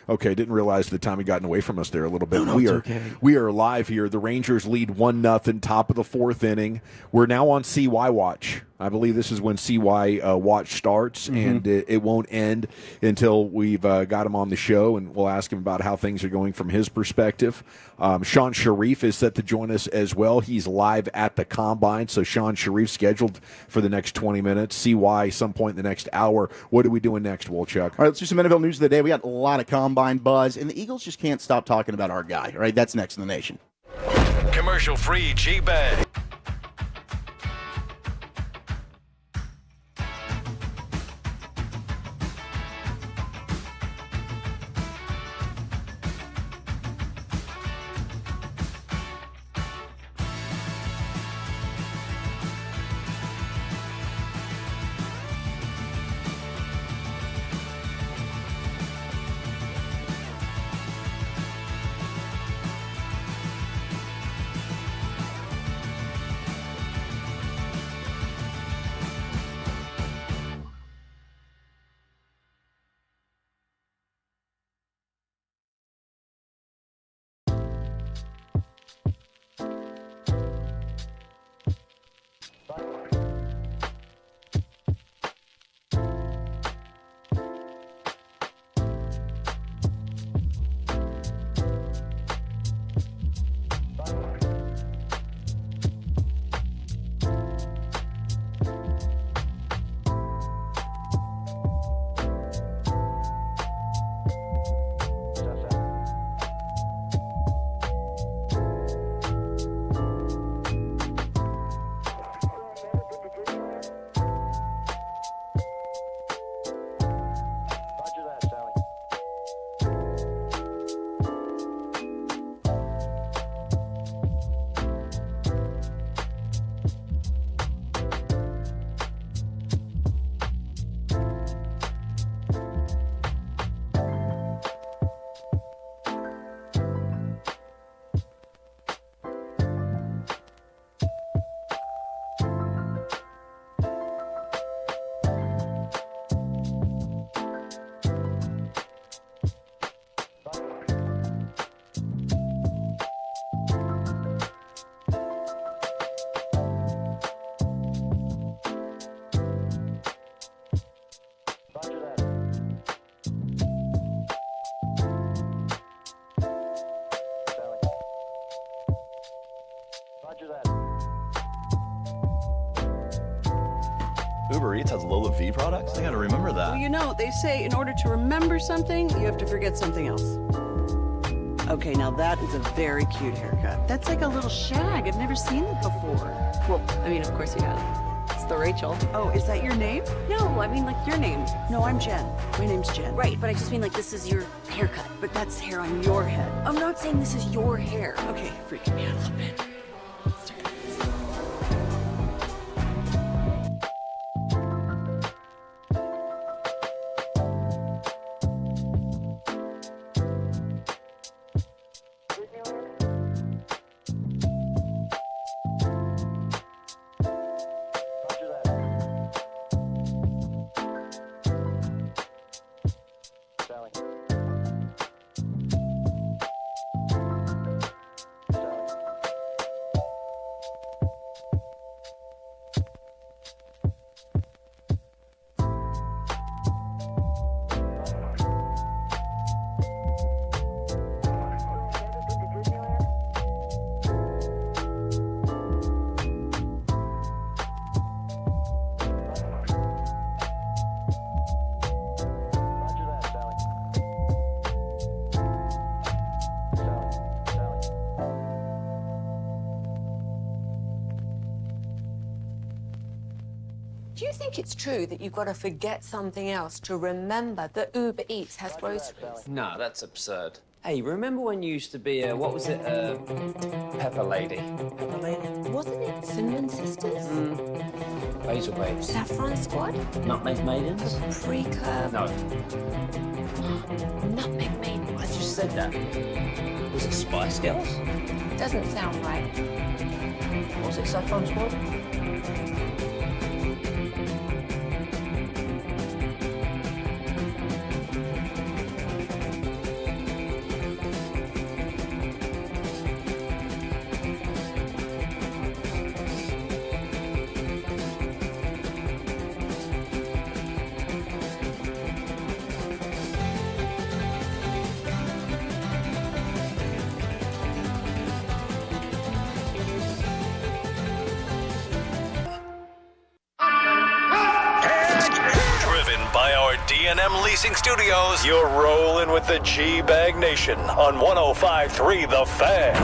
Okay, didn't realize the time had gotten away from us there a little bit. No, it's okay. We are live here. The Rangers lead 1-0, top of the 4th inning. We're now on CY Watch. I believe this is when CY Watch starts, and it won't end until we've got him on the show, and we'll ask him about how things are going from his perspective. Sean Sharif is set to join us as well. He's live at the Combine, so Sean Sharif scheduled for the next 20 minutes. CY some point in the next hour. What are we doing next, Wolchuk? All right, let's do some NFL news of the day. We got a lot of Combine buzz, and the Eagles just can't stop talking about our guy. All right, that's next in the nation. Commercial-free GBag. Uber Eats has Lola V products? I gotta remember that. Well, you know, they say in order to remember something, you have to forget something else. Okay, now that is a very cute haircut. That's like a little shag. I've never seen it before. Well, I mean, of course you have. It's the Rachel. Oh, is that your name? No, I mean like your name. No, I'm Jen. My name's Jen. Right, but I just mean like this is your haircut. But that's hair on your head. I'm not saying this is your hair. Okay, freaking me out a little bit. Do you think it's true that you've got to forget something else to remember that Uber Eats has groceries? No, that's absurd. Hey, remember when you used to be a, what was it, Pepper Lady? Pepper Lady? Wasn't it Cinnamon Sisters? Basil Babes. Saffron Squad? Nutmeg Maidens? Pre-curve? No. Nutmeg Maidens. I just said that. Was it Spice Girls? Doesn't sound right. Was it Saffron Squad? D&M Leasing Studios. You're rolling with the GBag Nation on 105.3 The Fan.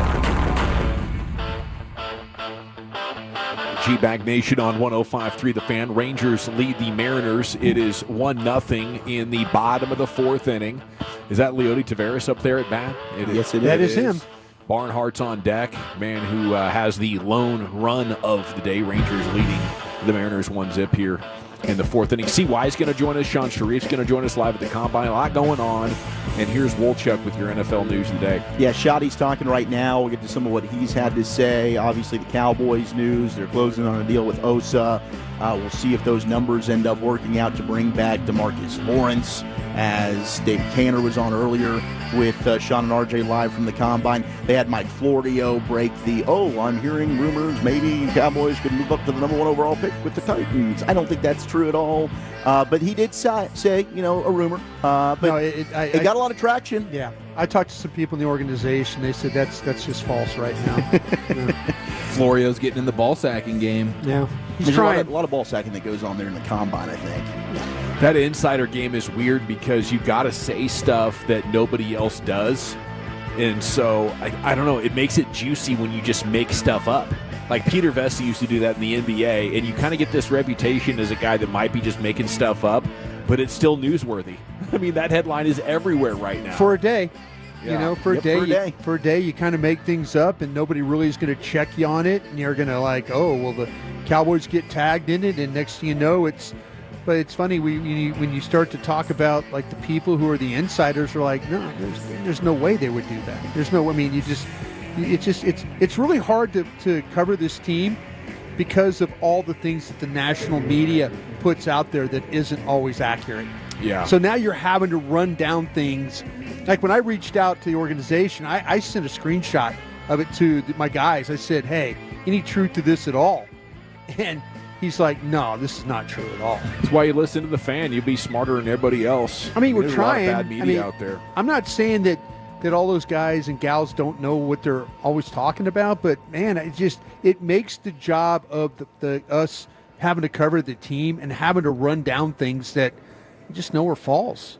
GBag Nation on 105.3 The Fan. Rangers lead the Mariners. It is 1-0 in the bottom of the fourth inning. Is that Leody Taveras up there at bat? Yes, it is. That is him. Barnhart's on deck. Man who has the lone run of the day. Rangers leading the Mariners 1-0 here in the fourth inning. CY is going to join us. Sean Sharif's going to join us live at the Combine. A lot going on. And here's Wolchuk with your NFL news today. Yeah, Shotty's talking right now. We'll get to some of what he's had to say. Obviously, the Cowboys news. They're closing on a deal with Osa. We'll see if those numbers end up working out to bring back DeMarcus Lawrence, as David Canner was on earlier with Shan RJ live from the Combine. They had Mike Florio break the, I'm hearing rumors maybe Cowboys could move up to the number 1 overall pick with the Titans. I don't think that's true at all. But he did say, a rumor. But no, it got a lot of traction. Yeah. I talked to some people in the organization. They said that's just false right now. Florio's getting in the ball sacking game. Yeah. There's a lot of ball sacking that goes on there in the Combine, I think. That insider game is weird because you got to say stuff that nobody else does. And so, I don't know, it makes it juicy when you just make stuff up. Like Peter Vesey used to do that in the NBA, and you kind of get this reputation as a guy that might be just making stuff up, but it's still newsworthy. I mean, that headline is everywhere right now. For a day. Yeah. You know, for a day, you kind of make things up, and nobody really is going to check you on it, and you're going to the Cowboys get tagged in it, and next thing you know, But it's funny when you start to talk about like the people who are the insiders are like, no, there's no way they would do that. There's no. I mean, it's really hard to cover this team because of all the things that the national media puts out there that isn't always accurate. Yeah. So now you're having to run down things. Like when I reached out to the organization, I sent a screenshot of it to my guys. I said, hey, any truth to this at all? And he's like, no, this is not true at all. That's why you listen to the Fan. You'll be smarter than everybody else. I mean, we're There's trying. A lot of bad media out there. I'm not saying that all those guys and gals don't know what they're always talking about, but man, it makes the job of us having to cover the team and having to run down things that you just know are false.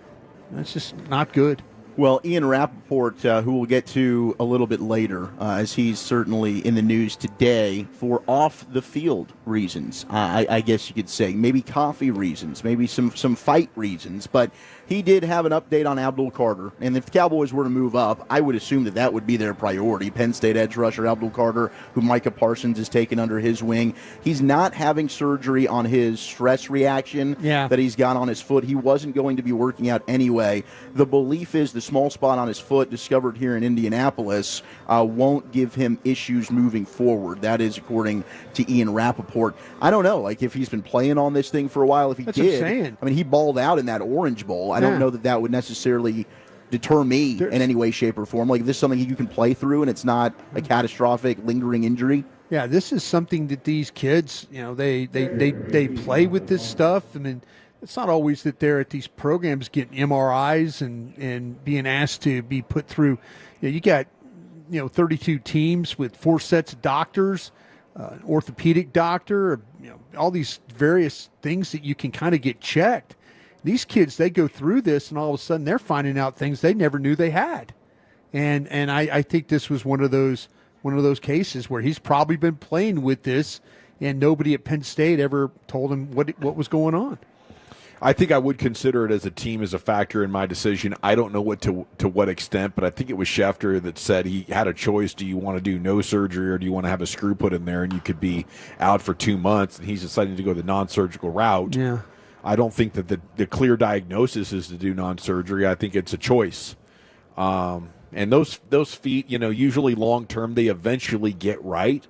That's just not good. Well, Ian Rappaport, who we'll get to a little bit later, as he's certainly in the news today for off-the-field reasons, I guess you could say. Maybe coffee reasons, maybe some fight reasons. But he did have an update on Abdul Carter. And if the Cowboys were to move up, I would assume that would be their priority. Penn State edge rusher Abdul Carter, who Micah Parsons has taken under his wing. He's not having surgery on his stress reaction that he's got on his foot. He wasn't going to be working out anyway. The belief is the small spot on his foot discovered here in Indianapolis won't give him issues moving forward. That is according to Ian Rappaport. I don't know, if he's been playing on this thing for a while. If he That's did, what I'm saying. I mean, he balled out in that Orange Bowl. I don't know that would necessarily deter me in any way, shape, or form. If this is something you can play through and it's not a catastrophic, lingering injury. Yeah, this is something that these kids, they play with this stuff. I mean, it's not always that they're at these programs getting MRIs and being asked to be put through. You got 32 teams with 4 sets of doctors, an orthopedic doctor, all these various things that you can kind of get checked. These kids, they go through this, and all of a sudden they're finding out things they never knew they had. And I think this was one of those cases where he's probably been playing with this, and nobody at Penn State ever told him what was going on. I think I would consider it as a team as a factor in my decision. I don't know to what extent, but I think it was Schefter that said he had a choice. Do you want to do no surgery or do you want to have a screw put in there and you could be out for 2 months? And he's deciding to go the non-surgical route. Yeah. I don't think that the clear diagnosis is to do non-surgery. I think it's a choice. And those feet, usually long-term, they eventually get right.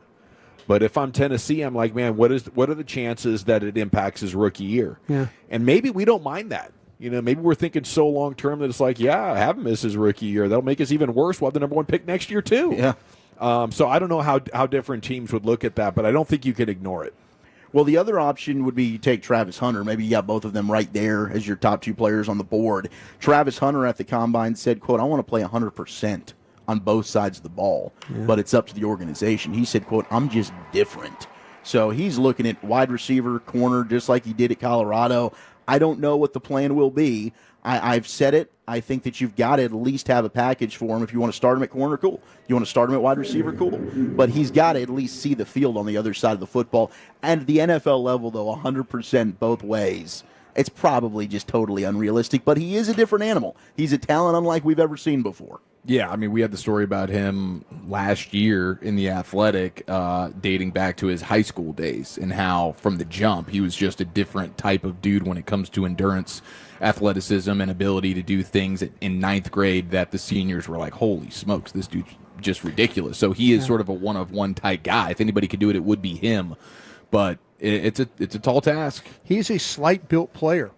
But if I'm Tennessee, I'm like, man, what are the chances that it impacts his rookie year? Yeah. And maybe we don't mind that. Maybe we're thinking so long-term that it's like, have him miss his rookie year. That'll make us even worse. We'll have the number 1 pick next year, too. Yeah. So I don't know how different teams would look at that, but I don't think you can ignore it. Well, the other option would be you take Travis Hunter. Maybe you got both of them right there as your top 2 players on the board. Travis Hunter at the Combine said, quote, I want to play 100% on both sides of the ball, but it's up to the organization. He said, quote, I'm just different. So he's looking at wide receiver, corner, just like he did at Colorado. I don't know what the plan will be. I've said it. I think that you've got to at least have a package for him. If you want to start him at corner, cool. You want to start him at wide receiver, cool. But he's got to at least see the field on the other side of the football. And at the NFL level, though, 100% both ways, it's probably just totally unrealistic. But he is a different animal. He's a talent unlike we've ever seen before. Yeah, I mean, we had the story about him last year in The Athletic, dating back to his high school days, and how from the jump he was just a different type of dude when it comes to endurance, athleticism, and ability to do things in ninth grade that the seniors were like, holy smokes, this dude's just ridiculous. So he is sort of a one-of-one type guy. If anybody could do it, it would be him. But it's a tall task. He's a slight-built player,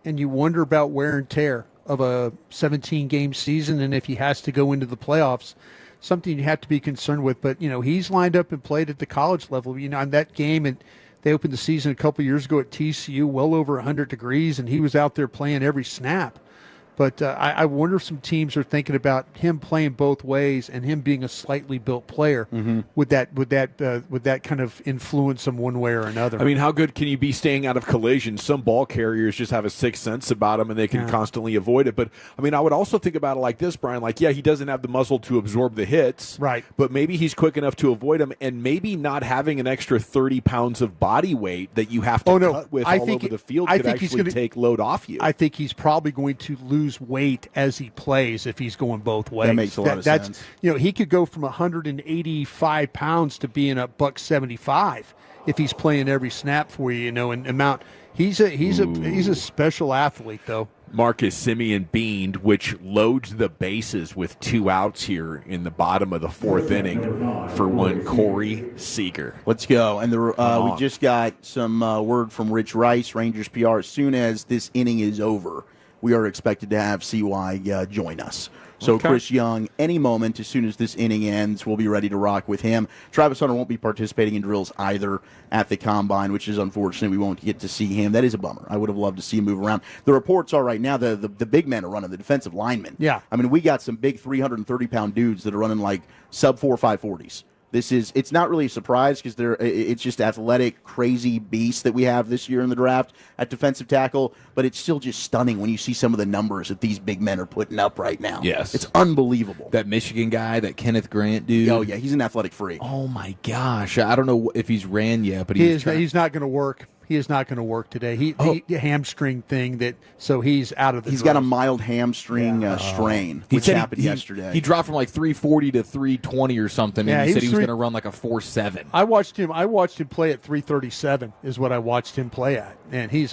and you wonder about wear and tear of a 17-game season, and if he has to go into the playoffs, something you have to be concerned with. But, he's lined up and played at the college level. On that game, and they opened the season a couple years ago at TCU, well over 100 degrees, and he was out there playing every snap. But I wonder if some teams are thinking about him playing both ways and him being a slightly built player. Would that kind of influence him one way or another? I mean, how good can you be staying out of collisions? Some ball carriers just have a sixth sense about them, and they can constantly avoid it. But, I mean, I would also think about it like this, Brian. Like, yeah, he doesn't have the muscle to absorb the hits. Right. But maybe he's quick enough to avoid them, and maybe not having an extra 30 pounds of body weight that you have to cut with all over the field could actually take load off you. I think he's probably going to lose weight as he plays if he's going both ways. That makes a lot of sense. He could go from 185 pounds to being a $175 if he's playing every snap for you, and amount. He's a special athlete, though. Marcus Simeon beaned, which loads the bases with 2 outs here in the bottom of the 4th inning for one Corey Seager. Let's go. And we just got some word from Rich Rice, Rangers PR. As soon as this inning is over, we are expected to have CY join us. So Chris Young, any moment, as soon as this inning ends, we'll be ready to rock with him. Travis Hunter won't be participating in drills either at the Combine, which is unfortunate. We won't get to see him. That is a bummer. I would have loved to see him move around. The reports are right now the big men are running, the defensive linemen. Yeah. I mean, we got some big 330-pound dudes that are running like sub-4 540s. It's not really a surprise because it's just athletic, crazy beasts that we have this year in the draft at defensive tackle, but it's still just stunning when you see some of the numbers that these big men are putting up right now. Yes. It's unbelievable. That Michigan guy, that Kenneth Grant dude. Oh, yeah, he's an athletic freak. Oh, my gosh. I don't know if he's ran yet, but he's not going to work. He is not going to work today. The hamstring thing so he's out of the. He's got a mild hamstring strain, which happened yesterday. He dropped from like 340 to 320 or something, and he said he was going to run like a 4.7. I watched him play at 337 is what I watched him play at, and he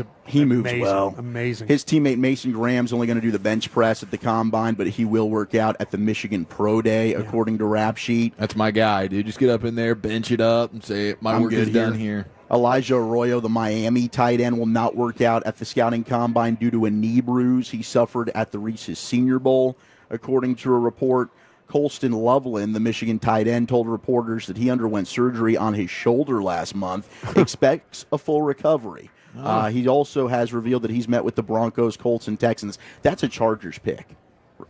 moves amazing, well. Amazing. His teammate Mason Graham's only going to do the bench press at the Combine, but he will work out at the Michigan Pro Day, according to Rap Sheet. That's my guy, dude. Just get up in there, bench it up, and say my work is done here. Elijah Arroyo, the Miami tight end, will not work out at the scouting combine due to a knee bruise he suffered at the Reese's Senior Bowl, according to a report. Colston Loveland, the Michigan tight end, told reporters that he underwent surgery on his shoulder last month, expects a full recovery. He also has revealed that he's met with the Broncos, Colts, and Texans. That's a Chargers pick.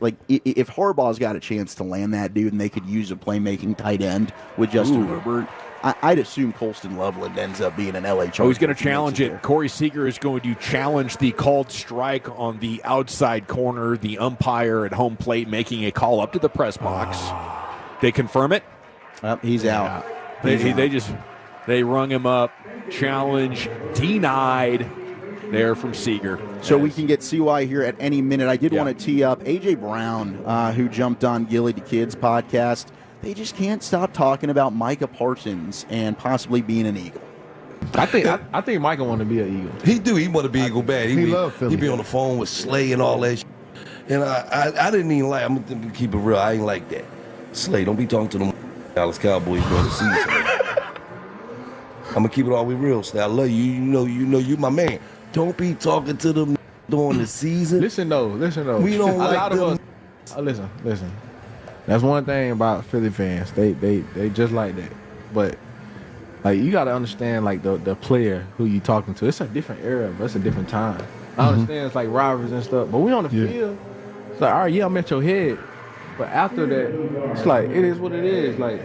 Like, if Harbaugh's got a chance to land that dude and they could use a playmaking tight end with Justin Herbert, I'd assume Colston Loveland ends up being an LA Charger. Oh, he's going to challenge it. Corey Seager is going to challenge the called strike on the outside corner, the umpire at home plate making a call up to the press box. They confirm it? He's out. They rung him up. Challenge denied there from Seager. So we can get CY here at any minute. I did want to tee up A.J. Brown, who jumped on Gilly the Kids podcast. They just can't stop talking about Micah Parsons and possibly being an Eagle. I think Micah want to be an Eagle. He do. He want to be Eagle bad. He love Philly. He be on the phone with Slay and all that. And I didn't even like. I'm gonna keep it real. I ain't like that. Slay, don't be talking to them Dallas Cowboys during the season. I'm gonna keep it all real. Slay, I love you. You know you my man. Don't be talking to them during the season. Listen though. We don't like them. Listen. That's one thing about Philly fans. They just like that. But like you gotta understand like the player who you talking to. It's a different era, but it's a different time. I understand it's like rivalries and stuff, but we on the field. It's like, all right, yeah, I'm at your head. But after that, it's like it is what it is. Like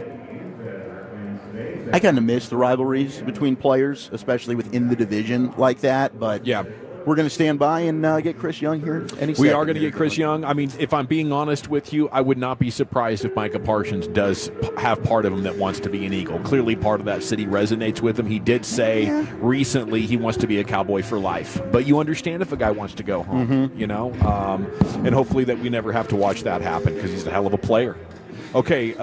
I kind of miss the rivalries between players, especially within the division like that. But we're going to stand by and get Chris Young here. We are going to get Chris Young. I mean, if I'm being honest with you, I would not be surprised if Micah Parsons does have part of him that wants to be an Eagle. Clearly, part of that city resonates with him. He did say recently he wants to be a Cowboy for life. But you understand if a guy wants to go home, you know? And hopefully that we never have to watch that happen because he's a hell of a player. Okay,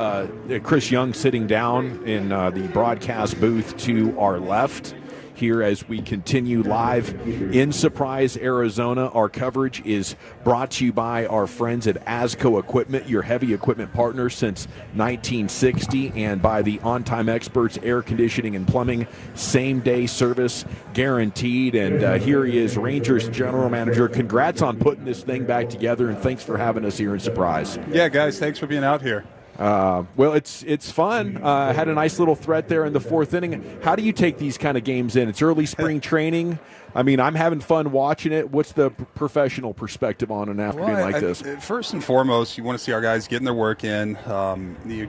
Chris Young sitting down in the broadcast booth to our left here as we continue live in Surprise, Arizona. Our coverage is brought to you by our friends at ASCO Equipment, your heavy equipment partner since 1960, and by the On-Time Experts Air Conditioning and Plumbing, same-day service guaranteed. And here he is, Rangers General Manager. Congrats on putting this thing back together, and thanks for having us here in Surprise. Yeah, guys, thanks for being out here. Well, it's fun. Had a nice little threat there in the fourth inning. How do you take these kind of games in? It's early spring training. I mean, I'm having fun watching it. What's the professional perspective on an afternoon like this? First and foremost, you want to see our guys getting their work in,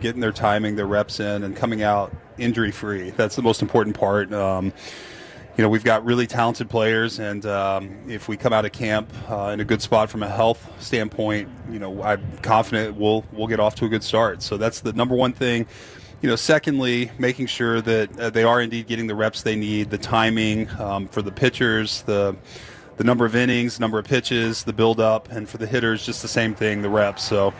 getting their timing, their reps in, and coming out injury-free. That's the most important part. You know, we've got really talented players, and if we come out of camp in a good spot from a health standpoint, you know, I'm confident we'll get off to a good start. So that's the number one thing. You know, secondly, making sure that they are indeed getting the reps they need, the timing for the pitchers, the number of innings, number of pitches, the build-up, and for the hitters, just the same thing, the reps. So,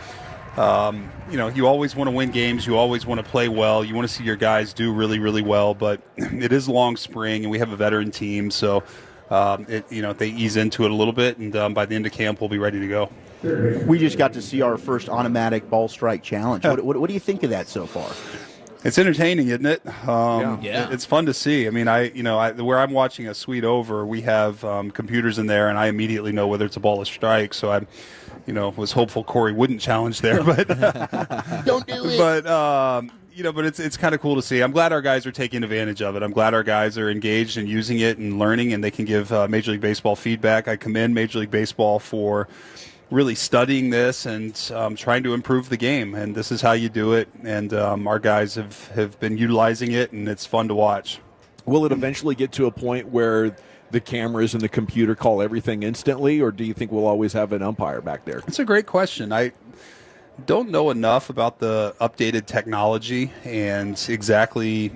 you know, you always want to win games. You always want to play well. You want to see your guys do really, really well. But it is long spring, and we have a veteran team. So, you know, they ease into it a little bit, and by the end of camp, we'll be ready to go. We just got to see our first automatic ball strike challenge. What do you think of that so far? It's entertaining, isn't it? Yeah. It's fun to see. I mean, where I'm watching a suite over, we have computers in there, and I immediately know whether it's a ball or strike. So I, was hopeful Corey wouldn't challenge there, but don't do it. But it's kind of cool to see. I'm glad our guys are taking advantage of it. I'm glad our guys are engaged and using it and learning, and they can give Major League Baseball feedback. I commend Major League Baseball for really studying this and trying to improve the game, and this is how you do it, and our guys have been utilizing it, and it's fun to watch. Will it eventually get to a point where the cameras and the computer call everything instantly, or do you think we'll always have an umpire back there? That's a great question. I don't know enough about the updated technology and exactly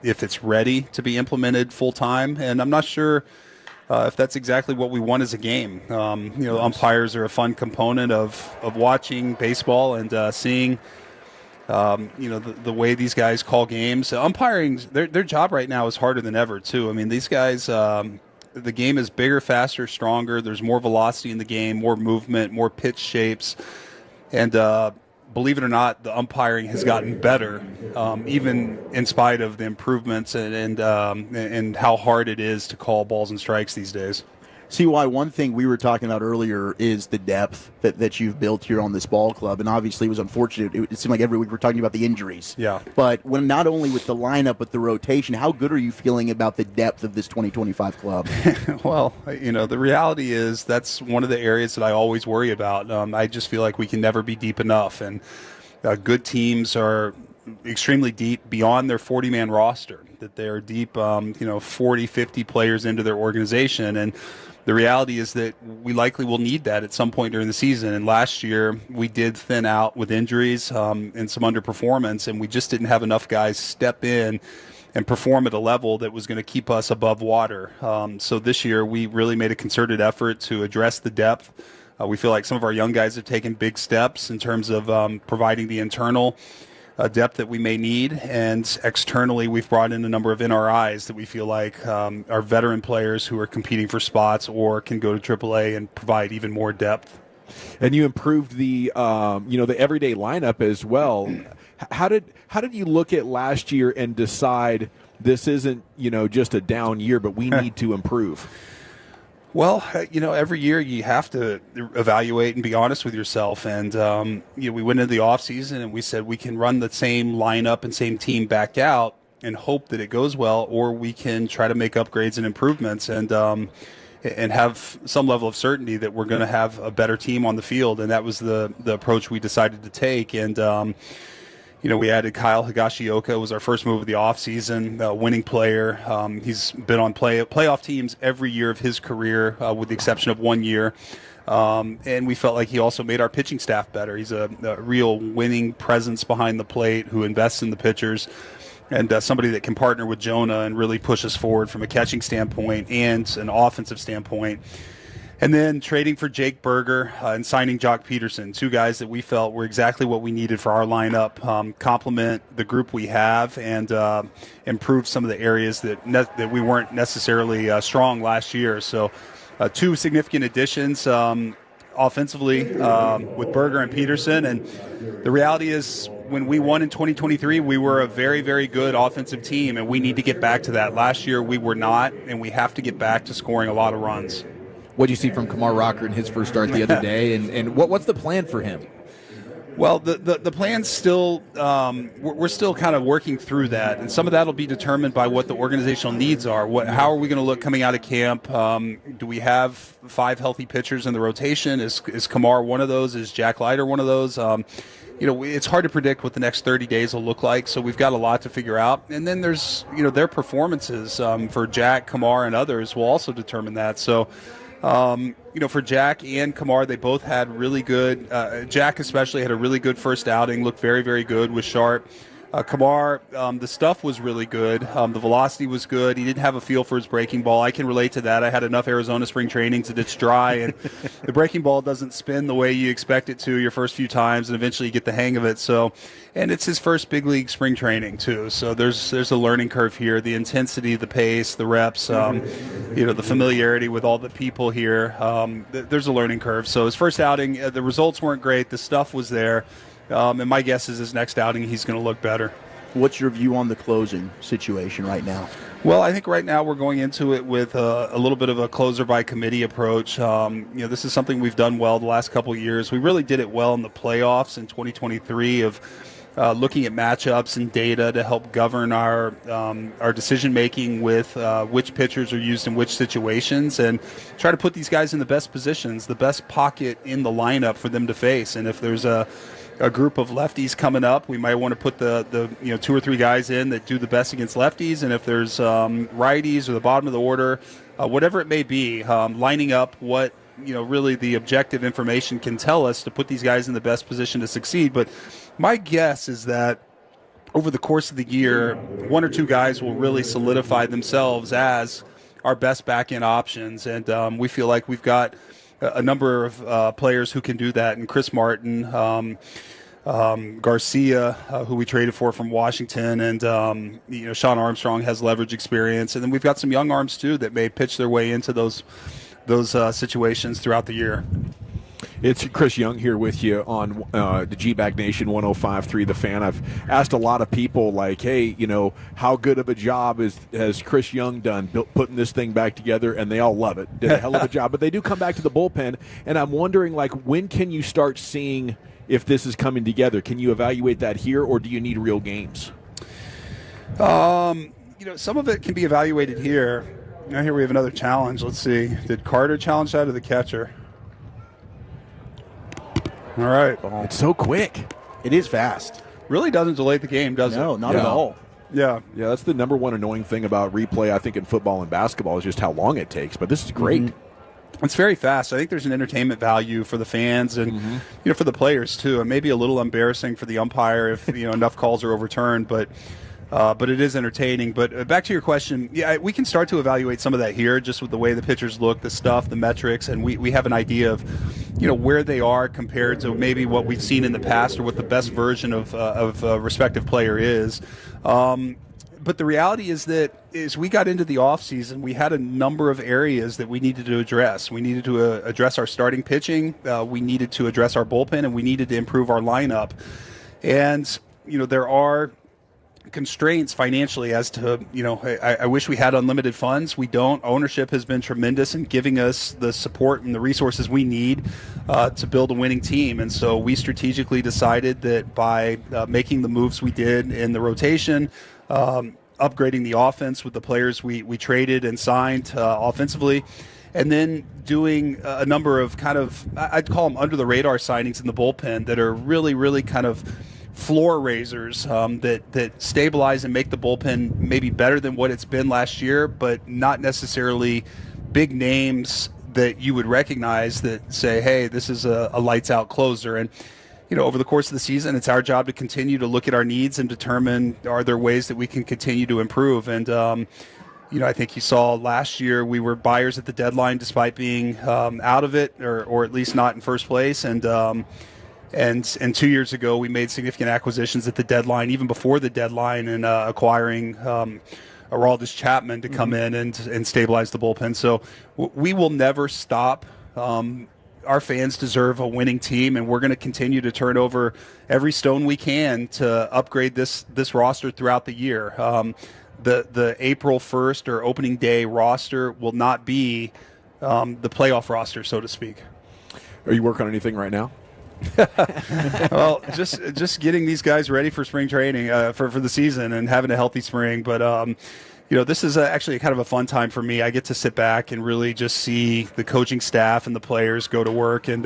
if it's ready to be implemented full-time, and I'm not sure if that's exactly what we want as a game. Umpires are a fun component of watching baseball and seeing, the way these guys call games. Umpiring, their job right now is harder than ever, too. I mean, these guys, the game is bigger, faster, stronger. There's more velocity in the game, more movement, more pitch shapes. And believe it or not, the umpiring has gotten better, even in spite of the improvements and how hard it is to call balls and strikes these days. See, why one thing we were talking about earlier is the depth that you've built here on this ball club, and obviously it was unfortunate. It seemed like every week we're talking about the injuries. Yeah. But when not only with the lineup, but the rotation, how good are you feeling about the depth of this 2025 club? Well, the reality is that's one of the areas that I always worry about. I just feel like we can never be deep enough, and good teams are extremely deep beyond their 40-man roster, that they're deep, 40, 50 players into their organization, and the reality is that we likely will need that at some point during the season. And last year, we did thin out with injuries and some underperformance, and we just didn't have enough guys step in and perform at a level that was going to keep us above water. So this year, we really made a concerted effort to address the depth. We feel like some of our young guys have taken big steps in terms of providing the internal depth that we may need, and externally we've brought in a number of NRIs that we feel like are veteran players who are competing for spots or can go to AAA and provide even more depth. And you improved the the everyday lineup as well. How did you look at last year and decide this isn't just a down year, but we need to improve? Well, every year you have to evaluate and be honest with yourself. And, we went into the offseason and we said we can run the same lineup and same team back out and hope that it goes well, or we can try to make upgrades and improvements and have some level of certainty that we're going to have a better team on the field. And that was the approach we decided to take. And, We added Kyle Higashioka, was our first move of the offseason, winning player. He's been on playoff teams every year of his career, with the exception of 1 year. And we felt like he also made our pitching staff better. He's a real winning presence behind the plate who invests in the pitchers, and somebody that can partner with Jonah and really push us forward from a catching standpoint and an offensive standpoint. And then trading for Jake Berger and signing Jock Peterson, two guys that we felt were exactly what we needed for our lineup, complement the group we have, and improve some of the areas that we weren't necessarily strong last year. So two significant additions offensively with Berger and Peterson. And the reality is, when we won in 2023, we were a very, very good offensive team, and we need to get back to that. Last year, we were not, and we have to get back to scoring a lot of runs. What did you see from Kamar Rocker in his first start the other day, and what's the plan for him? Well, the plan's still, we're still kind of working through that, and some of that will be determined by what the organizational needs are. How are we going to look coming out of camp? Do we have 5 healthy pitchers in the rotation? Is Kamar one of those? Is Jack Leiter one of those? It's hard to predict what the next 30 days will look like, so we've got a lot to figure out. And then there's, their performances for Jack, Kamar, and others will also determine that. So, for Jack and Kamar, they both had really good, Jack especially had a really good first outing, looked very, very good, was sharp. Kamar, the stuff was really good. The velocity was good. He didn't have a feel for his breaking ball. I can relate to that. I had enough Arizona spring trainings that it's dry, and the breaking ball doesn't spin the way you expect it to your first few times, and eventually you get the hang of it. So, and it's his first big league spring training too. So there's a learning curve here. The intensity, the pace, the reps, the familiarity with all the people here. There's a learning curve. So his first outing, the results weren't great. The stuff was there. And my guess is his next outing, he's going to look better. What's your view on the closing situation right now? Well, I think right now we're going into it with a little bit of a closer by committee approach. This is something we've done well the last couple of years. We really did it well in the playoffs in 2023 of looking at matchups and data to help govern our decision making with which pitchers are used in which situations, and try to put these guys in the best positions, the best pocket in the lineup for them to face. And if there's a group of lefties coming up, we might want to put the 2 or 3 guys in that do the best against lefties. And if there's righties or the bottom of the order, whatever it may be, lining up what really the objective information can tell us to put these guys in the best position to succeed. But my guess is that over the course of the year, 1 or 2 guys will really solidify themselves as our best back-end options. And we feel like we've got a number of players who can do that. And Chris Martin, Garcia, who we traded for from Washington, and Sean Armstrong has leverage experience. And then we've got some young arms too that may pitch their way into those situations throughout the year. It's Chris Young here with you on the GBag Nation 105.3 The Fan. I've asked a lot of people, like, hey, how good of a job has Chris Young done putting this thing back together? And they all love it. Did a hell of a job. But they do come back to the bullpen, and I'm wondering, when can you start seeing if this is coming together? Can you evaluate that here, or do you need real games? Some of it can be evaluated here. Now here we have another challenge. Let's see. Did Carter challenge that or the catcher? All right. It's so quick. It is fast. Really doesn't delay the game, does it? No, not at all. Yeah. Yeah, that's the number one annoying thing about replay, I think, in football and basketball is just how long it takes. But this is great. Mm-hmm. It's very fast. I think there's an entertainment value for the fans and for the players too. It may be a little embarrassing for the umpire if enough calls are overturned, but it is entertaining. But back to your question, yeah, we can start to evaluate some of that here, just with the way the pitchers look, the stuff, the metrics, and we have an idea of where they are compared to maybe what we've seen in the past or what the best version of a respective player is. But the reality is that as we got into the offseason, we had a number of areas that we needed to address. We needed to address our starting pitching, we needed to address our bullpen, and we needed to improve our lineup. And there are constraints financially as to, I wish we had unlimited funds. We don't. Ownership has been tremendous in giving us the support and the resources we need to build a winning team. And so we strategically decided that by making the moves we did in the rotation, upgrading the offense with the players we traded and signed offensively, and then doing a number of I'd call them under the radar signings in the bullpen that are really, really kind of floor raisers that stabilize and make the bullpen maybe better than what it's been last year, but not necessarily big names that you would recognize that say, hey, this is a lights out closer. And over the course of the season, it's our job to continue to look at our needs and determine, are there ways that we can continue to improve? And I think you saw last year we were buyers at the deadline despite being out of it, or at least not in first place. And 2 years ago, we made significant acquisitions at the deadline, even before the deadline, and acquiring Aroldis Chapman to come in and stabilize the bullpen. So we will never stop. Our fans deserve a winning team, and we're going to continue to turn over every stone we can to upgrade this roster throughout the year. The April 1st or opening day roster will not be the playoff roster, so to speak. Are you working on anything right now? Well, just getting these guys ready for spring training for the season and having a healthy spring. But this is actually kind of a fun time for me. I get to sit back and really just see the coaching staff and the players go to work, and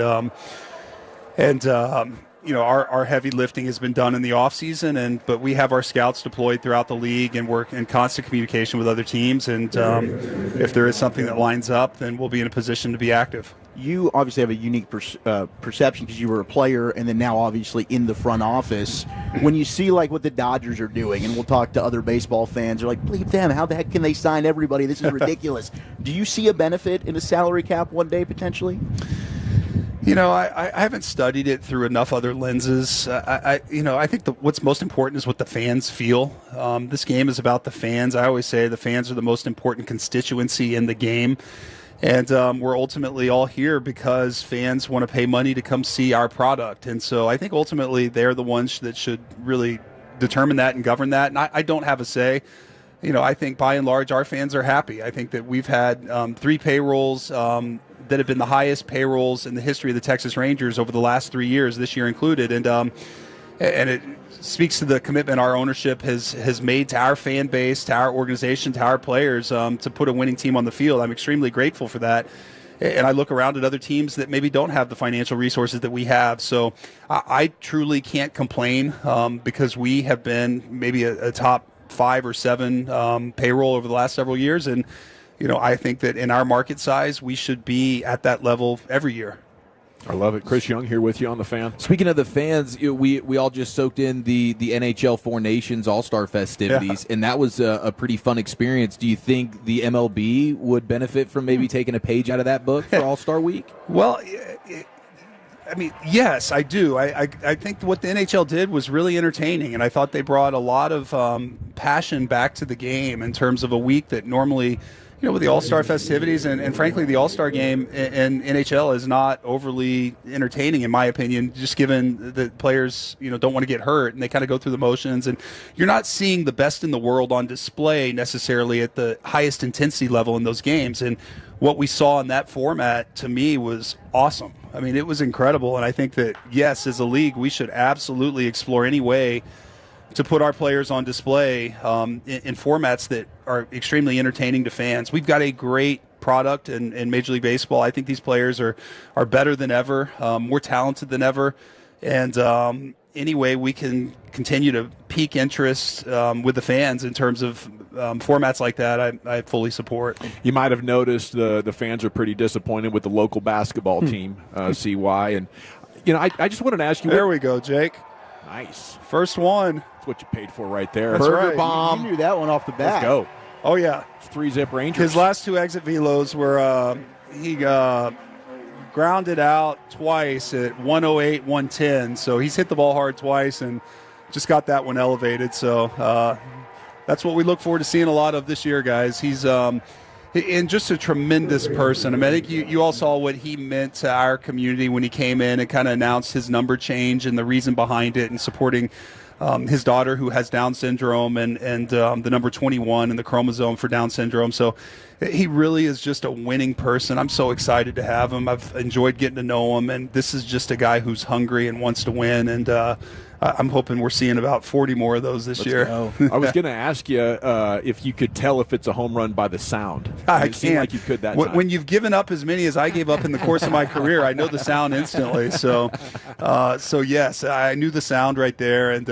our heavy lifting has been done in the off season, but we have our scouts deployed throughout the league and work in constant communication with other teams. And if there is something that lines up, then we'll be in a position to be active. You obviously have a unique perception because you were a player and then now obviously in the front office. When you see like what the Dodgers are doing, and we'll talk to other baseball fans, they're like, bleep them, how the heck can they sign everybody? This is ridiculous. Do you see a benefit in a salary cap one day potentially? I haven't studied it through enough other lenses. I think what's most important is what the fans feel. This game is about the fans. I always say the fans are the most important constituency in the game. And we're ultimately all here because fans want to pay money to come see our product. And so I think ultimately they're the ones that should really determine that and govern that. And I don't have a say. I think by and large our fans are happy. I think that we've had 3 payrolls that have been the highest payrolls in the history of the Texas Rangers over the last 3 years, this year included. And it speaks to the commitment our ownership has made to our fan base, to our organization, to our players, to put a winning team on the field. I'm extremely grateful for that. And I look around at other teams that maybe don't have the financial resources that we have. So I truly can't complain because we have been maybe a top 5 or 7 payroll over the last several years. And, I think that in our market size, we should be at that level every year. I love it. Chris Young here with you on the Fan. Speaking of the fans, we all just soaked in the NHL Four Nations All-Star festivities, and that was a pretty fun experience. Do you think the MLB would benefit from maybe taking a page out of that book for All-Star Week? Well, yes, I do. I think what the NHL did was really entertaining, and I thought they brought a lot of passion back to the game in terms of a week that normally – with the All-Star festivities and frankly, the All-Star game in NHL is not overly entertaining, in my opinion, just given that players, don't want to get hurt and they kind of go through the motions. And you're not seeing the best in the world on display necessarily at the highest intensity level in those games. And what we saw in that format, to me, was awesome. I mean, it was incredible. And I think that, yes, as a league, we should absolutely explore any way to put our players on display in formats that are extremely entertaining to fans. We've got a great product in Major League Baseball. I think these players are better than ever, more talented than ever. And any way we can continue to pique interest with the fans in terms of formats like that, I fully support. You might have noticed the fans are pretty disappointed with the local basketball team, CY. And, I just wanted to ask you. There we go, Jake. Nice. First one. That's what you paid for right there. That's Burger right. bomb. You knew that one off the bat. Let's go. Oh, yeah. 3-zip Rangers. His last 2 exit velos were he grounded out twice at 108, 110. So he's hit the ball hard twice and just got that one elevated. So that's what we look forward to seeing a lot of this year, guys. He's and just a tremendous person. I mean, I think you all saw what he meant to our community when he came in and kind of announced his number change and the reason behind it, and supporting his daughter who has Down syndrome and the number 21 and the chromosome for Down syndrome. So he really is just a winning person. I'm so excited to have him. I've enjoyed getting to know him, and this is just a guy who's hungry and wants to win. And I'm hoping we're seeing about 40 more of those this year. I was going to ask you if you could tell if it's a home run by the sound. It seemed like you could that time. When you've given up as many as I gave up in the course of my career, I know the sound instantly. So yes, I knew the sound right there, and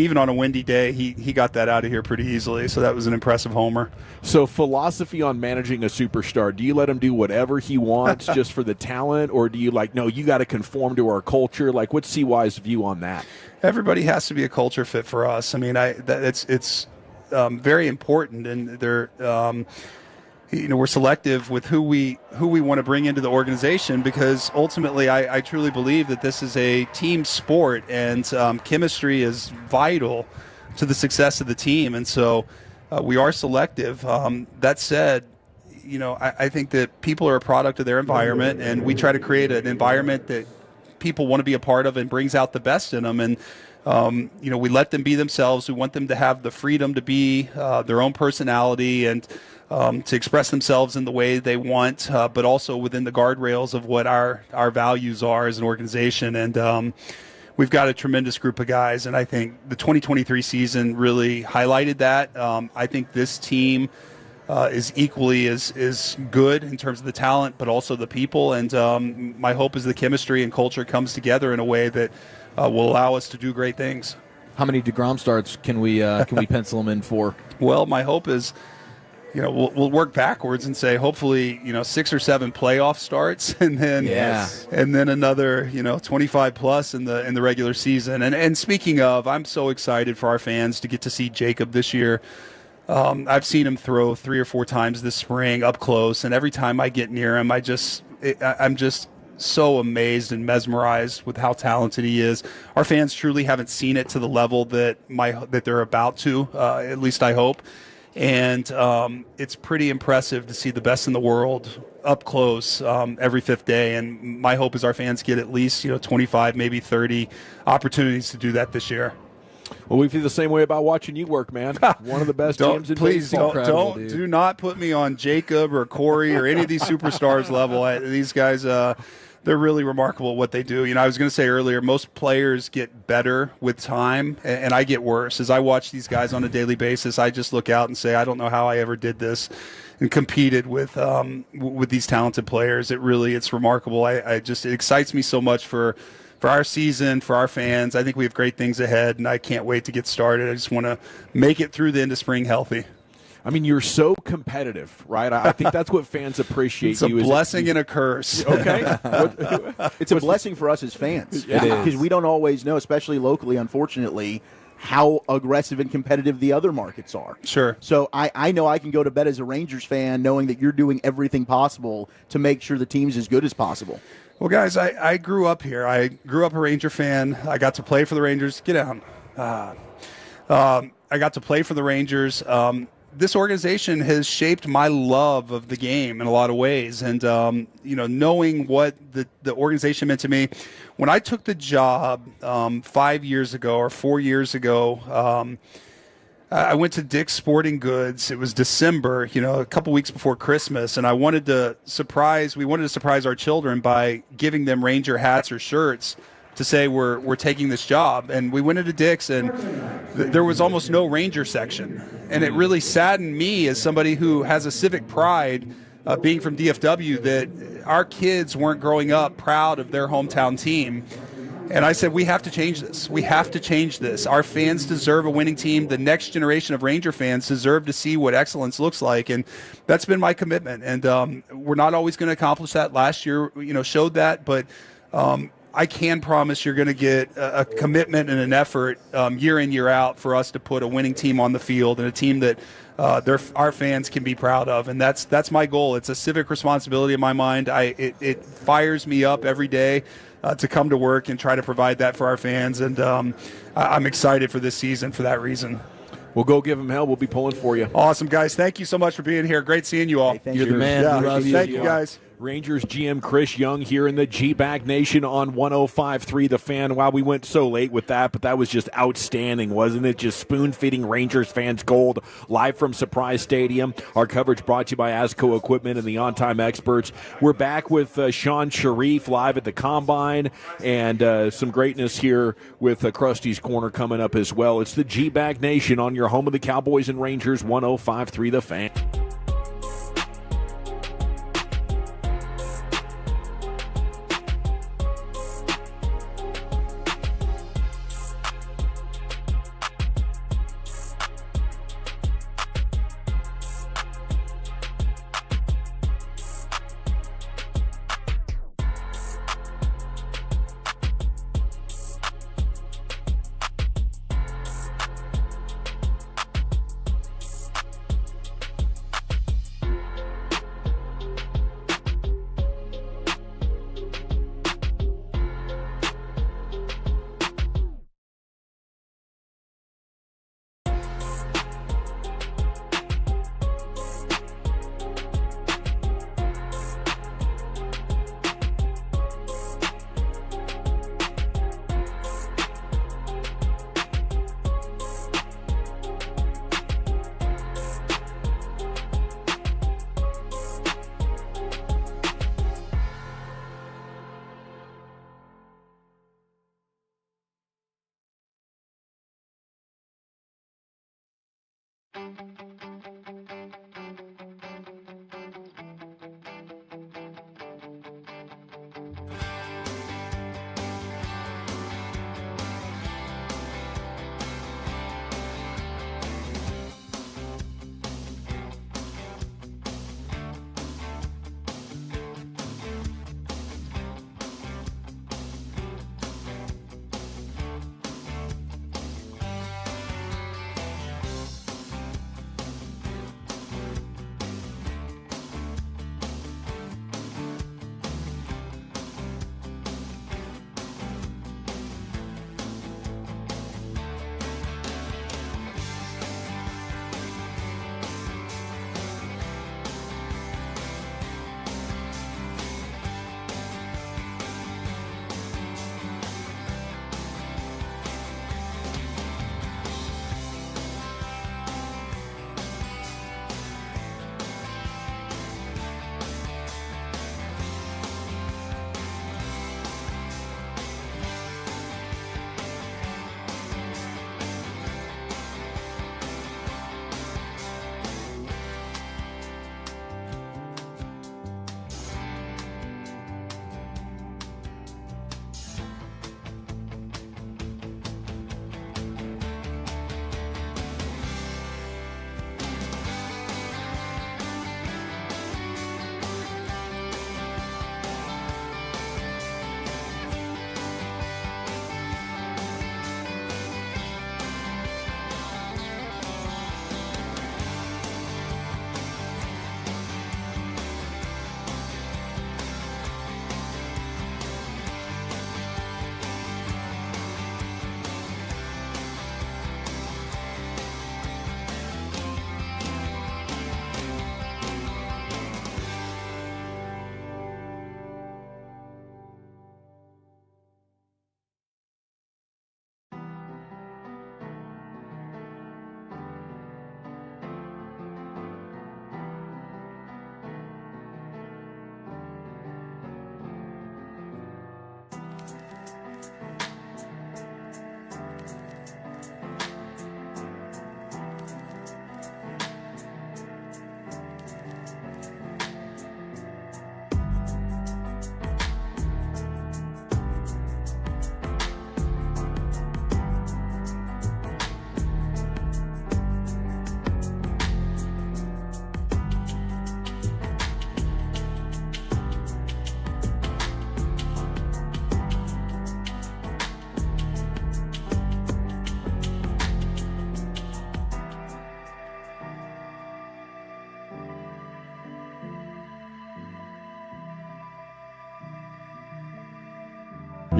even on a windy day, he got that out of here pretty easily. So that was an impressive homer. So philosophy on managing a superstar: do you let him do whatever he wants just for the talent, or do you no, you got to conform to our culture? What's CY's view on that? Everybody has to be a culture fit for us. I mean, it's very important, and they're we're selective with who we want to bring into the organization, because ultimately I truly believe that this is a team sport, and chemistry is vital to the success of the team, and so we are selective. That said, I think that people are a product of their environment, and we try to create an environment that people want to be a part of and brings out the best in them. And, we let them be themselves. We want them to have the freedom to be their own personality and to express themselves in the way they want, but also within the guardrails of what our values are as an organization. And we've got a tremendous group of guys, and I think the 2023 season really highlighted that. I think this team is equally as good in terms of the talent, but also the people. And my hope is the chemistry and culture comes together in a way that will allow us to do great things. How many DeGrom starts can we pencil him in for? Well, my hope is, we'll work backwards and say hopefully 6 or 7 playoff starts, and then and then another 25 plus in the regular season. And speaking of, I'm so excited for our fans to get to see Jacob this year. I've seen him throw 3 or 4 times this spring up close, and every time I get near him, I'm just so amazed and mesmerized with how talented he is. Our fans truly haven't seen it to the level that they're about to, at least I hope. And it's pretty impressive to see the best in the world up close every 5th day. And my hope is our fans get at least 25, maybe 30 opportunities to do that this year. Well, we feel the same way about watching you work, man. One of the best teams in baseball. Do not put me on Jacob or Corey or any of these superstars level. These guys, they're really remarkable at what they do. I was going to say earlier, most players get better with time, and I get worse. As I watch these guys on a daily basis, I just look out and say, I don't know how I ever did this and competed with these talented players. It's remarkable. It excites me so much for our season, for our fans. I think we have great things ahead, and I can't wait to get started. I just want to make it through the end of spring healthy. I mean, you're so competitive, right? I think that's what fans appreciate. It's a blessing and a curse. Okay. It's a blessing for us as fans. Yeah. Because we don't always know, especially locally, unfortunately, how aggressive and competitive the other markets are. Sure. So I know I can go to bed as a Rangers fan knowing that you're doing everything possible to make sure the team's as good as possible. Well, guys, I grew up here. I grew up a Ranger fan. I got to play for the Rangers. Get down. I got to play for the Rangers. This organization has shaped my love of the game in a lot of ways. And, knowing what the organization meant to me, when I took the job 5 years ago or 4 years ago, I went to Dick's Sporting Goods. It was December, a couple weeks before Christmas, and we wanted to surprise our children by giving them Ranger hats or shirts to say we're taking this job. And we went into Dick's, and there was almost no Ranger section. And it really saddened me as somebody who has a civic pride, being from DFW, that our kids weren't growing up proud of their hometown team. And I said, we have to change this. We have to change this. Our fans deserve a winning team. The next generation of Ranger fans deserve to see what excellence looks like. And that's been my commitment. And we're not always going to accomplish that. Last year, showed that. But I can promise you're going to get a commitment and an effort year in, year out for us to put a winning team on the field, and a team that our fans can be proud of. And that's my goal. It's a civic responsibility in my mind. It fires me up every day to come to work and try to provide that for our fans. And I'm excited for this season for that reason. We'll go give them hell. We'll be pulling for you. Awesome, guys. Thank you so much for being here. Great seeing you all. You're the man. Yeah. Thank you, guys. Rangers GM Chris Young here in the GBag Nation on 105.3 The Fan. Wow, we went so late with that, but that was just outstanding, wasn't it? Just spoon-feeding Rangers fans gold live from Surprise Stadium. Our coverage brought to you by Asco Equipment and the On-Time Experts. We're back with Sean Sharif live at the Combine, and some greatness here with Krusty's Corner coming up as well. It's the GBag Nation on your home of the Cowboys and Rangers, 105.3 The Fan.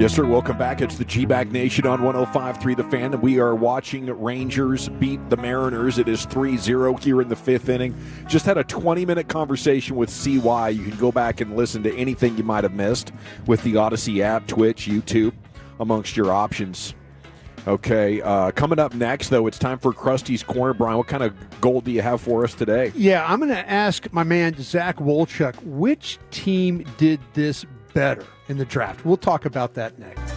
Yes, sir. Welcome back. It's the GBag Nation on 105.3 The Fan, and we are watching Rangers beat the Mariners. It is 3-0 here in the fifth inning. Just had a 20-minute conversation with CY. You can go back and listen to anything you might have missed with the Odyssey app, Twitch, YouTube, amongst your options. Okay, coming up next, though, it's time for Krusty's Corner. Brian, what kind of gold do you have for us today? Yeah, I'm going to ask my man, Zach Wolchuk, which team did this better in the draft? We'll talk about that next.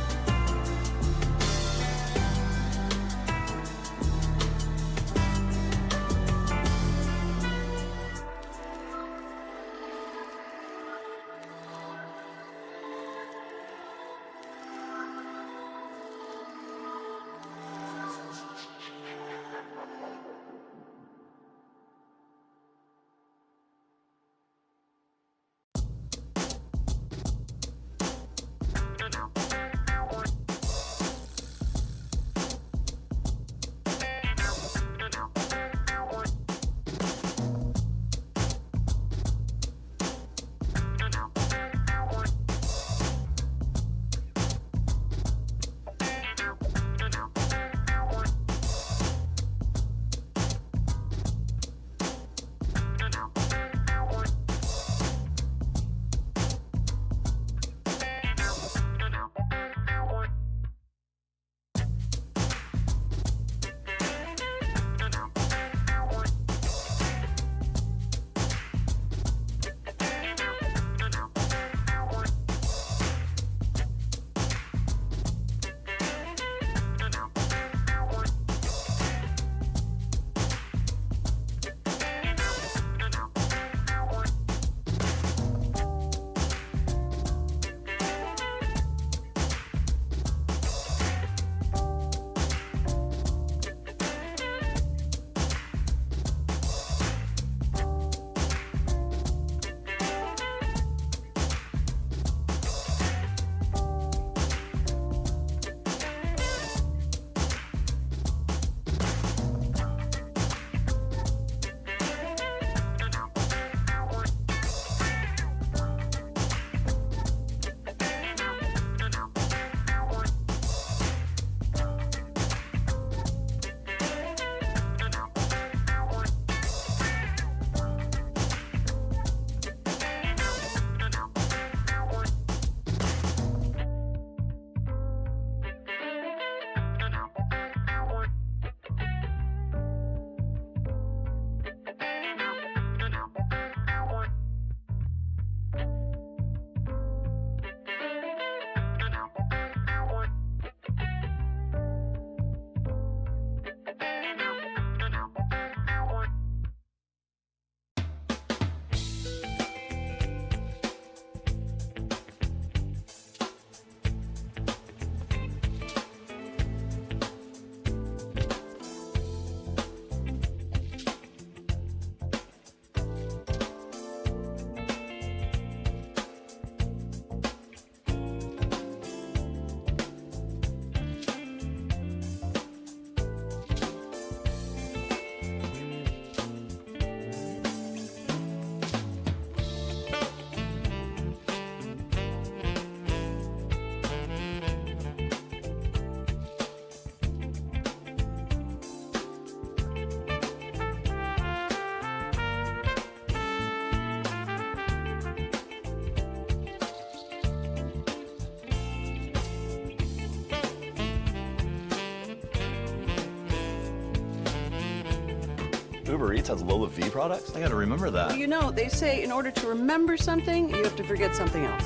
Uber Eats has Lola V products? I gotta remember that. Well, you know, they say in order to remember something, you have to forget something else.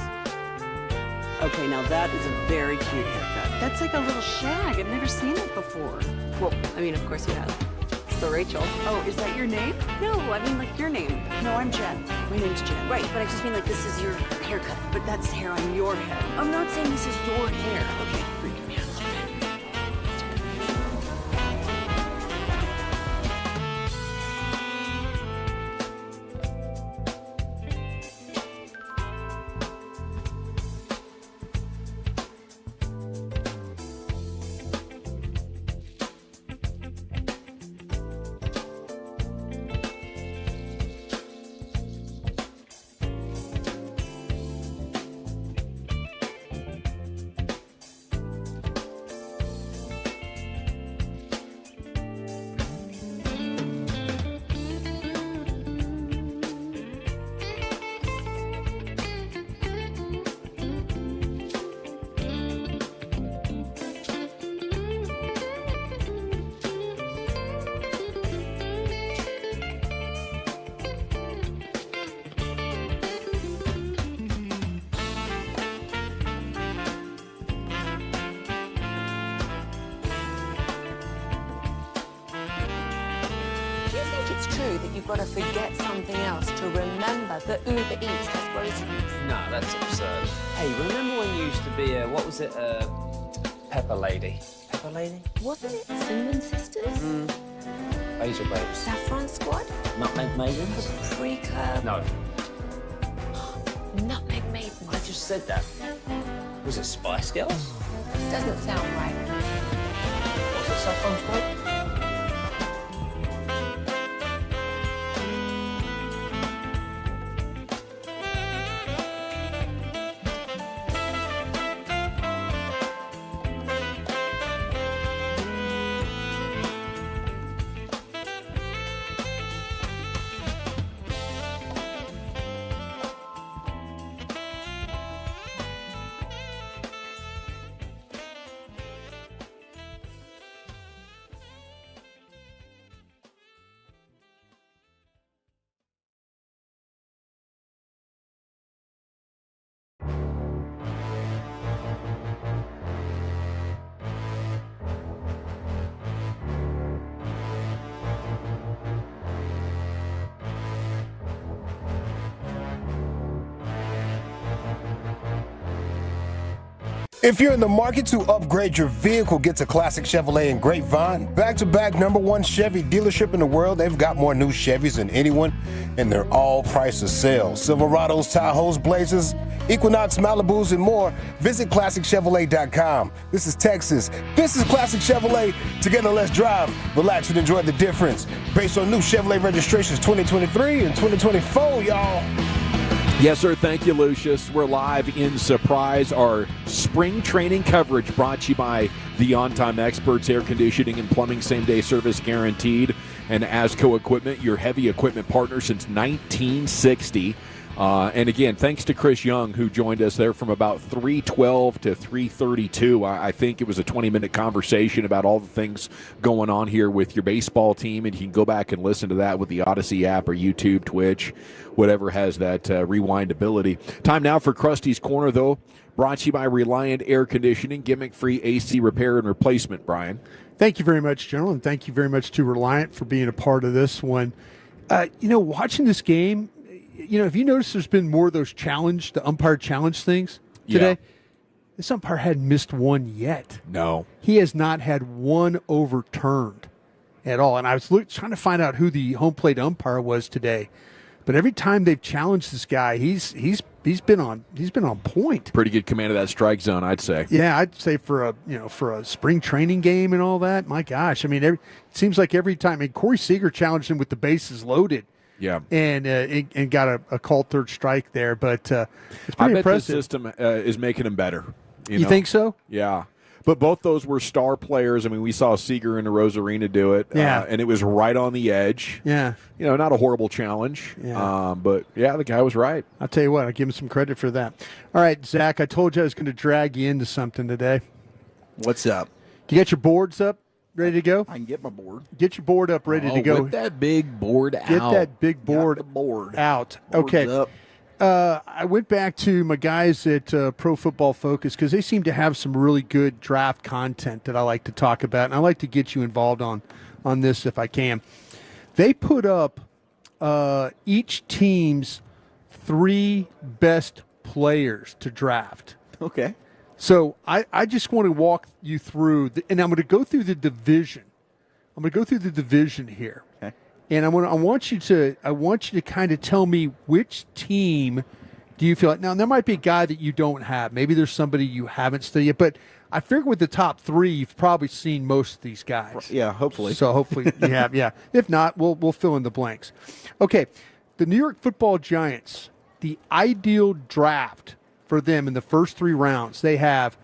Okay, now that is a very cute haircut. That's like a little shag. I've never seen it before. Well, I mean, of course you have. It's the Rachel. Oh, is that your name? No, I mean like your name. No, I'm Jen. My name's Jen. Right, but I just mean like this is your haircut. But that's hair on your head. I'm not saying this is your hair. Okay, freaking me out. it's true that you've got to forget something else to remember that Uber Eats has groceries? No, that's absurd. Hey, remember when you used to be a, what was it, Pepper Lady? Pepper Lady? Wasn't it Cinnamon Sisters? Basil Babes. Saffron Squad? Nutmeg Maidens? Paprika? No. Nutmeg Maidens? I just said that. Was it Spice Girls? Doesn't sound right. Was it Saffron Squad? If you're in the market to upgrade your vehicle, get to Classic Chevrolet in Grapevine. Back-to-back #1 Chevy dealership in the world. They've got more new Chevys than anyone, and they're all price of sale. Silverados, Tahoes, Blazers, Equinox, Malibus, and more. Visit ClassicChevrolet.com. This is Texas. This is Classic Chevrolet. Together, let's drive, relax, and enjoy the difference. Based on new Chevrolet registrations 2023 and 2024, y'all. Yes, sir. Thank you, Lucius. We're live in Surprise, our spring training coverage brought to you by the On-Time Experts, Air Conditioning and Plumbing, same-day service guaranteed, and ASCO Equipment, your heavy equipment partner since 1960. And again, thanks to Chris Young, who joined us there from about 3:12 to 3:32. I think it was a 20-minute conversation about all the things going on here with your baseball team, and you can go back and listen to that with the Odyssey app or YouTube, Twitch, whatever has that rewind ability. Time now for Krusty's Corner, though, brought to you by Reliant Air Conditioning, gimmick-free AC repair and replacement, Brian. Thank you very much, General, and thank you very much to Reliant for being a part of this one. Watching this game, if you notice there's been more of those the umpire challenge things today, this umpire hadn't missed one yet. No. He has not had one overturned at all. And I was trying to find out who the home plate umpire was today. But every time they've challenged this guy, he's been on point. Pretty good command of that strike zone, I'd say. Yeah, I'd say for a spring training game and all that. My gosh, it seems like every time. Corey Seager challenged him with the bases loaded. Yeah, and got a called third strike there, but it's pretty I bet impressive. the system is making him better. You think so? Yeah, but both those were star players. We saw Seager and Rosarina do it. Yeah, and it was right on the edge. Yeah, not a horrible challenge. Yeah. But yeah, the guy was right. I'll tell you what, I'll give him some credit for that. All right, Zach, I told you I was going to drag you into something today. What's up? You got your boards up? Ready to go? I can get my board. Get your board up, ready to go. Get that big board out. Get that big board, out. Okay. Up. I went back to my guys at Pro Football Focus because they seem to have some really good draft content that I like to talk about, and I like to get you involved on this if I can. They put up each team's 3 best players to draft. Okay. So I just want to walk you through, and I'm going to go through the division. I'm going to go through the division here, okay. And I want you to kind of tell me which team do you feel like. Now there might be a guy that you don't have. Maybe there's somebody you haven't studied yet. But I figure with the top 3, you've probably seen most of these guys. Yeah, hopefully. So hopefully you have. Yeah. If not, we'll fill in the blanks. Okay, the New York Football Giants, the ideal draft for them in the first 3 rounds, they have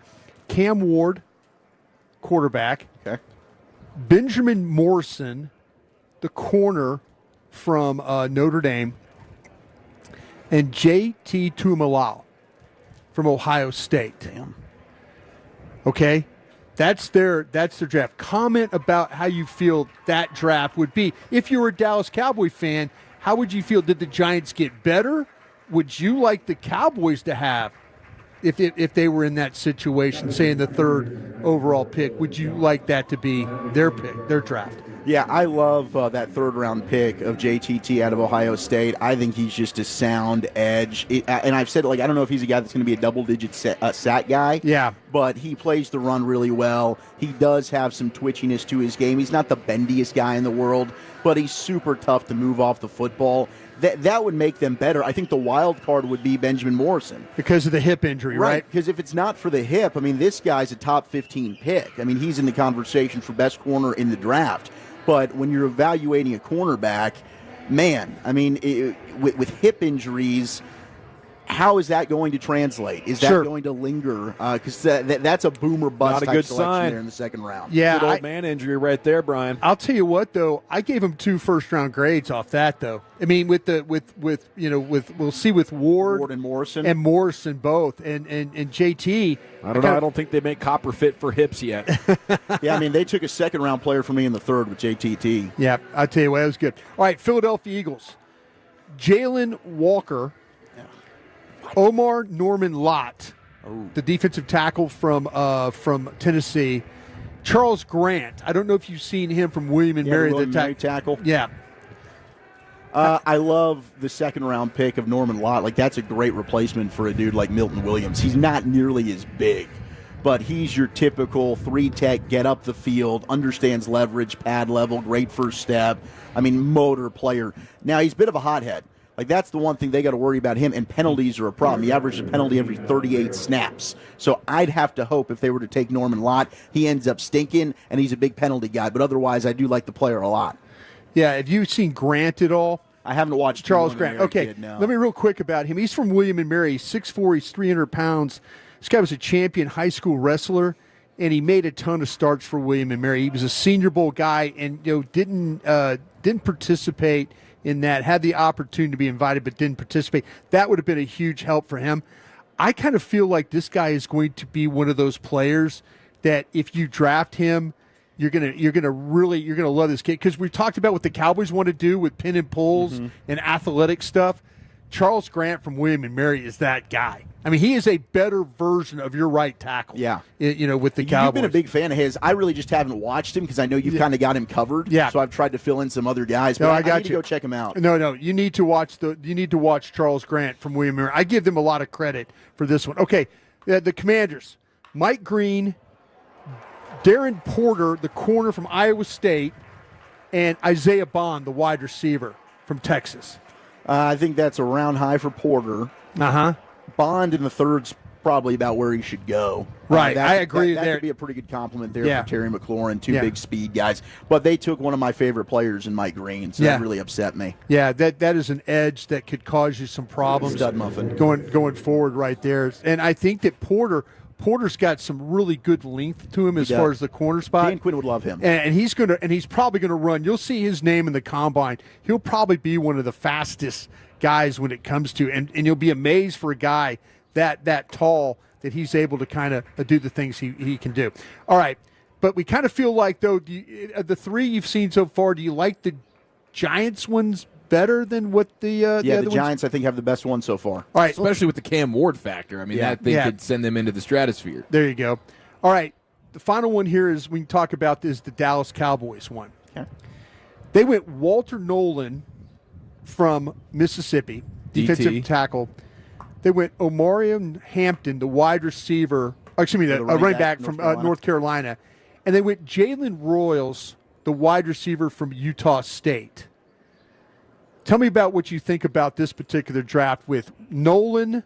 Cam Ward, quarterback. Okay. Benjamin Morrison, the corner from Notre Dame, and J.T. Tuimoloau from Ohio State. Damn. Okay, that's their draft. Comment about how you feel that draft would be. If you were a Dallas Cowboy fan, how would you feel? Did the Giants get better? Would you like the Cowboys to have, if they were in that situation, say in the 3rd overall pick, would you like that to be their pick, their draft? Yeah, I love that third-round pick of JTT out of Ohio State. I think he's just a sound edge. And I've said, I don't know if he's a guy that's going to be a double-digit sack guy. Yeah. But he plays the run really well. He does have some twitchiness to his game. He's not the bendiest guy in the world, but he's super tough to move off the football. That would make them better. I think the wild card would be Benjamin Morrison. Because of the hip injury, right? Because if it's not for the hip, this guy's a top 15 pick. He's in the conversation for best corner in the draft. But when you're evaluating a cornerback, man, with hip injuries, how is that going to translate? Is that going to linger? Because that's a boomer bust Not a good selection sign there in the second round. Yeah, good old man injury right there, Brian. I'll tell you what, though, I gave him 2 first-round grades off that, though. We'll see with Ward and Morrison both, and JT. I don't know. I don't think they make Copper fit for hips yet. Yeah, they took a second-round player for me in the third with JTT. Yeah, I'll tell you what, that was good. All right, Philadelphia Eagles. Jalen Walker. Omar Norman Lott, the defensive tackle from Tennessee. Charles Grant. I don't know if you've seen him from William and Mary. The Mary tackle. Yeah. I love the second-round pick of Norman Lott. That's a great replacement for a dude like Milton Williams. He's not nearly as big, but he's your typical 3-tech, get up the field, understands leverage, pad level, great first step. Motor player. Now, he's a bit of a hothead. That's the one thing they got to worry about him, and penalties are a problem. He averages a penalty every 38 snaps. So I'd have to hope if they were to take Norman Lott, he ends up stinking, and he's a big penalty guy. But otherwise, I do like the player a lot. Yeah, have you seen Grant at all? I haven't watched Charles Grant. Okay, kid, no. Let me real quick about him. He's from William and Mary. He's 6'4", he's 300 pounds. This guy was a champion high school wrestler, and he made a ton of starts for William and Mary. He was a Senior Bowl guy and didn't participate in that, had the opportunity to be invited but didn't participate. That would have been a huge help for him. I kind of feel like this guy is going to be one of those players that if you draft him, you're gonna love this kid, because we talked about what the Cowboys want to do with pin and pulls and athletic stuff. Charles Grant from William and Mary is that guy. He is a better version of your right tackle. Yeah. With the Cowboys. You've been a big fan of his. I really just haven't watched him because I know you've kind of got him covered. Yeah. So I've tried to fill in some other guys. But No, I got need to go check him out. No, you need to watch Charles Grant from William and Mary. I give them a lot of credit for this one. Okay, the Commanders, Mike Green, Darren Porter, the corner from Iowa State, and Isaiah Bond, the wide receiver from Texas. I think that's a round high for Porter. Bond in the third's probably about where he should go. Right, I agree that there. could be a pretty good compliment there Yeah. for Terry McLaurin, two Yeah. big speed guys. But they took one of my favorite players in Mike Green, so that really upset me. Yeah, that is an edge that could cause you some problems. Stud muffin. Going forward right there. And I think that Porter's got some really good length to him as far as the corner spot. Dan Quinn would love him. And he's probably gonna run. You'll see his name in the combine. He'll probably be one of the fastest guys when it comes to, and you'll be amazed for a guy that tall that he's able to kind of do the things he can do. All right, but we kind of feel like, though, the three you've seen so far, do you like the Giants ones better than what the other Giants I think have the best one so far. All right, especially with the Cam Ward factor. That thing could send them into the stratosphere. There you go. All right, the final one here is we can talk about is the Dallas Cowboys one. Okay. They went Walter Nolan from Mississippi, defensive tackle. They went Omarion Hampton, the wide receiver, the running back from North Carolina. And they went Jalen Royals, the wide receiver from Utah State. Tell me about what you think about this particular draft with Nolan,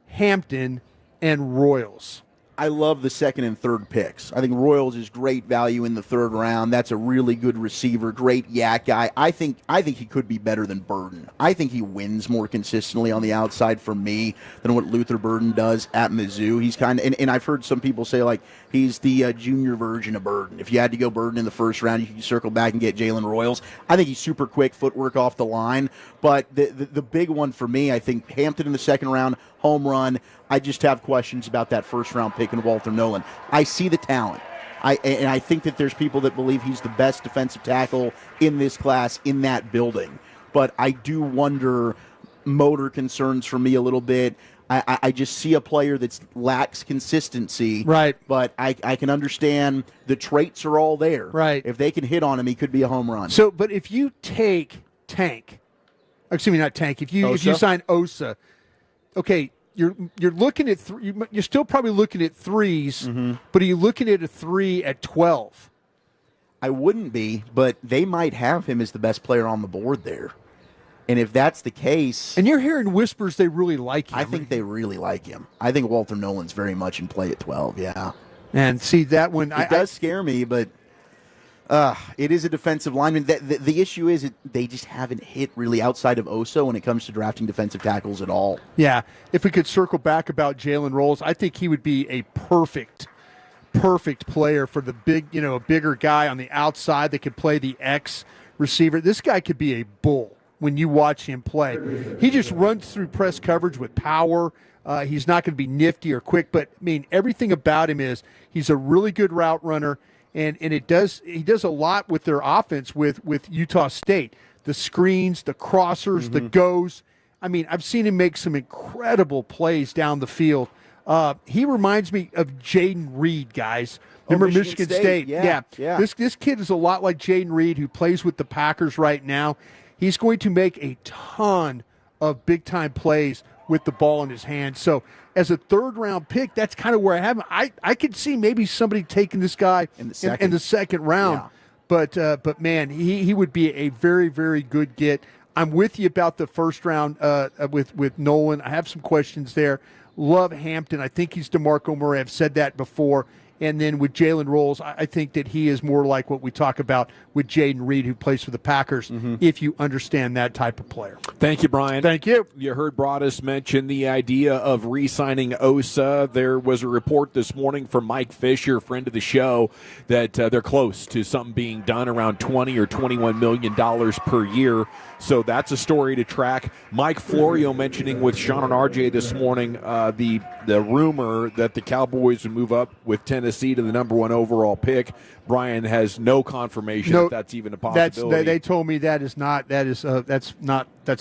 Hampton, and Royals. I love the second and third picks. I think Royals is great value in the third round. That's a really good receiver, great yak guy. I think he could be better than Burden. I think he wins more consistently on the outside for me than what Luther Burden does at Mizzou. He's kind of, and I've heard some people say like he's the junior version of Burden. If you had to go Burden in the first round, you could circle back and get Jalen Royals. I think he's super quick, footwork off the line. But the big one for me, I think Hampton in the second round, home run. I just have questions about that first-round pick in Walter Nolan. I see the talent. I think that there's people that believe he's the best defensive tackle in this class in that building. But I do wonder, motor concerns for me a little bit. I just see a player that lacks consistency. Right. But I can understand the traits are all there. Right. If they can hit on him, he could be a home run. So, but if you take Tank, excuse me, not Tank. If you sign Osa, okay, you're looking at you're still probably looking at threes, but are you looking at a 3 at 12? I wouldn't be, but they might have him as the best player on the board there. And if that's the case... And you're hearing whispers they really like him. I think they really like him. I think Walter Nolan's very much in play at 12, yeah. And see, that one... It does scare me, but it is a defensive lineman. The issue is they just haven't hit really outside of Oso when it comes to drafting defensive tackles at all. Yeah. If we could circle back about Jalen Rolls, I think he would be a perfect player for the a bigger guy on the outside that could play the X receiver. This guy could be a bull when you watch him play. He just runs through press coverage with power. He's not going to be nifty or quick, but I mean, everything about him is he's a really good route runner, and he does a lot with their offense with Utah State. The screens, the crossers, the goes. I mean, I've seen him make some incredible plays down the field. He reminds me of Jaden Reed, guys. Remember Michigan State? Yeah. This kid is a lot like Jaden Reed, who plays with the Packers right now. He's going to make a ton of big-time plays with the ball in his hand. So as a third-round pick, that's kind of where I have him. I could see maybe somebody taking this guy in the second round. Yeah. But man, he would be a very, very good get. I'm with you about the first round with Nolan. I have some questions there. Love Hampton. I think he's DeMarco Murray. I've said that before. And then with Jalen Rolls, I think that he is more like what we talk about with Jaden Reed, who plays for the Packers, if you understand that type of player. Thank you, Brian. Thank you. You heard Broadus mention the idea of re-signing Osa. There was a report this morning from Mike Fisher, friend of the show, that they're close to something being done around $20 or $21 million per year. So that's a story to track. Mike Florio mentioning with Shan RJ this morning the rumor that the Cowboys would move up with Tennessee to the number 1 overall pick. Brian has no confirmation that that's even a possibility. They told me that's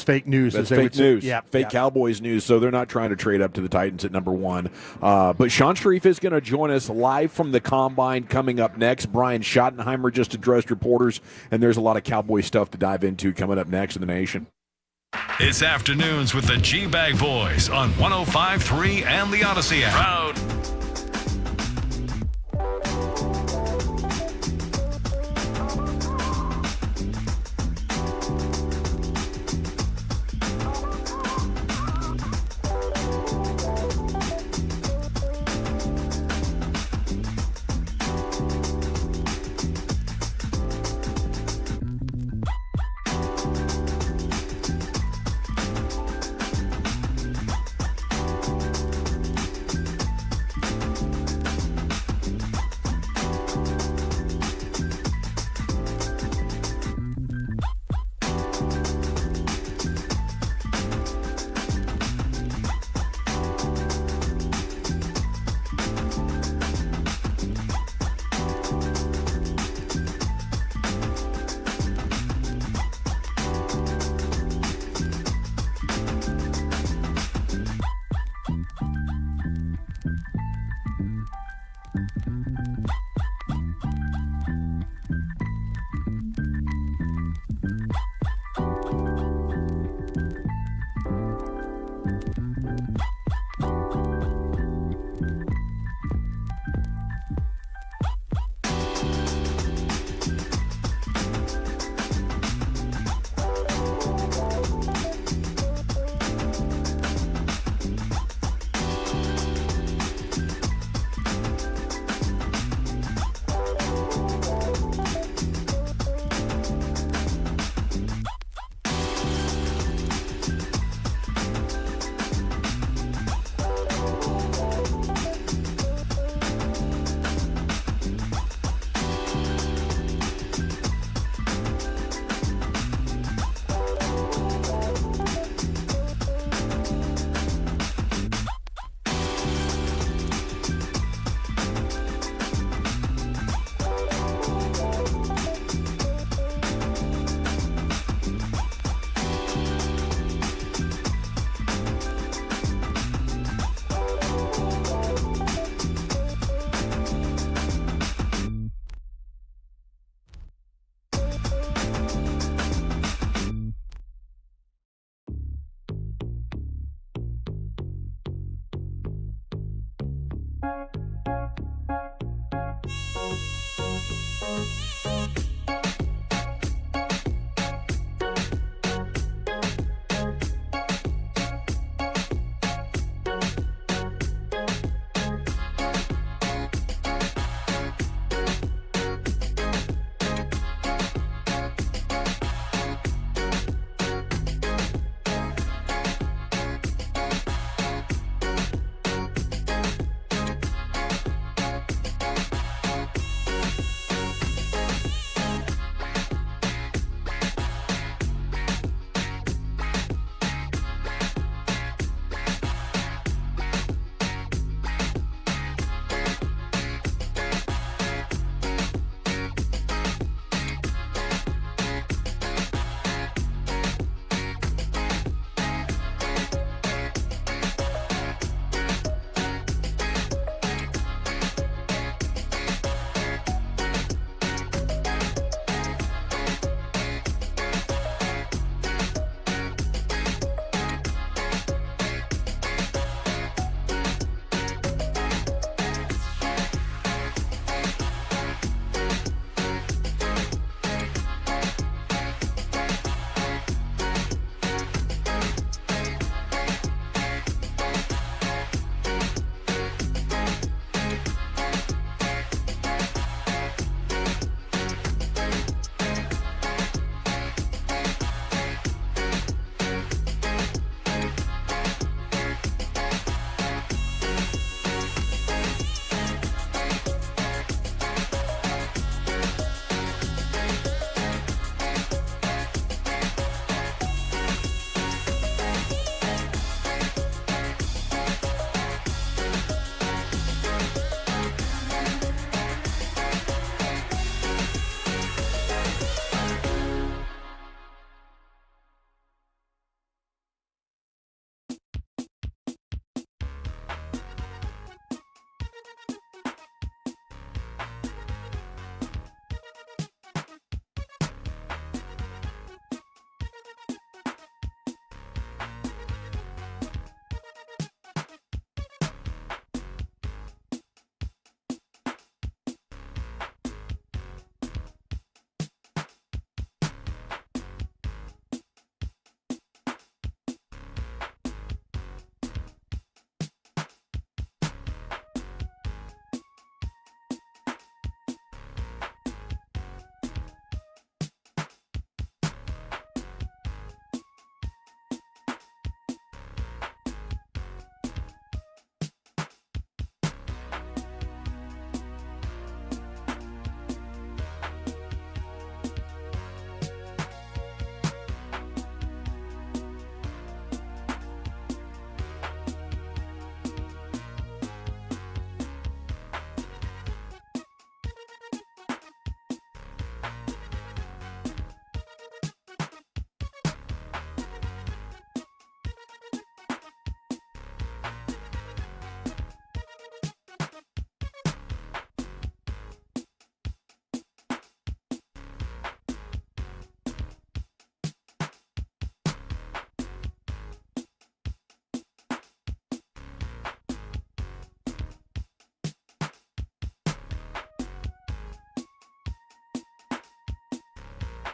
fake news. That's fake news. Yeah, fake Cowboys news. So they're not trying to trade up to the Titans at number 1. But Sean Sharif is going to join us live from the Combine coming up next. Brian Schottenheimer just addressed reporters, and there's a lot of Cowboy stuff to dive into coming up next in the nation. It's afternoons with the GBag Boys on 105.3 and the Odyssey app. Proud.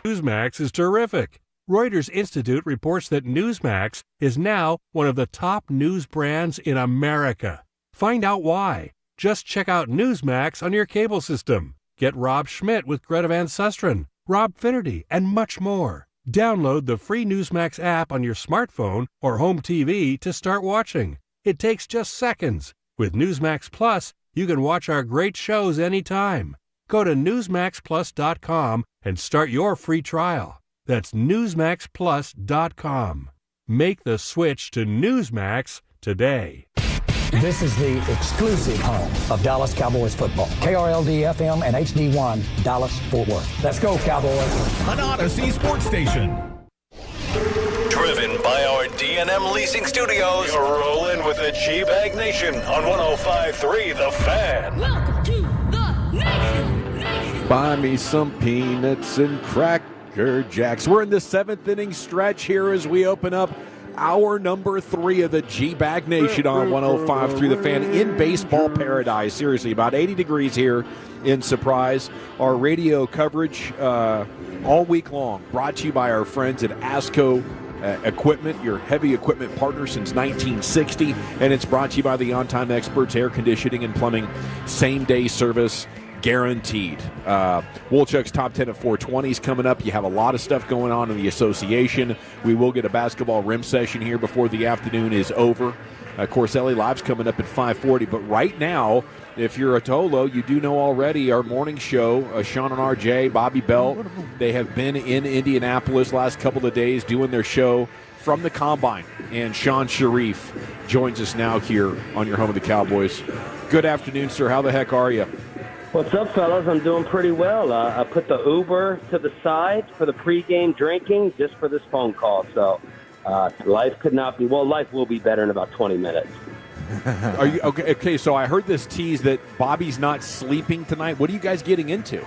Newsmax is terrific. Reuters Institute reports that Newsmax is now one of the top news brands in America. Find out why. Just check out Newsmax on your cable system. Get Rob Schmidt with Greta Van Susteren, Rob Finnerty, and much more. Download the free Newsmax app on your smartphone or home TV to start watching. It takes just seconds. With Newsmax Plus, you can watch our great shows anytime. Go to newsmaxplus.com and start your free trial. That's newsmaxplus.com. Make the switch to Newsmax today. This is the exclusive home of Dallas Cowboys football. KRLD-FM and HD1, Dallas-Fort Worth. Let's go, Cowboys. An Odyssey sports station. Driven by our D&M Leasing Studios. You're rolling with the GBag Nation on 105.3 The Fan. Welcome to the nation. Buy me some peanuts and Cracker Jacks. We're in the 7th inning stretch here as we open up hour number 3 of the G-Bag Nation on 105.3 The Fan in baseball paradise. Seriously, about 80 degrees here in Surprise. Our radio coverage all week long brought to you by our friends at ASCO Equipment, your heavy equipment partner since 1960. And it's brought to you by the On-Time Experts Air Conditioning and Plumbing same-day service guaranteed. Wolchuk's Top 10 at 420 is coming up. You have a lot of stuff going on in the association. We will get a basketball rim session here before the afternoon is over. Of course, LA Live's coming up at 5:40. But right now, if you're a Tolo, you do know already our morning show, Shan RJ, Bobby Belt, they have been in Indianapolis last couple of days doing their show from the Combine. And Sean Sharif joins us now here on your home of the Cowboys. Good afternoon, sir. How the heck are you? What's up, fellas? I'm doing pretty well. I put the Uber to the side for the pregame drinking just for this phone call. So life could not be, well, life will be better in about 20 minutes. Are you okay? So I heard this tease that Bobby's not sleeping tonight. What are you guys getting into?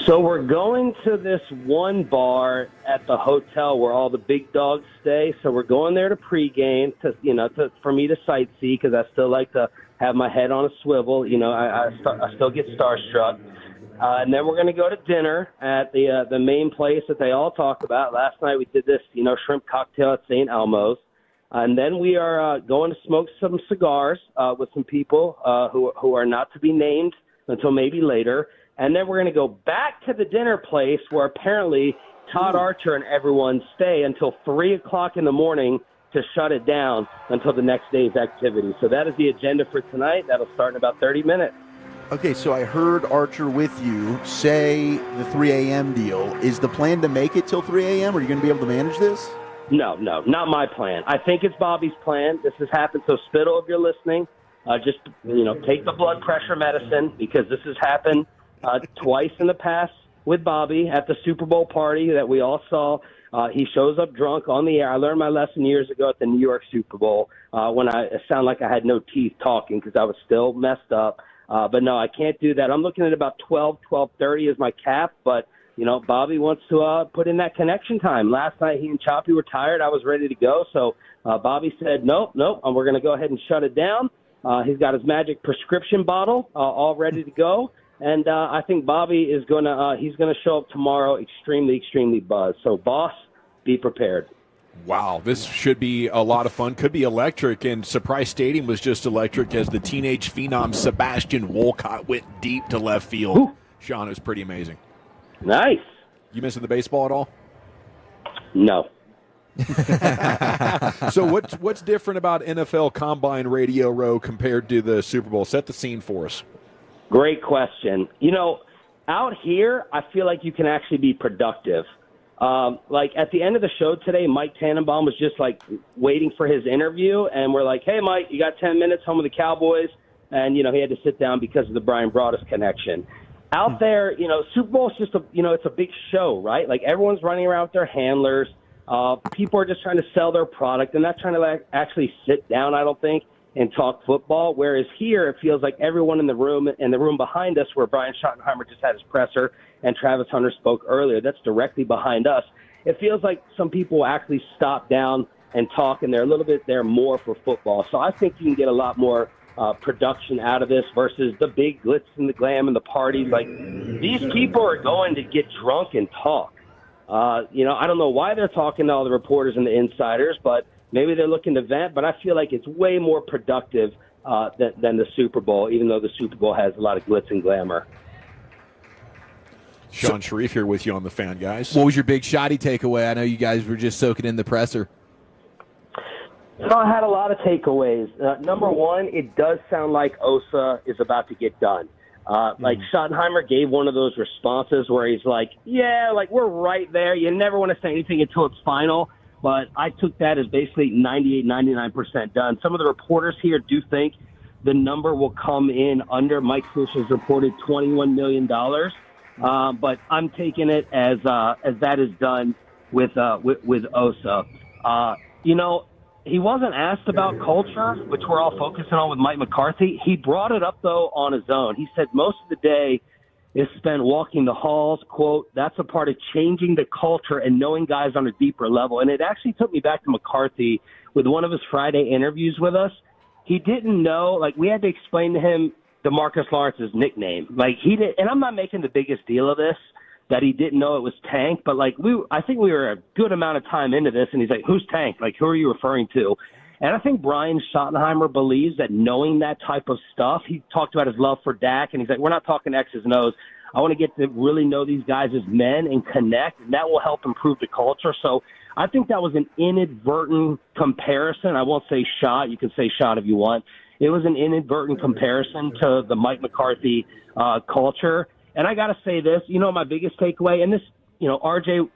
So we're going to this one bar at the hotel where all the big dogs stay. So we're going there to pregame for me to sightsee because I still like to have my head on a swivel. You know, I still get starstruck. And then we're going to go to dinner at the main place that they all talk about. Last night we did this, shrimp cocktail at St. Elmo's. And then we are going to smoke some cigars with some people who are not to be named until maybe later. And then we're going to go back to the dinner place where apparently Todd Archer and everyone stay until 3 o'clock in the morning to shut it down until the next day's activity. So that is the agenda for tonight. That'll start in about 30 minutes. Okay, so I heard Archer with you say the 3 a.m. deal. Is the plan to make it till 3 a.m.? Are you going to be able to manage this? No, not my plan. I think it's Bobby's plan. This has happened. So Spittle, if you're listening, just take the blood pressure medicine because this has happened twice in the past with Bobby at the Super Bowl party that we all saw. He shows up drunk on the air. I learned my lesson years ago at the New York Super Bowl when it sounded like I had no teeth talking because I was still messed up. But no, I can't do that. I'm looking at about 12:30 as my cap, but Bobby wants to put in that connection time. Last night he and Choppy were tired. I was ready to go. So Bobby said, nope, and we're going to go ahead and shut it down. He's got his magic prescription bottle all ready to go. And I think Bobby is going to show up tomorrow extremely, extremely buzzed. So, boss, be prepared. Wow, this should be a lot of fun. Could be electric, and Surprise Stadium was just electric as the teenage phenom Sebastian Wolcott went deep to left field. Ooh. Sean, it was pretty amazing. Nice. You missing the baseball at all? No. So what's different about NFL Combine Radio Row compared to the Super Bowl? Set the scene for us. Great question. Out here, I feel like you can actually be productive. Like at the end of the show today, Mike Tannenbaum was just like waiting for his interview, and we're like, "Hey, Mike, you got 10 minutes home with the Cowboys?" And he had to sit down because of the Brian Broaddus connection. Out there, Super Bowl is just it's a big show, right? Like everyone's running around with their handlers. People are just trying to sell their product. They're not trying to actually sit down, I don't think, and talk football. Whereas here, it feels like everyone in the room behind us, where Brian Schottenheimer just had his presser and Travis Hunter spoke earlier, that's directly behind us. It feels like some people actually stop down and talk, and they're a little bit there more for football. So I think you can get a lot more production out of this versus the big glitz and the glam and the parties. Like, these people are going to get drunk and talk. I don't know why they're talking to all the reporters and the insiders, but maybe they're looking to vent. But I feel like it's way more productive than the Super Bowl, even though the Super Bowl has a lot of glitz and glamour. Sean Sharif here with you on the Fan, guys. What was your big shoddy takeaway? I know you guys were just soaking in the presser. So I had a lot of takeaways. Number one, it does sound like Osa is about to get done. Like Schottenheimer gave one of those responses where he's like, yeah, like we're right there. You never want to say anything until it's final. But I took that as basically 98, 99% done. Some of the reporters here do think the number will come in under Mike Fisher's reported $21 million. But I'm taking it as that is done with Osa. He wasn't asked about culture, which we're all focusing on with Mike McCarthy. He brought it up, though, on his own. He said most of the day is spent walking the halls. Quote, that's a part of changing the culture and knowing guys on a deeper level. And it actually took me back to McCarthy with one of his Friday interviews with us. He didn't know, like, we had to explain to him DeMarcus Lawrence's nickname. Like, he did, and I'm not making the biggest deal of this, that he didn't know it was Tank, but like I think we were a good amount of time into this, and he's like, who's Tank? Like, who are you referring to? And I think Brian Schottenheimer believes that knowing that type of stuff, he talked about his love for Dak, and he's like, we're not talking X's and O's. I want to get to really know these guys as men and connect, and that will help improve the culture. So I think that was an inadvertent comparison. I won't say shot. You can say shot if you want. It was an inadvertent comparison to the Mike McCarthy culture. And I got to say this, my biggest takeaway, and this, RJ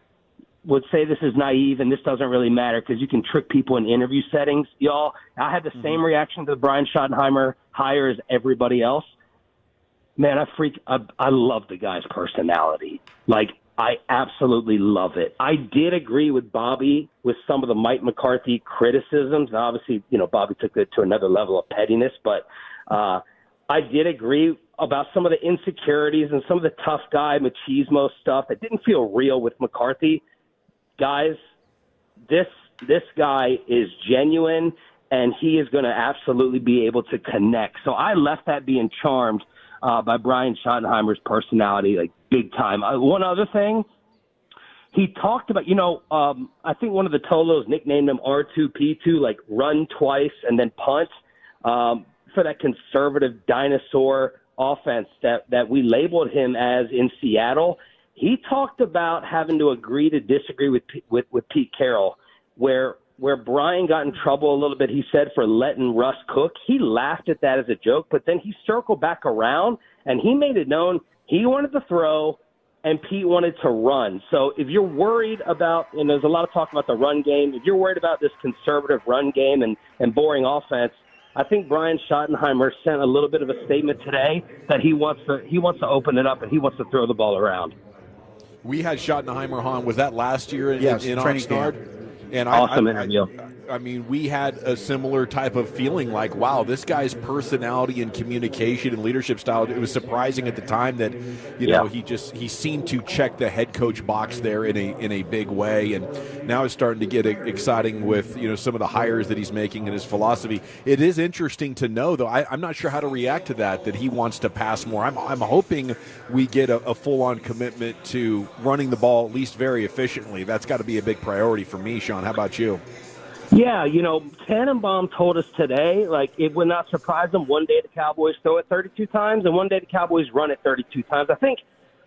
would say this is naive and this doesn't really matter because you can trick people in interview settings. Y'all, I had the same reaction to the Brian Schottenheimer hire as everybody else. Man, I love the guy's personality. Like, I absolutely love it. I did agree with Bobby with some of the Mike McCarthy criticisms. Obviously, Bobby took it to another level of pettiness, but I did agree about some of the insecurities and some of the tough guy machismo stuff that didn't feel real with McCarthy. Guys, this guy is genuine, and he is going to absolutely be able to connect. So I left that being charmed by Brian Schottenheimer's personality, like, big time. One other thing, he talked about, I think one of the Tolos nicknamed him R2P2, like run twice and then punt, for that conservative dinosaur offense that we labeled him as in Seattle. He talked about having to agree to disagree with Pete Carroll, where Brian got in trouble a little bit, he said, for letting Russ cook. He laughed at that as a joke, but then he circled back around, and he made it known he wanted to throw and Pete wanted to run. So if you're worried about, and there's a lot of talk about the run game, if you're worried about this conservative run game and boring offense, I think Brian Schottenheimer sent a little bit of a statement today that he wants to open it up and he wants to throw the ball around. We had Schottenheimer on. Was that last year in Oxnard? And awesome interview. I mean, we had a similar type of feeling like, wow, this guy's personality and communication and leadership style, it was surprising at the time that, he seemed to check the head coach box there in a big way. And now it's starting to get exciting with, some of the hires that he's making and his philosophy. It is interesting to know, though, I'm not sure how to react to that he wants to pass more. I'm hoping we get a full-on commitment to running the ball at least very efficiently. That's got to be a big priority for me, Sean. How about you? Yeah, Tannenbaum told us today, like, it would not surprise them one day the Cowboys throw it 32 times and one day the Cowboys run it 32 times. I think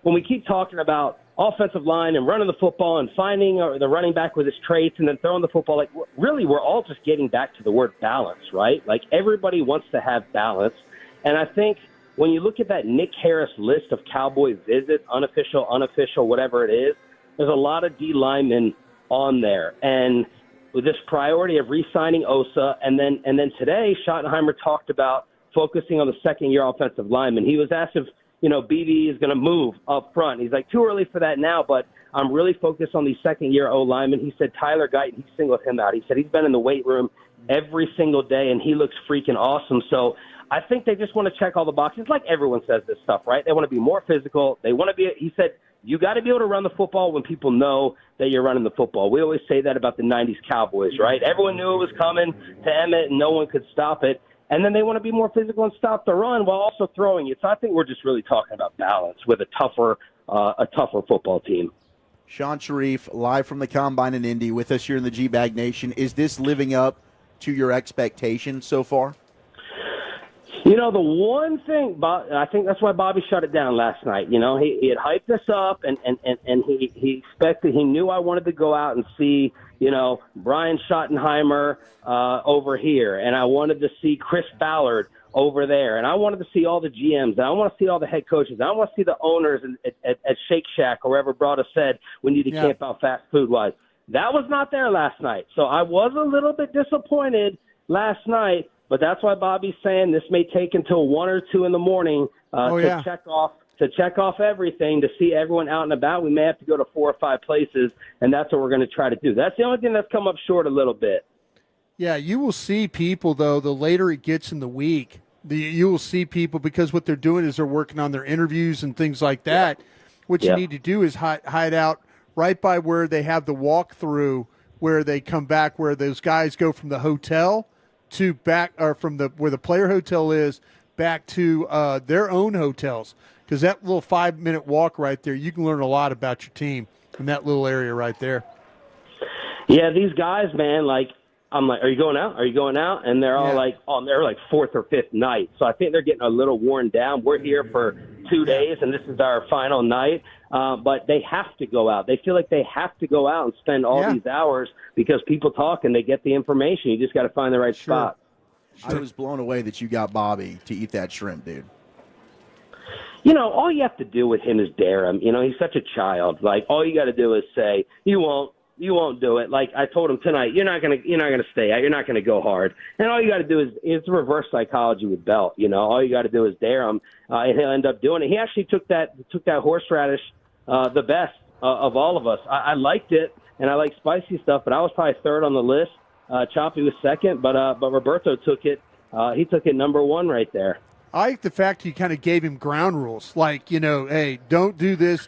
when we keep talking about offensive line and running the football and finding the running back with his traits and then throwing the football, like, really we're all just getting back to the word balance, right? Like, everybody wants to have balance. And I think when you look at that Nick Harris list of Cowboy visits, unofficial, whatever it is, there's a lot of D linemen on there. And with this priority of re-signing Osa, and then today, Schottenheimer talked about focusing on the second-year offensive lineman. He was asked if, BB is going to move up front. He's like, too early for that now, but I'm really focused on the second-year O-lineman. He said Tyler Guyton, he singled him out. He said he's been in the weight room every single day, and he looks freaking awesome. So I think they just want to check all the boxes, like everyone says this stuff, right? They want to be more physical. They want to be, he said, you got to be able to run the football when people know that you're running the football. We always say that about the 90s Cowboys, right? Everyone knew it was coming to Emmett, and no one could stop it. And then they want to be more physical and stop the run while also throwing it. So I think we're just really talking about balance with a tougher football team. Shan Sharif, live from the Combine in Indy with us here in the GBag Nation. Is this living up to your expectations so far? You know, the one thing, I think that's why Bobby shut it down last night. You know, he had hyped us up, and he expected, he knew I wanted to go out and see, you know, Brian Schottenheimer over here, and I wanted to see Chris Ballard over there, and I wanted to see all the GMs, and I want to see all the head coaches, and I want to see the owners at Shake Shack or wherever Brada said we need to camp out fast food-wise. That was not there last night, so I was a little bit disappointed last night. But that's why Bobby's saying this may take until 1 or 2 in the morning to check off everything, to see everyone out and about. We may have to go to 4 or 5 places, and that's what we're going to try to do. That's the only thing that's come up short a little bit. Yeah, you will see people, though, the later it gets in the week, you will see people, because what they're doing is they're working on their interviews and things like that. Yeah. What you need to do is hide out right by where they have the walkthrough, where they come back, where those guys go from the hotel to back, or from where the player hotel is back to their own hotels, because that little 5-minute walk right there, you can learn a lot about your team in that little area right there. Yeah, these guys, man, like, I'm like, are you going out? Are you going out? And they're all like, on their like 4th or 5th night. So I think they're getting a little worn down. We're here for 2 days, and this is our final night. But they have to go out. They feel like they have to go out and spend all these hours because people talk and they get the information. You just got to find the right spot. I was blown away that you got Bobby to eat that shrimp, dude. You know, all you have to do with him is dare him. You know, he's such a child. Like, all you got to do is say, you won't do it. Like I told him tonight, you're not gonna stay out. You're not gonna go hard. And all you got to do is, it's reverse psychology with Belt. You know, all you got to do is dare him, and he'll end up doing it. He actually took that horseradish the best of all of us. I liked it, and I like spicy stuff, but I was probably 3rd on the list. Choppy was 2nd, but Roberto took it. He took it number 1 right there. I like the fact you kind of gave him ground rules, like, you know, hey, don't do this,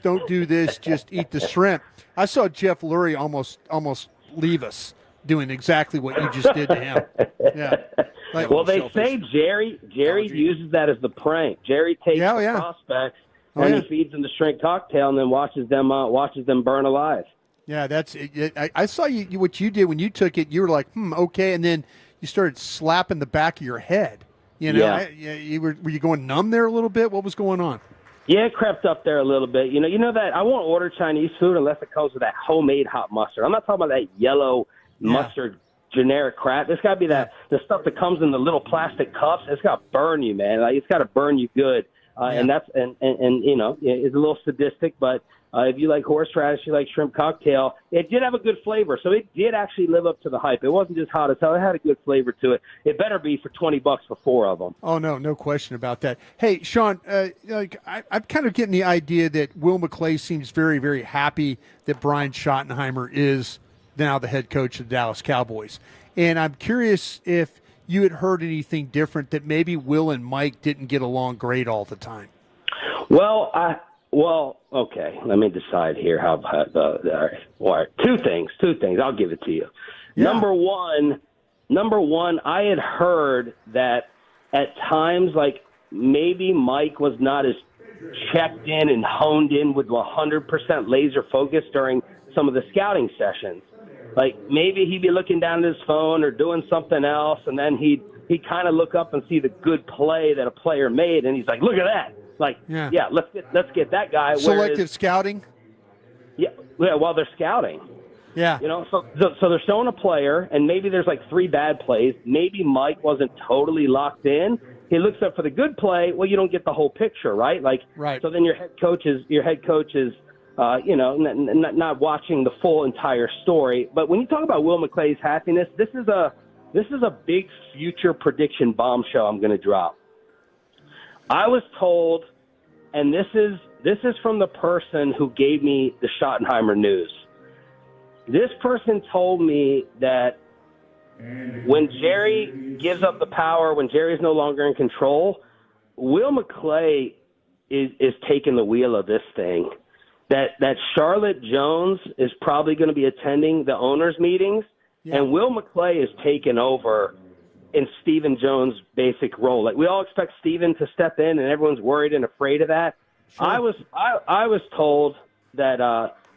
just eat the shrimp. I saw Jeff Lurie almost leave us doing exactly what you just did to him. Yeah. Like, well, they say Jerry uses that as the prank. Jerry takes the prospects and he feeds them the shrimp cocktail and then watches them burn alive. Yeah, that's it. I saw you what you did when you took it. You were like, okay, and then you started slapping the back of your head. You know, were you going numb there a little bit? What was going on? Yeah, it crept up there a little bit. You know that I won't order Chinese food unless it comes with that homemade hot mustard. I'm not talking about that yellow mustard generic crap. It's got to be the stuff that comes in the little plastic cups. It's got to burn you, man. Like, it's got to burn you good. And that's and you know, it's a little sadistic, but if you like horseradish, you like shrimp cocktail, it did have a good flavor. So it did actually live up to the hype. It wasn't just hot as hell. It had a good flavor to it. It better be for $20 for 4 of them. Oh, no question about that. Hey, Sean, I'm kind of getting the idea that Will McClay seems very, very happy that Brian Schottenheimer is now the head coach of the Dallas Cowboys. And I'm curious if you had heard anything different, that maybe Will and Mike didn't get along great all the time. Well, okay. Let me decide here. How about all right. Two things. I'll give it to you. Yeah. Number one, I had heard that at times, like, maybe Mike was not as checked in and honed in with 100% laser focus during some of the scouting sessions. Like, maybe he'd be looking down at his phone or doing something else, and then he'd kind of look up and see the good play that a player made, and he's like, look at that. Like, let's get that guy. Selective scouting? Yeah, while they're scouting. Yeah. You know, so they're showing a player, and maybe there's like 3 bad plays. Maybe Mike wasn't totally locked in. He looks up for the good play. Well, you don't get the whole picture, right? Like, so then your head coach is you know, not watching the full entire story. But when you talk about Will McClay's happiness, this is a big future prediction bombshell I'm going to drop. I was told, and this is from the person who gave me the Schottenheimer news. This person told me that when Jerry gives up the power, when Jerry's no longer in control, Will McClay is taking the wheel of this thing. That Charlotte Jones is probably going to be attending the owners' meetings, and Will McClay is taking over in Stephen Jones' basic role. Like, we all expect Stephen to step in, and everyone's worried and afraid of that. Sure. I was told that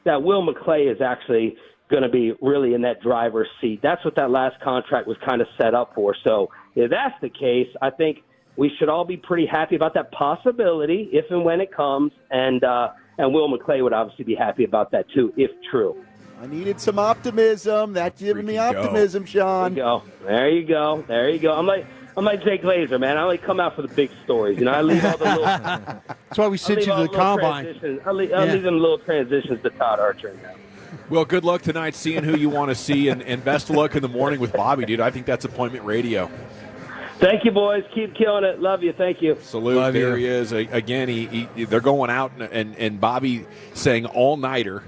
that Will McClay is actually going to be really in that driver's seat. That's what that last contract was kind of set up for. So if that's the case, I think we should all be pretty happy about that possibility if and when it comes. And Will McClay would obviously be happy about that too, if true. I needed some optimism. That's giving me optimism, Sean. There you go. I'm like Jake Glazer, man. I only come out for the big stories. You know, I leave all the little. That's why we sent you to the combine. I'll leave them little transitions to Todd Archer now. Well, good luck tonight seeing who you want to see, and best of luck in the morning with Bobby, dude. I think that's appointment radio. Thank you, boys. Keep killing it. Love you. Thank you. Salute. Love there you. he is. Again, they're going out, and Bobby saying all-nighter,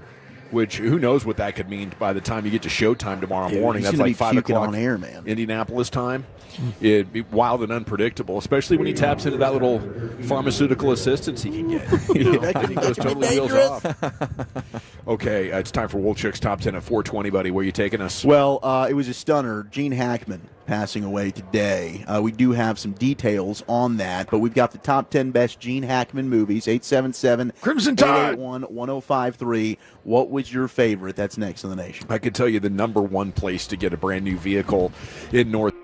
which who knows what that could mean by the time you get to showtime tomorrow morning. He's That's gonna like be 5 puking o'clock on air, man. Indianapolis time. It'd be wild and unpredictable, especially when he taps into that little pharmaceutical assistance he can get. You know, and he goes totally wheels off. Okay, it's time for Wolchuk's Top 10 at 420, buddy. Where are you taking us? Well, it was a stunner. Gene Hackman passing away today. We do have some details on that, but we've got the top 10 best Gene Hackman movies, 877 Crimson Tide 881-1053. What was your favorite? That's next in the nation. I can tell you the number one place to get a brand new vehicle in North.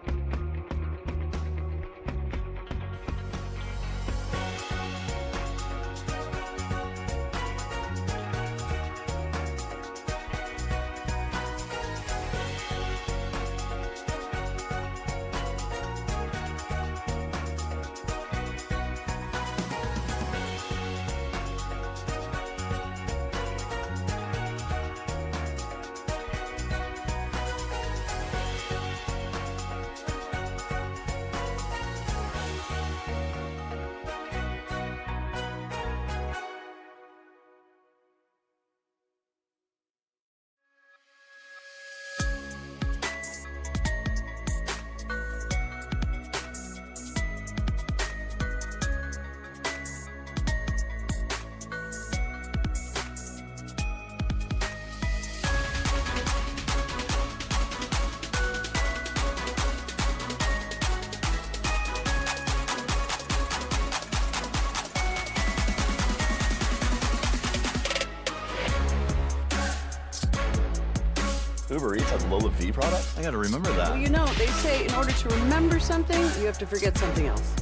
Uber Eats has low fee products? I gotta remember that. Well, you know, they say in order to remember something, you have to forget something else.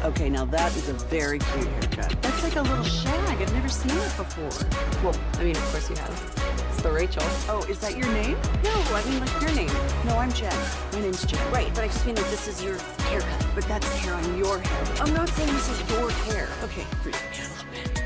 Okay, now that is a very cute haircut. That's like a little shag. I've never seen it before. Well, I mean, of course you have. It's the Rachel. Oh, is that your name? No, I mean like your name. No, I'm Jen. My name's Jen. Right, but I just mean like this is your haircut. But that's the hair on your head. I'm not saying this is your hair. Okay, freak me out a little bit.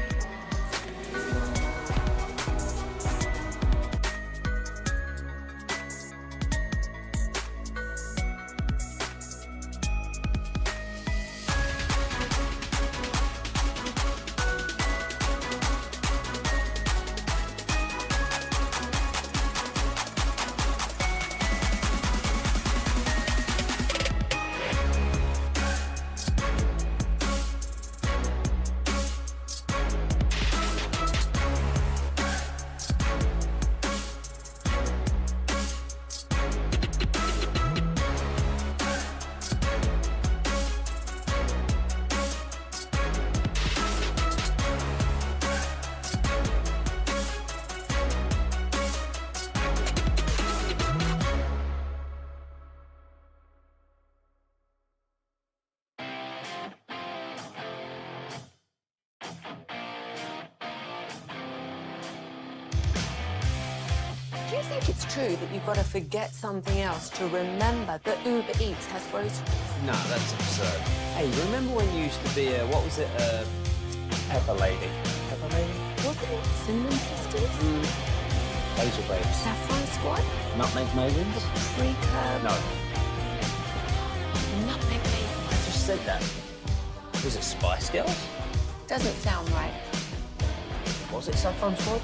Do you think it's true that you've got to forget something else to remember that Uber Eats has groceries? No, that's absurd. Hey, remember when you used to be a, what was it, Pepper Lady? Pepper Lady? Was it Cinnamon Sisters? Basil Babes. Saffron Squad? Nutmeg Maidens? Pre-curb? No. Nutmeg Maidens. I just said that. Was it Spice Girls? Doesn't sound right. Was it Saffron Squad?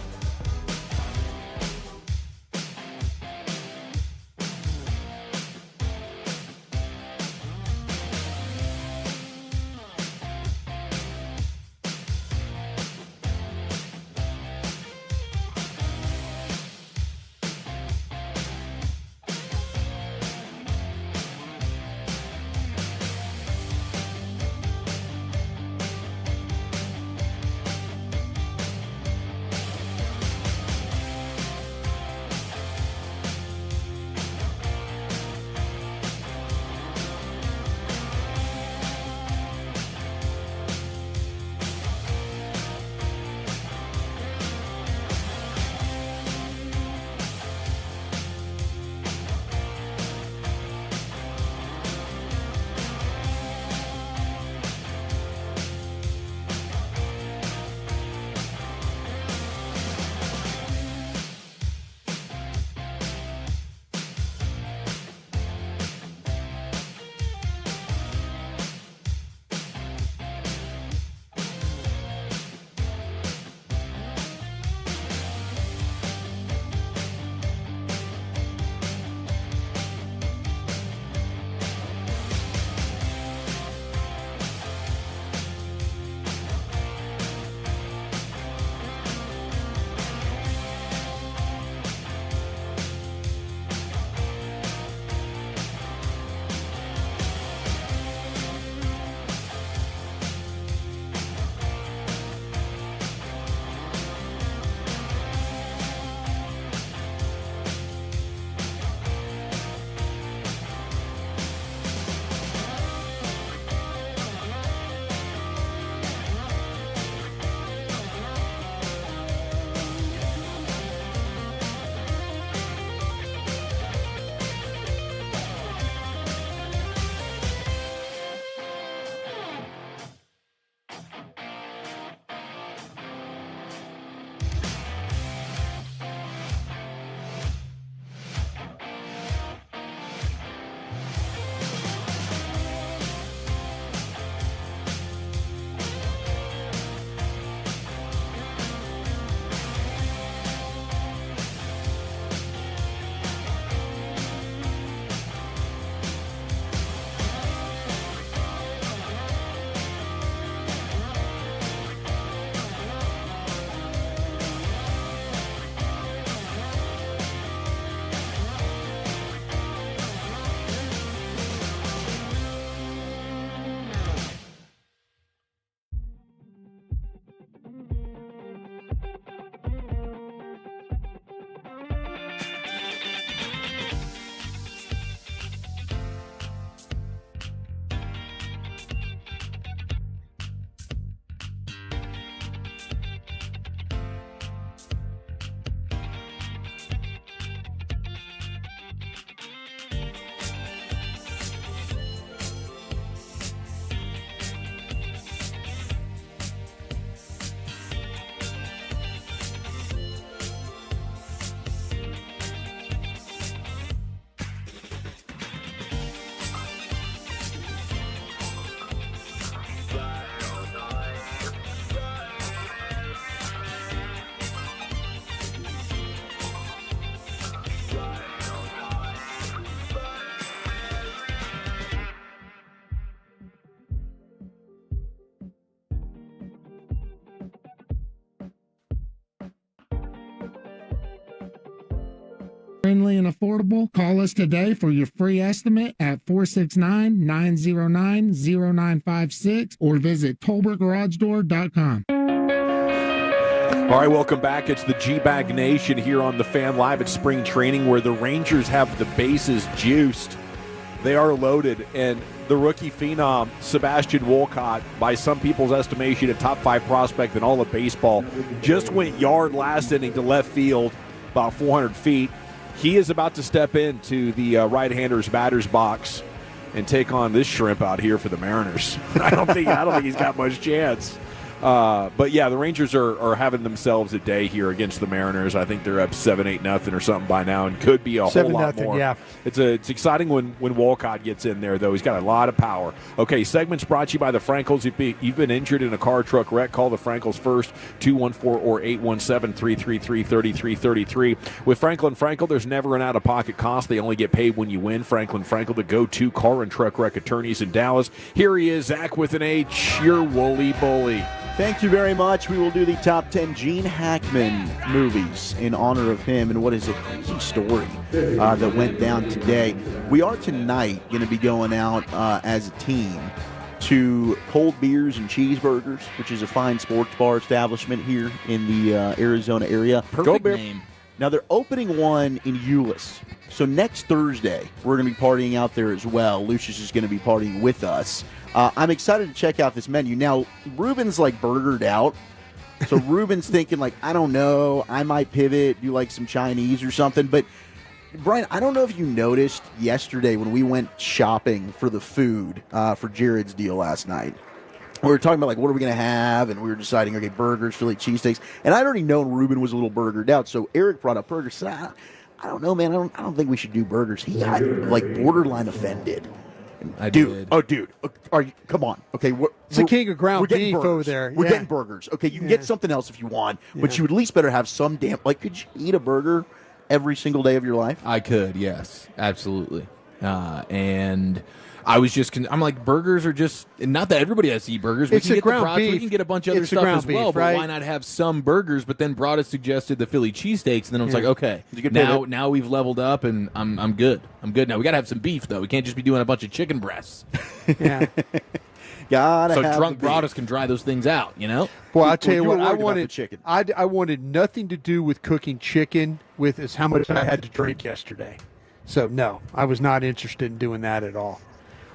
friendly and affordable? Call us today for your free estimate at 469-909-0956 or visit TolbertGarageDoor.com. All right, welcome back. It's the GBag Nation here on the Fan Live at spring training, where the Rangers have the bases juiced. They are loaded, and the rookie phenom, Sebastian Wolcott, by some people's estimation, a top 5 prospect in all of baseball, just went yard last inning to left field, about 400 feet. He is about to step into the right-hander's batter's box and take on this shrimp out here for the Mariners. I don't think he's got much chance. But yeah, the Rangers are having themselves a day here against the Mariners. I think they're up 7-8-0 or something by now, and could be a whole lot more. Yeah. It's exciting when Wolcott gets in there, though. He's got a lot of power. Okay, segment's brought to you by the Frankels. If you've been injured in a car truck wreck, call the Frankels first, 214 or 817-333-3333. With Franklin Frankel, there's never an out-of-pocket cost. They only get paid when you win. Franklin Frankel, the go-to car and truck wreck attorneys in Dallas. Here he is, Zach with an H, your woolly bully. Thank you very much. We will do the top 10 Gene Hackman movies in honor of him, and what is a crazy story that went down today. We are tonight going to be going out as a team to Cold Beers and Cheeseburgers, which is a fine sports bar establishment here in the Arizona area. Perfect name. Now, they're opening one in Euless. So next Thursday, we're going to be partying out there as well. Lucius is going to be partying with us. I'm excited to check out this menu. Now, Ruben's like burgered out. So Ruben's thinking like, I don't know, I might pivot, do like some Chinese or something. But Brian, I don't know if you noticed yesterday when we went shopping for the food for Jared's deal last night. We were talking about like, what are we going to have? And we were deciding, okay, burgers, Philly cheesesteaks. And I'd already known Ruben was a little burgered out. So Eric brought up burgers. So I don't know, man. I don't think we should do burgers. He got like borderline offended. Dude, are you? Come on, okay. It's the king of ground beef burgers. over there. We're Yeah. getting burgers. Okay, you can get something else if you want, but you at least better have some damn. Like, could you eat a burger every single day of your life? I could, yes, absolutely. And I was just, I'm like, burgers are just, not that everybody has to eat burgers. We It's can a get the ground brats, beef. we can get a bunch of other It's a stuff ground as well, beef, but right? why not have some burgers? But then Broadus suggested the Philly cheesesteaks, and then I was Yeah. like, okay, You could pivot. now we've leveled up, and I'm good. I'm good now. We got to have some beef, though. We can't just be doing a bunch of chicken breasts. Yeah. Gotta So have drunk the beef. Broadus can dry those things out, you know? Boy, I'll tell Well, you you were what, I worried about the wanted chicken. I wanted nothing to do with cooking chicken with is how much I had to drink yesterday. So no, I was not interested in doing that at all.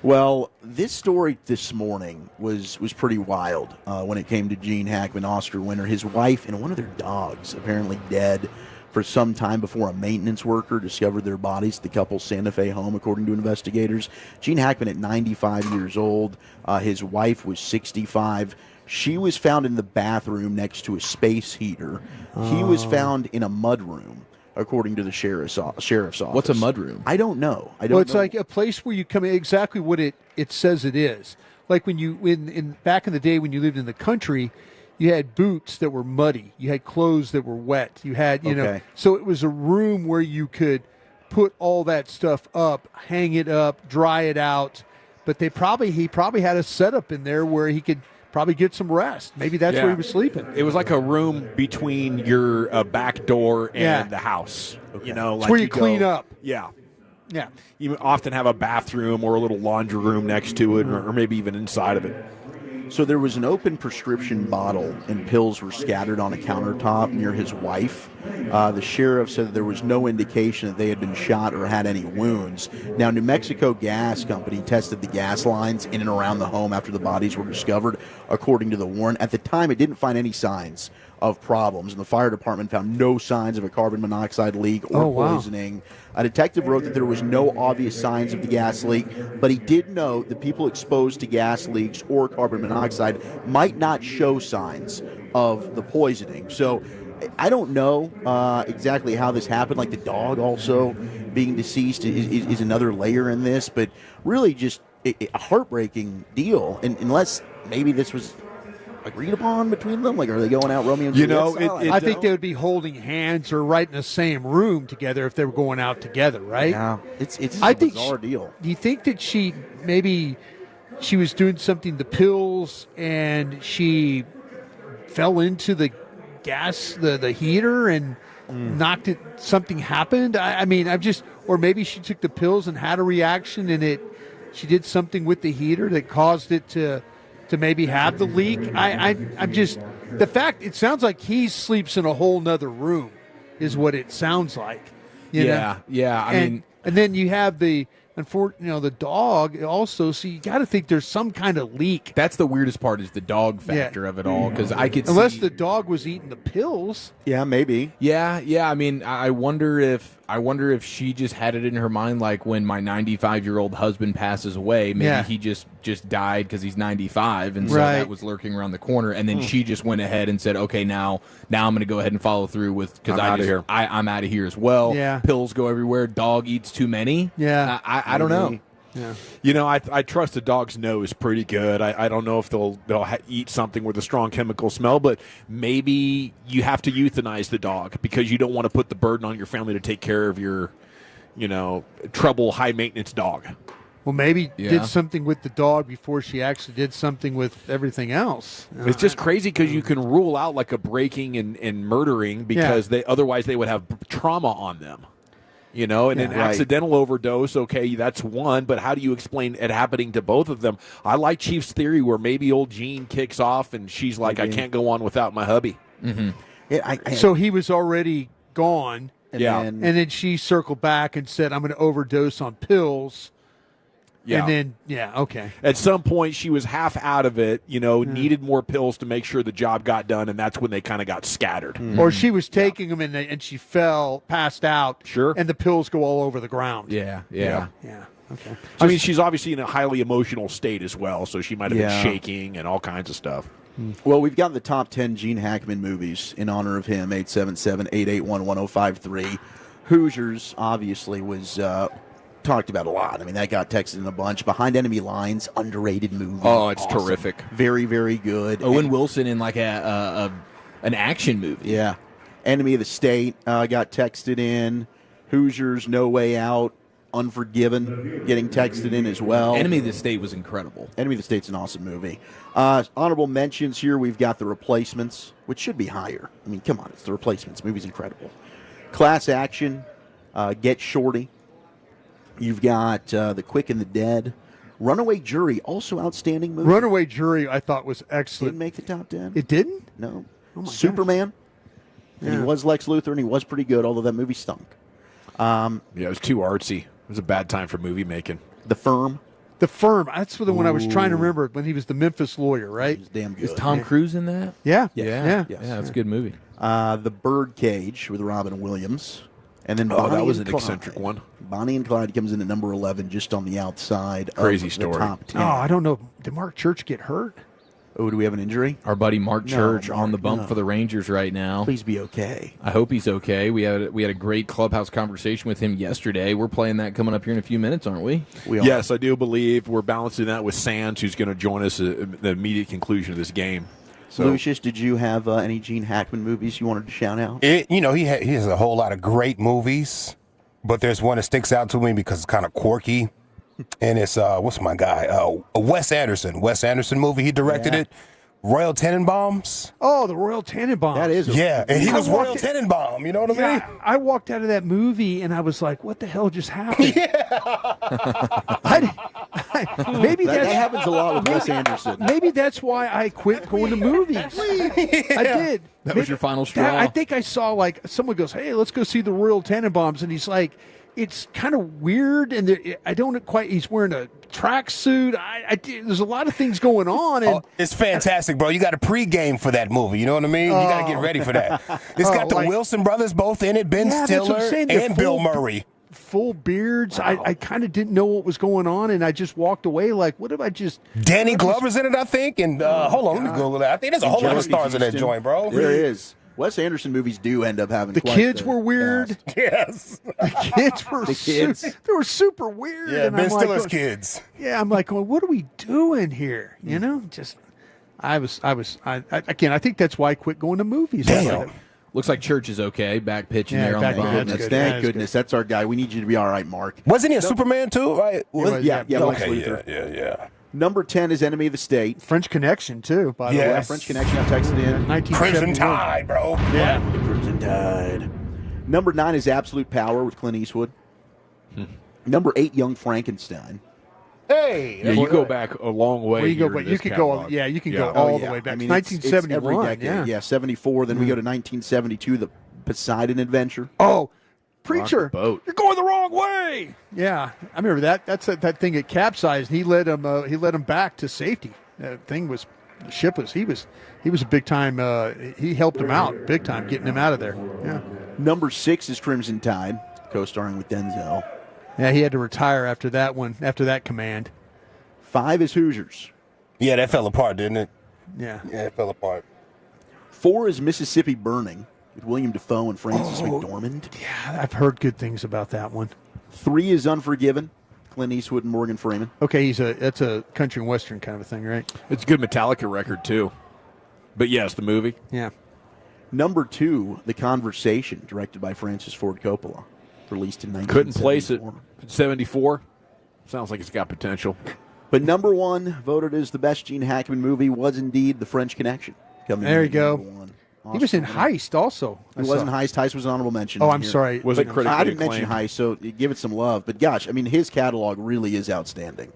Well, this story this morning was pretty wild when it came to Gene Hackman, Oscar winner. His wife and one of their dogs apparently dead for some time before a maintenance worker discovered their bodies at the couple's Santa Fe home, according to investigators. Gene Hackman at 95 years old. His wife was 65. She was found in the bathroom next to a space heater. He was found in a mudroom, according to the sheriff's office. What's a mudroom? I don't know. Well, it's like a place where you come in, exactly what it says it is. Like when you in back in the day when you lived in the country, you had boots that were muddy. You had clothes that were wet. You had, you know, Okay. so it was a room where you could put all that stuff up, hang it up, dry it out. But he probably had a setup in there where he could probably get some rest. Maybe that's where he was sleeping. It was like a room between your back door and Yeah. the house. You know, It's like where you clean up. Yeah. Yeah. You often have a bathroom or a little laundry room next to it, or maybe even inside of it. So there was an open prescription bottle and pills were scattered on a countertop near his wife. The sheriff said that there was no indication that they had been shot or had any wounds. Now, New Mexico Gas Company tested the gas lines in and around the home after the bodies were discovered, according to the warrant. At the time, it didn't find any signs of problems, and the fire department found no signs of a carbon monoxide leak or poisoning. A detective wrote that there was no obvious signs of the gas leak, but he did note that people exposed to gas leaks or carbon monoxide might not show signs of the poisoning. So I don't know exactly how this happened. Like the dog also being deceased is another layer in this, but really just a heartbreaking deal. And unless maybe this was agreed upon between them? Like, are they going out Romeo and Juliet style? I think they would be holding hands or right in the same room together if they were going out together, right? Yeah, it's a bizarre deal. Do you think that she was doing something, the pills, and she fell into the gas, the heater, and knocked it. Something happened. I mean, or maybe she took the pills and had a reaction, and she did something with the heater that caused it to maybe have the leak. I'm just the fact. It sounds like he sleeps in a whole nother room, is what it sounds like. You know? Yeah. I mean, and then you have the dog also. So you got to think there's some kind of leak. That's the weirdest part is the dog factor of it all, because I could unless see, the dog was eating the pills. Yeah, maybe. Yeah. I mean, I wonder if she just had it in her mind, like when my 95-year-old husband passes away, maybe he just died because he's 95, and so that was lurking around the corner, and then she just went ahead and said, okay, now I'm going to go ahead and follow through with, because I'm out of here as well. Yeah. Pills go everywhere. Dog eats too many. Yeah. I don't know. Yeah. You know, I trust a dog's nose pretty good. I don't know if they'll eat something with a strong chemical smell, but maybe you have to euthanize the dog because you don't want to put the burden on your family to take care of your, trouble, high-maintenance dog. Well, maybe did something with the dog before she actually did something with everything else. It's just crazy because you can rule out like a breaking and murdering because otherwise they would have trauma on them. And an accidental overdose, okay, that's one, but how do you explain it happening to both of them? I like Chief's theory where maybe old Jean kicks off and she's like, I can't go on without my hubby. Mm-hmm. So he was already gone, and then she circled back and said, I'm going to overdose on pills. Yeah. And then, okay. At some point, she was half out of it, needed more pills to make sure the job got done, and that's when they kind of got scattered. Mm-hmm. Or she was taking them and she passed out. Sure. And the pills go all over the ground. Yeah. Okay. I mean, she's obviously in a highly emotional state as well, so she might have been shaking and all kinds of stuff. Well, we've got the top 10 Gene Hackman movies in honor of him, 877-881-1053. Hoosiers, obviously, was talked about a lot. I mean, that got texted in a bunch. Behind Enemy Lines, underrated movie. Oh, it's awesome. terrific. Very, very good. Owen Wilson in like an action movie. Yeah. Enemy of the State got texted in. Hoosiers, No Way Out, Unforgiven getting texted in as well. Enemy of the State was incredible. Enemy of the State's an awesome movie. Honorable mentions here, we've got The Replacements, which should be higher. I mean, come on, it's The Replacements. Movie's incredible. Class Action, Get Shorty. You've got The Quick and the Dead. Runaway Jury, also outstanding movie. Runaway Jury, I thought, was excellent. Didn't make the top 10. It didn't? No. Oh my Superman. And he was Lex Luthor, and he was pretty good, although that movie stunk. Yeah, it was too artsy. It was a bad time for movie making. The Firm. The Firm. That's the one I was trying to remember when he was the Memphis lawyer, right? He's damn good. Is Tom Cruise in that? Yeah. Yeah, that's a good movie. The Birdcage with Robin Williams. And then Bonnie that was and an eccentric one. Bonnie and Clyde comes in at number 11, just on the outside Crazy of story. the top 10. Oh, I don't know. Did Mark Church get hurt? Oh, do we have an injury? Our buddy Mark Church Mark, on the bump no. for the Rangers right now. Please be okay. I hope he's okay. We had a great clubhouse conversation with him yesterday. We're playing that coming up here in a few minutes, aren't we? Yes, I do believe we're balancing that with Sands, who's going to join us at the immediate conclusion of this game. So, Lucius, did you have any Gene Hackman movies you wanted to shout out? He has a whole lot of great movies, but there's one that sticks out to me because it's kind of quirky, and it's what's my guy? Wes Anderson. Wes Anderson movie. He directed it. Royal Tenenbaums. Oh, the Royal Tenenbaums. That is. And he was Royal Tenenbaum. You know what I mean? I walked out of that movie and I was like, "What the hell just happened?" Maybe that happens a lot with Wes Anderson. Maybe that's why I quit going to movies. I did. That was your final straw. I think I saw like someone goes, "Hey, let's go see the Royal Tenenbaums," and he's like, "It's kind of weird," and I don't quite. He's wearing a tracksuit. There's a lot of things going on, and it's fantastic, bro. You got a pregame for that movie. You know what I mean? You got to get ready for that. It's got the Wilson brothers both in it, Ben Stiller and Bill Murray. Full beards. I kind of didn't know what was going on, and I just walked away like, what have I just... Danny Glover's in it, I think, and hold on, let me Google that. I think there's a whole lot of stars in that joint, bro. There is. Wes Anderson movies do end up having the kids were weird. Yes. The kids were they were super weird. Yeah, and Ben I'm Stiller's like, kids. Yeah, I'm like, well, what are we doing here? You know, just I think that's why I quit going to movies. Damn. Looks like Church is okay. Back pitching there on the bump. Thank goodness. That's our guy. We need you to be all right, Mark. Wasn't he a Superman too? Right? Yeah. Okay, yeah. Number 10 is Enemy of the State. French Connection, too, by the way. French Connection, I texted in. Crimson Tide, bro. Yeah. Crimson Tide. Number 9 is Absolute Power with Clint Eastwood. Number 8, Young Frankenstein. Hey, Yeah, you go back a long way. Well, you go here back. in You this could go. catalog. Yeah, you can go all the way back. I mean, 1971. it's every decade. Yeah, 74. Then we go to 1972, the Poseidon Adventure. Oh, Preacher, boat. you're going the wrong way. Yeah, I remember that. That's that thing that capsized. He led him back to safety. That thing was, the ship was. He was a big time. He helped him out big time, getting him out of there. Yeah. Number 6 is Crimson Tide, co-starring with Denzel. Yeah, he had to retire after that one. After that command. 5 is Hoosiers. Yeah, that fell apart, didn't it? Yeah. Yeah, it fell apart. 4 is Mississippi Burning with William Dafoe and Frances McDormand. Yeah, I've heard good things about that one. 3 is Unforgiven, Clint Eastwood and Morgan Freeman. Okay, that's a country and western kind of a thing, right? It's a good Metallica record too. But yes, the movie. Yeah. Number 2, The Conversation, directed by Francis Ford Coppola, released in 1974. Couldn't place it. 74. Sounds like it's got potential. But number 1, voted as the best Gene Hackman movie, was indeed The French Connection. Coming There in you go. number 1. He was in Heist also. He wasn't Heist. Heist was an honorable mention. Oh, in I'm here. sorry. Was it critically I didn't mention acclaimed? Heist, so give it some love. But gosh, I mean, his catalog really is outstanding.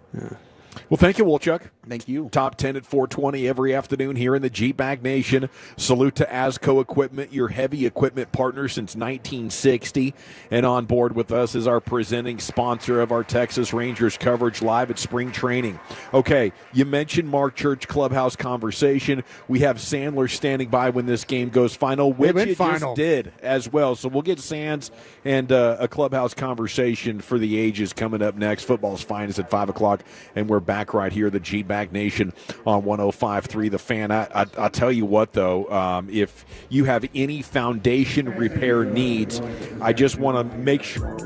Well, thank you, Wolchuk. Thank you. Top 10 at 420 every afternoon here in the GBag Nation. Salute to Asco Equipment, your heavy equipment partner since 1960. And on board with us is our presenting sponsor of our Texas Rangers coverage live at spring training. Okay, you mentioned Mark Church Clubhouse conversation. We have Sandler standing by when this game goes final, which went it final. just did as well. So we'll get Sands and a Clubhouse conversation for the ages coming up next. Football's finest at 5 o'clock, and we're back right here, the G-Bag Nation on 105.3 The Fan. I tell you what, though, if you have any foundation repair needs, I just want to make sure.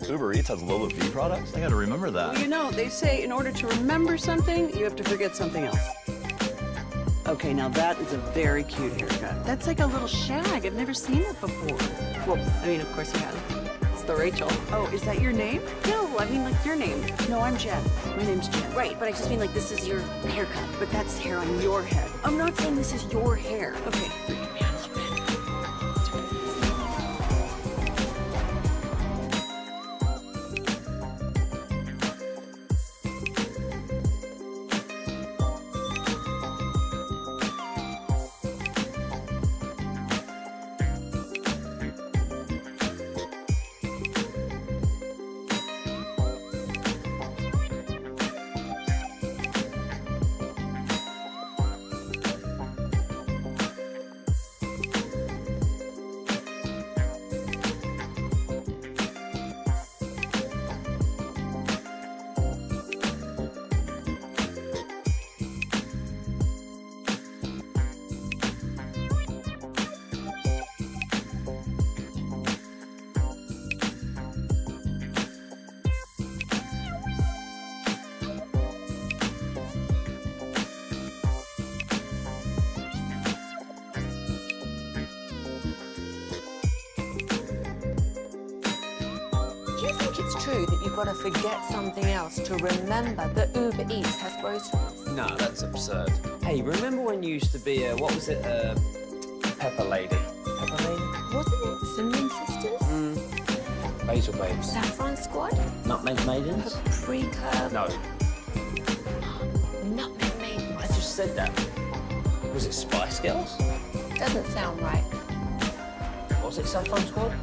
Uber Eats has low fee products? I gotta remember that. Well, you know, they say in order to remember something, you have to forget something else. Okay, now that is a very cute haircut. That's like a little shag. I've never seen it before. Well, I mean, of course you have. It's the Rachel. Oh, is that your name? No, I mean like your name. No, I'm Jen. My name's Jen. Right, but I just mean like this is your haircut. But that's hair on your head. I'm not saying this is your hair. Okay. It's true that you've got to forget something else to remember that Uber Eats has groceries. No, that's absurd. Hey, remember when you used to be a, what was it, Pepper Lady? Pepper Lady? Wasn't it Cinnamon Sisters? Basil Babes. Saffron Squad? Nutmeg Maidens? Paprika? No. Nutmeg Maidens. I just said that. Was it Spice Girls? Doesn't sound right. Was it Saffron Squad?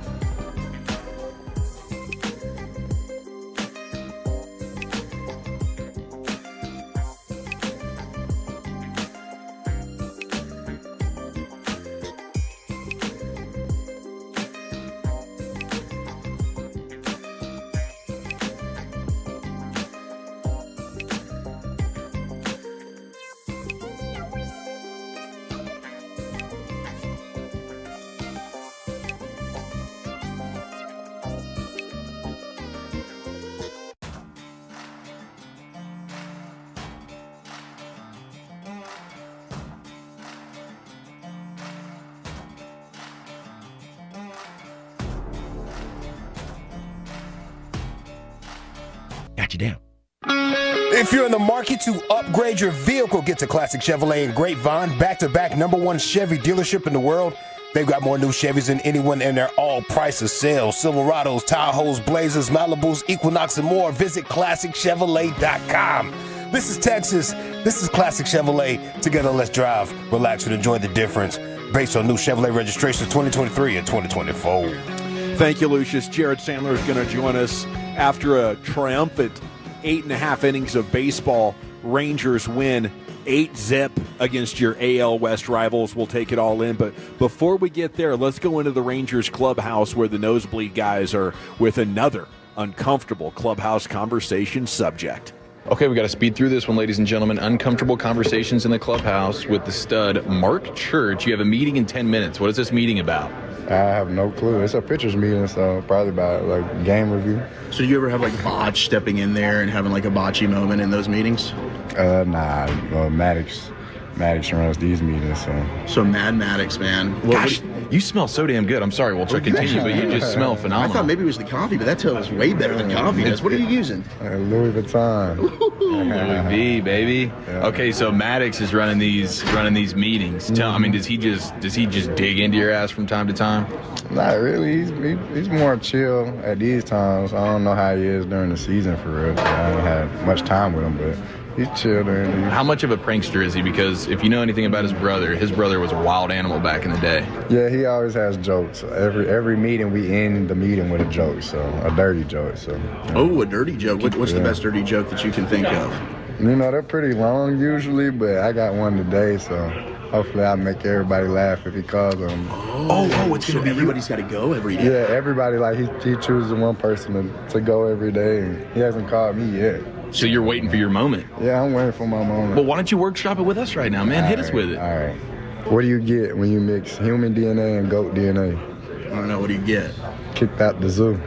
Got you down. If you're in the market to upgrade your vehicle, get to Classic Chevrolet in Grapevine, back-to-back #1 Chevy dealership in the world. They've got more new Chevys than anyone, and they're all prices sales. Silverados, Tahoes, Blazers, Malibus, Equinox, and more. Visit ClassicChevrolet.com. This is Texas. This is Classic Chevrolet. Together, let's drive, relax, and enjoy the difference. Based on new Chevrolet registrations 2023 and 2024. Thank you, Lucius. Jared Sandler is going to join us after a triumphant 8.5 innings of baseball. Rangers win 8-0 against your AL West rivals. We'll take it all in. But before we get there, let's go into the Rangers clubhouse where the nosebleed guys are with another uncomfortable clubhouse conversation subject. Okay, we got to speed through this one, ladies and gentlemen. Uncomfortable conversations in the clubhouse with the stud, Mark Church. You have a meeting in 10 minutes. What is this meeting about? I have no clue. It's a pitcher's meeting, so probably about like game review. So do you ever have like Botch stepping in there and having like a botchy moment in those meetings? Nah. Maddox runs these meetings, So Mad Maddox, man. Gosh, you smell so damn good. I'm sorry, Walter, continue, but you just smell phenomenal. I thought maybe it was the coffee, but that was way better than coffee does. What are you using? Louis Vuitton. Louis V, baby. Yeah. Okay, so Maddox is running these meetings. I mean, does he just dig into your ass from time to time? Not really. He's more chill at these times. I don't know how he is during the season for real. I don't have much time with him, but he's chill during the. How much of a prankster is he? Because if you know anything about his brother was a wild animal back in the day. Yeah, he always has jokes. Every meeting, we end the meeting with a joke, so a dirty joke. So. Oh, a dirty joke. What's the best dirty joke that you can think of? You know, they're pretty long usually, but I got one today, so hopefully I'll make everybody laugh if he calls them. Oh, it's going to be everybody's got to go every day. Yeah, everybody, like he chooses one person to go every day, and he hasn't called me yet. So you're waiting for your moment? Yeah, I'm waiting for my moment. Well, why don't you workshop it with us right now, man? Hit us with it. All right. What do you get when you mix human DNA and goat DNA? I don't know. What do you get? Kicked out the zoo.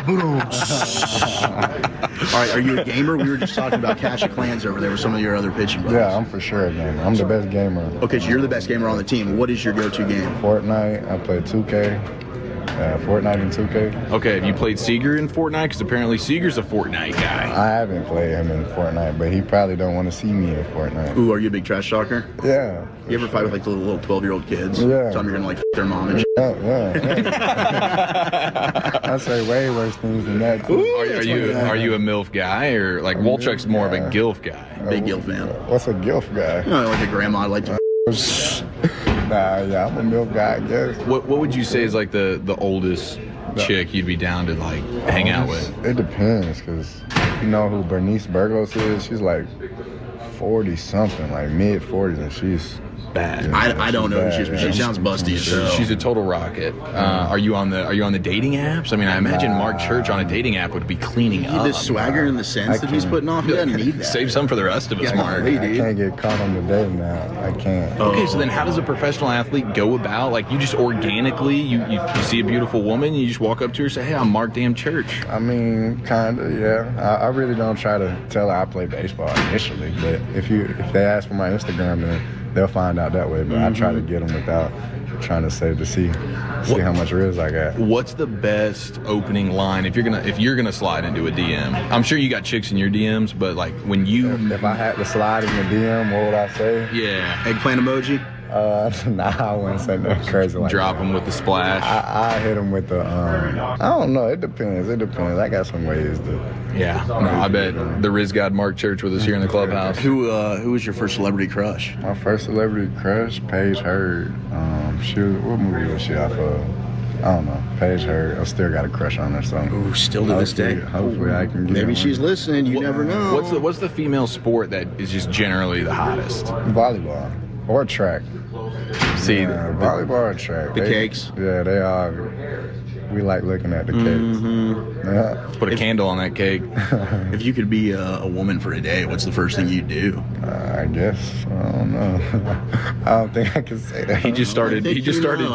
Boom. All right, are you a gamer? We were just talking about Clash of Clans over there with some of your other pitching brothers. Yeah, I'm for sure a gamer. I'm the best gamer. Okay, so you're the best gamer on the team. What is your go-to game? Fortnite. I play 2K. Fortnite and 2K. Okay, have you played Seeger in Fortnite? Because apparently Seeger's a Fortnite guy. I haven't played him in Fortnite, but he probably don't want to see me in Fortnite. Ooh, are you a big trash talker? Yeah. You ever fight with like the little 12-year-old kids? Yeah. Tell them you're gonna like their mom and shit. Yeah. I say way worse things than that too. Are you a MILF guy, or like Wolchuk's more of a GILF guy? Big GILF fan. What's a GILF guy? You know, like a grandma like to. Nah, yeah, I'm a MILF guy, I guess. What would you say is like the oldest chick you'd be down to like hang out with? It depends, because you know who Bernice Burgos is? She's like 40 something, like mid 40s, and she's bad. I don't know who she is, but she sounds busty as hell. She's a total rocket. Are you on the dating apps? I mean, I imagine Mark Church on a dating app would be cleaning up. The swagger and the sense that he's putting off, he doesn't need that. Save some for the rest of us, Mark. I can't get caught on the dating app. I can't. Okay, so then how does a professional athlete go about, like, you just organically, you see a beautiful woman, you just walk up to her and say, hey, I'm Mark Damn Church? I mean, kind of, yeah. I really don't try to tell her I play baseball initially, but if they ask for my Instagram, then they'll find out that way. But I try to get them without trying to say to see how much riz I got. What's the best opening line if you're gonna slide into a DM? I'm sure you got chicks in your DMs, but like when you if I had to slide in the DM, what would I say? Yeah, eggplant emoji. Nah, I wouldn't say nothing crazy like Drop them with the splash. I hit them with the, I don't know. It depends. I got some ways to. Yeah. No, I bet the Riz God Mark Church with us here in the clubhouse. Who was your first celebrity crush? My first celebrity crush, Paige Hurd. What movie was she off of? I don't know. Paige Hurd. I still got a crush on her. So. Ooh, still to this day. Hopefully I can get Maybe she's listening. You never know. What's the female sport that is just generally the hottest? Volleyball or track. See, volleyball or track. The cakes. Yeah, they are. We like looking at the cakes. Yeah. Put a candle on that cake. If you could be a woman for a day, what's the first thing you'd do? I guess I don't know. I don't think I can say that. He just started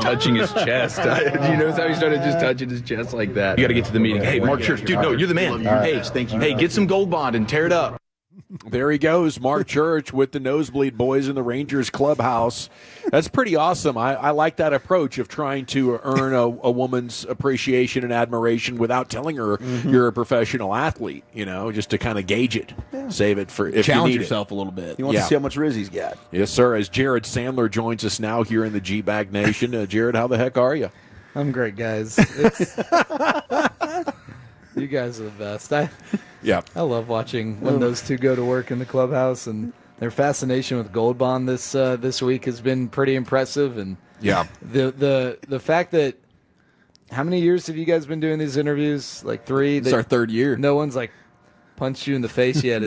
touching his chest. Do you notice how he started just touching his chest like that? You got to get to the meeting. Hey, Mark Church, dude, no, you're the man. Hey, thank you. Hey, get some Gold Bond and tear it up. There he goes, Mark Church with the Nosebleed Boys in the Rangers clubhouse. That's pretty awesome. I like that approach of trying to earn a woman's appreciation and admiration without telling her you're a professional athlete, just to kind of gauge it. Yeah. Save it for if challenge you need yourself a little bit. You want to see how much Riz he's got. Yes, sir. As Jared Sandler joins us now here in the GBag Nation. Jared, how the heck are you? I'm great, guys. You guys are the best. I love watching when those two go to work in the clubhouse, and their fascination with Gold Bond this week has been pretty impressive. And the fact that how many years have you guys been doing these interviews? Like 3. It's our 3rd year. No one's like punched you in the face yet.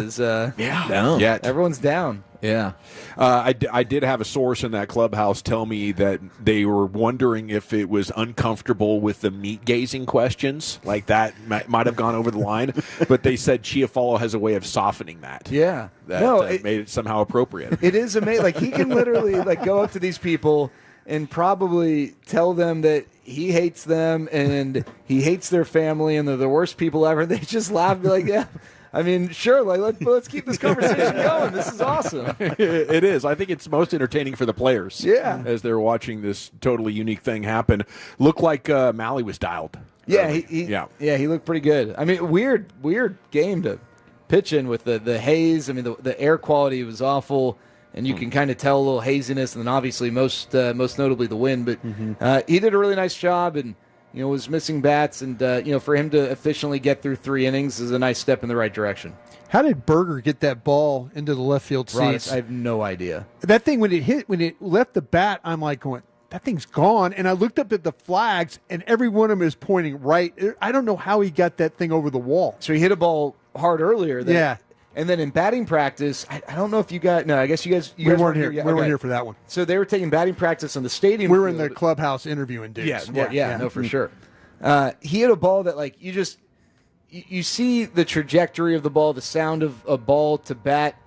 Yeah, everyone's down. Yeah. I did have a source in that clubhouse tell me that they were wondering if it was uncomfortable with the meat-gazing questions. Like that might have gone over the line. But they said Chiafalo has a way of softening that. Yeah. That made it somehow appropriate. It is amazing. Like, he can literally go up to these people and probably tell them that he hates them and he hates their family and they're the worst people ever. They just laugh and be like, yeah. I mean, sure, let's keep this conversation going. This is awesome. It is. I think it's most entertaining for the players. Yeah. As they're watching this totally unique thing happen. Looked like Malley was dialed. Yeah, he looked pretty good. I mean, weird game to pitch in with the haze. I mean, the air quality was awful, and you can kind of tell a little haziness, and then obviously most notably the wind. But he did a really nice job, and was missing bats, and for him to efficiently get through 3 innings is a nice step in the right direction. How did Berger get that ball into the left field seats? I have no idea. That thing, when it left the bat, I'm like going, that thing's gone. And I looked up at the flags, and every one of them is pointing right. I don't know how he got that thing over the wall. So he hit a ball hard earlier. Yeah. And then in batting practice, I don't know if you guys. No, I guess you guys. We weren't here. We weren't here for that one. So they were taking batting practice on the stadium. We were in the clubhouse interviewing dudes. Yeah, no, for sure. He hit a ball that you see the trajectory of the ball, the sound of a ball to bat.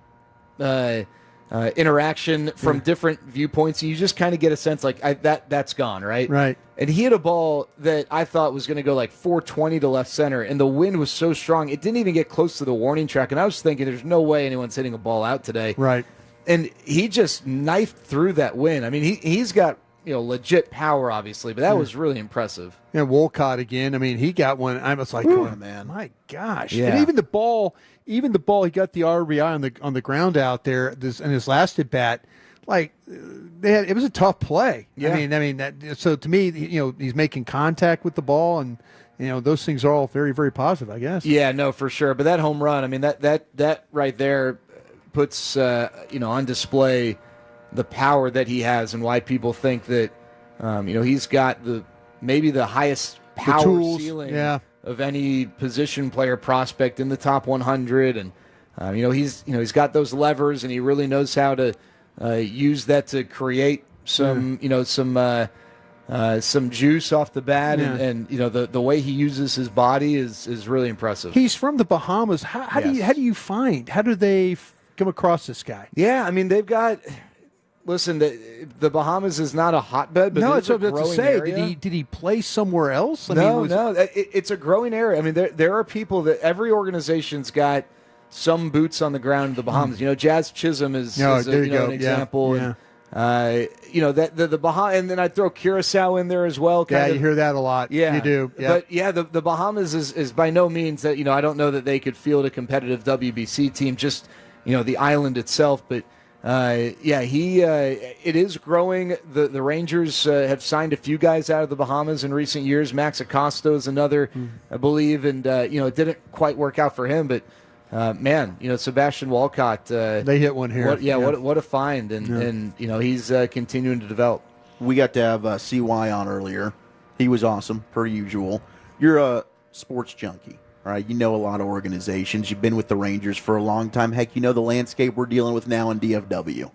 interaction from different viewpoints. You just kind of get a sense like that's gone, right? Right. And he hit a ball that I thought was going to go like 420 to left center, and the wind was so strong it didn't even get close to the warning track. And I was thinking, there's no way anyone's hitting a ball out today. Right. And he just knifed through that wind. I mean, he's got legit power, obviously, but that was really impressive. Yeah, Wolcott again. I mean, he got one. I was like, oh, man, my gosh! Yeah. And even the ball, he got the RBI on the ground out there. In his last at bat, like it was a tough play. Yeah. I mean that. So to me, he's making contact with the ball, and those things are all very, very positive, I guess. Yeah, no, for sure. But that home run, I mean, that right there puts on display the power that he has and why people think that he's got maybe the highest power ceiling of any position player prospect in the top 100, and he's got those levers, and he really knows how to use that to create some some juice off the bat, and the way he uses his body is really impressive. He's from the Bahamas. How do they come across this guy? Yeah, I mean, they've got. Listen, the Bahamas is not a hotbed, but no, it's a growing growing area. area. Did he play somewhere else? It's a growing area. I mean, there are people that every organization's got some boots on the ground in the Bahamas. Jazz Chisholm is an example. Yeah. And, the Bahamas, and then I throw Curacao in there as well. You hear that a lot. Yeah, you do. Yeah. But the Bahamas is by no means that I don't know that they could field a competitive WBC team. Just the island itself, but. It is growing. The Rangers have signed a few guys out of the Bahamas in recent years. Max Acosta is another, I believe, and it didn't quite work out for him. But Sebastian Walcott, they hit one here. What a find, and he's continuing to develop. We got to have CY on earlier. He was awesome, per usual. You're a sports junkie. All right, you know a lot of organizations. You've been with the Rangers for a long time. Heck, you know the landscape we're dealing with now in DFW.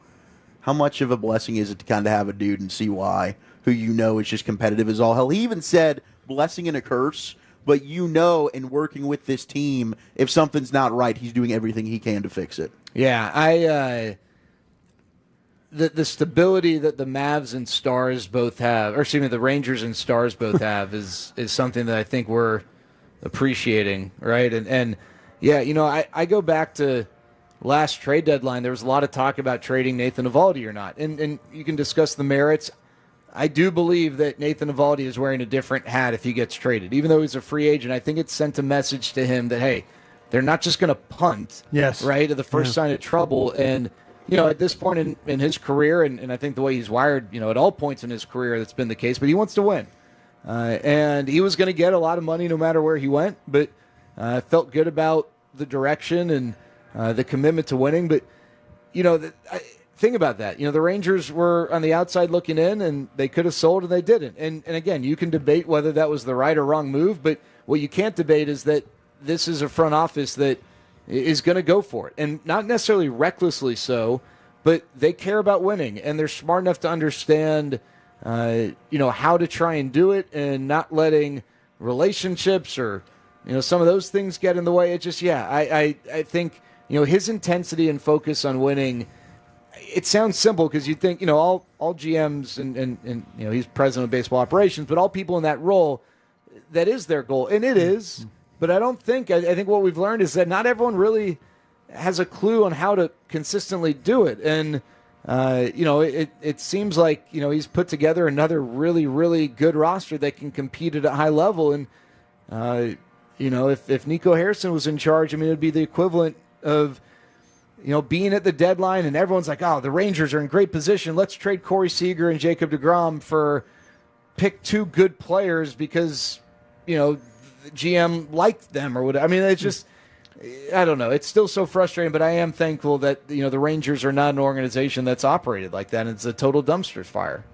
How much of a blessing is it to kind of have a dude in CY who is just competitive as all hell? He even said blessing and a curse, but in working with this team, if something's not right, he's doing everything he can to fix it. Yeah, the stability that the Mavs and Stars both have, or excuse me, the Rangers and Stars both have is something that I think we're appreciating, right? I go back to last trade deadline. There was a lot of talk about trading Nathan Eovaldi or not, and you can discuss the merits. I do believe that Nathan Eovaldi is wearing a different hat if he gets traded, even though he's a free agent. I think it sent a message to him that, hey, they're not just going to punt, right, at the first sign of trouble. And at this point in his career, and I think the way he's wired, at all points in his career, that's been the case. But he wants to win. And he was going to get a lot of money no matter where he went, but felt good about the direction and the commitment to winning. But, think about that. The Rangers were on the outside looking in, and they could have sold, and they didn't. And again, you can debate whether that was the right or wrong move, but what you can't debate is that this is a front office that is going to go for it. And not necessarily recklessly so, but they care about winning, and they're smart enough to understand how to try and do it and not letting relationships or, some of those things get in the way. It just, I think, his intensity and focus on winning, it sounds simple because you think, all GMs and he's president of baseball operations, but all people in that role, that is their goal. And it is, but I think what we've learned is that not everyone really has a clue on how to consistently do it. And, it seems like, he's put together another really, really good roster that can compete at a high level. And, if Nico Harrison was in charge, it'd be the equivalent of, being at the deadline and everyone's like, oh, the Rangers are in great position. Let's trade Corey Seager and Jacob deGrom for pick two good players because, the GM liked them or whatever. It's just, I don't know. It's still so frustrating, but I am thankful that the Rangers are not an organization that's operated like that. It's a total dumpster fire.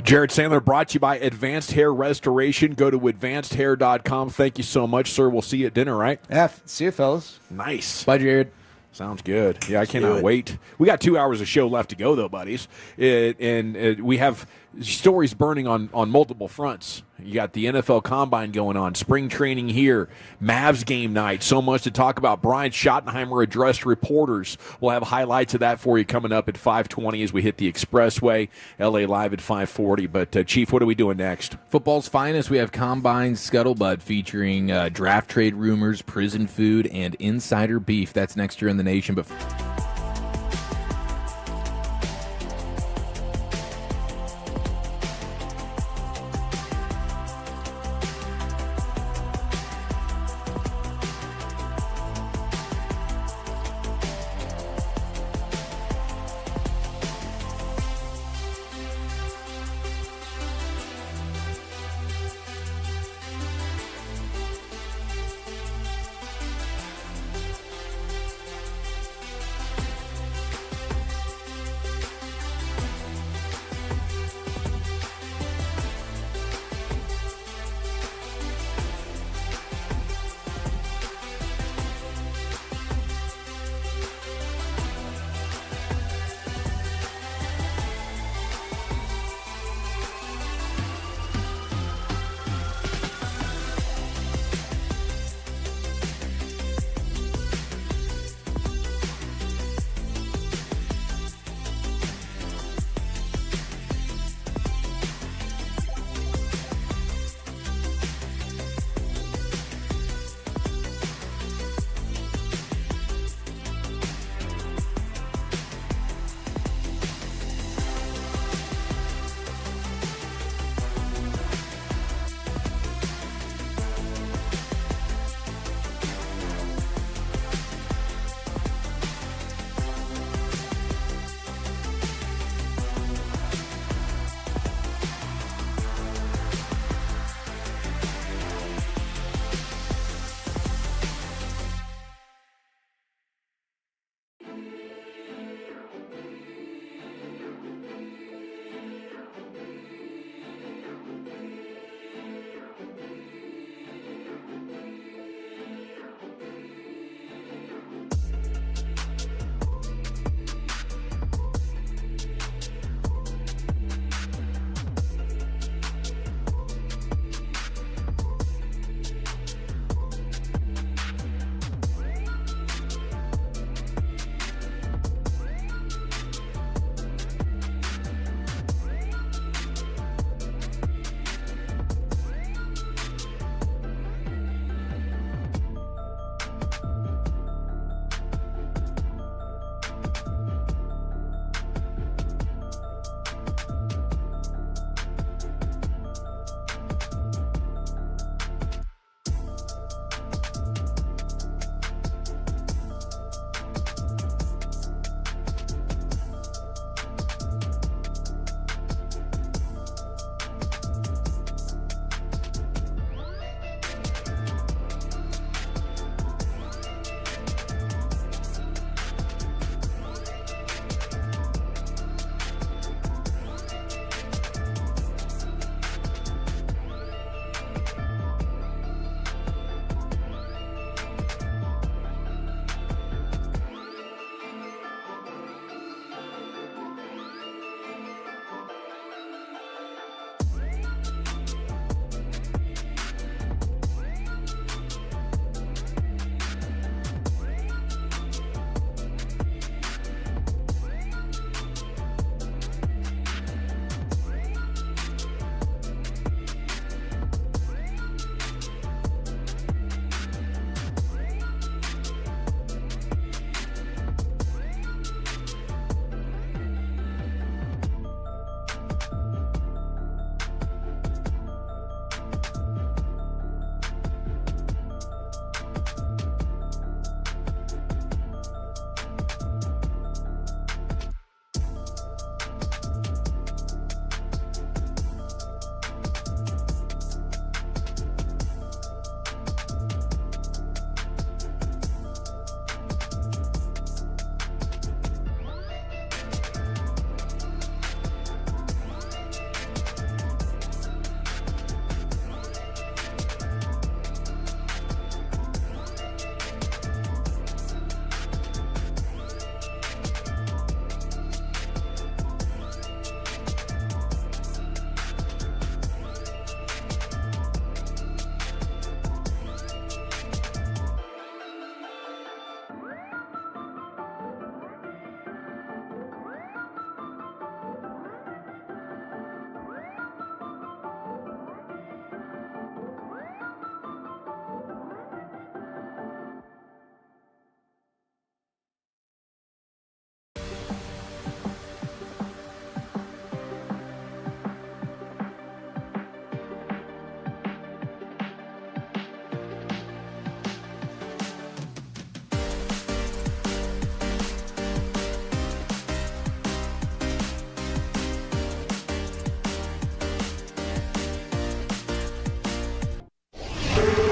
Jared Sandler brought to you by Advanced Hair Restoration. Go to advancedhair.com. Thank you so much, sir. We'll see you at dinner, right? Yeah, see you, fellas. Nice. Bye, Jared. Sounds good. Yeah, I cannot wait. We got 2 hours of show left to go, though, buddies. And we have stories burning on multiple fronts. You got the NFL Combine going on, spring training here, Mavs game night, so much to talk about. Brian Schottenheimer addressed reporters. We'll have highlights of that for you coming up at 5:20 as we hit the Expressway. LA Live at 5:40. But, Chief, what are we doing next? Football's finest. We have Combine Scuttlebutt featuring draft trade rumors, prison food, and insider beef. That's next year in the nation. But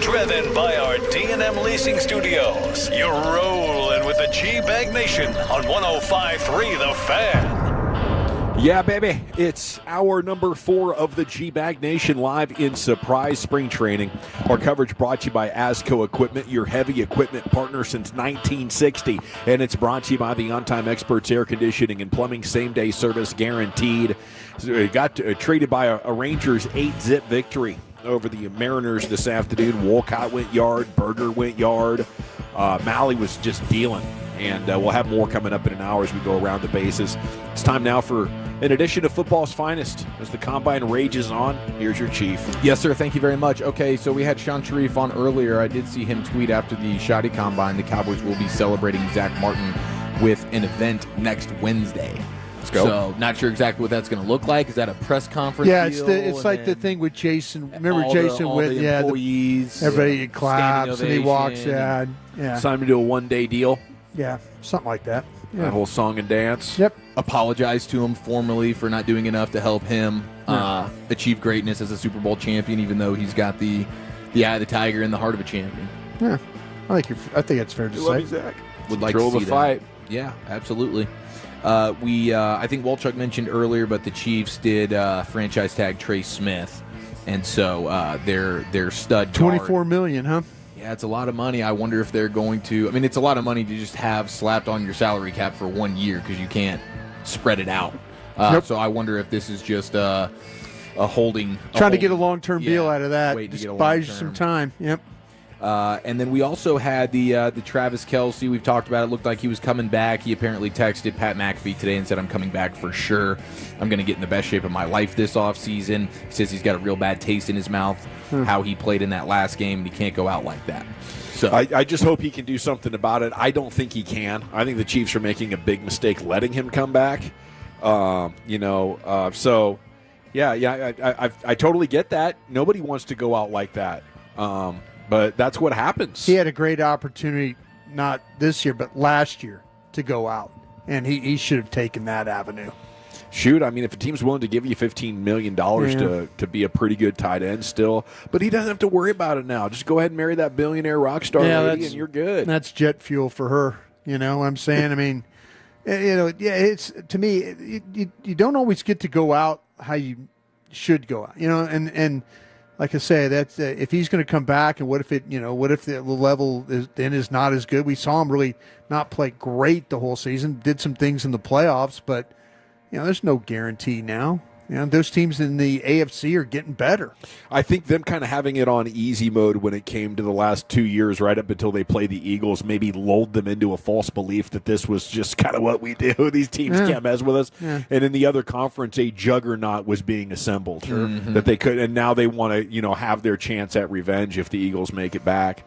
Driven by our D&M Leasing Studios. You're rolling with the GBag Nation on 105.3 The Fan. Yeah, baby. It's hour number 4 of the GBag Nation live in surprise spring training. Our coverage brought to you by Asco Equipment, your heavy equipment partner since 1960. And it's brought to you by the On Time Experts Air Conditioning and Plumbing Same-Day Service Guaranteed. So it got traded by a Rangers 8-zip victory over the Mariners this afternoon. Wolcott went yard. Berger went yard. Malley was just dealing. And we'll have more coming up in an hour as we go around the bases. It's time now for an edition of Football's Finest. As the Combine rages on, here's your chief. Yes, sir. Thank you very much. Okay, so we had Sean Sharif on earlier. I did see him tweet after the Shoddy Combine. The Cowboys will be celebrating Zach Martin with an event next Wednesday. Let's go. So, not sure exactly what that's going to look like. Is that a press conference? Yeah, deal? it's like the thing with Jason. Remember Jason all with the employees, everybody claps and he walks in. It's time to do a one-day deal. Yeah, something like that. Yeah. That whole song and dance. Yep. Apologize to him formally for not doing enough to help him achieve greatness as a Super Bowl champion, even though he's got the eye of the tiger and the heart of a champion. Yeah, I think it's fair to say. Love you, Zach. Would like Thrill to see the fight. That. Yeah, absolutely. I think Walchuk mentioned earlier, but the Chiefs did franchise tag Trey Smith, and so their stud guard. $24 million, huh? Yeah, it's a lot of money. I wonder if they're going to. I mean, it's a lot of money to just have slapped on your salary cap for 1 year because you can't spread it out. So I wonder if this is just a holding. Trying to get a long-term deal out of that. Just buys you some time. Yep. And then we also had the Travis Kelce. We've talked about it. Looked like he was coming back. He apparently texted Pat McAfee today and said, "I'm coming back for sure. I'm going to get in the best shape of my life this offseason." He says he's got a real bad taste in his mouth, how he played in that last game, and he can't go out like that. So I just hope he can do something about it. I don't think he can. I think the Chiefs are making a big mistake letting him come back. I totally get that. Nobody wants to go out like that. But that's what happens. He had a great opportunity, not this year, but last year, to go out. And he should have taken that avenue. Shoot, I mean, if a team's willing to give you $15 million to be a pretty good tight end still, but he doesn't have to worry about it now. Just go ahead and marry that billionaire rock star lady and you're good. That's jet fuel for her. You know what I'm saying? I mean, it's to me, you don't always get to go out how you should go out. And like I say, that's if he's going to come back, and what if the level is not as good? We saw him really not play great the whole season. Did some things in the playoffs, but there's no guarantee now. Those teams in the AFC are getting better. I think them kind of having it on easy mode when it came to the last 2 years, right up until they played the Eagles, maybe lulled them into a false belief that this was just kind of what we do. These teams can't mess with us. Yeah. And in the other conference, a juggernaut was being assembled that they could, and now they want to, have their chance at revenge if the Eagles make it back.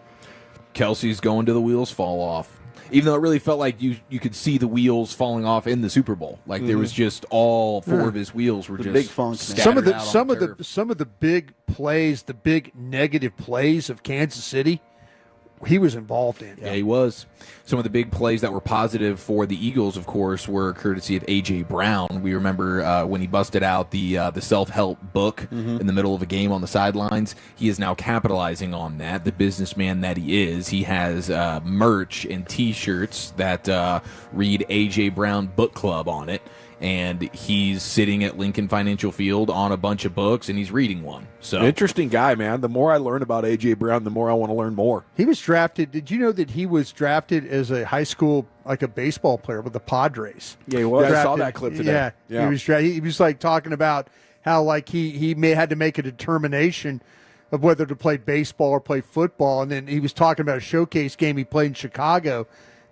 Kelsey's going to the wheels fall off. Even though it really felt like you could see the wheels falling off in the Super Bowl, like there was just all 4 of his wheels were just big funk. Some of the big plays, the big negative plays of Kansas City, he was involved in. Yeah, he was. Some of the big plays that were positive for the Eagles, of course, were courtesy of A.J. Brown. We remember when he busted out the self-help book in the middle of a game on the sidelines. He is now capitalizing on that, the businessman that he is. He has merch and T-shirts that read A.J. Brown Book Club on it. And he's sitting at Lincoln Financial Field on a bunch of books, and he's reading one. So interesting guy, man. The more I learn about A.J. Brown, the more I want to learn more. He was drafted. Did you know that he was drafted as a high school, like a baseball player with the Padres? Yeah, he was. I saw that clip today. Yeah. He was drafted. He was like talking about how like he had to make a determination of whether to play baseball or play football, and then he was talking about a showcase game he played in Chicago.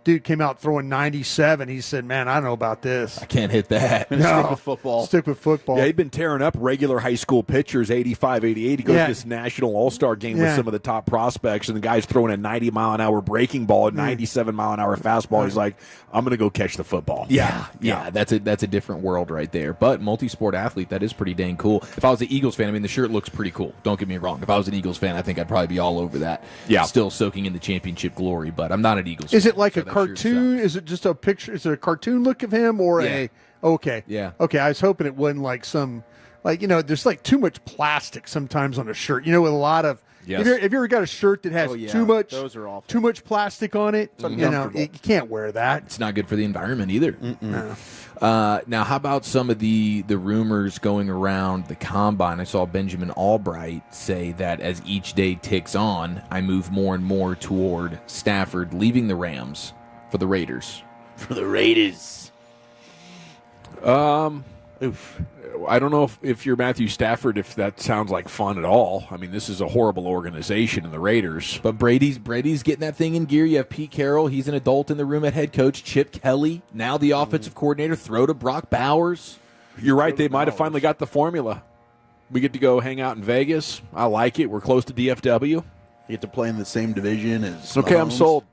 dude came out throwing 97. He said, man, I don't know about this. I can't hit that. No. Stick with football. Stick with football. Yeah, he'd been tearing up regular high school pitchers, 85, 88. He goes to this national all-star game with some of the top prospects, and the guy's throwing a 90-mile-an-hour breaking ball, a 97-mile-an-hour fastball. He's like, I'm going to go catch the football. Yeah, that's a different world right there. But multi-sport athlete, that is pretty dang cool. If I was an Eagles fan, I mean, the shirt looks pretty cool. Don't get me wrong. If I was an Eagles fan, I think I'd probably be all over that. Yeah. Still soaking in the championship glory, but I'm not an Eagles fan. Is it like so a that sure cartoon? Is it just a picture? Is it a cartoon look of him or a? Okay. Yeah. Okay. I was hoping it wasn't like some, like, there's like too much plastic sometimes on a shirt. With a lot of. Yes. Have you ever got a shirt that has Those are awful. too much plastic on it? You can't wear that. It's not good for the environment either. Now, how about some of the rumors going around the combine? I saw Benjamin Albright say that as each day ticks on, I move more and more toward Stafford leaving the Rams for the Raiders. For the Raiders. I don't know if you're Matthew Stafford, if that sounds like fun at all. I mean, this is a horrible organization in the Raiders. But Brady's getting that thing in gear. You have Pete Carroll. He's an adult in the room at head coach. Chip Kelly, now the offensive coordinator. Throw to Brock Bowers. You're right. They might have finally got the formula. We get to go hang out in Vegas. I like it. We're close to DFW. You get to play in the same division as Okay, I'm Mahomes. sold.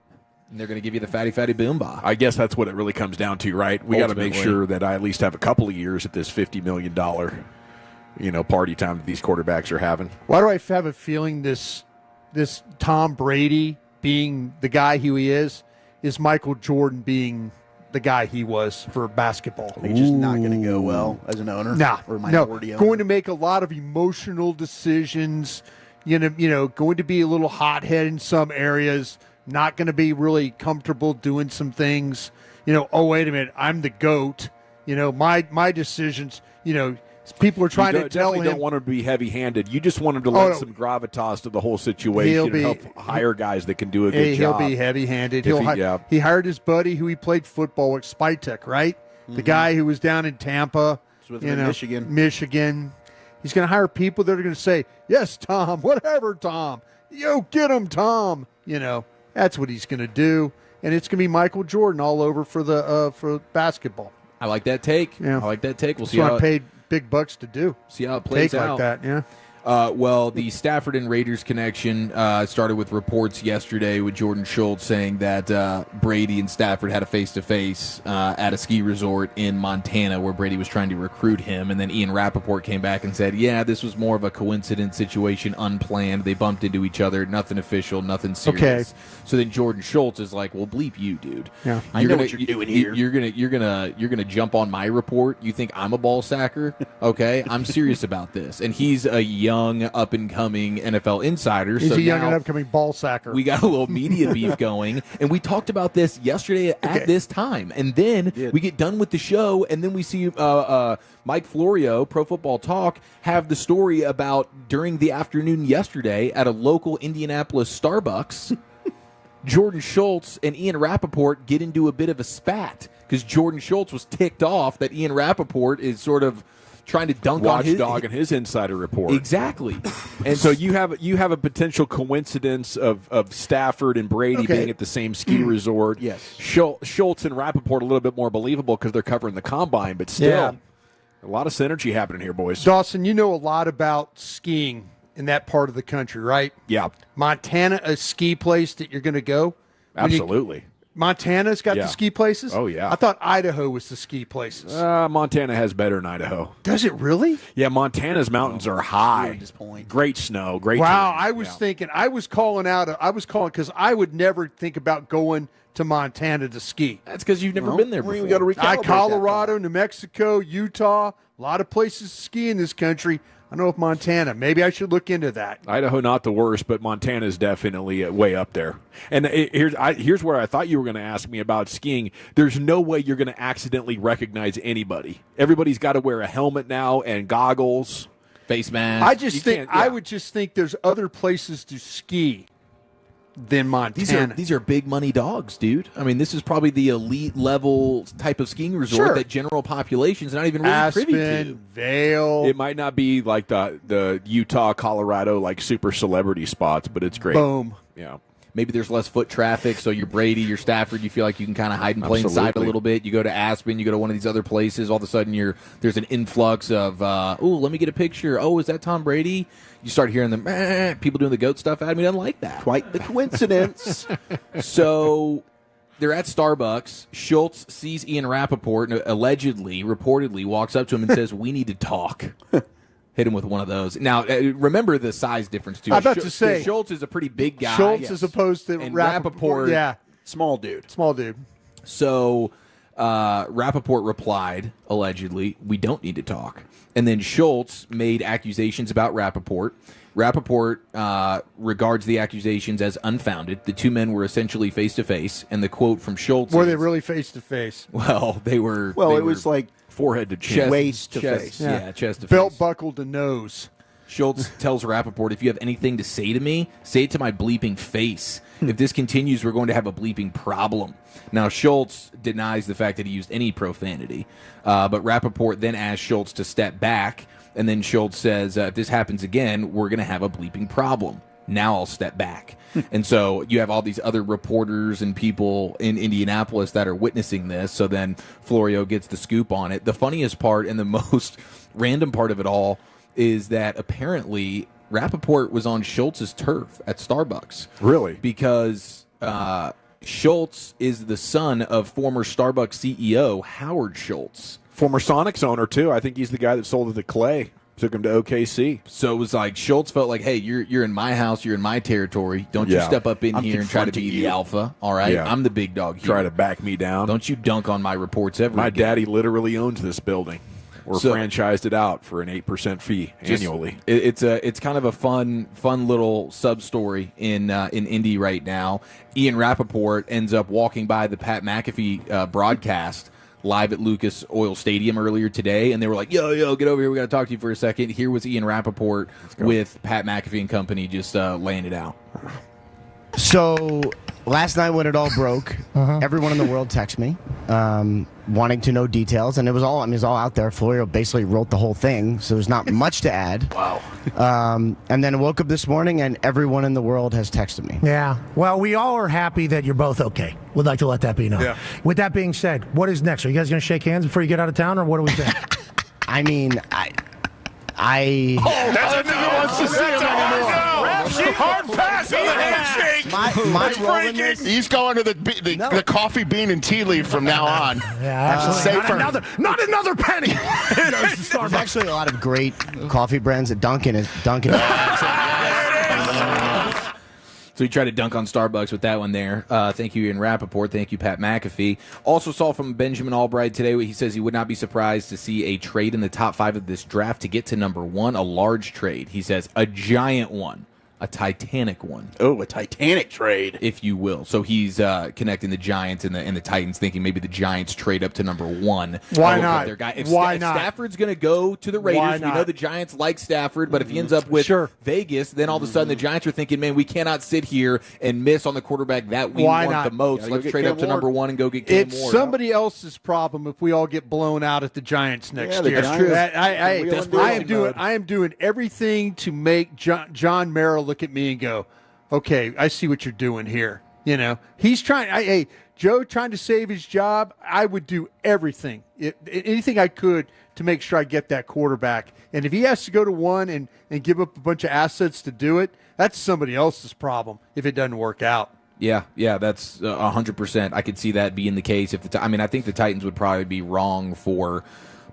And they're going to give you the fatty boom bah. I guess that's what it really comes down to, right? We got to make sure that I at least have a couple of years at this $50 million, party time that these quarterbacks are having. Why do I have a feeling this Tom Brady being the guy who he is Michael Jordan being the guy he was for basketball? He's just not going to go well as an owner. Or minority owner. Going to make a lot of emotional decisions. Going to be a little hothead in some areas. Not going to be really comfortable doing some things. Oh, wait a minute, I'm the GOAT. My decisions, people are trying to tell him. You don't want him to be heavy-handed. You just want him to let some gravitas to the whole situation and help hire guys that can do a good job. He'll be heavy-handed. He hired his buddy who he played football with, Spytek, right? The guy who was down in Tampa. With Michigan. Michigan. He's going to hire people that are going to say, yes, Tom, whatever, Tom. Get him, Tom. That's what he's going to do, and it's going to be Michael Jordan all over for basketball. I like that take. Yeah. I like that take. We'll see That's how what I paid big bucks to do. See how it plays take out. like that. Yeah. Well, the Stafford and Raiders connection started with reports yesterday with Jordan Schultz saying that Brady and Stafford had a face-to-face at a ski resort in Montana where Brady was trying to recruit him. And then Ian Rappaport came back and said, yeah, this was more of a coincidence situation, unplanned. They bumped into each other, nothing official, nothing serious. Okay. So then Jordan Schultz is like, well, bleep you, dude. Yeah. I know what you're doing here. You're gonna jump on my report. You think I'm a ball sacker? Okay, I'm serious about this. And he's a young, up-and-coming NFL insider. He's so a young now and upcoming ball sacker. we got a little media beef going, and we talked about this yesterday at this time. And then we get done with the show, and then we see Mike Florio, Pro Football Talk, have the story about during the afternoon yesterday at a local Indianapolis Starbucks, Jordan Schultz and Ian Rappaport get into a bit of a spat because Jordan Schultz was ticked off that Ian Rappaport is sort of trying to dunk on his insider report. Exactly. And so you have a potential coincidence of Stafford and Brady being at the same ski resort. Yes. Schultz and Rappaport a little bit more believable because they're covering the combine, but still a lot of synergy happening here, boys. Dawson, you know a lot about skiing in that part of the country, right? Yeah. Montana, a ski place that you're going to go? Absolutely. Montana's got the ski places? Oh, yeah. I thought Idaho was the ski places. Montana has better than Idaho. Does it really? Yeah, Montana's mountains are high. Great snow, great Wow, terrain. I was thinking, I was calling because I would never think about going to Montana to ski. That's because you've never been there before. We got to recalibrate Colorado, New Mexico, Utah, a lot of places to ski in this country. I don't know if Montana. Maybe I should look into that. Idaho, not the worst, but Montana is definitely way up there. And here's where I thought you were going to ask me about skiing. There's no way you're going to accidentally recognize anybody. Everybody's got to wear a helmet now and goggles, face mask. I would just think there's other places to ski than Montana. These are big money dogs, dude. I mean, this is probably the elite level type of skiing resort that general population's not even really privy to. Vail. It might not be like the Utah, Colorado, like super celebrity spots, but it's great. Boom. Yeah. Maybe there's less foot traffic, so you're Brady, you're Stafford, you feel like you can kind of hide in plain sight a little bit. You go to Aspen, you go to one of these other places, all of a sudden there's an influx of, let me get a picture. Oh, is that Tom Brady? You start hearing them, people doing the goat stuff. Adam doesn't like that. Quite the coincidence. So they're at Starbucks. Schultz sees Ian Rappaport and reportedly walks up to him and says, "We need to talk." Hit him with one of those. Now, remember the size difference, too. I'm about to say. Schultz is a pretty big guy. Schultz as opposed to and Rappaport. Yeah. Small dude. Small dude. So Rappaport replied, allegedly, "We don't need to talk." And then Schultz made accusations about Rappaport. Rappaport regards the accusations as unfounded. The two men were essentially face-to-face, and the quote from Schultz Were they really face-to-face? Well, they were. Well, they it was like forehead to chest. Waist to face. Yeah, chest to face. Belt buckled to nose. Schultz tells Rappaport, "If you have anything to say to me, say it to my bleeping face. If this continues, we're going to have a bleeping problem." Now, Schultz denies the fact that he used any profanity, but Rappaport then asks Schultz to step back, and then Schultz says, "If this happens again, we're going to have a bleeping problem. Now I'll step back." And so you have all these other reporters and people in Indianapolis that are witnessing this, so then Florio gets the scoop on it. The funniest part and the most random part of it all is that apparently Rappaport was on Schultz's turf at Starbucks. Really? Because Schultz is the son of former Starbucks CEO Howard Schultz. Former Sonics owner, too. I think he's the guy that sold it to Clay. Took him to OKC. So it was like Schultz felt like, hey, you're in my house, you're in my territory. Don't you step up in here and try to be the alpha, all right? Yeah. I'm the big dog here. Try to back me down. Don't you dunk on my reports ever My again. daddy literally owns this building. Or franchised it out for an 8% fee annually. It's kind of a fun little sub story in Indy right now. Ian Rappaport ends up walking by the Pat McAfee broadcast live at Lucas Oil Stadium earlier today, and they were like, yo, get over here, we got to talk to you for a second. Here was Ian Rappaport with Pat McAfee and company just laying it out. So last night when it all broke, everyone in the world texted me wanting to know details, and it was all out there. Florio basically wrote the whole thing, so there's not much to add. Wow. And then I woke up this morning, and everyone in the world has texted me. Yeah. Well, we all are happy that you're both okay. We'd like to let that be known. Yeah. With that being said, what is next? Are you guys going to shake hands before you get out of town, or what do we think? I mean, I That's a no. Wants to see him anymore. Hard pass on the handshake. my role in this, He's going to the coffee bean and tea leaf from now on. Yeah, absolutely. Safer. Not another penny. there's actually a lot of great coffee brands at Dunkin'. So he tried to dunk on Starbucks with that one there. Thank you, Ian Rappaport. Thank you, Pat McAfee. Also saw from Benjamin Albright today, he says he would not be surprised to see a trade in the top 5 of this draft to get to number 1, a large trade. He says a giant one. A Titanic one. Oh, a Titanic trade, if you will. So he's connecting the Giants and the Titans, thinking maybe the Giants trade up to number 1. Why not? If Why not? Stafford's going to go to the Raiders, we know the Giants like Stafford, but if he ends up with Vegas, then all of a sudden the Giants are thinking, man, we cannot sit here and miss on the quarterback that we want the most. Let's trade up to number 1 and go get Cam Ward. It's somebody else's problem if we all get blown out at the Giants next year. That's true. I am doing everything to make John Merrill look at me and go, okay, I see what you're doing here. You know, he's trying. Joe trying to save his job. I would do everything, anything I could to make sure I get that quarterback. And if he has to go to 1 and give up a bunch of assets to do it, that's somebody else's problem if it doesn't work out. Yeah, that's 100%. I could see that being the case. I think the Titans would probably be wrong for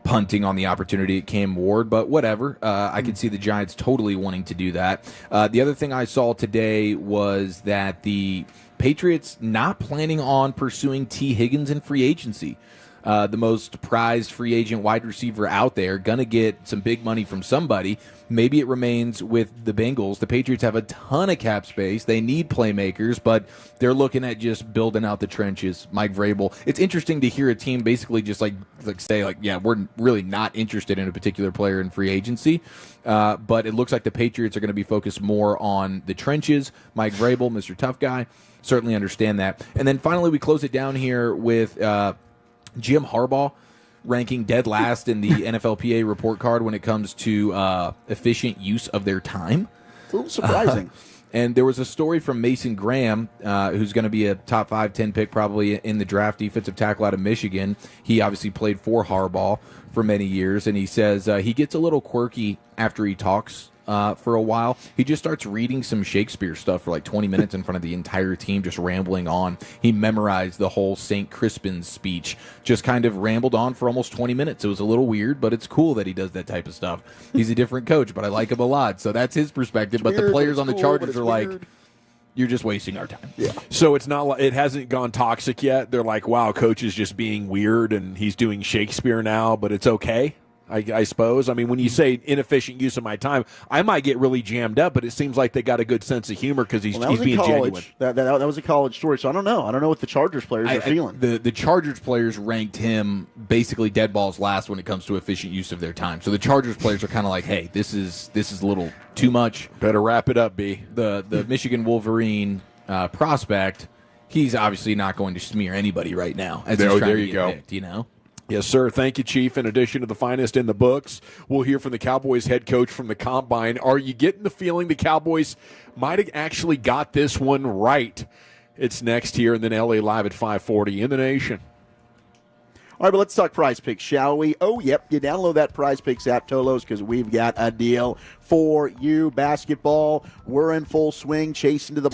punting on the opportunity at Cam Ward, but whatever. I can see the Giants totally wanting to do that. The other thing I saw today was that the Patriots not planning on pursuing T. Higgins in free agency. The most prized free agent wide receiver out there, gonna get some big money from somebody. Maybe it remains with the Bengals. The Patriots have a ton of cap space. They need playmakers, but they're looking at just building out the trenches. Mike Vrabel. It's interesting to hear a team basically just say, yeah, we're really not interested in a particular player in free agency. But it looks like the Patriots are going to be focused more on the trenches. Mike Vrabel, Mr. Tough Guy, certainly understand that. And then finally, we close it down here with Jim Harbaugh ranking dead last in the NFLPA report card when it comes to efficient use of their time. It's a little surprising. And there was a story from Mason Graham, who's going to be a top 5, 10 pick probably in the draft, defensive tackle out of Michigan. He obviously played for Harbaugh for many years, and he says he gets a little quirky after he talks for a while. He just starts reading some Shakespeare stuff for like 20 minutes in front of the entire team, just rambling on. He memorized the whole St. Crispin's speech, just kind of rambled on for almost 20 minutes. It was a little weird, but it's cool that he does that type of stuff. He's a different coach, but I like him a lot. So that's his perspective. But the players on the Chargers are like, you're just wasting our time. Yeah. So it's not like it hasn't gone toxic yet. They're like, wow, coach is just being weird and he's doing Shakespeare now, but it's okay. I suppose. I mean, when you say inefficient use of my time, I might get really jammed up, but it seems like they got a good sense of humor because he's being genuine. That was a college story, so I don't know. I don't know what the Chargers players are feeling. The Chargers players ranked him basically dead balls last when it comes to efficient use of their time. So the Chargers players are kind of like, hey, this is a little too much. Better wrap it up, B. The Michigan Wolverine prospect, he's obviously not going to smear anybody right now. As he's trying there to you go. Picked, you know? Yes, sir. Thank you, Chief. In addition to the finest in the books, we'll hear from the Cowboys head coach from the Combine. Are you getting the feeling the Cowboys might have actually got this one right? It's next here, and then LA Live at 5:40 in the Nation. All right, but let's talk Prize Picks, shall we? Oh, yep. You download that Prize Picks app, Tolos, because we've got a deal for you. Basketball, we're in full swing, chasing to the...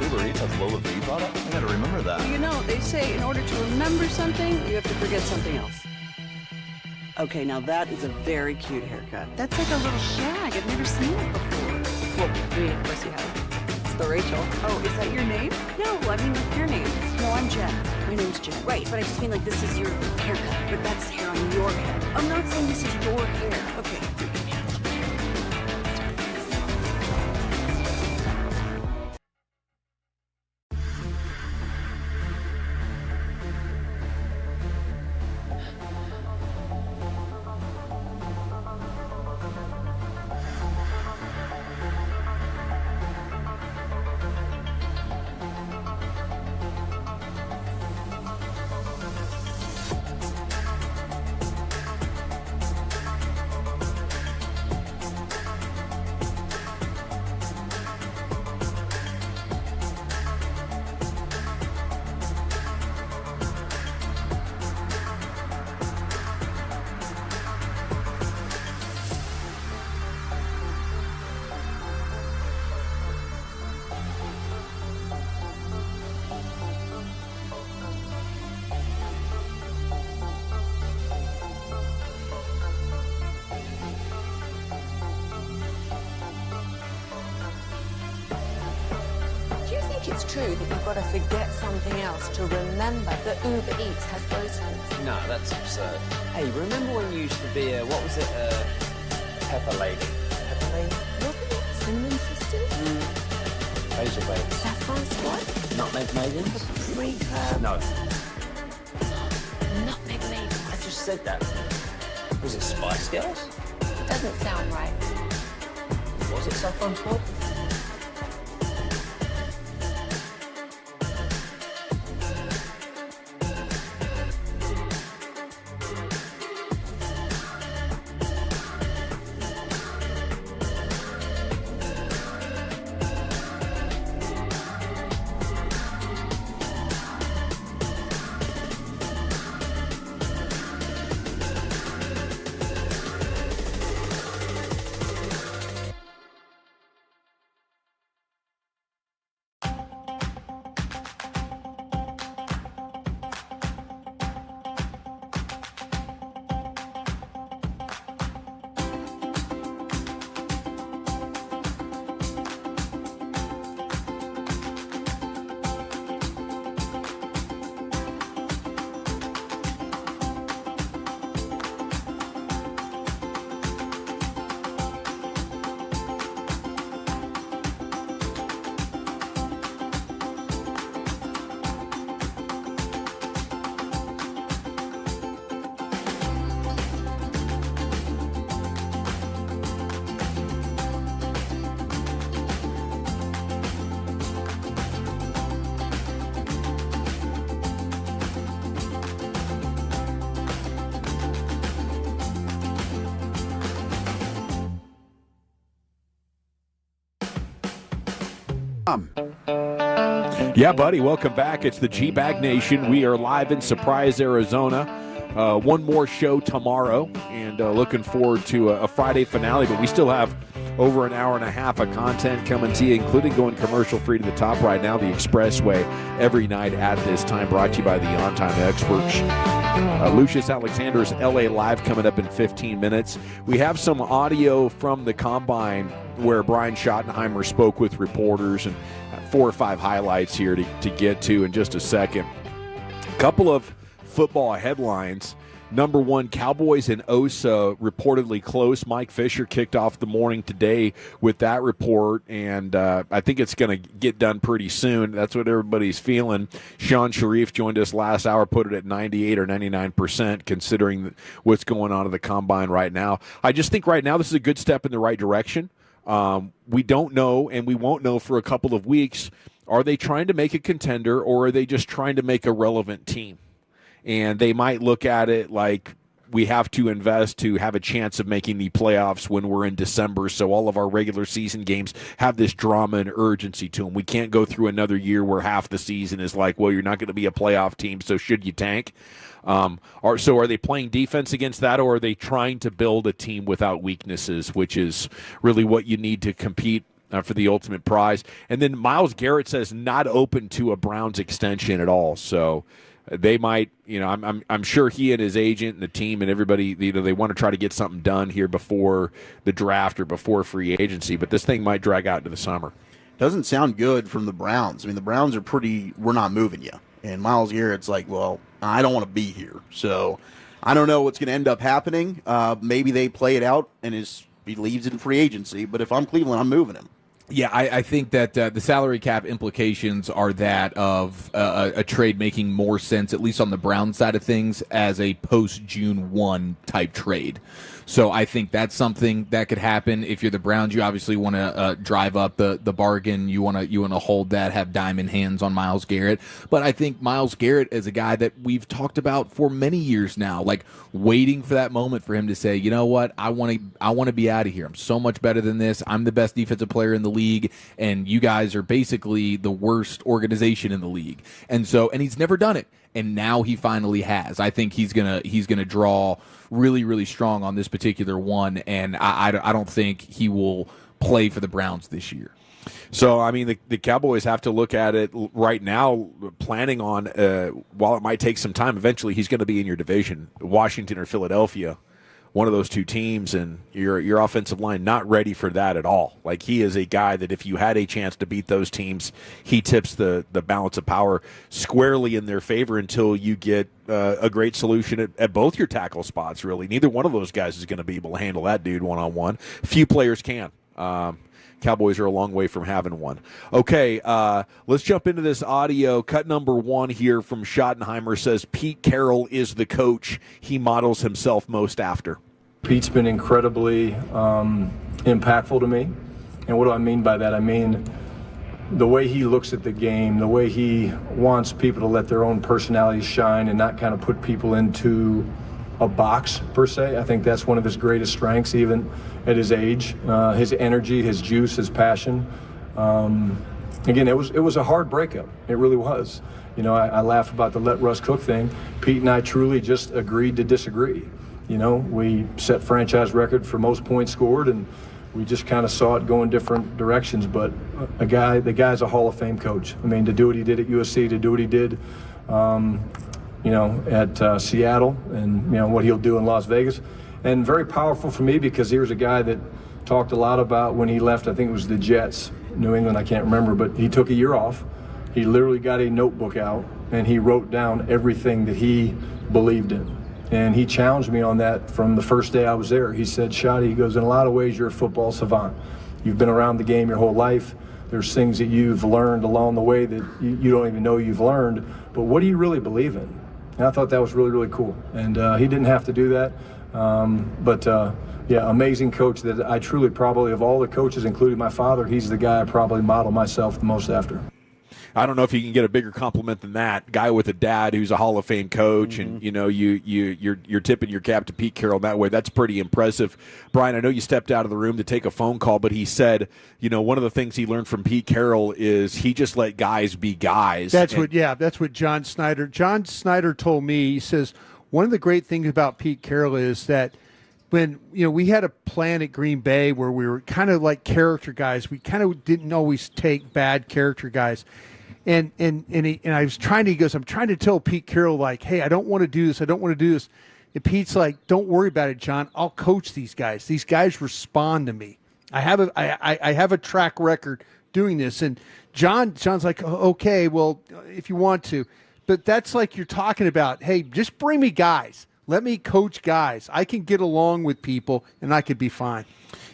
Uber Eats has Lola V product? I gotta remember that. You know, they say in order to remember something, you have to forget something else. Okay, now that is a very cute haircut. That's like a little shag. I've never seen it before. Well, I mean, of course you have. It's the Rachel. Oh, is that your name? No, I mean like your name. No, I'm Jen. My name's Jen. Right, but I just mean like this is your haircut, but that's hair on your head. I'm not saying this is your hair. Okay. true that you've got to forget something else to remember that Uber Eats has groceries? No, that's absurd. Hey, remember when you used to be a, what was it, pepper lady? Pepper lady? Wasn't it Cinnamon Sisters? Basil bake. Saffron Squad? Nutmeg maidens? Pre-herb? No. Nutmeg Maiden? I just said that. Was it Spice Girls? Doesn't sound right. Was it Saffron Squad? Yeah, buddy, welcome back. It's the GBag Nation. We are live in Surprise, Arizona. One more show tomorrow, and looking forward to a Friday finale, but we still have over an hour and a half of content coming to you, including going commercial-free to the top right now, the Expressway, every night at this time, brought to you by the On Time Experts. Lucius Alexander's LA Live coming up in 15 minutes. We have some audio from the Combine where Brian Schottenheimer spoke with reporters, and 4 or 5 highlights here to get to in just a second. A couple of football headlines. Number one, Cowboys and Osa reportedly close. Mike Fisher kicked off the morning today with that report, and I think it's going to get done pretty soon. That's what everybody's feeling. Sean Sharif joined us last hour, put it at 98 or 99%, considering what's going on at the Combine right now. I just think right now this is a good step in the right direction. We don't know, and we won't know for a couple of weeks. Are they trying to make a contender, or are they just trying to make a relevant team? And they might look at it like we have to invest to have a chance of making the playoffs when we're in December, so all of our regular season games have this drama and urgency to them. We can't go through another year where half the season is like, well, you're not going to be a playoff team, so should you tank? So are they playing defense against that, or are they trying to build a team without weaknesses, which is really what you need to compete for the ultimate prize? And then Myles Garrett says not open to a Browns extension at all, so they might, I'm sure he and his agent and the team and everybody, they want to try to get something done here before the draft or before free agency, but this thing might drag out into the summer. Doesn't sound good from the Browns. I mean, the Browns are we're not moving you. And Myles Garrett's like, well, I don't want to be here. So I don't know what's going to end up happening. Maybe they play it out and he leaves in free agency, but if I'm Cleveland, I'm moving him. Yeah, I think that the salary cap implications are that of a trade making more sense, at least on the Brown side of things, as a post-June 1 type trade. So I think that's something that could happen. If you're the Browns, you obviously want to drive up the bargain. You want to hold that, have diamond hands on Myles Garrett. But I think Myles Garrett is a guy that we've talked about for many years now, like waiting for that moment for him to say, you know what, I want to be out of here. I'm so much better than this. I'm the best defensive player in the league, and you guys are basically the worst organization in the league. And he's never done it. And now he finally has. I think he's gonna draw really, really strong on this particular one, and I don't think he will play for the Browns this year. So, I mean, the Cowboys have to look at it right now, planning on, while it might take some time, eventually he's going to be in your division, Washington or Philadelphia, one of those two teams, and your offensive line not ready for that at all. Like, he is a guy that if you had a chance to beat those teams, he tips the balance of power squarely in their favor until you get a great solution at both your tackle spots, really. Neither one of those guys is going to be able to handle that dude one-on-one. Few players can. Cowboys are a long way from having one. Okay, let's jump into this audio. Cut number 1 here from Schottenheimer says Pete Carroll is the coach he models himself most after. Pete's been incredibly impactful to me. And what do I mean by that? I mean the way he looks at the game, the way he wants people to let their own personalities shine and not kind of put people into a box, per se. I think that's one of his greatest strengths, even at his age. His energy, his juice, his passion. Again, it was a hard breakup. It really was. You know, I laugh about the let Russ cook thing. Pete and I truly just agreed to disagree. You know, we set franchise record for most points scored, and we just kind of saw it go in different directions. But the guy's a Hall of Fame coach. I mean, to do what he did at USC, to do what he did, you know, at Seattle, and, you know, what he'll do in Las Vegas. And very powerful for me because he was a guy that talked a lot about when he left, I think it was the Jets, New England, I can't remember, but he took a year off. He literally got a notebook out, and he wrote down everything that he believed in. And he challenged me on that from the first day I was there. He said, Shotty, he goes, in a lot of ways, you're a football savant. You've been around the game your whole life. There's things that you've learned along the way that you don't even know you've learned. But what do you really believe in? And I thought that was really, really cool. And he didn't have to do that. Yeah, amazing coach that I truly probably, of all the coaches, including my father, he's the guy I probably model myself the most after. I don't know if you can get a bigger compliment than that. Guy with a dad who's a Hall of Fame coach, and you know you're tipping your cap to Pete Carroll that way. That's pretty impressive. Brian, I know you stepped out of the room to take a phone call, but he said, you know, one of the things he learned from Pete Carroll is he just let guys be guys. That's what John Snyder told me. He says one of the great things about Pete Carroll is that when, you know, we had a plan at Green Bay where we were kind of like character guys, we kind of didn't always take bad character guys. And I was trying to, he goes, I'm trying to tell Pete Carroll, like, hey, I don't want to do this. I don't want to do this. And Pete's like, don't worry about it, John. I'll coach these guys. These guys respond to me. I have a track record doing this. And John's like, okay, well, if you want to. But that's like you're talking about, hey, just bring me guys. Let me coach guys. I can get along with people, and I could be fine.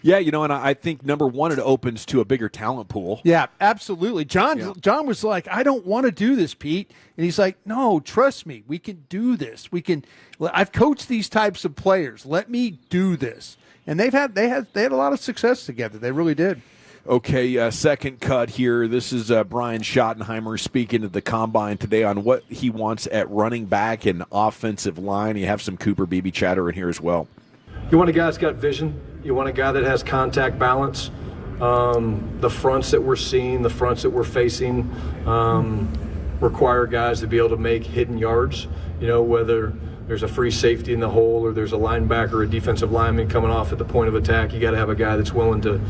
Yeah, you know, and I think, number one, it opens to a bigger talent pool. Yeah, absolutely. John was like, I don't want to do this, Pete. And he's like, no, trust me. We can do this. I've coached these types of players. Let me do this. And they had a lot of success together. They really did. Okay, second cut here. This is Brian Schottenheimer speaking at the Combine today on what he wants at running back and offensive line. You have some Cooper Beebe chatter in here as well. You want a guy that's got vision. You want a guy that has contact balance. The fronts that we're seeing, the fronts that we're facing require guys to be able to make hidden yards. You know, whether there's a free safety in the hole or there's a linebacker or a defensive lineman coming off at the point of attack, you got to have a guy that's willing to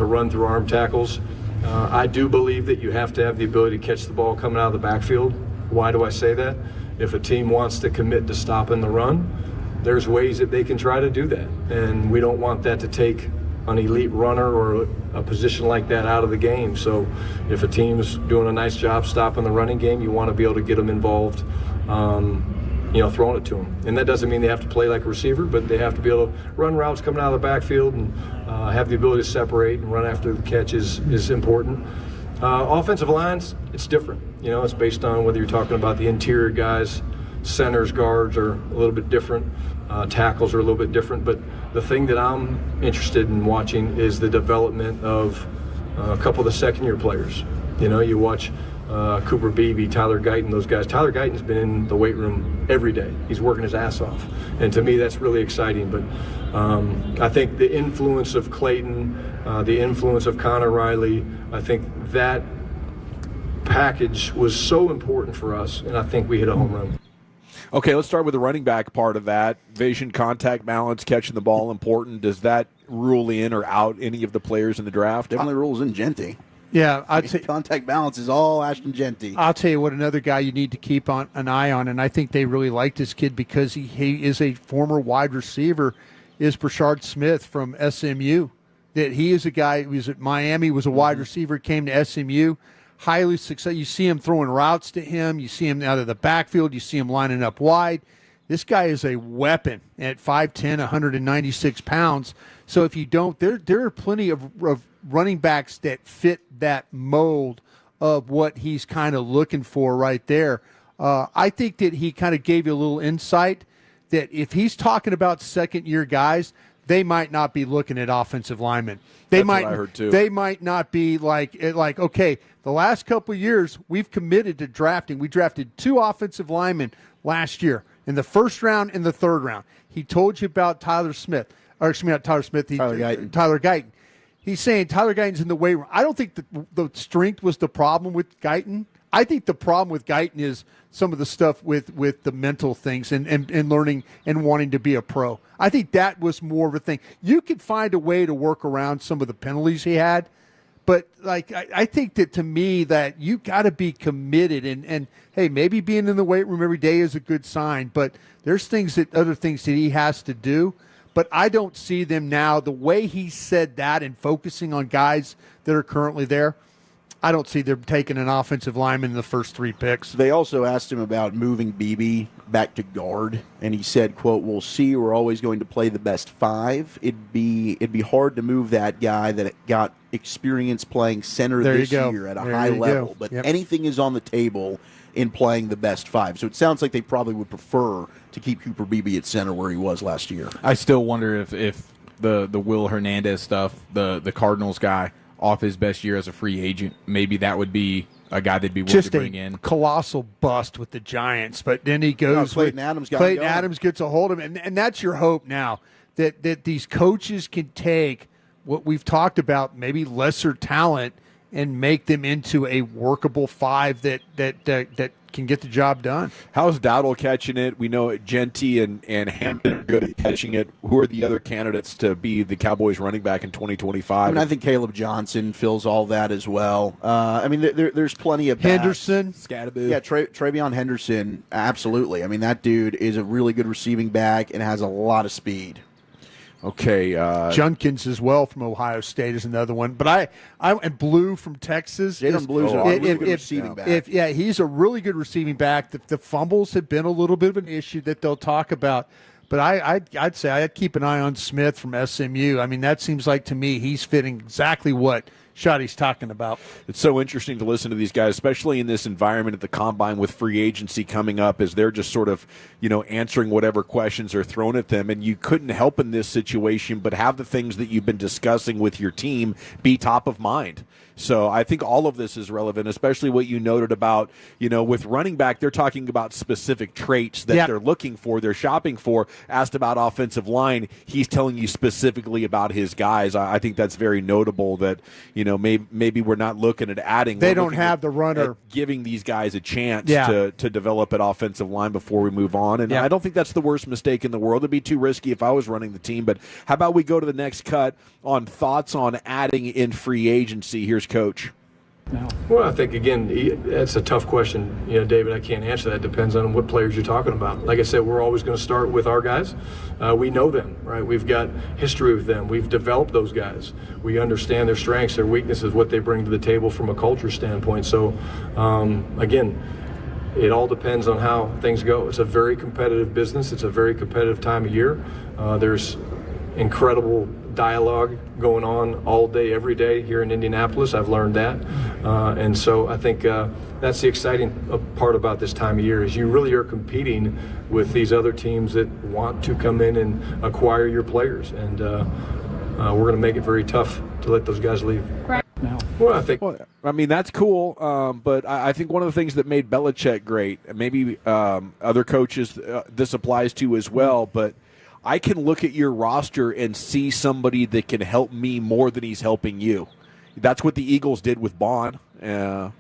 run through arm tackles. I do believe that you have to have the ability to catch the ball coming out of the backfield. Why do I say that? If a team wants to commit to stopping the run, there's ways that they can try to do that. And we don't want that to take an elite runner or a position like that out of the game. So if a team's doing a nice job stopping the running game, you want to be able to get them involved, you know, throwing it to them. And that doesn't mean they have to play like a receiver, but they have to be able to run routes coming out of the backfield and have the ability to separate and run after the catch is important. Offensive lines, it's different. You know, it's based on whether you're talking about the interior guys, centers, guards are a little bit different. Tackles are a little bit different. But the thing that I'm interested in watching is the development of a couple of the second-year players. You know, you watch Cooper Beebe, Tyler Guyton, those guys. Tyler Guyton's been in the weight room every day. He's working his ass off. And to me, that's really exciting. But I think the influence of Clayton, the influence of Connor Riley, I think that package was so important for us, and I think we hit a home run. Okay, let's start with the running back part of that. Vision, contact balance, catching the ball, important. Does that rule in or out any of the players in the draft? Definitely rules in Genty. Yeah, contact balance is all Ashton Genty. I'll tell you what, another guy you need to keep an eye on, and I think they really like this kid because he is a former wide receiver, is Brashard Smith from SMU. That he is a guy who was at Miami, was a wide receiver, came to SMU, highly successful. You see him throwing routes to him. You see him out of the backfield. You see him lining up wide. This guy is a weapon at 5'10", 196 pounds. So if you don't, there are plenty of running backs that fit that mold of what he's kind of looking for right there. I think that he kind of gave you a little insight that if he's talking about second-year guys, they might not be looking at offensive linemen. That's what I heard too. They might not be like, okay, the last couple of years we've committed to drafting. We drafted 2 offensive linemen last year in the first round and the third round. He told you about Tyler Guyton. He's saying Tyler Guyton's in the weight room. I don't think the strength was the problem with Guyton. I think the problem with Guyton is some of the stuff with the mental things and learning and wanting to be a pro. I think that was more of a thing. You could find a way to work around some of the penalties he had, but like I think that to me that you got to be committed and hey, maybe being in the weight room every day is a good sign, but there's other things that he has to do. But I don't see them now. The way he said that and focusing on guys that are currently there, I don't see them taking an offensive lineman in the first 3 picks. They also asked him about moving BB back to guard, and he said, quote, "We'll see. We're always going to play the best 5. It'd be hard to move that guy that got experience playing center this year at a high level. But anything is on the table in playing the best 5. So it sounds like they probably would prefer to keep Cooper Beebe at center where he was last year. I still wonder if the Will Hernandez stuff, the Cardinals guy, off his best year as a free agent, maybe that would be a guy they'd be willing to bring in. Colossal bust with the Giants, but then he goes. Clayton Adams gets a hold of him, and that's your hope now that these coaches can take what we've talked about, maybe lesser talent, and make them into a workable 5 that can get the job done. How's Dowdle catching it? We know Genty and Hampton are good at catching it. Who are the other candidates to be the Cowboys running back in 2025? I think Caleb Johnson fills all that as well. There's plenty of Henderson, Scadaboo. Yeah, Travion Henderson, absolutely. I mean, that dude is a really good receiving back and has a lot of speed. Okay, Junkins as well from Ohio State is another one, but I and Blue from Texas. Jalen Blue's a really good receiving back. He's a really good receiving back. The fumbles have been a little bit of an issue that they'll talk about, but I'd say I'd keep an eye on Smith from SMU. I mean, that seems like to me he's fitting exactly what Shotty's talking about. It's so interesting to listen to these guys, especially in this environment at the Combine with free agency coming up, as they're just sort of, answering whatever questions are thrown at them. And you couldn't help in this situation but have the things that you've been discussing with your team be top of mind. So I think all of this is relevant, especially what you noted about, with running back, they're talking about specific traits that they're looking for, they're shopping for. Asked about offensive line, he's telling you specifically about his guys. I think that's very notable that, maybe we're not looking at adding. They don't have the runner. Giving these guys a chance to develop at offensive line before we move on. And I don't think that's the worst mistake in the world. It'd be too risky if I was running the team. But how about we go to the next cut on thoughts on adding in free agency? Here's Coach. Well, I think, again, that's a tough question, David. I can't answer that. It depends on what players you're talking about. Like I said, we're always going to start with our guys. We know them, right? We've got history with them. We've developed those guys. We understand their strengths, their weaknesses, what they bring to the table from a culture standpoint. So, again, it all depends on how things go. It's a very competitive business. It's a very competitive time of year. There's incredible dialogue going on all day, every day here in Indianapolis. I've learned that. And so I think that's the exciting part about this time of year is you really are competing with these other teams that want to come in and acquire your players. And we're going to make it very tough to let those guys leave. Well, I mean, that's cool, but I think one of the things that made Belichick great, and maybe other coaches this applies to as well, but I can look at your roster and see somebody that can help me more than he's helping you. That's what the Eagles did with Bond. I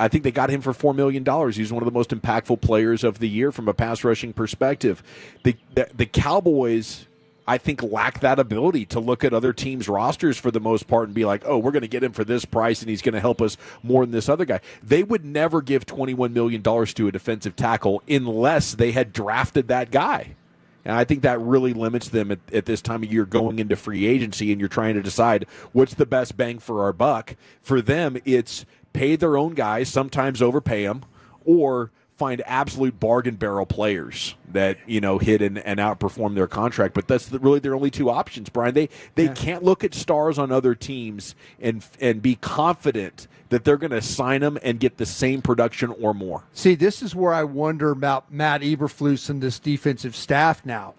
think they got him for $4 million. He's one of the most impactful players of the year from a pass rushing perspective. The Cowboys, I think, lack that ability to look at other teams' rosters for the most part and be like, oh, we're going to get him for this price and he's going to help us more than this other guy. They would never give $21 million to a defensive tackle unless they had drafted that guy. And I think that really limits them at this time of year going into free agency, and you're trying to decide what's the best bang for our buck. For them, it's pay their own guys, sometimes overpay them, or find absolute bargain barrel players that, hit and outperform their contract. But that's really their only two options, Brian. They can't look at stars on other teams and be confident that they're going to sign them and get the same production or more. See, this is where I wonder about Matt Eberflus and this defensive staff now.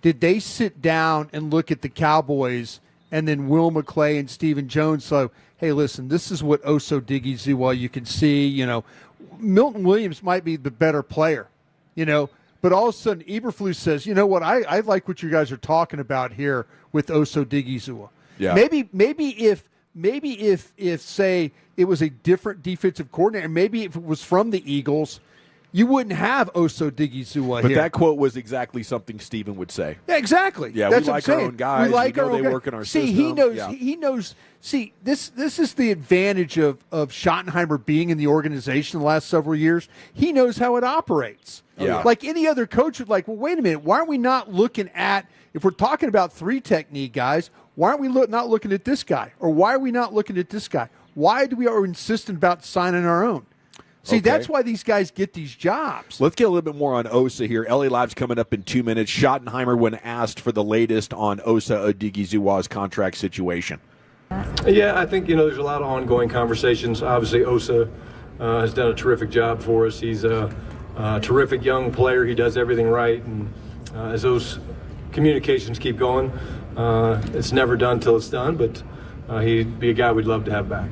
Did they sit down and look at the Cowboys and then Will McClay and Stephen Jones? So, hey, listen, this is what Oso Digizua, you can see, Milton Williams might be the better player, but all of a sudden Eberflus says, you know what, I like what you guys are talking about here with Oso Digizua. Yeah. Maybe if say it was a different defensive coordinator, maybe if it was from the Eagles, you wouldn't have Oso Digizua But here. that quote was exactly something Steven would say. Yeah, exactly. Yeah, that's we what like I'm our saying. own guys. We like we know our own they guys. work in our See, system. he knows. Yeah. He knows. See, this is the advantage of Schottenheimer being in the organization the last several years. He knows how it operates. Yeah. Like any other coach would like, well, wait a minute. Why aren't we not looking at, if we're talking about three technique guys, why aren't we not looking at this guy? Or why are we not looking at this guy? Why do we are insistent about signing our own? See, that's why these guys get these jobs. Let's get a little bit more on Osa here. LA Live's coming up in 2 minutes. Schottenheimer, when asked for the latest on Osa Odighizuwa's contract situation. Yeah, I think, there's a lot of ongoing conversations. Obviously, Osa has done a terrific job for us. He's a terrific young player. He does everything right. And as those communications keep going, it's never done till it's done, but he'd be a guy we'd love to have back.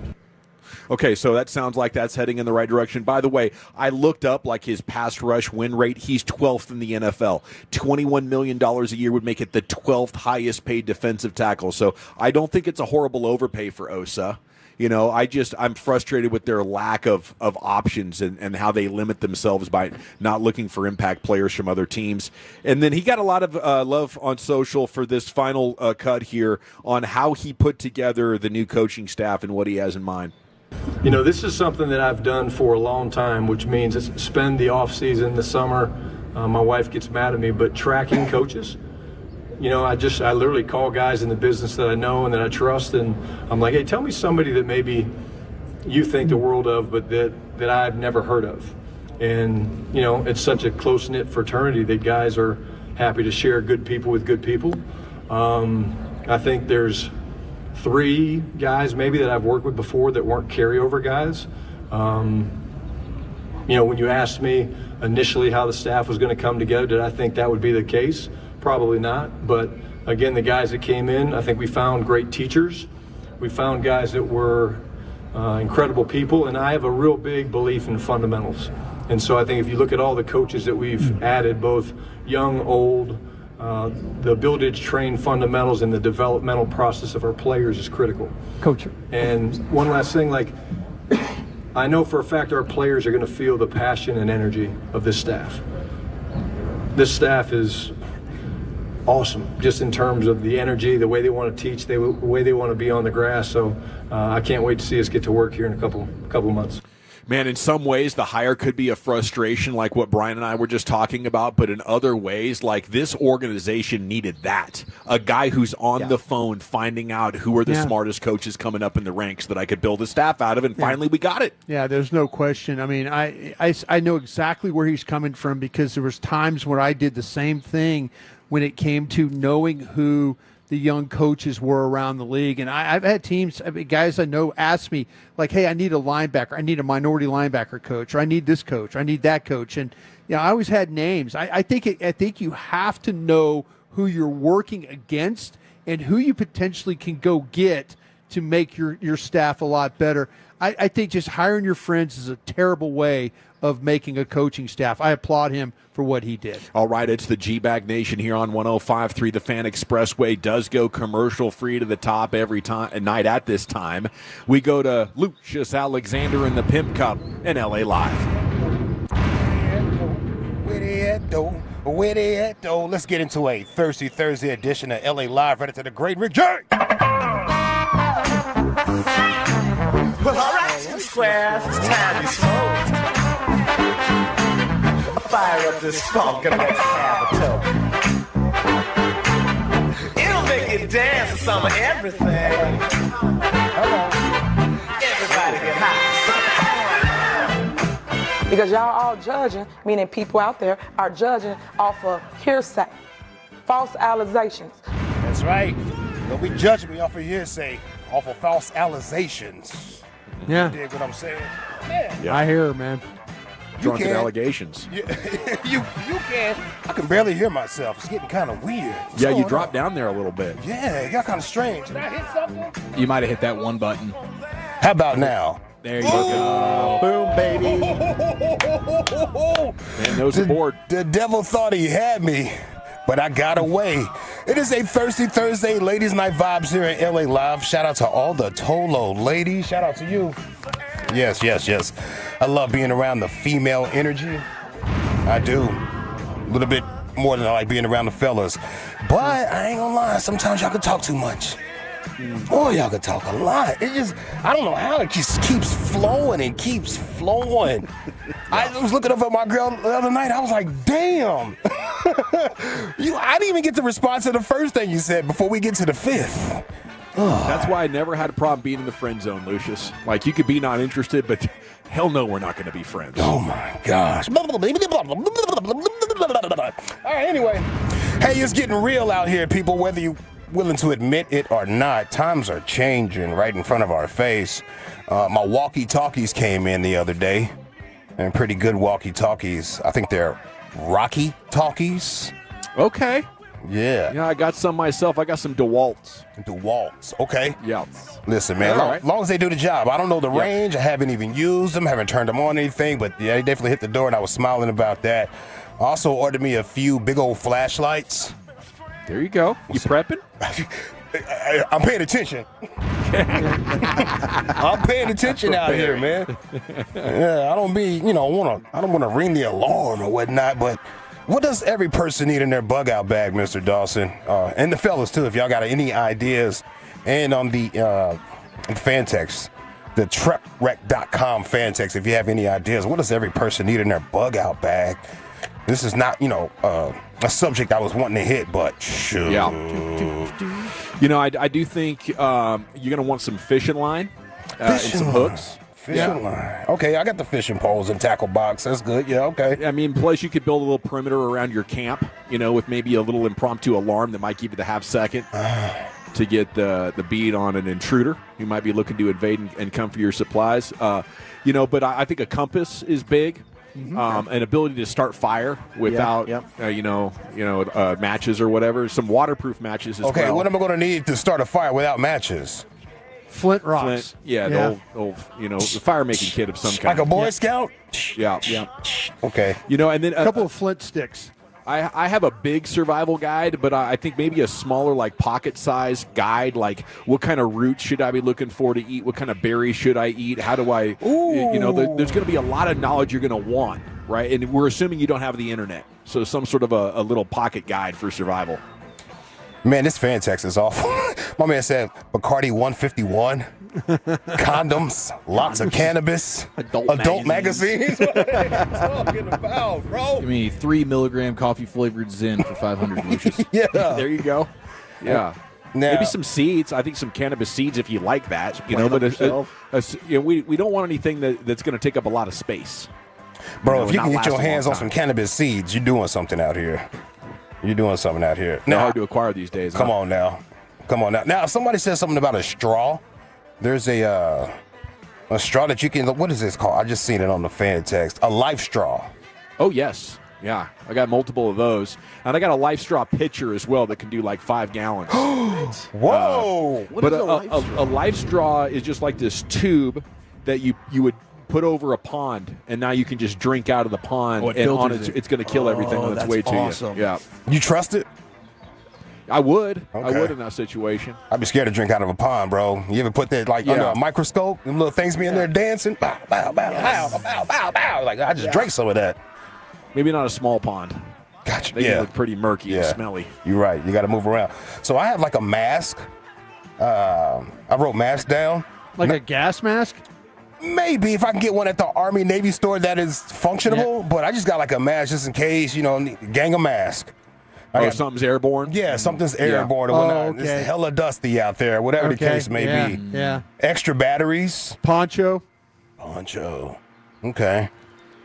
Okay, so that sounds like that's heading in the right direction. By the way, I looked up his pass rush win rate. He's 12th in the NFL. $21 million a year would make it the 12th highest paid defensive tackle. So I don't think it's a horrible overpay for Osa. I'm frustrated with their lack of options and how they limit themselves by not looking for impact players from other teams. And then he got a lot of love on social for this final cut here on how he put together the new coaching staff and what he has in mind. This is something that I've done for a long time, which means spend the off season, the summer. My wife gets mad at me, but tracking coaches. I literally call guys in the business that I know and that I trust, and I'm like, hey, tell me somebody that maybe you think the world of, but that I've never heard of. And, it's such a close-knit fraternity that guys are happy to share good people with good people. I think there's 3 guys maybe that I've worked with before that weren't carryover guys. When you asked me initially how the staff was going to come together, did I think that would be the case? Probably not. But again, the guys that came in, I think we found great teachers. We found guys that were incredible people, and I have a real big belief in fundamentals. And so I think if you look at all the coaches that we've added, both young, old, the ability to train fundamentals and the developmental process of our players is critical. Coach. And one last thing, I know for a fact our players are going to feel the passion and energy of this staff. This staff is awesome, just in terms of the energy, the way they want to teach, the way they want to be on the grass. So I can't wait to see us get to work here in a couple months. Man, in some ways, the hire could be a frustration like what Brian and I were just talking about, but in other ways, this organization needed that. A guy who's on the phone finding out who are the smartest coaches coming up in the ranks that I could build a staff out of, and finally we got it. Yeah, there's no question. I mean, I know exactly where he's coming from, because there was times where I did the same thing when it came to knowing who the young coaches were around the league. And I've had guys I know ask me, hey, I need a linebacker. I need a minority linebacker coach, or I need this coach, or I need that coach. And I always had names. I think you have to know who you're working against and who you potentially can go get to make your staff a lot better. I think just hiring your friends is a terrible way of making a coaching staff. I applaud him for what he did. All right, it's the GBag Nation here on 105.3. The Fan Expressway does go commercial-free to the top every night at this time. We go to Lucius Alexander in the Pimp Cup and LA Live. at, though? Where they at, though? Let's get into a Thirsty Thursday edition of LA Live, right to the great Rick J. Well, all right, you squares, it's time to smoke. Fire up this funk and let's have a toke. It'll make you dance to some of everything. Everybody get high. Because y'all all judging, meaning people out there are judging off of hearsay, false allegations. That's right. Don't be judging me off of hearsay, off of false allegations. Yeah. You dig what I'm saying? Yeah. I hear her, man. Drunken can. allegations. You can. I can barely hear myself. It's getting kind of weird. Yeah, you dropped down there a little bit. Yeah, it got kind of strange. Did I hit something? You might have hit that one button. How about now? There you go. Boom, baby. Man knows the board. The devil thought he had me, but I got away. It is a Thirsty Thursday Ladies Night Vibes here at LA Live. Shout out to all the Tolo ladies. Shout out to you. Yes, yes, yes. I love being around the female energy. I do. A little bit more than I like being around the fellas. But I ain't gonna lie, sometimes y'all can talk too much. Boy, y'all can talk a lot. It just, I don't know how it just keeps flowing and keeps flowing. I was looking up at my girl the other night. I was like, damn. I didn't even get the response to the first thing you said before we get to the fifth. That's why I never had a problem being in the friend zone, Lucius. Like, you could be not interested, but hell no, we're not going to be friends. Oh, my gosh. All right, anyway. Hey, it's getting real out here, people, whether you willing to admit it or not. Times are changing right in front of our face. My walkie-talkies came in the other day, and pretty good walkie-talkies. I think they're Rocky Talkies. Okay. Yeah. Yeah, I got some myself. I got some DeWalt's. DeWalt's, okay. Yeah. Listen, man, long as they do the job. I don't know the range. I haven't even used them, haven't turned them on anything, but yeah, they definitely hit the door, and I was smiling about that. Also ordered me a few big old flashlights. There you go. You prepping? I'm paying attention. I'm paying attention out here, man. Yeah, I don't want to ring the alarm or whatnot, but what does every person need in their bug out bag, Mr. Dawson? And the fellas too, if y'all got any ideas. And on the fan text, the truckwreck.com fan text, if you have any ideas, what does every person need in their bug out bag? This is not, a subject I was wanting to hit, but shoot. Yeah. I do think you're going to want some fishing line and some hooks. Fishing line. Okay, I got the fishing poles and tackle box. That's good. Yeah, okay. I mean, plus you could build a little perimeter around your camp, with maybe a little impromptu alarm that might give you the half second to get the bead on an intruder who might be looking to invade and come for your supplies. But I think a compass is big. An ability to start fire without, matches or whatever. Some waterproof matches as well. Okay, what am I going to need to start a fire without matches? Flint rocks. The old the fire-making kit of some kind. Like a Boy Scout? Yeah. Okay. And then a couple of flint sticks. I have a big survival guide, but I think maybe a smaller, like pocket-sized guide, like what kind of roots should I be looking for to eat? What kind of berries should I eat? How do I, there's going to be a lot of knowledge you're going to want, right? And we're assuming you don't have the internet. So some sort of a little pocket guide for survival. Man, this fan text is awful. My man said Bacardi 151, condoms, lots of cannabis, adult magazines. What are you talking about, bro? Give me 3 milligram coffee flavored Zen for 500 Lucius. Yeah. There you go. Yeah. Now, maybe some seeds. I think some cannabis seeds if you like that. We don't want anything that's going to take up a lot of space. Bro, if you can get your hands on some cannabis seeds, you're doing something out here. You're doing something out here. Now, hard to acquire these days. Come on now. Now, if somebody says something about a straw, there's a straw that you can. What is this called? I just seen it on the fan text. A life straw. Oh yes, yeah. I got multiple of those, and I got a life straw pitcher as well that can do like 5 gallons. Whoa! But a life straw is just like this tube that you would put over a pond, and now you can just drink out of the pond, and it's going to kill everything on its way to you. Yeah. You trust it? I would. Okay. I would in that situation. I'd be scared to drink out of a pond, bro. You ever put that under a microscope? Them little things be in there dancing. Bow, bow, bow, bow, bow, bow, bow. Like, I just drank some of that. Maybe not a small pond. Gotcha. They look pretty murky and smelly. You're right. You got to move around. So I have like a mask. I wrote mask down. Like a gas mask? Maybe if I can get one at the Army Navy store that is functionable, but I just got like a mask just in case, gang of mask. Something's airborne? Yeah, something's airborne or whatnot. Okay. It's hella dusty out there, whatever the case may be. Yeah. Extra batteries. Poncho. Okay.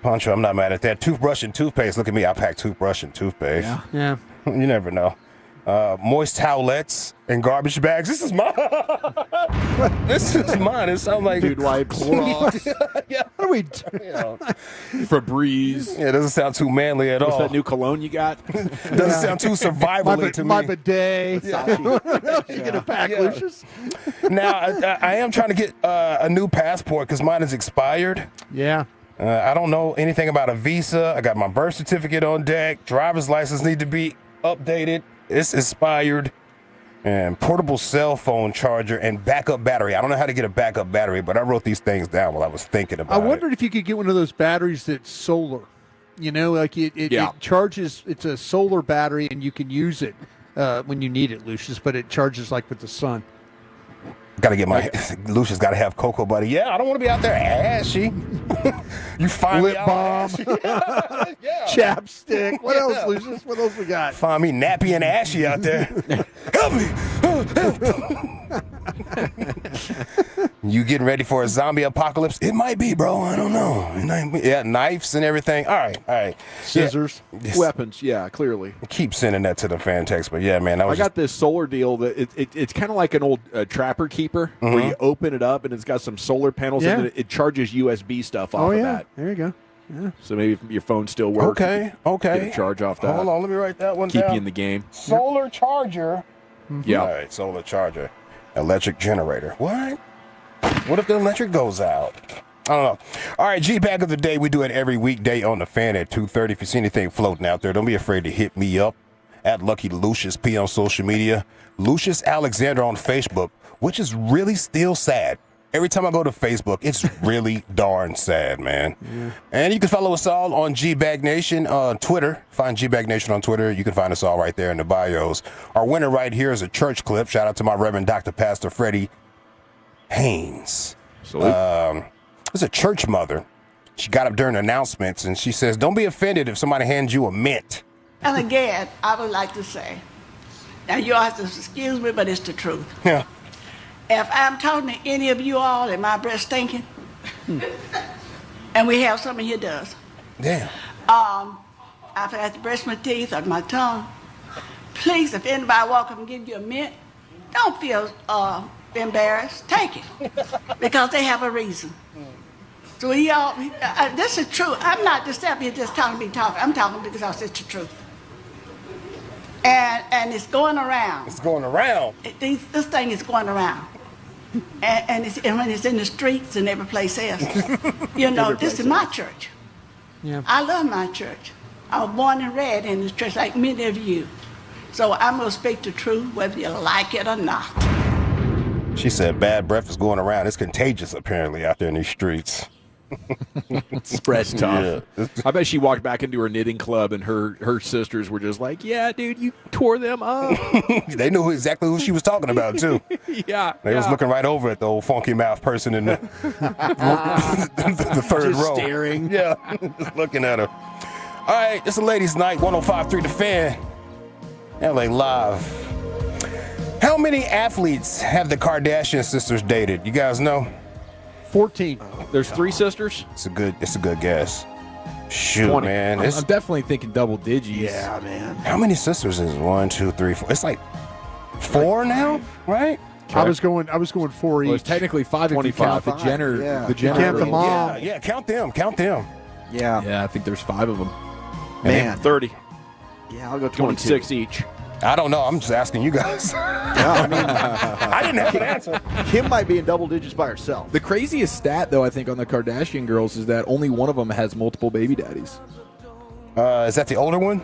Poncho, I'm not mad at that. Toothbrush and toothpaste. Look at me. I pack toothbrush and toothpaste. Yeah. You never know. Moist towelettes and garbage bags. This is mine. This is mine. It sounds like dude wipes. Yeah. What are we doing? Febreze. Yeah, it doesn't sound too manly at all. What's that new cologne you got? Doesn't sound too survivally to me. My bidet. What else you gonna pack, Lucius? Now, I am trying to get a new passport because mine is expired. Yeah. I don't know anything about a visa. I got my birth certificate on deck. Driver's license need to be updated. It's expired. And portable cell phone charger and backup battery. I don't know how to get a backup battery, but I wrote these things down while I was thinking about it. I wondered if you could get one of those batteries that's solar. It charges. It's a solar battery, and you can use it when you need it, Lucius. But it charges like with the sun. Got to get my Lucius. Got to have Cocoa Buddy. Yeah, I don't want to be out there ashy. You find lip me balm, chapstick. What Yeah. else, Lucius? What else we got? Find me nappy and ashy out there. Help me! You getting ready for a zombie apocalypse? It might be, bro. I don't know. Yeah, knives and everything. All right. Scissors, weapons. Yeah, clearly. Keep sending that to the fan text, but yeah, man. I got this solar deal that it's kind of like an old trapper keeper where you open it up and it's got some solar panels Yeah. and it charges USB stuff off of that. There you go. Yeah. So maybe if your phone still works. Okay. Get a charge off that. Hold on, let me write that one Keep down. you in the game. Solar charger. Yeah. All right, solar charger. Electric generator. What? What if the electric goes out? I don't know. All right, GBag of the day. We do it every weekday on the fan at 2:30. If you see anything floating out there, don't be afraid to hit me up at Lucky Lucius P on social media. Lucius Alexander on Facebook, which is really still sad. Every time I go to Facebook, it's really darn sad, man. Yeah. And you can follow us all on GBag Nation on Twitter. Find GBag Nation on Twitter. You can find us all right there in the bios. Our winner right here is a church clip. Shout out to my Reverend Dr. Pastor Freddie Haynes. It's a church mother. She got up during announcements and she says, don't be offended if somebody hands you a mint. And again, I would like to say, now you all have to excuse me, but it's the truth. Yeah. If I'm talking to any of you all and my breath stinking, and we have something here does. Damn. I've had to brush my teeth or my tongue. Please, if anybody walk up and give you a mint, don't feel embarrassed. Take it, because they have a reason. So this is true. I'm not just up here just talking. I'm talking because it's the truth. And it's going around. It's going around. This thing is going around. And when it's in the streets and every place else. This is my church. Yeah. I love my church. I was born and reared in this church like many of you. So I'm going to speak the truth whether you like it or not. She said bad breath is going around. It's contagious, apparently, out there in these streets. Spread's tough. Yeah. I bet she walked back into her knitting club and her sisters were just like, yeah, dude, you tore them up. They knew exactly who she was talking about, too. Yeah. They was looking right over at the old funky mouth person in the, the third Just row. staring. Yeah, just looking at her. All right, it's a ladies' night, 105.3 The Fan, LA Live. How many athletes have the Kardashian sisters dated? You guys know? 14. There's 3 sisters? It's a good guess. Shoot, 20. man. I'm definitely thinking double digits. Yeah, man. How many sisters is it? 1, 2, 3, 4? It's like 4 now, right? I was going 4 each. Well, it's technically 5 if you count the Jenner. Yeah. The Jenner Count the girls. mom. Yeah, count them. Yeah. Yeah, I think there's 5 of them. Man. 30. Yeah, I'll go 22. Going 6 each. I don't know. I'm just asking you guys. I didn't have an answer. Kim might be in double digits by herself. The craziest stat, though, I think, on the Kardashian girls is that only one of them has multiple baby daddies. Is that the older one?